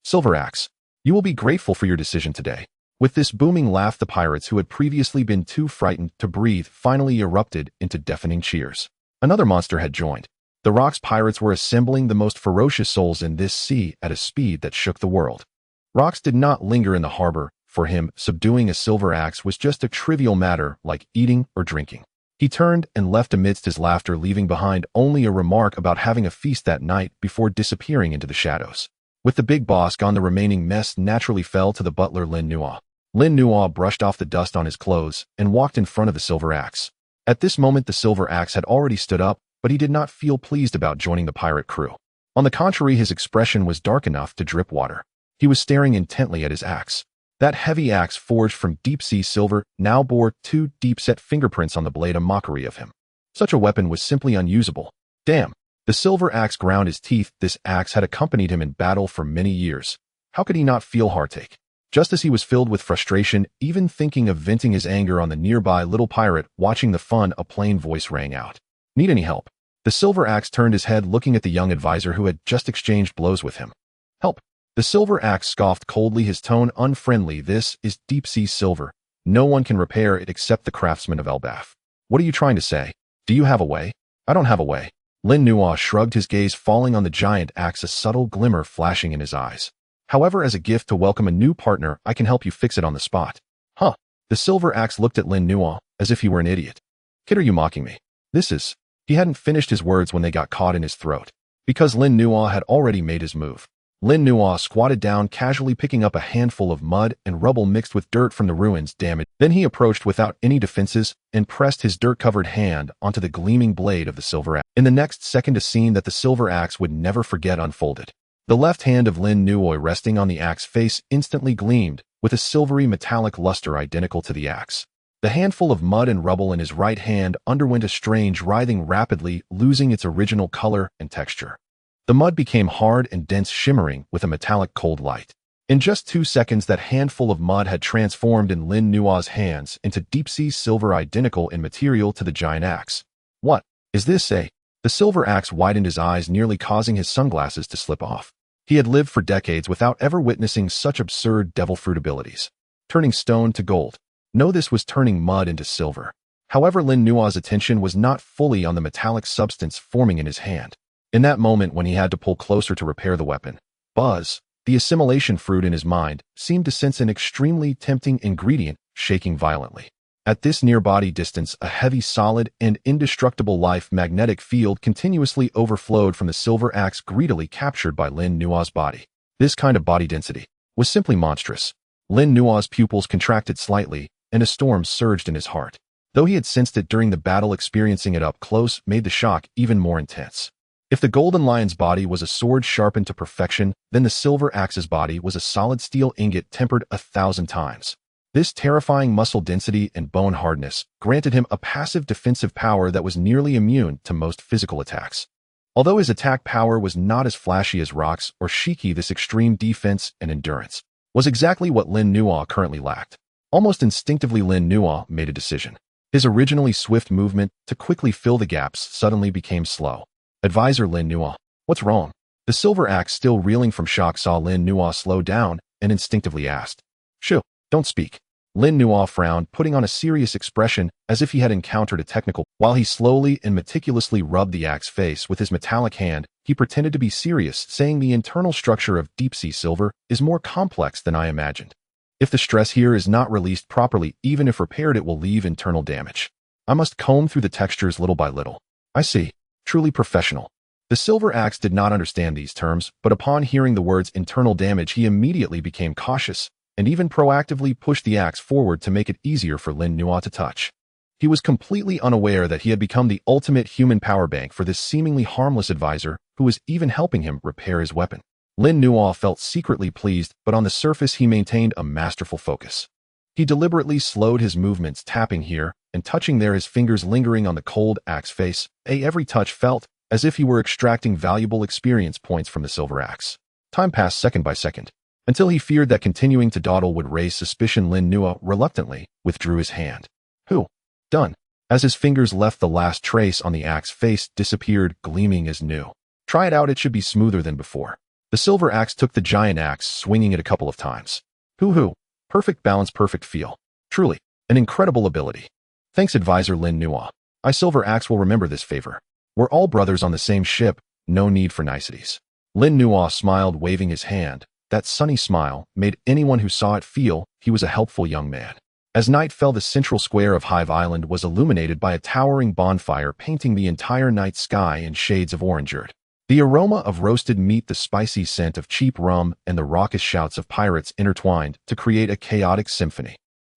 Silver axe. You will be grateful for your decision today. With this booming laugh, the pirates, who had previously been too frightened to breathe, finally erupted into deafening cheers. Another monster had joined. The Rox pirates were assembling the most ferocious souls in this sea at a speed that shook the world. Rox did not linger in the harbor. For him, subduing a silver axe was just a trivial matter like eating or drinking. He turned and left amidst his laughter, leaving behind only a remark about having a feast that night before disappearing into the shadows. With the big boss gone, the remaining mess naturally fell to the butler Lin Nuo. Lin Nuo brushed off the dust on his clothes and walked in front of the silver axe. At this moment, the silver axe had already stood up, but he did not feel pleased about joining the pirate crew. On the contrary, his expression was dark enough to drip water. He was staring intently at his axe. That heavy axe, forged from deep-sea silver, now bore 2 deep-set fingerprints on the blade, a mockery of him. Such a weapon was simply unusable. Damn! The silver axe ground his teeth. This axe had accompanied him in battle for many years. How could he not feel heartache? Just as he was filled with frustration, even thinking of venting his anger on the nearby little pirate watching the fun, a plain voice rang out. Need any help? The silver axe turned his head, looking at the young advisor who had just exchanged blows with him. Help! The silver axe scoffed coldly, his tone unfriendly. This is deep-sea silver. No one can repair it except the craftsmen of Elbaf. What are you trying to say? Do you have a way? I don't have a way. Lin Nuo shrugged, his gaze falling on the giant axe, a subtle glimmer flashing in his eyes. However, as a gift to welcome a new partner, I can help you fix it on the spot. Huh. The silver axe looked at Lin Nuo as if he were an idiot. Kid, are you mocking me? This is... He hadn't finished his words when they got caught in his throat. Because Lin Nuo had already made his move. Lin Nuo squatted down, casually picking up a handful of mud and rubble mixed with dirt from the ruins. Damn. Then he approached without any defenses and pressed his dirt-covered hand onto the gleaming blade of the silver axe. In the next second, a scene that the silver axe would never forget unfolded. The left hand of Lin Nuo, resting on the axe face, instantly gleamed with a silvery metallic luster identical to the axe. The handful of mud and rubble in his right hand underwent a strange writhing, rapidly losing its original color and texture. The mud became hard and dense, shimmering with a metallic cold light. In just 2 seconds, that handful of mud had transformed in Lin Nuo's hands into deep-sea silver identical in material to the giant axe. What is this, eh? The silver axe widened his eyes, nearly causing his sunglasses to slip off. He had lived for decades without ever witnessing such absurd devil fruit abilities. Turning stone to gold. No, this was turning mud into silver. However, Lin Nuo's attention was not fully on the metallic substance forming in his hand. In that moment, when he had to pull closer to repair the weapon, Buzz, the assimilation fruit in his mind, seemed to sense an extremely tempting ingredient shaking violently. At this near-body distance, a heavy, solid, and indestructible life magnetic field continuously overflowed from the silver axe, greedily captured by Lin Nuo's body. This kind of body density was simply monstrous. Lin Nuo's pupils contracted slightly, and a storm surged in his heart. Though he had sensed it during the battle, experiencing it up close made the shock even more intense. If the golden lion's body was a sword sharpened to perfection, then the silver axe's body was a solid steel ingot tempered 1,000 times. This terrifying muscle density and bone hardness granted him a passive defensive power that was nearly immune to most physical attacks. Although his attack power was not as flashy as Rox or Shiki, this extreme defense and endurance was exactly what Lin Nuo currently lacked. Almost instinctively, Lin Nuo made a decision. His originally swift movement to quickly fill the gaps suddenly became slow. Advisor Lin Nuo, what's wrong? The silver axe, still reeling from shock, saw Lin Nuo slow down and instinctively asked, "Shoo, don't speak." Lin Nuo frowned, putting on a serious expression as if he had encountered a technical. While he slowly and meticulously rubbed the axe face with his metallic hand, he pretended to be serious, saying, "The internal structure of deep-sea silver is more complex than I imagined. If the stress here is not released properly, even if repaired, it will leave internal damage. I must comb through the textures little by little." I see. Truly professional. The silver axe did not understand these terms, but upon hearing the words internal damage, he immediately became cautious and even proactively pushed the axe forward to make it easier for Lin Nuo to touch. He was completely unaware that he had become the ultimate human power bank for this seemingly harmless advisor who was even helping him repair his weapon. Lin Nuo felt secretly pleased, but on the surface he maintained a masterful focus. He deliberately slowed his movements, tapping here and touching there, his fingers lingering on the cold axe face. Every touch felt as if he were extracting valuable experience points from the silver axe. Time passed second by second, until he feared that continuing to dawdle would raise suspicion. Lin Nuo reluctantly withdrew his hand. Done. As his fingers left the last trace on the axe, face disappeared, gleaming as new. Try it out, it should be smoother than before. The silver axe took the giant axe, swinging it a couple of times. Perfect balance, perfect feel. Truly, an incredible ability. Thanks, advisor Lin Nuo. I silver axe will remember this favor. We're all brothers on the same ship, no need for niceties. Lin Nuo smiled, waving his hand. That sunny smile made anyone who saw it feel he was a helpful young man. As night fell, the central square of Hive Island was illuminated by a towering bonfire, painting the entire night sky in shades of orangerd. The aroma of roasted meat, the spicy scent of cheap rum, and the raucous shouts of pirates intertwined to create a chaotic symphony.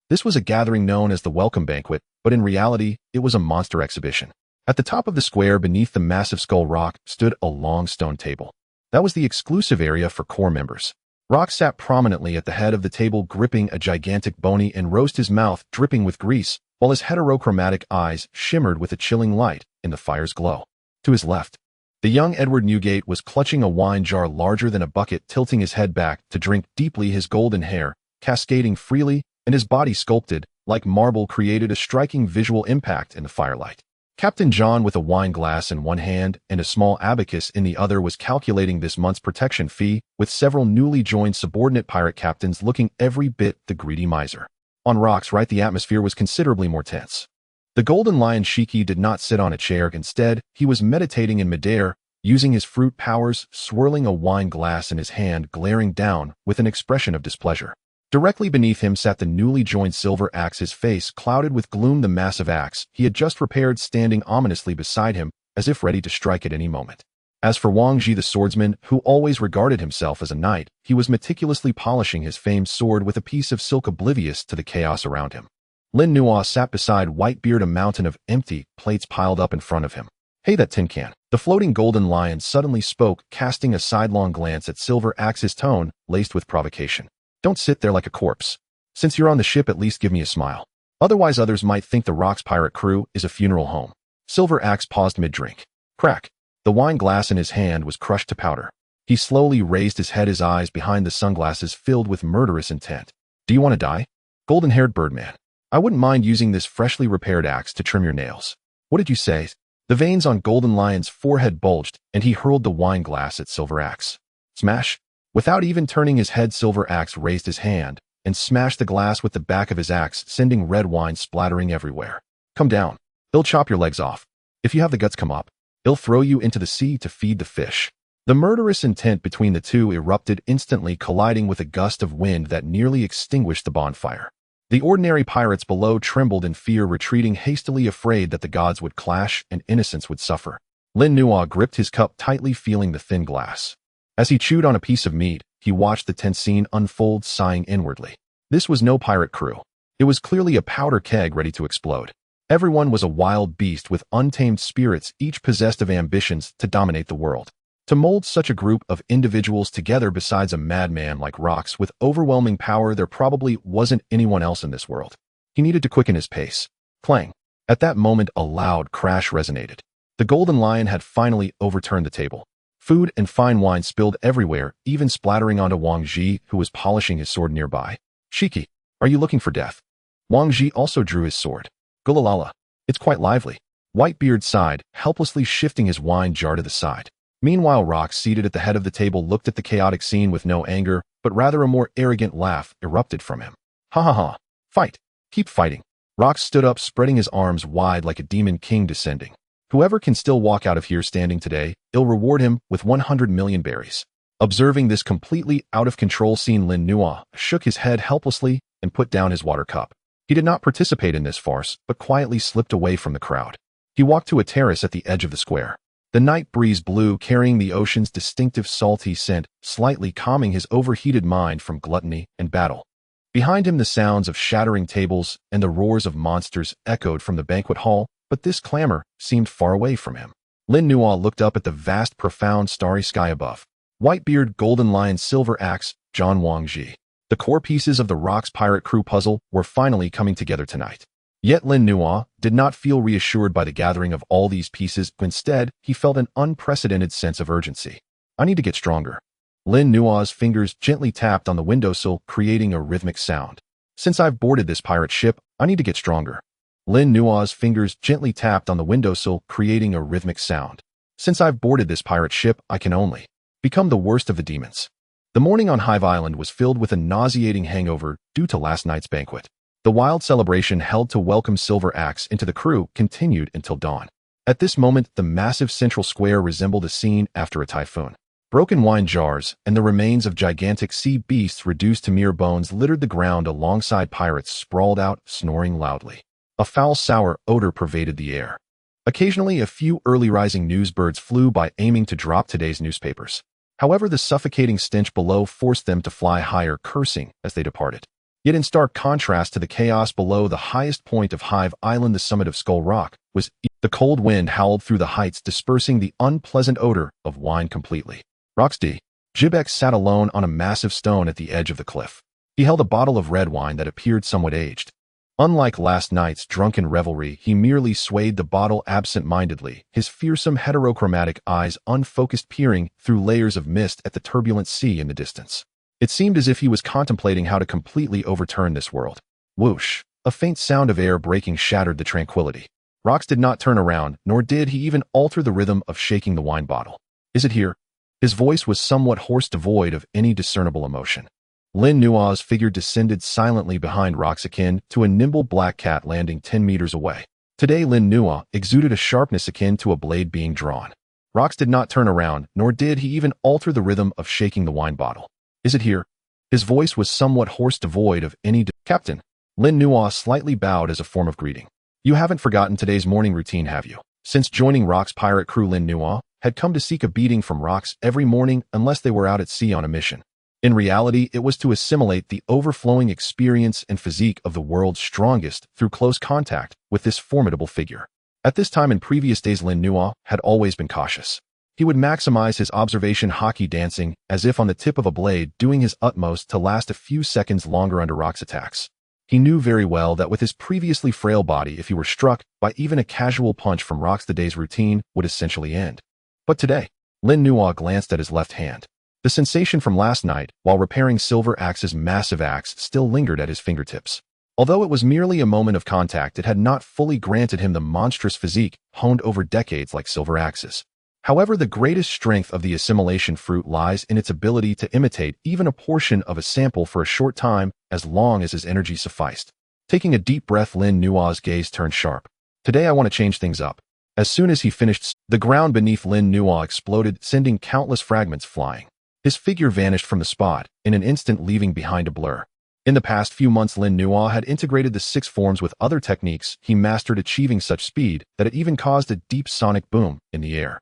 This was a gathering known as the Welcome Banquet, but in reality, it was a monster exhibition. At the top of the square, beneath the massive skull rock, stood a long stone table. That was the exclusive area for core members. Rock sat prominently at the head of the table, gripping a gigantic bony and roast, his mouth dripping with grease, while his heterochromatic eyes shimmered with a chilling light in the fire's glow. To his left, the young Edward Newgate was clutching a wine jar larger than a bucket, tilting his head back to drink deeply, his golden hair cascading freely, and his body sculpted like marble created a striking visual impact in the firelight. Captain John, with a wine glass in one hand and a small abacus in the other, was calculating this month's protection fee, with several newly joined subordinate pirate captains looking every bit the greedy miser. On Rock's right, the atmosphere was considerably more tense. The Golden Lion Shiki did not sit on a chair. Instead, he was meditating in midair, using his fruit powers, swirling a wine glass in his hand, glaring down with an expression of displeasure. Directly beneath him sat the newly joined silver axe, his face clouded with gloom, the massive axe he had just repaired standing ominously beside him, as if ready to strike at any moment. As for Wang Ji, the swordsman, who always regarded himself as a knight, he was meticulously polishing his famed sword with a piece of silk, oblivious to the chaos around him. Lin Nuo sat beside Whitebeard, a mountain of empty plates piled up in front of him. Hey, that tin can. The floating golden lion suddenly spoke, casting a sidelong glance at Silver Axe, his tone laced with provocation. Don't sit there like a corpse. Since you're on the ship, at least give me a smile. Otherwise, others might think the Rock's pirate crew is a funeral home. Silver Axe paused mid-drink. Crack. The wine glass in his hand was crushed to powder. He slowly raised his head, his eyes behind the sunglasses filled with murderous intent. Do you want to die? Golden-haired birdman. I wouldn't mind using this freshly repaired axe to trim your nails. What did you say? The veins on Golden Lion's forehead bulged, and he hurled the wine glass at Silver Axe. Smash! Without even turning his head, Silver Axe raised his hand and smashed the glass with the back of his axe, sending red wine splattering everywhere. Come down. He'll chop your legs off. If you have the guts, come up. He'll throw you into the sea to feed the fish. The murderous intent between the two erupted instantly, colliding with a gust of wind that nearly extinguished the bonfire. The ordinary pirates below trembled in fear, retreating hastily, afraid that the gods would clash and innocence would suffer. Lin Nuo gripped his cup tightly, feeling the thin glass. As he chewed on a piece of meat, he watched the tense scene unfold, sighing inwardly. This was no pirate crew. It was clearly a powder keg ready to explode. Everyone was a wild beast with untamed spirits, each possessed of ambitions to dominate the world. To mold such a group of individuals together, besides a madman like Rox with overwhelming power, there probably wasn't anyone else in this world. He needed to quicken his pace. Clang. At that moment, a loud crash resonated. The Golden Lion had finally overturned the table. Food and fine wine spilled everywhere, even splattering onto Wang Ji, who was polishing his sword nearby. Shiki, are you looking for death? Wang Ji also drew his sword. Gulalala. It's quite lively. Whitebeard sighed, helplessly shifting his wine jar to the side. Meanwhile, Rox, seated at the head of the table, looked at the chaotic scene with no anger, but rather a more arrogant laugh erupted from him. Ha ha ha. Fight. Keep fighting. Rox stood up, spreading his arms wide like a demon king descending. Whoever can still walk out of here standing today, I'll reward him with 100 million berries. Observing this completely out-of-control scene, Lin Nuo shook his head helplessly and put down his water cup. He did not participate in this farce, but quietly slipped away from the crowd. He walked to a terrace at the edge of the square. The night breeze blew, carrying the ocean's distinctive salty scent, slightly calming his overheated mind from gluttony and battle. Behind him, the sounds of shattering tables and the roars of monsters echoed from the banquet hall, but this clamor seemed far away from him. Lin Nuo looked up at the vast, profound, starry sky above. Whitebeard, Golden Lion, Silver Axe, John Wang Ji. The core pieces of the Rock's pirate crew puzzle were finally coming together tonight. Yet Lin Nuo did not feel reassured by the gathering of all these pieces. Instead, he felt an unprecedented sense of urgency. I need to get stronger. Lin Nuo's fingers gently tapped on the windowsill, creating a rhythmic sound. Since I've boarded this pirate ship, I need to get stronger. Lin Nuo's fingers gently tapped on the windowsill, creating a rhythmic sound. Since I've boarded this pirate ship, I can only become the worst of the demons. The morning on Hive Island was filled with a nauseating hangover due to last night's banquet. The wild celebration held to welcome Silver Axe into the crew continued until dawn. At this moment, the massive central square resembled a scene after a typhoon. Broken wine jars and the remains of gigantic sea beasts reduced to mere bones littered the ground alongside pirates sprawled out, snoring loudly. A foul, sour odor pervaded the air. Occasionally, a few early-rising newsbirds flew by aiming to drop today's newspapers. However, the suffocating stench below forced them to fly higher, cursing as they departed. Yet in stark contrast to the chaos below the highest point of Hive Island, the summit of Skull Rock, was the cold wind howled through the heights, dispersing the unpleasant odor of wine completely. Roxy Jibex sat alone on a massive stone at the edge of the cliff. He held a bottle of red wine that appeared somewhat aged. Unlike last night's drunken revelry, he merely swayed the bottle absent-mindedly, his fearsome heterochromatic eyes unfocused, peering through layers of mist at the turbulent sea in the distance. It seemed as if he was contemplating how to completely overturn this world. Whoosh! A faint sound of air breaking shattered the tranquility. Rox did not turn around, nor did he even alter the rhythm of shaking the wine bottle. Is it here? His voice was somewhat hoarse, devoid of any discernible emotion. Lin Nuo's figure descended silently behind Rox, akin to a nimble black cat landing 10 meters away. Today Lin Nuo exuded a sharpness akin to a blade being drawn. Rox did not turn around, nor did he even alter the rhythm of shaking the wine bottle. Is it here? His voice was somewhat hoarse, devoid of any Captain. Lin Nuo slightly bowed as a form of greeting. You haven't forgotten today's morning routine, have you? Since joining Rox's pirate crew, Lin Nuo had come to seek a beating from Rox every morning unless they were out at sea on a mission. In reality, it was to assimilate the overflowing experience and physique of the world's strongest through close contact with this formidable figure. At this time in previous days, Lin Nuo had always been cautious. He would maximize his observation Haki dancing as if on the tip of a blade, doing his utmost to last a few seconds longer under Rox's attacks. He knew very well that with his previously frail body, if he were struck by even a casual punch from Rox, the day's routine would essentially end. But today, Lin Nuo glanced at his left hand. The sensation from last night, while repairing Silver Axe's massive axe, still lingered at his fingertips. Although it was merely a moment of contact, it had not fully granted him the monstrous physique honed over decades like Silver Axe's. However, the greatest strength of the Assimilation Fruit lies in its ability to imitate even a portion of a sample for a short time, as long as his energy sufficed. Taking a deep breath, Lin Nuo's gaze turned sharp. Today I want to change things up. As soon as he finished, the ground beneath Lin Nuo exploded, sending countless fragments flying. His figure vanished from the spot, in an instant leaving behind a blur. In the past few months, Lin Nuo had integrated the 6 forms with other techniques he mastered, achieving such speed that it even caused a deep sonic boom in the air.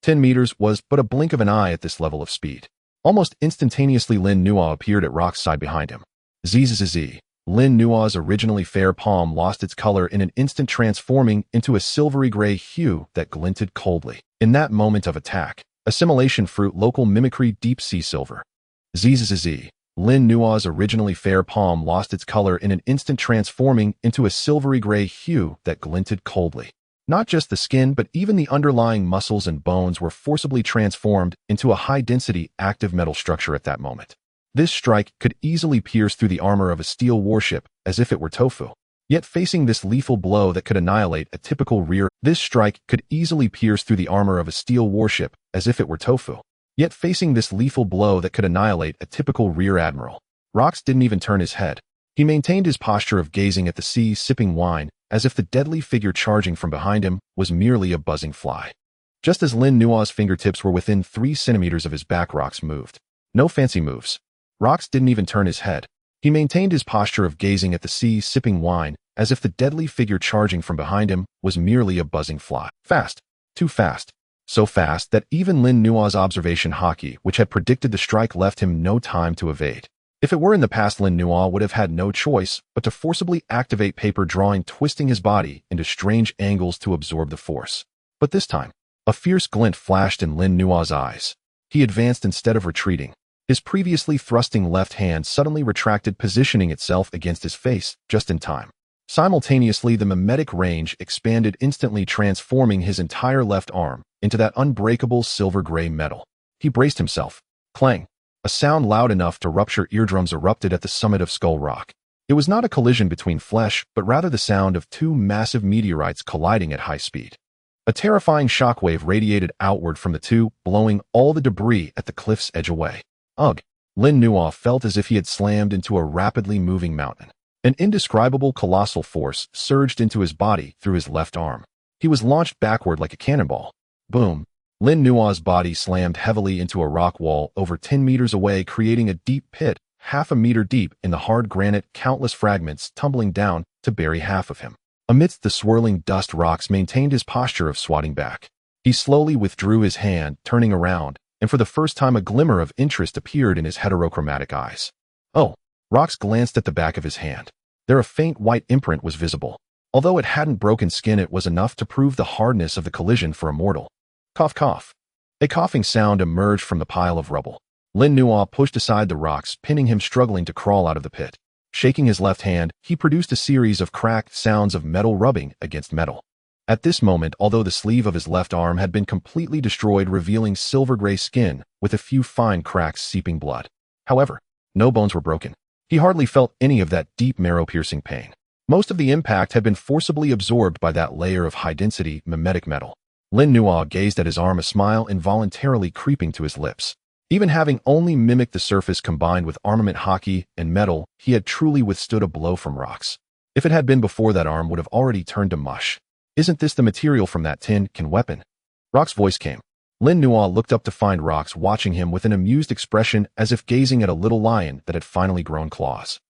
10 meters was but a blink of an eye at this level of speed. Almost instantaneously, Lin Nuo appeared at Rox's side behind him. Zzz. Lin Nuo's originally fair palm lost its color in an instant, transforming into a silvery gray hue that glinted coldly. In that moment of attack, Assimilation Fruit, local mimicry, deep sea silver. Zzz. Lin Nuo's originally fair palm lost its color in an instant, transforming into a silvery gray hue that glinted coldly. Not just the skin, but even the underlying muscles and bones were forcibly transformed into a high-density, active metal structure at that moment. This strike could easily pierce through the armor of a steel warship, as if it were tofu. Yet facing this lethal blow that could annihilate a typical rear, this strike could easily pierce through the armor of a steel warship, as if it were tofu. Yet facing this lethal blow that could annihilate a typical rear admiral, Rox didn't even turn his head. He maintained his posture of gazing at the sea, sipping wine, as if the deadly figure charging from behind him was merely a buzzing fly. Just as Lin Nuo's fingertips were within 3 centimeters of his back, Rox moved. No fancy moves. Rox didn't even turn his head. He maintained his posture of gazing at the sea, sipping wine, as if the deadly figure charging from behind him was merely a buzzing fly. Fast. Too fast. So fast that even Lin Nuo's observation Haki, which had predicted the strike, left him no time to evade. If it were in the past, Lin Nuo would have had no choice but to forcibly activate paper drawing, twisting his body into strange angles to absorb the force. But this time, a fierce glint flashed in Lin Nuo's eyes. He advanced instead of retreating. His previously thrusting left hand suddenly retracted, positioning itself against his face just in time. Simultaneously, the mimetic range expanded, instantly transforming his entire left arm into that unbreakable silver-gray metal. He braced himself. Clang! A sound loud enough to rupture eardrums erupted at the summit of Skull Rock. It was not a collision between flesh, but rather the sound of two massive meteorites colliding at high speed. A terrifying shockwave radiated outward from the two, blowing all the debris at the cliff's edge away. Ugh! Lin Nuo felt as if he had slammed into a rapidly moving mountain. An indescribable colossal force surged into his body through his left arm. He was launched backward like a cannonball. Boom! Lin Nuo's body slammed heavily into a rock wall over 10 meters away, creating a deep pit, half a meter deep in the hard granite, countless fragments tumbling down to bury half of him. Amidst the swirling dust, Rox maintained his posture of swatting back. He slowly withdrew his hand, turning around, and for the first time a glimmer of interest appeared in his heterochromatic eyes. Oh! Rox glanced at the back of his hand. There a faint white imprint was visible. Although it hadn't broken skin, it was enough to prove the hardness of the collision for a mortal. Cough, cough. A coughing sound emerged from the pile of rubble. Lin Nuo pushed aside the rocks, pinning him, struggling to crawl out of the pit. Shaking his left hand, he produced a series of cracked sounds of metal rubbing against metal. At this moment, although the sleeve of his left arm had been completely destroyed, revealing silver-gray skin with a few fine cracks seeping blood. However, no bones were broken. He hardly felt any of that deep marrow-piercing pain. Most of the impact had been forcibly absorbed by that layer of high-density mimetic metal. Lin Nuo gazed at his arm, a smile involuntarily creeping to his lips. Even having only mimicked the surface combined with armament Haki and metal, he had truly withstood a blow from Rox. If it had been before, that arm would have already turned to mush. Isn't this the material from that tin-can weapon? Rox's voice came. Lin Nuo looked up to find Rox watching him with an amused expression, as if gazing at a little lion that had finally grown claws.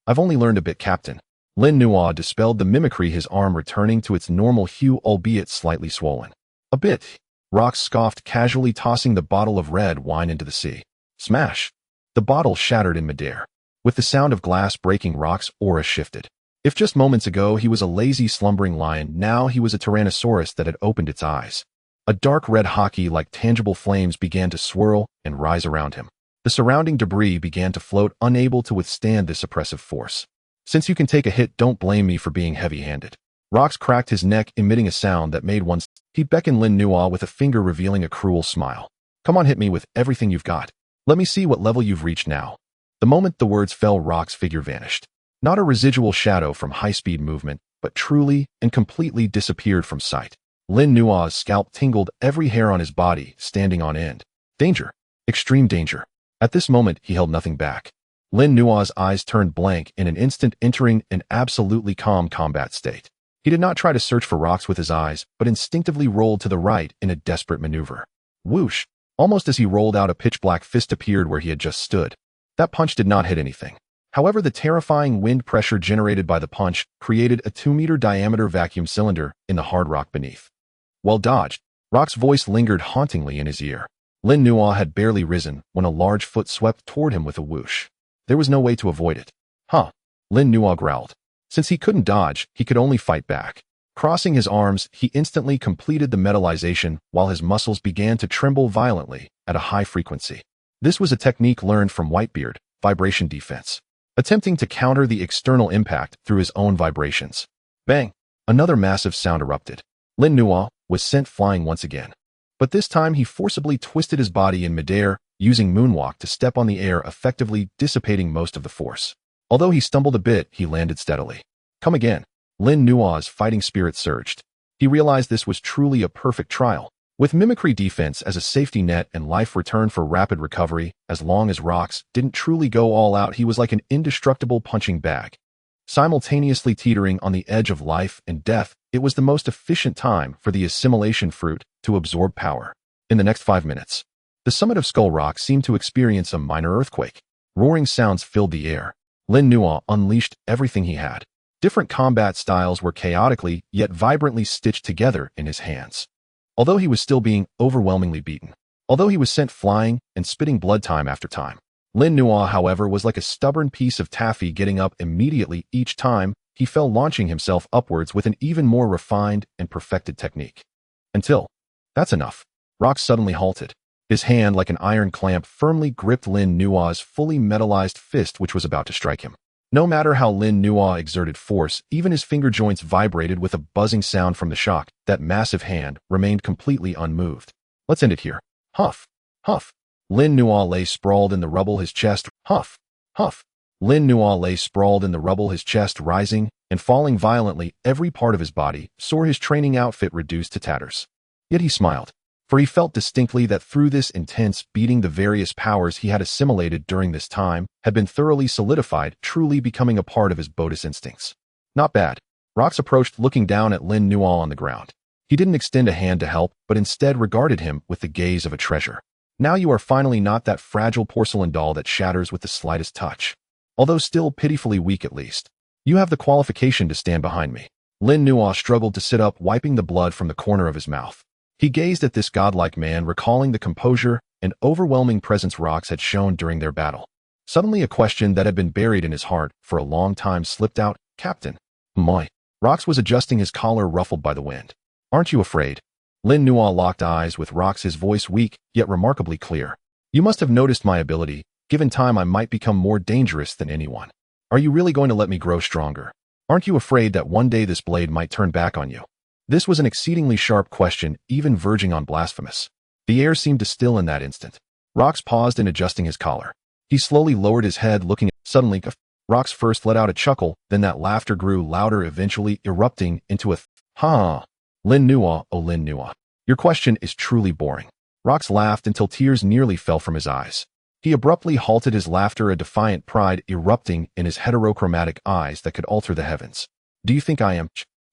I've only learned a bit, Captain. Lin Nuo dispelled the mimicry, his arm returning to its normal hue, albeit slightly swollen. A bit. Rox scoffed, casually tossing the bottle of red wine into the sea. Smash! The bottle shattered in midair. With the sound of glass breaking, Rox's aura shifted. If just moments ago he was a lazy, slumbering lion, now he was a tyrannosaurus that had opened its eyes. A dark red Haki like tangible flames began to swirl and rise around him. The surrounding debris began to float, unable to withstand this oppressive force. Since you can take a hit, don't blame me for being heavy-handed. Rox cracked his neck, emitting a sound that made one. He beckoned Lin Nuo with a finger, revealing a cruel smile. Come on, hit me with everything you've got. Let me see what level you've reached now. The moment the words fell, Rox's figure vanished. Not a residual shadow from high-speed movement, but truly and completely disappeared from sight. Lin Nuo's scalp tingled, every hair on his body standing on end. Danger. Extreme danger. At this moment, he held nothing back. Lin Nuo's eyes turned blank in an instant, entering an absolutely calm combat state. He did not try to search for Rox with his eyes, but instinctively rolled to the right in a desperate maneuver. Whoosh! Almost as he rolled out, a pitch-black fist appeared where he had just stood. That punch did not hit anything. However, the terrifying wind pressure generated by the punch created a 2-meter diameter vacuum cylinder in the hard rock beneath. Well dodged. Rox's voice lingered hauntingly in his ear. Lin Nuo had barely risen when a large foot swept toward him with a whoosh. There was no way to avoid it. Huh. Lin Nuo growled. Since he couldn't dodge, he could only fight back. Crossing his arms, he instantly completed the metallization while his muscles began to tremble violently at a high frequency. This was a technique learned from Whitebeard, vibration defense, attempting to counter the external impact through his own vibrations. Bang! Another massive sound erupted. Lin Nuo was sent flying once again. But this time he forcibly twisted his body in midair, using moonwalk to step on the air, effectively dissipating most of the force. Although he stumbled a bit, he landed steadily. Come again. Lin Nuo's fighting spirit surged. He realized this was truly a perfect trial. With mimicry defense as a safety net and life return for rapid recovery, as long as Rox didn't truly go all out, he was like an indestructible punching bag. Simultaneously teetering on the edge of life and death, it was the most efficient time for the Assimilation Fruit to absorb power. In the next 5 minutes, the summit of Skull Rock seemed to experience a minor earthquake. Roaring sounds filled the air. Lin Nuo unleashed everything he had. Different combat styles were chaotically yet vibrantly stitched together in his hands. Although he was still being overwhelmingly beaten. Although he was sent flying and spitting blood time after time. Lin Nuo, however, was like a stubborn piece of taffy, getting up immediately each time he fell, launching himself upwards with an even more refined and perfected technique. Until, that's enough. Rox suddenly halted. His hand, like an iron clamp, firmly gripped Lin Nuo's fully metallized fist, which was about to strike him. No matter how Lin Nuo exerted force, even his finger joints vibrated with a buzzing sound from the shock. That massive hand remained completely unmoved. Let's end it here. Huff. Huff. Lin Nuo lay sprawled in the rubble, his chest. Huff. Huff. Lin Nuo lay sprawled in the rubble, his chest rising and falling violently. Every part of his body, sore, his training outfit reduced to tatters. Yet he smiled, for he felt distinctly that through this intense beating the various powers he had assimilated during this time had been thoroughly solidified, truly becoming a part of his Bodis instincts. Not bad. Rox approached, looking down at Lin Nuo on the ground. He didn't extend a hand to help, but instead regarded him with the gaze of a treasure. Now you are finally not that fragile porcelain doll that shatters with the slightest touch. Although still pitifully weak at least. You have the qualification to stand behind me. Lin Nuo struggled to sit up, wiping the blood from the corner of his mouth. He gazed at this godlike man, recalling the composure and overwhelming presence Rox had shown during their battle. Suddenly a question that had been buried in his heart for a long time slipped out. Captain. Moi. Rox was adjusting his collar, ruffled by the wind. Aren't you afraid? Lin Nuo locked eyes with Rox, his voice weak, yet remarkably clear. You must have noticed my ability. Given time, I might become more dangerous than anyone. Are you really going to let me grow stronger? Aren't you afraid that one day this blade might turn back on you? This was an exceedingly sharp question, even verging on blasphemous. The air seemed to still in that instant. Rox paused in adjusting his collar. He slowly lowered his head, looking at. Suddenly, Rox first let out a chuckle, then that laughter grew louder, eventually erupting into a ha. Lin Nuo, oh Lin Nuo. Your question is truly boring. Rox laughed until tears nearly fell from his eyes. He abruptly halted his laughter, a defiant pride erupting in his heterochromatic eyes that could alter the heavens. Do you think I am?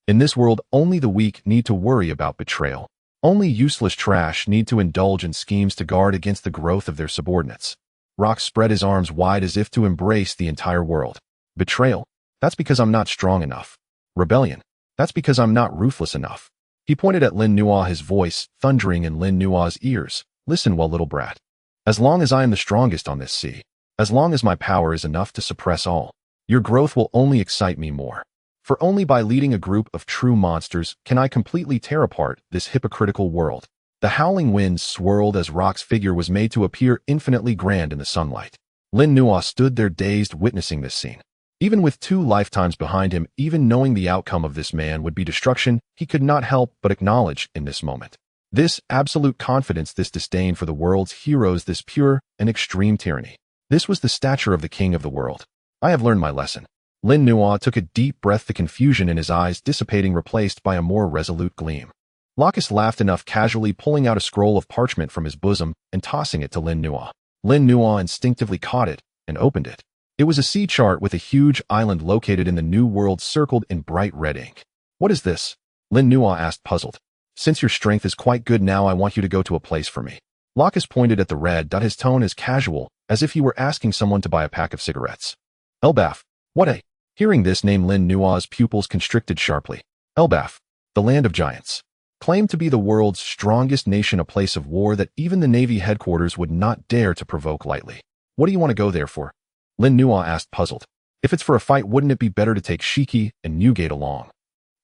In this world, only the weak need to worry about betrayal. Only useless trash need to indulge in schemes to guard against the growth of their subordinates. Rox spread his arms wide as if to embrace the entire world. Betrayal? That's because I'm not strong enough. Rebellion? That's because I'm not ruthless enough. He pointed at Lin Nuo, his voice thundering in Lin Nuo's ears. Listen, well, little brat. As long as I am the strongest on this sea, as long as my power is enough to suppress all, your growth will only excite me more. For only by leading a group of true monsters can I completely tear apart this hypocritical world. The howling winds swirled as Rox's figure was made to appear infinitely grand in the sunlight. Lin Nuo stood there dazed, witnessing this scene. Even with 2 lifetimes behind him, even knowing the outcome of this man would be destruction, he could not help but acknowledge in this moment. This absolute confidence, this disdain for the world's heroes, this pure and extreme tyranny. This was the stature of the king of the world. I have learned my lesson. Lin Nuo took a deep breath, the confusion in his eyes dissipating, replaced by a more resolute gleam. Locus laughed enough, casually pulling out a scroll of parchment from his bosom and tossing it to Lin Nuo. Lin Nuo instinctively caught it and opened it. It was a sea chart with a huge island located in the New World circled in bright red ink. What is this? Lin Nuo asked, puzzled. Since your strength is quite good now, I want you to go to a place for me. Locus pointed at the red dot, his tone as casual as if he were asking someone to buy a pack of cigarettes. Elbaf. What a... Hearing this name, Lin Nuo's pupils constricted sharply. Elbaf. The land of giants. Claimed to be the world's strongest nation, a place of war that even the Navy headquarters would not dare to provoke lightly. What do you want to go there for? Lin Nuo asked, puzzled. If it's for a fight, wouldn't it be better to take Haki and Newgate along?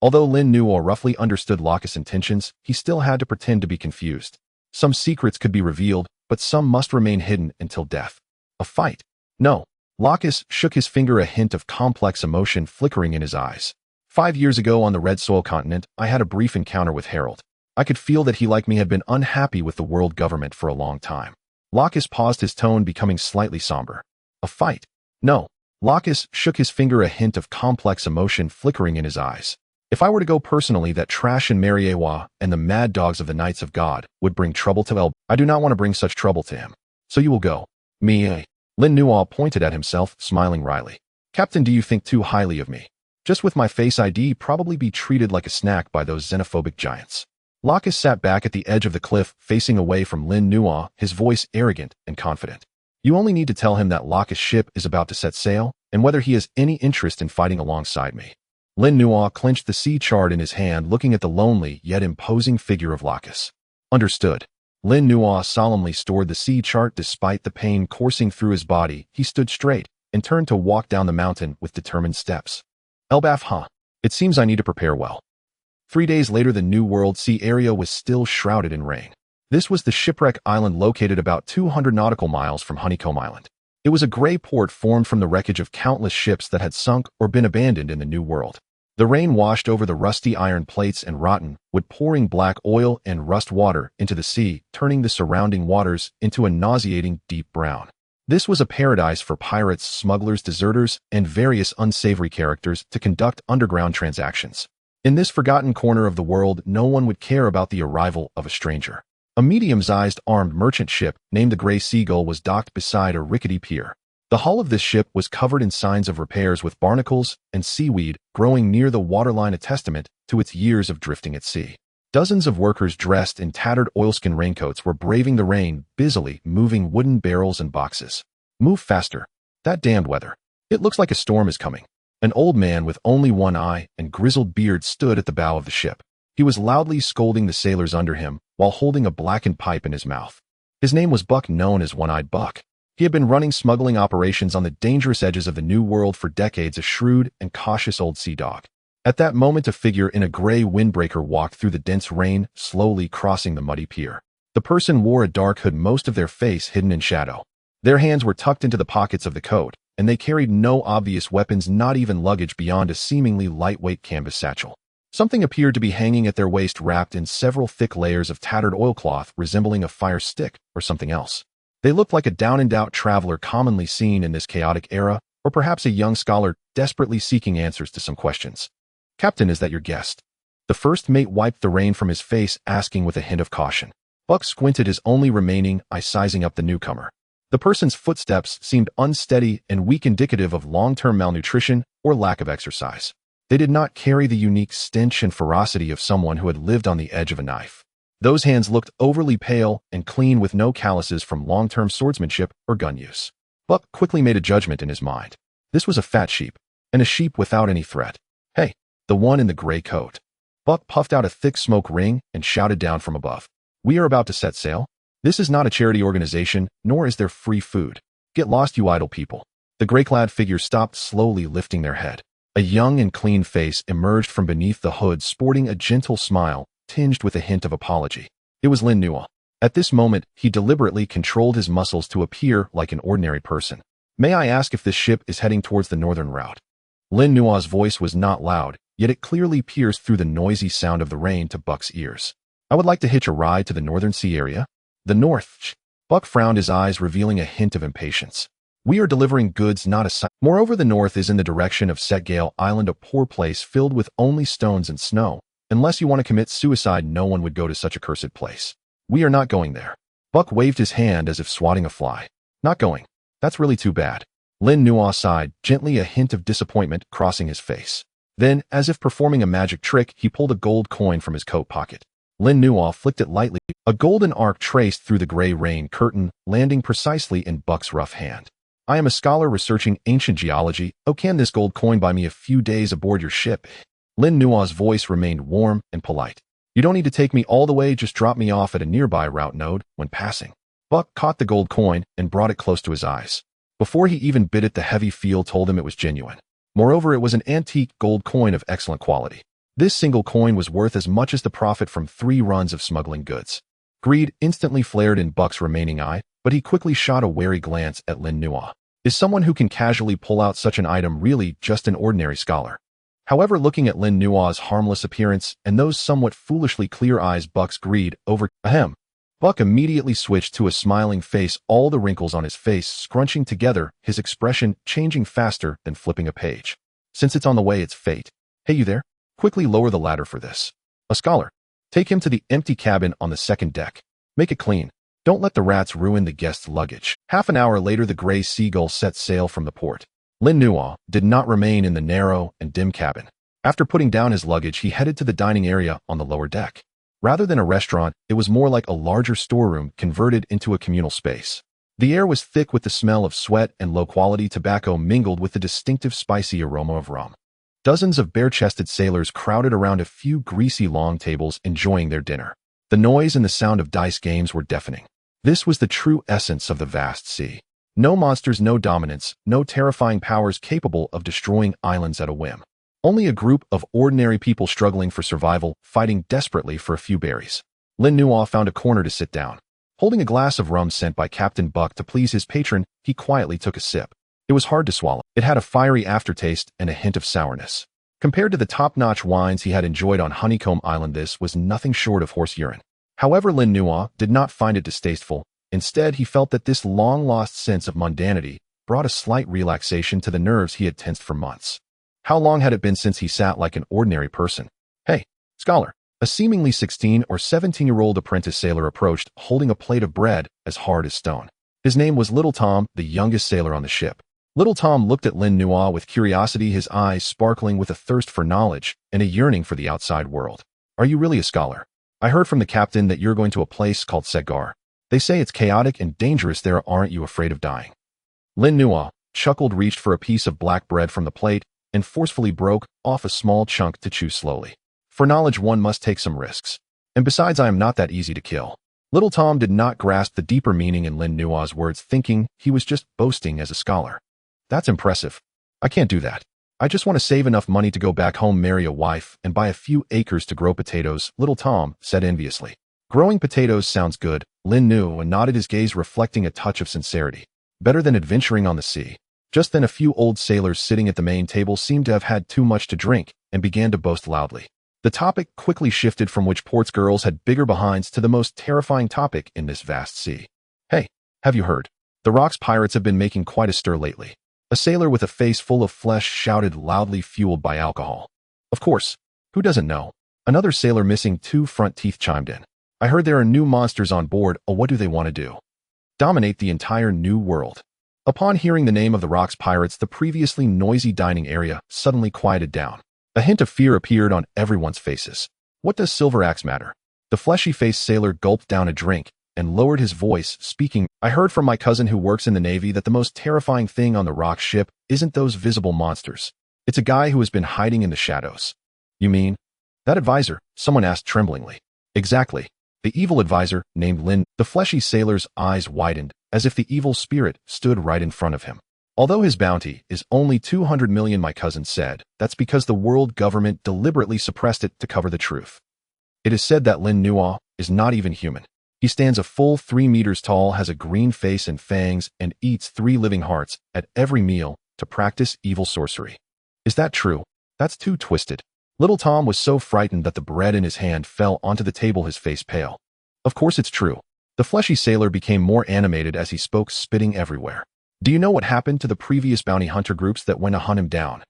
Although Lin Nuo roughly understood Locus' intentions, he still had to pretend to be confused. Some secrets could be revealed, but some must remain hidden until death. A fight? No. Locus shook his finger, a hint of complex emotion flickering in his eyes. 5 years ago on the Red Soil continent, I had a brief encounter with Harold. I could feel that he, like me, had been unhappy with the world government for a long time. Locus paused, his tone becoming slightly somber. A fight? No. Locus shook his finger, a hint of complex emotion flickering in his eyes. If I were to go personally, that trash in Mariewa and the mad dogs of the Knights of God would bring trouble to Elbaf. I do not want to bring such trouble to him. So you will go. Me. Lin Nuo pointed at himself, smiling wryly. Captain, do you think too highly of me? Just with my face, I'd probably be treated like a snack by those xenophobic giants. Locus sat back at the edge of the cliff, facing away from Lin Nuo, his voice arrogant and confident. You only need to tell him that Locus' ship is about to set sail, and whether he has any interest in fighting alongside me. Lin Nuo clenched the sea chart in his hand, looking at the lonely yet imposing figure of Locus. Understood. Lin Nuo solemnly stored the sea chart despite the pain coursing through his body. He stood straight and turned to walk down the mountain with determined steps. Elbaf, huh? It seems I need to prepare well. 3 days later, the New World sea area was still shrouded in rain. This was the shipwreck island located about 200 nautical miles from Honeycomb Island. It was a gray port formed from the wreckage of countless ships that had sunk or been abandoned in the New World. The rain washed over the rusty iron plates and rotten wood, pouring black oil and rust water into the sea, turning the surrounding waters into a nauseating deep brown. This was a paradise for pirates, smugglers, deserters, and various unsavory characters to conduct underground transactions. In this forgotten corner of the world, no one would care about the arrival of a stranger. A medium-sized armed merchant ship named the Grey Seagull was docked beside a rickety pier. The hull of this ship was covered in signs of repairs, with barnacles and seaweed growing near the waterline, a testament to its years of drifting at sea. Dozens of workers dressed in tattered oilskin raincoats were braving the rain, busily moving wooden barrels and boxes. Move faster. That damned weather. It looks like a storm is coming. An old man with only one eye and grizzled beard stood at the bow of the ship. He was loudly scolding the sailors under him while holding a blackened pipe in his mouth. His name was Buck, known as One-Eyed Buck. He had been running smuggling operations on the dangerous edges of the New World for decades, a shrewd and cautious old sea dog. At that moment, a figure in a gray windbreaker walked through the dense rain, slowly crossing the muddy pier. The person wore a dark hood, most of their face hidden in shadow. Their hands were tucked into the pockets of the coat, and they carried no obvious weapons, not even luggage beyond a seemingly lightweight canvas satchel. Something appeared to be hanging at their waist, wrapped in several thick layers of tattered oilcloth, resembling a fire stick or something else. They looked like a down-and-out traveler commonly seen in this chaotic era, or perhaps a young scholar desperately seeking answers to some questions. "Captain, is that your guest?" The first mate wiped the rain from his face, asking with a hint of caution. Buck squinted, his only remaining eye sizing up the newcomer. The person's footsteps seemed unsteady and weak, indicative of long-term malnutrition or lack of exercise. They did not carry the unique stench and ferocity of someone who had lived on the edge of a knife. Those hands looked overly pale and clean, with no calluses from long-term swordsmanship or gun use. Buck quickly made a judgment in his mind. This was a fat sheep, and a sheep without any threat. "Hey, the one in the gray coat." Buck puffed out a thick smoke ring and shouted down from above. "We are about to set sail. This is not a charity organization, nor is there free food. Get lost, you idle people." The gray-clad figure stopped, slowly lifting their head. A young and clean face emerged from beneath the hood, sporting a gentle smile, tinged with a hint of apology. It was Lin Nuo. At this moment, he deliberately controlled his muscles to appear like an ordinary person. "May I ask if this ship is heading towards the northern route?" Lin Nuo's voice was not loud, yet it clearly pierced through the noisy sound of the rain to Buck's ears. "I would like to hitch a ride to the northern sea area." "The north?" Buck frowned, his eyes revealing a hint of impatience. "We are delivering goods, not a sign. Moreover, the north is in the direction of Setgale Island, a poor place filled with only stones and snow. Unless you want to commit suicide, no one would go to such a cursed place. We are not going there." Buck waved his hand as if swatting a fly. "Not going? That's really too bad." Lin Nuo sighed, gently, a hint of disappointment crossing his face. Then, as if performing a magic trick, he pulled a gold coin from his coat pocket. Lin Nuo flicked it lightly. A golden arc traced through the gray rain curtain, landing precisely in Buck's rough hand. "I am a scholar researching ancient geology. Oh, can this gold coin buy me a few days aboard your ship?" Lin Nuo's voice remained warm and polite. "You don't need to take me all the way, just drop me off at a nearby route node when passing." Buck caught the gold coin and brought it close to his eyes. Before he even bit it, the heavy feel told him it was genuine. Moreover, it was an antique gold coin of excellent quality. This single coin was worth as much as the profit from 3 runs of smuggling goods. Greed instantly flared in Buck's remaining eye, but he quickly shot a wary glance at Lin Nuo. Is someone who can casually pull out such an item really just an ordinary scholar? However, looking at Lin Nuo's harmless appearance and those somewhat foolishly clear eyes, Buck's greed over ahem. Buck immediately switched to a smiling face, all the wrinkles on his face scrunching together, his expression changing faster than flipping a page. "Since it's on the way, it's fate. Hey, you there? Quickly lower the ladder for this. A scholar. Take him to the empty cabin on the second deck. Make it clean. Don't let the rats ruin the guest's luggage." Half an hour later, the Grey Seagull set sail from the port. Lin Nuo did not remain in the narrow and dim cabin. After putting down his luggage, he headed to the dining area on the lower deck. Rather than a restaurant, it was more like a larger storeroom converted into a communal space. The air was thick with the smell of sweat and low-quality tobacco mingled with the distinctive spicy aroma of rum. Dozens of bare-chested sailors crowded around a few greasy long tables enjoying their dinner. The noise and the sound of dice games were deafening. This was the true essence of the vast sea. No monsters, no dominance, no terrifying powers capable of destroying islands at a whim. Only a group of ordinary people struggling for survival, fighting desperately for a few berries. Lin Nuo found a corner to sit down. Holding a glass of rum sent by Captain Buck to please his patron, he quietly took a sip. It was hard to swallow. It had a fiery aftertaste and a hint of sourness. Compared to the top-notch wines he had enjoyed on Honeycomb Island, this was nothing short of horse urine. However, Lin Nuo did not find it distasteful. Instead, he felt that this long-lost sense of mundanity brought a slight relaxation to the nerves he had tensed for months. How long had it been since he sat like an ordinary person? Hey, scholar. A seemingly 16 or 17-year-old apprentice sailor approached, holding a plate of bread as hard as stone. His name was Little Tom, the youngest sailor on the ship. Little Tom looked at Lin Nuo with curiosity, his eyes sparkling with a thirst for knowledge and a yearning for the outside world. Are you really a scholar? I heard from the captain that you're going to a place called Segar. They say it's chaotic and dangerous there. Aren't you afraid of dying? Lin Nuo chuckled, reached for a piece of black bread from the plate, and forcefully broke off a small chunk to chew slowly. For knowledge, one must take some risks. And besides, I am not that easy to kill. Little Tom did not grasp the deeper meaning in Lin Nuo's words, thinking he was just boasting as a scholar. That's impressive. I can't do that. I just want to save enough money to go back home, marry a wife, and buy a few acres to grow potatoes, Little Tom said enviously. Growing potatoes sounds good, Lin Nuo nodded, his gaze reflecting a touch of sincerity. Better than adventuring on the sea. Just then a few old sailors sitting at the main table seemed to have had too much to drink and began to boast loudly. The topic quickly shifted from which ports girls had bigger behinds to the most terrifying topic in this vast sea. Hey, have you heard? The Rocks pirates have been making quite a stir lately. A sailor with a face full of flesh shouted loudly, fueled by alcohol. Of course, who doesn't know? Another sailor missing 2 front teeth chimed in. I heard there are new monsters on board. Oh, what do they want to do? Dominate the entire new world. Upon hearing the name of the Rocks pirates, the previously noisy dining area suddenly quieted down. A hint of fear appeared on everyone's faces. What does Silver Axe matter? The fleshy-faced sailor gulped down a drink and lowered his voice, speaking. I heard from my cousin who works in the Navy that the most terrifying thing on the Rock ship isn't those visible monsters. It's a guy who has been hiding in the shadows. You mean? That advisor? Someone asked tremblingly. Exactly. The evil advisor, named Lin. The fleshy sailor's eyes widened, as if the evil spirit stood right in front of him. Although his bounty is only 200 million, my cousin said, that's because the world government deliberately suppressed it to cover the truth. It is said that Lin Nuo is not even human. He stands a full 3 meters tall, has a green face and fangs, and eats 3 living hearts at every meal to practice evil sorcery. Is that true? That's too twisted. Little Tom was so frightened that the bread in his hand fell onto the table, his face pale. Of course it's true. The fleshy sailor became more animated as he spoke, spitting everywhere. Do you know what happened to the previous bounty hunter groups that went to hunt him down?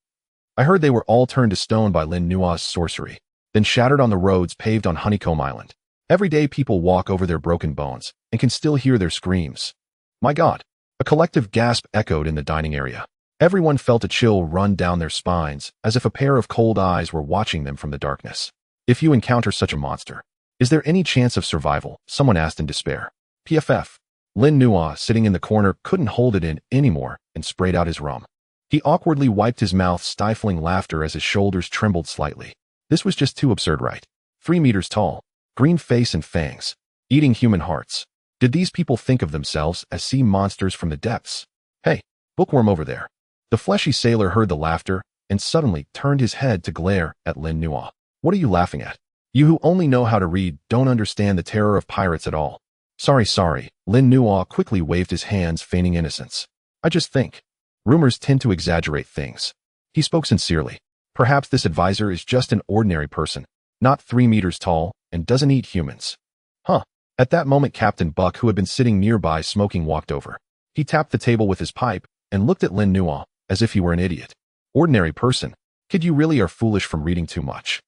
I heard they were all turned to stone by Lin Nuo's sorcery, then shattered on the roads paved on Honeycomb Island. Every day people walk over their broken bones and can still hear their screams. My God! A collective gasp echoed in the dining area. Everyone felt a chill run down their spines, as if a pair of cold eyes were watching them from the darkness. If you encounter such a monster, is there any chance of survival? Someone asked in despair. PFF. Lin Nuo, sitting in the corner, couldn't hold it in anymore and sprayed out his rum. He awkwardly wiped his mouth, stifling laughter as his shoulders trembled slightly. This was just too absurd, right? 3 meters tall, green face and fangs, eating human hearts. Did these people think of themselves as sea monsters from the depths? Hey, bookworm over there. The fleshy sailor heard the laughter and suddenly turned his head to glare at Lin Nuo. What are you laughing at? You who only know how to read don't understand the terror of pirates at all. Sorry. Lin Nuo quickly waved his hands, feigning innocence. I just think. Rumors tend to exaggerate things. He spoke sincerely. Perhaps this advisor is just an ordinary person, not 3 meters tall, and doesn't eat humans. Huh. At that moment, Captain Buck, who had been sitting nearby smoking, walked over. He tapped the table with his pipe and looked at Lin Nuo as if he were an idiot. Ordinary person? Kid, you really are foolish from reading too much.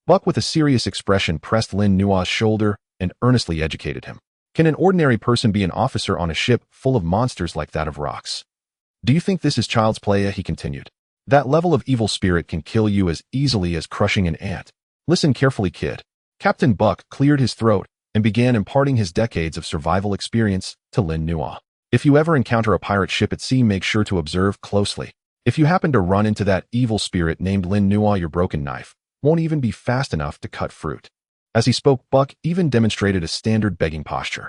Buck, with a serious expression, pressed Lin Nuo's shoulder and earnestly educated him. Can an ordinary person be an officer on a ship full of monsters like that of Rocks? Do you think this is child's play? He continued. That level of evil spirit can kill you as easily as crushing an ant. Listen carefully, kid. Captain Buck cleared his throat and began imparting his decades of survival experience to Lin Nuo. If you ever encounter a pirate ship at sea, make sure to observe closely. If you happen to run into that evil spirit named Lin Nuo, your broken knife won't even be fast enough to cut fruit. As he spoke, Buck even demonstrated a standard begging posture.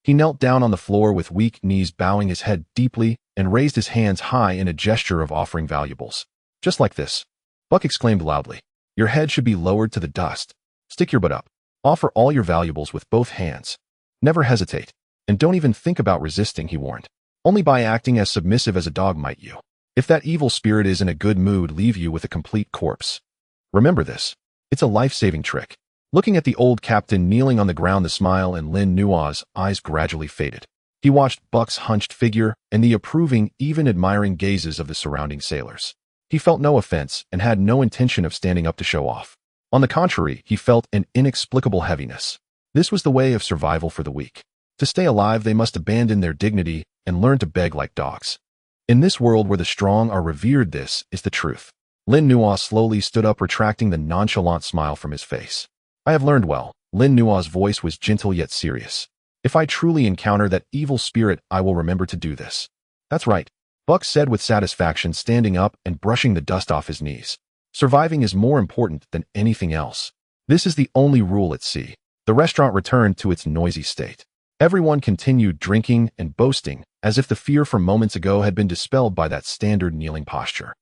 He knelt down on the floor with weak knees, bowing his head deeply, and raised his hands high in a gesture of offering valuables. Just like this. Buck exclaimed loudly. Your head should be lowered to the dust. Stick your butt up. Offer all your valuables with both hands. Never hesitate. And don't even think about resisting, he warned. Only by acting as submissive as a dog might you. If that evil spirit is in a good mood, leave you with a complete corpse. Remember this. It's a life-saving trick. Looking at the old captain kneeling on the ground, the smile in Lin Nuo's eyes gradually faded. He watched Buck's hunched figure and the approving, even admiring gazes of the surrounding sailors. He felt no offense and had no intention of standing up to show off. On the contrary, he felt an inexplicable heaviness. This was the way of survival for the weak. To stay alive, they must abandon their dignity and learn to beg like dogs. In this world where the strong are revered, this is the truth. Lin Nuo slowly stood up, retracting the nonchalant smile from his face. I have learned well. Lin Nuo's voice was gentle yet serious. If I truly encounter that evil spirit, I will remember to do this. That's right, Buck said with satisfaction, standing up and brushing the dust off his knees. Surviving is more important than anything else. This is the only rule at sea. The restaurant returned to its noisy state. Everyone continued drinking and boasting, as if the fear from moments ago had been dispelled by that standard kneeling posture.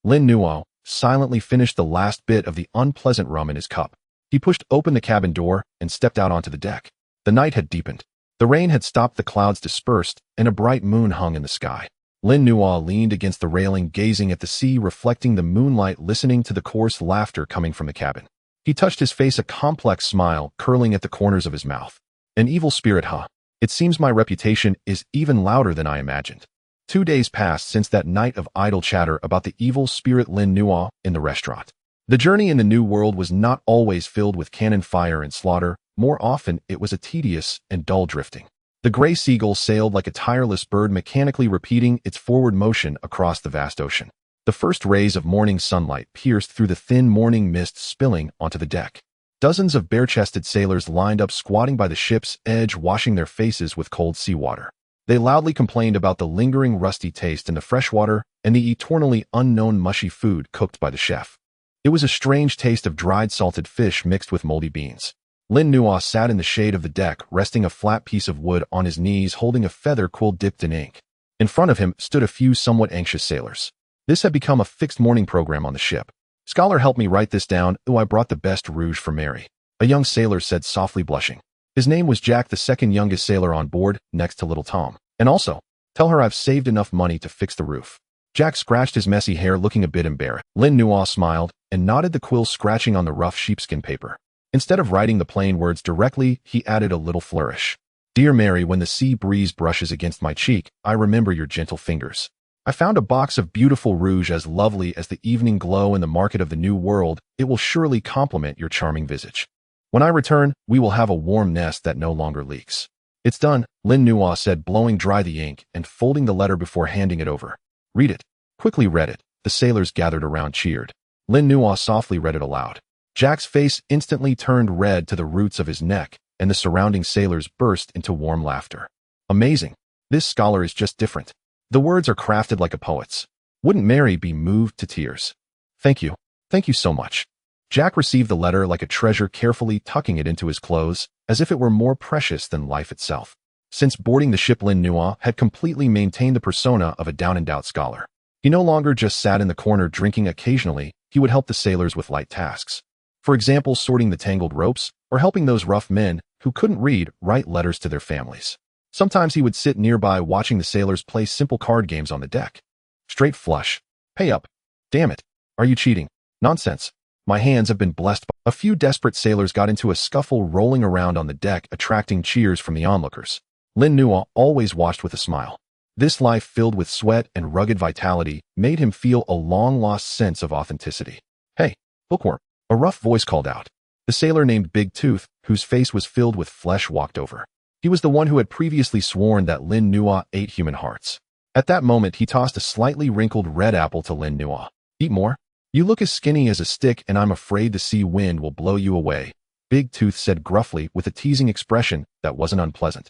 Lin Nuo silently finished the last bit of the unpleasant rum in his cup. He pushed open the cabin door and stepped out onto the deck. The night had deepened. The rain had stopped, the clouds dispersed, and a bright moon hung in the sky. Lin Nuo leaned against the railing, gazing at the sea, reflecting the moonlight, listening to the coarse laughter coming from the cabin. He touched his face, a complex smile curling at the corners of his mouth. An evil spirit, huh? It seems my reputation is even louder than I imagined. 2 days passed since that night of idle chatter about the evil spirit Lin Nuo in the restaurant. The journey in the new world was not always filled with cannon fire and slaughter. More often, it was a tedious and dull drifting. The gray seagull sailed like a tireless bird, mechanically repeating its forward motion across the vast ocean. The first rays of morning sunlight pierced through the thin morning mist, spilling onto the deck. Dozens of bare-chested sailors lined up, squatting by the ship's edge, washing their faces with cold seawater. They loudly complained about the lingering rusty taste in the fresh water and the eternally unknown mushy food cooked by the chef. It was a strange taste of dried salted fish mixed with moldy beans. Lin Nuo sat in the shade of the deck, resting a flat piece of wood on his knees, holding a feather quill dipped in ink. In front of him stood a few somewhat anxious sailors. This had become a fixed morning program on the ship. Scholar, help me write this down. Oh, I brought the best rouge for Mary, a young sailor said, softly blushing. His name was Jack, the second youngest sailor on board, next to little Tom. And also, tell her I've saved enough money to fix the roof. Jack scratched his messy hair, looking a bit embarrassed. Lin Nuo smiled and nodded, the quill scratching on the rough sheepskin paper. Instead of writing the plain words directly, he added a little flourish. Dear Mary, when the sea breeze brushes against my cheek, I remember your gentle fingers. I found a box of beautiful rouge as lovely as the evening glow in the market of the new world. It will surely complement your charming visage. When I return, we will have a warm nest that no longer leaks. It's done, Lin Nuo said, blowing dry the ink and folding the letter before handing it over. Read it. Quickly read it. The sailors gathered around cheered. Lin Nuo softly read it aloud. Jack's face instantly turned red to the roots of his neck, and the surrounding sailors burst into warm laughter. Amazing. This scholar is just different. The words are crafted like a poet's. Wouldn't Mary be moved to tears? Thank you. Thank you so much. Jack received the letter like a treasure, carefully tucking it into his clothes, as if it were more precious than life itself. Since boarding the ship, Lin Nuo had completely maintained the persona of a down-and-out scholar. He no longer just sat in the corner drinking. Occasionally, he would help the sailors with light tasks. For example, sorting the tangled ropes, or helping those rough men who couldn't read write letters to their families. Sometimes he would sit nearby watching the sailors play simple card games on the deck. Straight flush. Pay up. Damn it. Are you cheating? Nonsense. My hands have been blessed. A few desperate sailors got into a scuffle, rolling around on the deck, attracting cheers from the onlookers. Lin Nuo always watched with a smile. This life filled with sweat and rugged vitality made him feel a long-lost sense of authenticity. Hey, bookworm. A rough voice called out. The sailor named Big Tooth, whose face was filled with flesh, walked over. He was the one who had previously sworn that Lin Nuo ate human hearts. At that moment, he tossed a slightly wrinkled red apple to Lin Nuo. Eat more? You look as skinny as a stick, and I'm afraid the sea wind will blow you away, Big Tooth said gruffly, with a teasing expression that wasn't unpleasant.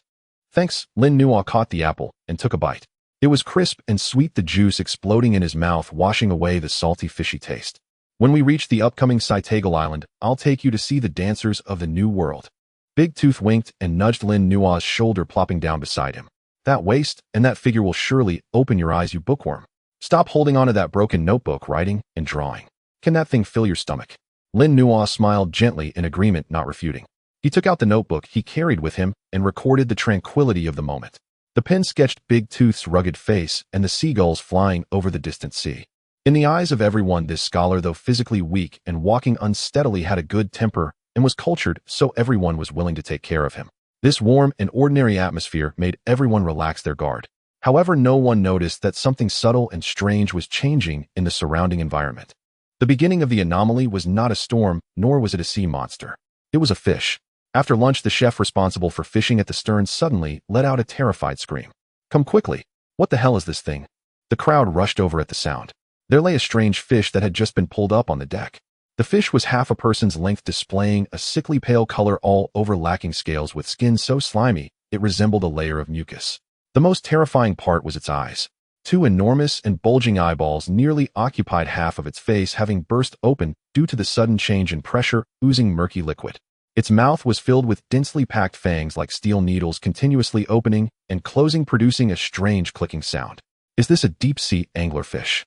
Thanks. Lin Nuo caught the apple and took a bite. It was crisp and sweet, the juice exploding in his mouth, washing away the salty, fishy taste. When we reach the upcoming Saitagal Island, I'll take you to see the dancers of the new world. Big Tooth winked and nudged Lin Nuo's shoulder, plopping down beside him. That waist and that figure will surely open your eyes, you bookworm. Stop holding onto that broken notebook, writing and drawing. Can that thing fill your stomach? Lin Nuo smiled gently in agreement, not refuting. He took out the notebook he carried with him and recorded the tranquility of the moment. The pen sketched Big Tooth's rugged face and the seagulls flying over the distant sea. In the eyes of everyone, this scholar, though physically weak and walking unsteadily, had a good temper and was cultured, so everyone was willing to take care of him. This warm and ordinary atmosphere made everyone relax their guard. However, no one noticed that something subtle and strange was changing in the surrounding environment. The beginning of the anomaly was not a storm, nor was it a sea monster. It was a fish. After lunch, the chef responsible for fishing at the stern suddenly let out a terrified scream. "Come quickly! What the hell is this thing?" The crowd rushed over at the sound. There lay a strange fish that had just been pulled up on the deck. The fish was half a person's length, displaying a sickly pale color all over, lacking scales, with skin so slimy it resembled a layer of mucus. The most terrifying part was its eyes. Two enormous and bulging eyeballs nearly occupied half of its face, having burst open due to the sudden change in pressure, oozing murky liquid. Its mouth was filled with densely packed fangs like steel needles, continuously opening and closing, producing a strange clicking sound. "Is this a deep-sea anglerfish?"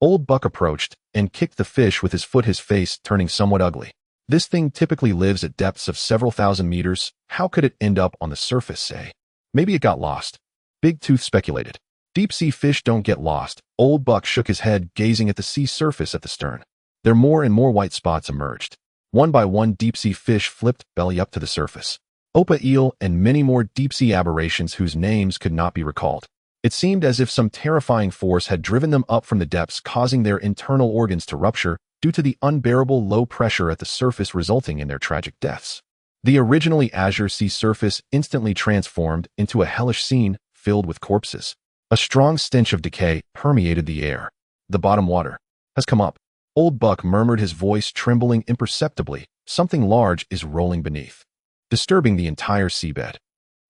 Old Buck approached and kicked the fish with his foot, his face turning somewhat ugly. "This thing typically lives at depths of several thousand meters. How could it end up on the surface, say? Maybe it got lost." Big Tooth speculated. "Deep-sea fish don't get lost." Old Buck shook his head, gazing at the sea surface at the stern. There more and more white spots emerged. One by one, deep-sea fish flipped belly up to the surface. Opa eel and many more deep-sea aberrations whose names could not be recalled. It seemed as if some terrifying force had driven them up from the depths, causing their internal organs to rupture due to the unbearable low pressure at the surface, resulting in their tragic deaths. The originally azure sea surface instantly transformed into a hellish scene filled with corpses. A strong stench of decay permeated the air. "The bottom water has come up," Old Buck murmured, his voice trembling imperceptibly. "Something large is rolling beneath, disturbing the entire seabed."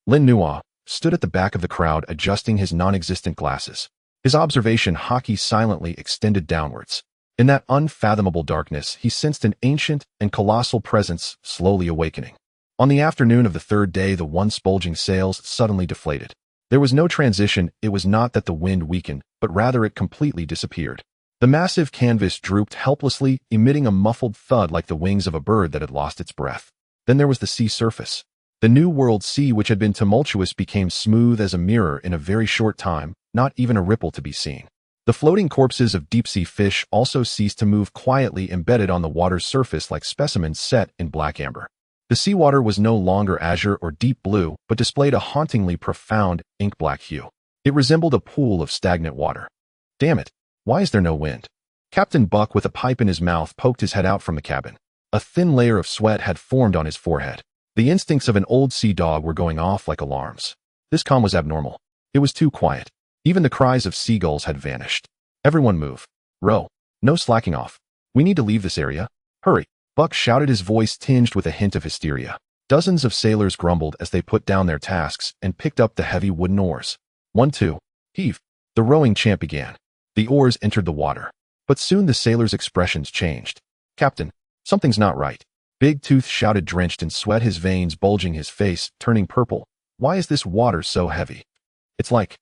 Lin Nuo stood at the back of the crowd, adjusting his non-existent glasses. His observation Haki silently extended downwards. In that unfathomable darkness, he sensed an ancient and colossal presence slowly awakening. On the afternoon of the third day, the once bulging sails suddenly deflated. There was no transition. It was not that the wind weakened, but rather it completely disappeared. The massive canvas drooped helplessly, emitting a muffled thud like the wings of a bird that had lost its breath. Then there was the sea surface. The New World sea, which had been tumultuous, became smooth as a mirror in a very short time, not even a ripple to be seen. The floating corpses of deep-sea fish also ceased to move, quietly embedded on the water's surface like specimens set in black amber. The seawater was no longer azure or deep blue, but displayed a hauntingly profound, ink-black hue. It resembled a pool of stagnant water. "Damn it! Why is there no wind?" Captain Buck, with a pipe in his mouth, poked his head out from the cabin. A thin layer of sweat had formed on his forehead. The instincts of an old sea dog were going off like alarms. This calm was abnormal. It was too quiet. Even the cries of seagulls had vanished. "Everyone move. Row. No slacking off. We need to leave this area. Hurry." Buck shouted, his voice tinged with a hint of hysteria. Dozens of sailors grumbled as they put down their tasks and picked up the heavy wooden oars. "1, 2, heave." The rowing chant began. The oars entered the water. But soon the sailors' expressions changed. "Captain, something's not right." Big Tooth shouted, drenched in sweat, his veins bulging, his face turning purple. "Why is this water so heavy? It's like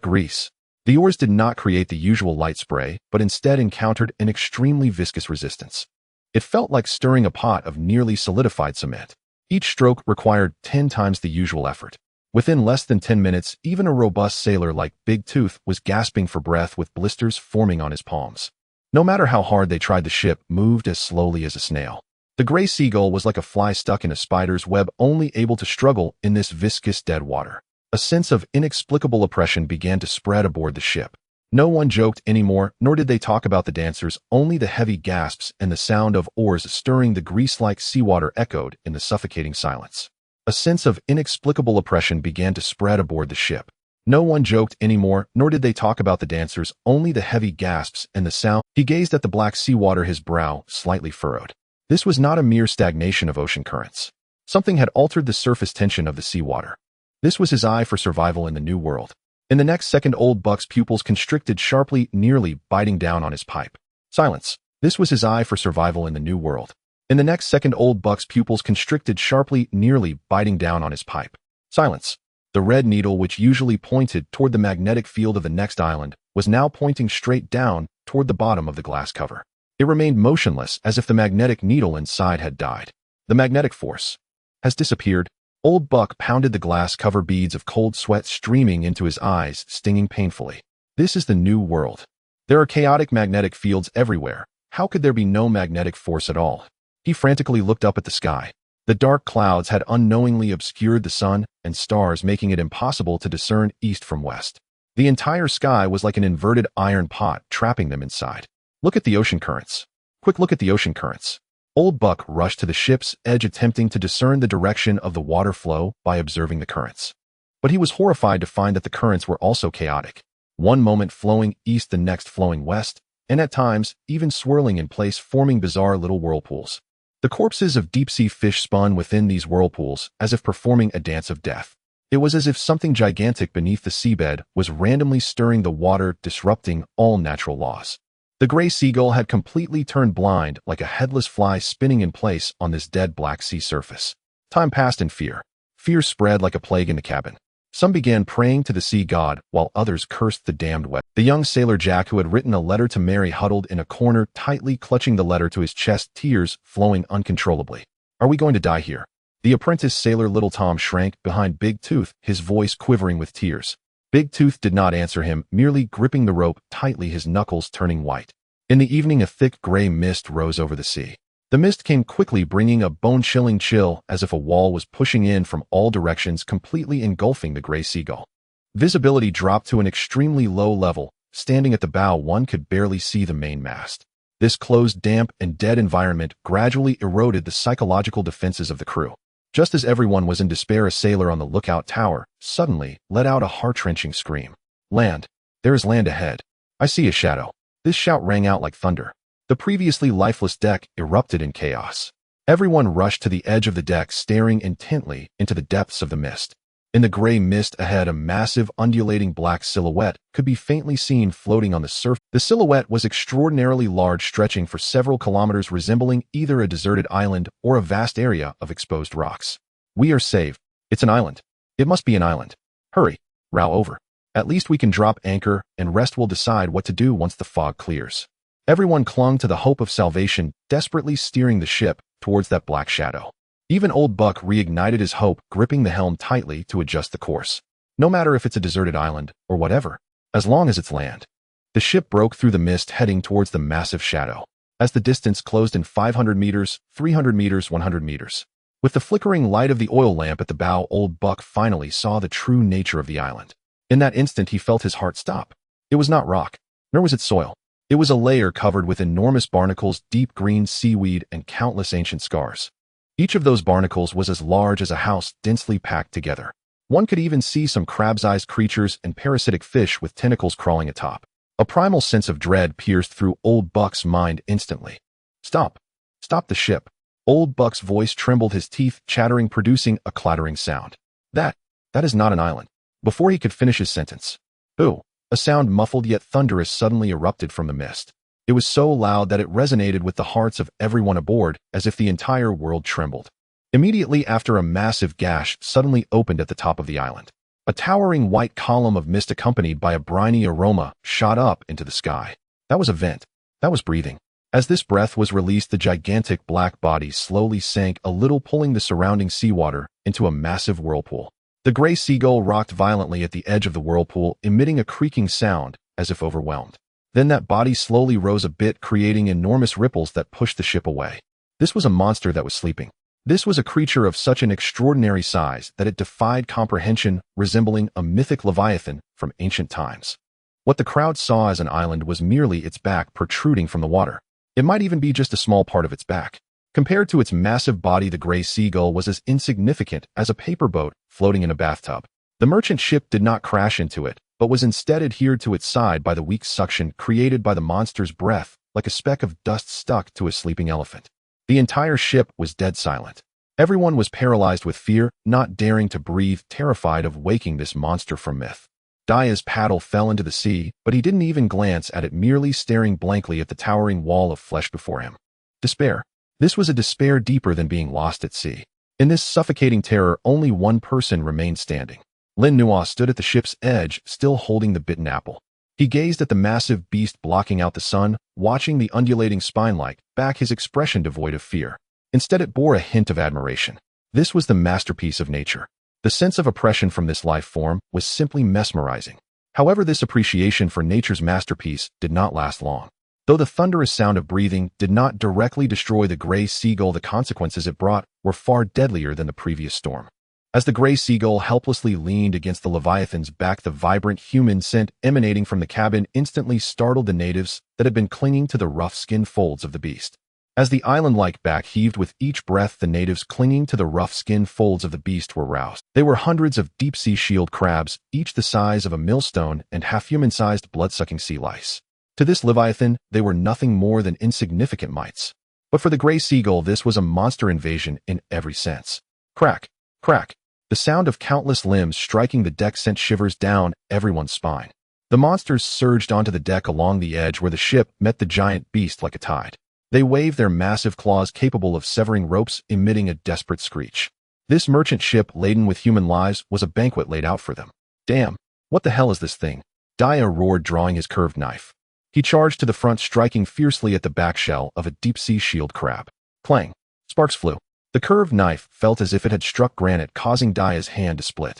grease." The oars did not create the usual light spray, but instead encountered an extremely viscous resistance. It felt like stirring a pot of nearly solidified cement. Each stroke required 10 times the usual effort. Within less than 10 minutes, even a robust sailor like Big Tooth was gasping for breath with blisters forming on his palms. No matter how hard they tried, the ship moved as slowly as a snail. The gray seagull was like a fly stuck in a spider's web, only able to struggle in this viscous dead water. A sense of inexplicable oppression began to spread aboard the ship. No one joked anymore, nor did they talk about the dancers. Only the heavy gasps and the sound of oars stirring the grease-like seawater echoed in the suffocating silence. A sense of inexplicable oppression began to spread aboard the ship. No one joked anymore, nor did they talk about the dancers. Only the heavy gasps and the sound. He gazed at the black seawater, his brow slightly furrowed. This was not a mere stagnation of ocean currents. Something had altered the surface tension of the seawater. This was his eye for survival in the New World. In the next second, Old Buck's pupils constricted sharply, nearly biting down on his pipe. "Silence." This was his eye for survival in the New World. In the next second, Old Buck's pupils constricted sharply, nearly biting down on his pipe. "Silence." The red needle, which usually pointed toward the magnetic field of the next island, was now pointing straight down toward the bottom of the glass cover. It remained motionless, as if the magnetic needle inside had died. The magnetic force has disappeared. Old Buck pounded the glass cover, beads of cold sweat streaming into his eyes, stinging painfully. This is the new world. There are chaotic magnetic fields everywhere. How could there be no magnetic force at all? He frantically looked up at the sky. The dark clouds had unknowingly obscured the sun and stars, making it impossible to discern east from west. The entire sky was like an inverted iron pot, trapping them inside. Look at the ocean currents. Quick look at the ocean currents. Old Buck rushed to the ship's edge, attempting to discern the direction of the water flow by observing the currents. But he was horrified to find that the currents were also chaotic. One moment flowing east, the next flowing west, and at times even swirling in place, forming bizarre little whirlpools. The corpses of deep-sea fish spun within these whirlpools, as if performing a dance of death. It was as if something gigantic beneath the seabed was randomly stirring the water, disrupting all natural laws. The gray seagull had completely turned blind, like a headless fly spinning in place on this dead black sea surface. Time passed in fear. Fear spread like a plague in the cabin. Some began praying to the sea god, while others cursed the damned weather. The young sailor Jack, who had written a letter to Mary, huddled in a corner, tightly clutching the letter to his chest, tears flowing uncontrollably. Are we going to die here? The apprentice sailor Little Tom shrank behind Big Tooth, his voice quivering with tears. Big Tooth did not answer him, merely gripping the rope tightly, his knuckles turning white. In the evening, a thick gray mist rose over the sea. The mist came quickly, bringing a bone-chilling chill, as if a wall was pushing in from all directions, completely engulfing the gray seagull. Visibility dropped to an extremely low level. Standing at the bow, one could barely see the mainmast. This closed, damp, and dead environment gradually eroded the psychological defenses of the crew. Just as everyone was in despair, a sailor on the lookout tower suddenly let out a heart-wrenching scream. Land! There is land ahead. I see a shadow. This shout rang out like thunder. The previously lifeless deck erupted in chaos. Everyone rushed to the edge of the deck, staring intently into the depths of the mist. In the gray mist ahead, a massive, undulating black silhouette could be faintly seen floating on the surface. The silhouette was extraordinarily large, stretching for several kilometers, resembling either a deserted island or a vast area of exposed rocks. We are saved. It's an island. It must be an island. Hurry. Row over. At least we can drop anchor, and rest will decide what to do once the fog clears. Everyone clung to the hope of salvation, desperately steering the ship towards that black shadow. Even Old Buck reignited his hope, gripping the helm tightly to adjust the course. No matter if it's a deserted island or whatever, as long as it's land. The ship broke through the mist, heading towards the massive shadow. As the distance closed in 500 meters, 300 meters, 100 meters. With the flickering light of the oil lamp at the bow, Old Buck finally saw the true nature of the island. In that instant, he felt his heart stop. It was not rock, nor was it soil. It was a layer covered with enormous barnacles, deep green seaweed, and countless ancient scars. Each of those barnacles was as large as a house, densely packed together. One could even see some crab-sized creatures and parasitic fish with tentacles crawling atop. A primal sense of dread pierced through Old Buck's mind instantly. Stop. Stop the ship. Old Buck's voice trembled, his teeth chattering, producing a clattering sound. That is not an island. Before he could finish his sentence, "Ooh," a sound muffled yet thunderous suddenly erupted from the mist. It was so loud that it resonated with the hearts of everyone aboard, as if the entire world trembled. Immediately after, a massive gash suddenly opened at the top of the island. A towering white column of mist, accompanied by a briny aroma, shot up into the sky. That was a vent. That was breathing. As this breath was released, the gigantic black body slowly sank a little, pulling the surrounding seawater into a massive whirlpool. The gray seagull rocked violently at the edge of the whirlpool, emitting a creaking sound, as if overwhelmed. Then that body slowly rose a bit, creating enormous ripples that pushed the ship away. This was a monster that was sleeping. This was a creature of such an extraordinary size that it defied comprehension, resembling a mythic Leviathan from ancient times. What the crowd saw as an island was merely its back protruding from the water. It might even be just a small part of its back. Compared to its massive body, the gray seagull was as insignificant as a paper boat floating in a bathtub. The merchant ship did not crash into it, but was instead adhered to its side by the weak suction created by the monster's breath, like a speck of dust stuck to a sleeping elephant. The entire ship was dead silent. Everyone was paralyzed with fear, not daring to breathe, terrified of waking this monster from myth. Daya's paddle fell into the sea, but he didn't even glance at it, merely staring blankly at the towering wall of flesh before him. Despair. This was a despair deeper than being lost at sea. In this suffocating terror, only one person remained standing. Lin Nuo stood at the ship's edge, still holding the bitten apple. He gazed at the massive beast blocking out the sun, watching the undulating spine-like back, his expression devoid of fear. Instead, it bore a hint of admiration. This was the masterpiece of nature. The sense of oppression from this life form was simply mesmerizing. However, this appreciation for nature's masterpiece did not last long. Though the thunderous sound of breathing did not directly destroy the gray seagull, the consequences it brought were far deadlier than the previous storm. As the gray seagull helplessly leaned against the Leviathan's back, the vibrant human scent emanating from the cabin instantly startled the natives that had been clinging to the rough skin folds of the beast. As the island-like back heaved with each breath, the natives clinging to the rough skin folds of the beast were roused. They were hundreds of deep-sea shield crabs, each the size of a millstone and half-human-sized blood-sucking sea lice. To this Leviathan, they were nothing more than insignificant mites. But for the gray seagull, this was a monster invasion in every sense. Crack, crack. The sound of countless limbs striking the deck sent shivers down everyone's spine. The monsters surged onto the deck along the edge where the ship met the giant beast like a tide. They waved their massive claws capable of severing ropes, emitting a desperate screech. This merchant ship laden with human lives was a banquet laid out for them. Damn, what the hell is this thing? Dia roared, drawing his curved knife. He charged to the front, striking fiercely at the back shell of a deep-sea shield crab. Clang. Sparks flew. The curved knife felt as if it had struck granite, causing Dia's hand to split.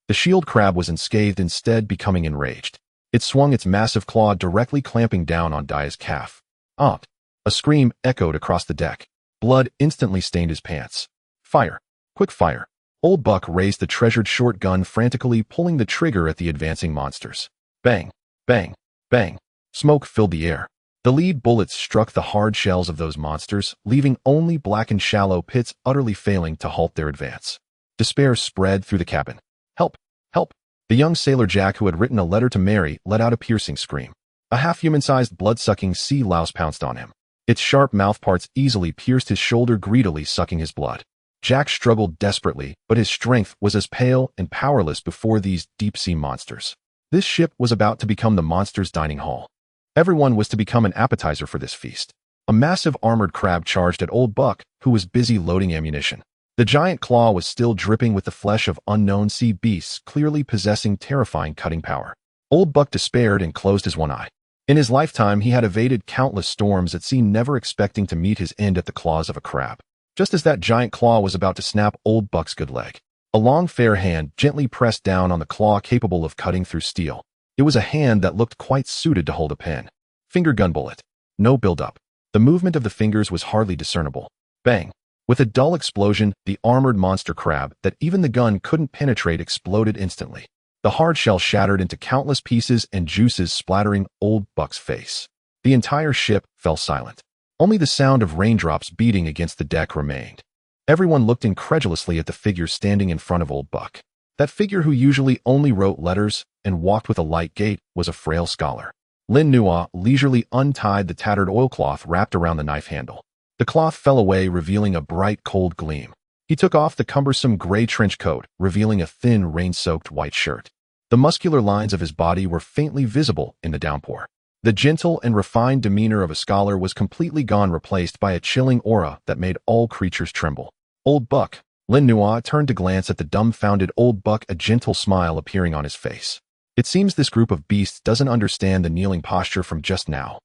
The shield crab was unscathed, instead becoming enraged. It swung its massive claw, directly clamping down on Dia's calf. Opt! A scream echoed across the deck. Blood instantly stained his pants. Fire! Quick fire! Old Buck raised the treasured shotgun, frantically pulling the trigger at the advancing monsters. Bang! Bang! Bang! Smoke filled the air. The lead bullets struck the hard shells of those monsters, leaving only blackened shallow pits, utterly failing to halt their advance. Despair spread through the cabin. Help! Help! The young sailor Jack, who had written a letter to Mary, let out a piercing scream. A half-human-sized blood-sucking sea louse pounced on him. Its sharp mouthparts easily pierced his shoulder, greedily sucking his blood. Jack struggled desperately, but his strength was as pale and powerless before these deep-sea monsters. This ship was about to become the monsters' dining hall. Everyone was to become an appetizer for this feast. A massive armored crab charged at Old Buck, who was busy loading ammunition. The giant claw was still dripping with the flesh of unknown sea beasts, clearly possessing terrifying cutting power. Old Buck despaired and closed his one eye. In his lifetime, he had evaded countless storms at sea, never expecting to meet his end at the claws of a crab. Just as that giant claw was about to snap Old Buck's good leg, a long, fair hand gently pressed down on the claw, capable of cutting through steel. It was a hand that looked quite suited to hold a pen. Finger gun bullet. No build-up. The movement of the fingers was hardly discernible. Bang. With a dull explosion, the armored monster crab that even the gun couldn't penetrate exploded instantly. The hard shell shattered into countless pieces and juices, splattering Old Buck's face. The entire ship fell silent. Only the sound of raindrops beating against the deck remained. Everyone looked incredulously at the figure standing in front of Old Buck. That figure, who usually only wrote letters and walked with a light gait, was a frail scholar. Lin Nuo leisurely untied the tattered oilcloth wrapped around the knife handle. The cloth fell away, revealing a bright, cold gleam. He took off the cumbersome gray trench coat, revealing a thin, rain-soaked white shirt. The muscular lines of his body were faintly visible in the downpour. The gentle and refined demeanor of a scholar was completely gone, replaced by a chilling aura that made all creatures tremble. Old Buck. Lin Nuo turned to glance at the dumbfounded Old Buck, a gentle smile appearing on his face. It seems this group of beasts doesn't understand the kneeling posture from just now.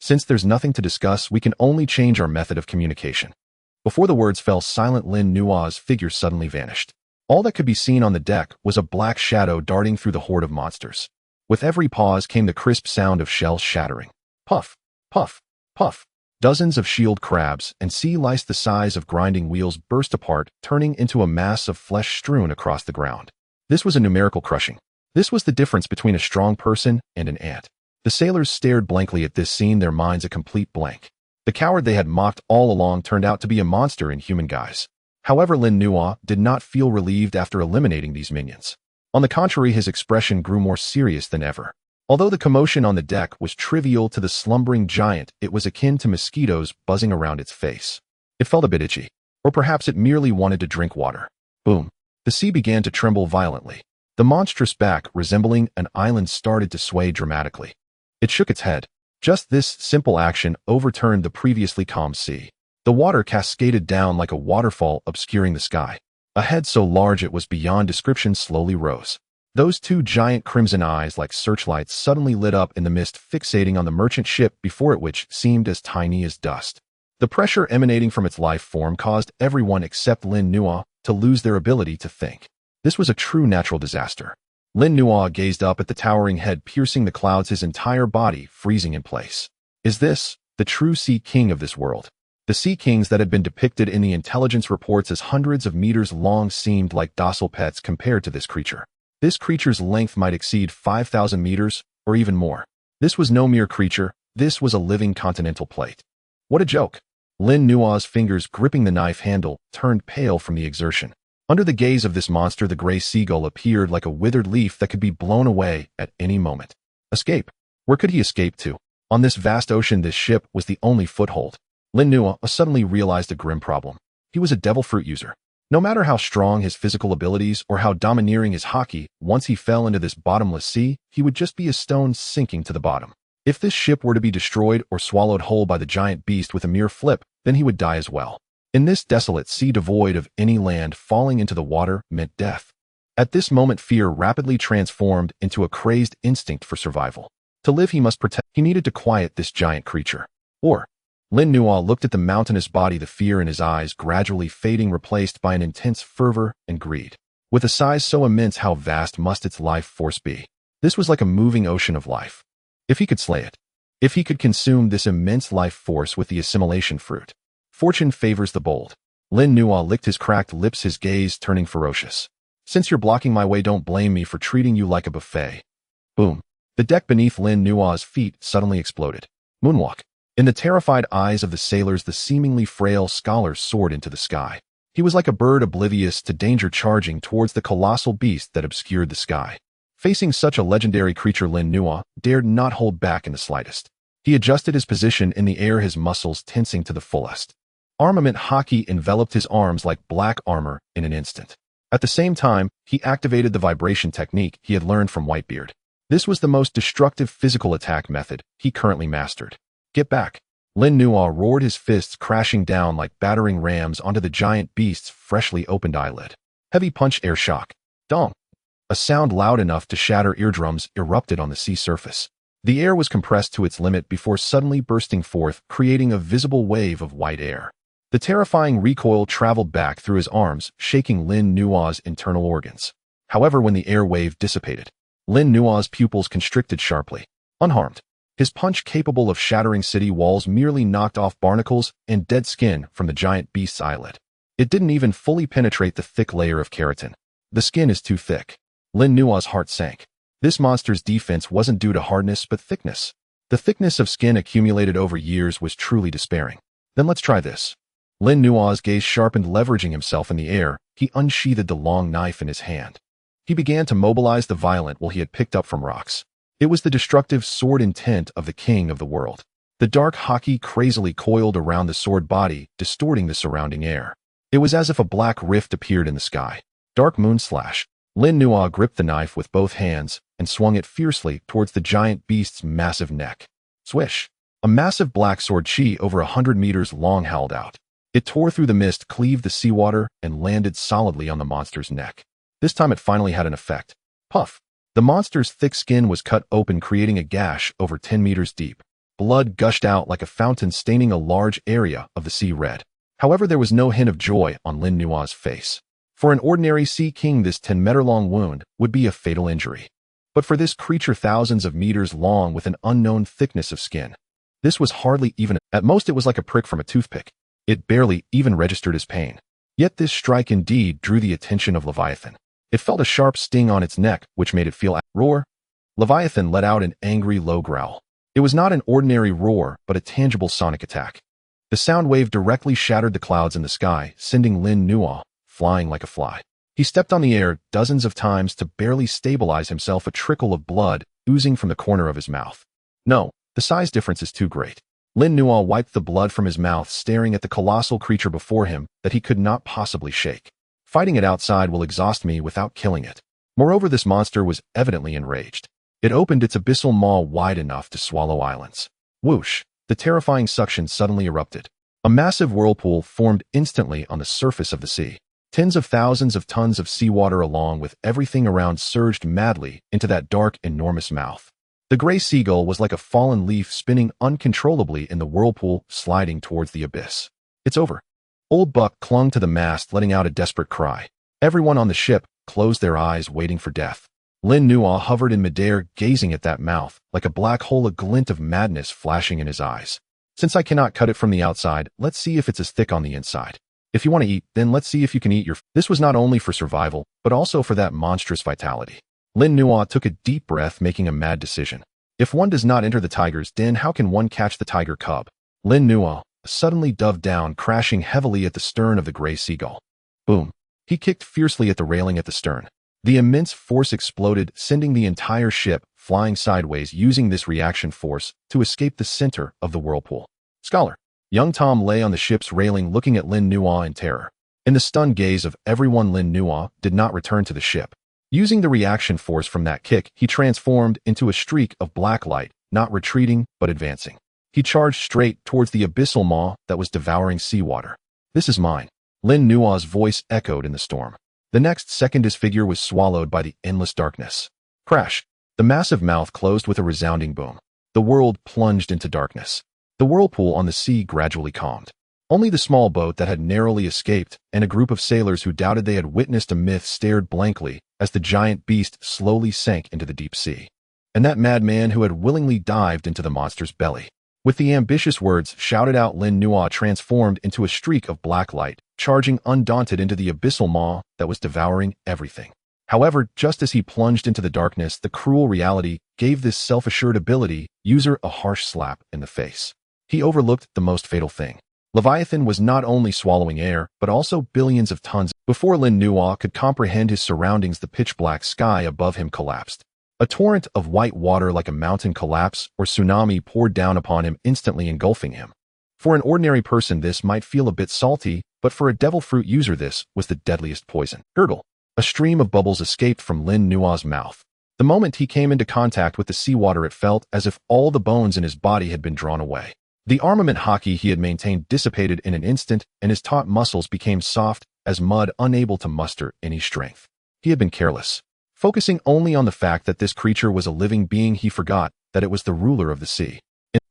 Since there's nothing to discuss, we can only change our method of communication. Before the words fell silent, Lin Nuo's figure suddenly vanished. All that could be seen on the deck was a black shadow darting through the horde of monsters. With every pause came the crisp sound of shells shattering. Puff, puff, puff. Dozens of shield crabs and sea lice the size of grinding wheels burst apart, turning into a mass of flesh strewn across the ground. This was a numerical crushing. This was the difference between a strong person and an ant. The sailors stared blankly at this scene, their minds a complete blank. The coward they had mocked all along turned out to be a monster in human guise. However, Lin Nuo did not feel relieved after eliminating these minions. On the contrary, his expression grew more serious than ever. Although the commotion on the deck was trivial to the slumbering giant, it was akin to mosquitoes buzzing around its face. It felt a bit itchy. Or perhaps it merely wanted to drink water. Boom. The sea began to tremble violently. The monstrous back, resembling an island, started to sway dramatically. It shook its head. Just this simple action overturned the previously calm sea. The water cascaded down like a waterfall, obscuring the sky. A head so large it was beyond description slowly rose. Those two giant crimson eyes, like searchlights, suddenly lit up in the mist, fixating on the merchant ship before it, which seemed as tiny as dust. The pressure emanating from its life form caused everyone except Lin Nuo to lose their ability to think. This was a true natural disaster. Lin Nuo gazed up at the towering head piercing the clouds, his entire body freezing in place. Is this the true Sea King of this world? The Sea Kings that had been depicted in the intelligence reports as hundreds of meters long seemed like docile pets compared to this creature. This creature's length might exceed 5,000 meters, or even more. This was no mere creature, this was a living continental plate. What a joke! Lin Nuo's fingers gripping the knife handle turned pale from the exertion. Under the gaze of this monster, the gray seagull appeared like a withered leaf that could be blown away at any moment. Escape? Where could he escape to? On this vast ocean, this ship was the only foothold. Lin Nuo suddenly realized a grim problem. He was a devil fruit user. No matter how strong his physical abilities or how domineering his Haki, once he fell into this bottomless sea, he would just be a stone sinking to the bottom. If this ship were to be destroyed or swallowed whole by the giant beast with a mere flip, then he would die as well. In this desolate sea devoid of any land, falling into the water meant death. At this moment, fear rapidly transformed into a crazed instinct for survival. To live, he must protect. He needed to quiet this giant creature. Lin Nuo looked at the mountainous body, the fear in his eyes gradually fading, replaced by an intense fervor and greed. With a size so immense, how vast must its life force be? This was like a moving ocean of life. If he could slay it, if he could consume this immense life force with the assimilation fruit. Fortune favors the bold. Lin Nuo licked his cracked lips, his gaze turning ferocious. Since you're blocking my way, don't blame me for treating you like a buffet. Boom. The deck beneath Lin Nuo's feet suddenly exploded. Moonwalk. In the terrified eyes of the sailors, the seemingly frail scholar soared into the sky. He was like a bird oblivious to danger, charging towards the colossal beast that obscured the sky. Facing such a legendary creature, Lin Nuo dared not hold back in the slightest. He adjusted his position in the air, his muscles tensing to the fullest. Armament Haki enveloped his arms like black armor in an instant. At the same time, he activated the vibration technique he had learned from Whitebeard. This was the most destructive physical attack method he currently mastered. Get back! Lin Nuo roared, his fists crashing down like battering rams onto the giant beast's freshly opened eyelid. Heavy punch, air shock. Dong! A sound loud enough to shatter eardrums erupted on the sea surface. The air was compressed to its limit before suddenly bursting forth, creating a visible wave of white air. The terrifying recoil traveled back through his arms, shaking Lin Nuo's internal organs. However, when the air wave dissipated, Lin Nuo's pupils constricted sharply. Unharmed, his punch, capable of shattering city walls, merely knocked off barnacles and dead skin from the giant beast's eyelid. It didn't even fully penetrate the thick layer of keratin. The skin is too thick. Lin Nuo's heart sank. This monster's defense wasn't due to hardness but thickness. The thickness of skin accumulated over years was truly despairing. Then let's try this. Lin Nuo's gaze sharpened, leveraging himself in the air. He unsheathed the long knife in his hand. He began to mobilize the violent will he had picked up from rocks. It was the destructive sword intent of the king of the world. The dark Haki crazily coiled around the sword body, distorting the surrounding air. It was as if a black rift appeared in the sky. Dark moon slash. Lin Nuo gripped the knife with both hands and swung it fiercely towards the giant beast's massive neck. Swish! A massive black sword chi over 100 meters long howled out. It tore through the mist, cleaved the seawater, and landed solidly on the monster's neck. This time it finally had an effect. Puff! The monster's thick skin was cut open, creating a gash over 10 meters deep. Blood gushed out like a fountain, staining a large area of the sea red. However, there was no hint of joy on Lin Nuo's face. For an ordinary sea king, this 10-meter-long wound would be a fatal injury. But for this creature thousands of meters long with an unknown thickness of skin, this was hardly even. At most, it was like a prick from a toothpick. It barely even registered as pain. Yet this strike indeed drew the attention of Leviathan. It felt a sharp sting on its neck, which made it feel roar. Leviathan let out an angry low growl. It was not an ordinary roar, but a tangible sonic attack. The sound wave directly shattered the clouds in the sky, sending Lin Nuo flying like a fly. He stepped on the air dozens of times to barely stabilize himself, a trickle of blood oozing from the corner of his mouth. No, the size difference is too great. Lin Nuo wiped the blood from his mouth, staring at the colossal creature before him that he could not possibly shake. Fighting it outside will exhaust me without killing it. Moreover, this monster was evidently enraged. It opened its abyssal maw wide enough to swallow islands. Whoosh! The terrifying suction suddenly erupted. A massive whirlpool formed instantly on the surface of the sea. Tens of thousands of tons of seawater along with everything around surged madly into that dark, enormous mouth. The gray seagull was like a fallen leaf spinning uncontrollably in the whirlpool, sliding towards the abyss. It's over. Old Buck clung to the mast, letting out a desperate cry. Everyone on the ship closed their eyes, waiting for death. Lin Nuo hovered in midair, gazing at that mouth, like a black hole, a glint of madness flashing in his eyes. Since I cannot cut it from the outside, let's see if it's as thick on the inside. If you want to eat, then let's see if you can eat your... This was not only for survival, but also for that monstrous vitality. Lin Nuo took a deep breath, making a mad decision. If one does not enter the tiger's den, how can one catch the tiger cub? Lin Nuo suddenly dove down, crashing heavily at the stern of the gray seagull. Boom. He kicked fiercely at the railing at the stern. The immense force exploded, sending the entire ship flying sideways, using this reaction force to escape the center of the whirlpool. Scholar. Young Tom lay on the ship's railing, looking at Lin Nuo in terror. In the stunned gaze of everyone, Lin Nuo did not return to the ship. Using the reaction force from that kick, he transformed into a streak of black light, not retreating, but advancing. He charged straight towards the abyssal maw that was devouring seawater. This is mine. Lin Nuo's voice echoed in the storm. The next second, his figure was swallowed by the endless darkness. Crash! The massive mouth closed with a resounding boom. The world plunged into darkness. The whirlpool on the sea gradually calmed. Only the small boat that had narrowly escaped and a group of sailors who doubted they had witnessed a myth stared blankly as the giant beast slowly sank into the deep sea. And that madman who had willingly dived into the monster's belly. With the ambitious words shouted out, Lin Nuo transformed into a streak of black light, charging undaunted into the abyssal maw that was devouring everything. However, just as he plunged into the darkness, the cruel reality gave this self-assured ability user a harsh slap in the face. He overlooked the most fatal thing. Leviathan was not only swallowing air, but also billions of tons. Before Lin Nuo could comprehend his surroundings, the pitch-black sky above him collapsed. A torrent of white water, like a mountain collapse or tsunami, poured down upon him, instantly engulfing him. For an ordinary person, this might feel a bit salty, but for a devil fruit user, this was the deadliest poison. Gurgle. A stream of bubbles escaped from Lin Nuo's mouth. The moment he came into contact with the seawater, it felt as if all the bones in his body had been drawn away. The armament Haki he had maintained dissipated in an instant, and his taut muscles became soft as mud, unable to muster any strength. He had been careless. Focusing only on the fact that this creature was a living being, he forgot that it was the ruler of the sea.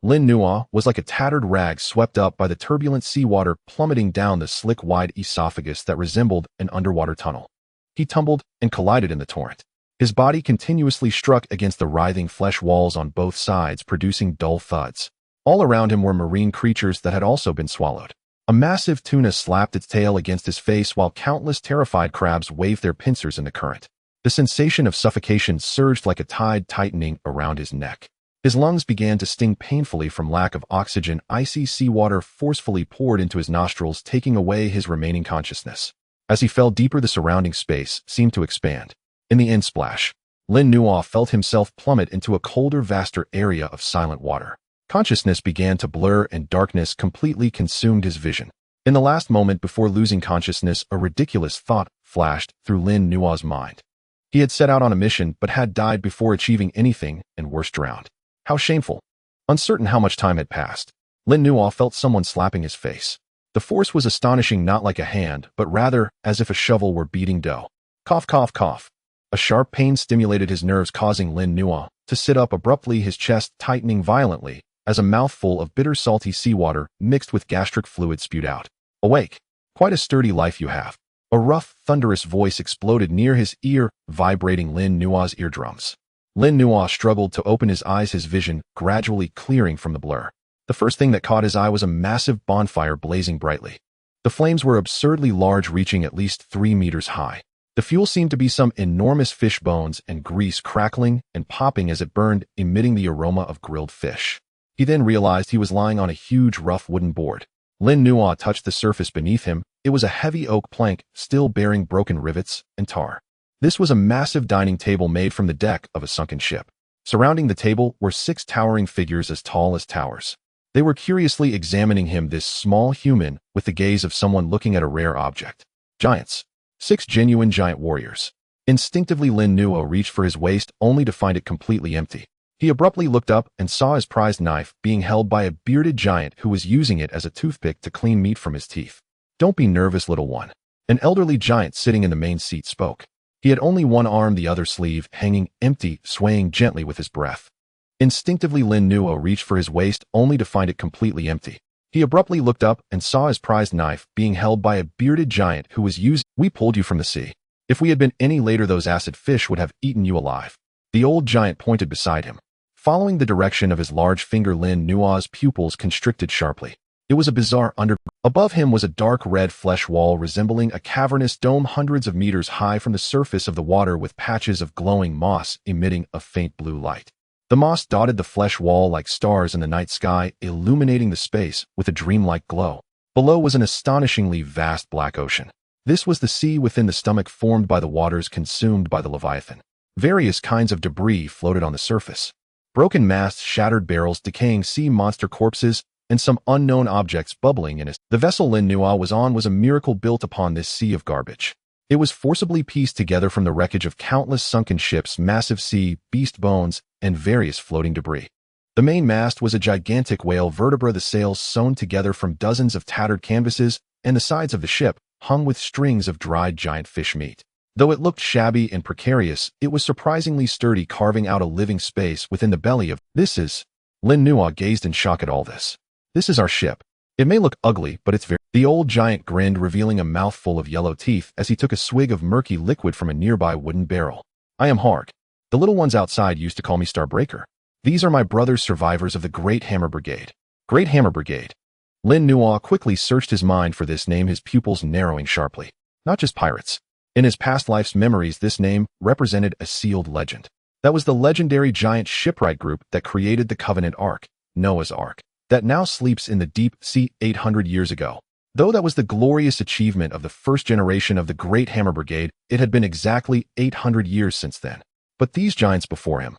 Lin Nuo was like a tattered rag swept up by the turbulent seawater, plummeting down the slick, wide esophagus that resembled an underwater tunnel. He tumbled and collided in the torrent. His body continuously struck against the writhing flesh walls on both sides, producing dull thuds. All around him were marine creatures that had also been swallowed. A massive tuna slapped its tail against his face, while countless terrified crabs waved their pincers in the current. The sensation of suffocation surged like a tide, tightening around his neck. His lungs began to sting painfully from lack of oxygen. Icy seawater forcefully poured into his nostrils, taking away his remaining consciousness. As he fell deeper, the surrounding space seemed to expand. In the end splash, Lin Nuo felt himself plummet into a colder, vaster area of silent water. Consciousness began to blur, and darkness completely consumed his vision. In the last moment before losing consciousness, a ridiculous thought flashed through Lin Nuo's mind. He had set out on a mission, but had died before achieving anything, and worse, drowned. How shameful. Uncertain how much time had passed, Lin Nuo felt someone slapping his face. The force was astonishing, not like a hand, but rather as if a shovel were beating dough. Cough, cough, cough. A sharp pain stimulated his nerves, causing Lin Nuo to sit up abruptly, his chest tightening violently as a mouthful of bitter, salty seawater mixed with gastric fluid spewed out. Awake. Quite a sturdy life you have. A rough, thunderous voice exploded near his ear, vibrating Lin Nuo's eardrums. Lin Nuo struggled to open his eyes, his vision gradually clearing from the blur. The first thing that caught his eye was a massive bonfire blazing brightly. The flames were absurdly large, reaching at least 3 meters high. The fuel seemed to be some enormous fish bones and grease, crackling and popping as it burned, emitting the aroma of grilled fish. He then realized he was lying on a huge, rough wooden board. Lin Nuo touched the surface beneath him. It was a heavy oak plank, still bearing broken rivets and tar. This was a massive dining table made from the deck of a sunken ship. Surrounding the table were 6 towering figures as tall as towers. They were curiously examining him, this small human, with the gaze of someone looking at a rare object. Giants. 6 genuine giant warriors. Instinctively, Lin Nuo reached for his waist, only to find it completely empty. He abruptly looked up and saw his prized knife being held by a bearded giant who was using it as a toothpick to clean meat from his teeth. Don't be nervous, little one. An elderly giant sitting in the main seat spoke. He had only one arm, the other sleeve hanging empty, swaying gently with his breath. Instinctively, Lin Nuo reached for his waist, only to find it completely empty. He abruptly looked up and saw his prized knife being held by a bearded giant who was using. We pulled you from the sea. If we had been any later, those acid fish would have eaten you alive. The old giant pointed beside him. Following the direction of his large finger, Lin Nuo's pupils constricted sharply. It was a bizarre Above him was a dark red flesh wall resembling a cavernous dome hundreds of meters high from the surface of the water, with patches of glowing moss emitting a faint blue light. The moss dotted the flesh wall like stars in the night sky, illuminating the space with a dreamlike glow. Below was an astonishingly vast black ocean. This was the sea within the stomach formed by the waters consumed by the Leviathan. Various kinds of debris floated on the surface. Broken masts, shattered barrels, decaying sea monster corpses, and some unknown objects bubbling in it. The vessel Lin Nuo was on was a miracle built upon this sea of garbage. It was forcibly pieced together from the wreckage of countless sunken ships, massive sea beast bones, and various floating debris. The main mast was a gigantic whale vertebra, the sails sewn together from dozens of tattered canvases, and the sides of the ship hung with strings of dried giant fish meat. Though it looked shabby and precarious, it was surprisingly sturdy, carving out a living space within the belly of. This is. Lin Nuo gazed in shock at all this. This is our ship. It may look ugly, but it's very. The old giant grinned, revealing a mouthful of yellow teeth as he took a swig of murky liquid from a nearby wooden barrel. I am Harg. The little ones outside used to call me Starbreaker. These are my brothers, survivors of the Great Hammer Brigade. Great Hammer Brigade. Lin Nuo quickly searched his mind for this name, his pupils narrowing sharply. Not just pirates. In his past life's memories, this name represented a sealed legend. That was the legendary giant shipwright group that created the Covenant Ark, Noah's Ark, that now sleeps in the deep sea 800 years ago. Though that was the glorious achievement of the first generation of the Great Hammer Brigade, it had been exactly 800 years since then. But these giants before him,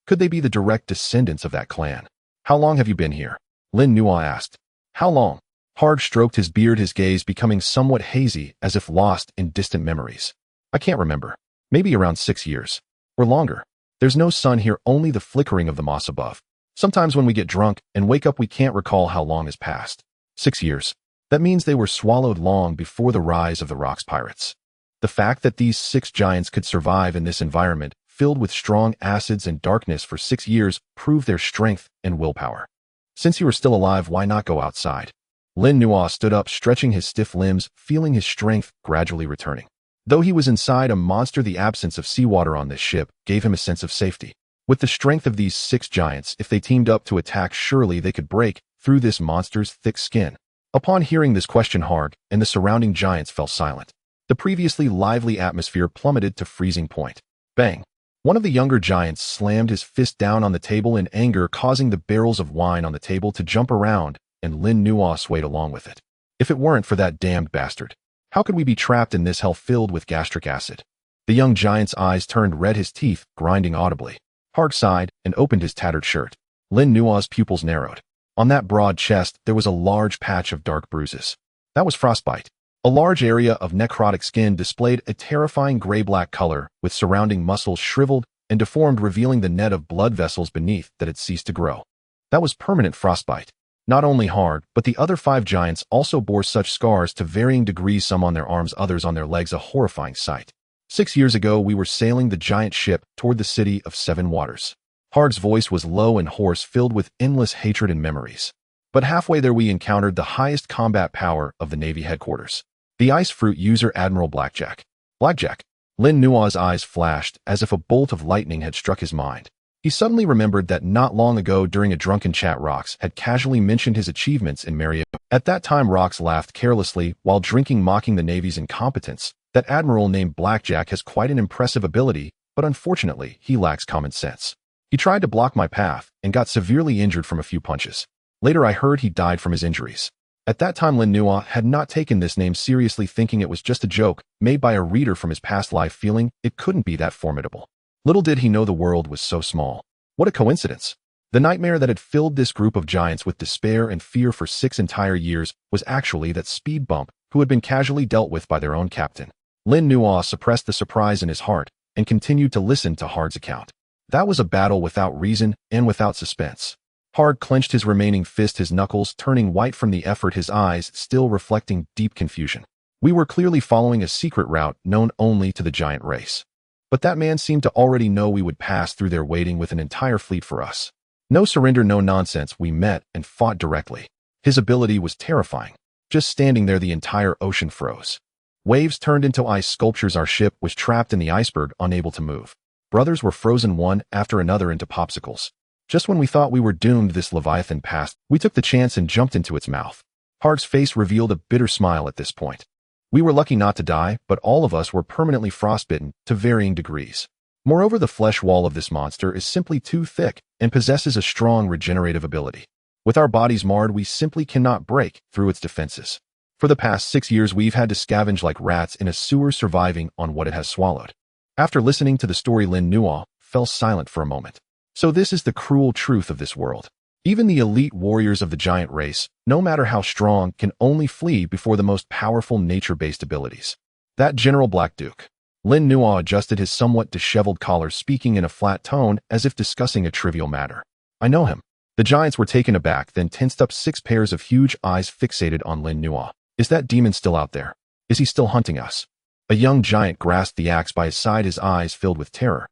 could they be the direct descendants of that clan? How long have you been here? Lin Nuo asked. How long? Harg stroked his beard, his gaze becoming somewhat hazy, as if lost in distant memories. I can't remember. Maybe around 6 years. Or longer. There's no sun here, only the flickering of the moss above. Sometimes when we get drunk and wake up, we can't recall how long has passed. 6 years. That means they were swallowed long before the rise of the Rocks pirates. The fact that these 6 giants could survive in this environment, filled with strong acids and darkness for 6 years, proved their strength and willpower. Since you are still alive, why not go outside? Lin Nuo stood up, stretching his stiff limbs, feeling his strength gradually returning. Though he was inside a monster, the absence of seawater on this ship gave him a sense of safety. With the strength of these 6 giants, if they teamed up to attack, surely they could break through this monster's thick skin. Upon hearing this question, Harg and the surrounding giants fell silent. The previously lively atmosphere plummeted to freezing point. Bang! One of the younger giants slammed his fist down on the table in anger, causing the barrels of wine on the table to jump around, and Lin Nuo swayed along with it. If it weren't for that damned bastard, how could we be trapped in this hell filled with gastric acid? The young giant's eyes turned red, his teeth grinding audibly. Harg sighed and opened his tattered shirt. Lin Nuo's pupils narrowed. On that broad chest, there was a large patch of dark bruises. That was frostbite. A large area of necrotic skin displayed a terrifying gray-black color, with surrounding muscles shriveled and deformed, revealing the net of blood vessels beneath that had ceased to grow. That was permanent frostbite. Not only Harg, but the other 5 giants also bore such scars to varying degrees, some on their arms, others on their legs, a horrifying sight. 6 years ago, we were sailing the giant ship toward the city of 7 waters. Harg's voice was low and hoarse, filled with endless hatred and memories. But halfway there, we encountered the highest combat power of the Navy headquarters. The ice fruit user, Admiral Blackjack. Blackjack. Lin Nuo's eyes flashed as if a bolt of lightning had struck his mind. He suddenly remembered that not long ago, during a drunken chat, Rox had casually mentioned his achievements in Mario. At that time, Rox laughed carelessly while drinking, mocking the Navy's incompetence. That admiral named Blackjack has quite an impressive ability, but unfortunately, he lacks common sense. He tried to block my path and got severely injured from a few punches. Later, I heard he died from his injuries. At that time, Lin Nuo had not taken this name seriously, thinking it was just a joke made by a reader from his past life, feeling it couldn't be that formidable. Little did he know the world was so small. What a coincidence. The nightmare that had filled this group of giants with despair and fear for 6 entire years was actually that speed bump who had been casually dealt with by their own captain. Lin Nuo suppressed the surprise in his heart and continued to listen to Harg's account. That was a battle without reason and without suspense. Harg clenched his remaining fist, his knuckles turning white from the effort, his eyes still reflecting deep confusion. We were clearly following a secret route known only to the giant race. But that man seemed to already know we would pass through there, waiting with an entire fleet for us. No surrender, no nonsense. We met and fought directly. His ability was terrifying. Just standing there, the entire ocean froze. Waves turned into ice sculptures. Our ship was trapped in the iceberg, unable to move. Brothers were frozen one after another into popsicles. Just when we thought we were doomed, this Leviathan passed. We took the chance and jumped into its mouth. Harg's face revealed a bitter smile at this point. We were lucky not to die, but all of us were permanently frostbitten to varying degrees. Moreover, the flesh wall of this monster is simply too thick and possesses a strong regenerative ability. With our bodies marred, we simply cannot break through its defenses. For the past 6 years, we've had to scavenge like rats in a sewer, surviving on what it has swallowed. After listening to the story, Lin Nuo fell silent for a moment. So this is the cruel truth of this world. Even the elite warriors of the giant race, no matter how strong, can only flee before the most powerful nature-based abilities. That General Black Duke. Lin Nuo adjusted his somewhat disheveled collar, speaking in a flat tone as if discussing a trivial matter. I know him. The giants were taken aback, then tensed up, 6 pairs of huge eyes fixated on Lin Nuo. Is that demon still out there? Is he still hunting us? A young giant grasped the axe by his side, his eyes filled with terror.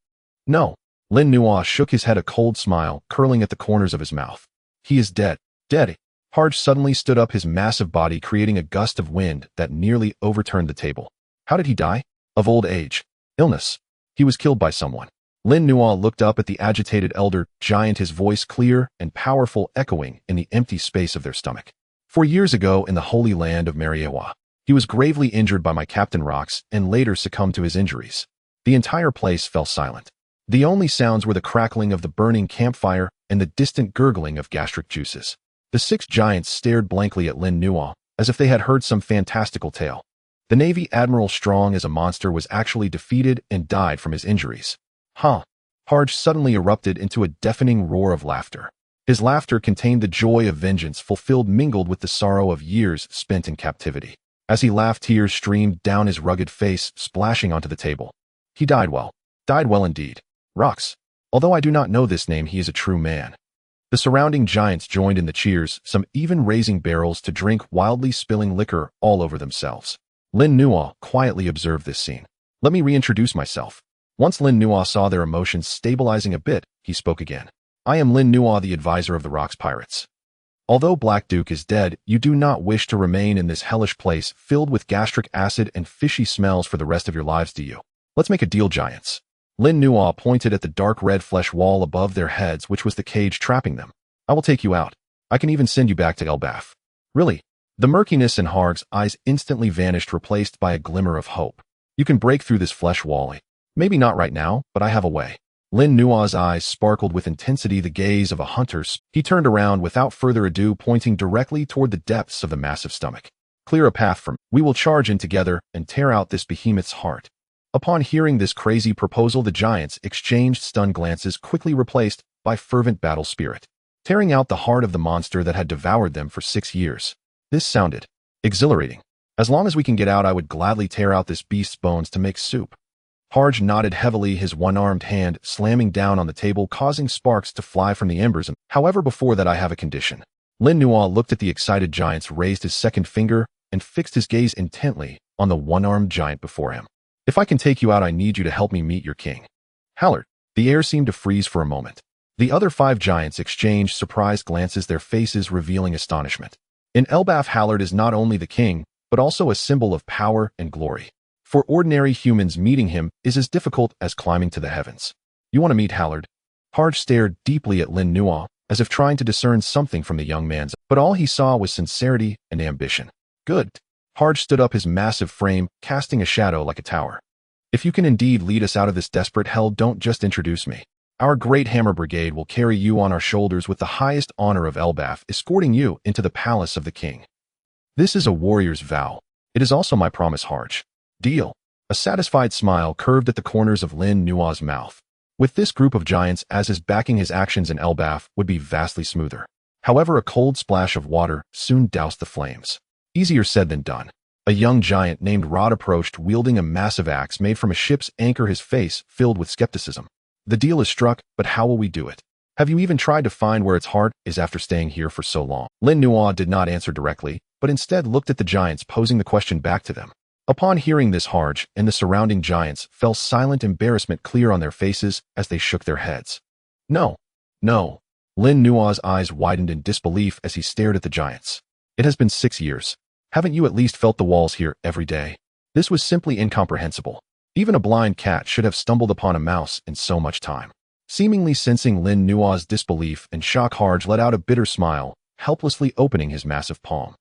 No. Lin Nuo shook his head, a cold smile curling at the corners of his mouth. He is dead. Dead. Harj suddenly stood up, his massive body creating a gust of wind that nearly overturned the table. How did he die? Of old age. Illness. He was killed by someone. Lin Nuo looked up at the agitated elder giant, his voice clear and powerful, echoing in the empty space of their stomach. 4 years ago, in the holy land of Mariewa, he was gravely injured by my Captain Rox and later succumbed to his injuries. The entire place fell silent. The only sounds were the crackling of the burning campfire and the distant gurgling of gastric juices. The 6 giants stared blankly at Lin Nuo, as if they had heard some fantastical tale. The Navy Admiral, strong as a monster, was actually defeated and died from his injuries. Huh. Harj suddenly erupted into a deafening roar of laughter. His laughter contained the joy of vengeance fulfilled, mingled with the sorrow of years spent in captivity. As he laughed, tears streamed down his rugged face, splashing onto the table. He died well. Died well indeed. Rox. Although I do not know this name, he is a true man. The surrounding giants joined in the cheers, some even raising barrels to drink, wildly spilling liquor all over themselves. Lin Nuo quietly observed this scene. Let me reintroduce myself. Once Lin Nuo saw their emotions stabilizing a bit, he spoke again. I am Lin Nuo, the advisor of the Rox Pirates. Although Black Duke is dead, you do not wish to remain in this hellish place filled with gastric acid and fishy smells for the rest of your lives, do you? Let's make a deal, giants. Lin Nuo pointed at the dark red flesh wall above their heads, which was the cage trapping them. I will take you out. I can even send you back to Elbaf. Really? The murkiness in Harg's eyes instantly vanished, replaced by a glimmer of hope. You can break through this flesh wall. Maybe not right now, but I have a way. Lin Nuo's eyes sparkled with intensity, the gaze of a hunter. He turned around without further ado, pointing directly toward the depths of the massive stomach. Clear a path from. We will charge in together and tear out this behemoth's heart. Upon hearing this crazy proposal, the giants exchanged stunned glances, quickly replaced by fervent battle spirit. Tearing out the heart of the monster that had devoured them for 6 years. This sounded exhilarating. As long as we can get out, I would gladly tear out this beast's bones to make soup. Harj nodded heavily, his one-armed hand slamming down on the table, causing sparks to fly from the embers. However, before that, I have a condition. Lin Nuo looked at the excited giants, raised his second finger, and fixed his gaze intently on the one-armed giant before him. If I can take you out, I need you to help me meet your king. Hallard. The air seemed to freeze for a moment. The other 5 giants exchanged surprised glances, their faces revealing astonishment. In Elbaf, Hallard is not only the king, but also a symbol of power and glory. For ordinary humans, meeting him is as difficult as climbing to the heavens. You want to meet Hallard? Harj stared deeply at Lin Nuo, as if trying to discern something from the young man's, but all he saw was sincerity and ambition. Good. Harj stood up, his massive frame casting a shadow like a tower. If you can indeed lead us out of this desperate hell, don't just introduce me. Our great hammer brigade will carry you on our shoulders with the highest honor of Elbaf, escorting you into the palace of the king. This is a warrior's vow. It is also my promise, Harj. Deal. A satisfied smile curved at the corners of Lin Nuo's mouth. With this group of giants as his backing, his actions in Elbaf would be vastly smoother. However, a cold splash of water soon doused the flames. Easier said than done. A young giant named Rod approached, wielding a massive axe made from a ship's anchor, his face filled with skepticism. The deal is struck, but how will we do it? Have you even tried to find where its heart is after staying here for so long? Lin Nuo did not answer directly, but instead looked at the giants, posing the question back to them. Upon hearing this, Harj and the surrounding giants fell silent, embarrassment clear on their faces as they shook their heads. No. Lin Nuo's eyes widened in disbelief as he stared at the giants. It has been 6 years. Haven't you at least felt the walls here every day? This was simply incomprehensible. Even a blind cat should have stumbled upon a mouse in so much time. Seemingly sensing Lin Nuo's disbelief and shock, Harge let out a bitter smile, helplessly opening his massive palm.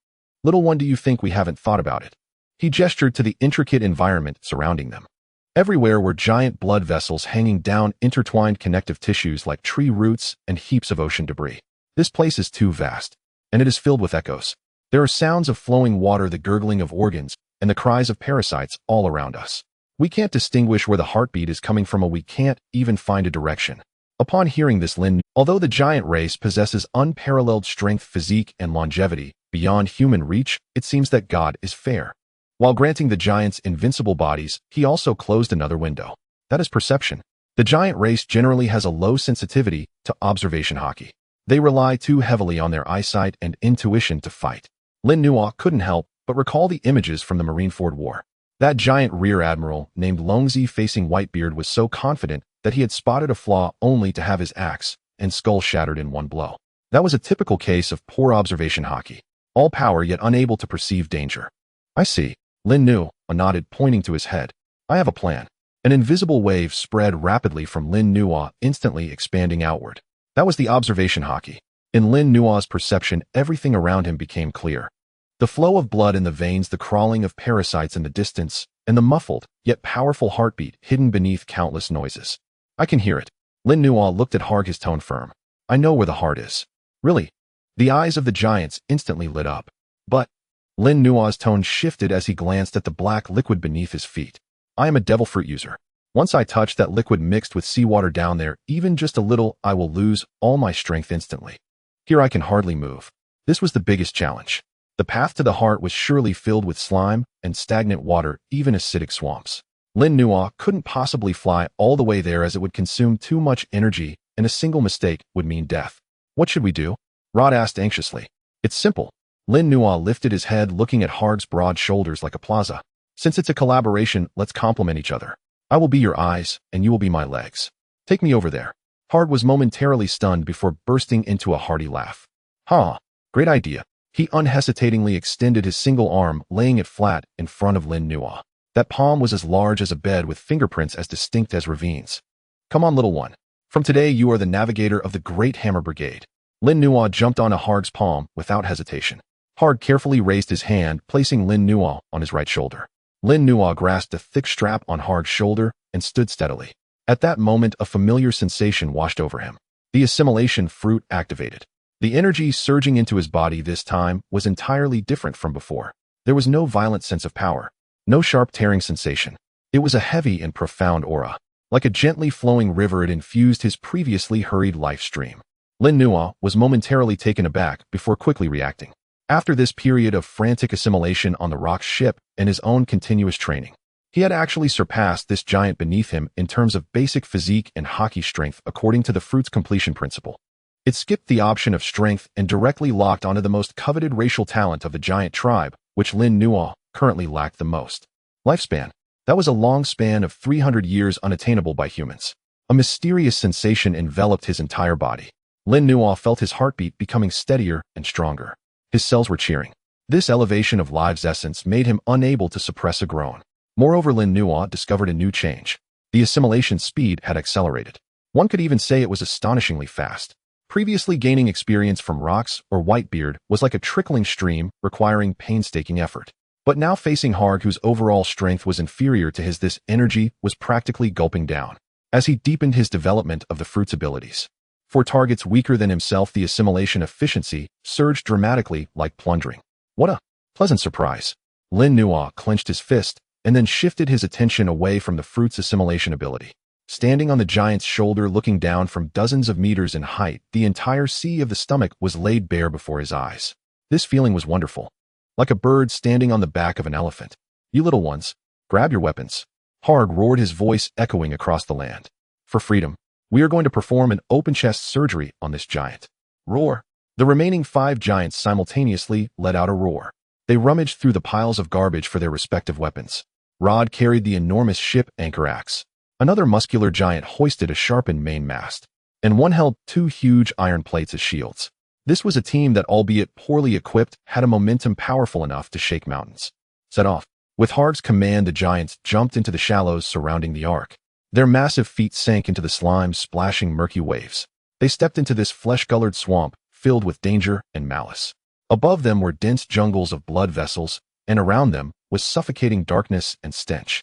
Little one, do you think we haven't thought about it? He gestured to the intricate environment surrounding them. Everywhere were giant blood vessels hanging down intertwined connective tissues like tree roots and heaps of ocean debris. This place is too vast, and it is filled with echoes. There are sounds of flowing water, the gurgling of organs, and the cries of parasites all around us. We can't distinguish where the heartbeat is coming from, or we can't even find a direction. Upon hearing this, although the giant race possesses unparalleled strength, physique, and longevity beyond human reach, it seems that God is fair. While granting the giants invincible bodies, he also closed another window. That is perception. The giant race generally has a low sensitivity to observation Haki. They rely too heavily on their eyesight and intuition to fight. Lin Nuo couldn't help but recall the images from the Marineford War. That giant rear admiral named Longzi facing Whitebeard was so confident that he had spotted a flaw only to have his axe and skull shattered in one blow. That was a typical case of poor observation Haki. All power yet unable to perceive danger. I see. Lin Nuo nodded, pointing to his head. I have a plan. An invisible wave spread rapidly from Lin Nuo, instantly expanding outward. That was the observation Haki. In Lin Nuo's perception, everything around him became clear. The flow of blood in the veins, the crawling of parasites in the distance, and the muffled, yet powerful heartbeat hidden beneath countless noises. I can hear it. Lin Nuo looked at Harg, his tone firm. I know where the heart is. Really? The eyes of the giants instantly lit up. But Lin Nuo's tone shifted as he glanced at the black liquid beneath his feet. I am a devil fruit user. Once I touch that liquid mixed with seawater down there, even just a little, I will lose all my strength instantly. Here I can hardly move. This was the biggest challenge. The path to the heart was surely filled with slime and stagnant water, even acidic swamps. Lin Nuo couldn't possibly fly all the way there, as it would consume too much energy, and a single mistake would mean death. What should we do? Rod asked anxiously. It's simple. Lin Nuo lifted his head, looking at Harg's broad shoulders like a plaza. Since it's a collaboration, let's complement each other. I will be your eyes, and you will be my legs. Take me over there. Harg was momentarily stunned before bursting into a hearty laugh. Huh, great idea. He unhesitatingly extended his single arm, laying it flat in front of Lin Nuo. That palm was as large as a bed, with fingerprints as distinct as ravines. Come on, little one. From today, you are the navigator of the Great Hammer Brigade. Lin Nuo jumped onto Harg's palm without hesitation. Harg carefully raised his hand, placing Lin Nuo on his right shoulder. Lin Nuo grasped a thick strap on Harg's shoulder and stood steadily. At that moment, a familiar sensation washed over him. The Assimilation Fruit activated. The energy surging into his body this time was entirely different from before. There was no violent sense of power, no sharp tearing sensation. It was a heavy and profound aura. Like a gently flowing river, it infused his previously hurried life stream. Lin Nuo was momentarily taken aback before quickly reacting. After this period of frantic assimilation on the rock ship and his own continuous training, he had actually surpassed this giant beneath him in terms of basic physique and Haki strength according to the fruit's completion principle. It skipped the option of strength and directly locked onto the most coveted racial talent of the giant tribe, which Lin Nuo currently lacked the most. Lifespan. That was a long span of 300 years unattainable by humans. A mysterious sensation enveloped his entire body. Lin Nuo felt his heartbeat becoming steadier and stronger. His cells were cheering. This elevation of life's essence made him unable to suppress a groan. Moreover, Lin Nuo discovered a new change. The assimilation speed had accelerated. One could even say it was astonishingly fast. Previously, gaining experience from rocks or Whitebeard was like a trickling stream requiring painstaking effort. But now, facing Harg, whose overall strength was inferior to his, this energy was practically gulping down. As he deepened his development of the fruit's abilities. For targets weaker than himself, the assimilation efficiency surged dramatically, like plundering. What a pleasant surprise. Lin Nuo clenched his fist and then shifted his attention away from the fruit's assimilation ability. Standing on the giant's shoulder, looking down from dozens of meters in height, the entire sea of the stomach was laid bare before his eyes. This feeling was wonderful. Like a bird standing on the back of an elephant. You little ones, grab your weapons. Harg roared, his voice echoing across the land. For freedom. We are going to perform an open-chest surgery on this giant. Roar. The remaining 5 giants simultaneously let out a roar. They rummaged through the piles of garbage for their respective weapons. Rod carried the enormous ship anchor axe. Another muscular giant hoisted a sharpened mainmast. and one held 2 huge iron plates as shields. This was a team that, albeit poorly equipped, had a momentum powerful enough to shake mountains. Set off. With Harg's command, the giants jumped into the shallows surrounding the ark. Their massive feet sank into the slime, splashing murky waves. They stepped into this flesh-colored swamp, filled with danger and malice. Above them were dense jungles of blood vessels, and around them was suffocating darkness and stench.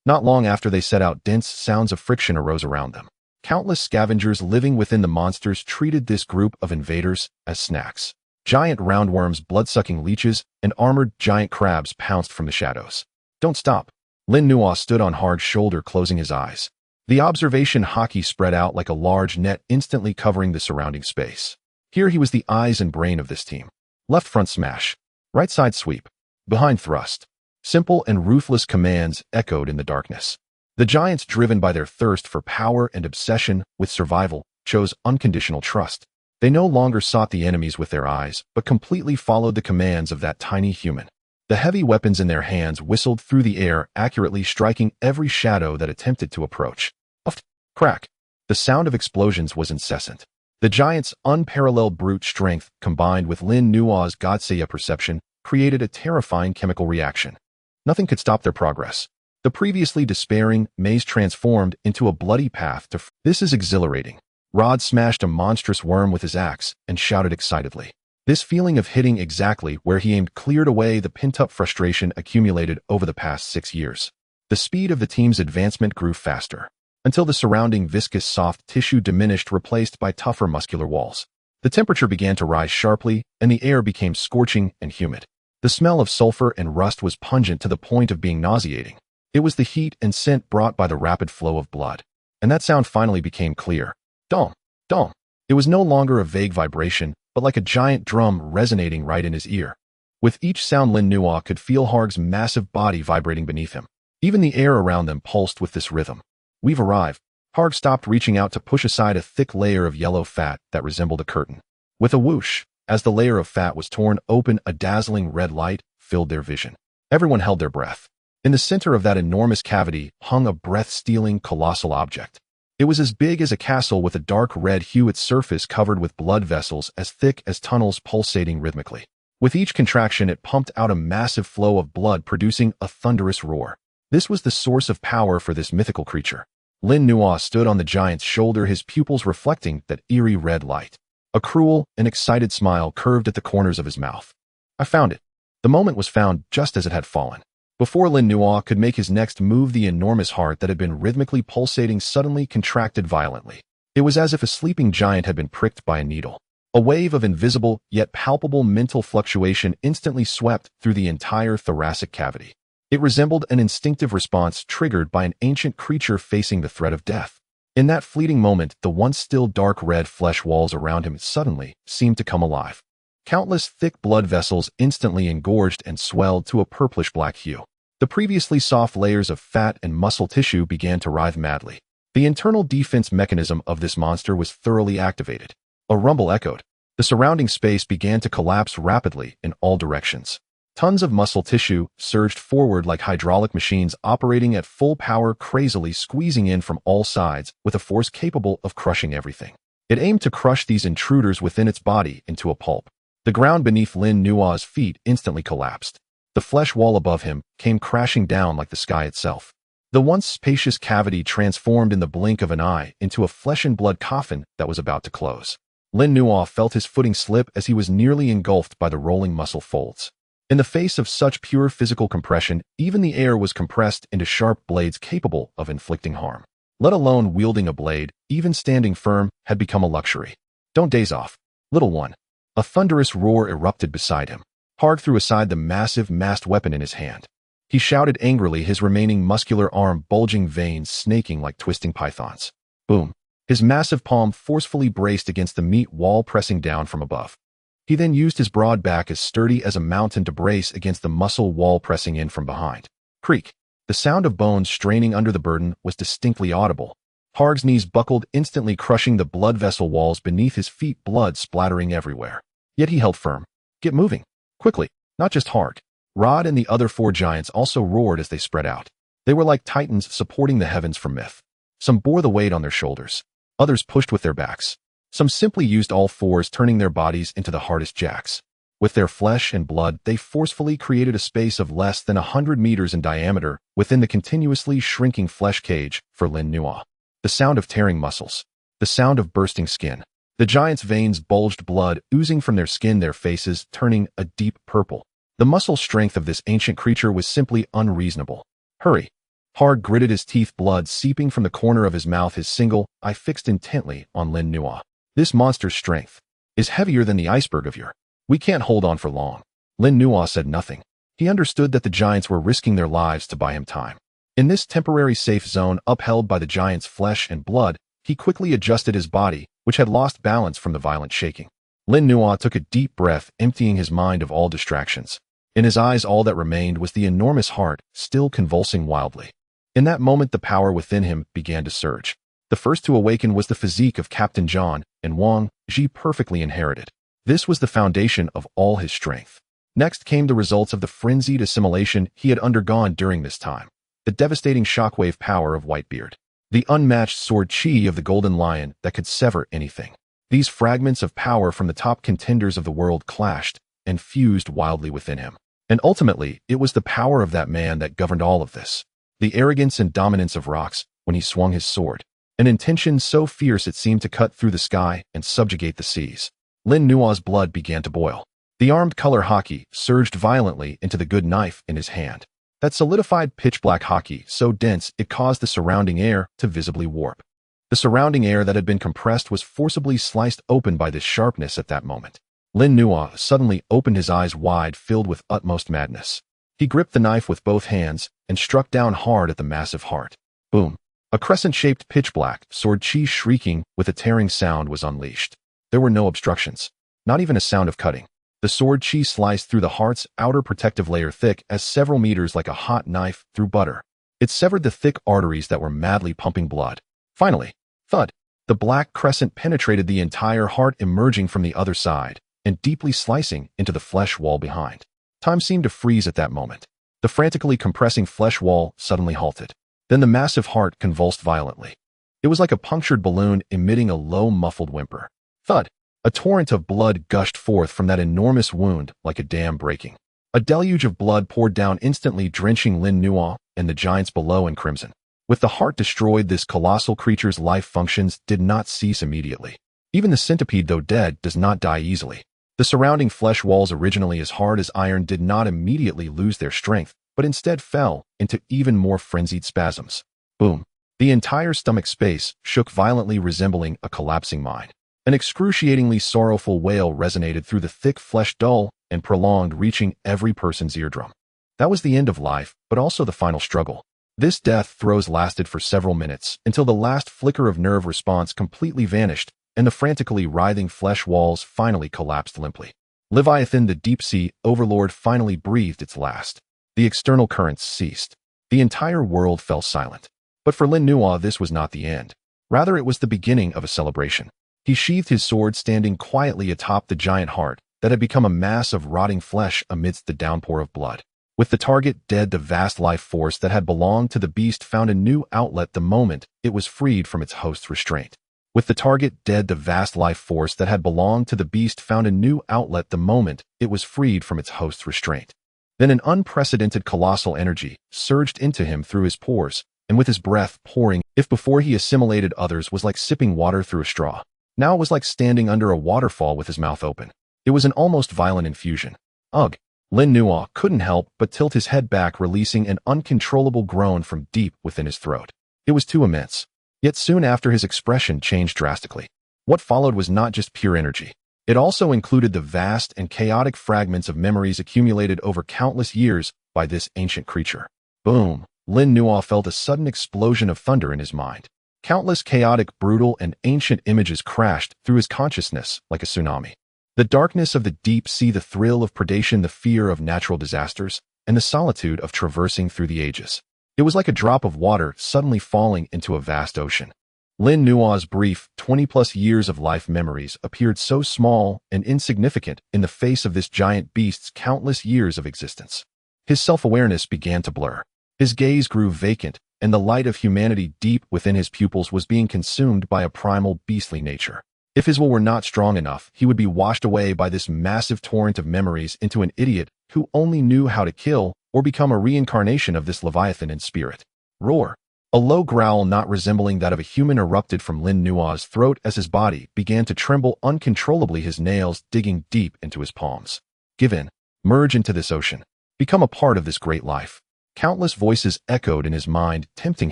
Not long after they set out, dense sounds of friction arose around them. Countless scavengers living within the monsters treated this group of invaders as snacks. Giant roundworms, blood-sucking leeches, and armored giant crabs pounced from the shadows. Don't stop. Lin Nuo stood on Harg's shoulder, closing his eyes. The observation Haki spread out like a large net, instantly covering the surrounding space. Here he was, the eyes and brain of this team. Left front smash. Right side sweep. Behind thrust. Simple and ruthless commands echoed in the darkness. The giants, driven by their thirst for power and obsession with survival, chose unconditional trust. They no longer sought the enemies with their eyes, but completely followed the commands of that tiny human. The heavy weapons in their hands whistled through the air, accurately striking every shadow that attempted to approach. Puff! Crack! The sound of explosions was incessant. The giants' unparalleled brute strength, combined with Lin Nuo's Godseya perception, created a terrifying chemical reaction. Nothing could stop their progress. The previously despairing maze transformed into a bloody path to This is exhilarating. Rod smashed a monstrous worm with his axe and shouted excitedly. This feeling of hitting exactly where he aimed cleared away the pent-up frustration accumulated over the past 6 years. The speed of the team's advancement grew faster, until the surrounding viscous soft tissue diminished, replaced by tougher muscular walls. The temperature began to rise sharply, and the air became scorching and humid. The smell of sulfur and rust was pungent to the point of being nauseating. It was the heat and scent brought by the rapid flow of blood. And that sound finally became clear. Dom, dom. It was no longer a vague vibration, but like a giant drum resonating right in his ear. With each sound, Lin Nuo could feel Harg's massive body vibrating beneath him. Even the air around them pulsed with this rhythm. We've arrived. Harg stopped, reaching out to push aside a thick layer of yellow fat that resembled a curtain. With a whoosh, as the layer of fat was torn open, a dazzling red light filled their vision. Everyone held their breath. In the center of that enormous cavity hung a breath-stealing, colossal object. It was as big as a castle, with a dark red hue, its surface covered with blood vessels as thick as tunnels pulsating rhythmically. With each contraction, it pumped out a massive flow of blood, producing a thunderous roar. This was the source of power for this mythical creature. Lin Nuo stood on the giant's shoulder, his pupils reflecting that eerie red light. A cruel and excited smile curved at the corners of his mouth. I found it. The moment was found just as it had fallen. Before Lin Nuo could make his next move, the enormous heart that had been rhythmically pulsating suddenly contracted violently. It was as if a sleeping giant had been pricked by a needle. A wave of invisible yet palpable mental fluctuation instantly swept through the entire thoracic cavity. It resembled an instinctive response triggered by an ancient creature facing the threat of death. In that fleeting moment, the once still dark red flesh walls around him suddenly seemed to come alive. Countless thick blood vessels instantly engorged and swelled to a purplish-black hue. The previously soft layers of fat and muscle tissue began to writhe madly. The internal defense mechanism of this monster was thoroughly activated. A rumble echoed. The surrounding space began to collapse rapidly in all directions. Tons of muscle tissue surged forward like hydraulic machines operating at full power, crazily squeezing in from all sides with a force capable of crushing everything. It aimed to crush these intruders within its body into a pulp. The ground beneath Lin Nuo's feet instantly collapsed. The flesh wall above him came crashing down like the sky itself. The once spacious cavity transformed in the blink of an eye into a flesh and blood coffin that was about to close. Lin Nuo felt his footing slip as he was nearly engulfed by the rolling muscle folds. In the face of such pure physical compression, even the air was compressed into sharp blades capable of inflicting harm. Let alone wielding a blade, even standing firm had become a luxury. Don't daze off, little one. A thunderous roar erupted beside him. Harg threw aside the massive massed weapon in his hand. He shouted angrily, his remaining muscular arm bulging, veins snaking like twisting pythons. Boom. His massive palm forcefully braced against the meat wall, pressing down from above. He then used his broad back as sturdy as a mountain to brace against the muscle wall pressing in from behind. Creak. The sound of bones straining under the burden was distinctly audible. Harg's knees buckled, instantly crushing the blood vessel walls beneath his feet, blood splattering everywhere. Yet he held firm. Get moving. Quickly. Not just Harg. Rod and the other 4 giants also roared as they spread out. They were like titans supporting the heavens from myth. Some bore the weight on their shoulders. Others pushed with their backs. Some simply used all fours, turning their bodies into the hardest jacks. With their flesh and blood, they forcefully created a space of less than 100 meters in diameter within the continuously shrinking flesh cage for Lin Nuo. The sound of tearing muscles. The sound of bursting skin. The giants' veins bulged, blood oozing from their skin, their faces turning a deep purple. The muscle strength of this ancient creature was simply unreasonable. Hurry. Hard gritted his teeth, blood seeping from the corner of his mouth, his single eye fixed intently on Lin Nuo. This monster's strength is heavier than the iceberg of your. We can't hold on for long. Lin Nuo said nothing. He understood that the giants were risking their lives to buy him time. In this temporary safe zone upheld by the giant's flesh and blood, he quickly adjusted his body, which had lost balance from the violent shaking. Lin Nuo took a deep breath, emptying his mind of all distractions. In his eyes, all that remained was the enormous heart, still convulsing wildly. In that moment, the power within him began to surge. The first to awaken was the physique of Captain John, and Wang Ji perfectly inherited. This was the foundation of all his strength. Next came the results of the frenzied assimilation he had undergone during this time. The devastating shockwave power of Whitebeard. The unmatched sword chi of the Golden Lion that could sever anything. These fragments of power from the top contenders of the world clashed and fused wildly within him. And ultimately, it was the power of that man that governed all of this. The arrogance and dominance of rocks when he swung his sword. An intention so fierce it seemed to cut through the sky and subjugate the seas. Lin Nuo's blood began to boil. The armed color Haki surged violently into the good knife in his hand. That solidified pitch-black Haki, so dense it caused the surrounding air to visibly warp. The surrounding air that had been compressed was forcibly sliced open by this sharpness at that moment. Lin Nuo suddenly opened his eyes wide, filled with utmost madness. He gripped the knife with both hands and struck down hard at the massive heart. Boom! A crescent-shaped pitch-black sword chi shrieking with a tearing sound was unleashed. There were no obstructions, not even a sound of cutting. The sword chi sliced through the heart's outer protective layer, thick as several meters, like a hot knife through butter. It severed the thick arteries that were madly pumping blood. Finally, thud! The black crescent penetrated the entire heart, emerging from the other side and deeply slicing into the flesh wall behind. Time seemed to freeze at that moment. The frantically compressing flesh wall suddenly halted. Then the massive heart convulsed violently. It was like a punctured balloon emitting a low, muffled whimper. Thud! A torrent of blood gushed forth from that enormous wound like a dam breaking. A deluge of blood poured down instantly, drenching Lin Nuo and the giants below in crimson. With the heart destroyed, this colossal creature's life functions did not cease immediately. Even the centipede, though dead, does not die easily. The surrounding flesh walls, originally as hard as iron, did not immediately lose their strength, but instead fell into even more frenzied spasms. Boom! The entire stomach space shook violently, resembling a collapsing mine. An excruciatingly sorrowful wail resonated through the thick flesh, dull and prolonged, reaching every person's eardrum. That was the end of life, but also the final struggle. This death throes lasted for several minutes, until the last flicker of nerve response completely vanished, and the frantically writhing flesh walls finally collapsed limply. Leviathan, the deep-sea overlord, finally breathed its last. The external currents ceased. The entire world fell silent. But for Lin Nuo, this was not the end. Rather, it was the beginning of a celebration. He sheathed his sword, standing quietly atop the giant heart that had become a mass of rotting flesh amidst the downpour of blood. With the target dead, the vast life force that had belonged to the beast found a new outlet the moment it was freed from its host's restraint. With the target dead, the vast life force that had belonged to the beast found a new outlet the moment it was freed from its host's restraint. Then an unprecedented colossal energy surged into him through his pores, and with his breath pouring, if before he assimilated others was like sipping water through a straw, now it was like standing under a waterfall with his mouth open. It was an almost violent infusion. Ugh! Lin Nuo couldn't help but tilt his head back, releasing an uncontrollable groan from deep within his throat. It was too immense. Yet soon after, his expression changed drastically. What followed was not just pure energy. It also included the vast and chaotic fragments of memories accumulated over countless years by this ancient creature. Boom! Lin Nuo felt a sudden explosion of thunder in his mind. Countless chaotic, brutal, and ancient images crashed through his consciousness like a tsunami. The darkness of the deep sea, the thrill of predation, the fear of natural disasters, and the solitude of traversing through the ages. It was like a drop of water suddenly falling into a vast ocean. Lin Nuo's brief 20-plus years of life memories appeared so small and insignificant in the face of this giant beast's countless years of existence. His self-awareness began to blur. His gaze grew vacant, and the light of humanity deep within his pupils was being consumed by a primal beastly nature. If his will were not strong enough, he would be washed away by this massive torrent of memories into an idiot who only knew how to kill, or become a reincarnation of this Leviathan in spirit. Roar! A low growl not resembling that of a human erupted from Lin Nuo's throat as his body began to tremble uncontrollably, his nails digging deep into his palms. Give in. Merge into this ocean. Become a part of this great life. Countless voices echoed in his mind, tempting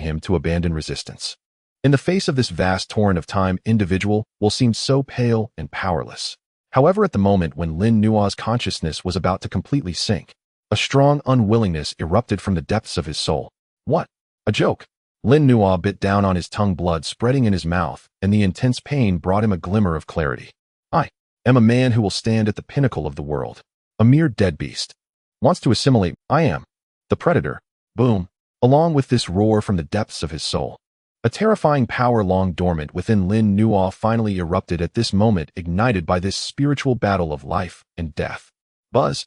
him to abandon resistance. In the face of this vast torrent of time, individual will seem so pale and powerless. However, at the moment when Lin Nuo's consciousness was about to completely sink, a strong unwillingness erupted from the depths of his soul. What? A joke? Lin Nuo bit down on his tongue, blood spreading in his mouth, and the intense pain brought him a glimmer of clarity. I am a man who will stand at the pinnacle of the world. A mere dead beast. Wants to assimilate. I am the predator. Boom. Along with this roar from the depths of his soul, a terrifying power long dormant within Lin Nuo finally erupted at this moment, ignited by this spiritual battle of life and death. Buzz.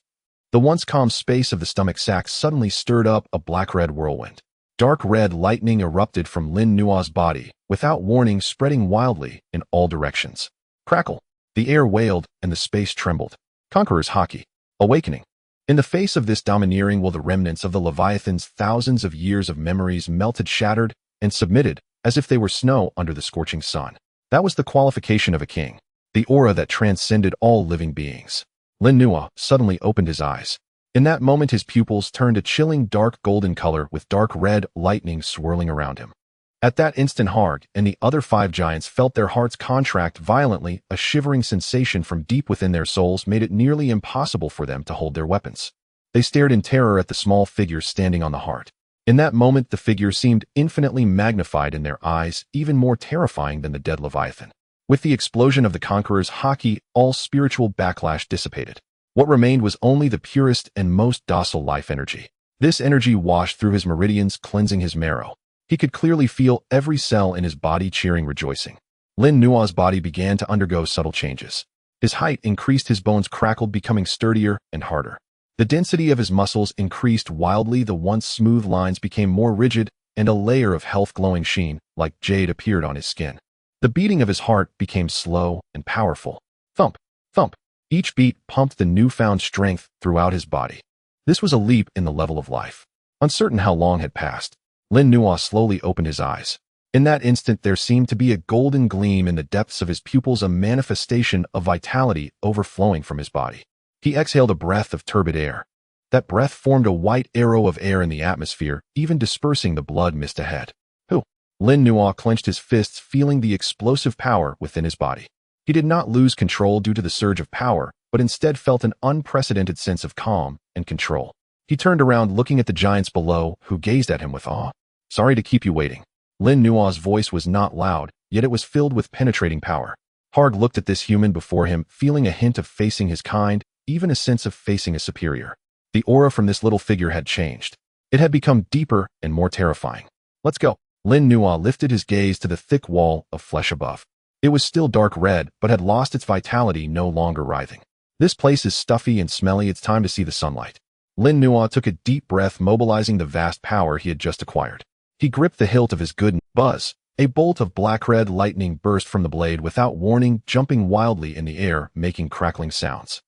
The once calm space of the stomach sac suddenly stirred up a black-red whirlwind. Dark red lightning erupted from Lin Nuo's body, without warning, spreading wildly in all directions. Crackle. The air wailed and the space trembled. Conqueror's Haki. Awakening. In the face of this domineering will, the remnants of the Leviathan's thousands of years of memories melted, shattered, and submitted, as if they were snow under the scorching sun. That was the qualification of a king, the aura that transcended all living beings. Lin Nuo suddenly opened his eyes. In that moment his pupils turned a chilling dark golden color with dark red lightning swirling around him. At that instant Harg and the other 5 giants felt their hearts contract violently. A shivering sensation from deep within their souls made it nearly impossible for them to hold their weapons. They stared in terror at the small figure standing on the heart. In that moment the figure seemed infinitely magnified in their eyes, even more terrifying than the dead Leviathan. With the explosion of the Conqueror's Haki, all spiritual backlash dissipated. What remained was only the purest and most docile life energy. This energy washed through his meridians, cleansing his marrow. He could clearly feel every cell in his body cheering, rejoicing. Lin Nuo's body began to undergo subtle changes. His height increased, his bones crackled, becoming sturdier and harder. The density of his muscles increased wildly, the once smooth lines became more rigid, and a layer of health-glowing sheen, like jade, appeared on his skin. The beating of his heart became slow and powerful. Thump, thump. Each beat pumped the newfound strength throughout his body. This was a leap in the level of life. Uncertain how long had passed, Lin Nuo slowly opened his eyes. In that instant there seemed to be a golden gleam in the depths of his pupils, a manifestation of vitality overflowing from his body. He exhaled a breath of turbid air. That breath formed a white arrow of air in the atmosphere, even dispersing the blood mist ahead. Who? Lin Nuo clenched his fists, feeling the explosive power within his body. He did not lose control due to the surge of power, but instead felt an unprecedented sense of calm and control. He turned around, looking at the giants below, who gazed at him with awe. Sorry to keep you waiting. Lin Nuo's voice was not loud, yet it was filled with penetrating power. Harg looked at this human before him, feeling a hint of facing his kind, even a sense of facing a superior. The aura from this little figure had changed. It had become deeper and more terrifying. Let's go. Lin Nuo lifted his gaze to the thick wall of flesh above. It was still dark red, but had lost its vitality, no longer writhing. This place is stuffy and smelly, it's time to see the sunlight. Lin Nuo took a deep breath, mobilizing the vast power he had just acquired. He gripped the hilt of his good buzz. A bolt of black-red lightning burst from the blade without warning, jumping wildly in the air, making crackling sounds.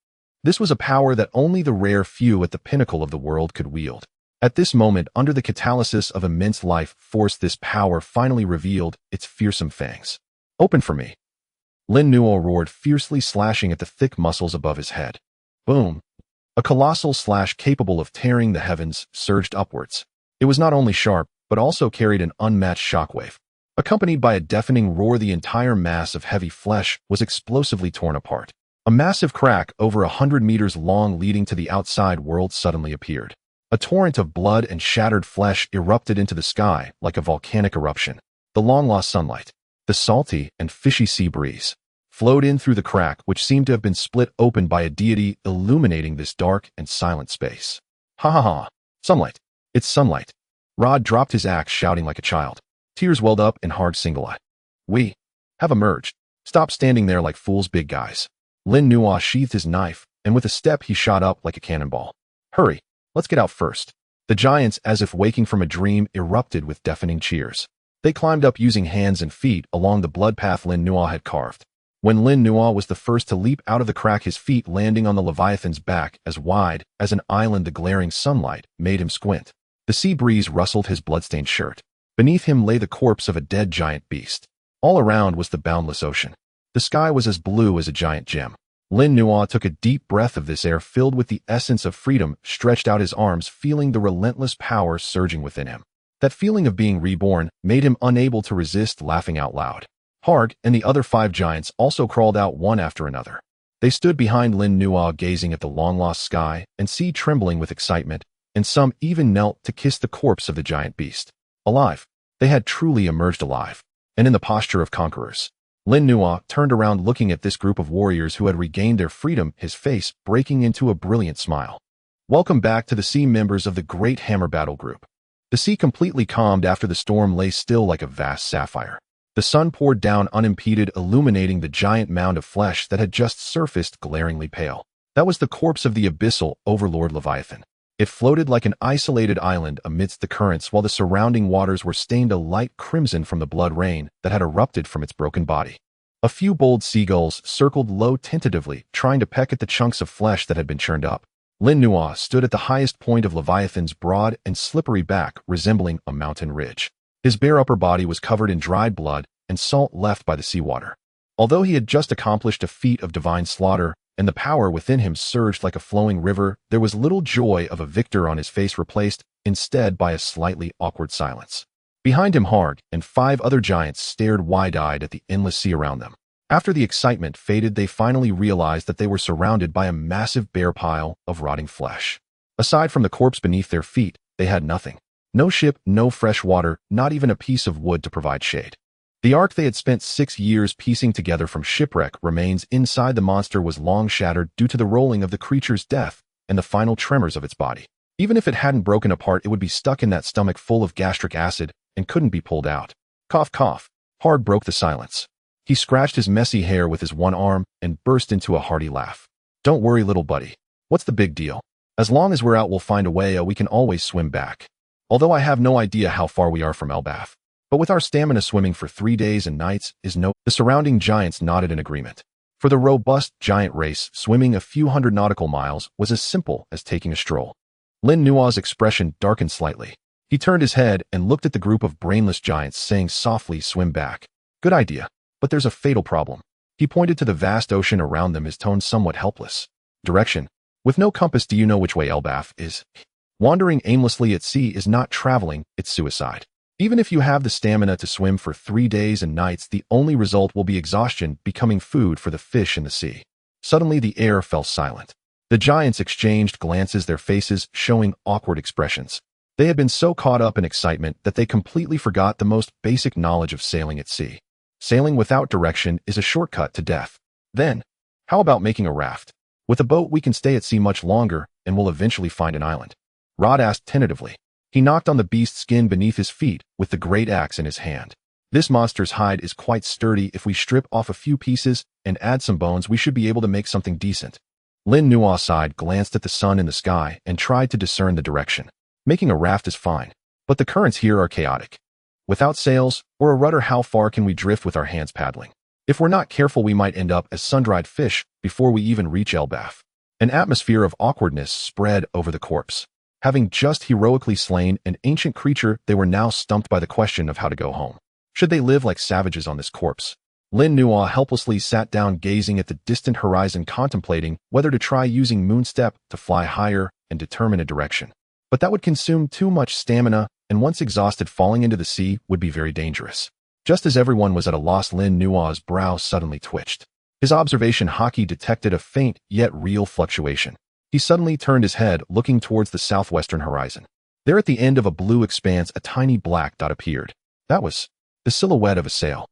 This was a power that only the rare few at the pinnacle of the world could wield. At this moment, under the catalysis of immense life force, this power finally revealed its fearsome fangs. Open for me. Lin Nuo roared, fiercely slashing at the thick muscles above his head. Boom. A colossal slash capable of tearing the heavens surged upwards. It was not only sharp, but also carried an unmatched shockwave. Accompanied by a deafening roar, the entire mass of heavy flesh was explosively torn apart. A massive crack over 100 meters long leading to the outside world suddenly appeared. A torrent of blood and shattered flesh erupted into the sky like a volcanic eruption. The long-lost sunlight, the salty and fishy sea breeze, flowed in through the crack, which seemed to have been split open by a deity, illuminating this dark and silent space. Ha ha ha! Sunlight! It's sunlight! Rod dropped his axe, shouting like a child. Tears welled up in Harg's single eye. We have emerged. Stop standing there like fools, big guys. Lin Nuo sheathed his knife, and with a step he shot up like a cannonball. Hurry, let's get out first. The giants, as if waking from a dream, erupted with deafening cheers. They climbed up using hands and feet along the blood path Lin Nuo had carved. When Lin Nuo was the first to leap out of the crack, his feet landing on the Leviathan's back as wide as an island, the glaring sunlight made him squint. The sea breeze rustled his bloodstained shirt. Beneath him lay the corpse of a dead giant beast. All around was the boundless ocean. The sky was as blue as a giant gem. Lin Nuo took a deep breath of this air filled with the essence of freedom, stretched out his arms, feeling the relentless power surging within him. That feeling of being reborn made him unable to resist laughing out loud. Harg and the other 5 giants also crawled out one after another. They stood behind Lin Nuo, gazing at the long-lost sky and sea, trembling with excitement, and some even knelt to kiss the corpse of the giant beast. Alive. They had truly emerged alive, and in the posture of conquerors. Lin Nuo turned around, looking at this group of warriors who had regained their freedom, his face breaking into a brilliant smile. Welcome back to the sea, members of the Great Hammer Battle Group. The sea completely calmed after the storm lay still like a vast sapphire. The sun poured down unimpeded, illuminating the giant mound of flesh that had just surfaced, glaringly pale. That was the corpse of the abyssal overlord Leviathan. It floated like an isolated island amidst the currents, while the surrounding waters were stained a light crimson from the blood rain that had erupted from its broken body. A few bold seagulls circled low tentatively, trying to peck at the chunks of flesh that had been churned up. Lin Nuo stood at the highest point of Leviathan's broad and slippery back, resembling a mountain ridge. His bare upper body was covered in dried blood and salt left by the seawater. Although he had just accomplished a feat of divine slaughter, and the power within him surged like a flowing river, there was little joy of a victor on his face, replaced instead by a slightly awkward silence. Behind him, Harg and 5 other giants stared wide-eyed at the endless sea around them. After the excitement faded, they finally realized that they were surrounded by a massive bare pile of rotting flesh. Aside from the corpse beneath their feet, they had nothing. No ship, no fresh water, not even a piece of wood to provide shade. The ark they had spent 6 years piecing together from shipwreck remains inside the monster was long shattered due to the rolling of the creature's death and the final tremors of its body. Even if it hadn't broken apart, it would be stuck in that stomach full of gastric acid and couldn't be pulled out. Cough, cough. Harg broke the silence. He scratched his messy hair with his one arm and burst into a hearty laugh. Don't worry, little buddy. What's the big deal? As long as we're out, we'll find a way. We can always swim back. Although I have no idea how far we are from Elbaf. But with our stamina, swimming for 3 days and nights is no... The surrounding giants nodded in agreement. For the robust giant race, swimming a few hundred nautical miles was as simple as taking a stroll. Lin Nuo's expression darkened slightly. He turned his head and looked at the group of brainless giants, saying softly, swim back. Good idea. But there's a fatal problem. He pointed to the vast ocean around them, his tone somewhat helpless. Direction. With no compass, do you know which way Elbaf is? Wandering aimlessly at sea is not traveling, it's suicide. Even if you have the stamina to swim for 3 days and nights, the only result will be exhaustion, becoming food for the fish in the sea. Suddenly the air fell silent. The giants exchanged glances, their faces showing awkward expressions. They had been so caught up in excitement that they completely forgot the most basic knowledge of sailing at sea. Sailing without direction is a shortcut to death. Then, how about making a raft? With a boat we can stay at sea much longer and will eventually find an island. Rod asked tentatively. He knocked on the beast's skin beneath his feet with the great axe in his hand. This monster's hide is quite sturdy. If we strip off a few pieces and add some bones, we should be able to make something decent. Lin Nuo sighed, glanced at the sun in the sky, and tried to discern the direction. Making a raft is fine, but the currents here are chaotic. Without sails or a rudder, how far can we drift with our hands paddling? If we're not careful, we might end up as sun-dried fish before we even reach Elbaf. An atmosphere of awkwardness spread over the corpse. Having just heroically slain an ancient creature, they were now stumped by the question of how to go home. Should they live like savages on this corpse? Lin Nuo helplessly sat down, gazing at the distant horizon, contemplating whether to try using Moonstep to fly higher and determine a direction. But that would consume too much stamina, and once exhausted, falling into the sea would be very dangerous. Just as everyone was at a loss, Lin Nuo's brow suddenly twitched. His observation Haki detected a faint yet real fluctuation. He suddenly turned his head, looking towards the southwestern horizon. There at the end of a blue expanse, a tiny black dot appeared. That was the silhouette of a sail.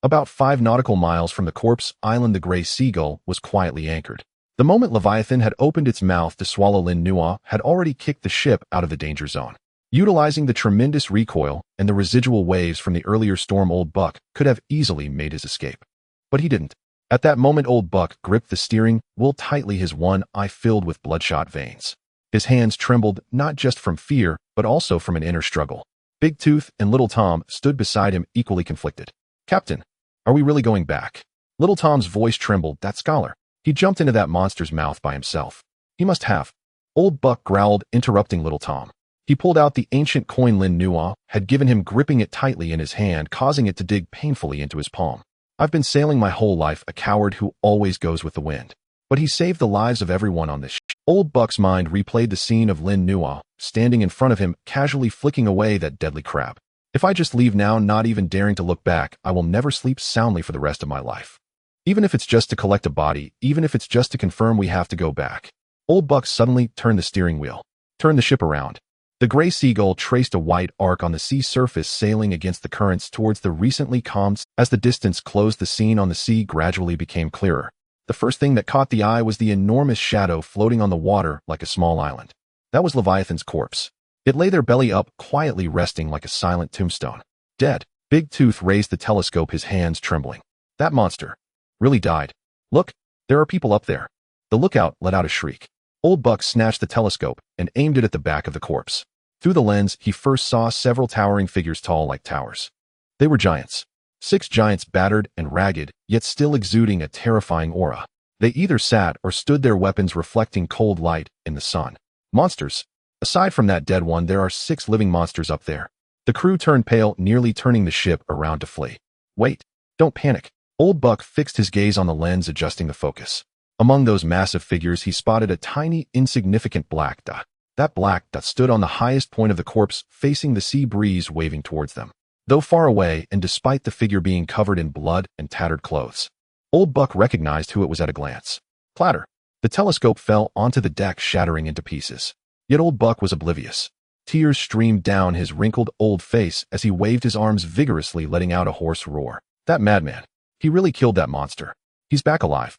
About 5 nautical miles from the corpse island, the gray seagull was quietly anchored. The moment Leviathan had opened its mouth to swallow Lin Nuo had already kicked the ship out of the danger zone. Utilizing the tremendous recoil and the residual waves from the earlier storm, Old Buck could have easily made his escape. But he didn't. At that moment, Old Buck gripped the steering wheel tightly, his one eye filled with bloodshot veins. His hands trembled not just from fear, but also from an inner struggle. Big Tooth and Little Tom stood beside him equally conflicted. Captain, are we really going back? Little Tom's voice trembled. That scholar. He jumped into that monster's mouth by himself. He must have. Old Buck growled, interrupting Little Tom. He pulled out the ancient coin Lin Nuo had given him, gripping it tightly in his hand, causing it to dig painfully into his palm. I've been sailing my whole life, a coward who always goes with the wind. But he saved the lives of everyone on this ship. Old Buck's mind replayed the scene of Lin Nuo standing in front of him, casually flicking away that deadly crab. If I just leave now, not even daring to look back, I will never sleep soundly for the rest of my life. Even if it's just to collect a body, even if it's just to confirm we have to go back. Old Buck suddenly turned the steering wheel, turned the ship around. The gray seagull traced a white arc on the sea surface, sailing against the currents towards the recently calmed. As the distance closed, the scene on the sea gradually became clearer. The first thing that caught the eye was the enormous shadow floating on the water like a small island. That was Leviathan's corpse. It lay there, belly up, quietly resting like a silent tombstone. Dead. Big Tooth raised the telescope, his hands trembling. That monster really died. Look, there are people up there. The lookout let out a shriek. Old Buck snatched the telescope and aimed it at the back of the corpse. Through the lens, he first saw several towering figures, tall like towers. They were giants. 6 giants, battered and ragged, yet still exuding a terrifying aura. They either sat or stood, their weapons reflecting cold light in the sun. Monsters. Aside from that dead one, there are 6 living monsters up there. The crew turned pale, nearly turning the ship around to flee. Wait. Don't panic. Old Buck fixed his gaze on the lens, adjusting the focus. Among those massive figures, he spotted a tiny, insignificant black dot. That black dot stood on the highest point of the corpse, facing the sea breeze waving towards them. Though far away, and despite the figure being covered in blood and tattered clothes, Old Buck recognized who it was at a glance. Clatter. The telescope fell onto the deck, shattering into pieces. Yet Old Buck was oblivious. Tears streamed down his wrinkled old face as he waved his arms vigorously, letting out a hoarse roar. That madman. He really killed that monster. He's back alive.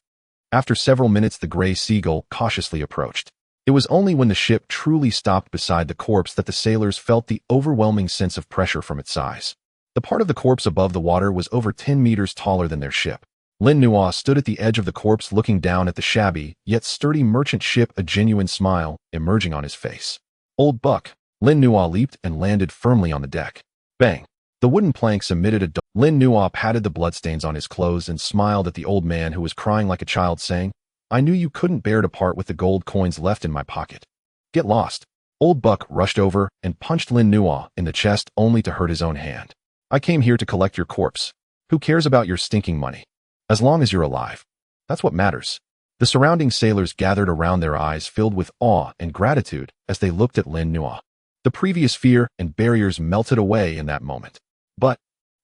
After several minutes, the gray seagull cautiously approached. It was only when the ship truly stopped beside the corpse that the sailors felt the overwhelming sense of pressure from its size. The part of the corpse above the water was over 10 meters taller than their ship. Lin Nuo stood at the edge of the corpse, looking down at the shabby, yet sturdy merchant ship, a genuine smile emerging on his face. Old Buck. Lin Nuo leaped and landed firmly on the deck. Bang. The wooden planks emitted a Lin Nuo patted the bloodstains on his clothes and smiled at the old man, who was crying like a child, saying, I knew you couldn't bear to part with the gold coins left in my pocket. Get lost. Old Buck rushed over and punched Lin Nuo in the chest, only to hurt his own hand. I came here to collect your corpse. Who cares about your stinking money? As long as you're alive. That's what matters. The surrounding sailors gathered around, their eyes filled with awe and gratitude as they looked at Lin Nuo. The previous fear and barriers melted away in that moment. But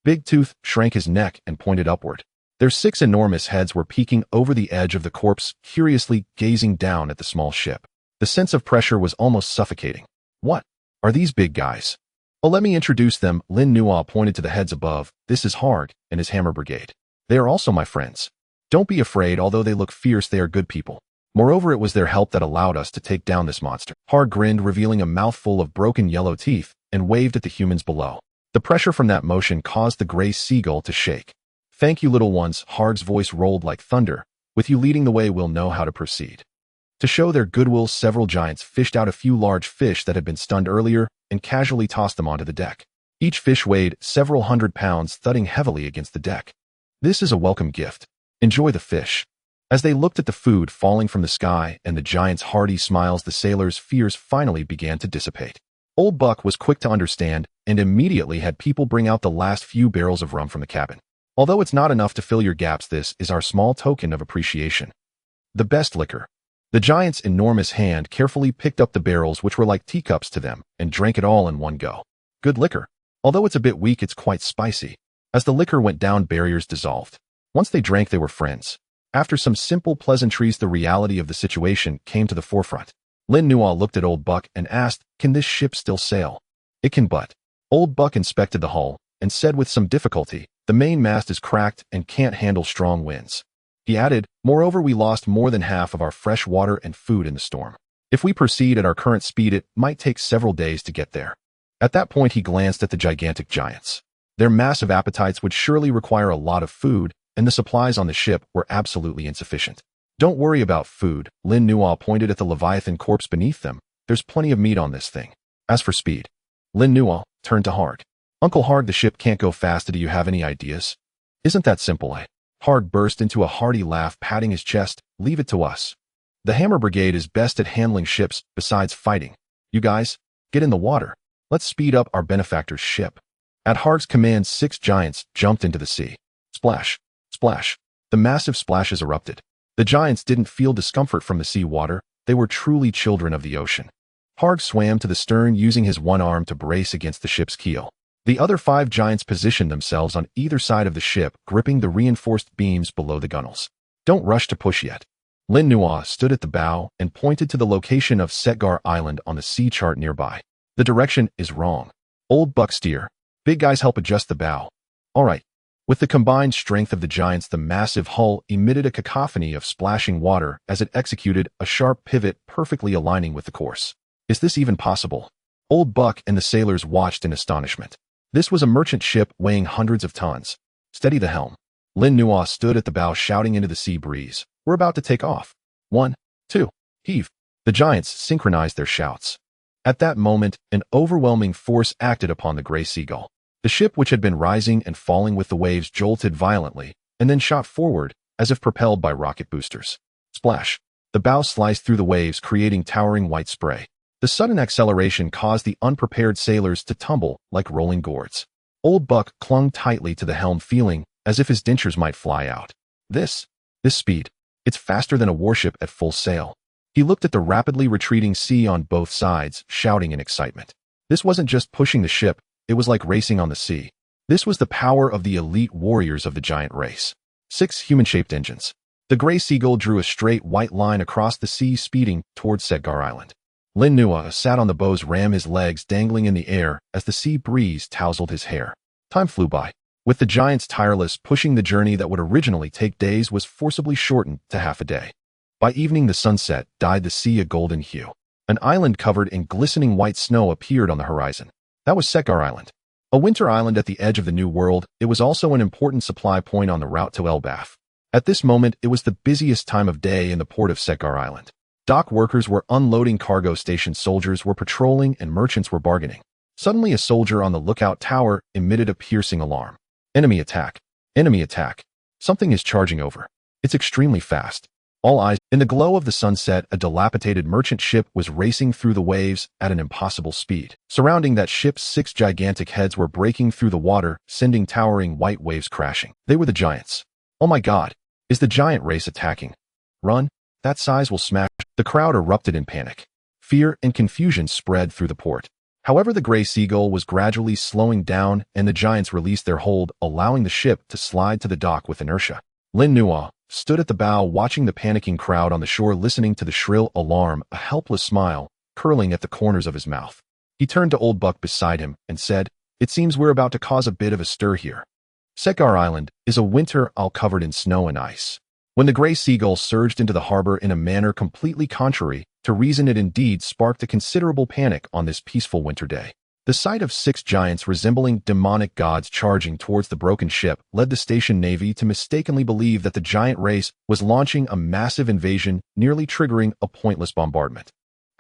Big Tooth shrank his neck and pointed upward. Their 6 enormous heads were peeking over the edge of the corpse, curiously gazing down at the small ship. The sense of pressure was almost suffocating. What are these big guys? Oh, let me introduce them. Lin Nuo pointed to the heads above. This is Harg and his hammer brigade. They are also my friends. Don't be afraid. Although they look fierce, they are good people. Moreover, it was their help that allowed us to take down this monster. Harg grinned, revealing a mouthful of broken yellow teeth, and waved at the humans below. The pressure from that motion caused the gray seagull to shake. Thank you, little ones. Harg's voice rolled like thunder. With you leading the way, we'll know how to proceed. To show their goodwill, several giants fished out a few large fish that had been stunned earlier and casually tossed them onto the deck. Each fish weighed several hundred pounds, thudding heavily against the deck. This is a welcome gift. Enjoy the fish. As they looked at the food falling from the sky and the giants' hearty smiles, the sailors' fears finally began to dissipate. Old Buck was quick to understand and immediately had people bring out the last few barrels of rum from the cabin. Although it's not enough to fill your gaps, this is our small token of appreciation. The best liquor. The giant's enormous hand carefully picked up the barrels, which were like teacups to them, and drank it all in one go. Good liquor. Although it's a bit weak, it's quite spicy. As the liquor went down, barriers dissolved. Once they drank, they were friends. After some simple pleasantries, the reality of the situation came to the forefront. Lin Nuo looked at Old Buck and asked, can this ship still sail? It can, but. Old Buck inspected the hull and said with some difficulty, the main mast is cracked and can't handle strong winds. He added, moreover, we lost more than half of our fresh water and food in the storm. If we proceed at our current speed, it might take several days to get there. At that point, he glanced at the gigantic giants. Their massive appetites would surely require a lot of food, and the supplies on the ship were absolutely insufficient. Don't worry about food. Lin Nuo pointed at the Leviathan corpse beneath them, There's plenty of meat on this thing. As for speed, Lin Nuo turned to Harg. Uncle Harg, the ship can't go faster. Do you have any ideas? Isn't that simple, eh? Harg burst into a hearty laugh, patting his chest. Leave it to us. The Hammer Brigade is best at handling ships besides fighting. You guys, get in the water. Let's speed up our benefactor's ship. At Harg's command, 6 giants jumped into the sea. Splash, splash. The massive splashes erupted. The giants didn't feel discomfort from the sea water. They were truly children of the ocean. Harg swam to the stern using his one arm to brace against the ship's keel. The other 5 giants positioned themselves on either side of the ship, gripping the reinforced beams below the gunnels. Don't rush to push yet. Lin Nuo stood at the bow and pointed to the location of Setgar Island on the sea chart nearby. The direction is wrong. Old Buck steer. Big guys help adjust the bow. All right. With the combined strength of the giants, the massive hull emitted a cacophony of splashing water as it executed a sharp pivot perfectly aligning with the course. Is this even possible? Old Buck and the sailors watched in astonishment. This was a merchant ship weighing hundreds of tons. Steady the helm. Lin Nuo stood at the bow shouting into the sea breeze. We're about to take off. 1, 2, heave. The giants synchronized their shouts. At that moment, an overwhelming force acted upon the gray seagull. The ship, which had been rising and falling with the waves, jolted violently and then shot forward as if propelled by rocket boosters. Splash. The bow sliced through the waves, creating towering white spray. The sudden acceleration caused the unprepared sailors to tumble like rolling gourds. Old Buck clung tightly to the helm, feeling as if his dentures might fly out. This speed. It's faster than a warship at full sail. He looked at the rapidly retreating sea on both sides, shouting in excitement. This wasn't just pushing the ship, it was like racing on the sea. This was the power of the elite warriors of the giant race. 6 human-shaped engines. The gray seagull drew a straight white line across the sea, speeding towards Setgar Island. Lin Nuo sat on the bow's ram, his legs dangling in the air as the sea breeze tousled his hair. Time flew by. With the giants tireless, pushing, the journey that would originally take days was forcibly shortened to half a day. By evening, the sunset dyed the sea a golden hue. An island covered in glistening white snow appeared on the horizon. That was Setgar Island. A winter island at the edge of the New World, it was also an important supply point on the route to Elbaf. At this moment, it was the busiest time of day in the port of Setgar Island. Dock workers were unloading cargo, station soldiers were patrolling, and merchants were bargaining. Suddenly, a soldier on the lookout tower emitted a piercing alarm. Enemy attack. Enemy attack. Something is charging over. It's extremely fast. All eyes. In the glow of the sunset, a dilapidated merchant ship was racing through the waves at an impossible speed. Surrounding that ship, 6 gigantic heads were breaking through the water, sending towering white waves crashing. They were the giants. Oh my God. Is the giant race attacking? Run. That size will smash. The crowd erupted in panic. Fear and confusion spread through the port. However, the gray seagull was gradually slowing down and the giants released their hold, allowing the ship to slide to the dock with inertia. Lin Nuo stood at the bow watching the panicking crowd on the shore, listening to the shrill alarm, a helpless smile curling at the corners of his mouth. He turned to Old Buck beside him and said, "It seems we're about to cause a bit of a stir here. Setgar Island is a winter isle covered in snow and ice." When the gray seagull surged into the harbor in a manner completely contrary to reason, it indeed sparked a considerable panic on this peaceful winter day. The sight of 6 giants resembling demonic gods charging towards the broken ship led the station navy to mistakenly believe that the giant race was launching a massive invasion, nearly triggering a pointless bombardment.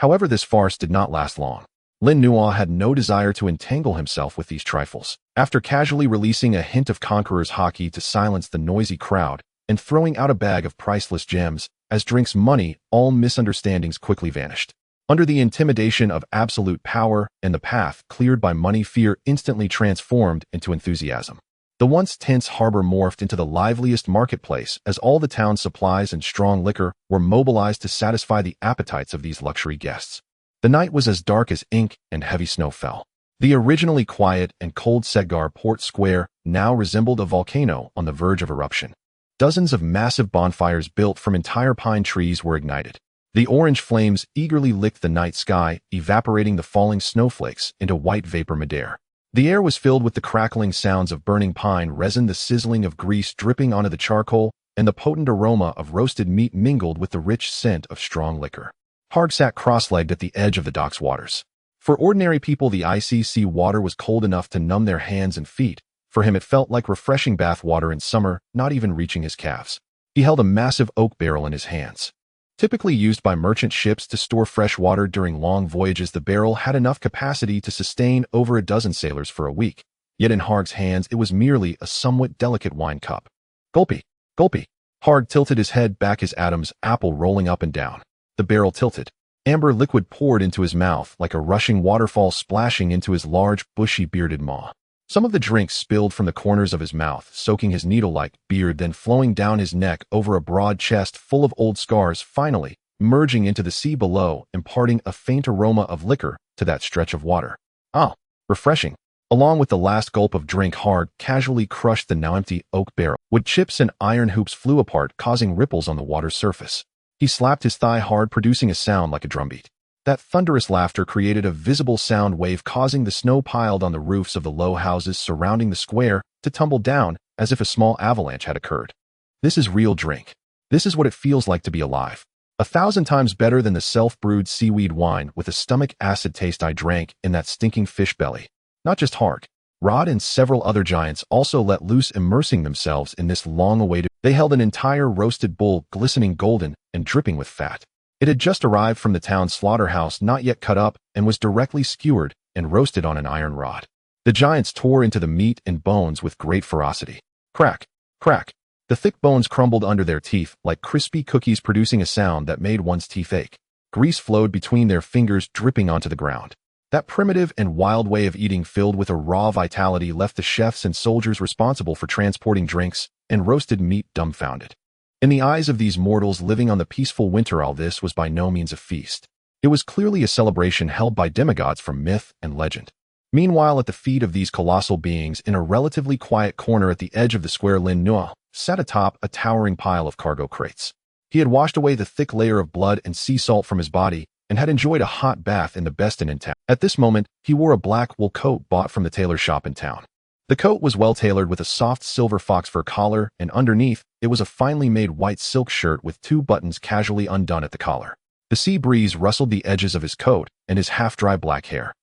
However, this farce did not last long. Lin Nuo had no desire to entangle himself with these trifles. After casually releasing a hint of Conqueror's Haki to silence the noisy crowd, and throwing out a bag of priceless gems as drinks money, all misunderstandings quickly vanished. Under the intimidation of absolute power and the path cleared by money, fear instantly transformed into enthusiasm. The once tense harbor morphed into the liveliest marketplace as all the town's supplies and strong liquor were mobilized to satisfy the appetites of these luxury guests. The night was as dark as ink and heavy snow fell. The originally quiet and cold Setgar Port Square now resembled a volcano on the verge of eruption. Dozens of massive bonfires built from entire pine trees were ignited. The orange flames eagerly licked the night sky, evaporating the falling snowflakes into white vapor midair. The air was filled with the crackling sounds of burning pine resin, the sizzling of grease dripping onto the charcoal, and the potent aroma of roasted meat mingled with the rich scent of strong liquor. Harg sat cross-legged at the edge of the dock's waters. For ordinary people, the icy sea water was cold enough to numb their hands and feet. For him, it felt like refreshing bath water in summer, not even reaching his calves. He held a massive oak barrel in his hands. Typically used by merchant ships to store fresh water during long voyages, the barrel had enough capacity to sustain over a dozen sailors for a week. Yet in Harg's hands, it was merely a somewhat delicate wine cup. Gulpy, gulpy. Harg tilted his head back, his Adam's apple rolling up and down. The barrel tilted. Amber liquid poured into his mouth like a rushing waterfall, splashing into his large, bushy, bearded maw. Some of the drink spilled from the corners of his mouth, soaking his needle-like beard, then flowing down his neck over a broad chest full of old scars, finally merging into the sea below, imparting a faint aroma of liquor to that stretch of water. Ah, refreshing. Along with the last gulp of drink, Harg casually crushed the now empty oak barrel. Wood chips and iron hoops flew apart, causing ripples on the water's surface. He slapped his thigh hard, producing a sound like a drumbeat. That thunderous laughter created a visible sound wave, causing the snow piled on the roofs of the low houses surrounding the square to tumble down as if a small avalanche had occurred. This is real drink. This is what it feels like to be alive. 1,000 times better than the self-brewed seaweed wine with a stomach acid taste I drank in that stinking fish belly. Not just Harg. Rod and several other giants also let loose, immersing themselves in this long-awaited. They held an entire roasted bull, glistening golden and dripping with fat. It had just arrived from the town's slaughterhouse, not yet cut up, and was directly skewered and roasted on an iron rod. The giants tore into the meat and bones with great ferocity. Crack, crack. The thick bones crumbled under their teeth like crispy cookies, producing a sound that made one's teeth ache. Grease flowed between their fingers, dripping onto the ground. That primitive and wild way of eating, filled with a raw vitality, left the chefs and soldiers responsible for transporting drinks and roasted meat dumbfounded. In the eyes of these mortals living on the peaceful winter, all this was by no means a feast. It was clearly a celebration held by demigods from myth and legend. Meanwhile, at the feet of these colossal beings, in a relatively quiet corner at the edge of the square, Lin Nuo sat atop a towering pile of cargo crates. He had washed away the thick layer of blood and sea salt from his body and had enjoyed a hot bath in the best inn in town. At this moment, he wore a black wool coat bought from the tailor shop in town. The coat was well tailored with a soft silver fox fur collar, and underneath, it was a finely made white silk shirt with 2 buttons casually undone at the collar. The sea breeze rustled the edges of his coat and his half-dry black hair.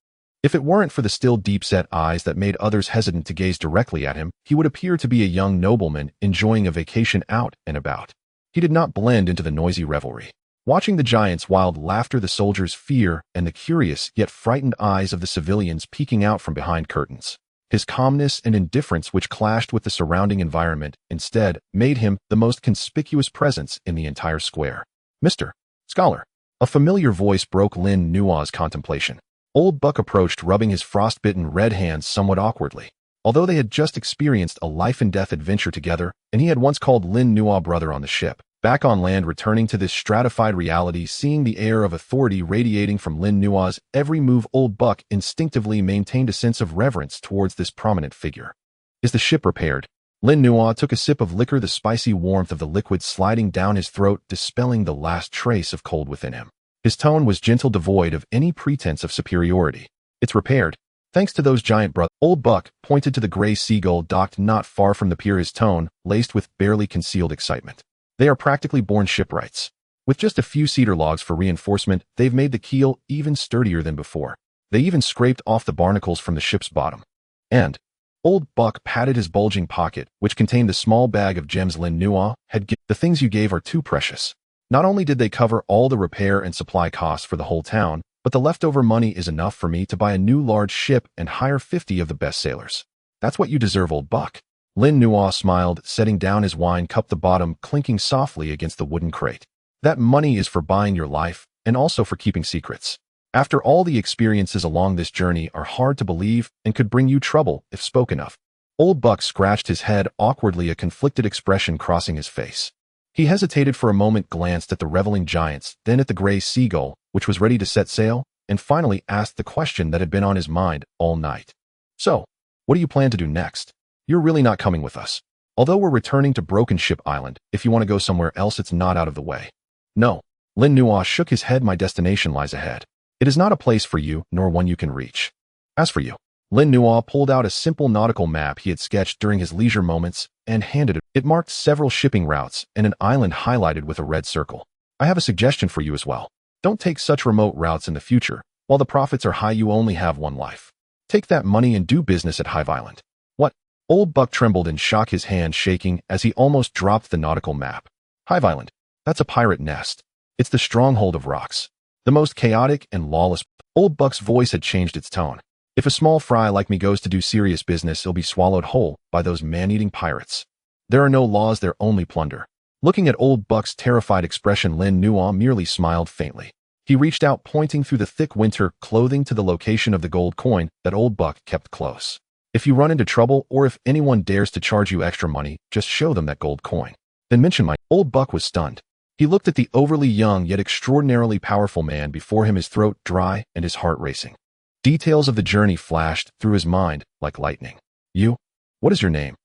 If it weren't for the still deep-set eyes that made others hesitant to gaze directly at him, he would appear to be a young nobleman enjoying a vacation out and about. He did not blend into the noisy revelry. Watching the giants' wild laughter, the soldiers' fear, and the curious yet frightened eyes of the civilians peeking out from behind curtains. His calmness and indifference, which clashed with the surrounding environment, instead made him the most conspicuous presence in the entire square. "Mr. Scholar." A familiar voice broke Lin Nuo's contemplation. Old Buck approached, rubbing his frostbitten red hands somewhat awkwardly. Although they had just experienced a life-and-death adventure together, and he had once called Lin Nuo brother on the ship, back on land, returning to this stratified reality, seeing the air of authority radiating from Lin Nuo's every move, Old Buck instinctively maintained a sense of reverence towards this prominent figure. "Is the ship repaired?" Lin Nuo took a sip of liquor, the spicy warmth of the liquid sliding down his throat, dispelling the last trace of cold within him. His tone was gentle, devoid of any pretense of superiority. "It's repaired, thanks to those giant brothers." Old Buck pointed to the gray seagull docked not far from the pier, his tone laced with barely concealed excitement. "They are practically born shipwrights. With just a few cedar logs for reinforcement, they've made the keel even sturdier than before. They even scraped off the barnacles from the ship's bottom. And..." Old Buck patted his bulging pocket, which contained the small bag of gems Lin Nuo had given. "The things you gave are too precious. Not only did they cover all the repair and supply costs for the whole town, but the leftover money is enough for me to buy a new large ship and hire 50 of the best sailors. That's what you deserve, Old Buck." Lin Nuo smiled, setting down his wine cup, the bottom clinking softly against the wooden crate. "That money is for buying your life, and also for keeping secrets. After all, the experiences along this journey are hard to believe and could bring you trouble if spoken of." Old Buck scratched his head awkwardly, a conflicted expression crossing his face. He hesitated for a moment, glanced at the reveling giants, then at the gray seagull, which was ready to set sail, and finally asked the question that had been on his mind all night. "So, what do you plan to do next? You're really not coming with us. Although we're returning to Broken Ship Island, if you want to go somewhere else, it's not out of the way." "No." Lin Nuo shook his head. "My destination lies ahead. It is not a place for you, nor one you can reach. As for you..." Lin Nuo pulled out a simple nautical map he had sketched during his leisure moments and handed it. It marked several shipping routes and an island highlighted with a red circle. "I have a suggestion for you as well. Don't take such remote routes in the future. While the profits are high, you only have one life. Take that money and do business at Hive Island." "What?" Old Buck trembled in shock, his hand shaking as he almost dropped the nautical map. "Hive Island? That's a pirate nest. It's the stronghold of rocks. The most chaotic and lawless. Old Buck's voice had changed its tone. If a small fry like me goes to do serious business, he'll be swallowed whole by those man-eating pirates. There are no laws, they're only plunder. Looking at Old Buck's terrified expression, Lin Nuo merely smiled faintly. He reached out, pointing through the thick winter clothing to the location of the gold coin that Old Buck kept close. If you run into trouble, or if anyone dares to charge you extra money, just show them that gold coin. Then mention my. Old Buck was stunned. He looked at the overly young yet extraordinarily powerful man before him, his throat dry and his heart racing. Details of the journey flashed through his mind like lightning. You? What is your name?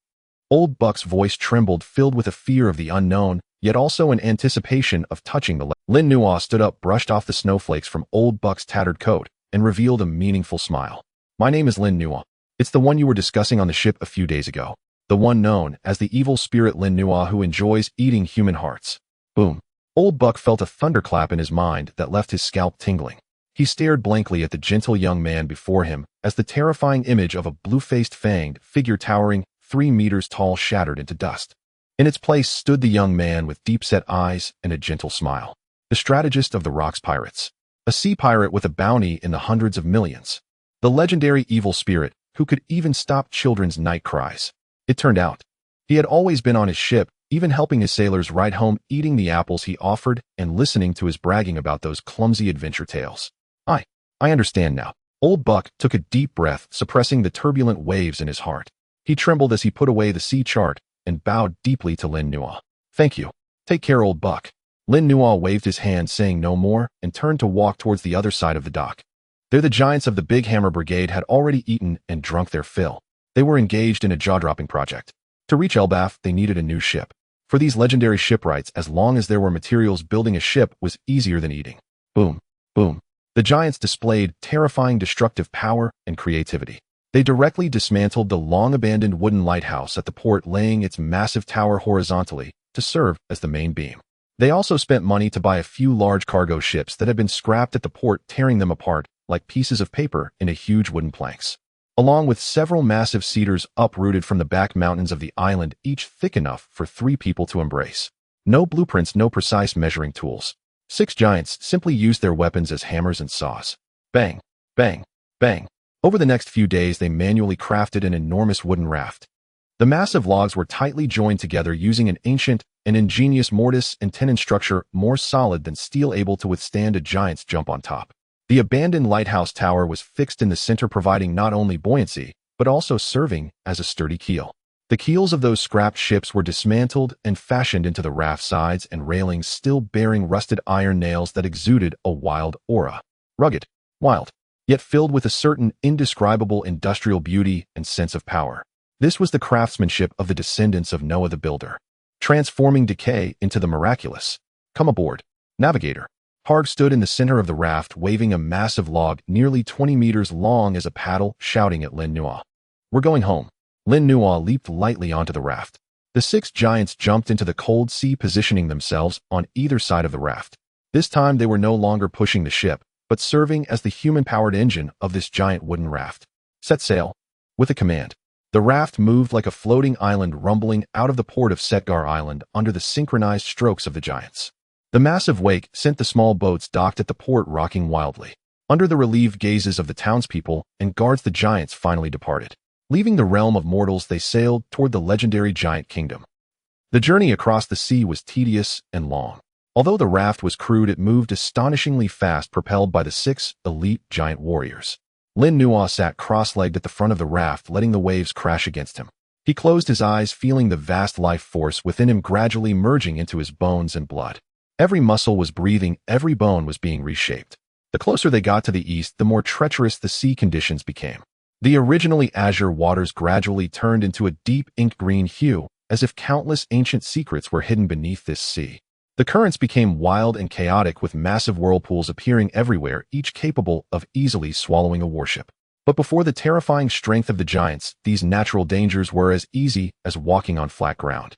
Old Buck's voice trembled, filled with a fear of the unknown, yet also an anticipation of touching the. Lin Nuo stood up, brushed off the snowflakes from Old Buck's tattered coat, and revealed a meaningful smile. My name is Lin Nuo. It's the one you were discussing on the ship a few days ago. The one known as the evil spirit Lin Nuo, who enjoys eating human hearts. Boom. Old Buck felt a thunderclap in his mind that left his scalp tingling. He stared blankly at the gentle young man before him as the terrifying image of a blue-faced fanged figure towering 3 meters tall shattered into dust. In its place stood the young man with deep-set eyes and a gentle smile. The strategist of the Rocks Pirates. A sea pirate with a bounty in the hundreds of millions. The legendary evil spirit who could even stop children's night cries. It turned out, he had always been on his ship, even helping his sailors ride home, eating the apples he offered and listening to his bragging about those clumsy adventure tales. I understand now. Old Buck took a deep breath, suppressing the turbulent waves in his heart. He trembled as he put away the sea chart and bowed deeply to Lin Nuo. Thank you. Take care, Old Buck. Lin Nuo waved his hand, saying no more, and turned to walk towards the other side of the dock. There the giants of the Big Hammer Brigade had already eaten and drunk their fill. They were engaged in a jaw-dropping project. To reach Elbaf, they needed a new ship. For these legendary shipwrights, as long as there were materials, building a ship was easier than eating. Boom. Boom. The giants displayed terrifying destructive power and creativity. They directly dismantled the long-abandoned wooden lighthouse at the port, laying its massive tower horizontally to serve as the main beam. They also spent money to buy a few large cargo ships that had been scrapped at the port, tearing them apart like pieces of paper into huge wooden planks. Along with several massive cedars uprooted from the back mountains of the island, each thick enough for 3 people to embrace. No blueprints, no precise measuring tools. 6 giants simply used their weapons as hammers and saws. Bang, bang, bang. Over the next few days, they manually crafted an enormous wooden raft. The massive logs were tightly joined together using an ancient and ingenious mortise and tenon structure, more solid than steel, able to withstand a giant's jump on top. The abandoned lighthouse tower was fixed in the center, providing not only buoyancy, but also serving as a sturdy keel. The keels of those scrapped ships were dismantled and fashioned into the raft sides and railings, still bearing rusted iron nails that exuded a wild aura. Rugged, wild, yet filled with a certain indescribable industrial beauty and sense of power. This was the craftsmanship of the descendants of Noah the Builder, transforming decay into the miraculous. Come aboard, navigator. Harg stood in the center of the raft, waving a massive log nearly 20 meters long as a paddle, shouting at Lin Nuo. We're going home. Lin Nuo leaped lightly onto the raft. The 6 giants jumped into the cold sea, positioning themselves on either side of the raft. This time they were no longer pushing the ship, but serving as the human-powered engine of this giant wooden raft. Set sail. With a command, the raft moved like a floating island, rumbling out of the port of Setgar Island under the synchronized strokes of the giants. The massive wake sent the small boats docked at the port rocking wildly. Under the relieved gazes of the townspeople and guards, the giants finally departed. Leaving the realm of mortals, they sailed toward the legendary giant kingdom. The journey across the sea was tedious and long. Although the raft was crude, it moved astonishingly fast, propelled by the 6 elite giant warriors. Lin Nuo sat cross-legged at the front of the raft, letting the waves crash against him. He closed his eyes, feeling the vast life force within him gradually merging into his bones and blood. Every muscle was breathing, every bone was being reshaped. The closer they got to the east, the more treacherous the sea conditions became. The originally azure waters gradually turned into a deep ink green hue, as if countless ancient secrets were hidden beneath this sea. The currents became wild and chaotic, with massive whirlpools appearing everywhere, each capable of easily swallowing a warship. But before the terrifying strength of the giants, these natural dangers were as easy as walking on flat ground.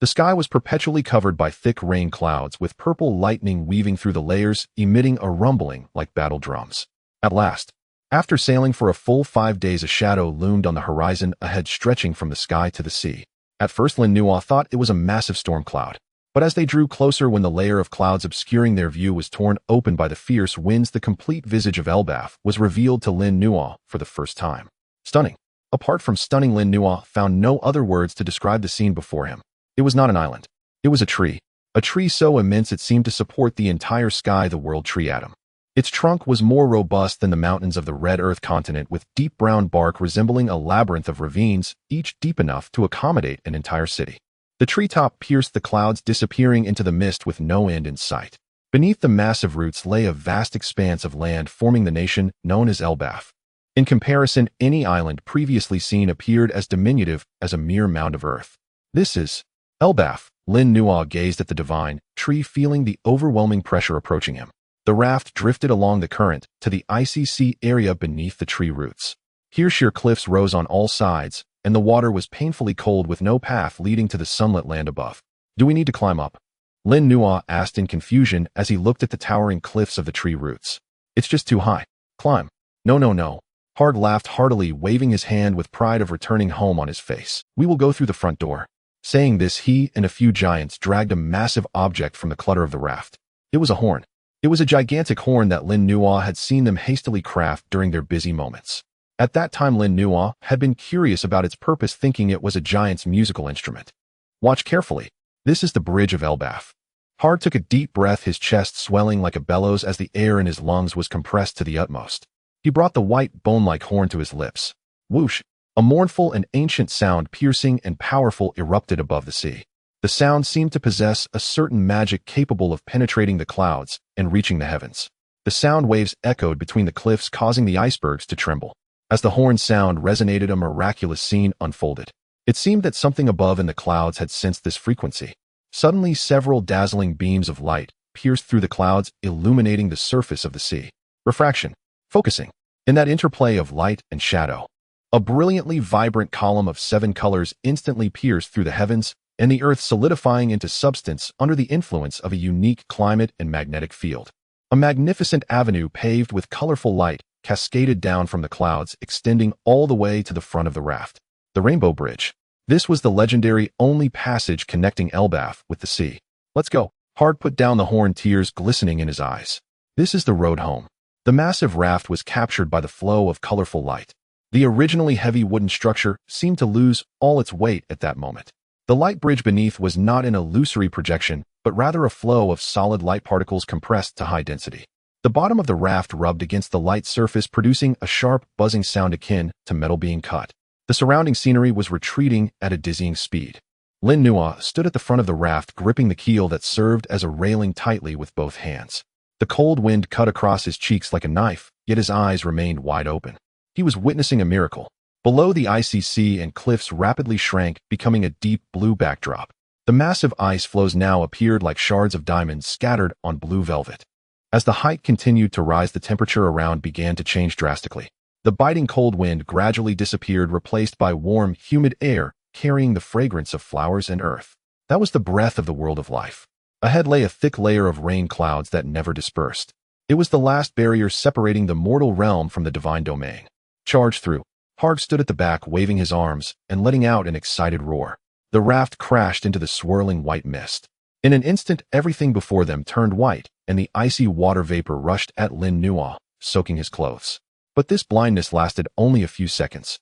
The sky was perpetually covered by thick rain clouds, with purple lightning weaving through the layers, emitting a rumbling like battle drums. At last, after sailing for a full 5 days, a shadow loomed on the horizon ahead, stretching from the sky to the sea. At first, Lin Nuo thought it was a massive storm cloud. But as they drew closer, when the layer of clouds obscuring their view was torn open by the fierce winds, the complete visage of Elbaf was revealed to Lin Nuo for the first time. Stunning. Apart from stunning, Lin Nuo found no other words to describe the scene before him. It was not an island. It was a tree. A tree so immense it seemed to support the entire sky, the world tree atom. Its trunk was more robust than the mountains of the red earth continent, with deep brown bark resembling a labyrinth of ravines, each deep enough to accommodate an entire city. The treetop pierced the clouds, disappearing into the mist with no end in sight. Beneath the massive roots lay a vast expanse of land, forming the nation known as Elbaf. In comparison, any island previously seen appeared as diminutive as a mere mound of earth. This is Elbaf. Lin Nuo gazed at the divine tree, feeling the overwhelming pressure approaching him. The raft drifted along the current to the icy sea area beneath the tree roots. Here sheer cliffs rose on all sides, and the water was painfully cold with no path leading to the sunlit land above. Do we need to climb up? Lin Nuo asked in confusion as he looked at the towering cliffs of the tree roots. It's just too high. Climb. No. Hard laughed heartily, waving his hand with pride of returning home on his face. We will go through the front door. Saying this, he and a few giants dragged a massive object from the clutter of the raft. It was a horn. It was a gigantic horn that Lin Nuo had seen them hastily craft during their busy moments. At that time, Lin Nuo had been curious about its purpose, thinking it was a giant's musical instrument. Watch carefully. This is the bridge of Elbaf. Hard took a deep breath, his chest swelling like a bellows as the air in his lungs was compressed to the utmost. He brought the white, bone-like horn to his lips. Whoosh! A mournful and ancient sound, piercing and powerful, erupted above the sea. The sound seemed to possess a certain magic capable of penetrating the clouds and reaching the heavens. The sound waves echoed between the cliffs, causing the icebergs to tremble. As the horn sound resonated, a miraculous scene unfolded. It seemed that something above in the clouds had sensed this frequency. Suddenly, several dazzling beams of light pierced through the clouds, illuminating the surface of the sea. Refraction. Focusing. In that interplay of light and shadow, a brilliantly vibrant column of 7 colors instantly pierced through the heavens, and the earth solidifying into substance under the influence of a unique climate and magnetic field. A magnificent avenue paved with colorful light cascaded down from the clouds, extending all the way to the front of the raft. The Rainbow Bridge. This was the legendary only passage connecting Elbaf with the sea. Let's go. Hard put down the horn, tears glistening in his eyes. This is the road home. The massive raft was captured by the flow of colorful light. The originally heavy wooden structure seemed to lose all its weight at that moment. The light bridge beneath was not an illusory projection, but rather a flow of solid light particles compressed to high density. The bottom of the raft rubbed against the light surface, producing a sharp, buzzing sound akin to metal being cut. The surrounding scenery was retreating at a dizzying speed. Lin Nuo stood at the front of the raft, gripping the keel that served as a railing tightly with both hands. The cold wind cut across his cheeks like a knife, yet his eyes remained wide open. He was witnessing a miracle. Below, the icy sea and cliffs rapidly shrank, becoming a deep blue backdrop. The massive ice floes now appeared like shards of diamonds scattered on blue velvet. As the height continued to rise, the temperature around began to change drastically. The biting cold wind gradually disappeared, replaced by warm, humid air carrying the fragrance of flowers and earth. That was the breath of the world of life. Ahead lay a thick layer of rain clouds that never dispersed. It was the last barrier separating the mortal realm from the divine domain. Charge through. Harg stood at the back, waving his arms and letting out an excited roar. The raft crashed into the swirling white mist. In an instant, everything before them turned white, and the icy water vapor rushed at Lin Nuo, soaking his clothes. But this blindness lasted only a few seconds.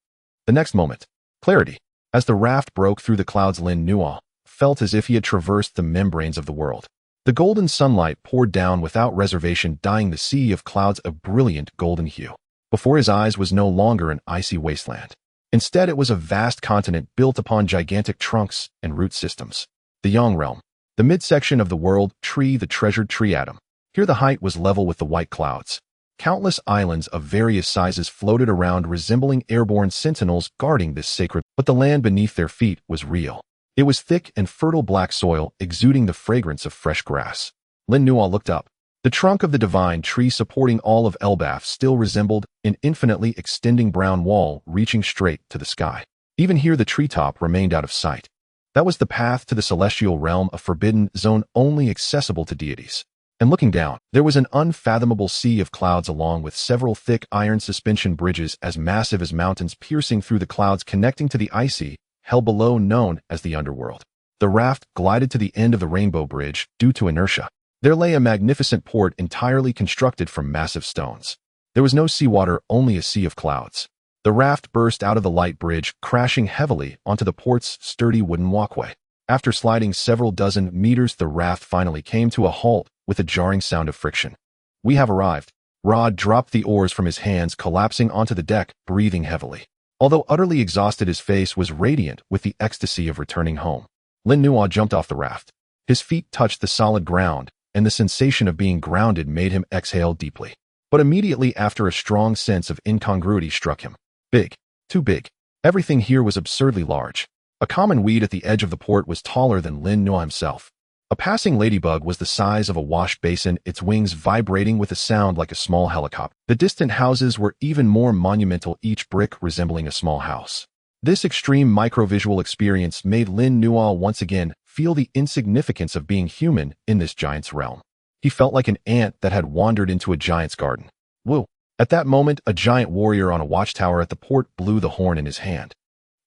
The next moment, clarity. As the raft broke through the clouds, Lin Nuo felt as if he had traversed the membranes of the world. The golden sunlight poured down without reservation, dyeing the sea of clouds a brilliant golden hue. Before his eyes was no longer an icy wasteland. Instead, it was a vast continent built upon gigantic trunks and root systems. The Yang realm. The midsection of the world tree, the treasured tree atom. Here the height was level with the white clouds. Countless islands of various sizes floated around, resembling airborne sentinels guarding this sacred, but the land beneath their feet was real. It was thick and fertile black soil, exuding the fragrance of fresh grass. Lin Nuo looked up. The trunk of the divine tree supporting all of Elbaf still resembled an infinitely extending brown wall reaching straight to the sky. Even here the treetop remained out of sight. That was the path to the celestial realm, a forbidden zone only accessible to deities. And looking down, there was an unfathomable sea of clouds along with several thick iron suspension bridges as massive as mountains piercing through the clouds connecting to the icy hell below, known as the underworld. The raft glided to the end of the Rainbow Bridge due to inertia. There lay a magnificent port entirely constructed from massive stones. There was no seawater, only a sea of clouds. The raft burst out of the light bridge, crashing heavily onto the port's sturdy wooden walkway. After sliding several dozen meters, the raft finally came to a halt with a jarring sound of friction. "We have arrived." Rod dropped the oars from his hands, collapsing onto the deck, breathing heavily. Although utterly exhausted, his face was radiant with the ecstasy of returning home. Lin Nuo jumped off the raft. His feet touched the solid ground, and the sensation of being grounded made him exhale deeply. But immediately after, a strong sense of incongruity struck him. Big. Too big. Everything here was absurdly large. A common weed at the edge of the port was taller than Lin Nuo himself. A passing ladybug was the size of a wash basin, its wings vibrating with a sound like a small helicopter. The distant houses were even more monumental, each brick resembling a small house. This extreme microvisual experience made Lin Nuo once again feel the insignificance of being human in this giant's realm. He felt like an ant that had wandered into a giant's garden. Woo! At that moment, a giant warrior on a watchtower at the port blew the horn in his hand.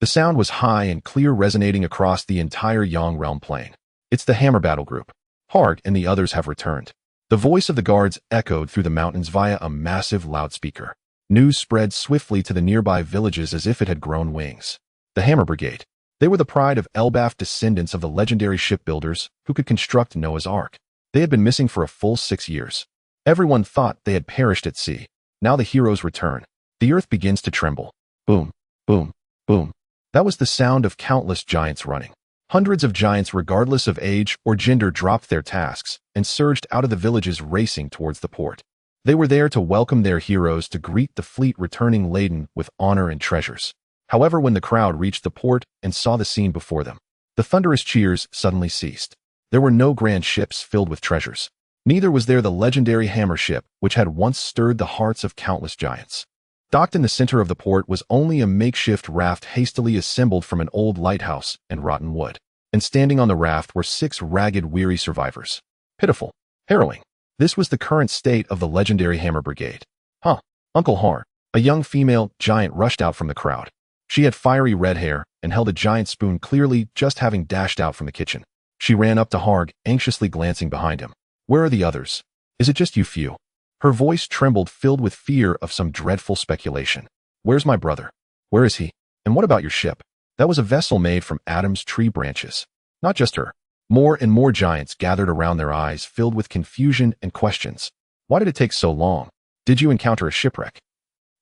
The sound was high and clear, resonating across the entire Yang realm plain. "It's the Hammer Battle Group. Hart and the others have returned." The voice of the guards echoed through the mountains via a massive loudspeaker. News spread swiftly to the nearby villages as if it had grown wings. The Hammer Brigade. They were the pride of Elbaf, descendants of the legendary shipbuilders who could construct Noah's Ark. They had been missing for a full 6 years. Everyone thought they had perished at sea. Now the heroes return. The earth begins to tremble. Boom, boom, boom. That was the sound of countless giants running. Hundreds of giants, regardless of age or gender, dropped their tasks and surged out of the villages, racing towards the port. They were there to welcome their heroes, to greet the fleet returning laden with honor and treasures. However, when the crowd reached the port and saw the scene before them, the thunderous cheers suddenly ceased. There were no grand ships filled with treasures. Neither was there the legendary hammer ship, which had once stirred the hearts of countless giants. Docked in the center of the port was only a makeshift raft hastily assembled from an old lighthouse and rotten wood. And standing on the raft were 6 ragged, weary survivors. Pitiful. Harrowing. This was the current state of the legendary Hammer Brigade. "Huh, Uncle Har." A young female giant rushed out from the crowd. She had fiery red hair and held a giant spoon, clearly just having dashed out from the kitchen. She ran up to Harg, anxiously glancing behind him. "Where are the others? Is it just you few?" Her voice trembled, filled with fear of some dreadful speculation. "Where's my brother? Where is he? And what about your ship?" That was a vessel made from Adam's tree branches. Not just her. More and more giants gathered around, their eyes filled with confusion and questions. "Why did it take so long? Did you encounter a shipwreck?"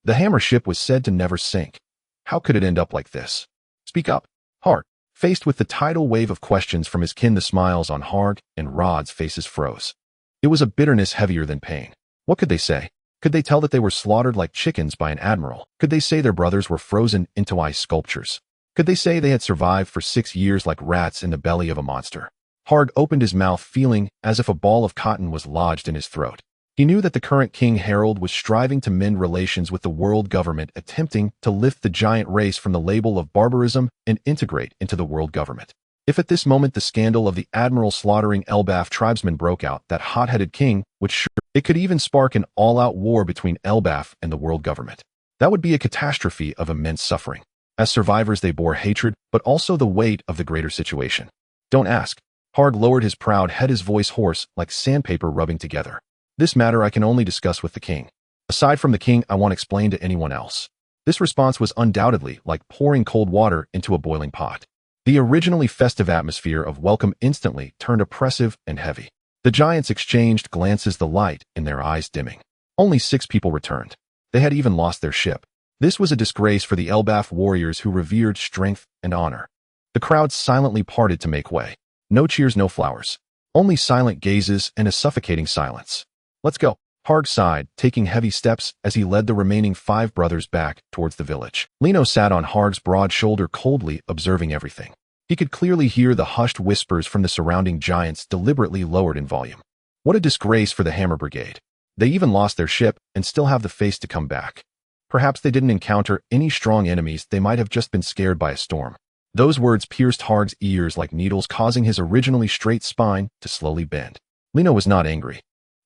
The hammer ship was said to never sink. How could it end up like this? "Speak up." Hart. Faced with the tidal wave of questions from his kin, the smiles on Harg and Rod's faces froze. It was a bitterness heavier than pain. What could they say? Could they tell that they were slaughtered like chickens by an admiral? Could they say their brothers were frozen into ice sculptures? Could they say they had survived for 6 years like rats in the belly of a monster? Harg opened his mouth, feeling as if a ball of cotton was lodged in his throat. He knew that the current King Harold was striving to mend relations with the world government, attempting to lift the giant race from the label of barbarism and integrate into the world government. If at this moment the scandal of the admiral slaughtering Elbaf tribesmen broke out, that hot-headed king would it could even spark an all-out war between Elbaf and the world government. That would be a catastrophe of immense suffering. As survivors, they bore hatred, but also the weight of the greater situation. "Don't ask." Harg lowered his proud head, his voice hoarse, like sandpaper rubbing together. "This matter I can only discuss with the king. Aside from the king, I won't explain to anyone else." This response was undoubtedly like pouring cold water into a boiling pot. The originally festive atmosphere of welcome instantly turned oppressive and heavy. The giants exchanged glances, the light in their eyes dimming. Only 6 people returned. They had even lost their ship. This was a disgrace for the Elbaf warriors who revered strength and honor. The crowd silently parted to make way. No cheers, no flowers. Only silent gazes and a suffocating silence. "Let's go." Harg sighed, taking heavy steps as he led the remaining 5 brothers back towards the village. Lin Nuo sat on Harg's broad shoulder, coldly observing everything. He could clearly hear the hushed whispers from the surrounding giants, deliberately lowered in volume. What a disgrace for the Hammer Brigade. They even lost their ship and still have the face to come back. Perhaps they didn't encounter any strong enemies, they might have just been scared by a storm. Those words pierced Harg's ears like needles, causing his originally straight spine to slowly bend. Lin Nuo was not angry.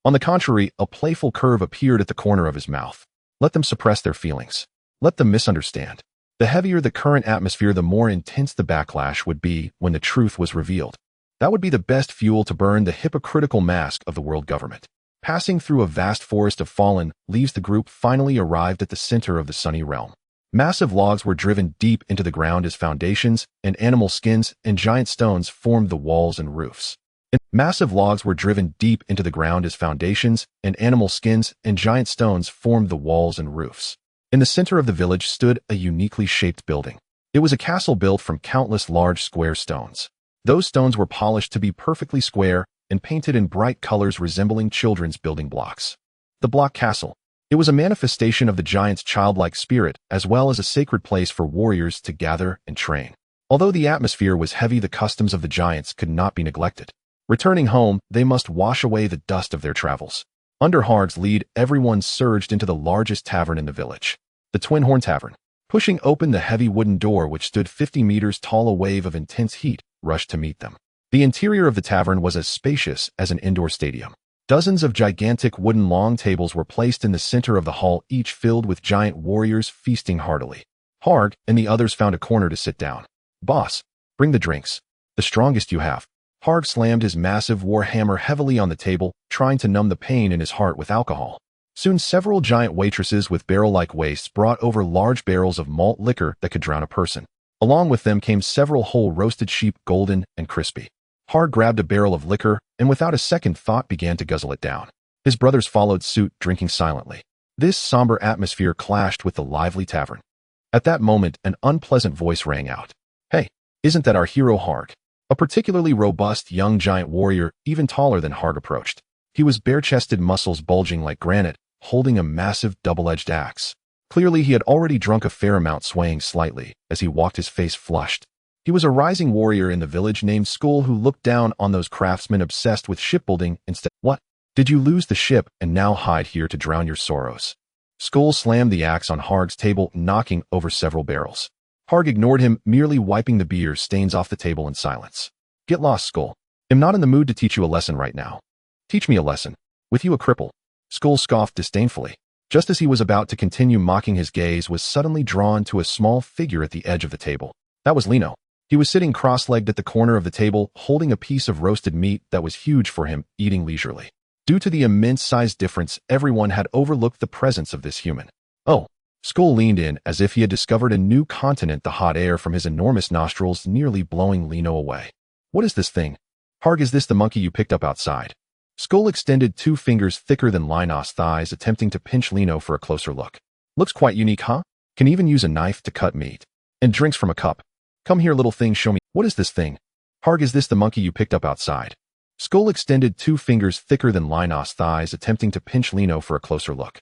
On the contrary, a playful curve appeared at the corner of his mouth. Let them suppress their feelings. Let them misunderstand. The heavier the current atmosphere, the more intense the backlash would be when the truth was revealed. That would be the best fuel to burn the hypocritical mask of the world government. Passing through a vast forest of fallen leaves, the group finally arrived at the center of the sunny realm. Massive logs were driven deep into the ground as foundations, and animal skins and giant stones formed the walls and roofs. Massive logs were driven deep into the ground as foundations, and animal skins and giant stones formed the walls and roofs. In the center of the village stood a uniquely shaped building. It was a castle built from countless large square stones. Those stones were polished to be perfectly square and painted in bright colors resembling children's building blocks. The block castle. It was a manifestation of the giant's childlike spirit, as well as a sacred place for warriors to gather and train. Although the atmosphere was heavy, the customs of the giants could not be neglected. Returning home, they must wash away the dust of their travels. Under Harg's lead, everyone surged into the largest tavern in the village, the Twin Horn Tavern. Pushing open the heavy wooden door, which stood 50 meters tall, a wave of intense heat rushed to meet them. The interior of the tavern was as spacious as an indoor stadium. Dozens of gigantic wooden long tables were placed in the center of the hall, each filled with giant warriors feasting heartily. Harg and the others found a corner to sit down. "Boss, bring the drinks. The strongest you have." Harg slammed his massive war hammer heavily on the table, trying to numb the pain in his heart with alcohol. Soon several giant waitresses with barrel-like waists brought over large barrels of malt liquor that could drown a person. Along with them came several whole roasted sheep, golden and crispy. Harg grabbed a barrel of liquor and without a second thought began to guzzle it down. His brothers followed suit, drinking silently. This somber atmosphere clashed with the lively tavern. At that moment, an unpleasant voice rang out. "Hey, isn't that our hero Harg?" A particularly robust young giant warrior, even taller than Harg, approached. He was bare-chested, muscles bulging like granite, holding a massive double-edged axe. Clearly, he had already drunk a fair amount, swaying slightly as he walked, his face flushed. He was a rising warrior in the village named Skull, who looked down on those craftsmen obsessed with shipbuilding instead. "What? Did you lose the ship and now hide here to drown your sorrows?" Skull slammed the axe on Harg's table, knocking over several barrels. Harg ignored him, merely wiping the beer stains off the table in silence. "Get lost, Skull. I'm not in the mood to teach you a lesson right now." "Teach me a lesson? With you a cripple?" Skull scoffed disdainfully. Just as he was about to continue mocking, his gaze was suddenly drawn to a small figure at the edge of the table. That was Lin Nuo. He was sitting cross-legged at the corner of the table, holding a piece of roasted meat that was huge for him, eating leisurely. Due to the immense size difference, everyone had overlooked the presence of this human. "Oh." Skull leaned in as if he had discovered a new continent, the hot air from his enormous nostrils nearly blowing Lin Nuo away. "What is this thing? Harg, is this the monkey you picked up outside?" Skull extended 2 fingers thicker than Lin Nuo's thighs, attempting to pinch Lin Nuo for a closer look. "Looks quite unique, huh? Can even use a knife to cut meat. And drinks from a cup. Come here, little thing, show me. What is this thing? Harg, is this the monkey you picked up outside?" Skull extended 2 fingers thicker than Lin Nuo's thighs, attempting to pinch Lin Nuo for a closer look.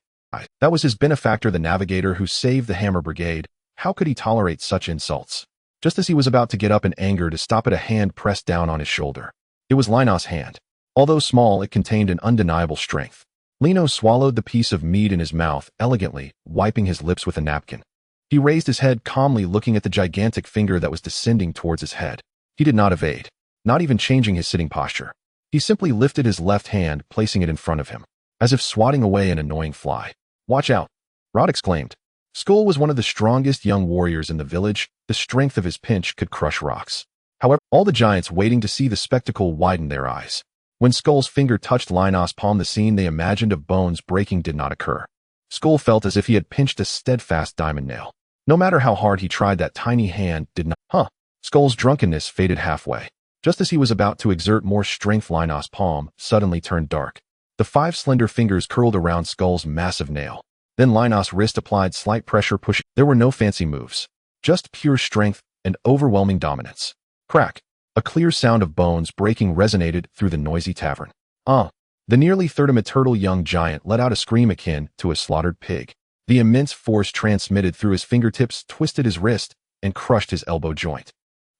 That was his benefactor, the navigator who saved the Hammer Brigade. How could he tolerate such insults? Just as he was about to get up in anger to stop it, a hand pressed down on his shoulder. It was Lin Nuo's hand. Although small, it contained an undeniable strength. Lin Nuo swallowed the piece of meat in his mouth elegantly, wiping his lips with a napkin. He raised his head calmly, looking at the gigantic finger that was descending towards his head. He did not evade, not even changing his sitting posture. He simply lifted his left hand, placing it in front of him, as if swatting away an annoying fly. "Watch out!" Rod exclaimed. Skull was one of the strongest young warriors in the village. The strength of his pinch could crush rocks. However, all the giants waiting to see the spectacle widened their eyes. When Skull's finger touched Lin Nuo's palm, the scene they imagined of bones breaking did not occur. Skull felt as if he had pinched a steadfast diamond nail. No matter how hard he tried, that tiny hand did not. Skull's drunkenness faded halfway. Just as he was about to exert more strength, Lin Nuo's palm suddenly turned dark. The 5 slender fingers curled around Skull's massive nail. Then Lin Nuo's wrist applied slight pressure, pushing. There were no fancy moves, just pure strength and overwhelming dominance. Crack! A clear sound of bones breaking resonated through the noisy tavern. The nearly 30-meter young giant let out a scream akin to a slaughtered pig. The immense force transmitted through his fingertips twisted his wrist and crushed his elbow joint.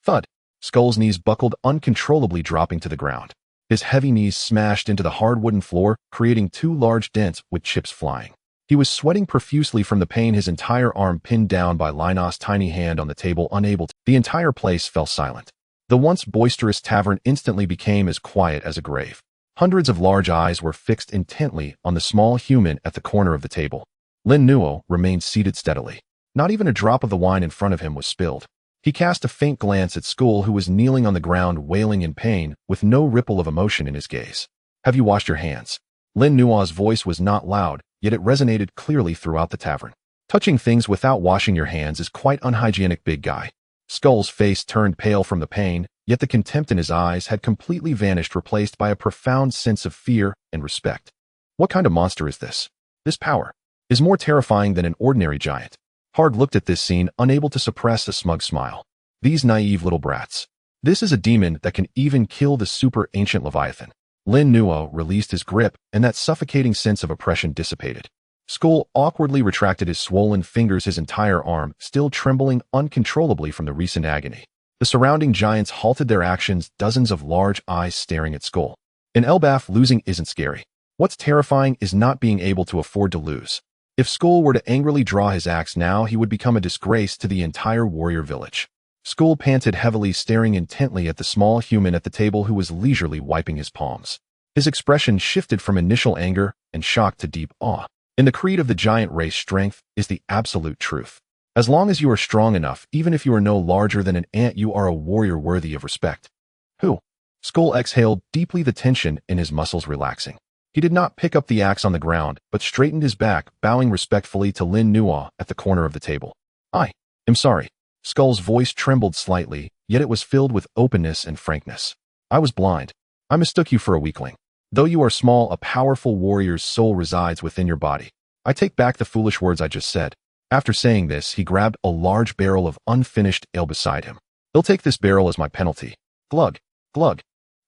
Thud! Skull's knees buckled uncontrollably, dropping to the ground. His heavy knees smashed into the hard wooden floor, creating 2 large dents with chips flying. He was sweating profusely from the pain, his entire arm pinned down by Lin Nuo's tiny hand on the table, unable to. The entire place fell silent. The once boisterous tavern instantly became as quiet as a grave. Hundreds of large eyes were fixed intently on the small human at the corner of the table. Lin Nuo remained seated steadily. Not even a drop of the wine in front of him was spilled. He cast a faint glance at Skull, who was kneeling on the ground wailing in pain, with no ripple of emotion in his gaze. "Have you washed your hands?" Lin Nuo's voice was not loud, yet it resonated clearly throughout the tavern. "Touching things without washing your hands is quite unhygienic, big guy." Skull's face turned pale from the pain, yet the contempt in his eyes had completely vanished, replaced by a profound sense of fear and respect. What kind of monster is this? This power is more terrifying than an ordinary giant. Hard looked at this scene, unable to suppress a smug smile. These naive little brats. This is a demon that can even kill the super ancient Leviathan. Lin Nuo released his grip, and that suffocating sense of oppression dissipated. Skull awkwardly retracted his swollen fingers, his entire arm still trembling uncontrollably from the recent agony. The surrounding giants halted their actions, dozens of large eyes staring at Skull. In Elbaf, losing isn't scary. What's terrifying is not being able to afford to lose. If Skull were to angrily draw his axe now, he would become a disgrace to the entire warrior village. Skull panted heavily, staring intently at the small human at the table who was leisurely wiping his palms. His expression shifted from initial anger and shock to deep awe. In the creed of the giant race, strength is the absolute truth. As long as you are strong enough, even if you are no larger than an ant, you are a warrior worthy of respect. Who? Skull exhaled deeply, the tension in his muscles relaxing. He did not pick up the axe on the ground, but straightened his back, bowing respectfully to Lin Nuo at the corner of the table. "I am sorry." Skull's voice trembled slightly, yet it was filled with openness and frankness. "I was blind. I mistook you for a weakling. Though you are small, a powerful warrior's soul resides within your body. I take back the foolish words I just said." After saying this, he grabbed a large barrel of unfinished ale beside him. "He'll take this barrel as my penalty." Glug, glug.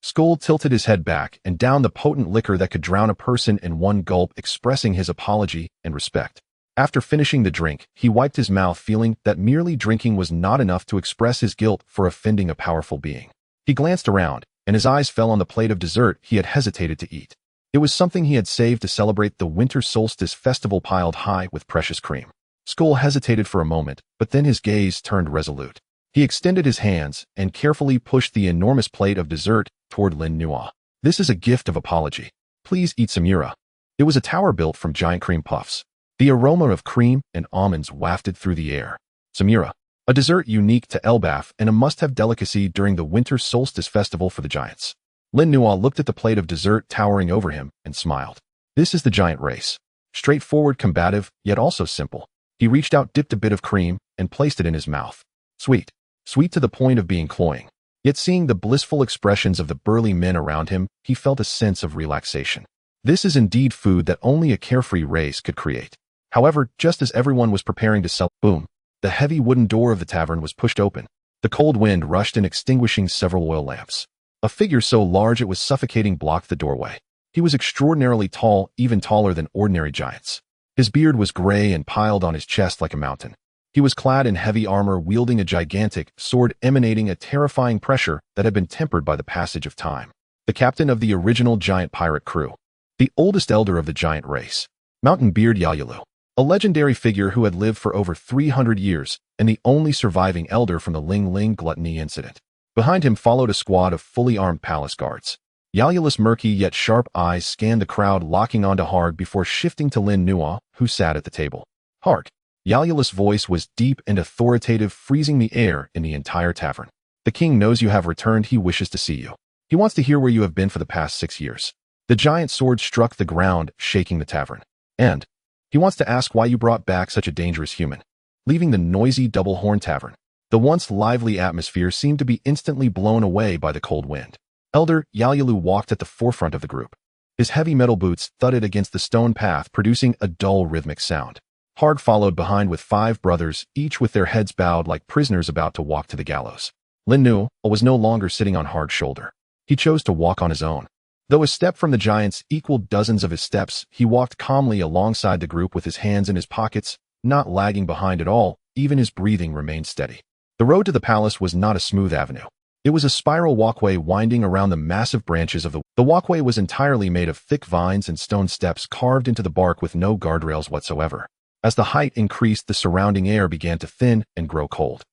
Skull tilted his head back and downed the potent liquor that could drown a person in one gulp, expressing his apology and respect. After finishing the drink, he wiped his mouth, feeling that merely drinking was not enough to express his guilt for offending a powerful being. He glanced around, and his eyes fell on the plate of dessert he had hesitated to eat. It was something he had saved to celebrate the winter solstice festival, piled high with precious cream. Skull hesitated for a moment, but then his gaze turned resolute. He extended his hands and carefully pushed the enormous plate of dessert toward Lin Nuo. "This is a gift of apology. Please eat some Samura." It was a tower built from giant cream puffs. The aroma of cream and almonds wafted through the air. Samura, a dessert unique to Elbaf and a must-have delicacy during the winter solstice festival for the giants. Lin Nuo looked at the plate of dessert towering over him and smiled. This is the giant race. Straightforward, combative, yet also simple. He reached out, dipped a bit of cream, and placed it in his mouth. Sweet. Sweet to the point of being cloying. Yet seeing the blissful expressions of the burly men around him, he felt a sense of relaxation. This is indeed food that only a carefree race could create. However, just as everyone was preparing to sell, boom, the heavy wooden door of the tavern was pushed open. The cold wind rushed in, extinguishing several oil lamps. A figure so large it was suffocating blocked the doorway. He was extraordinarily tall, even taller than ordinary giants. His beard was gray and piled on his chest like a mountain. He was clad in heavy armor, wielding a gigantic sword, emanating a terrifying pressure that had been tempered by the passage of time. The captain of the original giant pirate crew. The oldest elder of the giant race. Mountain Beard Yayalu. A legendary figure who had lived for over 300 years, and the only surviving elder from the Linlin gluttony incident. Behind him followed a squad of fully armed palace guards. Yayalu's murky yet sharp eyes scanned the crowd, locking onto Harg before shifting to Lin Nuo, who sat at the table. Harg. Yayalu's voice was deep and authoritative, freezing the air in the entire tavern. "The king knows you have returned. He wishes to see you. He wants to hear where you have been for the past 6 years. The giant sword struck the ground, shaking the tavern. And he wants to ask why you brought back such a dangerous human." Leaving the noisy double-horn tavern, the once lively atmosphere seemed to be instantly blown away by the cold wind. Elder Yayalu walked at the forefront of the group. His heavy metal boots thudded against the stone path, producing a dull rhythmic sound. Harg followed behind with 5 brothers, each with their heads bowed like prisoners about to walk to the gallows. Lin Nuo was no longer sitting on Harg's shoulder. He chose to walk on his own. Though a step from the giants equaled dozens of his steps, he walked calmly alongside the group with his hands in his pockets, not lagging behind at all. Even his breathing remained steady. The road to the palace was not a smooth avenue. It was a spiral walkway winding around the massive branches of the walkway was entirely made of thick vines and stone steps carved into the bark with no guardrails whatsoever. As the height increased, the surrounding air began to thin and grow cold.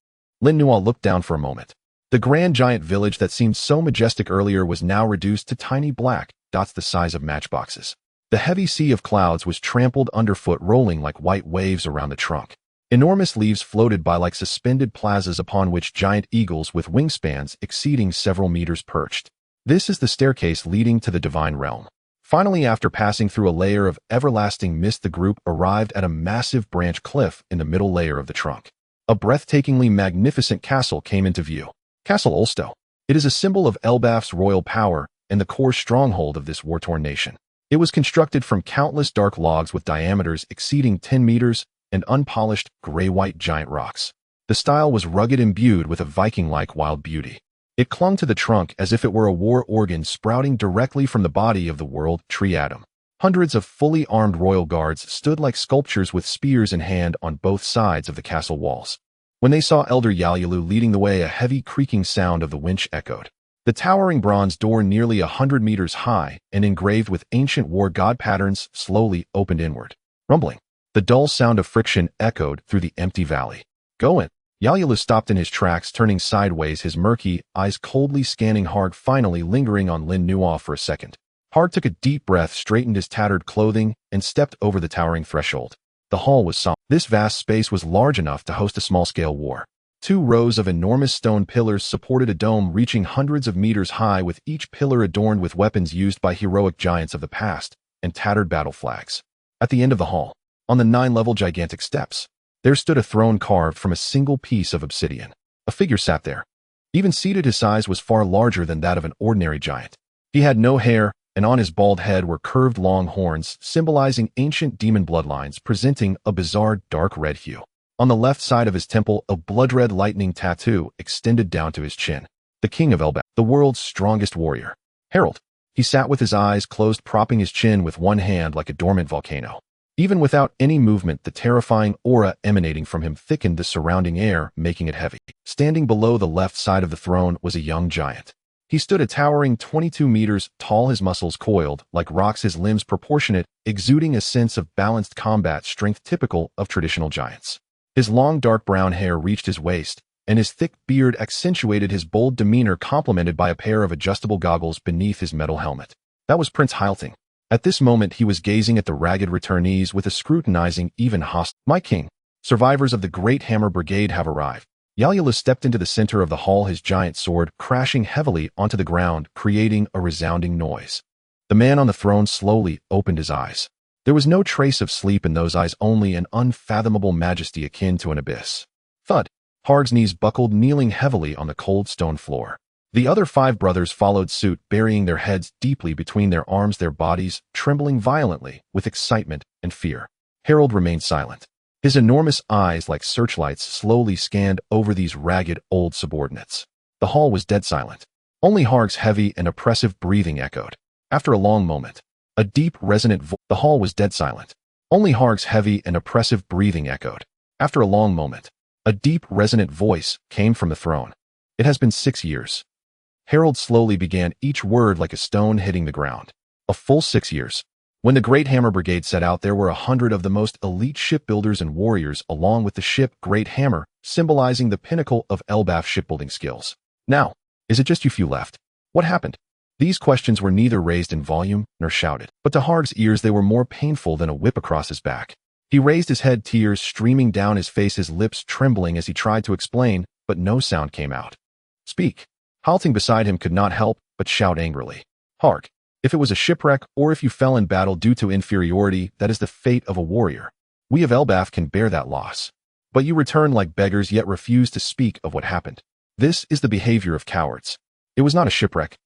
Lin Nuo looked down for a moment. The grand giant village that seemed so majestic earlier was now reduced to tiny black dots the size of matchboxes. The heavy sea of clouds was trampled underfoot, rolling like white waves around the trunk. Enormous leaves floated by like suspended plazas upon which giant eagles with wingspans exceeding several meters perched. This is the staircase leading to the divine realm. Finally, after passing through a layer of everlasting mist, the group arrived at a massive branch cliff in the middle layer of the trunk. A breathtakingly magnificent castle came into view. Castle Ulsto. It is a symbol of Elbaf's royal power and the core stronghold of this war-torn nation. It was constructed from countless dark logs with diameters exceeding 10 meters and unpolished, gray-white giant rocks. The style was rugged, imbued with a Viking-like wild beauty. It clung to the trunk as if it were a war organ sprouting directly from the body of the world tree atom. Hundreds of fully armed royal guards stood like sculptures with spears in hand on both sides of the castle walls. When they saw Elder Yalyulu leading the way, a heavy creaking sound of the winch echoed. The towering bronze door, nearly 100 meters high and engraved with ancient war god patterns, slowly opened inward. Rumbling. The dull sound of friction echoed through the empty valley. Go in. Yalyulu stopped in his tracks, turning sideways, his murky eyes coldly scanning Harg, finally lingering on Lin Nuo for a second. Harg took a deep breath, straightened his tattered clothing, and stepped over the towering threshold. The hall was somber. This vast space was large enough to host a small-scale war. 2 rows of enormous stone pillars supported a dome reaching hundreds of meters high, with each pillar adorned with weapons used by heroic giants of the past and tattered battle flags. At the end of the hall, on the 9-level gigantic steps, there stood a throne carved from a single piece of obsidian. A figure sat there. Even seated, his size was far larger than that of an ordinary giant. He had no hair, and on his bald head were curved long horns, symbolizing ancient demon bloodlines, presenting a bizarre dark red hue. On the left side of his temple, a blood-red lightning tattoo extended down to his chin. The king of Elbaf, the world's strongest warrior. Herald. He sat with his eyes closed, propping his chin with one hand like a dormant volcano. Even without any movement, the terrifying aura emanating from him thickened the surrounding air, making it heavy. Standing below the left side of the throne was a young giant. He stood a towering 22 meters tall, his muscles coiled like rocks, his limbs proportionate, exuding a sense of balanced combat strength typical of traditional giants. His long dark brown hair reached his waist, and his thick beard accentuated his bold demeanor, complemented by a pair of adjustable goggles beneath his metal helmet. That was Prince Hylting. At this moment he was gazing at the ragged returnees with a scrutinizing, even hostile. My king, survivors of the Great Hammer Brigade have arrived. Yalyulu stepped into the center of the hall, his giant sword crashing heavily onto the ground, creating a resounding noise. The man on the throne slowly opened his eyes. There was no trace of sleep in those eyes, only an unfathomable majesty akin to an abyss. Thud. Harg's knees buckled, kneeling heavily on the cold stone floor. The other 5 brothers followed suit, burying their heads deeply between their arms, their bodies trembling violently with excitement and fear. Harold remained silent. His enormous eyes, like searchlights, slowly scanned over these ragged old subordinates. The hall was dead silent. Only Harg's heavy and oppressive breathing echoed. After a long moment, a deep, resonant voice. The hall was dead silent. Only Harg's heavy and oppressive breathing echoed. After a long moment, a deep, resonant voice came from the throne. It has been 6 years. Harold slowly began, each word like a stone hitting the ground. A full 6 years. When the Great Hammer Brigade set out, there were 100 of the most elite shipbuilders and warriors, along with the ship Great Hammer, symbolizing the pinnacle of Elbaf shipbuilding skills. Now, is it just you few left? What happened? These questions were neither raised in volume nor shouted, but to Harg's ears they were more painful than a whip across his back. He raised his head, tears streaming down his face, his lips trembling as he tried to explain, but no sound came out. Speak. Halting beside him could not help but shout angrily. Harg, if it was a shipwreck or if you fell in battle due to inferiority, that is the fate of a warrior. We of Elbaf can bear that loss. But you return like beggars, yet refuse to speak of what happened. This is the behavior of cowards. It was not a shipwreck.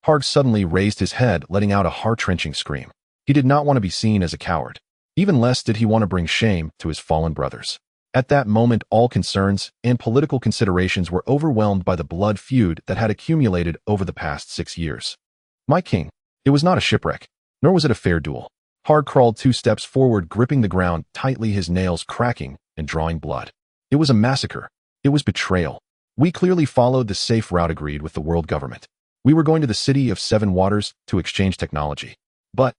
Harg suddenly raised his head, letting out a heart-wrenching scream. He did not want to be seen as a coward. Even less did he want to bring shame to his fallen brothers. At that moment, all concerns and political considerations were overwhelmed by the blood feud that had accumulated over the past 6 years. My king, it was not a shipwreck, nor was it a fair duel. Harg crawled 2 steps forward, gripping the ground tightly, his nails cracking and drawing blood. It was a massacre. It was betrayal. We clearly followed the safe route agreed with the world government. We were going to the City of 7 Waters to exchange technology. But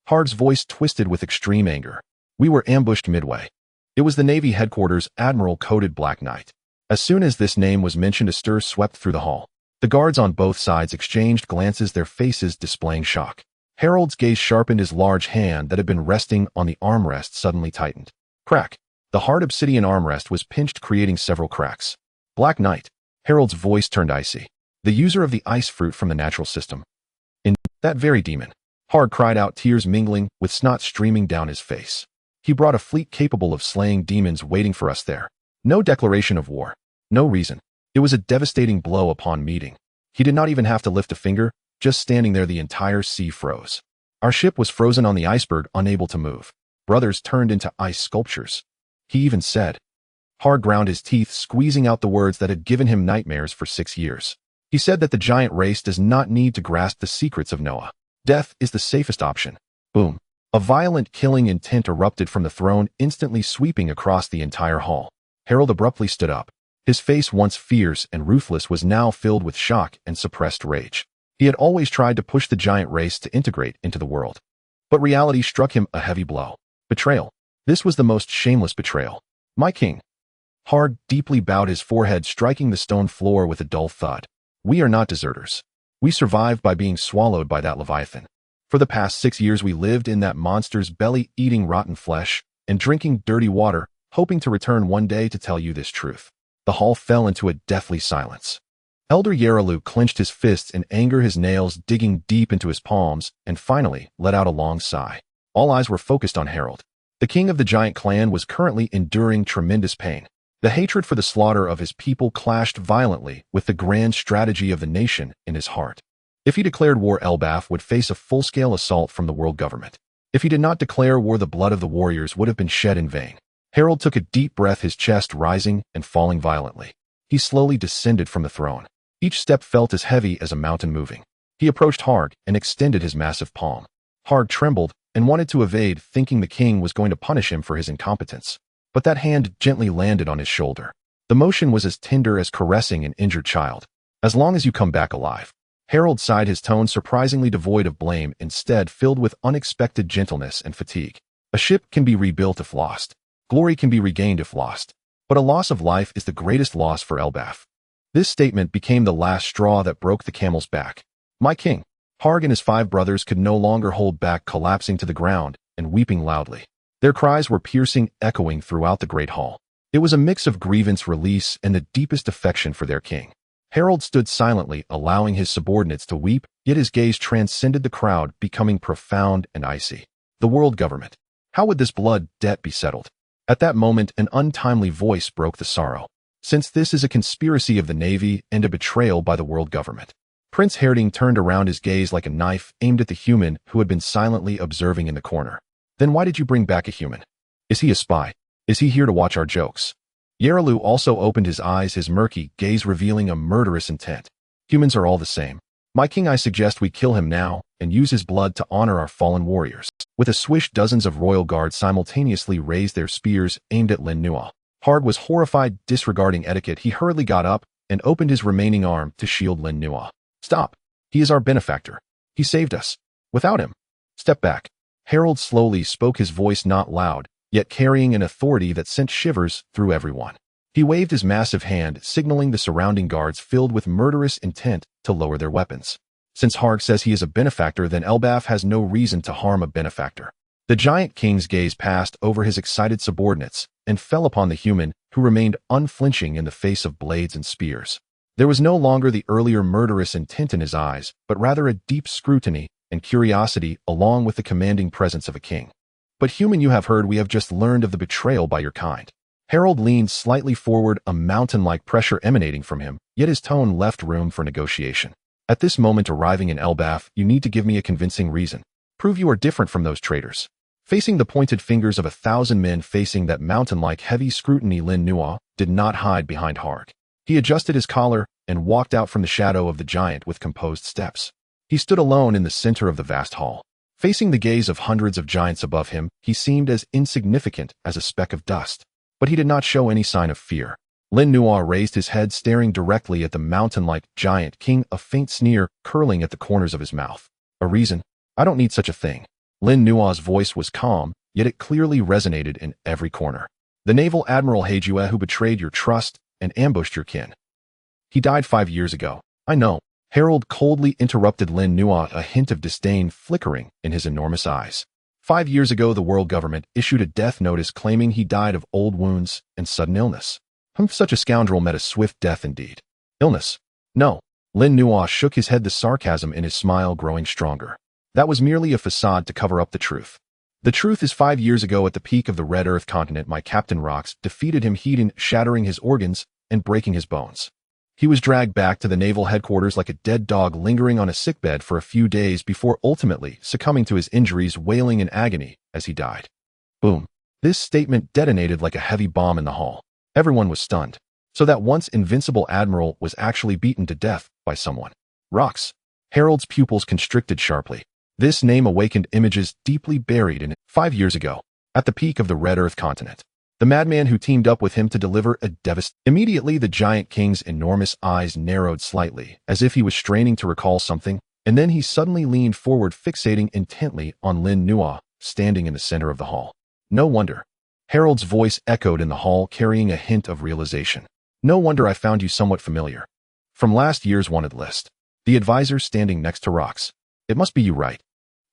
Harg's voice twisted with extreme anger. We were ambushed midway. It was the Navy headquarters, Admiral-coded Black Knight. As soon as this name was mentioned, a stir swept through the hall. The guards on both sides exchanged glances, their faces displaying shock. Harold's gaze sharpened, his large hand that had been resting on the armrest suddenly tightened. Crack. The hard obsidian armrest was pinched, creating several cracks. Black Knight. Harold's voice turned icy. The user of the ice fruit from the natural system. In that very demon. Harg cried out, tears mingling with snot streaming down his face. He brought a fleet capable of slaying demons waiting for us there. No declaration of war. No reason. It was a devastating blow upon meeting. He did not even have to lift a finger, just standing there the entire sea froze. Our ship was frozen on the iceberg, unable to move. Brothers turned into ice sculptures. He even said. Harg ground his teeth, squeezing out the words that had given him nightmares for 6 years. He said that the giant race does not need to grasp the secrets of Noah. Death is the safest option. Boom. A violent killing intent erupted from the throne, instantly sweeping across the entire hall. Harold abruptly stood up. His face, once fierce and ruthless, was now filled with shock and suppressed rage. He had always tried to push the giant race to integrate into the world. But reality struck him a heavy blow. Betrayal. This was the most shameless betrayal. My king. Harg deeply bowed, his forehead striking the stone floor with a dull thud. We are not deserters. We survived by being swallowed by that Leviathan. For the past 6 years we lived in that monster's belly, eating rotten flesh and drinking dirty water, hoping to return one day to tell you this truth. The hall fell into a deathly silence. Elder Yarelu clenched his fists in anger, his nails digging deep into his palms, and finally let out a long sigh. All eyes were focused on Harold. The king of the giant clan was currently enduring tremendous pain. The hatred for the slaughter of his people clashed violently with the grand strategy of the nation in his heart. If he declared war, Elbaf would face a full-scale assault from the world government. If he did not declare war, the blood of the warriors would have been shed in vain. Harold took a deep breath, his chest rising and falling violently. He slowly descended from the throne. Each step felt as heavy as a mountain moving. He approached Harg and extended his massive palm. Harg trembled and wanted to evade, thinking the king was going to punish him for his incompetence. But that hand gently landed on his shoulder. The motion was as tender as caressing an injured child. As long as you come back alive. Harold sighed, his tone surprisingly devoid of blame, instead filled with unexpected gentleness and fatigue. A ship can be rebuilt if lost. Glory can be regained if lost. But a loss of life is the greatest loss for Elbaf. This statement became the last straw that broke the camel's back. My king. Harg and his 5 brothers could no longer hold back, collapsing to the ground and weeping loudly. Their cries were piercing, echoing throughout the great hall. It was a mix of grievance, release, and the deepest affection for their king. Harold stood silently, allowing his subordinates to weep, yet his gaze transcended the crowd, becoming profound and icy. The world government. How would this blood debt be settled? At that moment, an untimely voice broke the sorrow. Since this is a conspiracy of the Navy and a betrayal by the world government. Prince Herding turned around, his gaze like a knife aimed at the human who had been silently observing in the corner. Then why did you bring back a human? Is he a spy? Is he here to watch our jokes? Yarelu also opened his eyes, his murky gaze revealing a murderous intent. Humans are all the same. My king, I suggest we kill him now and use his blood to honor our fallen warriors. With a swish, dozens of royal guards simultaneously raised their spears, aimed at Lin Nuo. Harg was horrified, disregarding etiquette. He hurriedly got up and opened his remaining arm to shield Lin Nuo. Stop. He is our benefactor. He saved us. Without him. Step back. Harold slowly spoke, his voice not loud, yet carrying an authority that sent shivers through everyone. He waved his massive hand, signaling the surrounding guards filled with murderous intent to lower their weapons. Since Harg says he is a benefactor, then Elbaf has no reason to harm a benefactor. The giant king's gaze passed over his excited subordinates and fell upon the human, who remained unflinching in the face of blades and spears. There was no longer the earlier murderous intent in his eyes, but rather a deep scrutiny and curiosity, along with the commanding presence of a king. But human, you have heard, we have just learned of the betrayal by your kind. Harold leaned slightly forward, a mountain-like pressure emanating from him, yet his tone left room for negotiation. At this moment, arriving in Elbaf, you need to give me a convincing reason. Prove you are different from those traitors. Facing the pointed fingers of 1,000 men facing that mountain-like heavy scrutiny, Lin Nuo did not hide behind Harg. He adjusted his collar and walked out from the shadow of the giant with composed steps. He stood alone in the center of the vast hall. Facing the gaze of hundreds of giants above him, he seemed as insignificant as a speck of dust. But he did not show any sign of fear. Lin Nuo raised his head, staring directly at the mountain-like giant king, a faint sneer curling at the corners of his mouth. A reason? I don't need such a thing. Lin Nuo's voice was calm, yet it clearly resonated in every corner. The naval admiral Heijue, who betrayed your trust and ambushed your kin. He died 5 years ago. I know. Harold coldly interrupted Lin Nuo, a hint of disdain flickering in his enormous eyes. 5 years ago, the world government issued a death notice claiming he died of old wounds and sudden illness. Such a scoundrel met a swift death indeed. Illness? No. Lin Nuo shook his head, the sarcasm in his smile growing stronger. That was merely a facade to cover up the truth. The truth is 5 years ago at the peak of the Red Earth continent, my Captain Rox defeated him, shattering his organs and breaking his bones. He was dragged back to the naval headquarters like a dead dog, lingering on a sickbed for a few days before ultimately succumbing to his injuries, wailing in agony as he died. Boom. This statement detonated like a heavy bomb in the hall. Everyone was stunned. So that once invincible admiral was actually beaten to death by someone. Rox. Harold's pupils constricted sharply. This name awakened images deeply buried in it. 5 years ago, at the peak of the Red Earth continent, the madman who teamed up with him to deliver a devastating. Immediately, the giant king's enormous eyes narrowed slightly, as if he was straining to recall something, and then he suddenly leaned forward, fixating intently on Lin Nuo, standing in the center of the hall. No wonder. Harold's voice echoed in the hall, carrying a hint of realization. No wonder I found you somewhat familiar. From last year's wanted list. The advisor standing next to Rox. It must be you, right?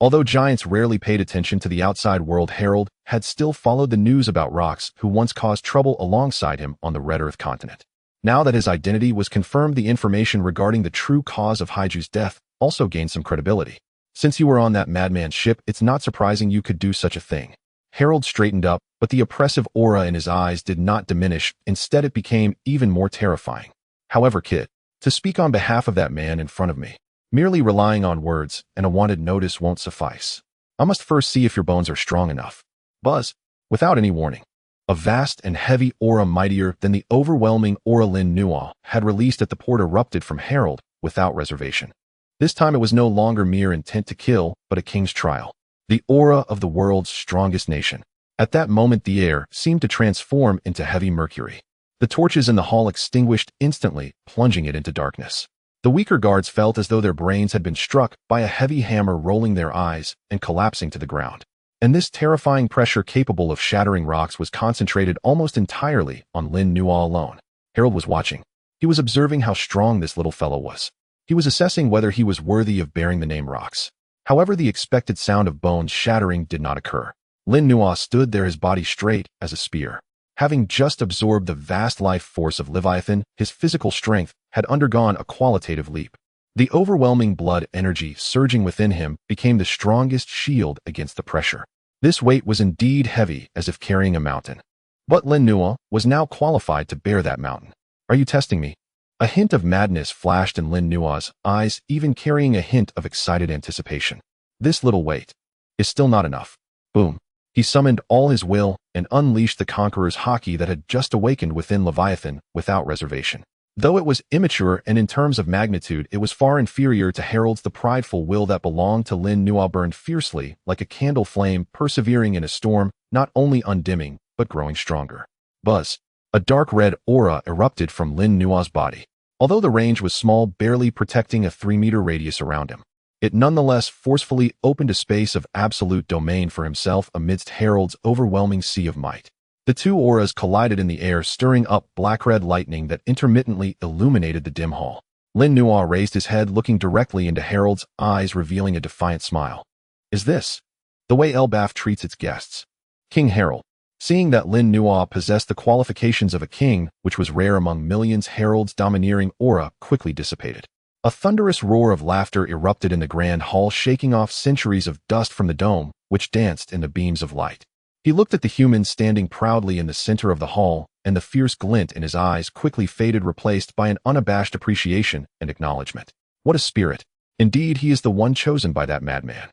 Although giants rarely paid attention to the outside world, Harold had still followed the news about Rox, who once caused trouble alongside him on the Red Earth continent. Now that his identity was confirmed, the information regarding the true cause of Haiju's death also gained some credibility. Since you were on that madman's ship, it's not surprising you could do such a thing. Harold straightened up, but the oppressive aura in his eyes did not diminish. Instead, it became even more terrifying. However, kid, to speak on behalf of that man in front of me, merely relying on words and a wanted notice won't suffice. I must first see if your bones are strong enough. Buzz, without any warning, a vast and heavy aura mightier than the overwhelming aura Lin Nuo had released at the port erupted from Harold without reservation. This time it was no longer mere intent to kill, but a king's trial. The aura of the world's strongest nation. At that moment, the air seemed to transform into heavy mercury. The torches in the hall extinguished instantly, plunging it into darkness. The weaker guards felt as though their brains had been struck by a heavy hammer, rolling their eyes and collapsing to the ground. And this terrifying pressure capable of shattering rocks was concentrated almost entirely on Lin Nuo alone. Harold was watching. He was observing how strong this little fellow was. He was assessing whether he was worthy of bearing the name Rox. However, the expected sound of bones shattering did not occur. Lin Nuo stood there, his body straight as a spear. Having just absorbed the vast life force of Leviathan, his physical strength had undergone a qualitative leap. The overwhelming blood energy surging within him became the strongest shield against the pressure. This weight was indeed heavy, as if carrying a mountain. But Lin Nuo was now qualified to bear that mountain. Are you testing me? A hint of madness flashed in Lin Nuo's eyes, even carrying a hint of excited anticipation. This little weight is still not enough. Boom. He summoned all his will and unleashed the Conqueror's Haki that had just awakened within Leviathan without reservation. Though it was immature and in terms of magnitude it was far inferior to Harold's, the prideful will that belonged to Lin Nuo burned fiercely like a candle flame, persevering in a storm, not only undimming, but growing stronger. Buzz. A dark red aura erupted from Lin Nuo's body. Although the range was small, barely protecting a 3-meter radius around him, it nonetheless forcefully opened a space of absolute domain for himself amidst Harold's overwhelming sea of might. The two auras collided in the air, stirring up black-red lightning that intermittently illuminated the dim hall. Lin Nuo raised his head, looking directly into Harold's eyes, revealing a defiant smile. Is this the way Elbaf treats its guests? King Harold, seeing that Lin Nuo possessed the qualifications of a king, which was rare among millions, Harold's domineering aura quickly dissipated. A thunderous roar of laughter erupted in the grand hall, shaking off centuries of dust from the dome, which danced in the beams of light. He looked at the humans standing proudly in the center of the hall, and the fierce glint in his eyes quickly faded, replaced by an unabashed appreciation and acknowledgement. What a spirit! Indeed, he is the one chosen by that madman.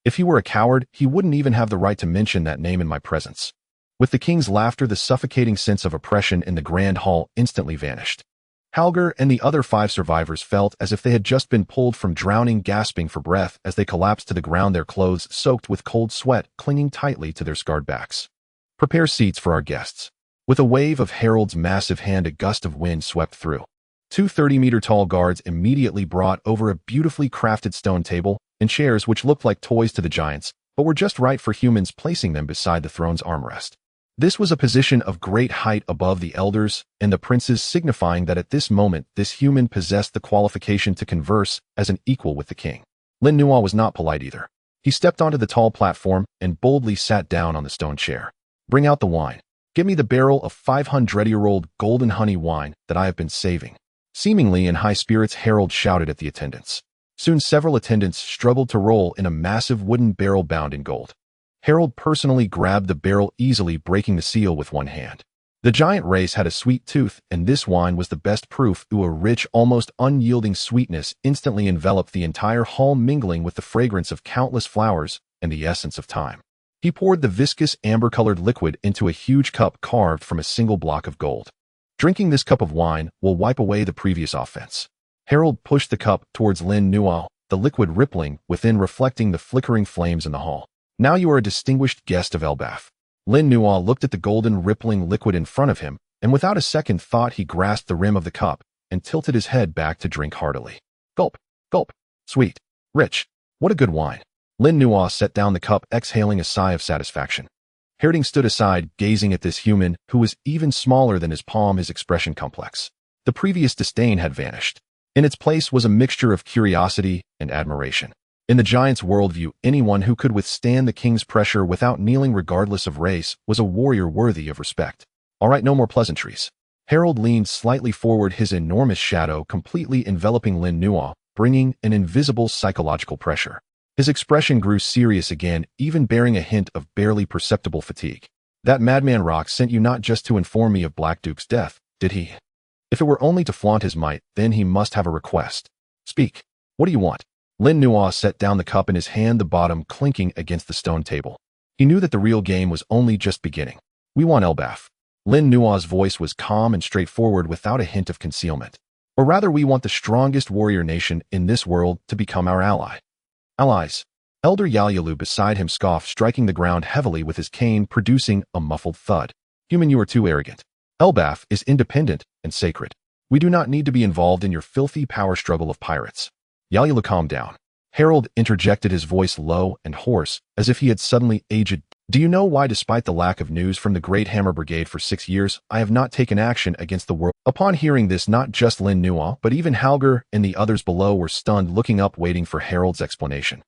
If he were a coward, he wouldn't even have the right to mention that name in my presence. With the king's laughter, the suffocating sense of oppression in the grand hall instantly vanished. Halger and the other 5 survivors felt as if they had just been pulled from drowning, gasping for breath as they collapsed to the ground, their clothes soaked with cold sweat clinging tightly to their scarred backs. Prepare seats for our guests. With a wave of Harold's massive hand, a gust of wind swept through. 2 30-meter-tall guards immediately brought over a beautifully crafted stone table and chairs which looked like toys to the giants, but were just right for humans, placing them beside the throne's armrest. This was a position of great height above the elders and the princes, signifying that at this moment this human possessed the qualification to converse as an equal with the king. Lin Nuo was not polite either. He stepped onto the tall platform and boldly sat down on the stone chair. Bring out the wine. Give me the barrel of 500-year-old golden honey wine that I have been saving. Seemingly in high spirits, Harold shouted at the attendants. Soon several attendants struggled to roll in a massive wooden barrel bound in gold. Harold personally grabbed the barrel, easily breaking the seal with one hand. The giant race had a sweet tooth, and this wine was the best proof. A rich, almost unyielding sweetness instantly enveloped the entire hall, mingling with the fragrance of countless flowers and the essence of time. He poured the viscous amber-colored liquid into a huge cup carved from a single block of gold. Drinking this cup of wine will wipe away the previous offense. Harold pushed the cup towards Lin Nuo, the liquid rippling within, reflecting the flickering flames in the hall. Now you are a distinguished guest of Elbaf. Lin Nuo looked at the golden rippling liquid in front of him, and without a second thought he grasped the rim of the cup and tilted his head back to drink heartily. Gulp, gulp, sweet, rich, what a good wine. Lin Nuo set down the cup, exhaling a sigh of satisfaction. Harold stood aside, gazing at this human who was even smaller than his palm, his expression complex. The previous disdain had vanished. In its place was a mixture of curiosity and admiration. In the giant's worldview, anyone who could withstand the king's pressure without kneeling regardless of race was a warrior worthy of respect. All right, no more pleasantries. Harold leaned slightly forward, his enormous shadow completely enveloping Lin Nuo, bringing an invisible psychological pressure. His expression grew serious again, even bearing a hint of barely perceptible fatigue. That madman Rock sent you not just to inform me of Black Duke's death, did he? If it were only to flaunt his might, then he must have a request. Speak. What do you want? Lin Nuo set down the cup in his hand, the bottom clinking against the stone table. He knew that the real game was only just beginning. We want Elbaf. Lin Nuo's voice was calm and straightforward, without a hint of concealment. Or rather, we want the strongest warrior nation in this world to become our ally. Allies. Elder Yayalu beside him scoffed, striking the ground heavily with his cane, producing a muffled thud. Human, you are too arrogant. Elbaf is independent and sacred. We do not need to be involved in your filthy power struggle of pirates. Yayalu, calm down. Harold interjected, his voice low and hoarse, as if he had suddenly aged. Do you know why, despite the lack of news from the Great Hammer Brigade for 6 years, I have not taken action against the world? Upon hearing this, not just Lin Nuo, but even Halger and the others below were stunned, looking up, waiting for Harold's explanation.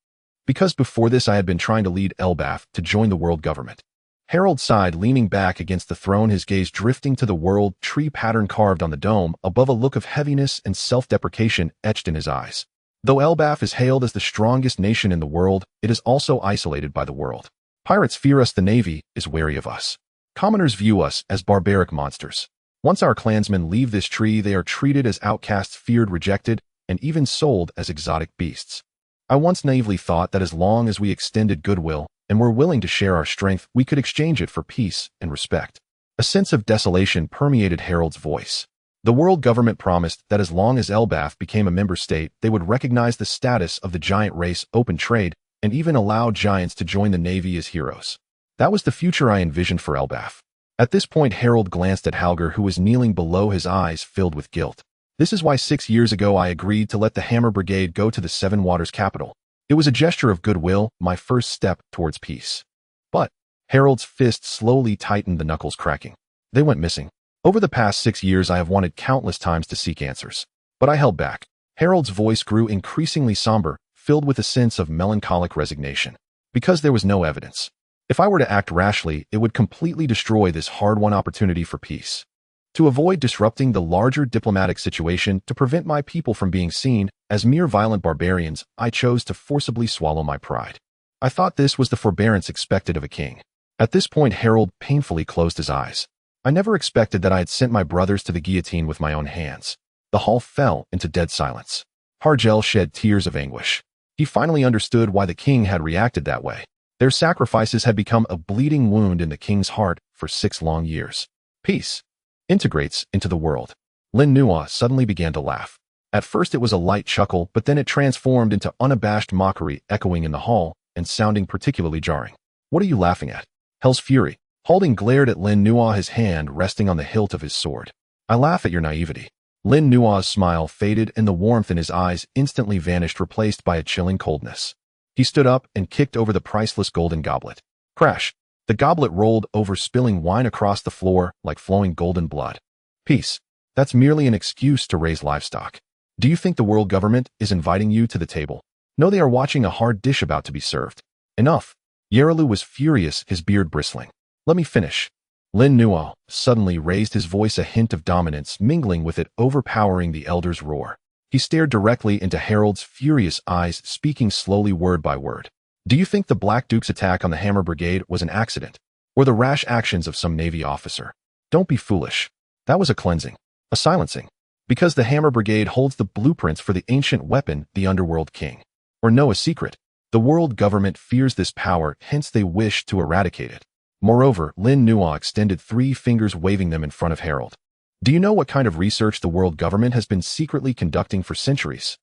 Because before this I had been trying to lead Elbaf to join the world government. Harold sighed, leaning back against the throne, his gaze drifting to the world tree pattern carved on the dome above, a look of heaviness and self-deprecation etched in his eyes. Though Elbaf is hailed as the strongest nation in the world, it is also isolated by the world. Pirates fear us, the Navy is wary of us. Commoners view us as barbaric monsters. Once our clansmen leave this tree, they are treated as outcasts, feared, rejected, and even sold as exotic beasts. I once naively thought that as long as we extended goodwill and were willing to share our strength, we could exchange it for peace and respect. A sense of desolation permeated Harold's voice. The world government promised that as long as Elbaf became a member state, they would recognize the status of the giant race, open trade, and even allow giants to join the Navy as heroes. That was the future I envisioned for Elbaf. At this point, Harold glanced at Halger, who was kneeling below, his eyes filled with guilt. This is why 6 years ago I agreed to let the Hammer Brigade go to the Seven Waters capital. It was a gesture of goodwill, my first step towards peace. But Harold's fist slowly tightened, the knuckles cracking. They went missing. Over the past 6 years I have wanted countless times to seek answers. But I held back. Harold's voice grew increasingly somber, filled with a sense of melancholic resignation. Because there was no evidence. If I were to act rashly, it would completely destroy this hard-won opportunity for peace. To avoid disrupting the larger diplomatic situation, to prevent my people from being seen as mere violent barbarians, I chose to forcibly swallow my pride. I thought this was the forbearance expected of a king. At this point, Harold painfully closed his eyes. I never expected that I had sent my brothers to the guillotine with my own hands. The hall fell into dead silence. Hargel shed tears of anguish. He finally understood why the king had reacted that way. Their sacrifices had become a bleeding wound in the king's heart for 6 long years. Peace integrates into the world. Lin Nuo suddenly began to laugh. At first it was a light chuckle, but then it transformed into unabashed mockery, echoing in the hall and sounding particularly jarring. What are you laughing at? Hell's fury. Halding glared at Lin Nuo, his hand resting on the hilt of his sword. I laugh at your naivety. Lin Nuo's smile faded and the warmth in his eyes instantly vanished, replaced by a chilling coldness. He stood up and kicked over the priceless golden goblet. Crash! The goblet rolled over, spilling wine across the floor like flowing golden blood. Peace. That's merely an excuse to raise livestock. Do you think the world government is inviting you to the table? Know they are watching a hard dish about to be served. Enough. Yeralu was furious, his beard bristling. Let me finish. Lin Nuo suddenly raised his voice, a hint of dominance mingling with it, overpowering the elder's roar. He stared directly into Harold's furious eyes, speaking slowly word by word. Do you think the Black Duke's attack on the Hammer Brigade was an accident? Or the rash actions of some Navy officer? Don't be foolish. That was a cleansing. A silencing. Because the Hammer Brigade holds the blueprints for the ancient weapon, the Underworld King. Or know a secret. The world government fears this power, hence they wish to eradicate it. Moreover, Lin Nuo extended 3 fingers, waving them in front of Harold. Do you know what kind of research the world government has been secretly conducting for centuries?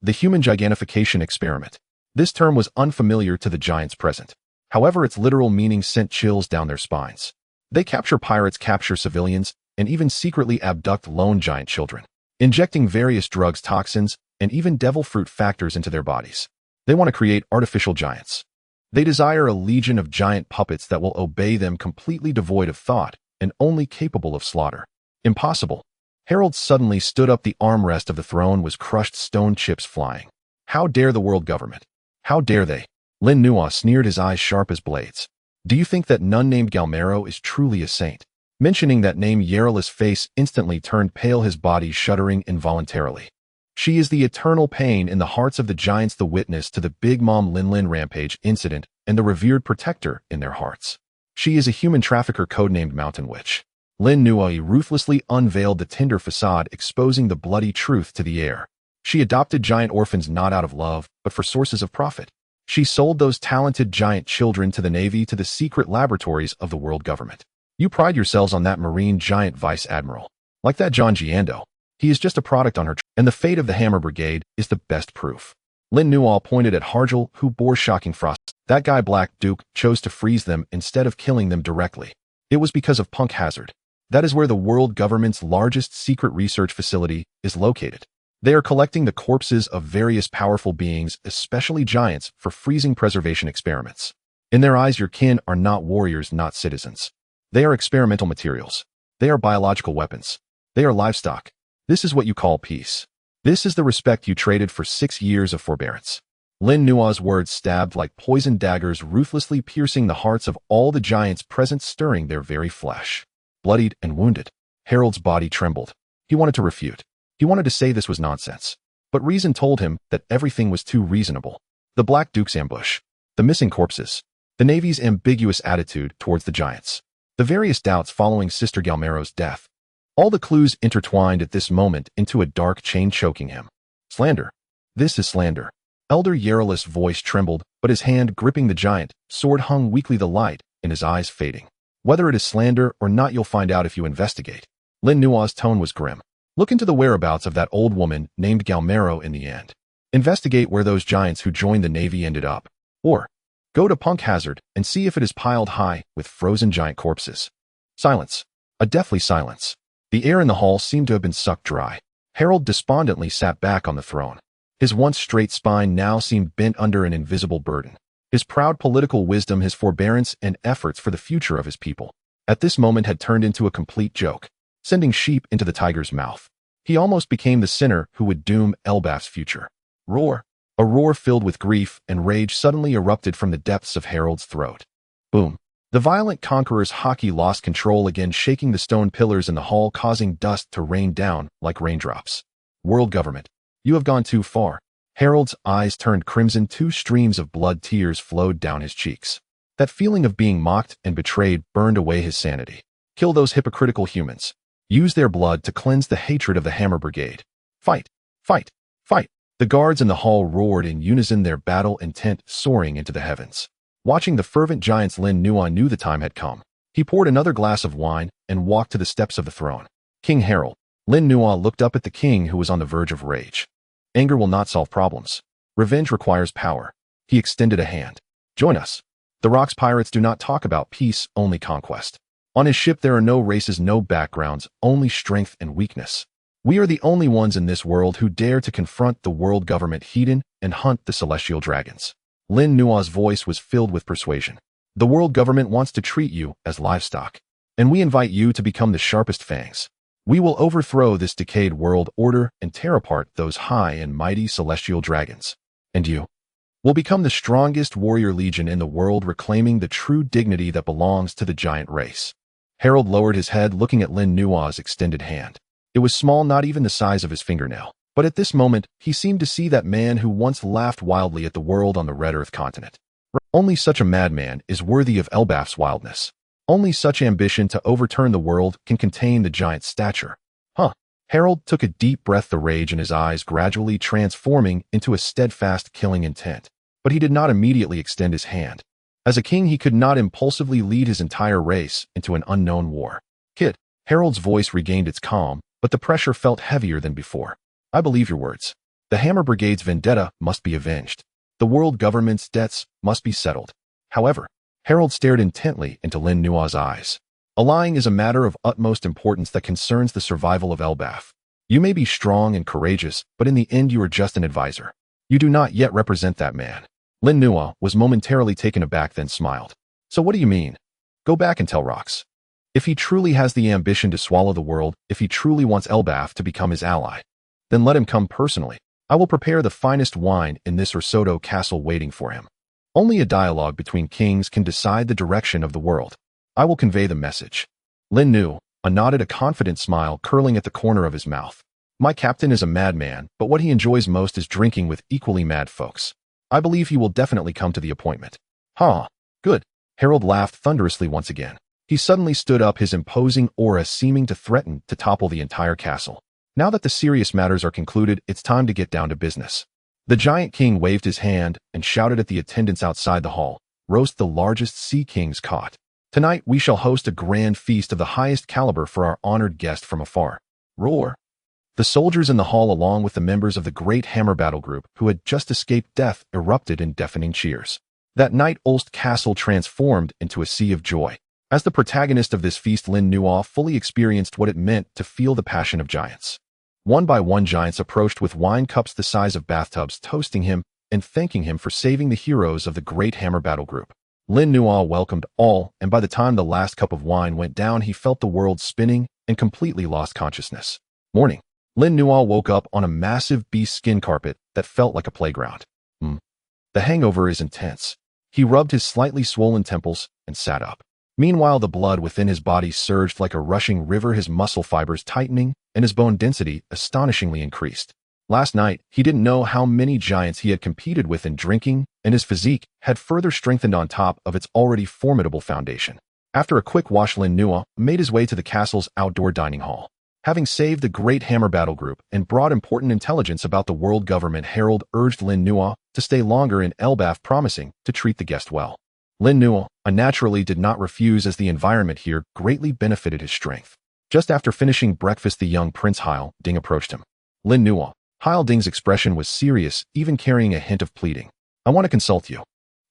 The human gigantification experiment. This term was unfamiliar to the giants present. However, its literal meaning sent chills down their spines. They capture pirates, capture civilians, and even secretly abduct lone giant children, injecting various drugs, toxins, and even devil fruit factors into their bodies. They want to create artificial giants. They desire a legion of giant puppets that will obey them, completely devoid of thought and only capable of slaughter. Impossible. Harold suddenly stood up. The armrest of the throne was crushed, stone chips flying. How dare the world government? How dare they? Lin Nuo sneered, his eyes sharp as blades. Do you think that none named Galmero is truly a saint? Mentioning that name, Yerala's face instantly turned pale, his body shuddering involuntarily. She is the eternal pain in the hearts of the giants, the witness to the Big Mom Linlin rampage incident, and the revered protector in their hearts. She is a human trafficker codenamed Mountain Witch. Lin Nuo ruthlessly unveiled the tender facade, exposing the bloody truth to the air. She adopted giant orphans not out of love, but for sources of profit. She sold those talented giant children to the Navy, to the secret laboratories of the world government. You pride yourselves on that marine giant vice admiral. Like that John Giando. He is just a product on her, and the fate of the Hammer Brigade is the best proof. Lin Nuo pointed at Harjal, who bore shocking frost. That guy Black Duke chose to freeze them instead of killing them directly. It was because of Punk Hazard. That is where the world government's largest secret research facility is located. They are collecting the corpses of various powerful beings, especially giants, for freezing preservation experiments. In their eyes, your kin are not warriors, not citizens. They are experimental materials. They are biological weapons. They are livestock. This is what you call peace. This is the respect you traded for 6 years of forbearance. Lin Nuo's words stabbed like poisoned daggers, ruthlessly piercing the hearts of all the giants present, stirring their very flesh. Bloodied and wounded, Harold's body trembled. He wanted to refute. He wanted to say this was nonsense. But reason told him that everything was too reasonable. The Black Duke's ambush. The missing corpses. The Navy's ambiguous attitude towards the giants. The various doubts following Sister Galmero's death. All the clues intertwined at this moment into a dark chain, choking him. Slander. This is slander. Elder Yerala's voice trembled, but his hand gripping the giant sword hung weakly, the light in his eyes fading. Whether it is slander or not, you'll find out if you investigate. Lin Nuo's tone was grim. Look into the whereabouts of that old woman named Galmero in the end. Investigate where those giants who joined the Navy ended up. Or, go to Punk Hazard and see if it is piled high with frozen giant corpses. Silence. A deathly silence. The air in the hall seemed to have been sucked dry. Harold despondently sat back on the throne. His once straight spine now seemed bent under an invisible burden. His proud political wisdom, his forbearance and efforts for the future of his people, at this moment had turned into a complete joke, sending sheep into the tiger's mouth. He almost became the sinner who would doom Elbaf's future. Roar. A roar filled with grief and rage suddenly erupted from the depths of Harold's throat. Boom. The violent Conqueror's Haki lost control again, shaking the stone pillars in the hall, causing dust to rain down like raindrops. World government, you have gone too far. Harold's eyes turned crimson. 2 streams of blood tears flowed down his cheeks. That feeling of being mocked and betrayed burned away his sanity. Kill those hypocritical humans. Use their blood to cleanse the hatred of the Hammer Brigade. Fight! Fight! Fight! The guards in the hall roared in unison, their battle intent soaring into the heavens. Watching the fervent giants, Lin Nuo knew the time had come. He poured another glass of wine and walked to the steps of the throne. King Harold. Lin Nuo looked up at the king, who was on the verge of rage. Anger will not solve problems. Revenge requires power. He extended a hand. Join us. The Rock's pirates do not talk about peace, only conquest. On his ship there are no races, no backgrounds, only strength and weakness. We are the only ones in this world who dare to confront the world government hidden and hunt the celestial dragons. Lin Nuo's voice was filled with persuasion. The world government wants to treat you as livestock, and we invite you to become the sharpest fangs. We will overthrow this decayed world order and tear apart those high and mighty celestial dragons. And you, will become the strongest warrior legion in the world, reclaiming the true dignity that belongs to the giant race. Harold lowered his head, looking at Lin Nuo's extended hand. It was small, not even the size of his fingernail. But at this moment, he seemed to see that man who once laughed wildly at the world on the Red Earth continent. Only such a madman is worthy of Elbaf's wildness. Only such ambition to overturn the world can contain the giant's stature. Harold took a deep breath, the rage in his eyes gradually transforming into a steadfast killing intent. But he did not immediately extend his hand. As a king, he could not impulsively lead his entire race into an unknown war. Kid, Harold's voice regained its calm, but the pressure felt heavier than before. I believe your words. The Hammer Brigade's vendetta must be avenged. The world government's debts must be settled. However, Harold stared intently into Lin Nuo's eyes. Allying is a matter of utmost importance that concerns the survival of Elbaf. You may be strong and courageous, but in the end you are just an advisor. You do not yet represent that man. Lin Nuo was momentarily taken aback, then smiled. So what do you mean? Go back and tell Rox. If he truly has the ambition to swallow the world, if he truly wants Elbaf to become his ally, then let him come personally. I will prepare the finest wine in this Risotto castle waiting for him. Only a dialogue between kings can decide the direction of the world. I will convey the message. Lin Nuo nodded, a confident smile curling at the corner of his mouth. My captain is a madman, but what he enjoys most is drinking with equally mad folks. I believe he will definitely come to the appointment. Good. Harold laughed thunderously once again. He suddenly stood up, his imposing aura seeming to threaten to topple the entire castle. Now that the serious matters are concluded, it's time to get down to business. The giant king waved his hand and shouted at the attendants outside the hall. Roast the largest sea kings caught. Tonight we shall host a grand feast of the highest caliber for our honored guest from afar. Roar. The soldiers in the hall, along with the members of the great hammer battle group who had just escaped death, erupted in deafening cheers. That night Ulst Castle transformed into a sea of joy. As the protagonist of this feast, Lin Nuo fully experienced what it meant to feel the passion of giants. One by one, giants approached with wine cups the size of bathtubs, toasting him and thanking him for saving the heroes of the great hammer battle group. Lin Nuo welcomed all, and by the time the last cup of wine went down, he felt the world spinning and completely lost consciousness. Morning. Lin Nuo woke up on a massive beast skin carpet that felt like a playground. The hangover is intense. He rubbed his slightly swollen temples and sat up. Meanwhile, the blood within his body surged like a rushing river, his muscle fibers tightening and his bone density astonishingly increased. Last night, he didn't know how many giants he had competed with in drinking, and his physique had further strengthened on top of its already formidable foundation. After a quick wash, Lin Nuo made his way to the castle's outdoor dining hall. Having saved the great hammer battle group and brought important intelligence about the world government, Harold urged Lin Nuo to stay longer in Elbaf, promising to treat the guest well. Lin Nuo naturally did not refuse, as the environment here greatly benefited his strength. Just after finishing breakfast, the young Prince Heil Ding approached him. Lin Nuo. Heil Ding's expression was serious, even carrying a hint of pleading. I want to consult you.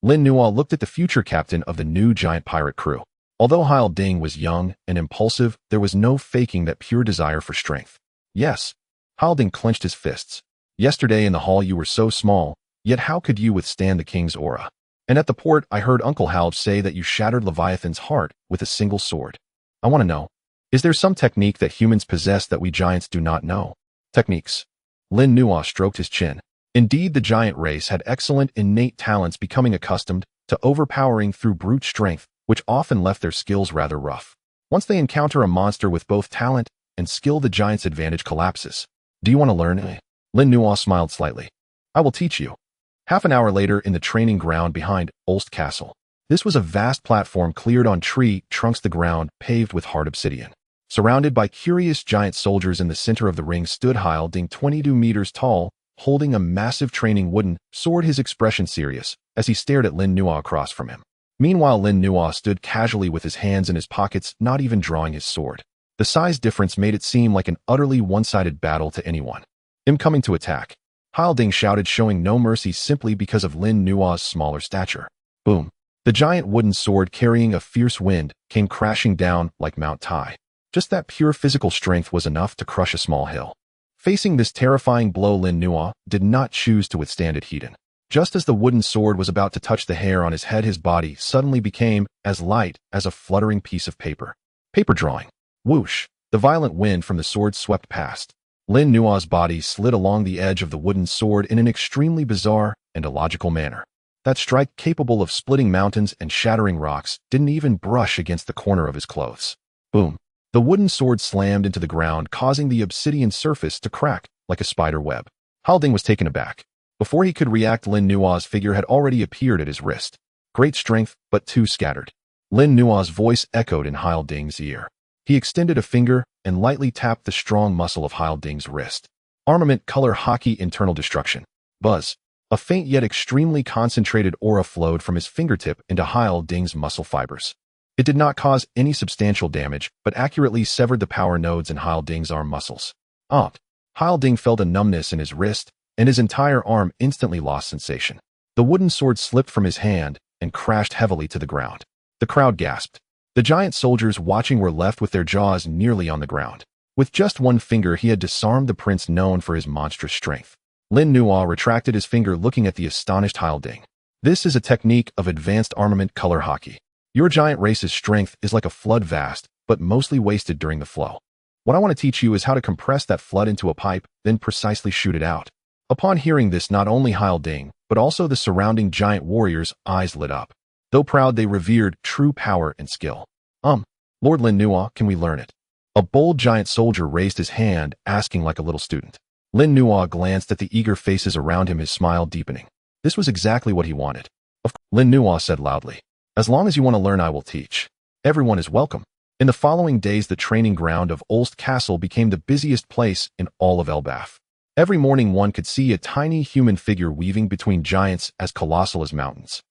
Lin Nuo looked at the future captain of the new giant pirate crew. Although Heil Ding was young and impulsive, there was no faking that pure desire for strength. Yes. Heil Ding clenched his fists. Yesterday in the hall you were so small, yet how could you withstand the king's aura? And at the port I heard Uncle Halj say that you shattered Leviathan's heart with a single sword. I want to know, is there some technique that humans possess that we giants do not know? Techniques. Lin Nuo stroked his chin. Indeed, the giant race had excellent innate talents, becoming accustomed to overpowering through brute strength, which often left their skills rather rough. Once they encounter a monster with both talent and skill, the giant's advantage collapses. Do you want to learn? Lin Nuo smiled slightly. I will teach you. Half an hour later, in the training ground behind Ulst Castle. This was a vast platform cleared on tree trunks, the ground paved with hard obsidian. Surrounded by curious giant soldiers, in the center of the ring stood Heil Ding, 22 meters tall, holding a massive training wooden sword, his expression serious as he stared at Lin Nuo across from him. Meanwhile, Lin Nuo stood casually with his hands in his pockets, not even drawing his sword. The size difference made it seem like an utterly one-sided battle to anyone. Him coming to attack. Heil Ding shouted, showing no mercy simply because of Lin Nuo's smaller stature. Boom. The giant wooden sword, carrying a fierce wind, came crashing down like Mount Tai. Just that pure physical strength was enough to crush a small hill. Facing this terrifying blow, Lin Nuo did not choose to withstand it heated. Just as the wooden sword was about to touch the hair on his head, his body suddenly became as light as a fluttering piece of paper. Paper drawing. Whoosh. The violent wind from the sword swept past. Lin Nuo's body slid along the edge of the wooden sword in an extremely bizarre and illogical manner. That strike, capable of splitting mountains and shattering rocks, didn't even brush against the corner of his clothes. Boom. The wooden sword slammed into the ground, causing the obsidian surface to crack like a spider web. Halding was taken aback. Before he could react, Lin Nuo's figure had already appeared at his wrist. Great strength, but too scattered. Lin Nuo's voice echoed in Halding's ear. He extended a finger and lightly tapped the strong muscle of Halding's wrist. Armament color Haki internal destruction. Buzz. A faint yet extremely concentrated aura flowed from his fingertip into Halding's muscle fibers. It did not cause any substantial damage, but accurately severed the power nodes in Halding's arm muscles. Halding felt a numbness in his wrist, and his entire arm instantly lost sensation. The wooden sword slipped from his hand and crashed heavily to the ground. The crowd gasped. The giant soldiers watching were left with their jaws nearly on the ground. With just one finger, he had disarmed the prince known for his monstrous strength. Lin Nuo retracted his finger, looking at the astonished Halding. This is a technique of advanced armament color Haki. Your giant race's strength is like a flood, vast, but mostly wasted during the flow. What I want to teach you is how to compress that flood into a pipe, then precisely shoot it out. Upon hearing this, not only Halding, but also the surrounding giant warriors' eyes lit up. Though proud, they revered true power and skill. Lord Lin Nuo, can we learn it? A bold giant soldier raised his hand, asking like a little student. Lin Nuo glanced at the eager faces around him, his smile deepening. This was exactly what he wanted. Lin Nuo said loudly. As long as you want to learn, I will teach. Everyone is welcome. In the following days, the training ground of Ulst Castle became the busiest place in all of Elbaf. Every morning one could see a tiny human figure weaving between giants as colossal as mountains.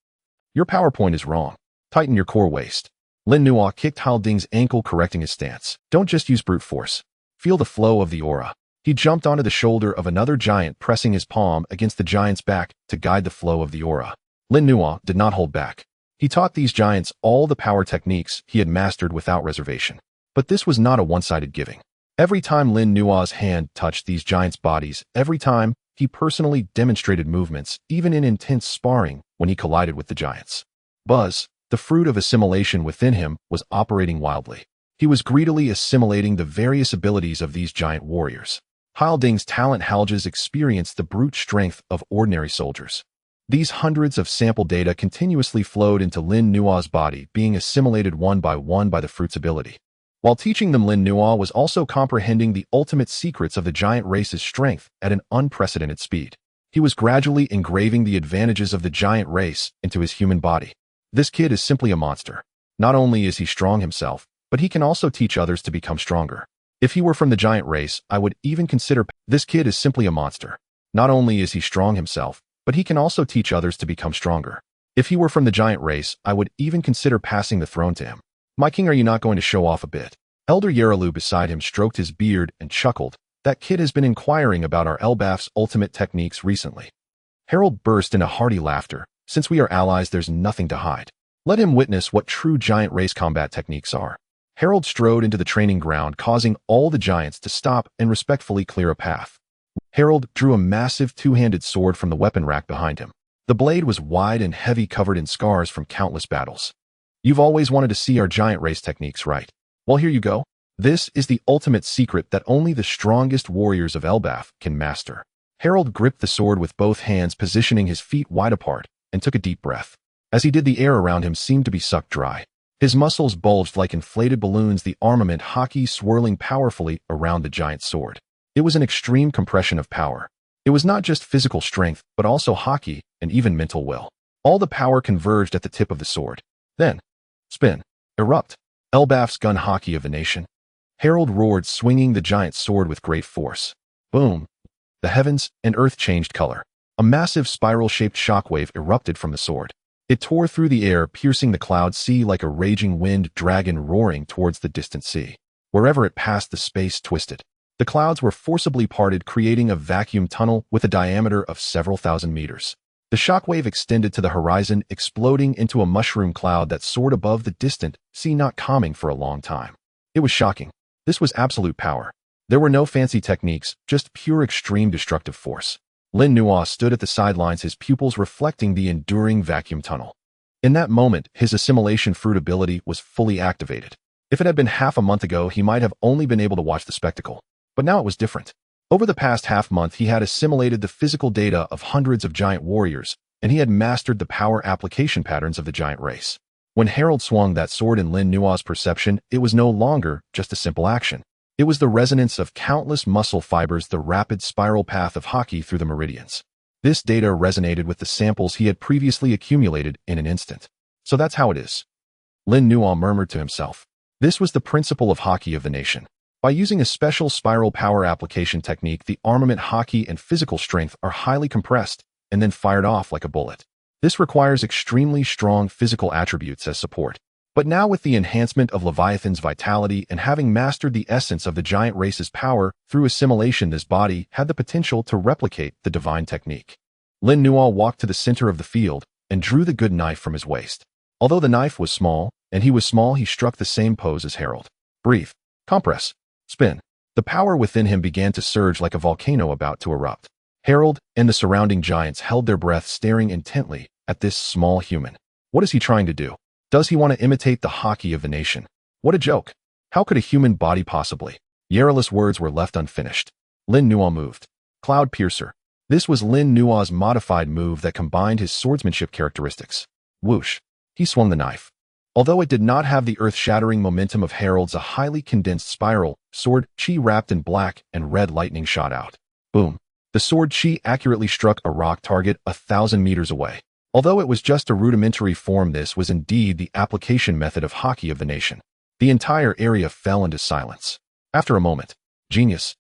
Your PowerPoint is wrong. Tighten your core waist. Lin Nuo kicked Halding's ankle, correcting his stance. Don't just use brute force. Feel the flow of the aura. He jumped onto the shoulder of another giant, pressing his palm against the giant's back to guide the flow of the aura. Lin Nuo did not hold back. He taught these giants all the power techniques he had mastered without reservation. But this was not a one-sided giving. Every time Lin Nuo's hand touched these giants' bodies, every time he personally demonstrated movements, even in intense sparring when he collided with the giants. Buzz, the fruit of assimilation within him, was operating wildly. He was greedily assimilating the various abilities of these giant warriors. Halding's talent Haljas experienced the brute strength of ordinary soldiers. These hundreds of sample data continuously flowed into Lin Nuo's body, being assimilated one by the fruit's ability. While teaching them, Lin Nuo was also comprehending the ultimate secrets of the giant race's strength at an unprecedented speed. He was gradually engraving the advantages of the giant race into his human body. This kid is simply a monster. Not only is he strong himself, but he can also teach others to become stronger. If he were from the giant race, I would even consider this kid is simply a monster. Not only is he strong himself, but he can also teach others to become stronger. If he were from the giant race, I would even consider passing the throne to him. My king, are you not going to show off a bit? Elder Yeralu beside him stroked his beard and chuckled. That kid has been inquiring about our Elbaf's ultimate techniques recently. Harold burst into hearty laughter. Since we are allies, there's nothing to hide. Let him witness what true giant race combat techniques are. Harold strode into the training ground, causing all the giants to stop and respectfully clear a path. Harold drew a massive two-handed sword from the weapon rack behind him. The blade was wide and heavy, covered in scars from countless battles. You've always wanted to see our giant race techniques, right? Well, here you go. This is the ultimate secret that only the strongest warriors of Elbaf can master. Harold gripped the sword with both hands, positioning his feet wide apart, and took a deep breath. As he did, the air around him seemed to be sucked dry. His muscles bulged like inflated balloons, the armament Haki swirling powerfully around the giant sword. It was an extreme compression of power. It was not just physical strength, but also Haki and even mental will. All the power converged at the tip of the sword. Then, spin, erupt. Elbaf's gun Haki of the nation. Harold roared, swinging the giant sword with great force. Boom. The heavens and earth changed color. A massive spiral-shaped shockwave erupted from the sword. It tore through the air, piercing the cloud sea like a raging wind dragon roaring towards the distant sea. Wherever it passed, the space twisted. The clouds were forcibly parted, creating a vacuum tunnel with a diameter of several thousand meters. The shockwave extended to the horizon, exploding into a mushroom cloud that soared above the distant sea, not calming for a long time. It was shocking. This was absolute power. There were no fancy techniques, just pure extreme destructive force. Lin Nuo stood at the sidelines, his pupils reflecting the enduring vacuum tunnel. In that moment, his assimilation fruit ability was fully activated. If it had been half a month ago, he might have only been able to watch the spectacle. But now it was different. Over the past half-month, he had assimilated the physical data of hundreds of giant warriors, and he had mastered the power application patterns of the giant race. When Harold swung that sword in Lin Nuo's perception, it was no longer just a simple action. It was the resonance of countless muscle fibers, the rapid spiral path of Haki through the meridians. This data resonated with the samples he had previously accumulated in an instant. So that's how it is. Lin Nuo murmured to himself. This was the principle of Haki of the nation. By using a special spiral power application technique, the armament Haki and physical strength are highly compressed and then fired off like a bullet. This requires extremely strong physical attributes as support. But now with the enhancement of Leviathan's vitality and having mastered the essence of the giant race's power through assimilation, this body had the potential to replicate the divine technique. Lin Nuo walked to the center of the field and drew the good knife from his waist. Although the knife was small, and he was small, he struck the same pose as Harold. Breathe. Compress. Spin. The power within him began to surge like a volcano about to erupt. Harold and the surrounding giants held their breath, staring intently at this small human. What is he trying to do? Does he want to imitate the Haki of the nation? What a joke. How could a human body possibly? Yarrowless words were left unfinished. Lin Nuo moved. Cloud Piercer. This was Lin Nuo's modified move that combined his swordsmanship characteristics. Whoosh. He swung the knife. Although it did not have the earth-shattering momentum of Harold's, a highly condensed spiral sword chi wrapped in black and red lightning shot out. Boom. The sword chi accurately struck a rock target 1,000 meters away. Although it was just a rudimentary form, this was indeed the application method of Haki of the nation. The entire area fell into silence. After a moment, genius.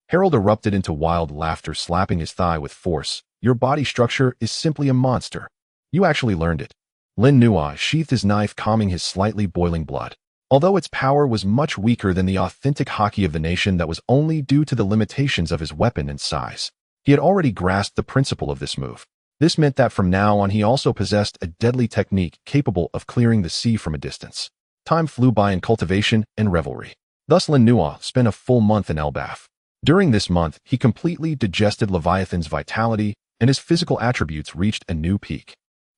Harold erupted into wild laughter, slapping his thigh with force. Your body structure is simply a monster. You actually learned it. Lin Nuo sheathed his knife, calming his slightly boiling blood. Although its power was much weaker than the authentic Haki of the nation, that was only due to the limitations of his weapon and size. He had already grasped the principle of this move. This meant that from now on he also possessed a deadly technique capable of clearing the sea from a distance. Time flew by in cultivation and revelry. Thus Lin Nuo spent a full month in Elbaf. During this month, he completely digested Leviathan's vitality, and his physical attributes reached a new peak.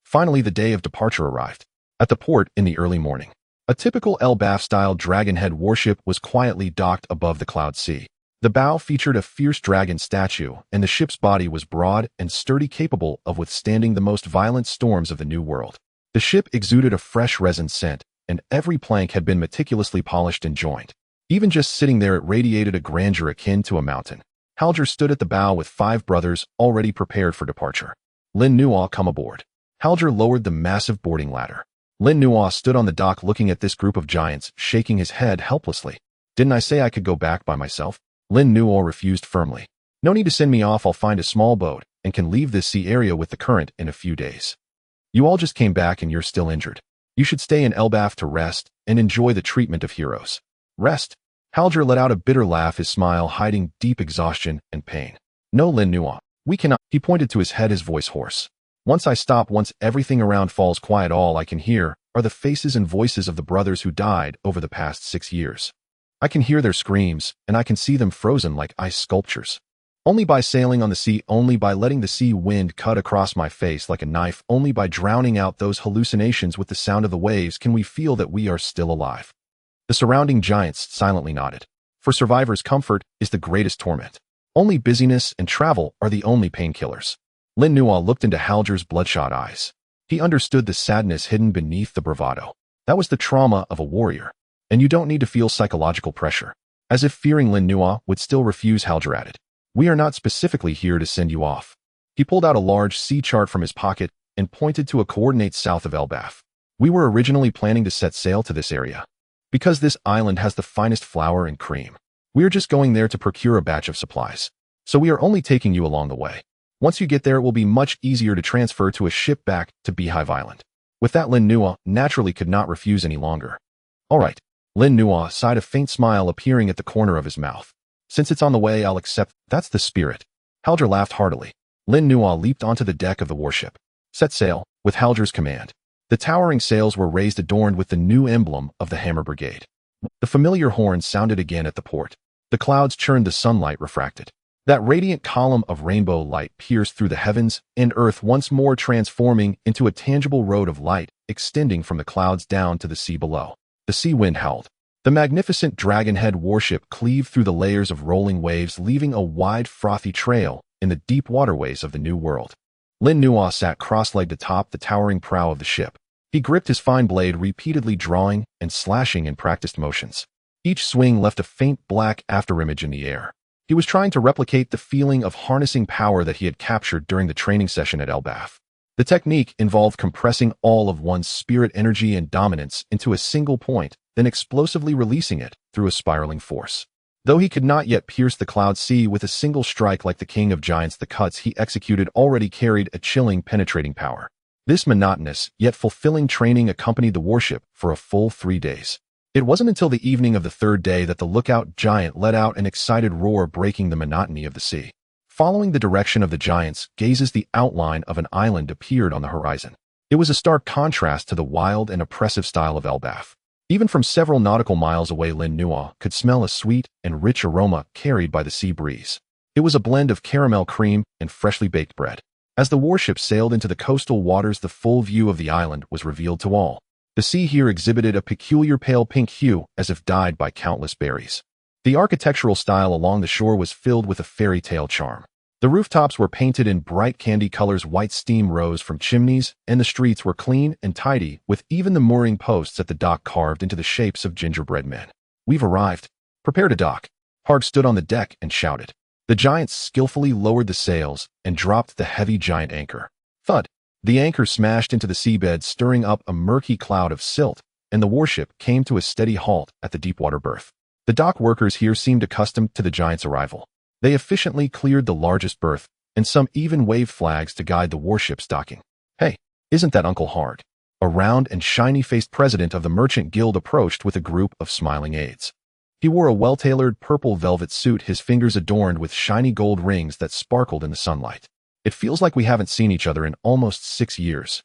Finally, the day of departure arrived. At the port in the early morning, a typical Elbaf-style dragonhead warship was quietly docked above the cloud sea. The bow featured a fierce dragon statue, and the ship's body was broad and sturdy, capable of withstanding the most violent storms of the New World. The ship exuded a fresh resin scent, and every plank had been meticulously polished and joined. Even just sitting there, it radiated a grandeur akin to a mountain. Halger stood at the bow with 5 brothers, already prepared for departure. Lin Nuo, come aboard. Halger lowered the massive boarding ladder. Lin Nuo stood on the dock looking at this group of giants, shaking his head helplessly. Didn't I say I could go back by myself? Lin Nuo refused firmly. No need to send me off. I'll find a small boat and can leave this sea area with the current in a few days. You all just came back and you're still injured. You should stay in Elbaf to rest and enjoy the treatment of heroes. Rest? Halger let out a bitter laugh, his smile hiding deep exhaustion and pain. No, Lin Nuo. We cannot. He pointed to his head, his voice hoarse. Once I stop, once everything around falls quiet, all I can hear are the faces and voices of the brothers who died over the past 6 years. I can hear their screams, and I can see them frozen like ice sculptures. Only by sailing on the sea, only by letting the sea wind cut across my face like a knife, only by drowning out those hallucinations with the sound of the waves can we feel that we are still alive. The surrounding giants silently nodded. For survivors, comfort is the greatest torment. Only busyness and travel are the only painkillers. Lin Nuo looked into Halger's bloodshot eyes. He understood the sadness hidden beneath the bravado. That was the trauma of a warrior. And you don't need to feel psychological pressure. As if fearing Lin Nuo would still refuse, Halger added. We are not specifically here to send you off. He pulled out a large sea chart from his pocket and pointed to a coordinate south of Elbaf. We were originally planning to set sail to this area. Because this island has the finest flour and cream. We are just going there to procure a batch of supplies. So we are only taking you along the way. Once you get there, it will be much easier to transfer to a ship back to Beehive Island. With that, Lin Nuo naturally could not refuse any longer. All right. Lin Nuo sighed, a faint smile appearing at the corner of his mouth. Since it's on the way, I'll accept. That's the spirit. Halger laughed heartily. Lin Nuo leaped onto the deck of the warship. Set sail, with Halger's command. The towering sails were raised, adorned with the new emblem of the Hammer Brigade. The familiar horn sounded again at the port. The clouds churned, the sunlight refracted. That radiant column of rainbow light pierced through the heavens, and Earth once more transforming into a tangible road of light extending from the clouds down to the sea below. The sea wind howled. The magnificent dragon-head warship cleaved through the layers of rolling waves, leaving a wide, frothy trail in the deep waterways of the New World. Lin Nuo sat cross-legged atop the towering prow of the ship. He gripped his fine blade, repeatedly drawing and slashing in practiced motions. Each swing left a faint black afterimage in the air. He was trying to replicate the feeling of harnessing power that he had captured during the training session at Elbaf. The technique involved compressing all of one's spirit energy and dominance into a single point, then explosively releasing it through a spiraling force. Though he could not yet pierce the cloud sea with a single strike like the king of giants, the cuts he executed already carried a chilling, penetrating power. This monotonous, yet fulfilling training accompanied the warship for a full 3 days. It wasn't until the evening of the third day that the lookout giant let out an excited roar, breaking the monotony of the sea. Following the direction of the giant's gazes, the outline of an island appeared on the horizon. It was a stark contrast to the wild and oppressive style of Elbaf. Even from several nautical miles away, Lin Nuo could smell a sweet and rich aroma carried by the sea breeze. It was a blend of caramel cream and freshly baked bread. As the warship sailed into the coastal waters, the full view of the island was revealed to all. The sea here exhibited a peculiar pale pink hue, as if dyed by countless berries. The architectural style along the shore was filled with a fairy tale charm. The rooftops were painted in bright candy colors, white steam rose from chimneys, and the streets were clean and tidy, with even the mooring posts at the dock carved into the shapes of gingerbread men. "We've arrived. Prepare to dock." Harg stood on the deck and shouted. The giants skillfully lowered the sails and dropped the heavy giant anchor. Thud! The anchor smashed into the seabed, stirring up a murky cloud of silt, and the warship came to a steady halt at the deepwater berth. The dock workers here seemed accustomed to the giant's arrival. They efficiently cleared the largest berth, and some even waved flags to guide the warship's docking. "Hey, isn't that Uncle Harg?" A round and shiny-faced president of the Merchant Guild approached with a group of smiling aides. He wore a well-tailored purple velvet suit, his fingers adorned with shiny gold rings that sparkled in the sunlight. "It feels like we haven't seen each other in almost 6 years.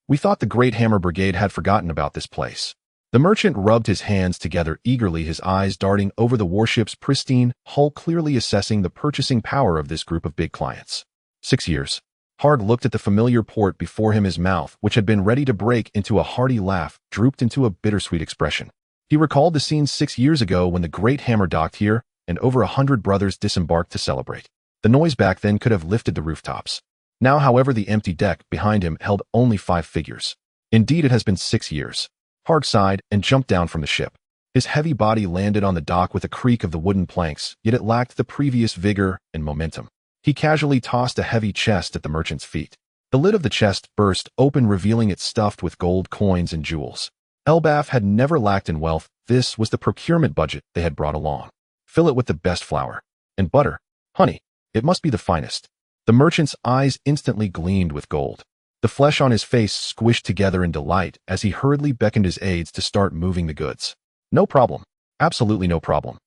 We thought the Great Hammer Brigade had forgotten about this place." The merchant rubbed his hands together eagerly, his eyes darting over the warship's pristine hull, clearly assessing the purchasing power of this group of big clients. 6 years. Harg looked at the familiar port before him, his mouth, which had been ready to break into a hearty laugh, drooped into a bittersweet expression. He recalled the scene 6 years ago when the Great Hammer docked here, and over 100 brothers disembarked to celebrate. The noise back then could have lifted the rooftops. Now, however, the empty deck behind him held only 5 figures. Indeed, it has been 6 years. Harg sighed and jumped down from the ship. His heavy body landed on the dock with a creak of the wooden planks, yet it lacked the previous vigor and momentum. He casually tossed a heavy chest at the merchant's feet. The lid of the chest burst open, revealing it stuffed with gold coins and jewels. Elbaf had never lacked in wealth. This was the procurement budget they had brought along. "Fill it with the best flour and butter. Honey, it must be the finest." The merchant's eyes instantly gleamed with gold. The flesh on his face squished together in delight as he hurriedly beckoned his aides to start moving the goods. "No problem. Absolutely no problem.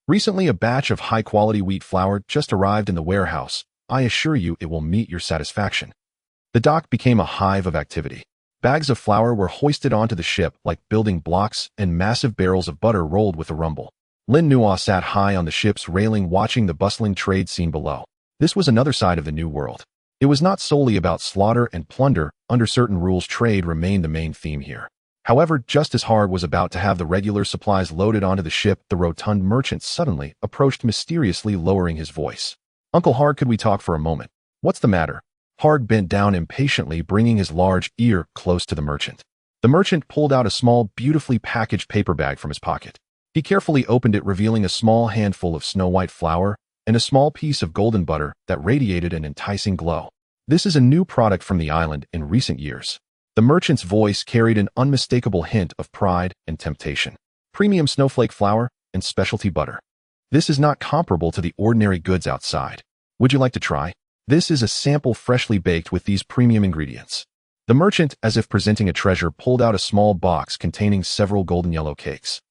Recently, a batch of high-quality wheat flour just arrived in the warehouse. I assure you it will meet your satisfaction." The dock became a hive of activity. Bags of flour were hoisted onto the ship like building blocks, and massive barrels of butter rolled with a rumble. Lin Nuo sat high on the ship's railing, watching the bustling trade scene below. This was another side of the New World. It was not solely about slaughter and plunder. Under certain rules, trade remained the main theme here. However, just as Harg was about to have the regular supplies loaded onto the ship, the rotund merchant suddenly approached, mysteriously lowering his voice. "Uncle Harg, could we talk for a moment?" "What's the matter?" Harg bent down impatiently, bringing his large ear close to the merchant. The merchant pulled out a small, beautifully packaged paper bag from his pocket. He carefully opened it, revealing a small handful of snow-white flour and a small piece of golden butter that radiated an enticing glow. "This is a new product from the island in recent years." The merchant's voice carried an unmistakable hint of pride and temptation. "Premium snowflake flour and specialty butter. This is not comparable to the ordinary goods outside. Would you like to try? This is a sample, freshly baked with these premium ingredients." The merchant, as if presenting a treasure, pulled out a small box containing several golden yellow cakes.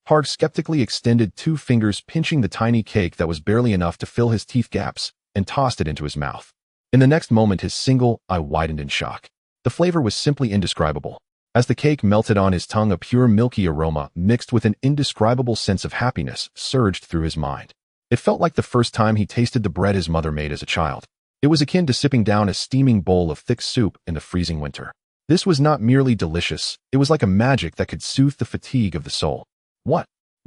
Harg skeptically extended 2 fingers, pinching the tiny cake that was barely enough to fill his teeth gaps, and tossed it into his mouth. In the next moment, his single eye widened in shock. The flavor was simply indescribable. As the cake melted on his tongue, a pure milky aroma mixed with an indescribable sense of happiness surged through his mind. It felt like the first time he tasted the bread his mother made as a child. It was akin to sipping down a steaming bowl of thick soup in the freezing winter. This was not merely delicious, it was like a magic that could soothe the fatigue of the soul.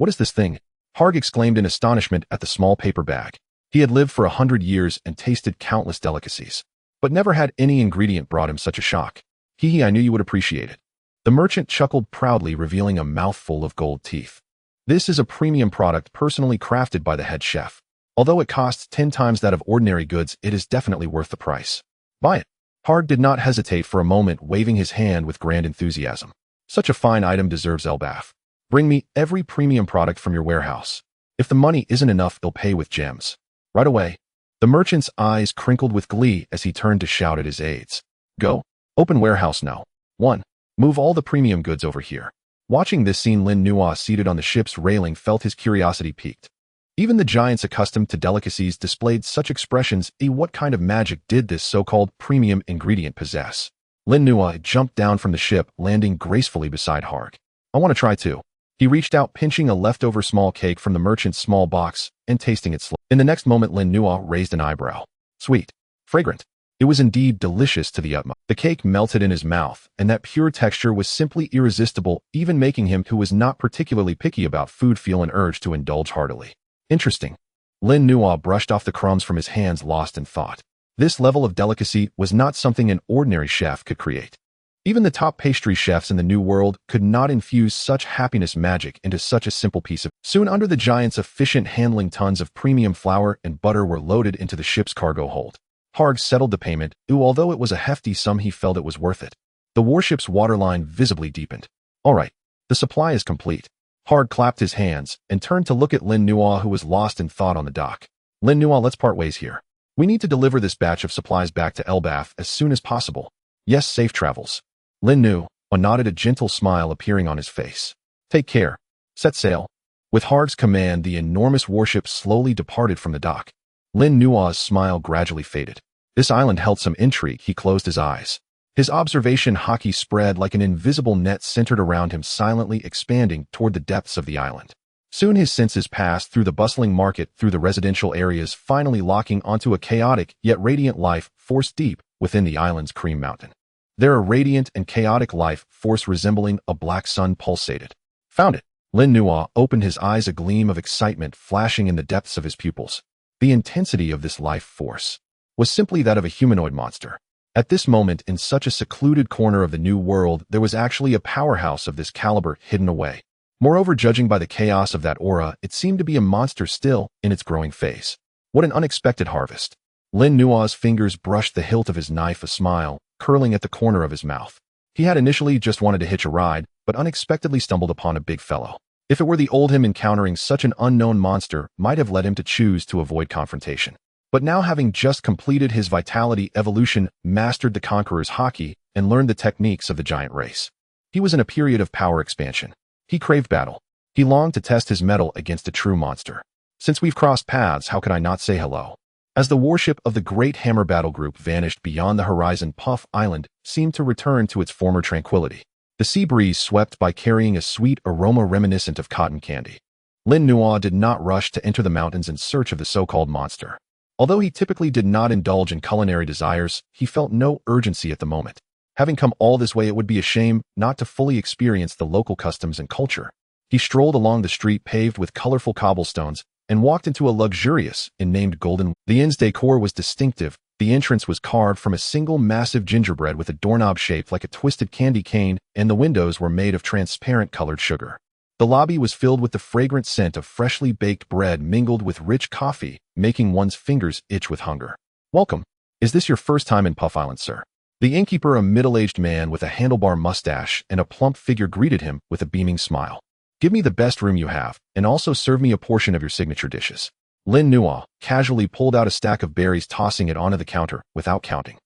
What What is this thing? Harg exclaimed in astonishment at the small paper bag. He had lived for 100 years and tasted countless delicacies, but never had any ingredient brought him such a shock. Hee, I knew you would appreciate it. The merchant chuckled proudly, revealing a mouthful of gold teeth. This is a premium product personally crafted by the head chef. Although it costs 10 times that of ordinary goods, it is definitely worth the price. Buy it. Harg did not hesitate for a moment, waving his hand with grand enthusiasm. Such a fine item deserves Elbaf. Bring me every premium product from your warehouse. If the money isn't enough, he'll pay with gems. Right away. The merchant's eyes crinkled with glee as he turned to shout at his aides. Go. Open warehouse now. 1. Move all the premium goods over here. Watching this scene, Lin Nuo, seated on the ship's railing, felt his curiosity piqued. Even the giants accustomed to delicacies displayed such expressions. What kind of magic did this so-called premium ingredient possess? Lin Nuo jumped down from the ship, landing gracefully beside Harg. I want to try too. He reached out, pinching a leftover small cake from the merchant's small box and tasting it slowly. In the next moment, Lin Nuo raised an eyebrow. Sweet. Fragrant. It was indeed delicious to the utmost. The cake melted in his mouth, and that pure texture was simply irresistible, even making him, who was not particularly picky about food, feel an urge to indulge heartily. Interesting. Lin Nuo brushed off the crumbs from his hands, lost in thought. This level of delicacy was not something an ordinary chef could create. Even the top pastry chefs in the New World could not infuse such happiness magic into such a simple piece of. Soon, under the giant's efficient handling, tons of premium flour and butter were loaded into the ship's cargo hold. Harg settled the payment. Although it was a hefty sum, he felt it was worth it. The warship's waterline visibly deepened. All right, the supply is complete. Harg clapped his hands and turned to look at Lin Nuo, who was lost in thought on the dock. Lin Nuo, let's part ways here. We need to deliver this batch of supplies back to Elbaf as soon as possible. Yes, safe travels. Lin Nuo nodded, a gentle smile appearing on his face. Take care. Set sail. With Harg's command, the enormous warship slowly departed from the dock. Lin Nuo's smile gradually faded. This island held some intrigue. He closed his eyes. His observation Haki spread like an invisible net centered around him, silently expanding toward the depths of the island. Soon his senses passed through the bustling market, through the residential areas, finally locking onto a chaotic yet radiant life force deep within the island's cream mountain. There, a radiant and chaotic life force resembling a black sun pulsated. Found it. Lin Nuo opened his eyes, a gleam of excitement flashing in the depths of his pupils. The intensity of this life force was simply that of a humanoid monster. At this moment, in such a secluded corner of the New World, there was actually a powerhouse of this caliber hidden away. Moreover, judging by the chaos of that aura, it seemed to be a monster still in its growing phase. What an unexpected harvest. Lin Nuo's fingers brushed the hilt of his knife, a smile curling at the corner of his mouth. He had initially just wanted to hitch a ride, but unexpectedly stumbled upon a big fellow. If it were the old him, encountering such an unknown monster might have led him to choose to avoid confrontation. But now, having just completed his vitality evolution, mastered the Conqueror's Haki, and learned the techniques of the giant race, he was in a period of power expansion. He craved battle. He longed to test his mettle against a true monster. Since we've crossed paths, how could I not say hello? As the warship of the Great Hammer Battle Group vanished beyond the horizon, Puff Island seemed to return to its former tranquility. The sea breeze swept by, carrying a sweet aroma reminiscent of cotton candy. Lin Nuo did not rush to enter the mountains in search of the so-called monster. Although he typically did not indulge in culinary desires, he felt no urgency at the moment. Having come all this way, it would be a shame not to fully experience the local customs and culture. He strolled along the street paved with colorful cobblestones and walked into a luxurious inn named Golden. The inn's decor was distinctive. The entrance was carved from a single massive gingerbread with a doorknob shaped like a twisted candy cane, and the windows were made of transparent colored sugar. The lobby was filled with the fragrant scent of freshly baked bread mingled with rich coffee, making one's fingers itch with hunger. Welcome. Is this your first time in Puff Island, sir? The innkeeper, a middle-aged man with a handlebar mustache and a plump figure, greeted him with a beaming smile. Give me the best room you have, and also serve me a portion of your signature dishes. Lin Nuo casually pulled out a stack of berries, tossing it onto the counter without counting.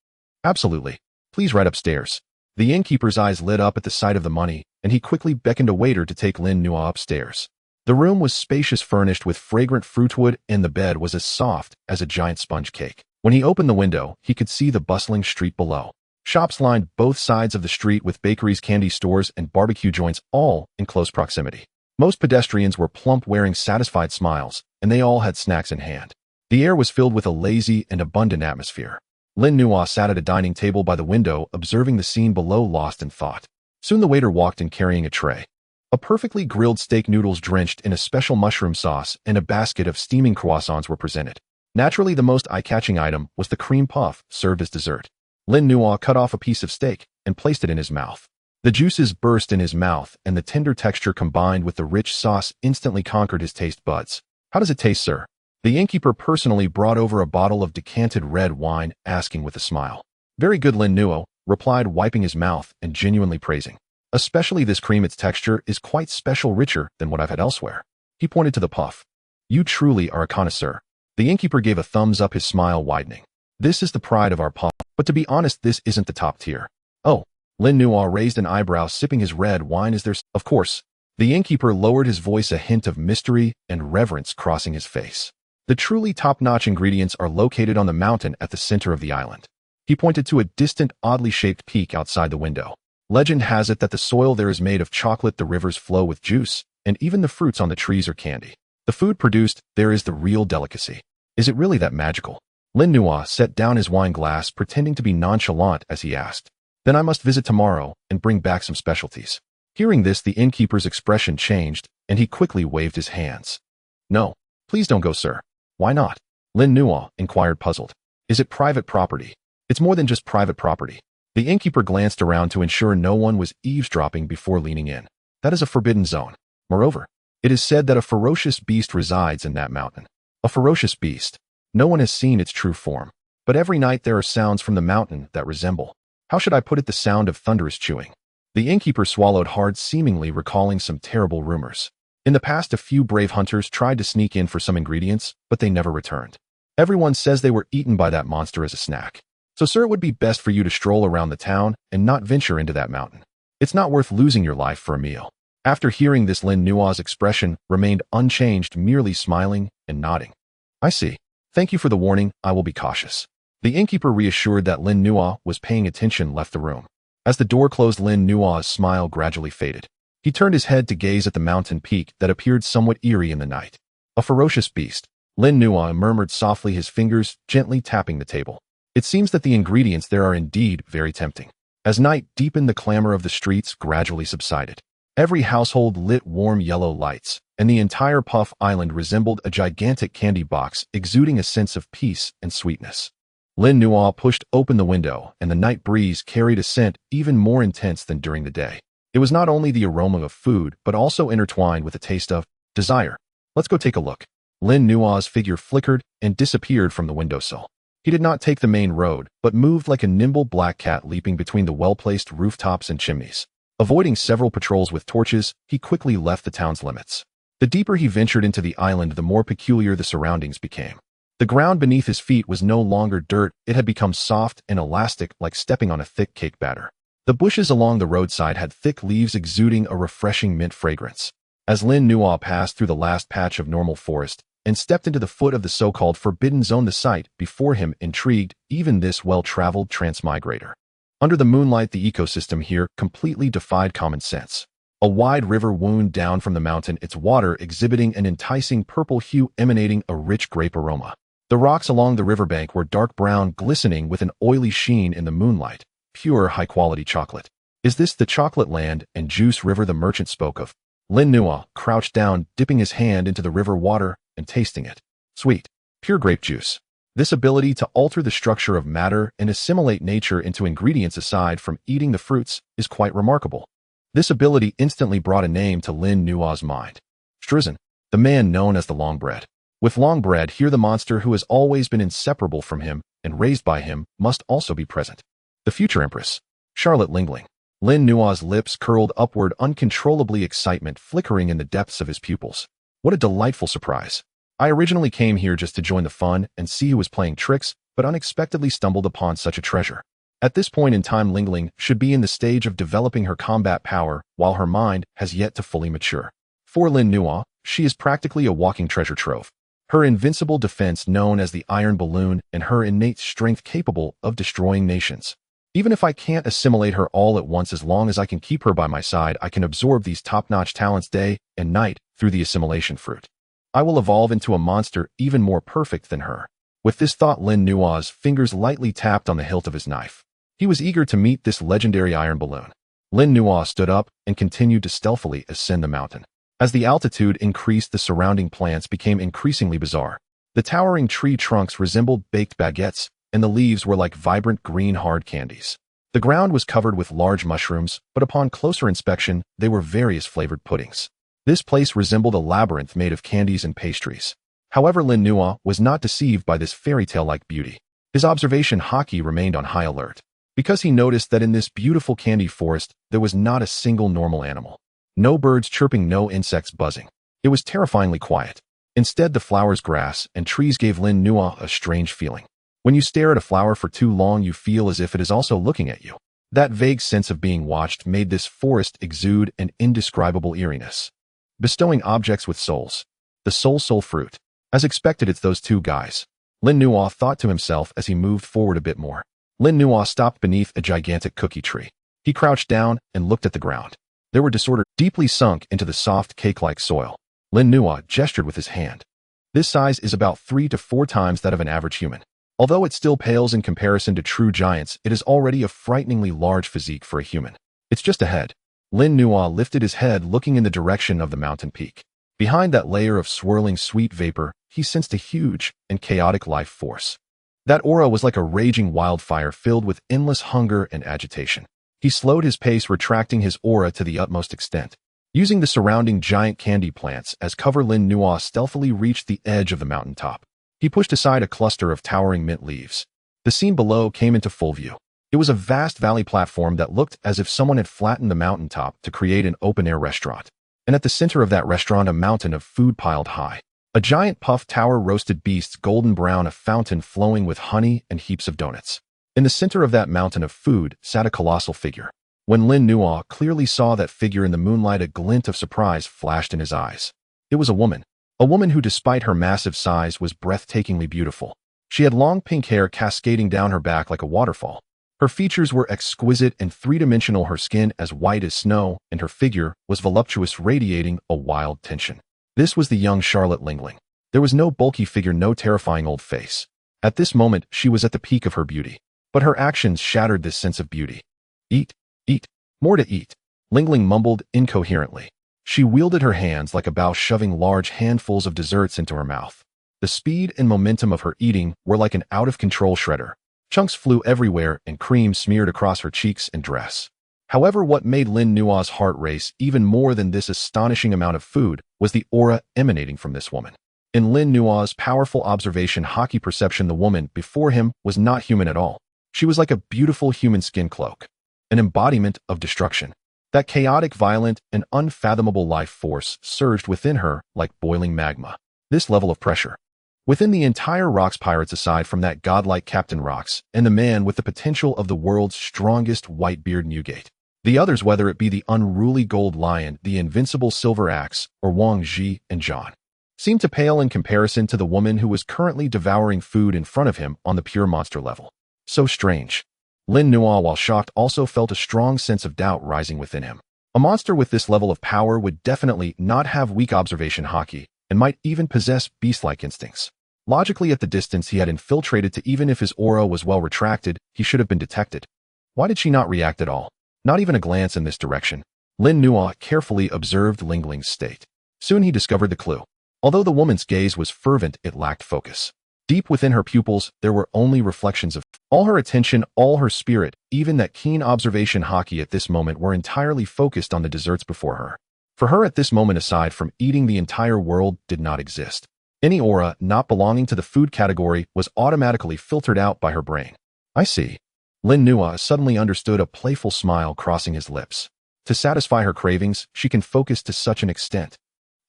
Absolutely. Please, right upstairs. The innkeeper's eyes lit up at the sight of the money, and he quickly beckoned a waiter to take Lin Nuo upstairs. The room was spacious, furnished with fragrant fruitwood, and the bed was as soft as a giant sponge cake. When he opened the window, he could see the bustling street below. Shops lined both sides of the street, with bakeries, candy stores, and barbecue joints, all in close proximity. Most pedestrians were plump, wearing satisfied smiles, and they all had snacks in hand. The air was filled with a lazy and abundant atmosphere. Lin Nuo sat at a dining table by the window, observing the scene below, lost in thought. Soon the waiter walked in, carrying a tray. A perfectly grilled steak noodles drenched in a special mushroom sauce and a basket of steaming croissants were presented. Naturally, the most eye-catching item was the cream puff, served as dessert. Lin Nuo cut off a piece of steak and placed it in his mouth. The juices burst in his mouth, and the tender texture combined with the rich sauce instantly conquered his taste buds. "How does it taste, sir?" The innkeeper personally brought over a bottle of decanted red wine, asking with a smile. "Very good," Lin Nuo replied, wiping his mouth and genuinely praising. "Especially this cream, its texture is quite special, richer than what I've had elsewhere." He pointed to the puff. "You truly are a connoisseur." The innkeeper gave a thumbs up, his smile widening. "This is the pride of our puff, but to be honest, this isn't the top tier." "Oh." Lin Nuo raised an eyebrow, sipping his red wine. "Is there—" "Of course." The innkeeper lowered his voice, a hint of mystery and reverence crossing his face. "The truly top-notch ingredients are located on the mountain at the center of the island." He pointed to a distant, oddly shaped peak outside the window. "Legend has it that the soil there is made of chocolate, the rivers flow with juice, and even the fruits on the trees are candy. The food produced there is the real delicacy." "Is it really that magical?" Lin Nuo set down his wine glass, pretending to be nonchalant as he asked. "Then I must visit tomorrow and bring back some specialties." Hearing this, the innkeeper's expression changed, and he quickly waved his hands. "No, please don't go, sir." "Why not?" Lin Nuo inquired, puzzled. "Is it private property?" "It's more than just private property." The innkeeper glanced around to ensure no one was eavesdropping before leaning in. "That is a forbidden zone. Moreover, it is said that a ferocious beast resides in that mountain." "A ferocious beast?" "No one has seen its true form. But every night there are sounds from the mountain that resemble— how should I put it, the sound of thunderous chewing." The innkeeper swallowed hard, seemingly recalling some terrible rumors. In the past, a few brave hunters tried to sneak in for some ingredients, but they never returned. Everyone says they were eaten by that monster as a snack. So, sir, it would be best for you to stroll around the town and not venture into that mountain. It's not worth losing your life for a meal." After hearing this, Lin Nuo's expression remained unchanged, merely smiling and nodding. "I see. Thank you for the warning. I will be cautious." The innkeeper, reassured that Lin Nuo was paying attention, left the room. As the door closed, Lin Nuo's smile gradually faded. He turned his head to gaze at the mountain peak that appeared somewhat eerie in the night. "A ferocious beast," Lin Nuo murmured softly, his fingers gently tapping the table. "It seems that the ingredients there are indeed very tempting." As night deepened, the clamor of the streets gradually subsided. Every household lit warm yellow lights, and the entire Puff Island resembled a gigantic candy box, exuding a sense of peace and sweetness. Lin Nuo pushed open the window, and the night breeze carried a scent even more intense than during the day. It was not only the aroma of food, but also intertwined with a taste of desire. "Let's go take a look." Lin Nuo's figure flickered and disappeared from the windowsill. He did not take the main road, but moved like a nimble black cat, leaping between the well-placed rooftops and chimneys. Avoiding several patrols with torches, he quickly left the town's limits. The deeper he ventured into the island, the more peculiar the surroundings became. The ground beneath his feet was no longer dirt, it had become soft and elastic, like stepping on a thick cake batter. The bushes along the roadside had thick leaves exuding a refreshing mint fragrance. As Lin Nuo passed through the last patch of normal forest and stepped into the foot of the so-called forbidden zone, the sight before him intrigued even this well-traveled transmigrator. Under the moonlight, the ecosystem here completely defied common sense. A wide river wound down from the mountain, its water exhibiting an enticing purple hue emanating a rich grape aroma. The rocks along the riverbank were dark brown, glistening with an oily sheen in the moonlight, pure high-quality chocolate. "Is this the chocolate land and juice river the merchant spoke of?" Lin Nuo crouched down, dipping his hand into the river water and tasting it. Sweet, pure grape juice. This ability to alter the structure of matter and assimilate nature into ingredients aside from eating the fruits is quite remarkable. This ability instantly brought a name to Lin Nuo's mind. Strizen, the man known as the Longbread. With Longbread here, the monster who has always been inseparable from him and raised by him must also be present. The future Empress, Charlotte Linlin. Lin Nuo's lips curled upward, uncontrollably, excitement flickering in the depths of his pupils. What a delightful surprise. I originally came here just to join the fun and see who was playing tricks, but unexpectedly stumbled upon such a treasure. At this point in time, Linlin should be in the stage of developing her combat power, while her mind has yet to fully mature. For Lin Nuo, she is practically a walking treasure trove. Her invincible defense, known as the Iron Balloon, and her innate strength capable of destroying nations. Even if I can't assimilate her all at once, as long as I can keep her by my side, I can absorb these top-notch talents day and night through the Assimilation Fruit. I will evolve into a monster even more perfect than her. With this thought, Lin Nuo's fingers lightly tapped on the hilt of his knife. He was eager to meet this legendary iron balloon. Lin Nuo stood up and continued to stealthily ascend the mountain. As the altitude increased, the surrounding plants became increasingly bizarre. The towering tree trunks resembled baked baguettes, and the leaves were like vibrant green hard candies. The ground was covered with large mushrooms, but upon closer inspection, they were various flavored puddings. This place resembled a labyrinth made of candies and pastries. However, Lin Nuo was not deceived by this fairy tale-like beauty. His observation Haki remained on high alert, because he noticed that in this beautiful candy forest, there was not a single normal animal. No birds chirping, no insects buzzing. It was terrifyingly quiet. Instead, the flowers, grass, and trees gave Lin Nuo a strange feeling. When you stare at a flower for too long, you feel as if it is also looking at you. That vague sense of being watched made this forest exude an indescribable eeriness. Bestowing objects with souls. The soul fruit. As expected, it's those two guys. Lin Nuo thought to himself as he moved forward a bit more. Lin Nuo stopped beneath a gigantic cookie tree. He crouched down and looked at the ground. There were disorders deeply sunk into the soft cake-like soil. Lin Nuo gestured with his hand. This size is about 3 to 4 times that of an average human. Although it still pales in comparison to true giants, it is already a frighteningly large physique for a human. It's just ahead. Lin Nuo lifted his head, looking in the direction of the mountain peak. Behind that layer of swirling sweet vapor, he sensed a huge and chaotic life force. That aura was like a raging wildfire filled with endless hunger and agitation. He slowed his pace, retracting his aura to the utmost extent. Using the surrounding giant candy plants as cover, Lin Nuo stealthily reached the edge of the mountaintop. He pushed aside a cluster of towering mint leaves. The scene below came into full view. It was a vast valley platform that looked as if someone had flattened the mountaintop to create an open-air restaurant. And at the center of that restaurant, a mountain of food piled high. A giant puffed tower roasted beasts, golden brown, a fountain flowing with honey, and heaps of donuts. In the center of that mountain of food sat a colossal figure. When Lin Nuo clearly saw that figure in the moonlight, a glint of surprise flashed in his eyes. It was a woman who, despite her massive size, was breathtakingly beautiful. She had long pink hair cascading down her back like a waterfall. Her features were exquisite and three-dimensional, her skin as white as snow, and her figure was voluptuous, radiating a wild tension. This was the young Charlotte Linlin. There was no bulky figure, no terrifying old face. At this moment, she was at the peak of her beauty. But her actions shattered this sense of beauty. Eat, more to eat, Linlin mumbled incoherently. She wielded her hands like a bow, shoving large handfuls of desserts into her mouth. The speed and momentum of her eating were like an out-of-control shredder. Chunks flew everywhere and cream smeared across her cheeks and dress. However, what made Lin Nuo's heart race even more than this astonishing amount of food was the aura emanating from this woman. In Lin Nuo's powerful observation Haki perception, the woman before him was not human at all. She was like a beautiful human skin cloak, an embodiment of destruction. That chaotic, violent, and unfathomable life force surged within her like boiling magma. This level of pressure. Within the entire Rocks pirates, aside from that godlike Captain Rocks and the man with the potential of the world's strongest Whitebeard Newgate. The others, whether it be the unruly Gold Lion, the invincible Silver Axe, or Wang Ji and John, seemed to pale in comparison to the woman who was currently devouring food in front of him on the pure monster level. So strange. Lin Nuo, while shocked, also felt a strong sense of doubt rising within him. A monster with this level of power would definitely not have weak observation Haki, and might even possess beast-like instincts. Logically, at the distance he had infiltrated to, even if his aura was well retracted, he should have been detected. Why did she not react at all? Not even a glance in this direction. Lin Nuo carefully observed Linglin's state. Soon he discovered the clue. Although the woman's gaze was fervent, it lacked focus. Deep within her pupils, there were only reflections of all her attention, all her spirit, even that keen observation Haki at this moment were entirely focused on the desserts before her. For her at this moment, aside from eating, the entire world did not exist. Any aura not belonging to the food category was automatically filtered out by her brain. I see. Lin Nuo suddenly understood, a playful smile crossing his lips. To satisfy her cravings, she can focus to such an extent.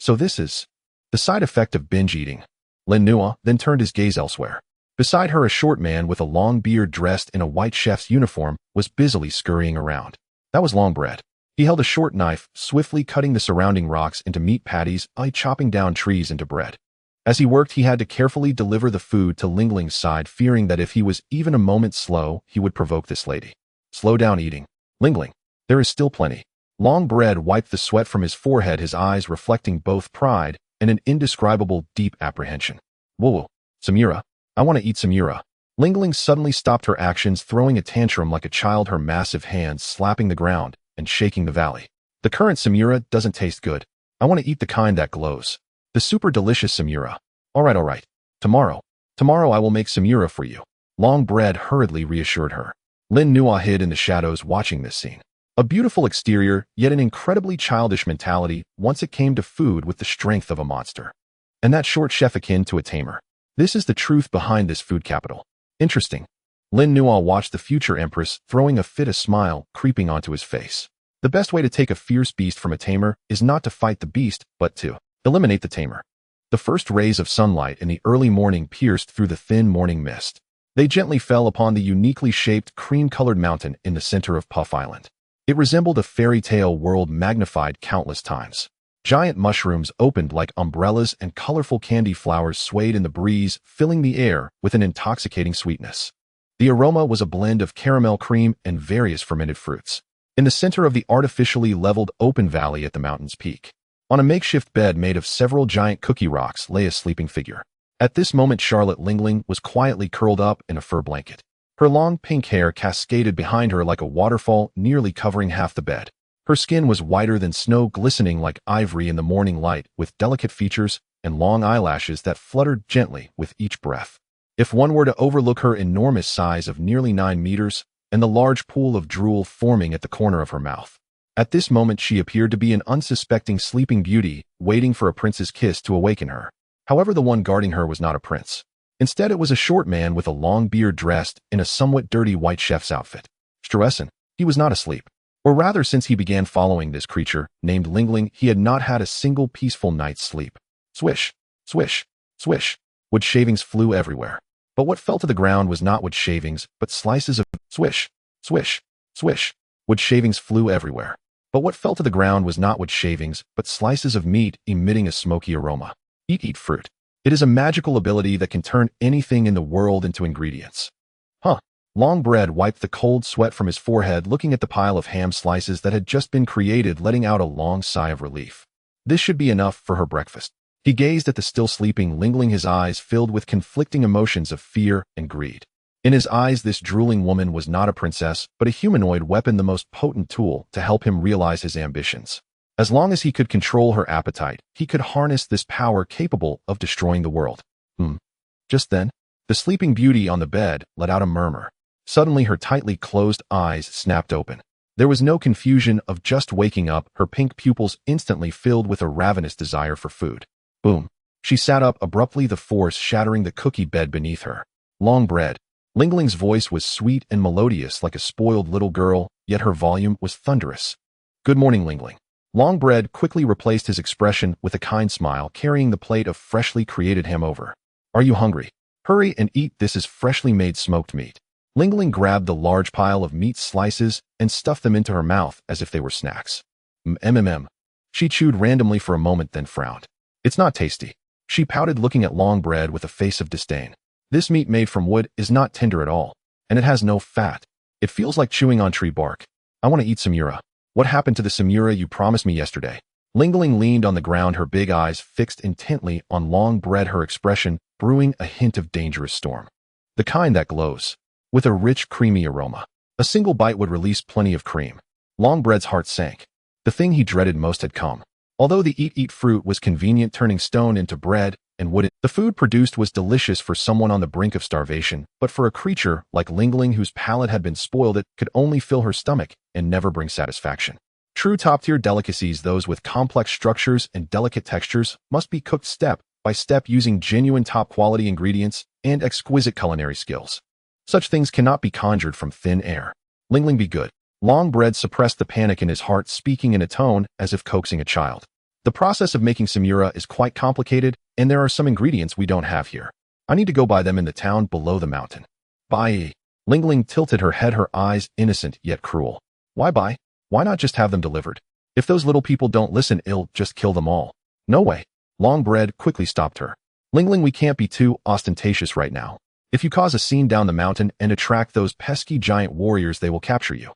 So this is the side effect of binge eating. Lin Nuo then turned his gaze elsewhere. Beside her, a short man with a long beard dressed in a white chef's uniform was busily scurrying around. That was Longbread. He held a short knife, swiftly cutting the surrounding rocks into meat patties, chopping down trees into bread. As he worked, he had to carefully deliver the food to Linglin's side, fearing that if he was even a moment slow, he would provoke this lady. Slow down eating. Linlin, there is still plenty. Longbread wiped the sweat from his forehead, his eyes reflecting both pride and an indescribable deep apprehension. Whoa, Samira, I want to eat Samira. Linlin suddenly stopped her actions, throwing a tantrum like a child, her massive hands slapping the ground, and shaking the valley. The current Samura doesn't taste good. I want to eat the kind that glows. The super delicious Samura. All right. Tomorrow I will make Samura for you. Long Bread hurriedly reassured her. Lin Nuo hid in the shadows watching this scene. A beautiful exterior, yet an incredibly childish mentality once it came to food with the strength of a monster. And that short chef akin to a tamer. This is the truth behind this food capital. Interesting. Lin Nuo watched the future empress throwing a fit, a smile creeping onto his face. The best way to take a fierce beast from a tamer is not to fight the beast, but to eliminate the tamer. The first rays of sunlight in the early morning pierced through the thin morning mist. They gently fell upon the uniquely shaped cream-colored mountain in the center of Puff Island. It resembled a fairy tale world magnified countless times. Giant mushrooms opened like umbrellas and colorful candy flowers swayed in the breeze, filling the air with an intoxicating sweetness. The aroma was a blend of caramel cream and various fermented fruits. In the center of the artificially leveled open valley at the mountain's peak, on a makeshift bed made of several giant cookie rocks lay a sleeping figure. At this moment Charlotte Linlin was quietly curled up in a fur blanket. Her long pink hair cascaded behind her like a waterfall, nearly covering half the bed. Her skin was whiter than snow, glistening like ivory in the morning light, with delicate features and long eyelashes that fluttered gently with each breath. If one were to overlook her enormous size of nearly 9 meters and the large pool of drool forming at the corner of her mouth. At this moment she appeared to be an unsuspecting sleeping beauty, waiting for a prince's kiss to awaken her. However, the one guarding her was not a prince. Instead, it was a short man with a long beard dressed in a somewhat dirty white chef's outfit. Stressen, he was not asleep. Or rather, since he began following this creature, named Linlin, he had not had a single peaceful night's sleep. Swish, swish, swish. Wood shavings flew everywhere. But what fell to the ground was not wood shavings, but slices of swish, swish, swish. Wood shavings flew everywhere. But what fell to the ground was not wood shavings, but slices of meat emitting a smoky aroma. Eat fruit. It is a magical ability that can turn anything in the world into ingredients. Long Bread wiped the cold sweat from his forehead, looking at the pile of ham slices that had just been created, letting out a long sigh of relief. This should be enough for her breakfast. He gazed at the still sleeping Linlin, his eyes filled with conflicting emotions of fear and greed. In his eyes, this drooling woman was not a princess, but a humanoid weapon, the most potent tool to help him realize his ambitions. As long as he could control her appetite, he could harness this power capable of destroying the world. Just then, the sleeping beauty on the bed let out a murmur. Suddenly, her tightly closed eyes snapped open. There was no confusion of just waking up, her pink pupils instantly filled with a ravenous desire for food. Boom. She sat up abruptly, the force shattering the cookie bed beneath her. Long Bread. Linlin's voice was sweet and melodious like a spoiled little girl, yet her volume was thunderous. Good morning, Linlin. Long Bread quickly replaced his expression with a kind smile, carrying the plate of freshly created ham over. Are you hungry? Hurry and eat, this is freshly made smoked meat. Linlin grabbed the large pile of meat slices and stuffed them into her mouth as if they were snacks. She chewed randomly for a moment, then frowned. It's not tasty. She pouted, looking at Long Bread with a face of disdain. This meat made from wood is not tender at all, and it has no fat. It feels like chewing on tree bark. I want to eat Samura. What happened to the Samura you promised me yesterday? Linlin leaned on the ground, her big eyes fixed intently on Long Bread, her expression brewing a hint of dangerous storm. The kind that glows. With a rich, creamy aroma. A single bite would release plenty of cream. Long Bread's heart sank. The thing he dreaded most had come. Although the eat fruit was convenient, turning stone into bread and wood, the food produced was delicious for someone on the brink of starvation, but for a creature like Linlin, whose palate had been spoiled, it could only fill her stomach and never bring satisfaction. True top-tier delicacies, those with complex structures and delicate textures, must be cooked step by step using genuine top-quality ingredients and exquisite culinary skills. Such things cannot be conjured from thin air. Linlin, be good. Long Bread suppressed the panic in his heart, speaking in a tone as if coaxing a child. The process of making Samura is quite complicated, and there are some ingredients we don't have here. I need to go buy them in the town below the mountain. Buy? Linlin tilted her head, her eyes innocent yet cruel. Why buy? Why not just have them delivered? If those little people don't listen, I'll just kill them all. No way. Long Bread quickly stopped her. Linlin, we can't be too ostentatious right now. If you cause a scene down the mountain and attract those pesky giant warriors, they will capture you.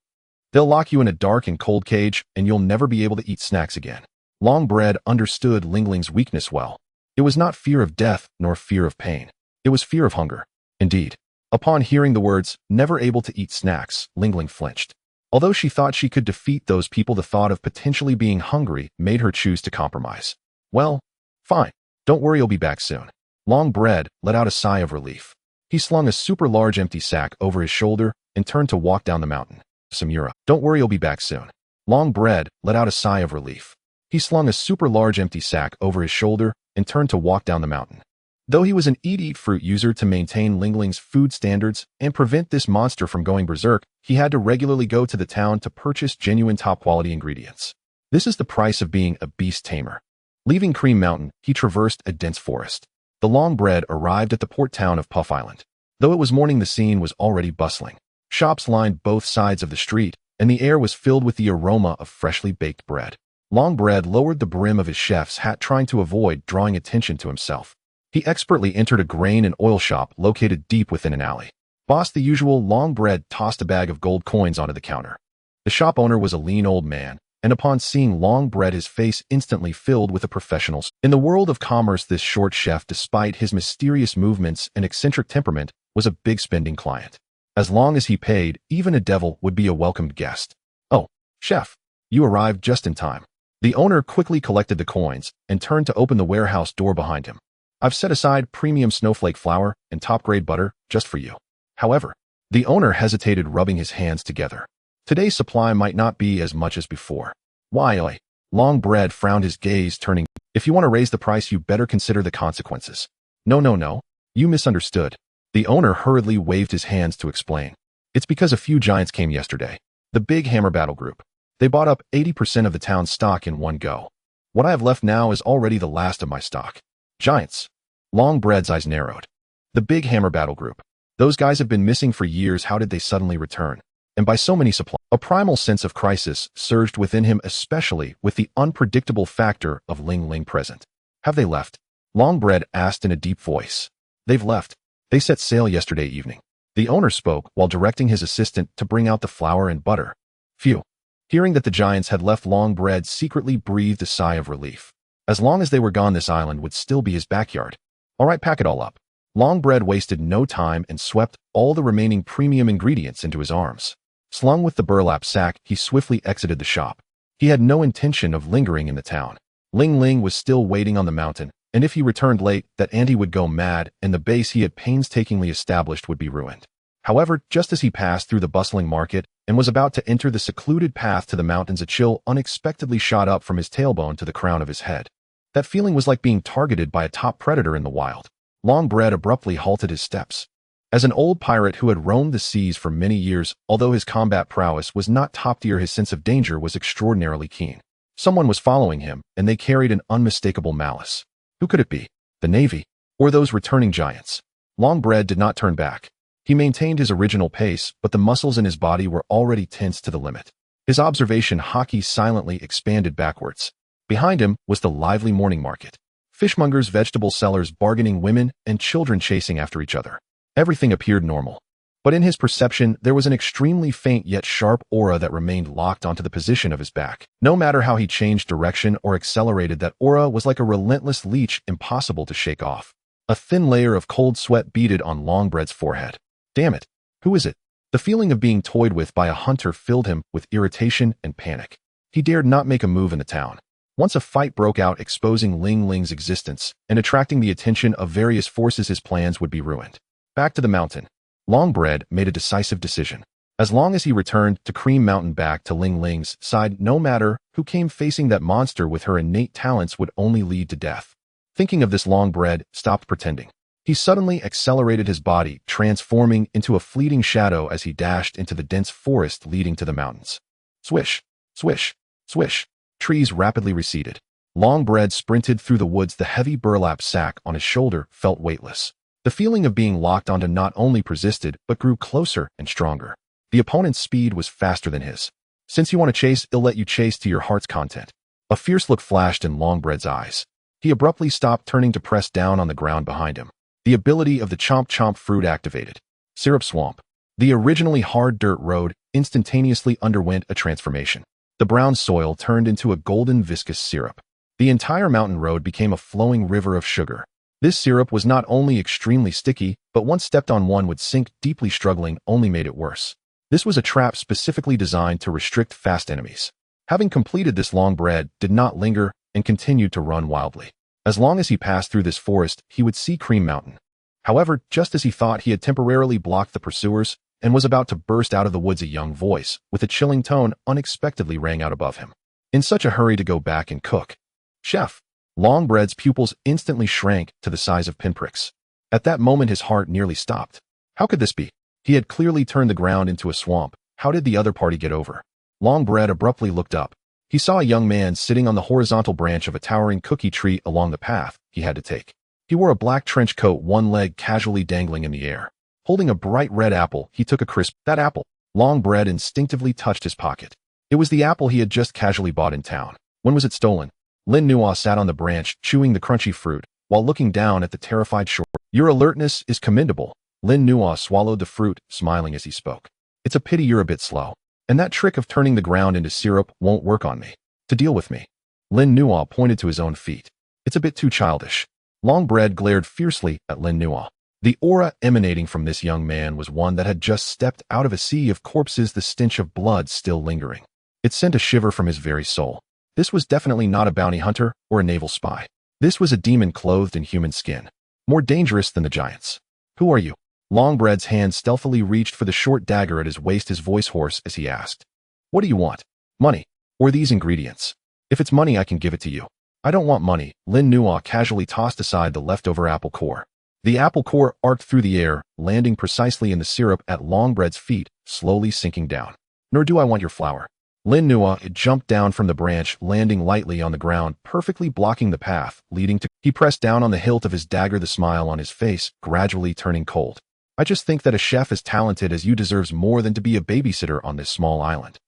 They'll lock you in a dark and cold cage, and you'll never be able to eat snacks again. Long Bread understood Linlin's weakness well. It was not fear of death nor fear of pain. It was fear of hunger. Indeed, upon hearing the words, never able to eat snacks, Linlin flinched. Although she thought she could defeat those people, the thought of potentially being hungry made her choose to compromise. Well, fine. Don't worry, I'll be back soon. Long Bread let out a sigh of relief. He slung a super large empty sack over his shoulder and turned to walk down the mountain. Samura, don't worry, I'll be back soon. Long Bread let out a sigh of relief. He slung a super large empty sack over his shoulder and turned to walk down the mountain. Though he was an eat fruit user to maintain Linlin's food standards and prevent this monster from going berserk, he had to regularly go to the town to purchase genuine top-quality ingredients. This is the price of being a beast tamer. Leaving Cream Mountain, he traversed a dense forest. The Long Bread arrived at the port town of Puff Island. Though it was morning, the scene was already bustling. Shops lined both sides of the street, and the air was filled with the aroma of freshly baked bread. Long Bread lowered the brim of his chef's hat, trying to avoid drawing attention to himself. He expertly entered a grain and oil shop located deep within an alley. Boss the usual, Long Bread tossed a bag of gold coins onto the counter. The shop owner was a lean old man, and upon seeing Long Bread, his face instantly filled with a professional. In the world of commerce, this short chef, despite his mysterious movements and eccentric temperament, was a big spending client. As long as he paid, even a devil would be a welcomed guest. Oh, chef, you arrived just in time. The owner quickly collected the coins and turned to open the warehouse door behind him. I've set aside premium snowflake flour and top-grade butter just for you. However, the owner hesitated, rubbing his hands together. Today's supply might not be as much as before. Why? Long Bread frowned, his gaze turning. If you want to raise the price, you better consider the consequences. No. You misunderstood. The owner hurriedly waved his hands to explain. It's because a few giants came yesterday. The Big Hammer Battle Group. They bought up 80% of the town's stock in one go. What I have left now is already the last of my stock. Giants. Long Bread's eyes narrowed. The Big Hammer Battle Group. Those guys have been missing for years. How did they suddenly return? And by so many supplies? A primal sense of crisis surged within him, especially with the unpredictable factor of Linlin present. Have they left? Long Bread asked in a deep voice. They've left. They set sail yesterday evening. The owner spoke while directing his assistant to bring out the flour and butter. Phew. Hearing that the giants had left, Long Bread secretly breathed a sigh of relief. As long as they were gone, this island would still be his backyard. All right, pack it all up. Long Bread wasted no time and swept all the remaining premium ingredients into his arms. Slung with the burlap sack, he swiftly exited the shop. He had no intention of lingering in the town. Linlin was still waiting on the mountain, and if he returned late, that Andy would go mad and the base he had painstakingly established would be ruined. However, just as he passed through the bustling market and was about to enter the secluded path to the mountains, a chill unexpectedly shot up from his tailbone to the crown of his head. That feeling was like being targeted by a top predator in the wild. Long Bread abruptly halted his steps. As an old pirate who had roamed the seas for many years, although his combat prowess was not top tier, his sense of danger was extraordinarily keen. Someone was following him, and they carried an unmistakable malice. Who could it be? The Navy? Or those returning giants? Long Bread did not turn back. He maintained his original pace, but the muscles in his body were already tense to the limit. His observation Haki silently expanded backwards. Behind him was the lively morning market. Fishmongers, vegetable sellers, bargaining women, and children chasing after each other. Everything appeared normal. But in his perception, there was an extremely faint yet sharp aura that remained locked onto the position of his back. No matter how he changed direction or accelerated, that aura was like a relentless leech, impossible to shake off. A thin layer of cold sweat beaded on Long Bread's forehead. Damn it. Who is it? The feeling of being toyed with by a hunter filled him with irritation and panic. He dared not make a move in the town. Once a fight broke out, exposing Linlin's existence and attracting the attention of various forces, his plans would be ruined. Back to the mountain. Long Bread made a decisive decision. As long as he returned to Cream Mountain, back to Linlin's side, no matter who came facing that monster with her innate talents would only lead to death. Thinking of this, Long Bread stopped pretending. He suddenly accelerated his body, transforming into a fleeting shadow as he dashed into the dense forest leading to the mountains. Swish, swish, swish. Trees rapidly receded. Long Bread sprinted through the woods, the heavy burlap sack on his shoulder felt weightless. The feeling of being locked onto not only persisted, but grew closer and stronger. The opponent's speed was faster than his. Since you want to chase, I'll let you chase to your heart's content. A fierce look flashed in Long Bread's eyes. He abruptly stopped, turning to press down on the ground behind him. The ability of the Chomp Chomp fruit activated. Syrup Swamp. The originally hard dirt road instantaneously underwent a transformation. The brown soil turned into a golden viscous syrup. The entire mountain road became a flowing river of sugar. This syrup was not only extremely sticky, but once stepped on, one would sink deeply. Struggling only made it worse. This was a trap specifically designed to restrict fast enemies. Having completed this, long bread did not linger and continued to run wildly. As long as he passed through this forest, he would see Cream Mountain. However, just as he thought he had temporarily blocked the pursuers and was about to burst out of the woods, a young voice, with a chilling tone, unexpectedly rang out above him. In such a hurry to go back and cook. Chef. Longbread's pupils instantly shrank to the size of pinpricks. At that moment his heart nearly stopped. How could this be? He had clearly turned the ground into a swamp. How did the other party get over? Longbread abruptly looked up. He saw a young man sitting on the horizontal branch of a towering cookie tree along the path he had to take. He wore a black trench coat, one leg casually dangling in the air. Holding a bright red apple, he took a crisp. That apple. Longbread instinctively touched his pocket. It was the apple he had just casually bought in town. When was it stolen? Lin Nuo sat on the branch, chewing the crunchy fruit, while looking down at the terrified shore. Your alertness is commendable. Lin Nuo swallowed the fruit, smiling as he spoke. It's a pity you're a bit slow. And that trick of turning the ground into syrup won't work on me. To deal with me. Lin Nuo pointed to his own feet. It's a bit too childish. Longbread glared fiercely at Lin Nuo. The aura emanating from this young man was one that had just stepped out of a sea of corpses, the stench of blood still lingering. It sent a shiver from his very soul. This was definitely not a bounty hunter or a naval spy. This was a demon clothed in human skin. More dangerous than the giants. Who are you? Longbread's hand stealthily reached for the short dagger at his waist, his voice hoarse as he asked. What do you want? Money? Or these ingredients? If it's money, I can give it to you. I don't want money. Lin Nuo casually tossed aside the leftover apple core. The apple core arced through the air, landing precisely in the syrup at Longbread's feet, slowly sinking down. Nor do I want your flour. Lin Nuo jumped down from the branch, landing lightly on the ground, perfectly blocking the path, leading to... He pressed down on the hilt of his dagger, the smile on his face gradually turning cold. I just think that a chef as talented as you deserves more than to be a babysitter on this small island.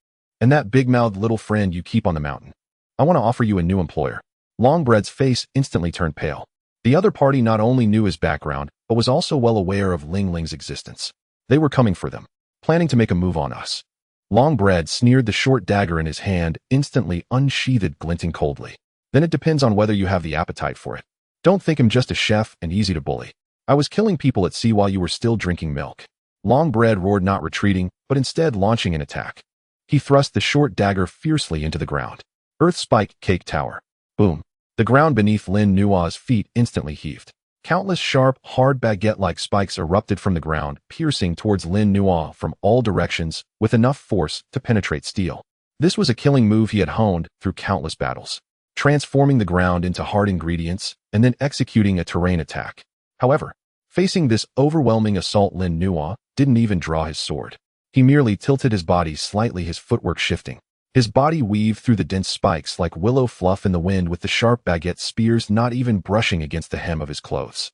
And that big-mouthed little friend you keep on the mountain. I want to offer you a new employer. Longbread's face instantly turned pale. The other party not only knew his background, but was also well aware of Linlin's existence. They were coming for them, planning to make a move on us. Longbread sneered, the short dagger in his hand instantly unsheathed, glinting coldly. Then it depends on whether you have the appetite for it. Don't think I'm just a chef and easy to bully. I was killing people at sea while you were still drinking milk. Longbread roared, not retreating, but instead launching an attack. He thrust the short dagger fiercely into the ground. Earth spike, cake tower. Boom. The ground beneath Lin Nuo's feet instantly heaved. Countless sharp, hard baguette-like spikes erupted from the ground, piercing towards Lin Nuo from all directions with enough force to penetrate steel. This was a killing move he had honed through countless battles, transforming the ground into hard ingredients and then executing a terrain attack. However, facing this overwhelming assault, Lin Nuo didn't even draw his sword. He merely tilted his body slightly, his footwork shifting. His body weaved through the dense spikes like willow fluff in the wind, with the sharp baguette spears not even brushing against the hem of his clothes.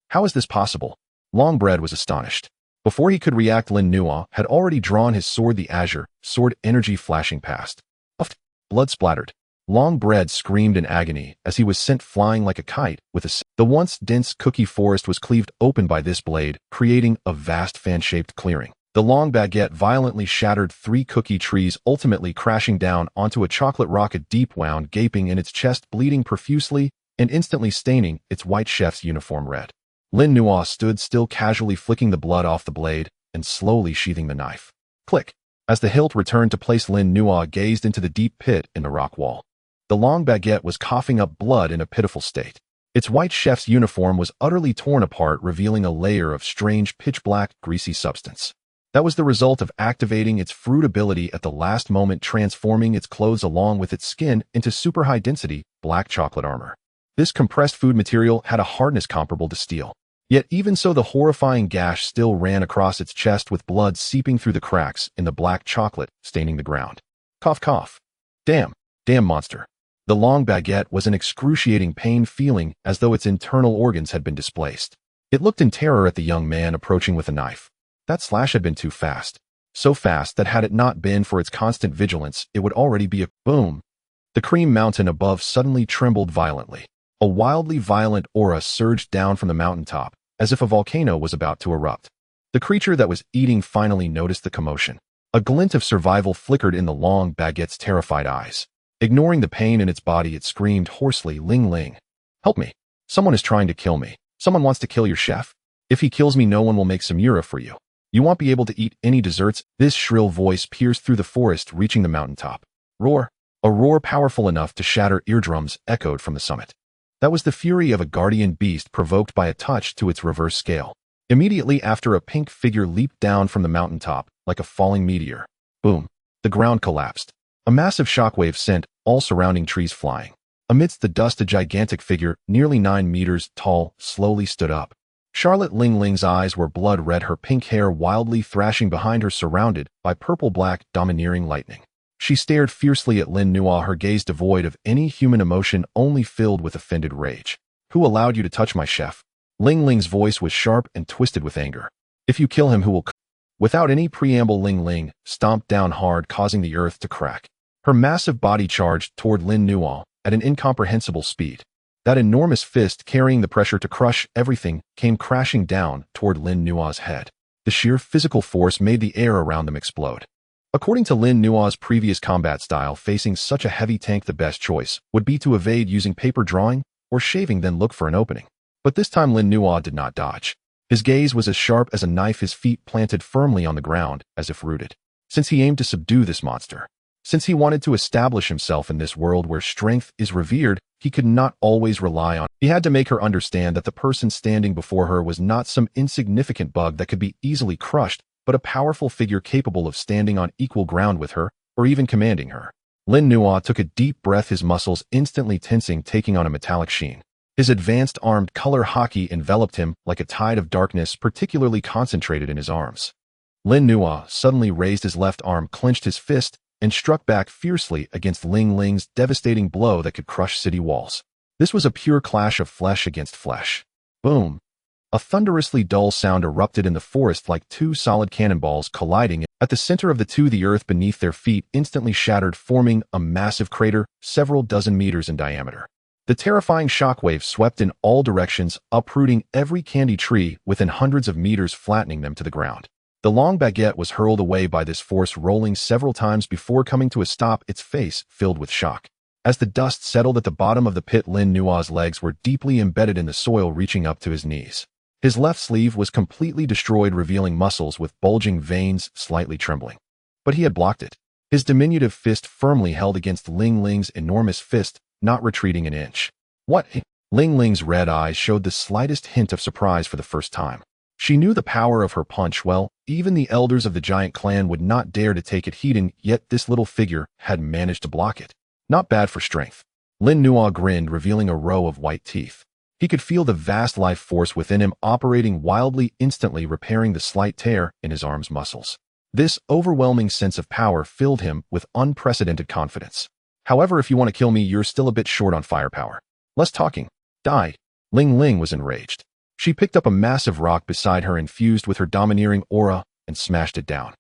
How is this possible? Longbread was astonished. Before he could react, Lin Nuo had already drawn his sword, the azure sword energy flashing past. Uffed. Blood splattered. Longbread screamed in agony as he was sent flying like a kite with a... The once dense cookie forest was cleaved open by this blade, creating a vast fan-shaped clearing. The long baguette violently shattered 3 cookie trees, ultimately crashing down onto a chocolate rock, a deep wound gaping in its chest, bleeding profusely and instantly staining its white chef's uniform red. Lin Nuo stood still, casually flicking the blood off the blade and slowly sheathing the knife. Click. As the hilt returned to place, Lin Nuo gazed into the deep pit in the rock wall. The long baguette was coughing up blood in a pitiful state. Its white chef's uniform was utterly torn apart, revealing a layer of strange, pitch-black, greasy substance. That was the result of activating its fruit ability at the last moment, transforming its clothes along with its skin into super high-density, black chocolate armor. This compressed food material had a hardness comparable to steel. Yet even so, the horrifying gash still ran across its chest, with blood seeping through the cracks in the black chocolate, staining the ground. Cough, cough. Damn monster. The long baguette was in excruciating pain, feeling as though its internal organs had been displaced. It looked in terror at the young man approaching with a knife. That slash had been too fast. So fast that had it not been for its constant vigilance, it would already be a boom. The cream mountain above suddenly trembled violently. A wildly violent aura surged down from the mountaintop, as if a volcano was about to erupt. The creature that was eating finally noticed the commotion. A glint of survival flickered in the long baguette's terrified eyes. Ignoring the pain in its body, it screamed hoarsely, Linlin. Help me. Someone is trying to kill me. Someone wants to kill your chef. If he kills me, no one will make samura for you. You won't be able to eat any desserts. This shrill voice pierced through the forest, reaching the mountaintop. Roar. A roar powerful enough to shatter eardrums echoed from the summit. That was the fury of a guardian beast provoked by a touch to its reverse scale. Immediately after, a pink figure leaped down from the mountaintop like a falling meteor. Boom. The ground collapsed. A massive shockwave sent all surrounding trees flying. Amidst the dust, a gigantic figure, nearly 9 meters tall, slowly stood up. Charlotte Linlin's eyes were blood red, her pink hair wildly thrashing behind her, surrounded by purple-black, domineering lightning. She stared fiercely at Lin Nuo, her gaze devoid of any human emotion, only filled with offended rage. Who allowed you to touch my chef? Linlin's voice was sharp and twisted with anger. If you kill him, who will? Without any preamble, Linlin stomped down hard, causing the earth to crack. Her massive body charged toward Lin Nuo at an incomprehensible speed. That enormous fist, carrying the pressure to crush everything, came crashing down toward Lin Nuo's head. The sheer physical force made the air around them explode. According to Lin Nuo's previous combat style, facing such a heavy tank, the best choice would be to evade using paper drawing or shaving, then look for an opening. But this time Lin Nuo did not dodge. His gaze was as sharp as a knife, his feet planted firmly on the ground as if rooted. Since he aimed to subdue this monster, since he wanted to establish himself in this world where strength is revered, he could not always rely on. He had to make her understand that the person standing before her was not some insignificant bug that could be easily crushed, but a powerful figure capable of standing on equal ground with her, or even commanding her. Lin Nuo took a deep breath, his muscles instantly tensing, taking on a metallic sheen. His advanced armed color Haki enveloped him like a tide of darkness, particularly concentrated in his arms. Lin Nuo suddenly raised his left arm, clenched his fist, and struck back fiercely against Linlin's devastating blow that could crush city walls. This was a pure clash of flesh against flesh. Boom! A thunderously dull sound erupted in the forest like two solid cannonballs colliding. At the center of the two, the earth beneath their feet instantly shattered, forming a massive crater several dozen meters in diameter. The terrifying shockwave swept in all directions, uprooting every candy tree within hundreds of meters, flattening them to the ground. The long baguette was hurled away by this force, rolling several times before coming to a stop, its face filled with shock. As the dust settled at the bottom of the pit, Lin Nuo's legs were deeply embedded in the soil, reaching up to his knees. His left sleeve was completely destroyed, revealing muscles with bulging veins slightly trembling. But he had blocked it. His diminutive fist firmly held against Linlin's enormous fist, not retreating an inch. What? Linlin's red eyes showed the slightest hint of surprise for the first time. She knew the power of her punch well. Even the elders of the giant clan would not dare to take it heeding, yet this little figure had managed to block it. Not bad for strength. Lin Nuo grinned, revealing a row of white teeth. He could feel the vast life force within him operating wildly, instantly repairing the slight tear in his arm's muscles. This overwhelming sense of power filled him with unprecedented confidence. However, if you want to kill me, you're still a bit short on firepower. Less talking. Die. Linlin was enraged. She picked up a massive rock beside her, infused with her domineering aura, and smashed it down.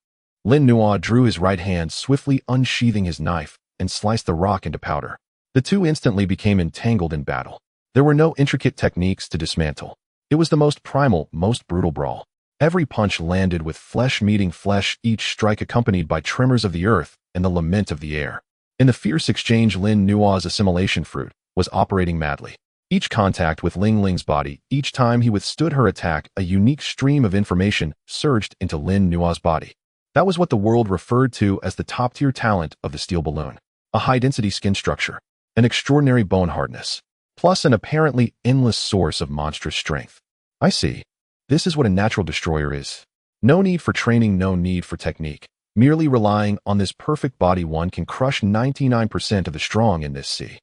Lin Nuo drew his right hand, swiftly unsheathing his knife, and sliced the rock into powder. The two instantly became entangled in battle. There were no intricate techniques to dismantle. It was the most primal, most brutal brawl. Every punch landed with flesh meeting flesh, each strike accompanied by tremors of the earth and the lament of the air. In the fierce exchange, Lin Nuo's assimilation fruit was operating madly. Each contact with Linlin's body, each time he withstood her attack, a unique stream of information surged into Lin Nuo's body. That was what the world referred to as the top-tier talent of the steel balloon. A high-density skin structure, an extraordinary bone hardness, plus an apparently endless source of monstrous strength. I see. This is what a natural destroyer is. No need for training, no need for technique. Merely relying on this perfect body, one can crush 99% of the strong in this sea.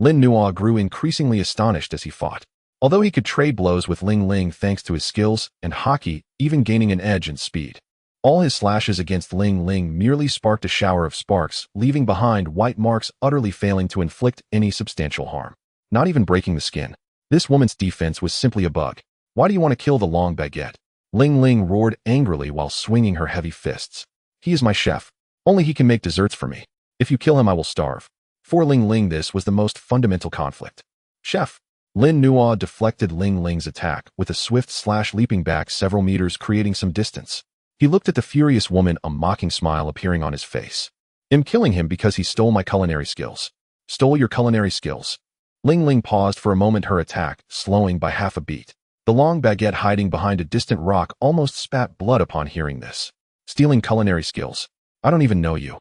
Lin Nuo grew increasingly astonished as he fought. Although he could trade blows with Linlin thanks to his skills and Haki, even gaining an edge in speed. All his slashes against Linlin merely sparked a shower of sparks, leaving behind white marks, utterly failing to inflict any substantial harm. Not even breaking the skin. This woman's defense was simply a bug. Why do you want to kill the long baguette? Linlin roared angrily while swinging her heavy fists. He is my chef. Only he can make desserts for me. If you kill him, I will starve. For Linlin, this was the most fundamental conflict. Chef. Lin Nuo deflected Linlin's attack with a swift slash, leaping back several meters, creating some distance. He looked at the furious woman, a mocking smile appearing on his face. I'm killing him because he stole my culinary skills. Stole your culinary skills. Linlin paused for a moment, her attack slowing by half a beat. The long baguette hiding behind a distant rock almost spat blood upon hearing this. Stealing culinary skills. I don't even know you.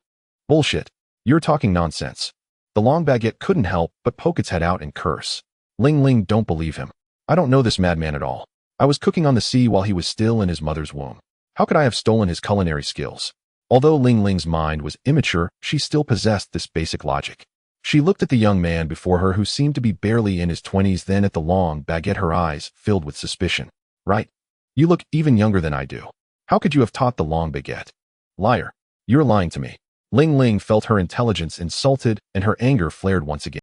Bullshit. You're talking nonsense. The long baguette couldn't help but poke its head out and curse. Linlin don't believe him. I don't know this madman at all. I was cooking on the sea while he was still in his mother's womb. How could I have stolen his culinary skills? Although Linlin's mind was immature, she still possessed this basic logic. She looked at the young man before her who seemed to be barely in his 20s, then at the long baguette, her eyes filled with suspicion. Right? You look even younger than I do. How could you have taught the long baguette? Liar. You're lying to me. Linlin felt her intelligence insulted and her anger flared once again.